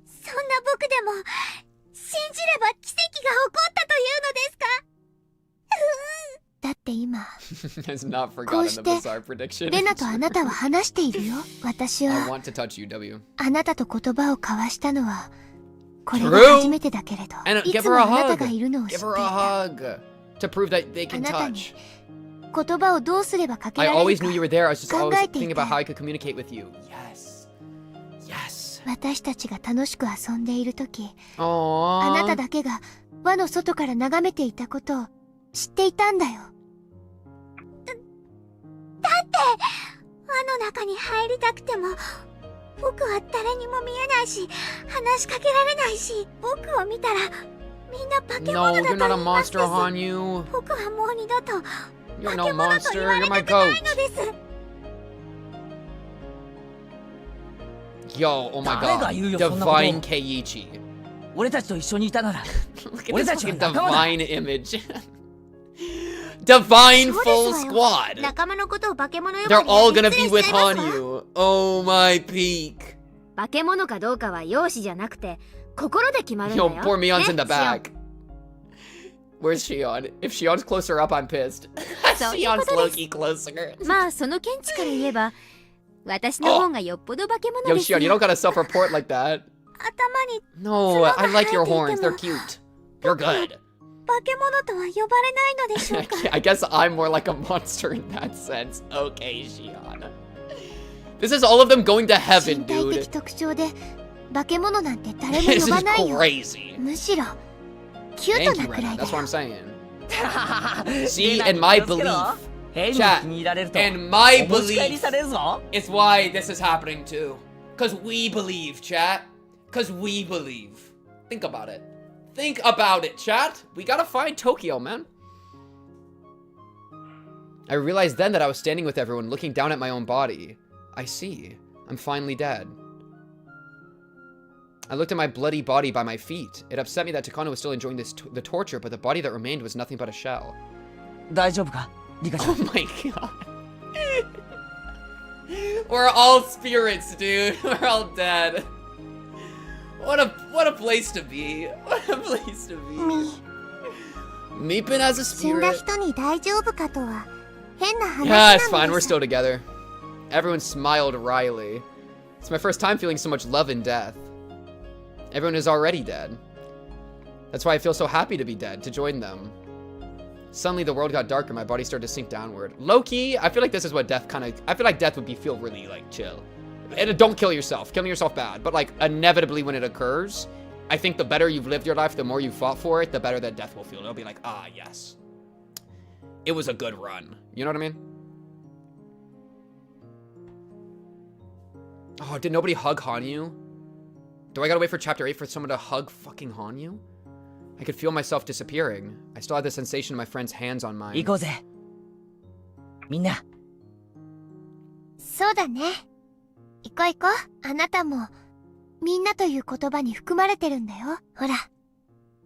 そんな僕でも信じれば奇跡が起こったというのですか？だって今 Has not こう forgotten し the て bizarre prediction. レナとあなたは話しているよ。私 I は want to touch you, W. あなたと言葉を交わしたのはこれが True. 初めてだけれど、 And い give つ her も a あなた hug. がいるのを知っ Give てい her a た。 hug to prove that they あ can なたに touch. 言葉をどうすればかけ I られ always るか knew you were there. I was just 考 always えてい thinking た about how I could communicate with you. Yes. Yes. 私たちが楽しく遊んでいるとき、 Aww. あなただけが輪の外から眺めていたことを知っていたんだよ。だって輪の中に入りたくても僕は誰にも見えないし話しかけられないし、僕を見たらみんな化け物 No, だと you're 言い not a ますで monster, す。 Hanyuu. 僕はもう二度と You're 化 no け物と monster. 言われ You're my たくない goat. のです。 Yo, oh my 誰が god. 言うよ、そんなこと。 Divine Keiichi. 俺たちと一緒にいたなら Look at 俺 this たちは fucking 仲間だ。 divine image. Divine そう full ですわよ。 squad. 仲間のことを化け物呼ば They're わり all で gonna 失 be 礼 with しちゃいますわ。 Hanyuu. Oh my peak. 化け物かどうかは容姿じゃなくて心で決まるんだ Yo, よ。 poor Mion's in the ね、シオン。 back. Where's Shion? If Shion's closer up, I'm pissed. そういう Shion's ことです。 low-key closer. まあその見地から言えば私の方がよっぽど化け物 Yo, ですよ。 Shion, you don't gotta self-report like that. 頭に No, I like your 角が生え horns. ていても They're cute. You're good. 化け物とは呼ばれないのでしょうか。 I guess I'm more like a monster in that sense. Okay, Shion. This is all of them going to 身 heaven, 体 dude. 的特徴で化け物なんて誰も This 呼 is ばないよ。 crazy. むしろキュート Thank な you, くら Rena. いだ That's what よ。 I'm saying. レ See, ナ and に my 気をつけろ。 belief. 変に Chat. 気に入られると And my お持ち帰り belief されるぞ。 is why this is happening too. Cause we believe, chat. Cause we believe. Think about it. Think about it, chat. We gotta find Tokyo, man. I realized then that I was standing with everyone looking down at my own body. I see. I'm finally dead. I looked at my bloody body by my feet. It upset me that Takano was still enjoying the torture, but the body that remained was nothing but a shell. 大丈夫か、リカちゃん。 Oh my god. We're all spirits, dude. We're all dead. What a place to be. What a place to be. Meepin as a 死んだ spirit. 人に大丈夫かとは変な話 Yeah, な it's fine. の We're です。 still together. Everyone smiled wryly. It's my first time feeling so much love in death. Everyone is already dead. That's why I feel so happy to be dead, to join them. Suddenly the world got darker, my body started to sink downward. Low-key, I feel like this is what death I feel like death would feel really, like, chill. And don't kill yourself. Killing yourself bad. But, like, inevitably when it occurs, I think the better you've lived your life, the more you fought for it, the better that death will feel. It'll be like, ah, yes. It was a good run. You know what I mean? Oh, did nobody hug Hanyuu? Do I gotta wait for Chapter 8 for someone to hug fucking Hanyuu? I could feel myself disappearing. I still had the sensation of my friend's hands on mine. 行こうぜ。みんな。そうだね。行こう行こう。あなたもみんなという言葉に含まれてるんだよ。ほら、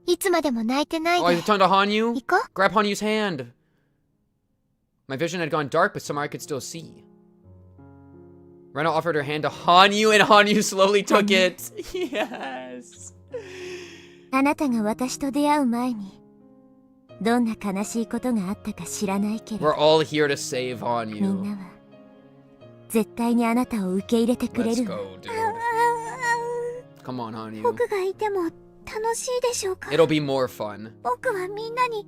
いつまでも泣いてない Oh, I で。 turned to Hanyuu? 行こう。 Grab Hanyuu's hand. My vision had gone dark, but somehow I could still see. Rena offered her hand to Hanyuu, and Hanyuu slowly took it. Yes. あなたが私と出会う前にどんな悲しいことがあったか知らないけれど We're all here to save Hanyuu. みんなは絶対にあなたを受け入れてくれ Let's るわ go, dude. Come on, Hanyuu. 僕がいても楽しいでしょうか。 It'll be more fun. 僕はみんなに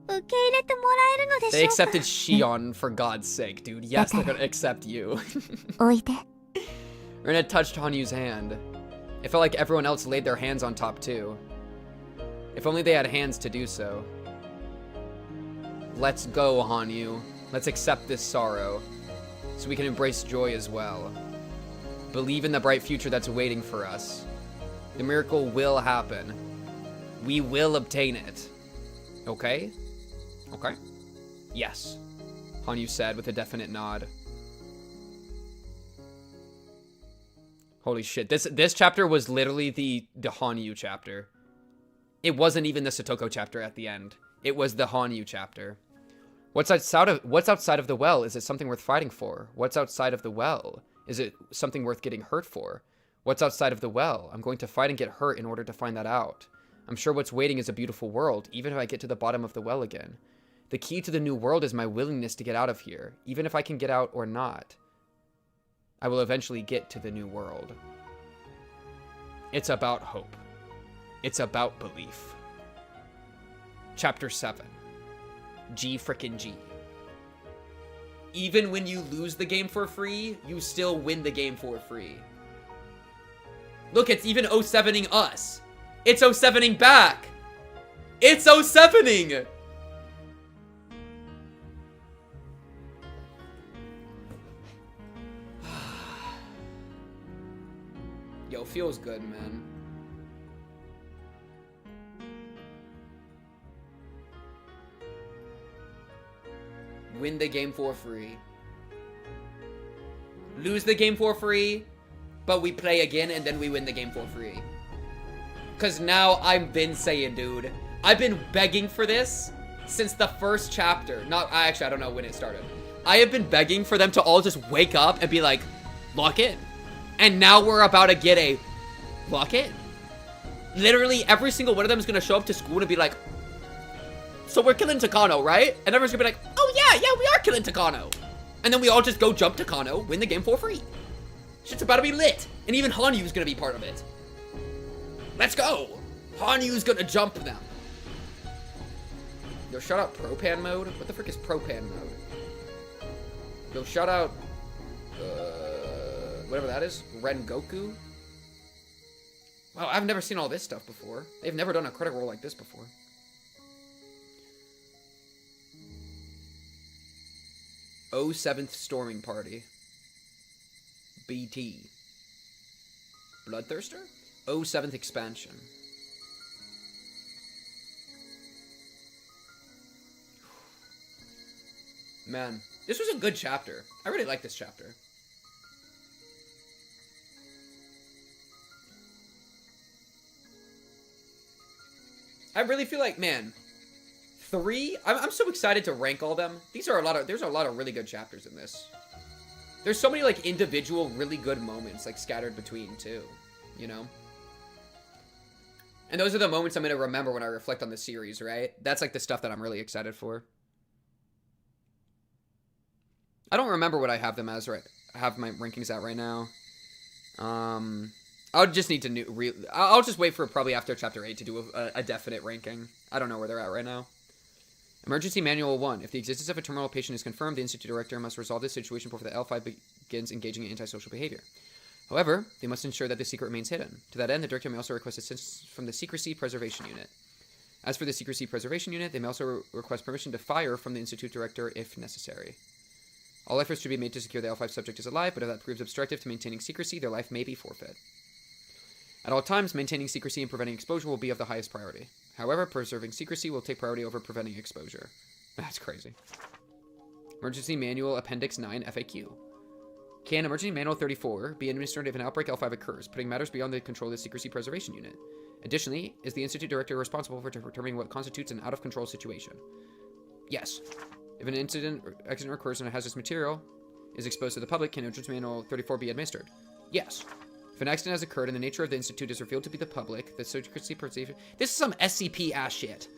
受け入れてもらえるのでし They ょうか。 accepted Shion for God's sake, dude. Yes, they're gonna accept you. おいで Rina touched Hanyu's hand. It felt like everyone else laid their hands on top too. If only they had hands to do so. Let's go, Hanyuu. Let's accept this sorrow, so we can embrace joy as well. Believe in the bright future that's waiting for us. The miracle will happen. We will obtain it. Okay? Okay? Yes, Hanyuu said with a definite nod. Holy shit, this chapter was literally the Hanyuu chapter. It wasn't even the Satoko chapter at the end. It was the Hanyuu chapter. What's outside of the well? Is it something worth fighting for? What's outside of the well? Is it something worth getting hurt for? What's outside of the well? I'm going to fight and get hurt in order to find that out. I'm sure what's waiting is a beautiful world, even if I get to the bottom of the well again. The key to the new world is my willingness to get out of here, even if I can get out or not. I will eventually get to the new world. It's about hope. It's about belief. Chapter 7. G frickin' G. Even when you lose the game for free, you still win the game for free. Look, it's even 07ing us. It's 07ing back. It's 07ing. Yo, feels good, man. Win the game for free. Lose the game for free, but we play again and then we win the game for free. Cause now I've been saying, dude, I've been begging for this since the first chapter. Actually, I don't know when it started. I have been begging for them to all just wake up and be like, lock in. And now we're about to get a lock in. Literally every single one of them is gonna show up to school and be like, so we're killing Takano, right? And everyone's gonna be like, oh yeah, we are killing Takano. And then we all just go jump Takano, win the game for free. Shit's about to be lit. And even Hanyuu's gonna be part of it. Let's go. Hanyuu's gonna jump them. Yo, shout out Propan mode. What the frick is Propan mode? Yo, shout out, whatever that is, Rengoku. Wow, I've never seen all this stuff before. They've never done a credit roll like this before. Oh, 7th Storming Party. BT. Bloodthirster? Oh, 7th Expansion. Man, this was a good chapter. I really like this chapter. I really feel like, man, 3. I'm so excited to rank all them. There's a lot of really good chapters in this. There's so many like individual really good moments like scattered between too, you know. And those are the moments I'm gonna remember when I reflect on the series, right? That's like the stuff that I'm really excited for. I don't remember what I have them as have my rankings at right now. I'll just need to I'll just wait for probably after chapter 8 to do a definite ranking. I don't know where they're at right now. Emergency Manual 1. If the existence of a terminal patient is confirmed, the Institute Director must resolve this situation before the L5 begins engaging in antisocial behavior. However, they must ensure that the secret remains hidden. To that end, the Director may also request assistance from the Secrecy Preservation Unit. As for the Secrecy Preservation Unit, they may also request permission to fire from the Institute Director if necessary. All efforts should be made to secure the L5 subject is alive, but if that proves obstructive to maintaining secrecy, their life may be forfeit. At all times, maintaining secrecy and preventing exposure will be of the highest priority. However, preserving secrecy will take priority over preventing exposure. That's crazy. Emergency Manual Appendix 9 FAQ. Can Emergency Manual 34 be administered if an outbreak L5 occurs, putting matters beyond the control of the Secrecy Preservation Unit? Additionally, is the Institute Director responsible for determining what constitutes an out-of-control situation? Yes. If an accident occurs and a hazardous material is exposed to the public, can Emergency Manual 34 be administered? Yes. If an accident has occurred and the nature of the Institute is revealed to be the public, the Secrecy Preservation... This is some SCP-ass shit.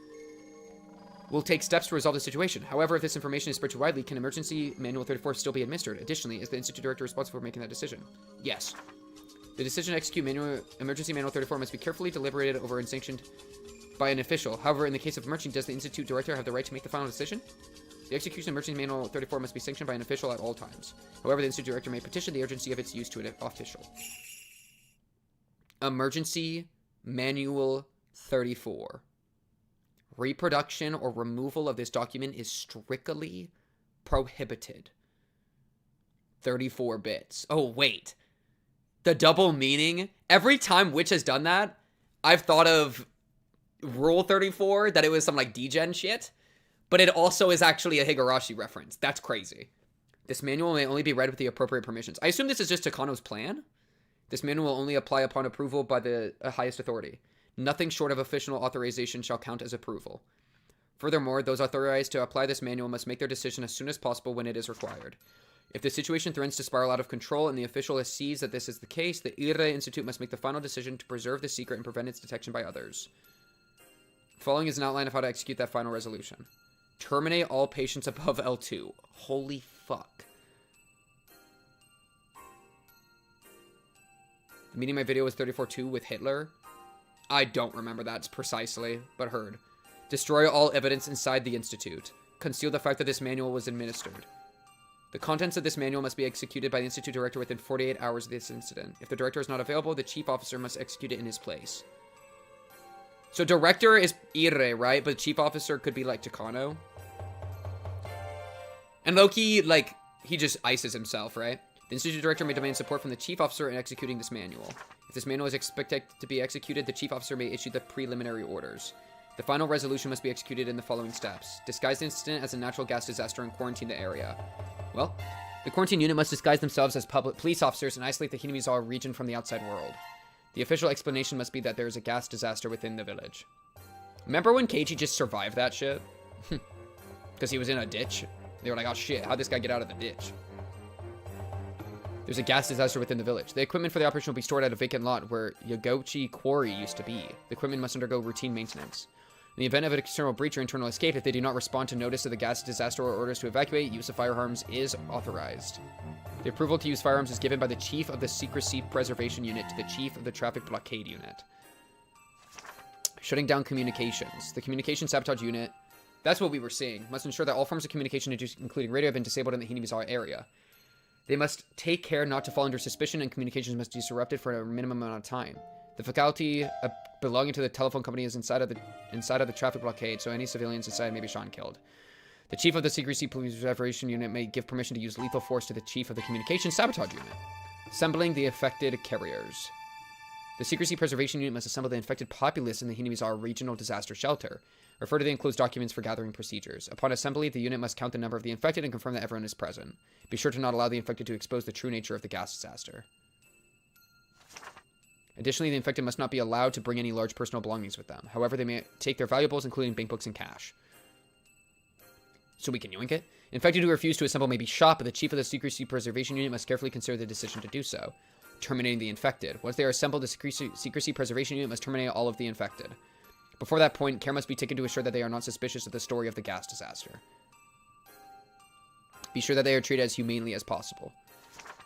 will take steps to resolve the situation. However, if this information is spread too widely, can Emergency Manual 34 still be administered? Additionally, is the Institute Director responsible for making that decision? Yes. The decision to execute Emergency Manual 34 must be carefully deliberated over and sanctioned by an official. However, in the case of emergency, does the Institute Director have the right to make the final decision? The execution of Emergency Manual 34 must be sanctioned by an official at all times. However, the Institute Director may petition the urgency of its use to an official. Emergency Manual 34. Reproduction or removal of this document is strictly prohibited. 34 bits. Oh, wait. The double meaning? Every time Witch has done that, I've thought of Rule 34, that it was some, like, degen shit. But it also is actually a Higurashi reference. That's crazy. This manual may only be read with the appropriate permissions. I assume this is just Takano's plan? This manual will only apply upon approval by the highest authority. Nothing short of official authorization shall count as approval. Furthermore, those authorized to apply this manual must make their decision as soon as possible when it is required. If the situation threatens to spiral out of control and the official sees that this is the case, the Ire Institute must make the final decision to preserve the secret and prevent its detection by others. Following is an outline of how to execute that final resolution. Terminate all patients above L2. Holy fuck. The meeting my video was 34-2 with Hitler. I don't remember that precisely, but heard. Destroy all evidence inside the Institute. Conceal the fact that this manual was administered. The contents of this manual must be executed by the Institute Director within 48 hours of this incident. If the Director is not available, the Chief Officer must execute it in his place. So Director is Ire, right? But Chief Officer could be like Takano. And Loki, like, he just ices himself, right? The Institute Director may demand support from the Chief Officer in executing this manual. If this manual is expected to be executed, the Chief Officer may issue the preliminary orders. The final resolution must be executed in the following steps. Disguise the incident as a natural gas disaster and quarantine the area. Well, the quarantine unit must disguise themselves as public police officers and isolate the Hinamizawa region from the outside world. The official explanation must be that there is a gas disaster within the village. Remember when Keiji just survived that shit? Because he was in a ditch? They were like, oh shit, how'd this guy get out of the ditch? There's a gas disaster within the village. The equipment for the operation will be stored at a vacant lot where Yagochi Quarry used to be. The equipment must undergo routine maintenance. In the event of an external breach or internal escape, if they do not respond to notice of the gas disaster or orders to evacuate, use of firearms is authorized. The approval to use firearms is given by the Chief of the Secrecy Preservation Unit to the Chief of the Traffic Blockade Unit. Shutting down communications. The Communication Sabotage Unit, that's what we were seeing, must ensure that all forms of communication, including radio, have been disabled in the Hinamizawa area. They must take care not to fall under suspicion, and communications must be disrupted for a minimum amount of time. The faculty belonging to the telephone company is inside of the traffic blockade, so any civilians inside may be shot and killed. The Chief of the Secrecy Preservation Unit may give permission to use lethal force to the Chief of the Communication Sabotage Unit. Assembling the affected carriers. The Secrecy Preservation Unit must assemble the infected populace in the Hinamizawa Regional Disaster Shelter. Refer to the enclosed documents for gathering procedures. Upon assembly, the unit must count the number of the infected and confirm that everyone is present. Be sure to not allow the infected to expose the true nature of the gas disaster. Additionally, the infected must not be allowed to bring any large personal belongings with them. However, they may take their valuables, including bank books and cash. So we can yoink it? Infected who refuse to assemble may be shot, but the Chief of the Secrecy Preservation Unit must carefully consider the decision to do so. Terminating the infected. Once they are assembled, the Secrecy Preservation Unit must terminate all of the infected. Before that point, care must be taken to assure that they are not suspicious of the story of the gas disaster. Be sure that they are treated as humanely as possible.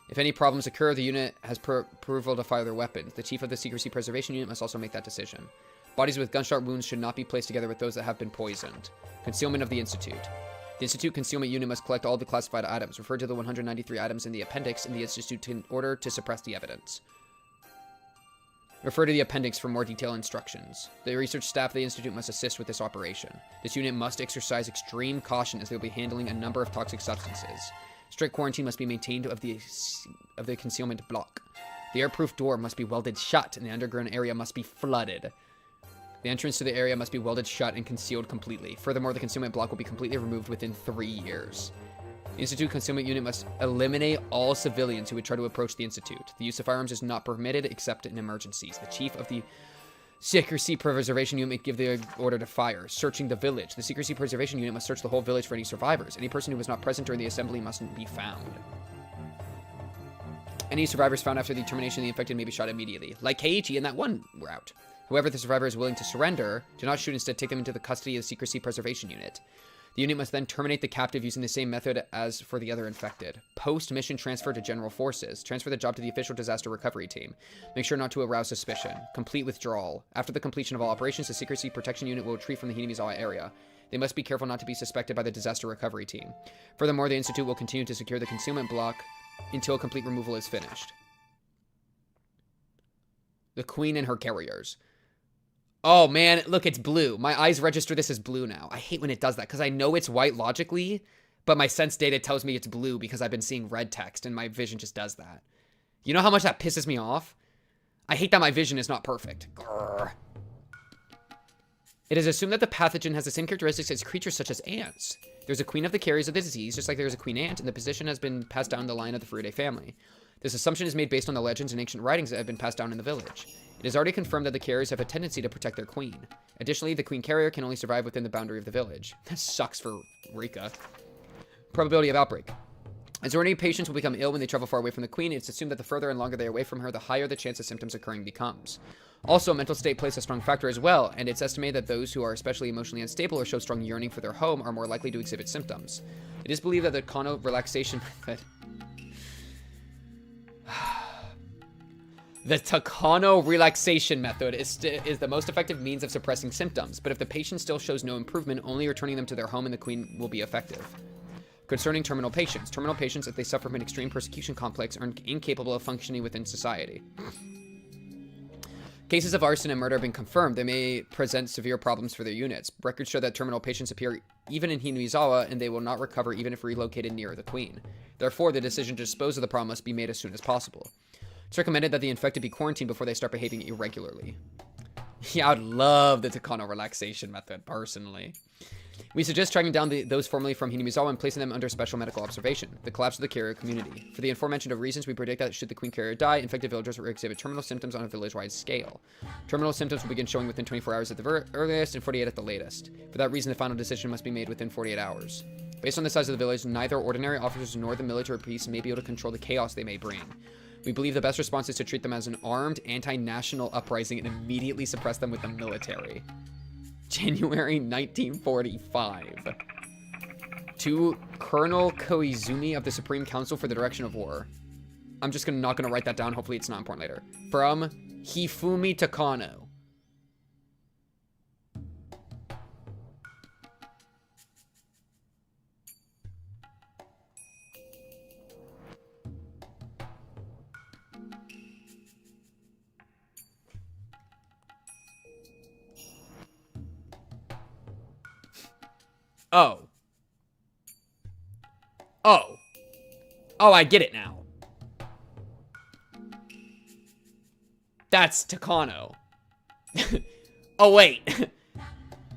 If any problems occur, the unit has approval to fire their weapons. The Chief of the Secrecy Preservation Unit must also make that decision. Bodies with gunshot wounds should not be placed together with those that have been poisoned. Concealment of the Institute. The Institute Concealment Unit must collect all the classified items. Refer to the 193 items in the appendix in the Institute in order to suppress the evidence. Refer to the appendix for more detailed instructions. The research staff of the Institute must assist with this operation. This unit must exercise extreme caution as they will be handling a number of toxic substances. Strict quarantine must be maintained of the concealment block. The airproof door must be welded shut and the underground area must be flooded. The entrance to the area must be welded shut and concealed completely. Furthermore, the concealment block will be completely removed within 3 years. The Institute Concealment Unit must eliminate all civilians who would try to approach the Institute. The use of firearms is not permitted except in emergencies. The Chief of the Secrecy Preservation Unit may give the order to fire. Searching the village. The Secrecy Preservation Unit must search the whole village for any survivors. Any person who was not present during the assembly mustn't be found. Any survivors found after the termination of the infected may be shot immediately. Like Keiichi in that one route. Whoever the survivor is willing to surrender, do not shoot, instead take them into the custody of the Secrecy Preservation Unit. The unit must then terminate the captive using the same method as for the other infected. Post-mission transfer to General Forces. Transfer the job to the official disaster recovery team. Make sure not to arouse suspicion. Complete withdrawal. After the completion of all operations, the Secrecy Protection Unit will retreat from the Hinamizawa area. They must be careful not to be suspected by the disaster recovery team. Furthermore, the Institute will continue to secure the concealment block until complete removal is finished. The Queen and her carriers. Oh, man, look, it's blue. My eyes register this as blue now. I hate when it does that, because I know it's white logically, but my sense data tells me it's blue because I've been seeing red text, and my vision just does that. You know how much that pisses me off? I hate that my vision is not perfect. Grr. It is assumed that the pathogen has the same characteristics as creatures such as ants. There's a queen of the carriers of the disease, just like there's a queen ant, and the position has been passed down the line of the Furude family. This assumption is made based on the legends and ancient writings that have been passed down in the village. It is already confirmed that the carriers have a tendency to protect their queen. Additionally, the queen carrier can only survive within the boundary of the village. That sucks for Rika. Probability of outbreak. As ordinary patients will become ill when they travel far away from the queen, it's assumed that the further and longer they are away from her, the higher the chance of symptoms occurring becomes. Also, mental state plays a strong factor as well, and it's estimated that those who are especially emotionally unstable or show strong yearning for their home are more likely to exhibit symptoms. It is believed that the Takano relaxation method... The Takano relaxation method is the most effective means of suppressing symptoms, but if the patient still shows no improvement, only returning them to their home and the queen will be effective. Concerning terminal patients, if they suffer from an extreme persecution complex, are incapable of functioning within society. Cases of arson and murder have been confirmed. They may present severe problems for their units. Records show that terminal patients appear even in Hinamizawa, and they will not recover even if relocated near the queen. Therefore, the decision to dispose of the problem must be made as soon as possible. It's recommended that the infected be quarantined before they start behaving irregularly. Yeah, I would love the Takano relaxation method, personally. We suggest tracking down those formerly from Hinamizawa and placing them under special medical observation. The collapse of the carrier community. For the aforementioned reasons, we predict that should the queen carrier die, infected villagers will exhibit terminal symptoms on a village-wide scale. Terminal symptoms will begin showing within 24 hours at the earliest and 48 at the latest. For that reason, the final decision must be made within 48 hours. Based on the size of the village, neither ordinary officers nor the military police may be able to control the chaos they may bring. We believe the best response is to treat them as an armed anti-national uprising and immediately suppress them with the military. January 1945. To Colonel Koizumi of the Supreme Council for the Direction of War. I'm just not gonna write that down. Hopefully it's not important later. From Hifumi Takano. Oh. Oh. Oh, I get it now. That's Takano. Oh, wait.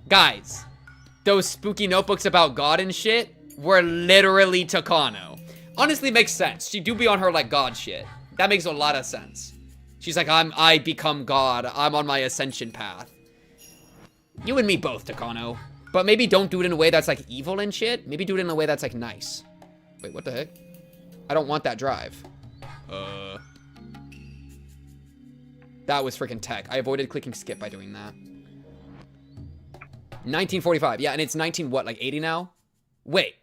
Guys. Those spooky notebooks about God and shit were literally Takano. Honestly, makes sense. She do be on her, like, God shit. That makes a lot of sense. She's like, I become God. I'm on my ascension path. You and me both, Takano. But maybe don't do it in a way that's, like, evil and shit. Maybe do it in a way that's, like, nice. Wait, what the heck? I don't want that drive. That was freaking tech. I avoided clicking skip by doing that. 1945. Yeah, and it's 19 what, like 80 now? Wait.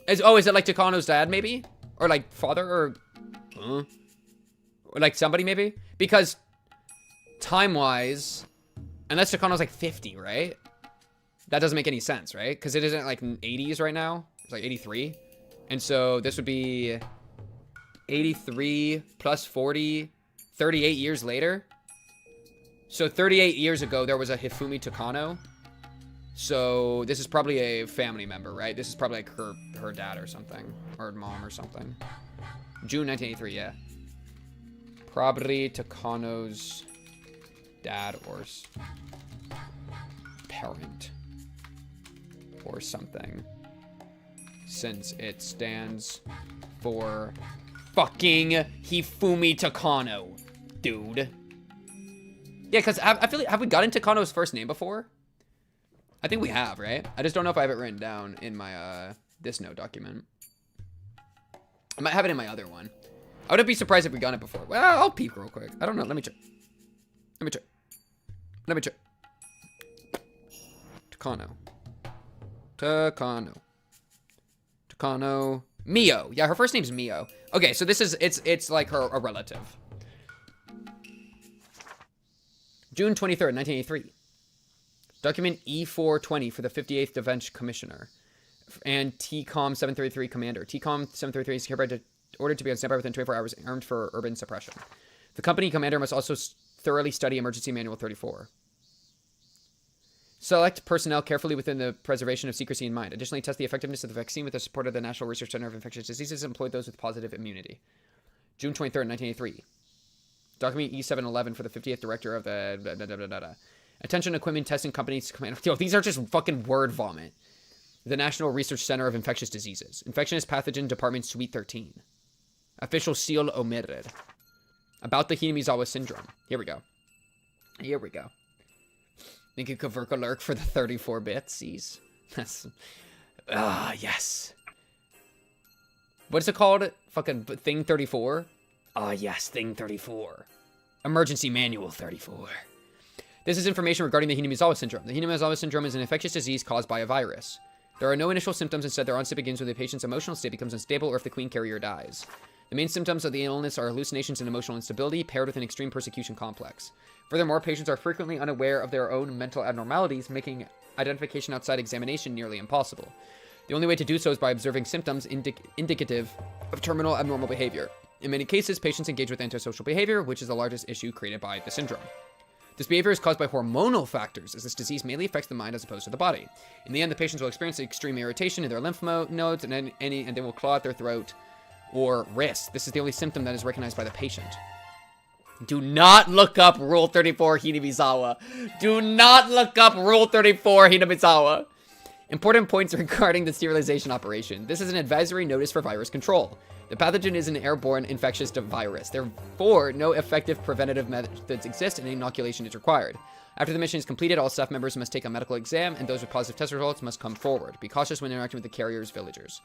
Is it like Takano's dad, maybe? Or, like, father, or... Or, like, somebody, maybe? Because, time-wise... Unless Takano's like 50, right? That doesn't make any sense, right? Because it isn't like 80s right now. It's like 83. And so this would be 83 plus 40, 38 years later. So 38 years ago, there was a Hifumi Takano. So this is probably a family member, right? This is probably like her dad or something. Or mom or something. June 1983, yeah. Probably Takano's... dad or parent or something, since it stands for fucking Hifumi Takano, dude. Yeah, because I feel like, have we gotten Takano's first name before? I think we have, right? I just don't know if I have it written down in my this note document. I might have it in my other one. I wouldn't be surprised if we got it before. Well, I'll peek real quick. I don't know. Let me check. Let me check. Takano. Mio. Yeah, her first name's Mio. Okay, so this is, it's like a relative. June 23rd, 1983. Document E420 for the 58th Defense Commissioner and TCOM 733 Commander. TCOM 733 is hereby ordered to be on standby within 24 hours, armed for urban suppression. The company commander must also thoroughly study Emergency Manual 34. Select personnel carefully within the preservation of secrecy in mind. Additionally, test the effectiveness of the vaccine with the support of the National Research Center of Infectious Diseases and employ those with positive immunity. June 23rd, 1983. Document E711 for the 50th Director of the... Attention Equipment Testing Company's Commander. Yo, these are just fucking word vomit. The National Research Center of Infectious Diseases. Infectious Pathogen Department Suite 13. Official seal omitted. About the Hinamizawa Syndrome. Here we go. Think you could Verkalurk for the 34 bitsies? That's... yes. What is it called? Fucking Thing 34? Yes, Thing 34. Emergency Manual 34. This is information regarding the Hinamizawa Syndrome. The Hinamizawa Syndrome is an infectious disease caused by a virus. There are no initial symptoms. Instead, their onset begins when the patient's emotional state becomes unstable or if the queen carrier dies. The main symptoms of the illness are hallucinations and emotional instability, paired with an extreme persecution complex. Furthermore, patients are frequently unaware of their own mental abnormalities, making identification outside examination nearly impossible. The only way to do so is by observing symptoms indicative of terminal abnormal behavior. In many cases, patients engage with antisocial behavior, which is the largest issue created by the syndrome. This behavior is caused by hormonal factors, as this disease mainly affects the mind as opposed to the body. In the end, the patients will experience extreme irritation in their lymph nodes, and they will claw at their throat or wrist. This is the only symptom that is recognized by the patient. Do not look up Rule 34 Hinamizawa. Do not look up Rule 34 Hinamizawa. Important points regarding the sterilization operation. This is an advisory notice for virus control. The pathogen is an airborne infectious virus. Therefore, no effective preventative methods exist and inoculation is required. After the mission is completed, all staff members must take a medical exam, and those with positive test results must come forward. Be cautious when interacting with the carrier's villagers.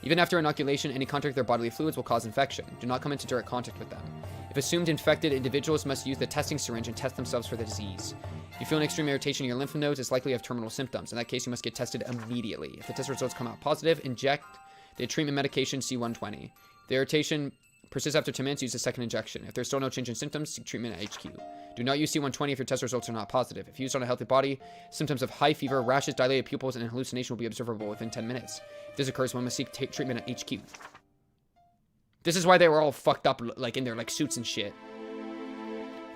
Even after inoculation, any contact with their bodily fluids will cause infection. Do not come into direct contact with them. If assumed infected, individuals must use the testing syringe and test themselves for the disease. If you feel an extreme irritation in your lymph nodes, it's likely you have terminal symptoms. In that case, you must get tested immediately. If the test results come out positive, inject the treatment medication C120. If the irritation persists after 10 minutes, use a second injection. If there's still no change in symptoms, seek treatment at HQ. Do not use C120 if your test results are not positive. If used on a healthy body, symptoms of high fever, rashes, dilated pupils, and hallucination will be observable within 10 minutes. If this occurs, one must seek treatment at HQ. This is why they were all fucked up, like, in their, like, suits and shit.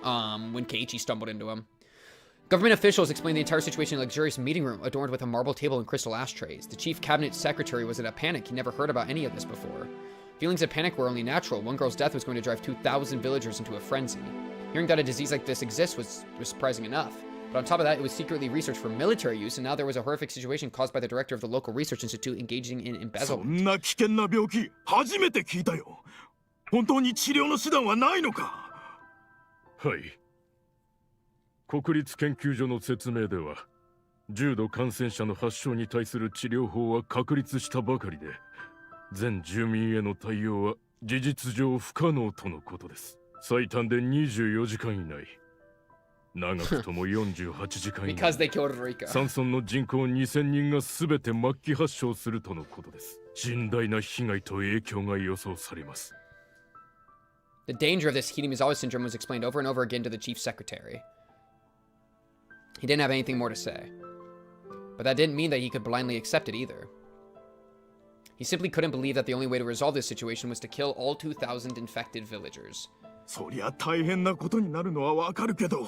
When Keiichi stumbled into them. Government officials explained the entire situation in a luxurious meeting room adorned with a marble table and crystal ashtrays. The chief cabinet secretary was in a panic. He never heard about any of this before. Feelings of panic were only natural. One girl's death was going to drive 2,000 villagers into a frenzy. Hearing that a disease like this exists was surprising enough. But on top of that, it was secretly researched for military use, and now there was a horrific situation caused by the director of the local research institute engaging in embezzlement. そんな危険な病気、初めて聞いたよ。本当に治療の手段はないのか？はい。国立研究所の説明では、重度感染者の発症に対する治療法は確立したばかりで、全住民への対応は事実上不可能とのことです。最短で24時間以内。長くとも48時間以内。山村の人口2000人が全て末期発症するとのことです。甚大な被害と影響が予想されます。The danger of this Hinamizawa syndrome was explained over and over again to the chief secretary. He didn't have anything more to say. But that didn't mean that he could blindly accept it either. He simply couldn't believe that the only way to resolve this situation was to kill all 2,000 infected villagers. そりゃ大変なことになるのはわかるけど、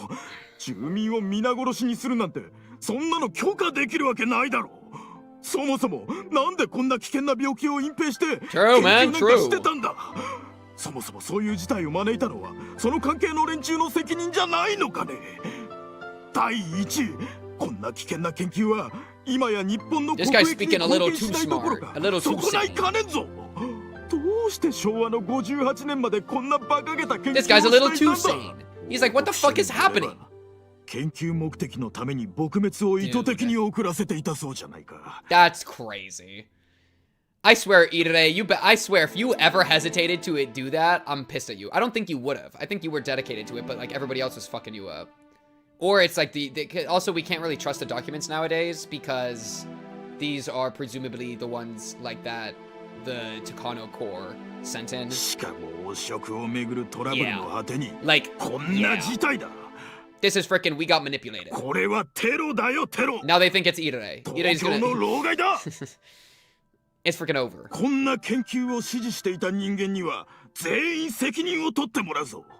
住民を皆殺しにするなんて、そんなの許可できるわけないだろう。そもそも、なんでこんな危険な病気を隠蔽して、研究なんかしてたんだ。そもそもそういう事態を招いたのは、その関係の連中の責任じゃないのかね。第一、こんな危険な研究は、今や日本の国益に貢献しないどころか、損ないかねんぞ。どうして昭和の58年までこんな馬鹿げた研究をしていたんだ。This guy's a little too sane. He's like, what the fuck is happening? 研究目的のために撲滅を意図的に遅らせていたそうじゃないか。That's crazy. I swear, Irene, I swear, if you ever hesitated to do that, I'm pissed at you. I don't think you would have. I think you were dedicated to it, but like everybody else was fucking you up. Or it's like also we can't really trust the documents nowadays because these are presumably the ones like that the Takano core sent in. Yeah. Like, yeah. This is frickin' we got manipulated. Now they think it's Irene. Irene's gonna... It's freaking over.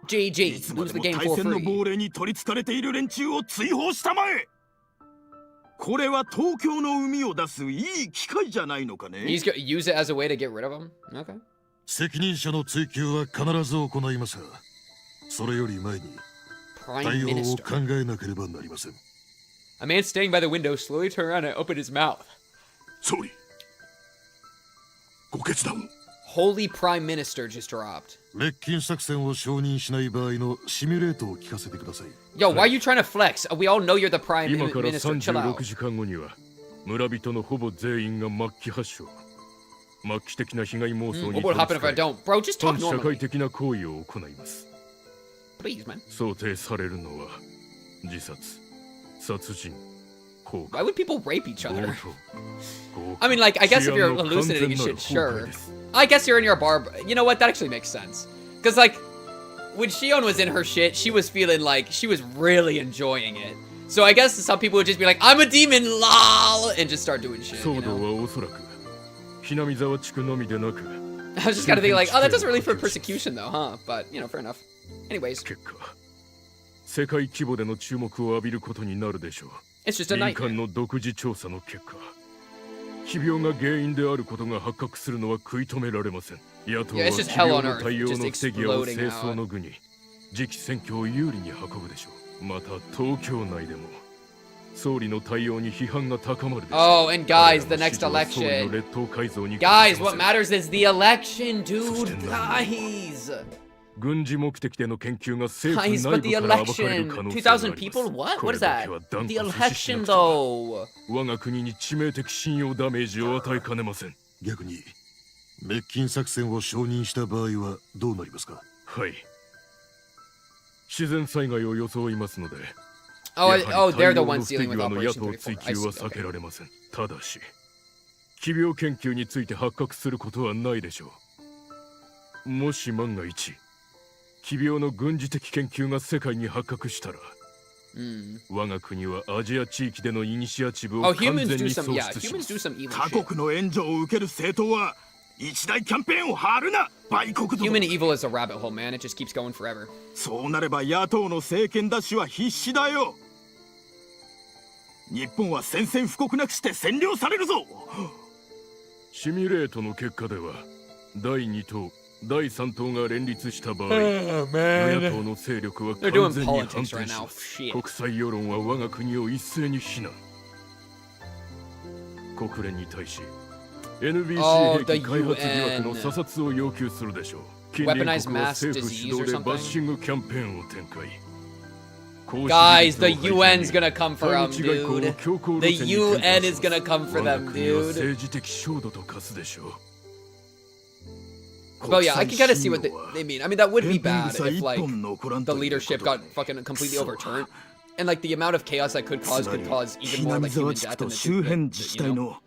GG. Lose the game for free. He's gonna use it as a way to get rid of him? Okay. 責任者の追及は必ず行いますが、それより前に対応を考えなければなりません。A man staying by the window slowly turned around and opened his mouth. 総理、ご決断。Holy Prime Minister just dropped. 滅菌作戦を承認しない場合のシミュレートを聞かせてください。Yo, why are you trying to flex? We all know you're the Prime Minister. 今から36時間後には村人のほぼ全員が末期発症。末期的な被害妄想に取り憑かれ、社会的な行為を行います。想定されるのは自殺、殺人。Why would people rape each other? I mean, like, I guess if you're hallucinating and shit, sure. I guess you're in your bar. You know what? That actually makes sense. Because, like, when Shion was in her shit, she was feeling like she was really enjoying it. So I guess some people would just be like, I'm a demon, lol, and just start doing shit, you know? I was just kind of thinking, like, oh, that doesn't really fit persecution, though, huh? But, you know, fair enough. Anyways. It's just a nightmare. 奇病が原因であることが発覚するのは食い止められません。野党は Yeah, 奇病の対応の防ぎを清掃の具に次期選挙を有利に運ぶでしょう。また東京内でも総理の対応に批判が高まるでしょう。Oh, and guys, the next election. Guys, what matters is the election, dude. Guys. 軍事目的での研究が政府 Guys, 内 but 部 the から暴かれる可 election. 能性があり 2,000 ます。 people? What? こ What れ is だ that? けは断 The 固阻止しな election, くては though. 我が国に致命的信用ダメージを与えかねません。逆に滅菌作戦を承認した場合はどうなりますか。はい。自然災害を装いますので。Oh, they're the ones dealing with 野 Operation 党追 34. 及は避けられません。ただし、奇病研究について発覚することはないでしょう。もし万が一、奇病の軍事的研究が世界に発覚したら、我が国はアジア地域でのイニシアチブを完全に喪失します。他国の援助を受ける政党は一大キャンペーンを張るな、売国ども。Human evil is a rabbit hole, man. It just keeps going forever. そうなれば野党の政権奪取は必至だよ。日本は宣戦布告なくして占領されるぞ。シミュレートの結果では第2党、第3党が連立した場合、与野党の勢力は完全に反転します。国際世論は我が国を一斉に非難。国連に対し NBC 兵器開発疑惑の査察を要求するでしょう。近隣国は政府主導でバッシングキャンペーンを展開。Guys, the UN's gonna come for them, dude. The UN is gonna come for them, dude. But yeah, I can kind of see what they mean. I mean, that would be bad if, like, the leadership got fucking completely overturned. And, like, the amount of chaos that could cause even more, like, human death in the you know?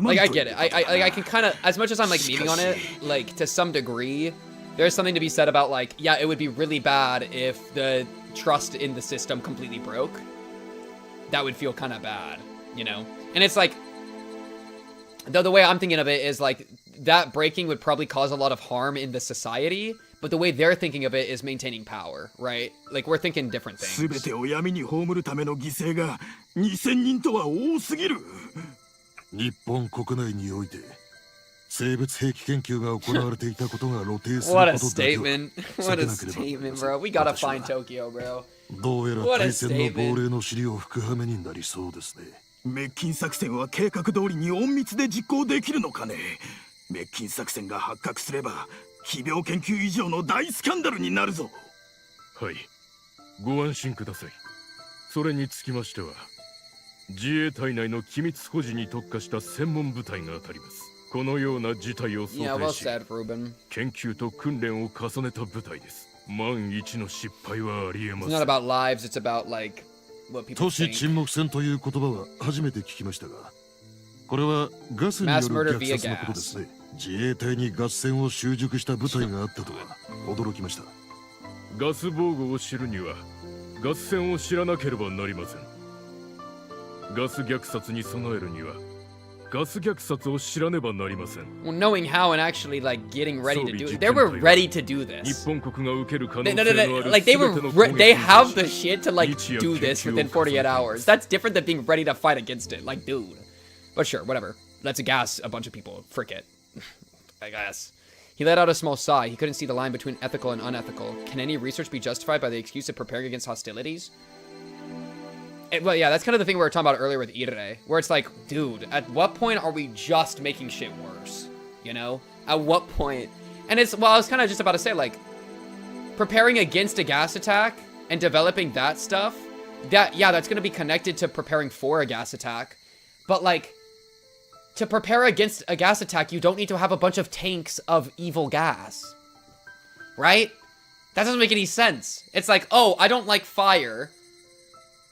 Like, I get it. I can kind of, as much as I'm, like, memeing on it, like, to some degree, there's something to be said about, like, yeah, it would be really bad if the trust in the system completely broke. That would feel kind of bad, you know? And it's like, though the way I'm thinking of it is, like, that breaking would probably cause a lot of harm in the society, but the way they're thinking of it is maintaining power, right? Like, we're thinking different things. 全てを闇に葬るための犠牲が2000人とは多すぎる。日本国内において生物兵器研究が行われていたことが露呈することだけは What a statement. What a statement, bro. We gotta find Tokyo, bro. どうやら対戦の亡霊の尻を吹く羽目になりそうですね。滅菌作戦は計画通りに隠密で実行できるのかね。滅菌作戦が発覚すれば奇病研究以上の大スキャンダルになるぞ。はい、ご安心ください。それにつきましては自衛隊内の機密保持に特化した専門部隊が当たります。このような事態を想定し、研究と訓練を重ねた部隊です。万一の失敗はありえません。It's not about lives, it's about like what people 都市 think. 沈黙戦という言葉は初めて聞きましたが、これはガスによる虐殺のことですね。自衛隊にガス戦を習熟した部隊があったとは驚きました。ガス防護を知るにはガス戦を知らなければなりません。ガス虐殺に備えるにはガス虐殺を知らねばなりません。Well, knowing how and actually like getting ready to do it, they were ready to do this. 日本国が受ける可能 No, 性 no, の no, ある like they 全ての were, 攻撃 they に have 対 the し shit to like 日夜 do this 研究を within 48重ねています。 hours. That's different than being ready to fight against it. Like, dude. But sure, whatever. Let's gas a bunch of people. Frick it. I guess. He let out a small sigh. He couldn't see the line between ethical and unethical. Can any research be justified by the excuse of preparing against hostilities? Well, yeah, that's kind of the thing we were talking about earlier with Irre, where it's like, dude, at what point are we just making shit worse? You know? At what point? And it's, well, I was kind of just about to say, like, preparing against a gas attack and developing that stuff, that, yeah, that's going to be connected to preparing for a gas attack. But, like, to prepare against a gas attack, you don't need to have a bunch of tanks of evil gas. Right? That doesn't make any sense. It's like, oh, I don't like fire.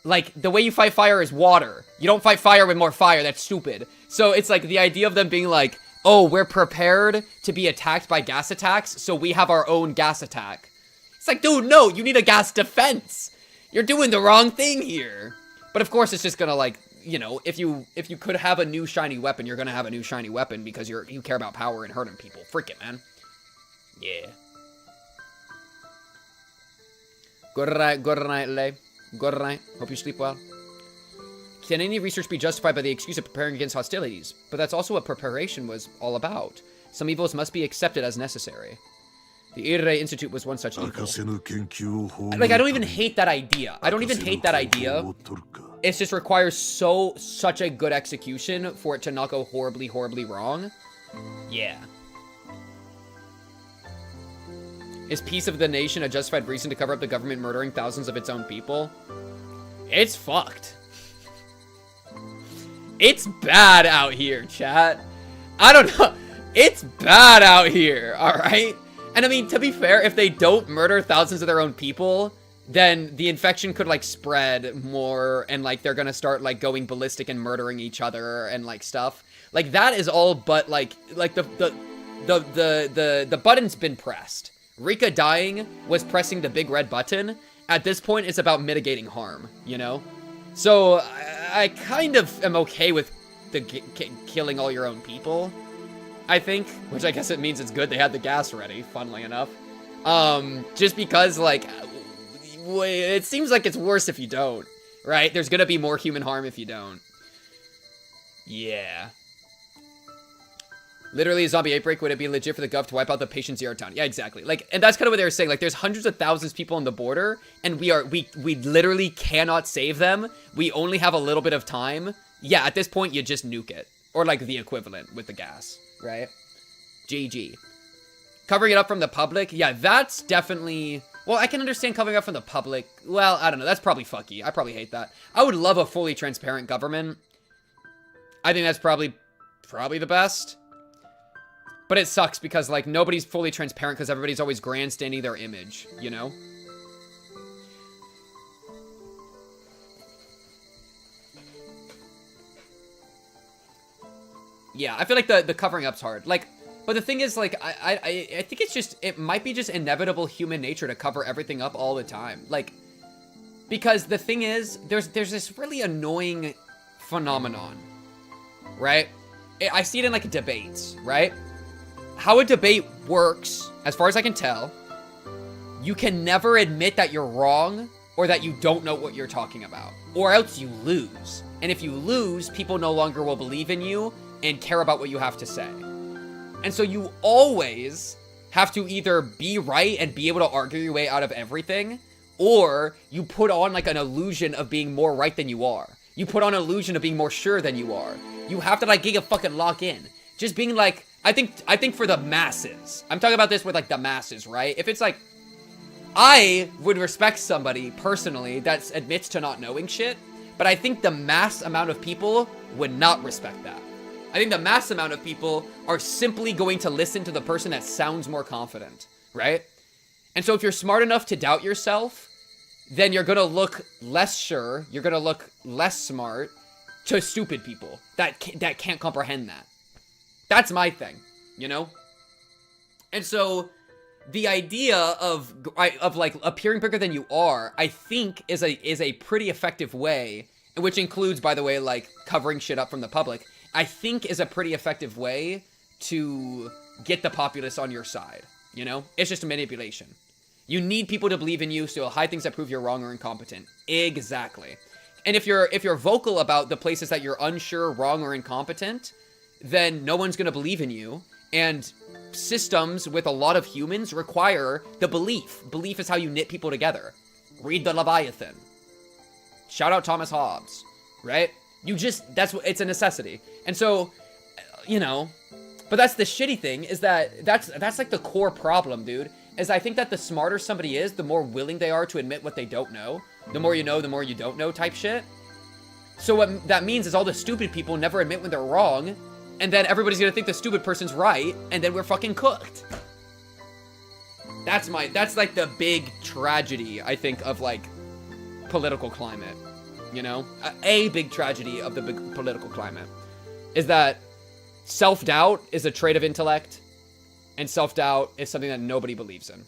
Like, the way you fight fire is water. You don't fight fire with more fire. That's stupid. So it's like the idea of them being like, oh, we're prepared to be attacked by gas attacks, so we have our own gas attack. It's like, dude, no, you need a gas defense. You're doing the wrong thing here. But of course, it's just gonna, like, you know, if you could have a new shiny weapon, you're gonna have a new shiny weapon because you care about power and hurting people. Frick it, man. Yeah. Good night, Lei. Good night. Hope you sleep well. Can any research be justified by the excuse of preparing against hostilities? But that's also what preparation was all about. Some evils must be accepted as necessary. The Irre Institute was one such evil. Like, I don't even hate that idea. I don't even hate that idea. It just requires such a good execution for it to not go horribly, horribly wrong. Yeah. Is peace of the nation a justified reason to cover up the government murdering thousands of its own people? It's fucked. It's bad out here, chat. I don't know. It's bad out here, alright? And I mean, to be fair, if they don't murder thousands of their own people, then the infection could, like, spread more, and, like, they're gonna start, like, going ballistic and murdering each other and, like, stuff. Like, that is all but, like the button's been pressed. Rika dying was pressing the big red button. At this point, it's about mitigating harm, you know? So, I kind of am okay with the killing all your own people, I think. Which I guess it means it's good they had the gas ready, funnily enough. Just because, like, it seems like it's worse if you don't, right? There's gonna be more human harm if you don't. Yeah. Literally a zombie outbreak, would it be legit for the gov to wipe out the patient zero town? Yeah, exactly. Like, and that's kind of what they were saying. Like, there's hundreds of thousands of people on the border, and we literally cannot save them. We only have a little bit of time. Yeah, at this point, you just nuke it. Or, like, the equivalent with the gas, right? GG. Covering it up from the public? Yeah, that's definitely... Well, I can understand covering up from the public. Well, I don't know. That's probably fucky. I probably hate that. I would love a fully transparent government. I think that's probably the best. But it sucks because, like, nobody's fully transparent because everybody's always grandstanding their image, you know? Yeah, I feel like the covering up's hard. Like, but the thing is, like, I think it's just, it might be just inevitable human nature to cover everything up all the time. Like, because the thing is, there's this really annoying phenomenon, right? I see it in, like, debates, right? How a debate works, as far as I can tell, you can never admit that you're wrong or that you don't know what you're talking about, or else you lose. And if you lose, people no longer will believe in you and care about what you have to say. And so you always have to either be right and be able to argue your way out of everything, or you put on, like, an illusion of being more right than you are. You put on an illusion of being more sure than you are. You have to, like, get a fucking lock in. Just being like, I think for the masses, I'm talking about this with, like, the masses, right? If it's like, I would respect somebody personally that admits to not knowing shit, But I think the mass amount of people would not respect that. I think the mass amount of people are simply going to listen to the person that sounds more confident, right? And so if you're smart enough to doubt yourself, then you're going to look less sure, you're going to look less smart to stupid people that can't comprehend that. That's my thing, you know? And so the idea of like appearing bigger than you are, I think is a pretty effective way, which includes, by the way, like covering shit up from the public, I think is a pretty effective way to get the populace on your side, you know? It's just a manipulation. You need people to believe in you, so you'll hide things that prove you're wrong or incompetent. Exactly. And if you're vocal about the places that you're unsure, wrong, or incompetent, then no one's gonna believe in you. And systems with a lot of humans require the belief. Belief is how you knit people together. Read the Leviathan. Shout out Thomas Hobbes, right? It's a necessity. And so, you know, but that's the shitty thing, is that's like the core problem, dude, is I think that the smarter somebody is, the more willing they are to admit what they don't know. The more you know, the more you don't know type shit. So what that means is all the stupid people never admit when they're wrong, and then everybody's gonna think the stupid person's right, and then we're fucking cooked. That's like the big tragedy, I think, of like political climate, you know? A big tragedy of the big political climate is that self-doubt is a trait of intellect, and self-doubt is something that nobody believes in.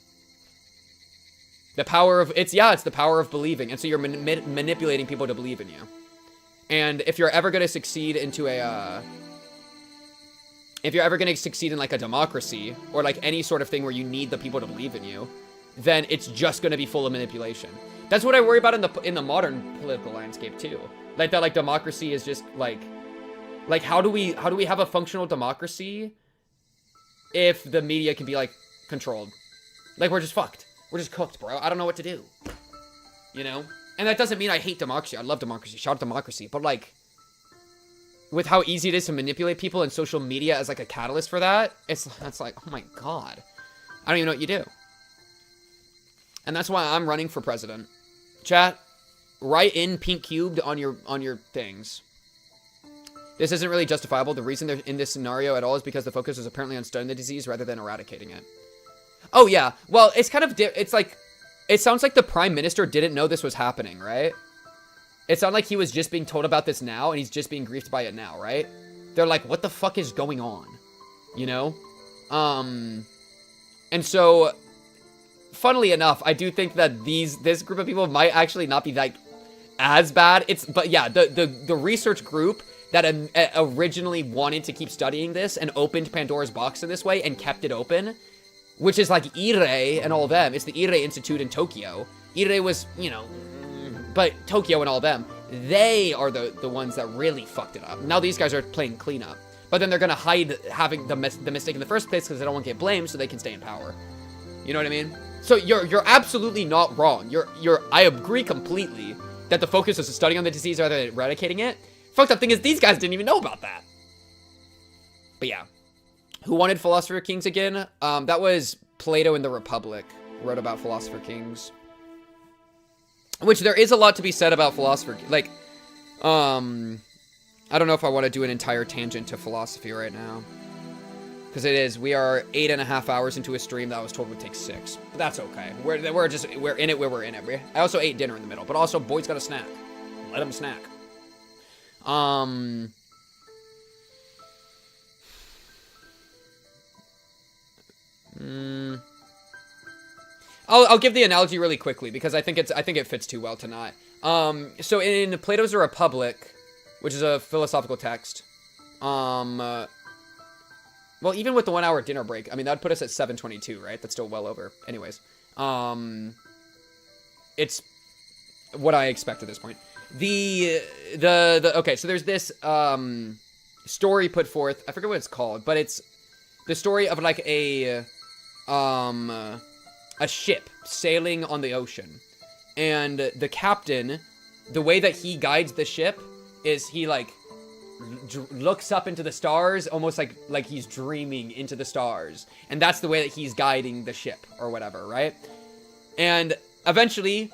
The power of, it's the power of believing, and so you're manipulating people to believe in you. And if you're ever gonna succeed into if you're ever going to succeed in like a democracy or like any sort of thing where you need the people to believe in you, then it's just going to be full of manipulation. That's what I worry about in the modern political landscape too. Like that, like democracy is just like how do we have a functional democracy if the media can be like controlled? Like we're just fucked. We're just cooked, bro. I don't know what to do. You know? And that doesn't mean I hate democracy. I love democracy. Shout out democracy. But like, with how easy it is to manipulate people and social media as like a catalyst for that, that's like, oh my god. I don't even know what you do. And that's why I'm running for president. Chat, write in pink cubed on your things. This isn't really justifiable. The reason they're in this scenario at all is because the focus is apparently on studying the disease rather than eradicating it. Oh yeah, well, it's kind of, it's like, it sounds like the prime minister didn't know this was happening, right? It sounded like he was just being told about this now, and he's just being griefed by it now, right? They're like, what the fuck is going on? You know? And so, funnily enough, I do think that this group of people might actually not be like as bad. But yeah, the research group that originally wanted to keep studying this and opened Pandora's box in this way and kept it open, which is like Irei and all of them. It's the Irei Institute in Tokyo. Irei was, you know, but Tokyo and all them, they are the ones that really fucked it up. Now these guys are playing cleanup. But then they're going to hide having the mistake in the first place because they don't want to get blamed so they can stay in power. You know what I mean? So you're absolutely not wrong. I agree completely that the focus is studying on the disease rather than eradicating it. Fucked up thing is these guys didn't even know about that. But yeah. Who wanted Philosopher Kings again? That was Plato in the Republic. Wrote about Philosopher Kings. Which there is a lot to be said about philosopher. Like, I don't know if I want to do an entire tangent to philosophy right now. Because we are 8.5 hours into a stream that I was told would take 6. But that's okay. We're in it where we're in it. I also ate dinner in the middle. But also, boy's got a snack. Let him snack. I'll give the analogy really quickly because I think it fits too well tonight. So in Plato's A Republic, which is a philosophical text, well, even with the 1 hour dinner break, I mean, that'd put us at 7:22, right? That's still well over. Anyways, it's what I expect at this point. Okay, so there's this story put forth. I forget what it's called, but it's the story of like a ship sailing on the ocean, and the captain, the way that he guides the ship is he like looks up into the stars, almost like he's dreaming into the stars, and that's the way that he's guiding the ship or whatever, right? And eventually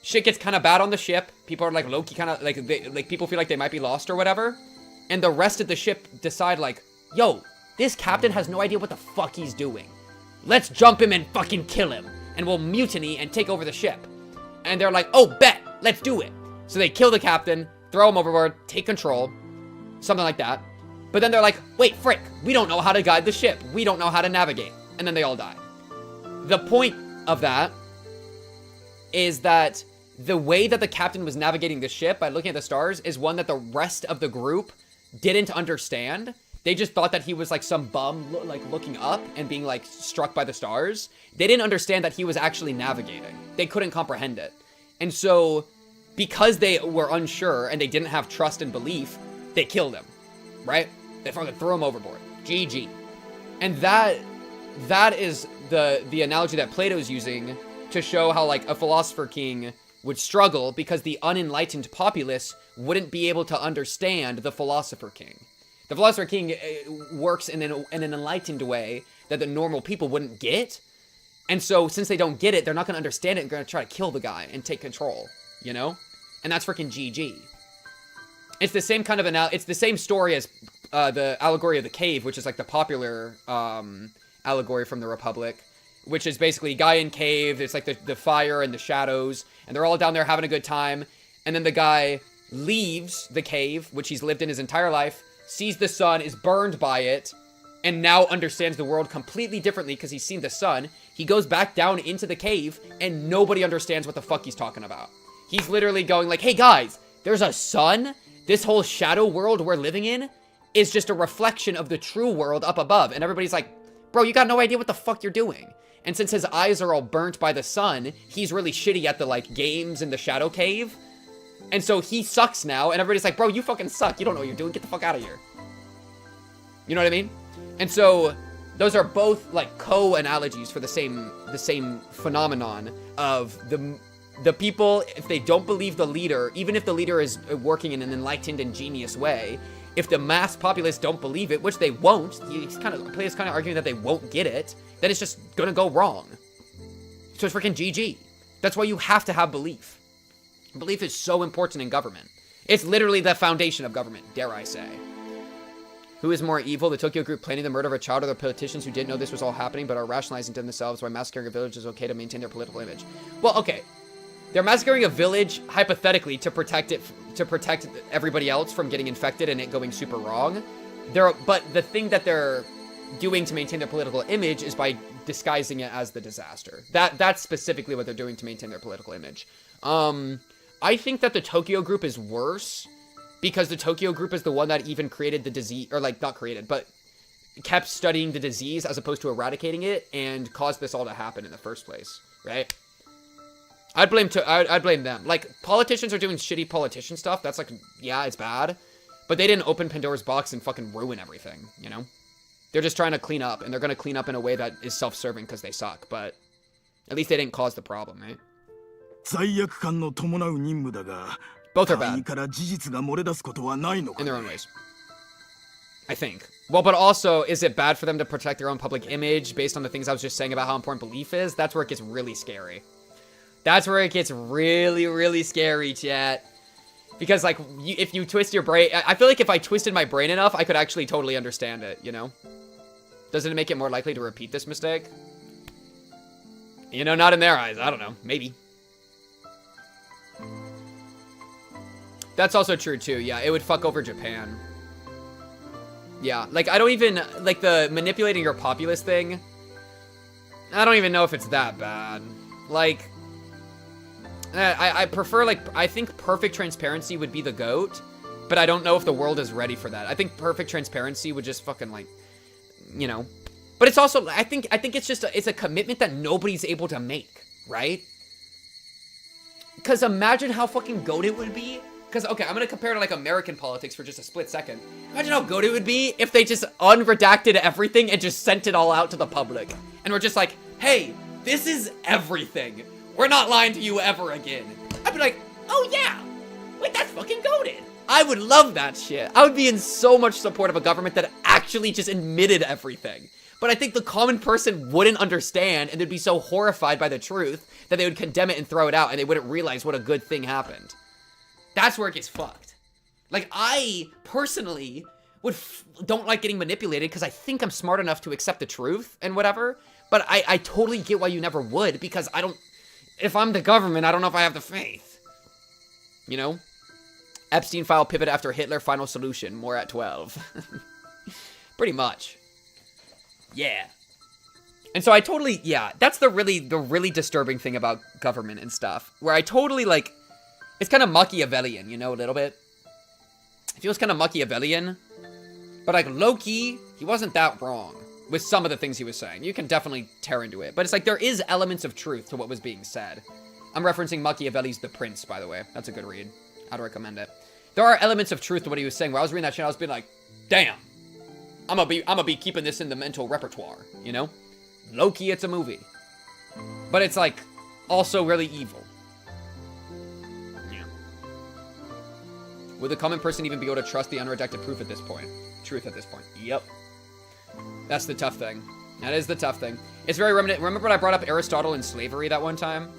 shit gets kind of bad on the ship. People are like low-key kind of like people feel like they might be lost or whatever. And the rest of the ship decide like, yo, this captain has no idea what the fuck he's doing. Let's jump him and fucking kill him. And we'll mutiny and take over the ship. And they're like, oh, bet, let's do it. So they kill the captain, throw him overboard, take control, something like that. But then they're like, wait, frick, we don't know how to guide the ship. We don't know how to navigate. And then they all die. The point of that is that the way that the captain was navigating the ship by looking at the stars is one that the rest of the group didn't understand. They just thought that he was like some bum, like looking up and being like struck by the stars. They didn't understand that he was actually navigating. They couldn't comprehend it. And so because they were unsure and they didn't have trust and belief, they killed him, right? They fucking threw him overboard. GG. And that is the analogy that Plato's using to show how like a philosopher king would struggle because the unenlightened populace wouldn't be able to understand the philosopher king. The philosopher king works in an enlightened way that the normal people wouldn't get. And so since they don't get it, they're not going to understand it and going to try to kill the guy and take control, you know? And that's freaking GG. It's the same kind of it's the same story as the allegory of the cave, which is like the popular allegory from the Republic, which is basically guy in cave. It's like the fire and the shadows, and they're all down there having a good time. And then the guy leaves the cave, which he's lived in his entire life, sees the sun, is burned by it, and now understands the world completely differently because he's seen the sun. He goes back down into the cave, and nobody understands what the fuck he's talking about. He's literally going like, hey guys, there's a sun? This whole shadow world we're living in is just a reflection of the true world up above. And everybody's like, bro, you got no idea what the fuck you're doing. And since his eyes are all burnt by the sun, he's really shitty at the like games in the shadow cave. And so he sucks now, and everybody's like, bro, you fucking suck. You don't know what you're doing. Get the fuck out of here. You know what I mean? And so those are both like co-analogies for the same phenomenon of the people, if they don't believe the leader, even if the leader is working in an enlightened and genius way, if the mass populace don't believe it, which they won't, Plato's kind of arguing that they won't get it, then it's just gonna go wrong. So it's freaking GG. That's why you have to have belief. Belief is so important in government. It's literally the foundation of government, dare I say. Who is more evil, the Tokyo group planning the murder of a child, or the politicians who didn't know this was all happening but are rationalizing to themselves why massacring a village is okay to maintain their political image? Well, okay. They're massacring a village, hypothetically, to protect everybody else from getting infected and it going super wrong. But the thing that they're doing to maintain their political image is by disguising it as the disaster. That's specifically what they're doing to maintain their political image. I think that the Tokyo group is worse because the Tokyo group is the one that even created the disease, or like not created, but kept studying the disease as opposed to eradicating it and caused this all to happen in the first place, right? I'd blame them. Like, politicians are doing shitty politician stuff. That's like, yeah, it's bad. But they didn't open Pandora's box and fucking ruin everything, you know? They're just trying to clean up, and they're going to clean up in a way that is self-serving because they suck. But at least they didn't cause the problem, right? Both are bad. In their own ways. I think. Well, but also, is it bad for them to protect their own public image based on the things I was just saying about how important belief is? That's where it gets really scary. That's where it gets really, really scary, chat. Because, like, if you twist your brain... I feel like if I twisted my brain enough, I could actually totally understand it, you know? Doesn't it make it more likely to repeat this mistake? You know, not in their eyes. I don't know. Maybe. That's also true, too. Yeah, it would fuck over Japan. Yeah, like, I don't even... Like, the manipulating your populace thing... I don't even know if it's that bad. Like... I prefer, like, I think perfect transparency would be the GOAT, but I don't know if the world is ready for that. I think perfect transparency would just fucking, like, you know. But it's also, I think it's just, it's a commitment that nobody's able to make, right? Because imagine how fucking GOAT it would be. Because, okay, I'm going to compare to, like, American politics for just a split second. Imagine how GOAT it would be if they just unredacted everything and just sent it all out to the public. And we're just like, hey, this is everything. We're not lying to you ever again. I'd be like, oh yeah, wait, that's fucking goated. I would love that shit. I would be in so much support of a government that actually just admitted everything. but I think the common person wouldn't understand, and they'd be so horrified by the truth that they would condemn it and throw it out, and they wouldn't realize what a good thing happened. That's where it gets fucked. Like, I personally don't like getting manipulated because I think I'm smart enough to accept the truth and whatever, but I totally get why you never would, because I don't, if I'm the government, I don't know if I have the faith. You know? Epstein file pivot after Hitler, final solution, more at 12. Pretty much. Yeah. And so I totally, yeah, that's the really disturbing thing about government and stuff, where I totally, like, it's kind of Machiavellian, you know, a little bit. It feels kind of Machiavellian, but like Loki, he wasn't that wrong with some of the things he was saying. You can definitely tear into it, but it's like there is elements of truth to what was being said. I'm referencing Machiavelli's The Prince, by the way. That's a good read. I'd recommend it. There are elements of truth to what he was saying. Where I was reading that shit, I was being like, damn, I'm gonna be keeping this in the mental repertoire, you know? Loki, it's a movie. But it's like also really evil. Yeah. Would the common person even be able to trust the unredacted truth at this point? Yep. That's the tough thing. That is the tough thing. It's very remnant. Remember when I brought up Aristotle and slavery that one time?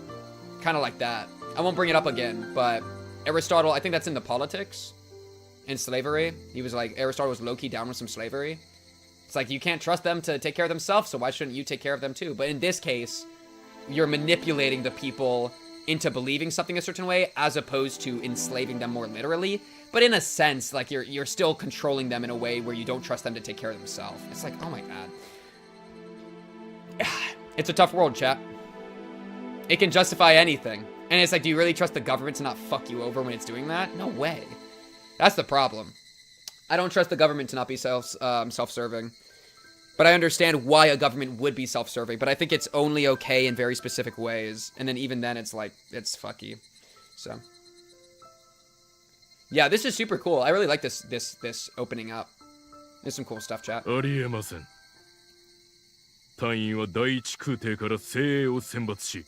Kind of like that. I won't bring it up again, but Aristotle, I think that's in the Politics and slavery. He was like, Aristotle was low-key down with some slavery. It's like, you can't trust them to take care of themselves, so why shouldn't you take care of them too? But in this case, you're manipulating the people into believing something a certain way, as opposed to enslaving them more literally. But in a sense, like, you're still controlling them in a way where you don't trust them to take care of themselves. It's like, oh my god. It's a tough world, chat. It can justify anything. And it's like, do you really trust the government to not fuck you over when it's doing that? No way. That's the problem. I don't trust the government to not be self-serving. But I understand why a government would be self-serving. But I think it's only okay in very specific ways. And then even then, it's like, it's fucky. So. Yeah, this is super cool. I really like this opening up. There's some cool stuff, chat. ありえません。隊員は第一空挺から精鋭を選抜し、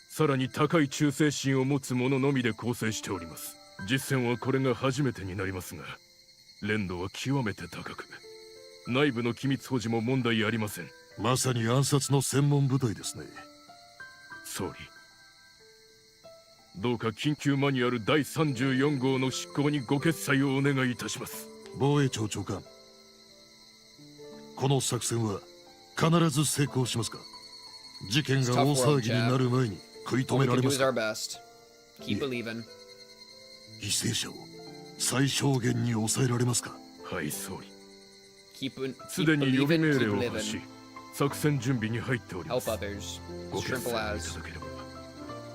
さらに高い忠誠心を持つ者のみで構成しております。実戦はこれが初めてになりますが、練度は極めて高く、内部の機密保持も問題ありません。まさに暗殺の専門部隊ですね。総理、どうか緊急マニュアル第34号の執行にご決裁をお願いいたします。防衛庁長官、この作戦は必ず成功しますか？事件が大騒ぎになる前に食い止められますか？犠牲者を最小限に抑えられますか？はい、総理。すでに予備命令を発し、作戦準備に入っております。ご決裁いただければ、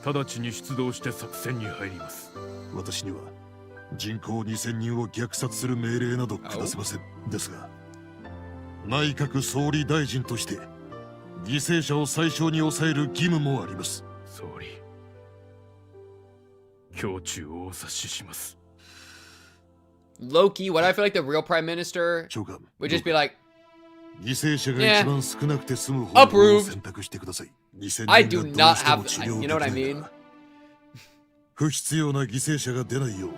直ちに出動して作戦に入ります。私には人口2000人を虐殺する命令など下せません。ですが、内閣総理大臣として犠牲者を最小に抑える義務もあります。総理、胸中をお察しします。Loki, what I feel like the real prime minister would just be like, 犠牲者が一番少なくて済む方法を選択してください。I do not have, you know what I mean? 不必要な犠牲者が出ないよう。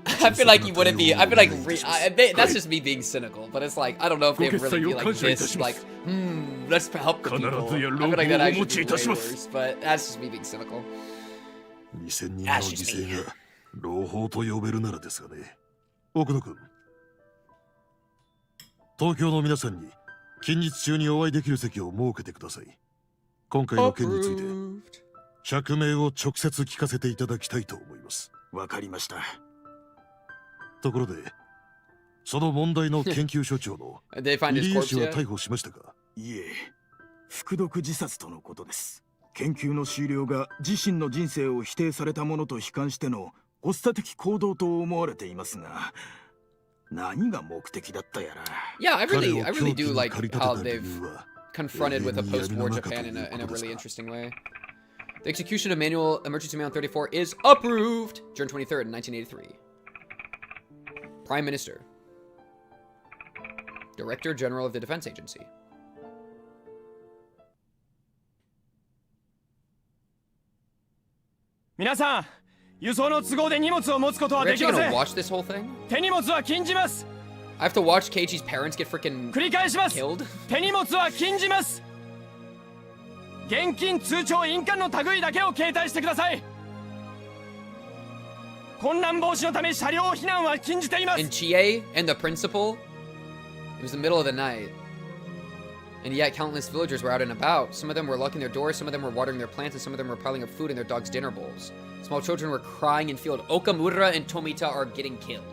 I feel like he wouldn't be. I feel like that's just me being cynical, but it's like I don't know if they would really be like this. Like, let's help the people. I feel like that actually would be way worse, but that's just me being cynical. 2000人の犠牲が朗報と呼べるならですがね。奥野君、東京の皆さんに近日中にお会いできる席を設けてください。今回の件について釈明を直接聞かせていただきたいと思います。わかりました。ところで、その問題の研究所長の入江氏は逮捕しましたか？いえ、服毒自殺とのことです。研究の終了が自身の人生を否定されたものと悲観しての発作的行動と思われていますが、何が目的だったやら。Yeah, I really do like how they've confronted with a post-war Japan in a really interesting way. The execution of Manual Emergency Manual 34 is approved. June 23rd, 1983. Prime Minister. Director General of the Defense Agency. 皆さん、輸送の都合で荷物を持つことはできません。手荷物は禁じます。I have to watch Keiichi's parents get freaking 繰り返します killed? 手荷物は禁じます。現金通帳印鑑の類だけを携帯してください。混乱防止のため車両避難は禁じています。 And Chie and the principal, it was the middle of the night. And yet countless villagers were out and about. Some of them were locking their doors, some of them were watering their plants, and some of them were piling up food in their dogs' dinner bowls. Small children were crying in field. Okamura and Tomita are getting killed.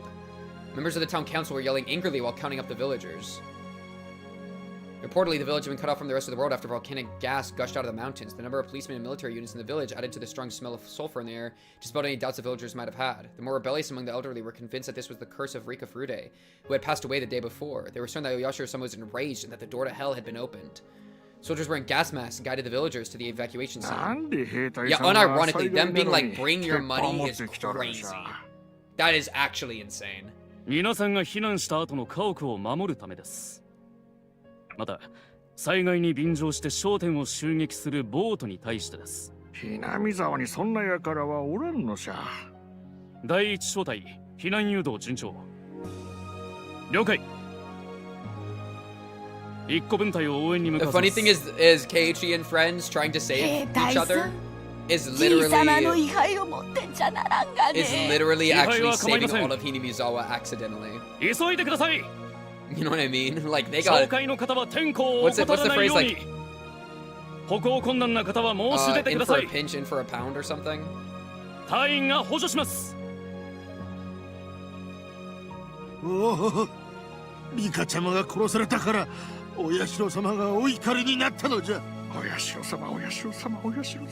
Members of the town council were yelling angrily while counting up the villagers. Reportedly, the village had been cut off from the rest of the world after volcanic gas gushed out of the mountains. The number of policemen and military units in the village added to the strong smell of sulfur in the air, dispelled any doubts the villagers might have had. The more rebellious among the elderly were convinced that this was the curse of Rika Furude, who had passed away the day before. They were certain that Oyashiro-sama was enraged and that the door to hell had been opened. Soldiers wearing gas masks guided the villagers to the evacuation scene. Yeah, unironically, them being like, bring your money is crazy. That is actually insane. 皆さんが避難した後の家屋を守るためです。また、災害に便乗して商店を襲撃するボートに対してです。南沢にそんな輩はおらんのじゃ。第一小隊、避難誘導順調。了解。一個分隊を応援に向かわせます。 The funny thing is Keiichi and friends trying to save each other is literally actually saving all of Hinamizawa accidentally. You know what I mean? Like they got what's the phrase like in for a pinch, in for a pound or something? 隊員が補助します。おお、リカちゃまが殺されたからお社様がお怒りになったのじゃ。お社様、お社様、お社様。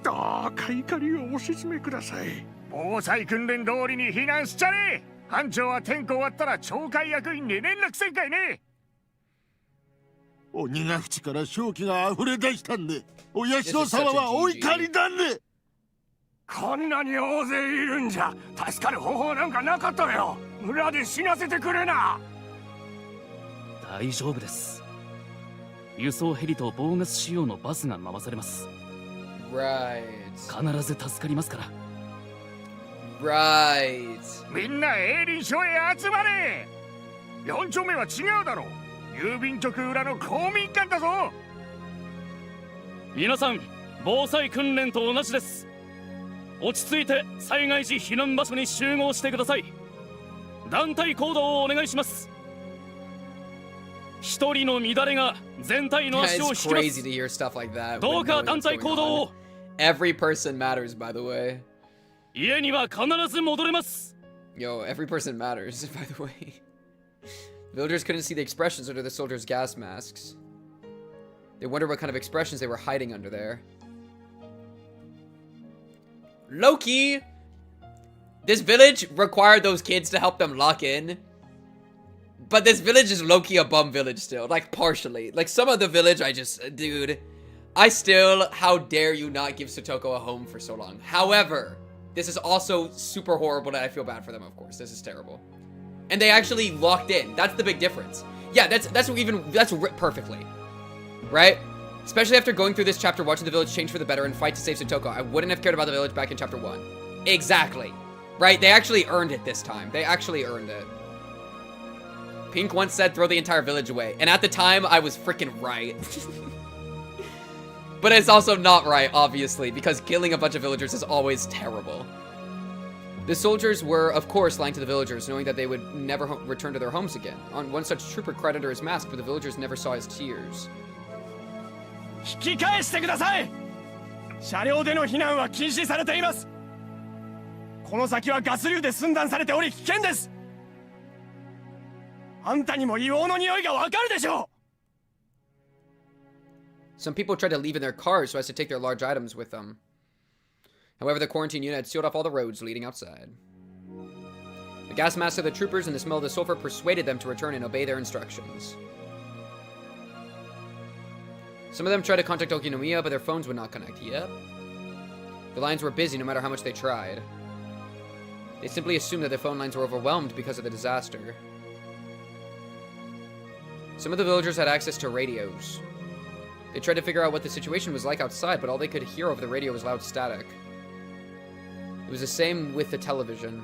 どうか怒りをお鎮めください。防災訓練通りに避難しちゃれ。班長は点呼終わったら懲戒役員に連絡せんかいね。鬼ヶ淵から正気が溢れ出したんで、お社様はお怒りだね。こんなに大勢いるんじゃ助かる方法なんかなかったよ。村で死なせてくれな。大丈夫です。輸送ヘリとボーガス仕様のバスが回されます。必ず助かりますから。みんな営林署へ集まれ。4丁目は違うだろう。郵便局裏の公民館だぞ。皆さん、防災訓練と同じです。落ち着いて災害時避難場所に集合してください。団体行動をお願いします。一人の乱れが全体の足を引きます。どうか団体行動を。Every person matters, by the way. 家には必ず戻れます。Yo, every person matters, by the way. Villagers couldn't see the expressions under the soldiers' gas masks. They wondered what kind of expressions they were hiding under there. Loki! This village required those kids to help them lock in. But this village is low-key a bum village still. Like, partially. Like, some of the village, dude. How dare you not give Satoko a home for so long. However, this is also super horrible and I feel bad for them, of course. This is terrible. And they actually locked in. That's the big difference. Yeah, that's written perfectly. Right? Especially after going through this chapter, watching the village change for the better and fight to save Satoko. I wouldn't have cared about the village back in chapter 1. Exactly. Right? They actually earned it this time. They actually earned it. Pink once said, throw the entire village away. And at the time, I was freaking right. But it's also not right, obviously, because killing a bunch of villagers is always terrible. The soldiers were, of course, lying to the villagers, knowing that they would never return to their homes again. On one such trooper cried under his mask, but the villagers never saw his tears. 引き返してください。車両での避難は禁止されています。この先はガス流で寸断されており危険です。あんたにも硫黄の匂いがわかるでしょう。Some people tried to leave in their cars so as to take their large items with them. However, the quarantine unit had sealed off all the roads leading outside. The gas masks of the troopers and the smell of the sulfur persuaded them to return and obey their instructions. Some of them tried to contact Okinomiya, but their phones would not connect. Yep. The lines were busy no matter how much they tried. They simply assumed that the phone lines were overwhelmed because of the disaster. Some of the villagers had access to radios. They tried to figure out what the situation was like outside, but all they could hear over the radio was loud static. It was the same with the television.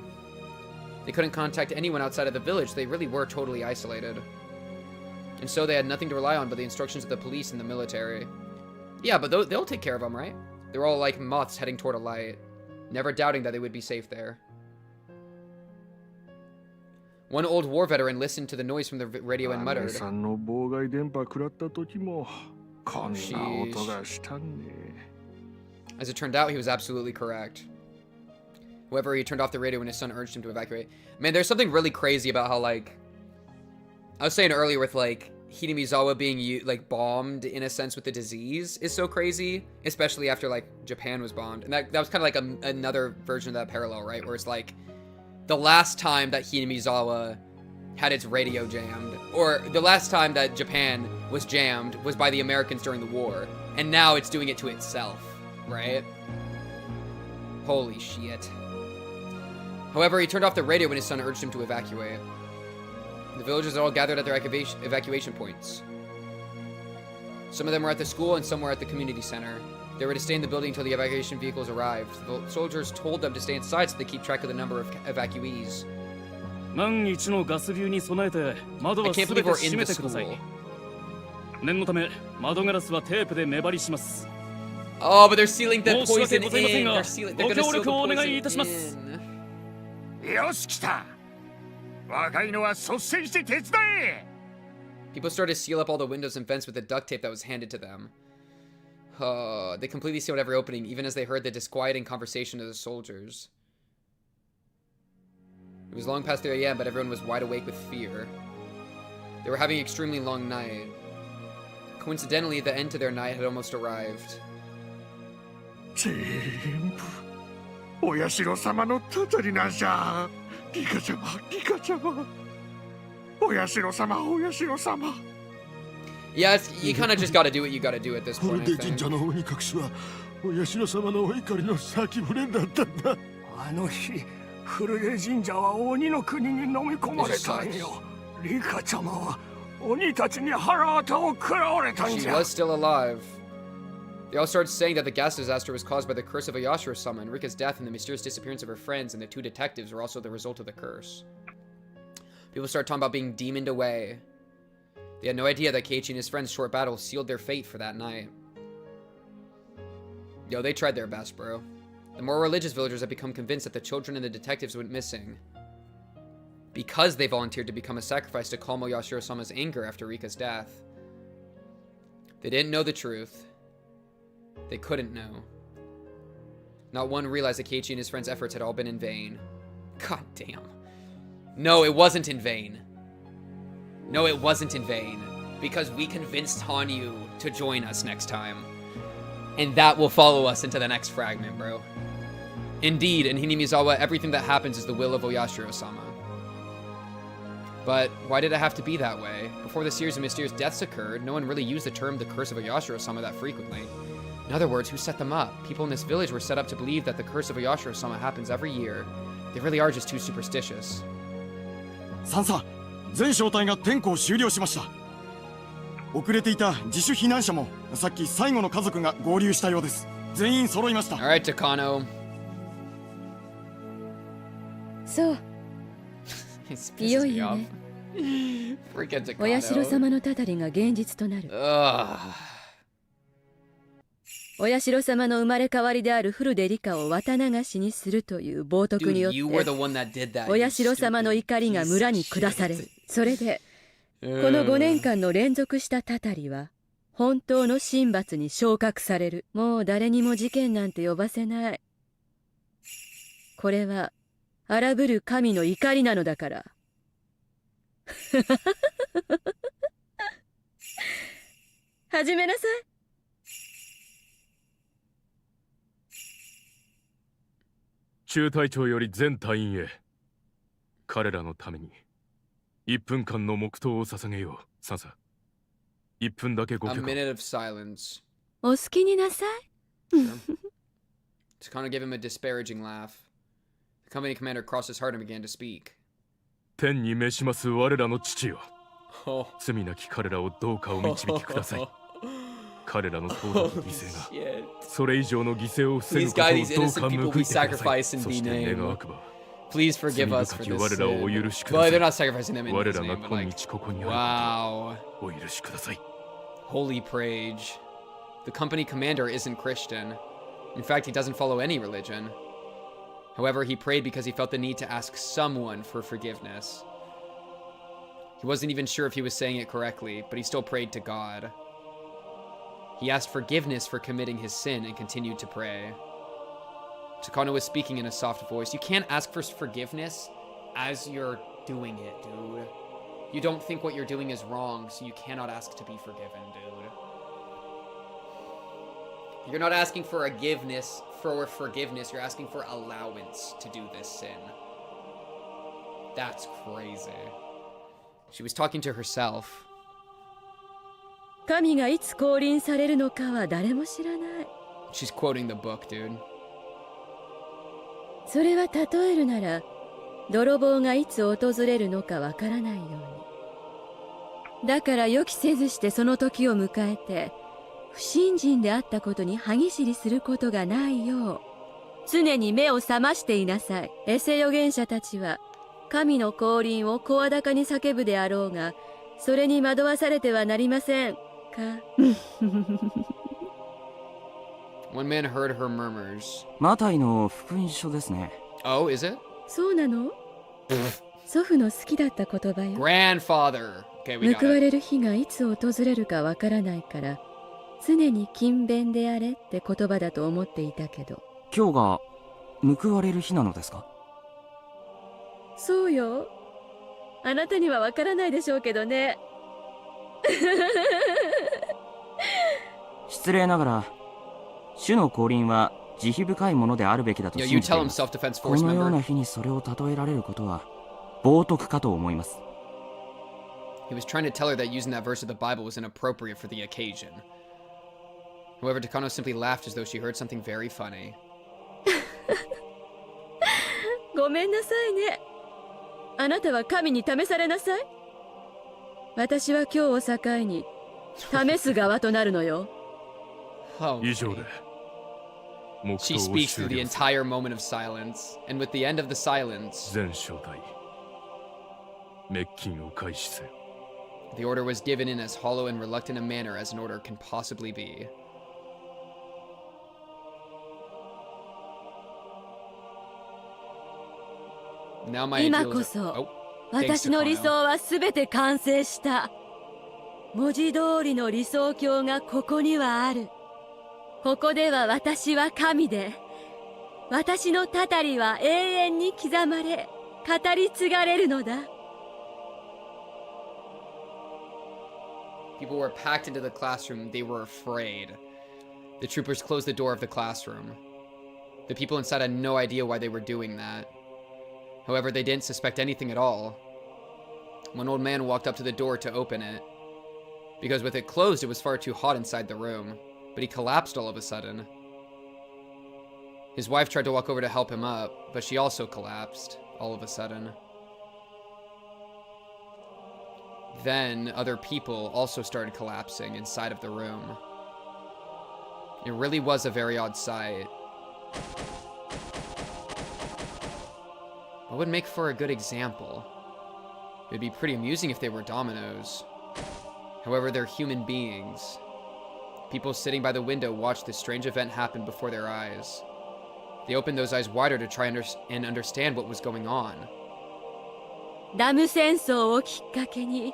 They couldn't contact anyone outside of the village. They really were totally isolated. And so they had nothing to rely on but the instructions of the police and the military. Yeah, but they'll take care of them, right? They're all like moths heading toward a light, never doubting that they would be safe there. One old war veteran listened to the noise from the radio and muttered, As it turned out, he was absolutely correct. However, he turned off the radio when his son urged him to evacuate. Man, there's something really crazy about how, like, I was saying earlier with, like, Hinamizawa being, like, bombed, in a sense, with the disease is so crazy, especially after, like, Japan was bombed. And that was kind of like another version of that parallel, right? Where it's like, the last time that Hinamizawa had its radio jammed, or the last time that Japan was jammed was by the Americans during the war, and now it's doing it to itself, right? Holy shit. However, he turned off the radio when his son urged him to evacuate. The villagers all gathered at their evacuation points. Some of them were at the school and some were at the community center. They were to stay in the building until the evacuation vehicles arrived. The soldiers told them to stay inside so they keep track of the number of evacuees. I can't believe we're in the school. Oh, but they're sealing the poison in. They're gonna seal the poison in. よし来た。若いのは率先して手伝え。 People started to seal up all the windows and vents with the duct tape that was handed to them. They completely sealed every opening, even as they heard the disquieting conversation of the soldiers. It was long past 3 a.m., but everyone was wide awake with fear. They were having an extremely long night. Coincidentally, the end to their night had almost arrived. お社様のたたりなんじゃ。リカちゃま、リカちゃま。お社様、お社様。Yeah, you kind of just gotta do what you gotta do at this point, I think. 神社の鬼隠しはお社様のお怒りの先触れだったんだ。あの日、フルデ神社は鬼の国に飲み込まれたんよ。リカちゃまは鬼たちに腹渡を食らわれたんじゃ。 She was still alive. They all started saying that the gas disaster was caused by the curse of Oyashiro-sama, and Rika's death and the mysterious disappearance of her friends and the 2 detectives were also the result of the curse. People started talking about being demoned away. They had no idea that Keiichi and his friends' short battle sealed their fate for that night. Yo, they tried their best, bro. The more religious villagers had become convinced that the children and the detectives went missing because they volunteered to become a sacrifice to calm Oyashiro-sama's anger after Rika's death. They didn't know the truth. They couldn't know. Not one realized that Keiichi and his friends' efforts had all been in vain. God damn. No, it wasn't in vain. No, it wasn't in vain. Because we convinced Hanyuu to join us next time. And that will follow us into the next fragment, bro. Indeed, in Hinamizawa, everything that happens is the will of Oyashiro-sama. But why did it have to be that way? Before the series of mysterious deaths occurred, no one really used the term the curse of Oyashiro-sama that frequently. In other words, who set them up? People in this village were set up to believe that the curse of Oyashiro-sama happens every year. They really are just too superstitious. サンサ、全小隊が点呼を終了しました。遅れていた自主避難者もさっき最後の家族が合流したようです。全員揃いました。All right, Takano. そう。いよいよね。お社様のたたりが現実となる。お社様の生まれ変わりであるフルデリカを綿流しにするという冒涜によってお社様の怒りが村に下される。それでこの5年間の連続したたたりは本当の神罰に昇格される。もう誰にも事件なんて呼ばせない。これは荒ぶる神の怒りなのだから。始めなさい。中隊長より全隊員へ、彼らのために1分間の黙祷を捧げよう。サンサ、1分だけご許可。A minute of silence. お好きになさい。Takano gave him a disparaging laugh. The company commander crossed his heart and began to speak. 天に召します我らの父よ。罪なき彼らをどうかお導きください。彼らの行動と犠牲がそれ以上の犠牲を防ぐことをどうか報いてください。そして願わくば Please forgive us for this sin. Well, they're not sacrificing them in his name, but like, wow. Holy Prage. The company commander isn't Christian. In fact, he doesn't follow any religion. However, he prayed because he felt the need to ask someone for forgiveness. He wasn't even sure if he was saying it correctly, but he still prayed to God. He asked forgiveness for committing his sin and continued to pray. Takano was speaking in a soft voice. You can't ask for forgiveness as you're doing it, dude. You don't think what you're doing is wrong, so you cannot ask to be forgiven, dude. You're not asking for forgiveness, you're asking for allowance to do this sin. That's crazy. She was talking to herself. 神がいつ降臨されるのかは誰も知らない。She's quoting the book, dude. それは例えるなら、泥棒がいつ訪れるのかわからないように。だから予期せずしてその時を迎えて、不信心であったことに歯ぎしりすることがないよう、常に目を覚ましていなさい。エセ預言者たちは、神の降臨を声高に叫ぶであろうが、それに惑わされてはなりませんか。One man heard her murmurs. マタイの福音書ですね。Oh, is it? そうなの祖父の好きだった言葉よ。Grandfather. Okay, we got it. 報われる日がいつ訪れるかわからないから、常に勤勉であれって言葉だと思っていたけど。今日が報われる日なのですか？そうよ。あなたにはわからないでしょうけどね。失礼ながら、主の降臨は慈悲深いものであるべきだと信じています。このような日にそれを例えられることは冒涜かと思います。He was trying to tell her that using that verse of the Bible was inappropriate for the occasion. However, Takano simply laughed as though she heard something very funny. ごめんなさいね。あなたは神に試されなさい。私は今日を境に試す側となるのよ。以上で。She speaks through the entire moment of silence, and with the end of the silence, 全小隊滅菌を開始せよ。The order was given in as hollow and reluctant a manner as an order can possibly be. Now my 今こそ、私の理想はすべて完成した。文字通りの理想郷がここにはある。ここでは私は神で、私のたたりは永遠に刻まれ、語り継がれるのだ。People were packed into the classroom. They were afraid. The troopers closed the door of the classroom. The people inside had no idea why they were doing that. However, they didn't suspect anything at all. One old man walked up to the door to open it. Because with it closed, it was far too hot inside the room. But he collapsed all of a sudden. His wife tried to walk over to help him up, but she also collapsed all of a sudden. Then other people also started collapsing inside of the room. It really was a very odd sight. What would make for a good example? It would be pretty amusing if they were dominoes. However, they're human beings. People sitting by the window watched this strange event happen before their eyes. They opened those eyes wider to try and understand what was going on. ダム戦争をきっかけに、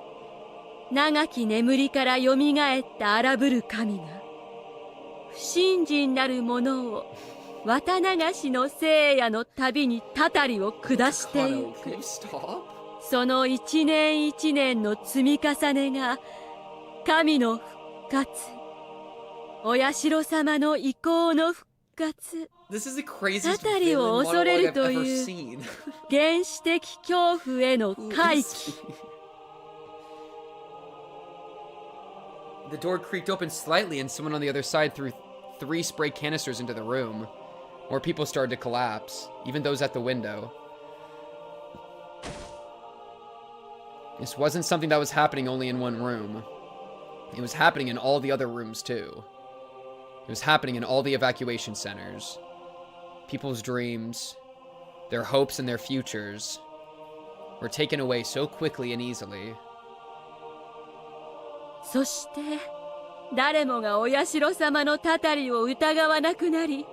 長き眠りからよみがえった荒ぶる神が、不信心なる者を綿流しの聖夜の旅にたたりを下してゆく。その一年一年の積み重ねが、神の復活。お社様の意向の復活。たたりを恐れるという原始的恐怖への回帰。The door creaked open slightly and someone on the other side threw 3 spray canisters into the room. More people started to collapse, even those at the window. This wasn't something that was happening only in one room. It was happening in all the other rooms too. It was happening in all the evacuation centers. People's dreams. Their hopes and their futures were taken away so quickly and easily. そして誰もがお社様のたたりを疑わなくなり、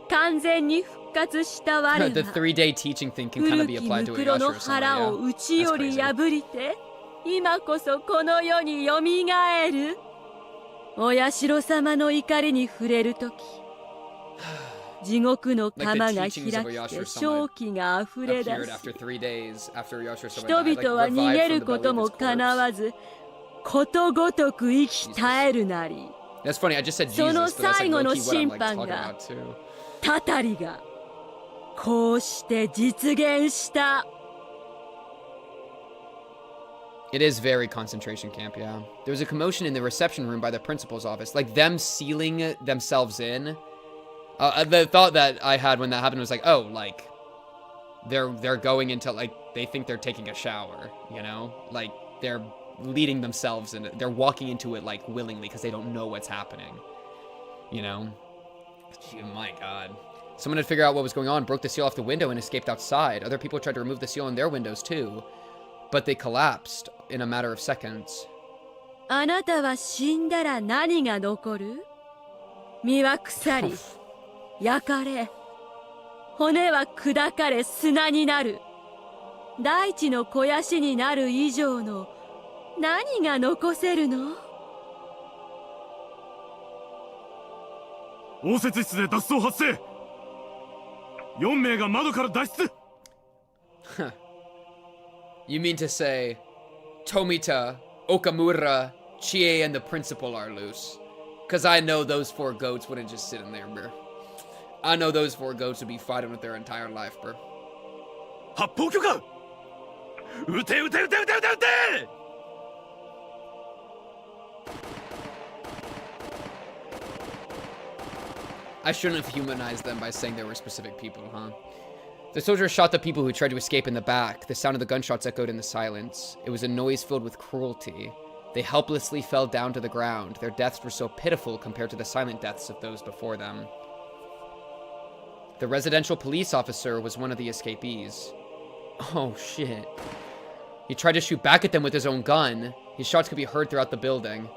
完全に復活した我は The 3-day teaching thing can kind of be 古き applied to ムクロの Oyashiro-sama, 腹を yeah? 内より破りて、今こそこの世によみがえる。お社様の怒りに触れるとき、地獄の釜が開きて正気が溢れ出す。人々は逃げることもかなわず、ことごとく生き絶えるなり。その最後の審判が、たたりが、こうして実現した。It is very concentration camp, yeah. There was a commotion in the reception room by the principal's office, like them sealing themselves in. The thought that I had when that happened was like, oh, like they're going into like they think they're taking a shower, you know, like they're leading themselves and they're walking into it like willingly because they don't know what's happening, you know. Gee, my God. Someone had figured out what was going on, broke the seal off the window, and escaped outside. Other people tried to remove the seal on their windows too, but they collapsed in a matter of seconds. あなたは死んだら何が残る？身は腐り、焼かれ、骨は砕かれ砂になる。大地の肥やしになる以上の何が残せるの？応接室で脱走発生。4名が窓から脱出。You mean to say Tomita, Okamura, Chie, and the principal are loose? Because I know those 4 goats wouldn't just sit in there, bro. I know those 4 goats would be fighting with their entire life, bro. 発砲許可。撃て撃て撃て撃て撃て撃て。I shouldn't have humanized them by saying they were specific people, huh? The soldiers shot the people who tried to escape in the back. The sound of the gunshots echoed in the silence. It was a noise filled with cruelty. They helplessly fell down to the ground. Their deaths were so pitiful compared to the silent deaths of those before them. The residential police officer was one of the escapees. Oh, shit. He tried to shoot back at them with his own gun. His shots could be heard throughout the building.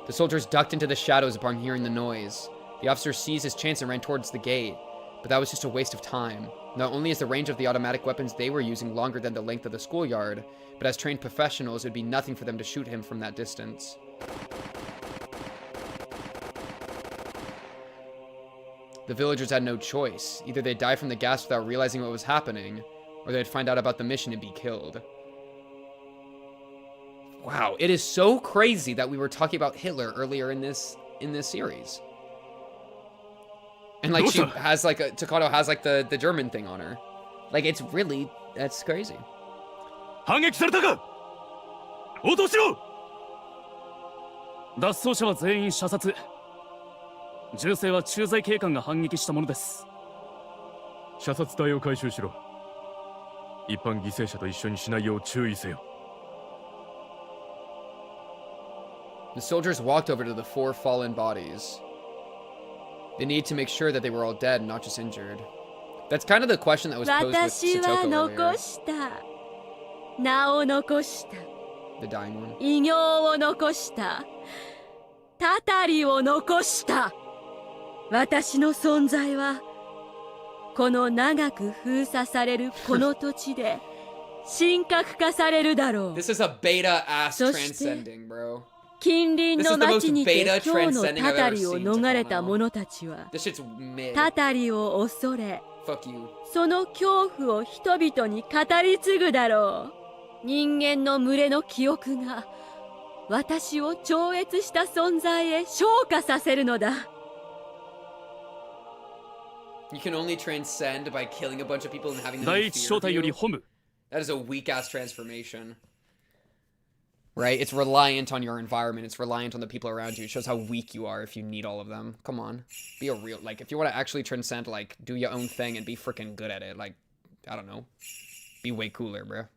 The soldiers ducked into the shadows upon hearing the noise. The officer seized his chance and ran towards the gate, but that was just a waste of time. Not only is the range of the automatic weapons they were using longer than the length of the schoolyard, but as trained professionals, it would be nothing for them to shoot him from that distance. The villagers had no choice. Either they'd die from the gas without realizing what was happening, or they'd find out about the mission and be killed. Wow, it is so crazy that we were talking about Hitler earlier in this series. And like she has like Takano has like the German thing on her. Like it's really, that's crazy. 反撃されたか。応答しろ。脱走者は全員射殺。銃声は駐在警官が反撃したものです。射殺隊を回収しろ。一般犠牲者と一緒にしないよう注意せよ。The soldiers walked over to the 4 fallen bodies. They needed to make sure that they were all dead and not just injured. That's kind of the question that was posed with Satoko earlier. The dying one. 異形を残した。たたりを残した。私の存在は、この長く封鎖されるこの土地で、神格化されるだろう。This is a beta ass transcending, bro. 近隣の町にて今日のたたりを逃れた者たちはたたりを恐れその恐怖を人々に語り継ぐだろう。人間の群れの記憶が私を超越した存在へ昇華させるのだ。You can only transcend by killing a bunch of people and having them 第一小隊より本部。 That is a weak ass transformation. Right? It's reliant on your environment. It's reliant on the people around you. It shows how weak you are if you need all of them. Come on. Be a real... Like, if you want to actually transcend, like, do your own thing and be freaking good at it, like, I don't know. Be way cooler, bro.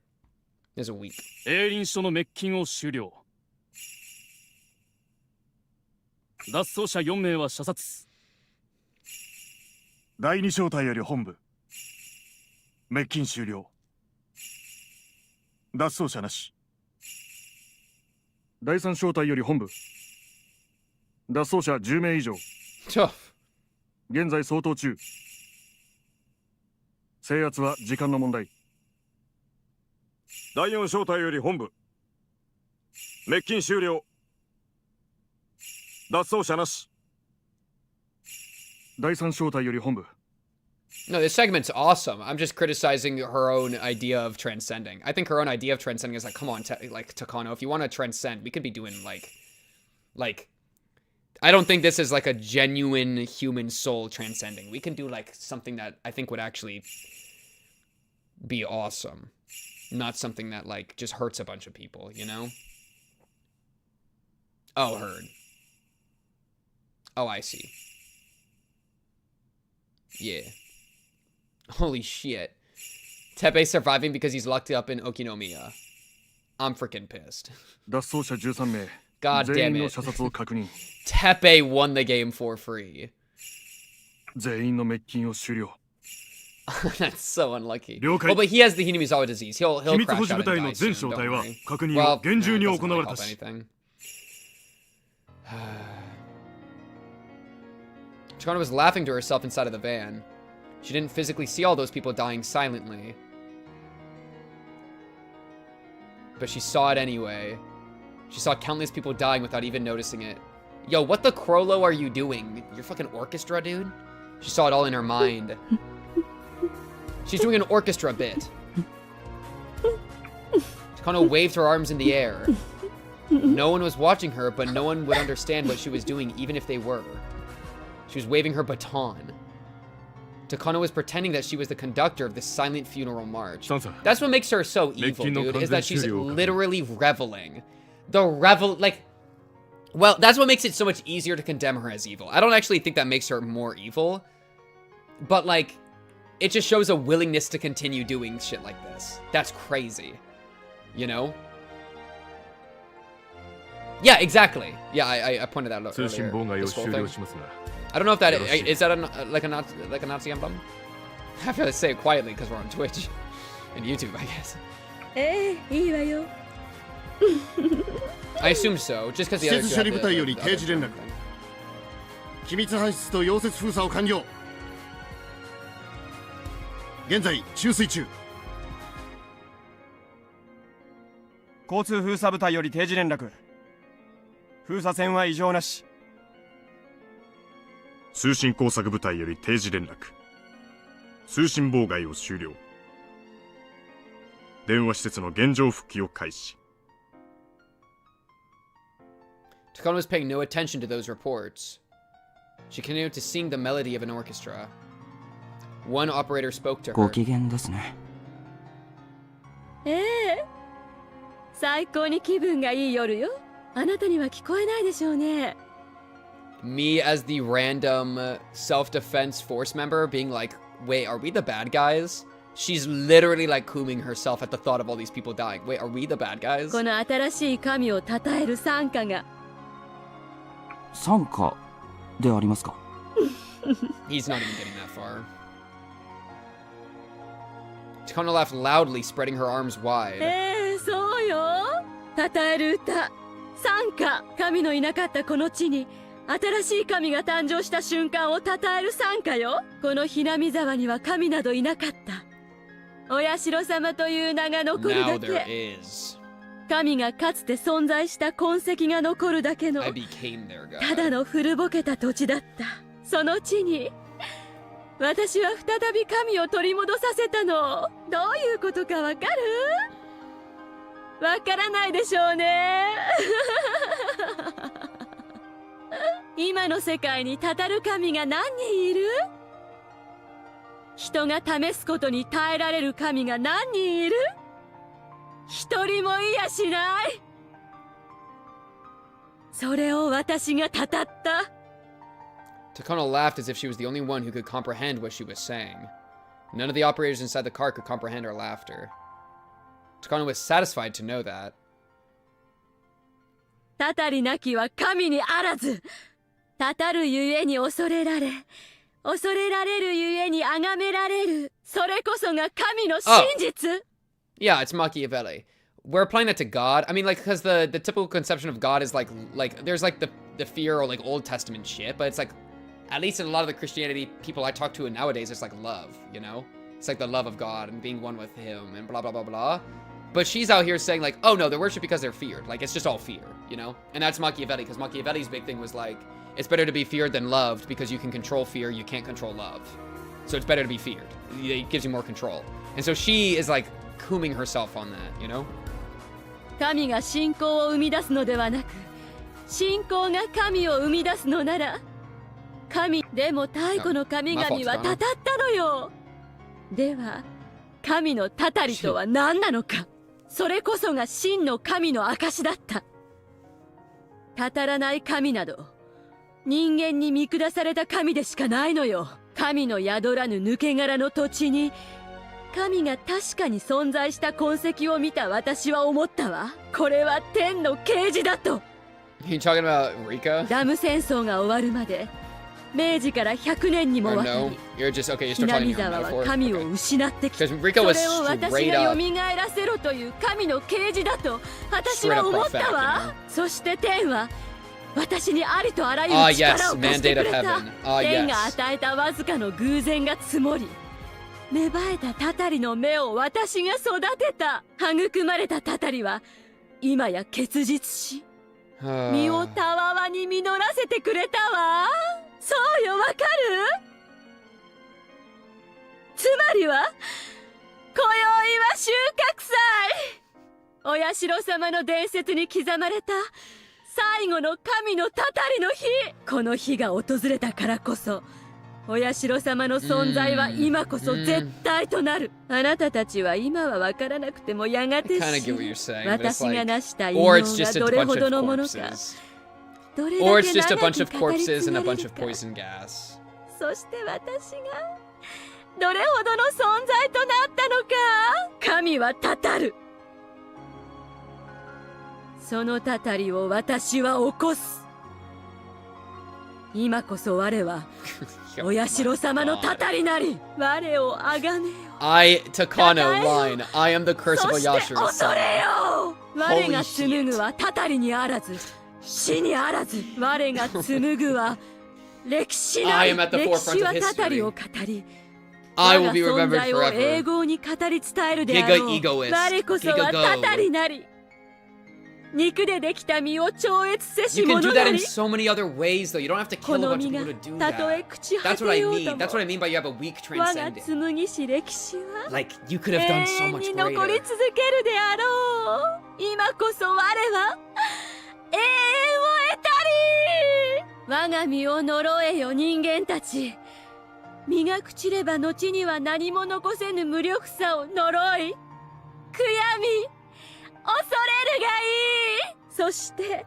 This is weak. 営林署の滅菌を終了。脱走者4名は射殺。第二小隊より本部。滅菌終了。脱走者なし。第三小隊より本部。脱走者10名以上。現在相当中。制圧は時間の問題。第4小隊より本部。滅菌終了。脱走者なし。第三小隊より本部。No, this segment's awesome. I'm just criticizing her own idea of transcending. I think her own idea of transcending is like, come on, like Takano, if you want to transcend, we could be doing like, I don't think this is like a genuine human soul transcending. We can do like something that I think would actually be awesome. Not something that like just hurts a bunch of people, you know? Oh, heard. Oh, I see. Yeah. Holy shit. Teppei surviving because he's locked up in Okinomiya. I'm freaking pissed. God damn it. Teppei won the game for free. That's so unlucky. Well, but he has the Hinamizawa disease. He'll crash out and die soon, don't worry. Well, that doesn't really help anything. Takano was laughing to herself inside of the van. She didn't physically see all those people dying silently. But she saw it anyway. She saw countless people dying without even noticing it. Yo, what the Crollo are you doing? Your fucking orchestra, dude? She saw it all in her mind. She's doing an orchestra bit. Takano waved her arms in the air. No one was watching her, but no one would understand what she was doing, even if they were. She was waving her baton. Takano was pretending that she was the conductor of this silent funeral march. That's what makes her so evil, dude, is that she's literally reveling. Well, that's what makes it so much easier to condemn her as evil. I don't actually think that makes her more evil, but like, it just shows a willingness to continue doing shit like this. That's crazy, you know? Yeah, exactly. Yeah, I pointed that out earlier. This whole thing. I don't know if that is that like a Nazi emblem. I have to say it quietly because we're on Twitch and YouTube, I guess. I assume so, just because the other two have the 機密搬出と溶接封鎖を完了。現在注水中。交通封鎖部隊より定時連絡。封鎖線は異常なし。通信工作部隊より定時連絡。通信妨害を終了。電話施設の現状復帰を開始。Takano was paying no attention to those reports. She continued to sing the melody of an orchestra. One operator spoke to her. ご機嫌ですね。最高に気分がいい夜よ。あなたには聞こえないでしょうね。Me as the random self-defense force member being like, wait, are we the bad guys? She's literally like cooming herself at the thought of all these people dying. Wait, are we the bad guys? この新しい神を称える賛歌が。賛歌でありますか？ He's not even getting that far. Takano laughed loudly, spreading her arms wide. そうよ。称える歌、賛歌。神のいなかったこの地に新しい神が誕生した瞬間を称える賛歌よ。このひなみ沢には神などいなかった。お社様という名が残るだけ。神がかつて存在した痕跡が残るだけのただの古ぼけた土地だった。その地に私は再び神を取り戻させたの。どういうことかわかる？わからないでしょうね。今の世界にたたる神が何人いる？人が試すことに耐えられる神が何人いる？一人もいやしない。それを私がたたった。Takano laughed as if she was the only one who could comprehend what she was saying. None of the operators inside the car could comprehend her laughter. Takano was satisfied to know that. たたりなきは神にあらず。たたるゆえに恐れられ、恐れられるゆえに崇められる。それこそが神の真実。 Yeah, it's Machiavelli. We're applying that to God. I mean, like, because the typical conception of God is like there's like the fear or like Old Testament shit, but it's like, at least in a lot of the Christianity people I talk to nowadays, it's like love, you know? It's like the love of God and being one with him and blah, blah, blah, blah. But she's out here saying like, oh no, they worship because they're feared. Like, it's just all fear, you know? And that's Machiavelli, because Machiavelli's big thing was like, it's better to be feared than loved because you can control fear, you can't control love. So it's better to be feared. It gives you more control. And so she is like cooming herself on that, you know? 神が信仰を生み出すのではなく、信仰が神を生み出すのなら、神でも太古の神々はたたったのよ。では、神のたたりとは何なのか。それこそが真の神の証だった。たたらない神など、人間に見下された神でしかないのよ。神の宿らぬ抜け殻の土地に、神が確かに存在した痕跡を見た私は思ったわ。これは天の啓示だと。You talking about Rika? ダム戦争が終わるまで、明治から100年にもわたり、南沢は神を失ってきた。それを私が蘇らせろという神の啓示だと私は思ったわ。そして天は私にありとあらゆる力を貸してくれた。天が与えたわずかの偶然が積もり、芽生えたたたりの芽を私が育てた。育まれたたたりは今や結実し、実をたわわに実らせてくれたわ。そうよ、わかる？つまりは今宵は収穫祭。お社様の伝説に刻まれた最後の神のたたりの日。この日が訪れたからこそ、お社様の存在は今こそ絶対となる。あなたたちは今は分からなくてもやがて知る。私が成した異能がどれほどのものか、どれだけ長く語り継がれるか。そして私がどれほどの存在となったのか。神はたたる。そのたたりを私は起こす。今こそ我はお社様のたたりなり。我をあがめよ。Takano line. I am the curse of Oyashiro-sama. そして恐れよ。我が紡ぐはたたりにあらず、死にあらず。我が紡ぐは歴史なり。歴史はたたりを語り、我が存在を永劫に語り伝えるであろう。我こそはたたりなり。肉でできた身を超越せし者なり。 You can do that in so many other ways, though. You don't have to kill a bunch of people to do that. That's what I mean. That's what I mean by you have a weak transcending. Like, you could have done so much greater. 残り続けるであろう。今こそ我は永遠を得たり。我が身を呪えよ人間たち。身が朽ちれば後には何も残せぬ無力さを呪い、悔やみ、恐れるがいい。そして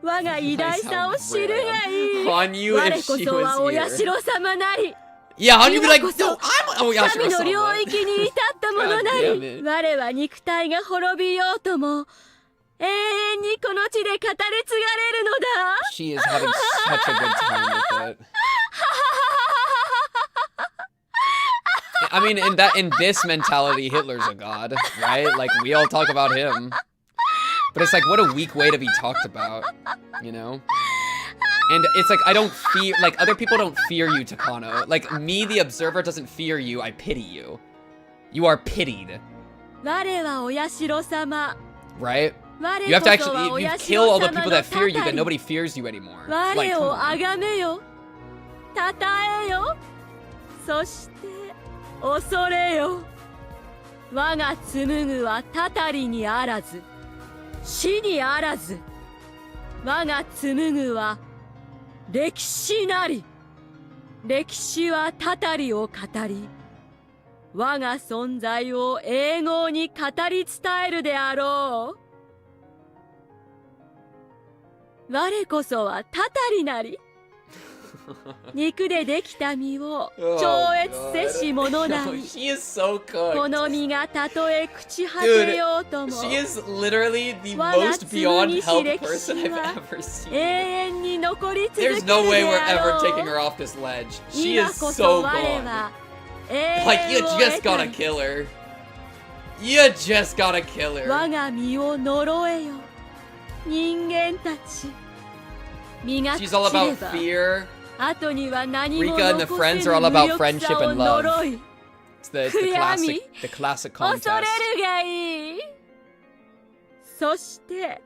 我が偉大さを知るがいい。我こそはお社様なり。Hanyuu be like, no, I'm 神の領域に至ったものなり。我は肉体が滅びようとも永遠にこの地で語り継がれるのだ。She is having such a good time with it. I mean, in this mentality, Hitler's a god, right? Like, we all talk about him. But it's like, what a weak way to be talked about, you know? And it's like, I don't fear, like, other people don't fear you, Takano. Like, me, the observer, doesn't fear you, I pity you. You are pitied. Right? You have to actually, you kill all the people that fear you, then nobody fears you anymore. Like, come on. 恐れよ。我が紡ぐはたたりにあらず、死にあらず。我が紡ぐは歴史なり。歴史はたたりを語り、我が存在を永劫に語り伝えるであろう。我こそはたたりなり。肉でできた身を超越せし者なり。この身がたとえ朽ち果てようとも、我が紡ぎし歴史は永遠に残り続けるであろう。今こそ我は Like, you just gotta kill her. You just gotta kill her. 我が身を呪えよ、人間たち。身が She's all about fear. 後には何も Rika and the 残 friends せ are ぬ all 無 about 力 friendship さを and love. 呪い。 It's the classic 恐 contest. れるがいい。そして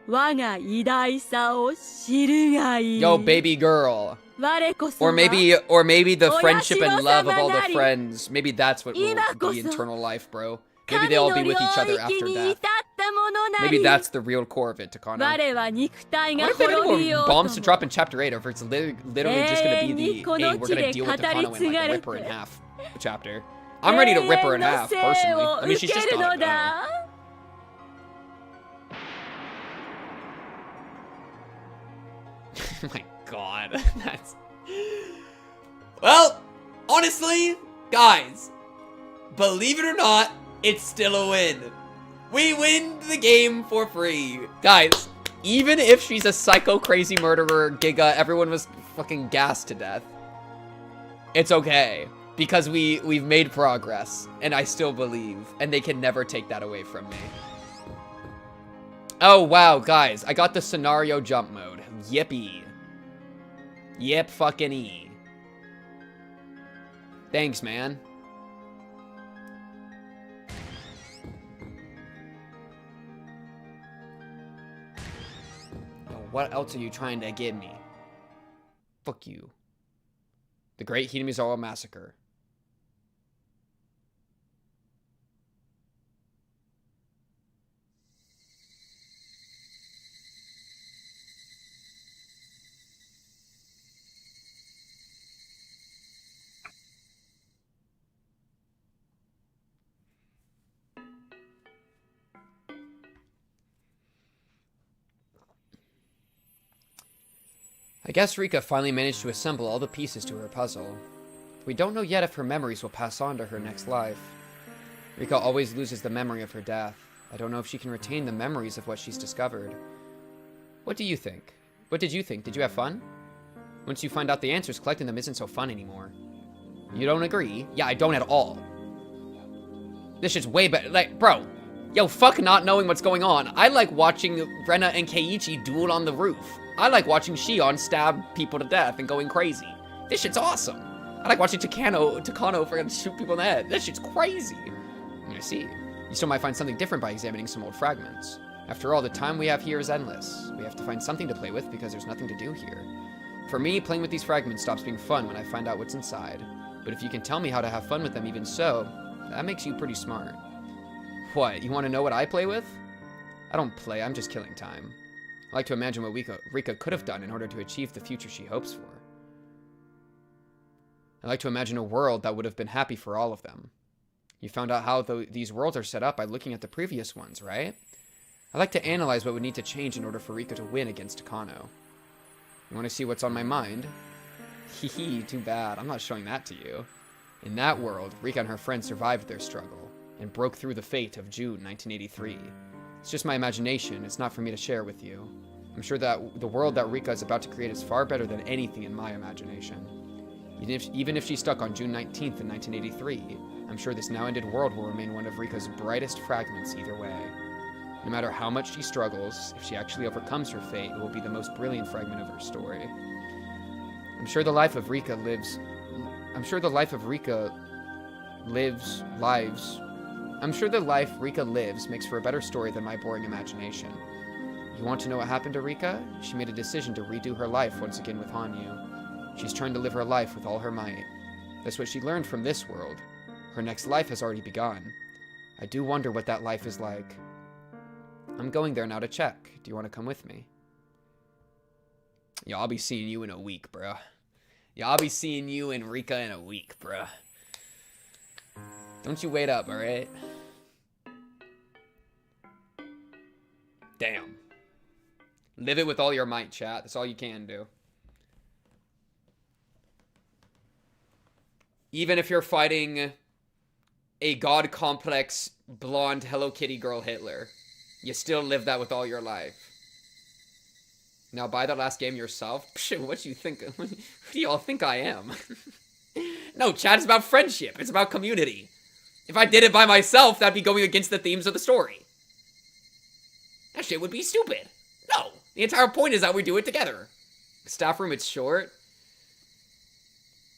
我が偉大さを知るがいい。 Yo, baby girl. 我こそ Or は maybe the friendship and love of all お社 the 様なり。 friends. Maybe that's what will 今こそ be eternal life, bro. Maybe they all be with each other 神の領 after 域に death. 至ったものな Maybe り。 that's the real core of it, Takano. 我は肉体が What if they have 滅び any よ more うと bombs to も drop in Chapter 8, or if it's literally just gonna be the, hey, we're gonna deal with Takano and like rip her in half chapter. I'm ready to rip her in half, personally. I mean, she's just gotta go. Oh my god, that's... Well, honestly, guys, believe it or not, it's still a win. We win the game for free. Guys, even if she's a psycho crazy murderer, Giga, everyone was fucking gassed to death. It's okay, because we've made progress, and I still believe, and they can never take that away from me. Oh, wow, guys, I got the scenario jump mode. Yippee. Yip fucking E. Thanks, man. Oh, what else are you trying to give me? Fuck you. The Great Hinamizawa Massacre. I guess Rika finally managed to assemble all the pieces to her puzzle. We don't know yet if her memories will pass on to her next life. Rika always loses the memory of her death. I don't know if she can retain the memories of what she's discovered. What do you think? What did you think? Did you have fun? Once you find out the answers, collecting them isn't so fun anymore. You don't agree? Yeah, I don't at all. This shit's way better. Like, bro. Yo, fuck not knowing what's going on. I like watching Rena and Keiichi duel on the roof. I like watching Shion stab people to death and going crazy. This shit's awesome. I like watching Takano freaking shoot people in the head. This shit's crazy. I see. You still might find something different by examining some old fragments. After all, the time we have here is endless. We have to find something to play with because there's nothing to do here. For me, playing with these fragments stops being fun when I find out what's inside. But if you can tell me how to have fun with them even so, that makes you pretty smart. What, you want to know what I play with? I don't play, I'm just killing time. I like to imagine what Rika could have done in order to achieve the future she hopes for. I like to imagine a world that would have been happy for all of them. You found out how these worlds are set up by looking at the previous ones, right? I like to analyze what would need to change in order for Rika to win against Takano. You want to see what's on my mind? Hehe, too bad. I'm not showing that to you. In that world, Rika and her friends survived their struggle and broke through the fate of June 1983. It's just my imagination. It's not for me to share with you. I'm sure that the world that Rika is about to create is far better than anything in my imagination. Even if she's stuck on June 19th in 1983, I'm sure this now-ended world will remain one of Rika's brightest fragments either way. No matter how much she struggles, if she actually overcomes her fate, it will be the most brilliant fragment of her story. I'm sure the life Rika lives makes for a better story than my boring imagination. You want to know what happened to Rika? She made a decision to redo her life once again with Hanyuu. She's trying to live her life with all her might. That's what she learned from this world. Her next life has already begun. I do wonder what that life is like. I'm going there now to check. Do you want to come with me? Yeah, I'll be seeing you in a week, bruh. Yeah, I'll be seeing you and Rika in a week, bruh. Don't you wait up, alright? Damn. Live it with all your might, chat. That's all you can do. Even if you're fighting a god complex blonde Hello Kitty girl Hitler, you still live that with all your life. Now buy that last game yourself? Psh, what do you think? Who do y'all think I am? No, chat is about friendship. It's about community. If I did it by myself, that'd be going against the themes of the story. That shit would be stupid. No, the entire point is that we do it together. Staff room, it's short.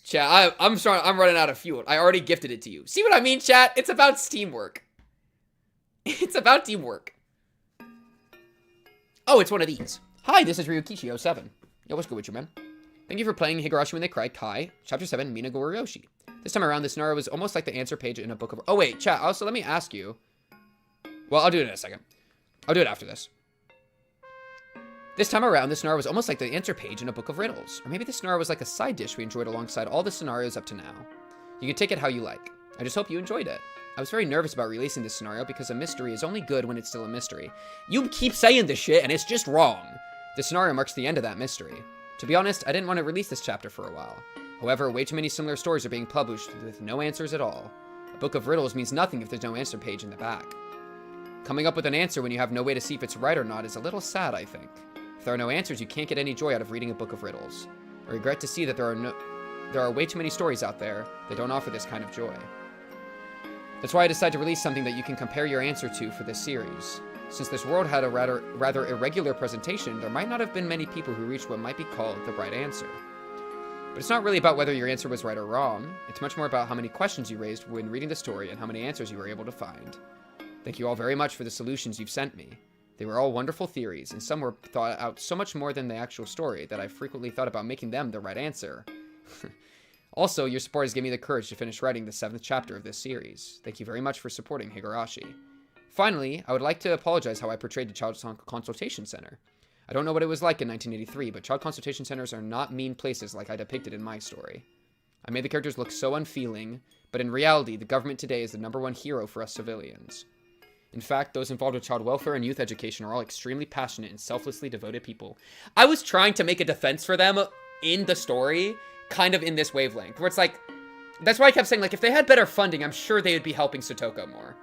Chat, I'm running out of fuel. I already gifted it to you. See what I mean, chat? It's about teamwork. It's about teamwork. Oh, it's one of these. Hi, this is Ryuki Ch7. Yo, what's good with you, man? Thank you for playing Higurashi When They Cry, Kai, Chapter 7, Mina Goroyoshi. This time around, this scenario was almost like the answer page in a book of... Oh, wait, chat, also, let me ask you... Well, I'll do it in a second. I'll do it after this. This time around, the scenario was almost like the answer page in a book of riddles. Or maybe the scenario was like a side dish we enjoyed alongside all the scenarios up to now. You can take it how you like. I just hope you enjoyed it. I was very nervous about releasing this scenario because a mystery is only good when it's still a mystery. You keep saying this shit and it's just wrong. The scenario marks the end of that mystery. To be honest, I didn't want to release this chapter for a while. However, way too many similar stories are being published with no answers at all. A book of riddles means nothing if there's no answer page in the back. Coming up with an answer when you have no way to see if it's right or not is a little sad, I think. If there are no answers, you can't get any joy out of reading a book of riddles. I regret to see that there are way too many stories out there that don't offer this kind of joy. That's why I decided to release something that you can compare your answer to for this series. Since this world had a rather irregular presentation, there might not have been many people who reached what might be called the right answer. But it's not really about whether your answer was right or wrong. It's much more about how many questions you raised when reading the story and how many answers you were able to find. Thank you all very much for the solutions you've sent me. They were all wonderful theories, and some were thought out so much more than the actual story that I frequently thought about making them the right answer. Also, your support has given me the courage to finish writing the 7th chapter of this series. Thank you very much for supporting Higurashi. Finally, I would like to apologize how I portrayed the Child Consultation Center. I don't know what it was like in 1983, but child consultation centers are not mean places like I depicted in my story. I made the characters look so unfeeling, but in reality, the government today is the #1 hero for us civilians. In fact, those involved with child welfare and youth education are all extremely passionate and selflessly devoted people. I was trying to make a defense for them in the story, kind of in this wavelength, where it's like, that's why I kept saying, like, if they had better funding, I'm sure they would be helping Satoko more.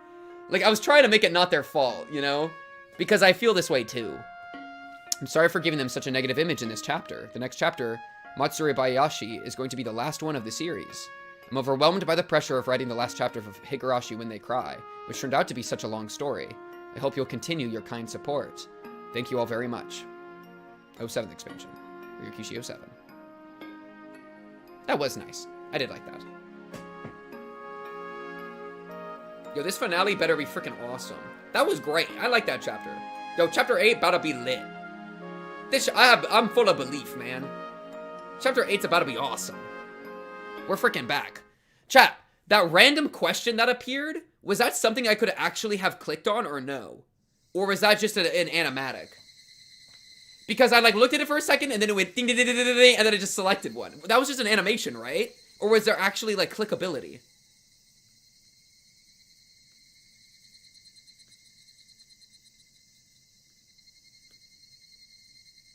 Like, I was trying to make it not their fault, you know? Because I feel this way too. I'm sorry for giving them such a negative image in this chapter. The next chapter, Matsuri Bayashi, is going to be the last one of the series. I'm overwhelmed by the pressure of writing the last chapter of Higurashi When They Cry, which turned out to be such a long story. I hope you'll continue your kind support. Thank you all very much. 07th expansion. Ryukishi 07. That was nice. I did like that. Yo, this finale better be freaking awesome. That was great. I like that chapter. Yo, chapter 8 about to be lit. I'm full of belief, man. Chapter 8's about to be awesome. We're freaking back. Chat, that random question that appeared, was that something I could actually have clicked on or no? Or was that just an animatic? Because I like looked at it for a second and then it went ding ding ding ding ding ding and then it just selected one. That was just an animation, right? Or was there actually like clickability?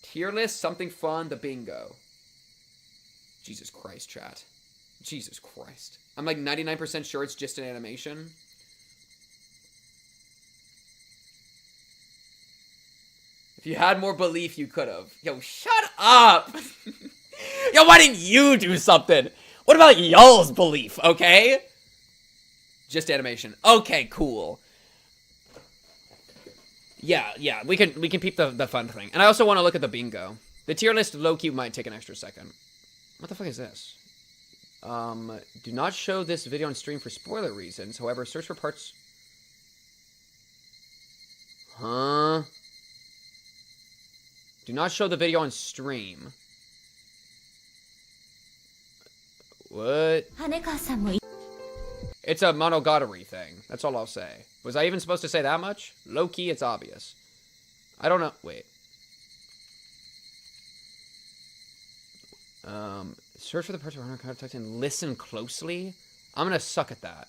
Tier list, something fun, the bingo. Jesus Christ, chat. Jesus Christ. I'm like 99% sure it's just an animation. If you had more belief, you could have. Yo, shut up! Yo, why didn't you do something? What about y'all's belief, okay? Just animation. Okay, cool. Yeah, we can peep the fun thing. And I also want to look at the bingo. The tier list low-key might take an extra second. What the fuck is this? Do not show this video on stream for spoiler reasons. However, search for parts... Huh? Do not show the video on stream. What? It's a monogatari thing. That's all I'll say. Was I even supposed to say that much? Low-key, it's obvious. I don't know. Wait. Search for the parts of our contact and listen closely? I'm gonna suck at that.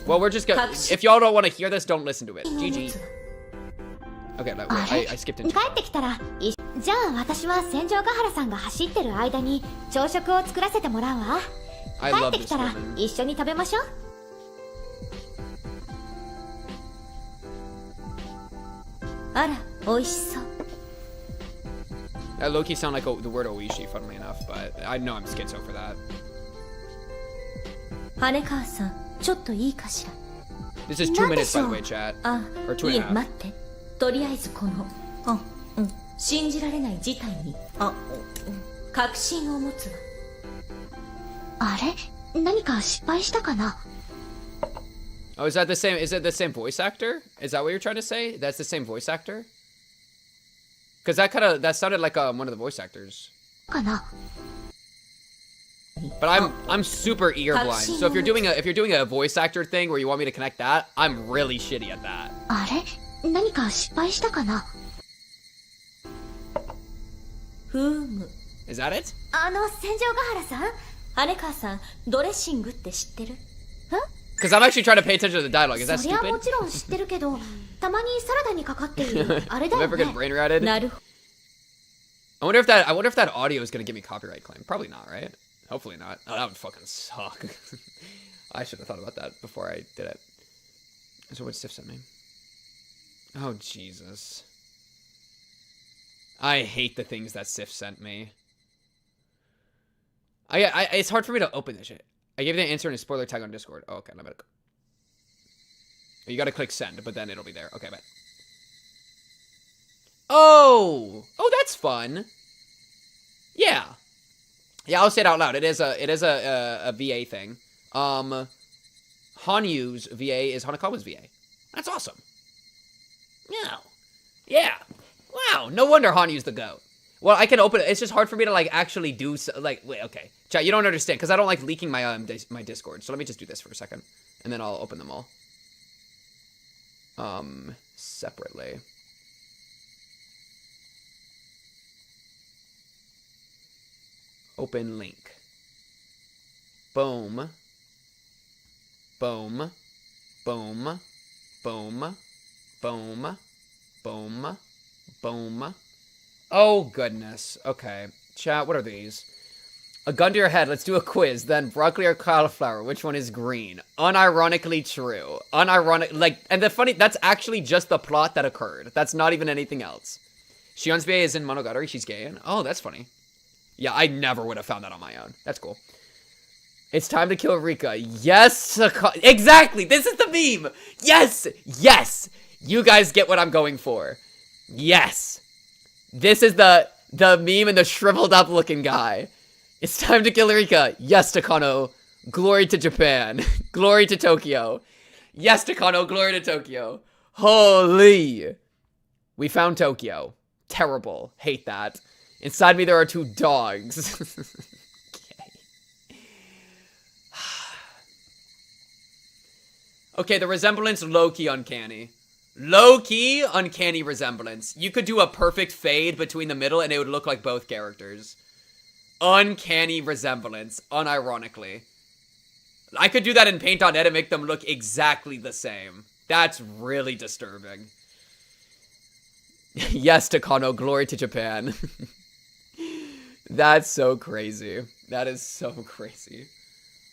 Well, we're just gonna... If y'all don't want to hear this, don't listen to it. GG. Okay, no, wait, I skipped into it. じゃあ私は戦場ヶ原さんが走ってる間に朝食を作らせてもらうわ。帰ってきたら一緒に食べましょう。あら、美味しそう。That low-key sound like the word Ooishi, funnily enough, but I know I'm schizo for that. This is 2 minutes, by the way, chat. Or 2.5. とりあえずこの信じられない事態に確信を持つわ。あれ？何か失敗したかな？ Oh, is that the same? Is it the same voice actor? Is that what you're trying to say? That's the same voice actor? Because that sounded like one of the voice actors. But I'm super ear blind. So if you're doing a voice actor thing where you want me to connect that, I'm really shitty at that. あれ？何か失敗したかな？ふむ。 Is that it? 千丈ヶ原さん、羽川さん、ドレッシングって知ってる？ Because I'm actually trying to pay attention to the dialogue. Is that そりゃ stupid? もちろん知ってるけど、たまにサラダにかかっているあれだ Am よ I ever ね。 getting brain rotted? なるほど。 I wonder if that audio is gonna give me copyright claim. Probably not, right? Hopefully not. Oh, that would fucking suck. I should have thought about that before I did it. So what Stiff sent me? Oh, Jesus. I hate the things that Sif sent me. It's hard for me to open this shit. I gave the answer in a spoiler tag on Discord. Oh, okay, I better go. You gotta click send, but then it'll be there. Okay, bet. Oh, that's fun. Yeah, I'll say it out loud. It is a VA thing. Hanyuu's VA is Hanakawa's VA. That's awesome. Yeah. Wow. No wonder Hanyuu's the GOAT. Well, I can open it. It's just hard for me to actually do wait. Okay, chat. You don't understand because I don't like leaking my my Discord. So let me just do this for a second, and then I'll open them all. Separately. Open link. Boom. Boom. Boom. Boom. Boom. Boom. Boom. Oh, goodness. Okay. Chat, what are these? A gun to your head. Let's do a quiz. Then broccoli or cauliflower. Which one is green? Unironically true. And the funny, that's actually just the plot that occurred. That's not even anything else. Shion's VA is in Monogatari. She's gay. Oh, that's funny. Yeah, I never would have found that on my own. That's cool. It's time to kill Rika. Yes, exactly. This is the meme. Yes. You guys get what I'm going for. Yes. This is the meme and the shriveled up looking guy. It's time to kill Rika. Yes, Takano. Glory to Japan. Glory to Tokyo. Yes, Takano. Glory to Tokyo. Holy. We found Tokyo. Terrible. Hate that. Inside me there are 2 dogs. Okay, the resemblance low-key uncanny. Low-key uncanny resemblance. You could do a perfect fade between the middle and it would look like both characters. Uncanny resemblance, unironically. I could do that in Paint.net and make them look exactly the same. That's really disturbing. Yes, Takano, glory to Japan. That's so crazy. That is so crazy.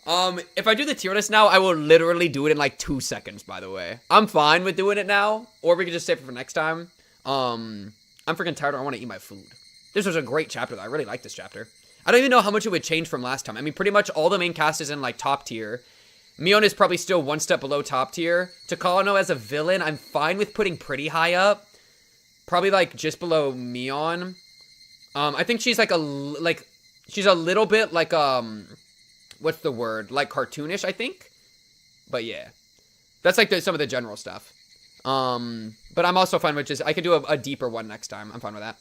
If I do the tier list now, I will literally do it in like 2 seconds, by the way. I'm fine with doing it now, or we can just save it for next time. I'm freaking tired. I want to eat my food. This was a great chapter, though. I really like this chapter. I don't even know how much it would change from last time. I mean, pretty much all the main cast is in like top tier. Mion is probably still 1 step below top tier. Takano as a villain, I'm fine with putting pretty high up. Probably like just below Mion. I think she's she's a little bit like, what's the word? Like cartoonish, I think. But yeah, that's like some of the general stuff. But I'm also fine with just, I could do a deeper one next time. I'm fine with that.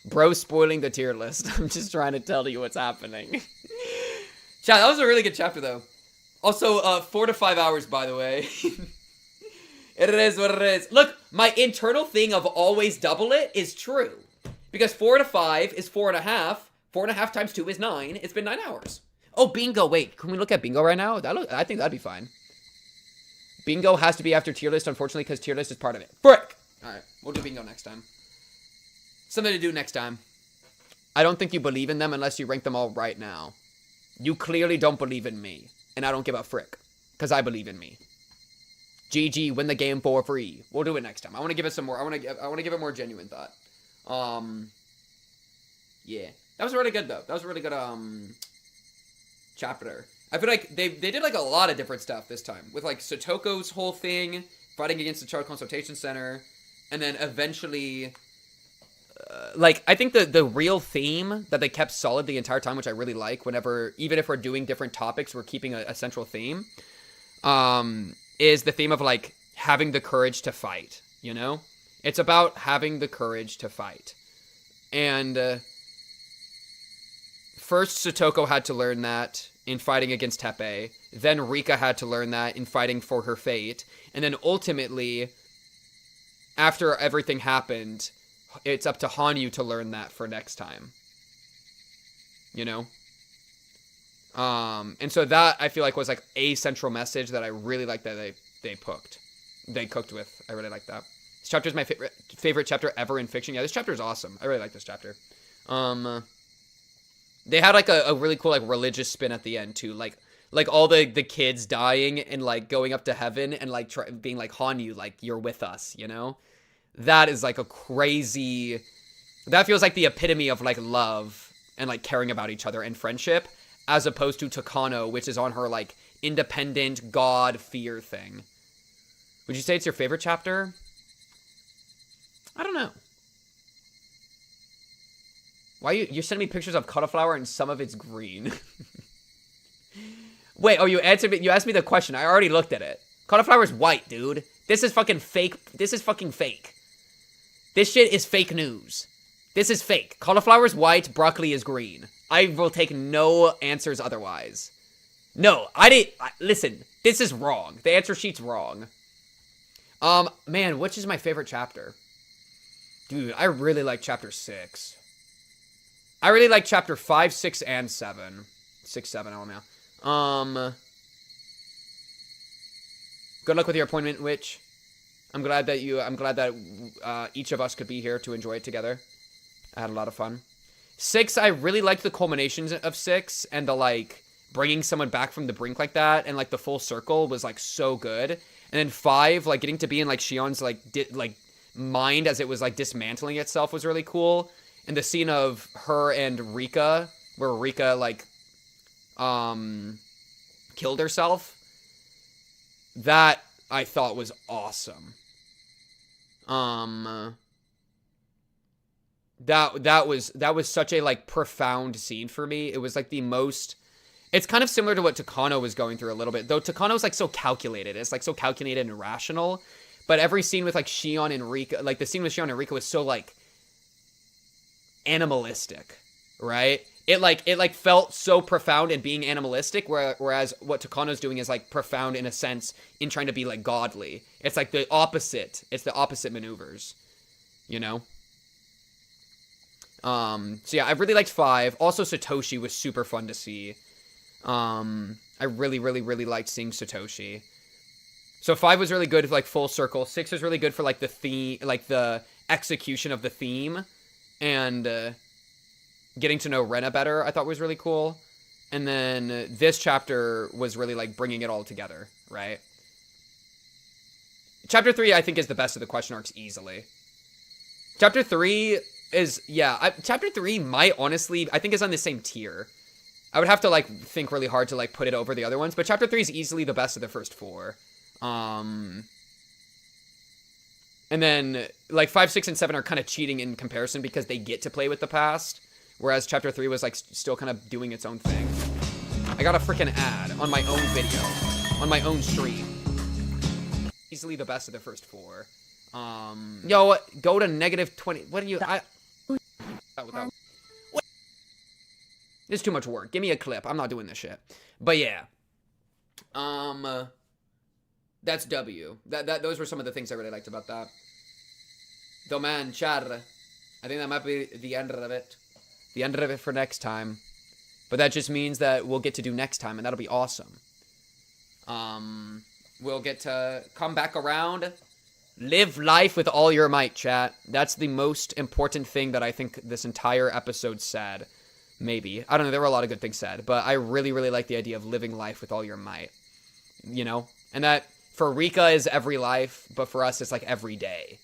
Bro spoiling the tier list. I'm just trying to tell you what's happening. Chat, that was a really good chapter though. Also, 4 to 5 hours, by the way. It is what it is. Look, my internal thing of always double it is true. Because 4 to 5 is 4.5. 4.5 times 2 is 9. It's been 9 hours. Oh, bingo. Wait, can we look at bingo right now? I think that'd be fine. Bingo has to be after tier list, unfortunately, because tier list is part of it. Frick! Alright, we'll do bingo next time. Something to do next time. I don't think you believe in them unless you rank them all right now. You clearly don't believe in me. And I don't give a frick. Because I believe in me. GG, win the game for free. We'll do it next time. I want to give it some more. I want to give it more genuine thought. Yeah. That was really good, though. That was a really good, chapter. I feel like they did, like, a lot of different stuff this time. With, like, Sotoko's whole thing, fighting against the Child Consultation Center, and then eventually... like, I think the real theme that they kept solid the entire time, which I really like, whenever, even if we're doing different topics, we're keeping a central theme, is the theme of, like, having the courage to fight, you know? It's about having the courage to fight. And, first Satoko had to learn that in fighting against Teppei, then Rika had to learn that in fighting for her fate, and then ultimately, after everything happened... it's up to Hanyuu to learn that for next time. You know? And so that, I feel like, was, like, a central message that I really like that they cooked with. I really like that. This chapter is my favorite chapter ever in fiction. Yeah, this chapter is awesome. I really like this chapter. They had, like, a really cool, like, religious spin at the end, too. Like all the kids dying and, like, going up to heaven and, like, being like, Hanyuu, like, you're with us, you know? That is, like, a crazy... that feels like the epitome of, like, love and, like, caring about each other and friendship, as opposed to Takano, which is on her, like, independent god fear thing. Would you say it's your favorite chapter? I don't know. Why you're sending me pictures of cauliflower and some of it's green? Wait, oh, you asked me the question. I already looked at it. Cauliflower's white, dude. This is fucking fake. This is fucking fake. This shit is fake news. This is fake. Cauliflower's white, broccoli is green. I will take no answers otherwise. No, listen, this is wrong. The answer sheet's wrong. Man, which is my favorite chapter? Dude, I really like chapter 6. I really like chapter 5, 6, and 7. 6, 7, oh man. Good luck with your appointment, Witch. I'm glad that each of us could be here to enjoy it together. I had a lot of fun. 6, I really liked the culminations of 6, and the, like, bringing someone back from the brink like that, and, like, the full circle was, like, so good. And then 5, like, getting to be in, like, Shion's, like, mind as it was, like, dismantling itself was really cool. And the scene of her and Rika, where Rika, like, killed herself, that I thought was awesome. That was such a, like, profound scene for me. It was, like, the most... it's kind of similar to what Takano was going through a little bit, though Takano's, like, so calculated. It's, like, so calculated and rational. But every scene with, like, Shion and Rika... like, the scene with Shion and Rika was so, like, animalistic, right? It felt so profound in being animalistic, whereas what Takano's doing is, like, profound in a sense in trying to be, like, godly. It's, like, the opposite. It's the opposite maneuvers, you know? So yeah, I really liked 5. Also, Satoshi was super fun to see. I really, really, really liked seeing Satoshi. So 5 was really good for, like, full circle. 6 was really good for, like, the theme, like, the execution of the theme. And, getting to know Rena better, I thought was really cool. And then this chapter was really, like, bringing it all together, right? Chapter 3, I think, is the best of the question arcs easily. Chapter 3 is, yeah, Chapter 3 might honestly, I think, is on the same tier. I would have to, like, think really hard to, like, put it over the other ones, but Chapter 3 is easily the best of the first 4. And then, like, 5, 6, and 7 are kind of cheating in comparison because they get to play with the past. Whereas Chapter 3 was, like, still kind of doing its own thing. I got a freaking ad on my own video. On my own stream. Easily the best of the first 4. Yo, go to -20. What do you... This is too much work. Give me a clip. I'm not doing this shit. But yeah. That's W. Those were some of the things I really liked about that. Though, man, Char, I think that might be the end of it. The end of it for next time. But that just means that we'll get to do next time, and that'll be awesome. We'll get to come back around. Live life with all your might, chat. That's the most important thing that I think this entire episode said. Maybe. I don't know, there were a lot of good things said. But I really, really like the idea of living life with all your might. You know? And that, for Rika, is every life, but for us, it's like every day.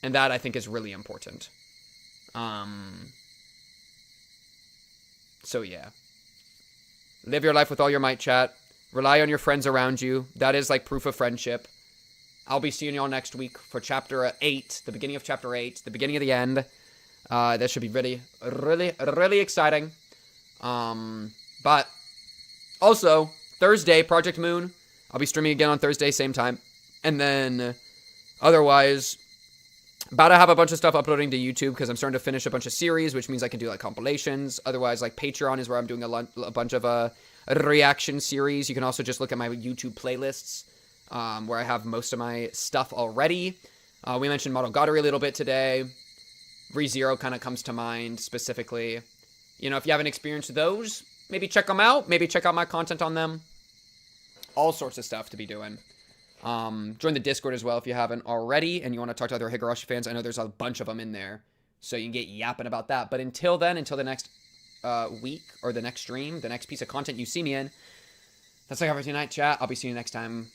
And that, I think, is really important. So yeah. Live your life with all your might, chat. Rely on your friends around you. That is like proof of friendship. I'll be seeing y'all next week for chapter 8, the beginning of chapter 8, the beginning of the end. That should be really, really, really exciting. But also, Thursday, Project Moon. I'll be streaming again on Thursday, same time. And then, otherwise, about to have a bunch of stuff uploading to YouTube because I'm starting to finish a bunch of series, which means I can do like compilations. Otherwise, like Patreon is where I'm doing a bunch of a reaction series. You can also just look at my YouTube playlists where I have most of my stuff already. We mentioned Monogatari a little bit today. ReZero kind of comes to mind specifically. You know, if you haven't experienced those, maybe check them out. Maybe check out my content on them. All sorts of stuff to be doing. Join the Discord as well if you haven't already and you want to talk to other Higurashi fans. I know there's a bunch of them in there, so you can get yapping about that. But until then, until the next week or the next stream, the next piece of content you see me in, that's like everything night, chat. I'll be seeing you next time.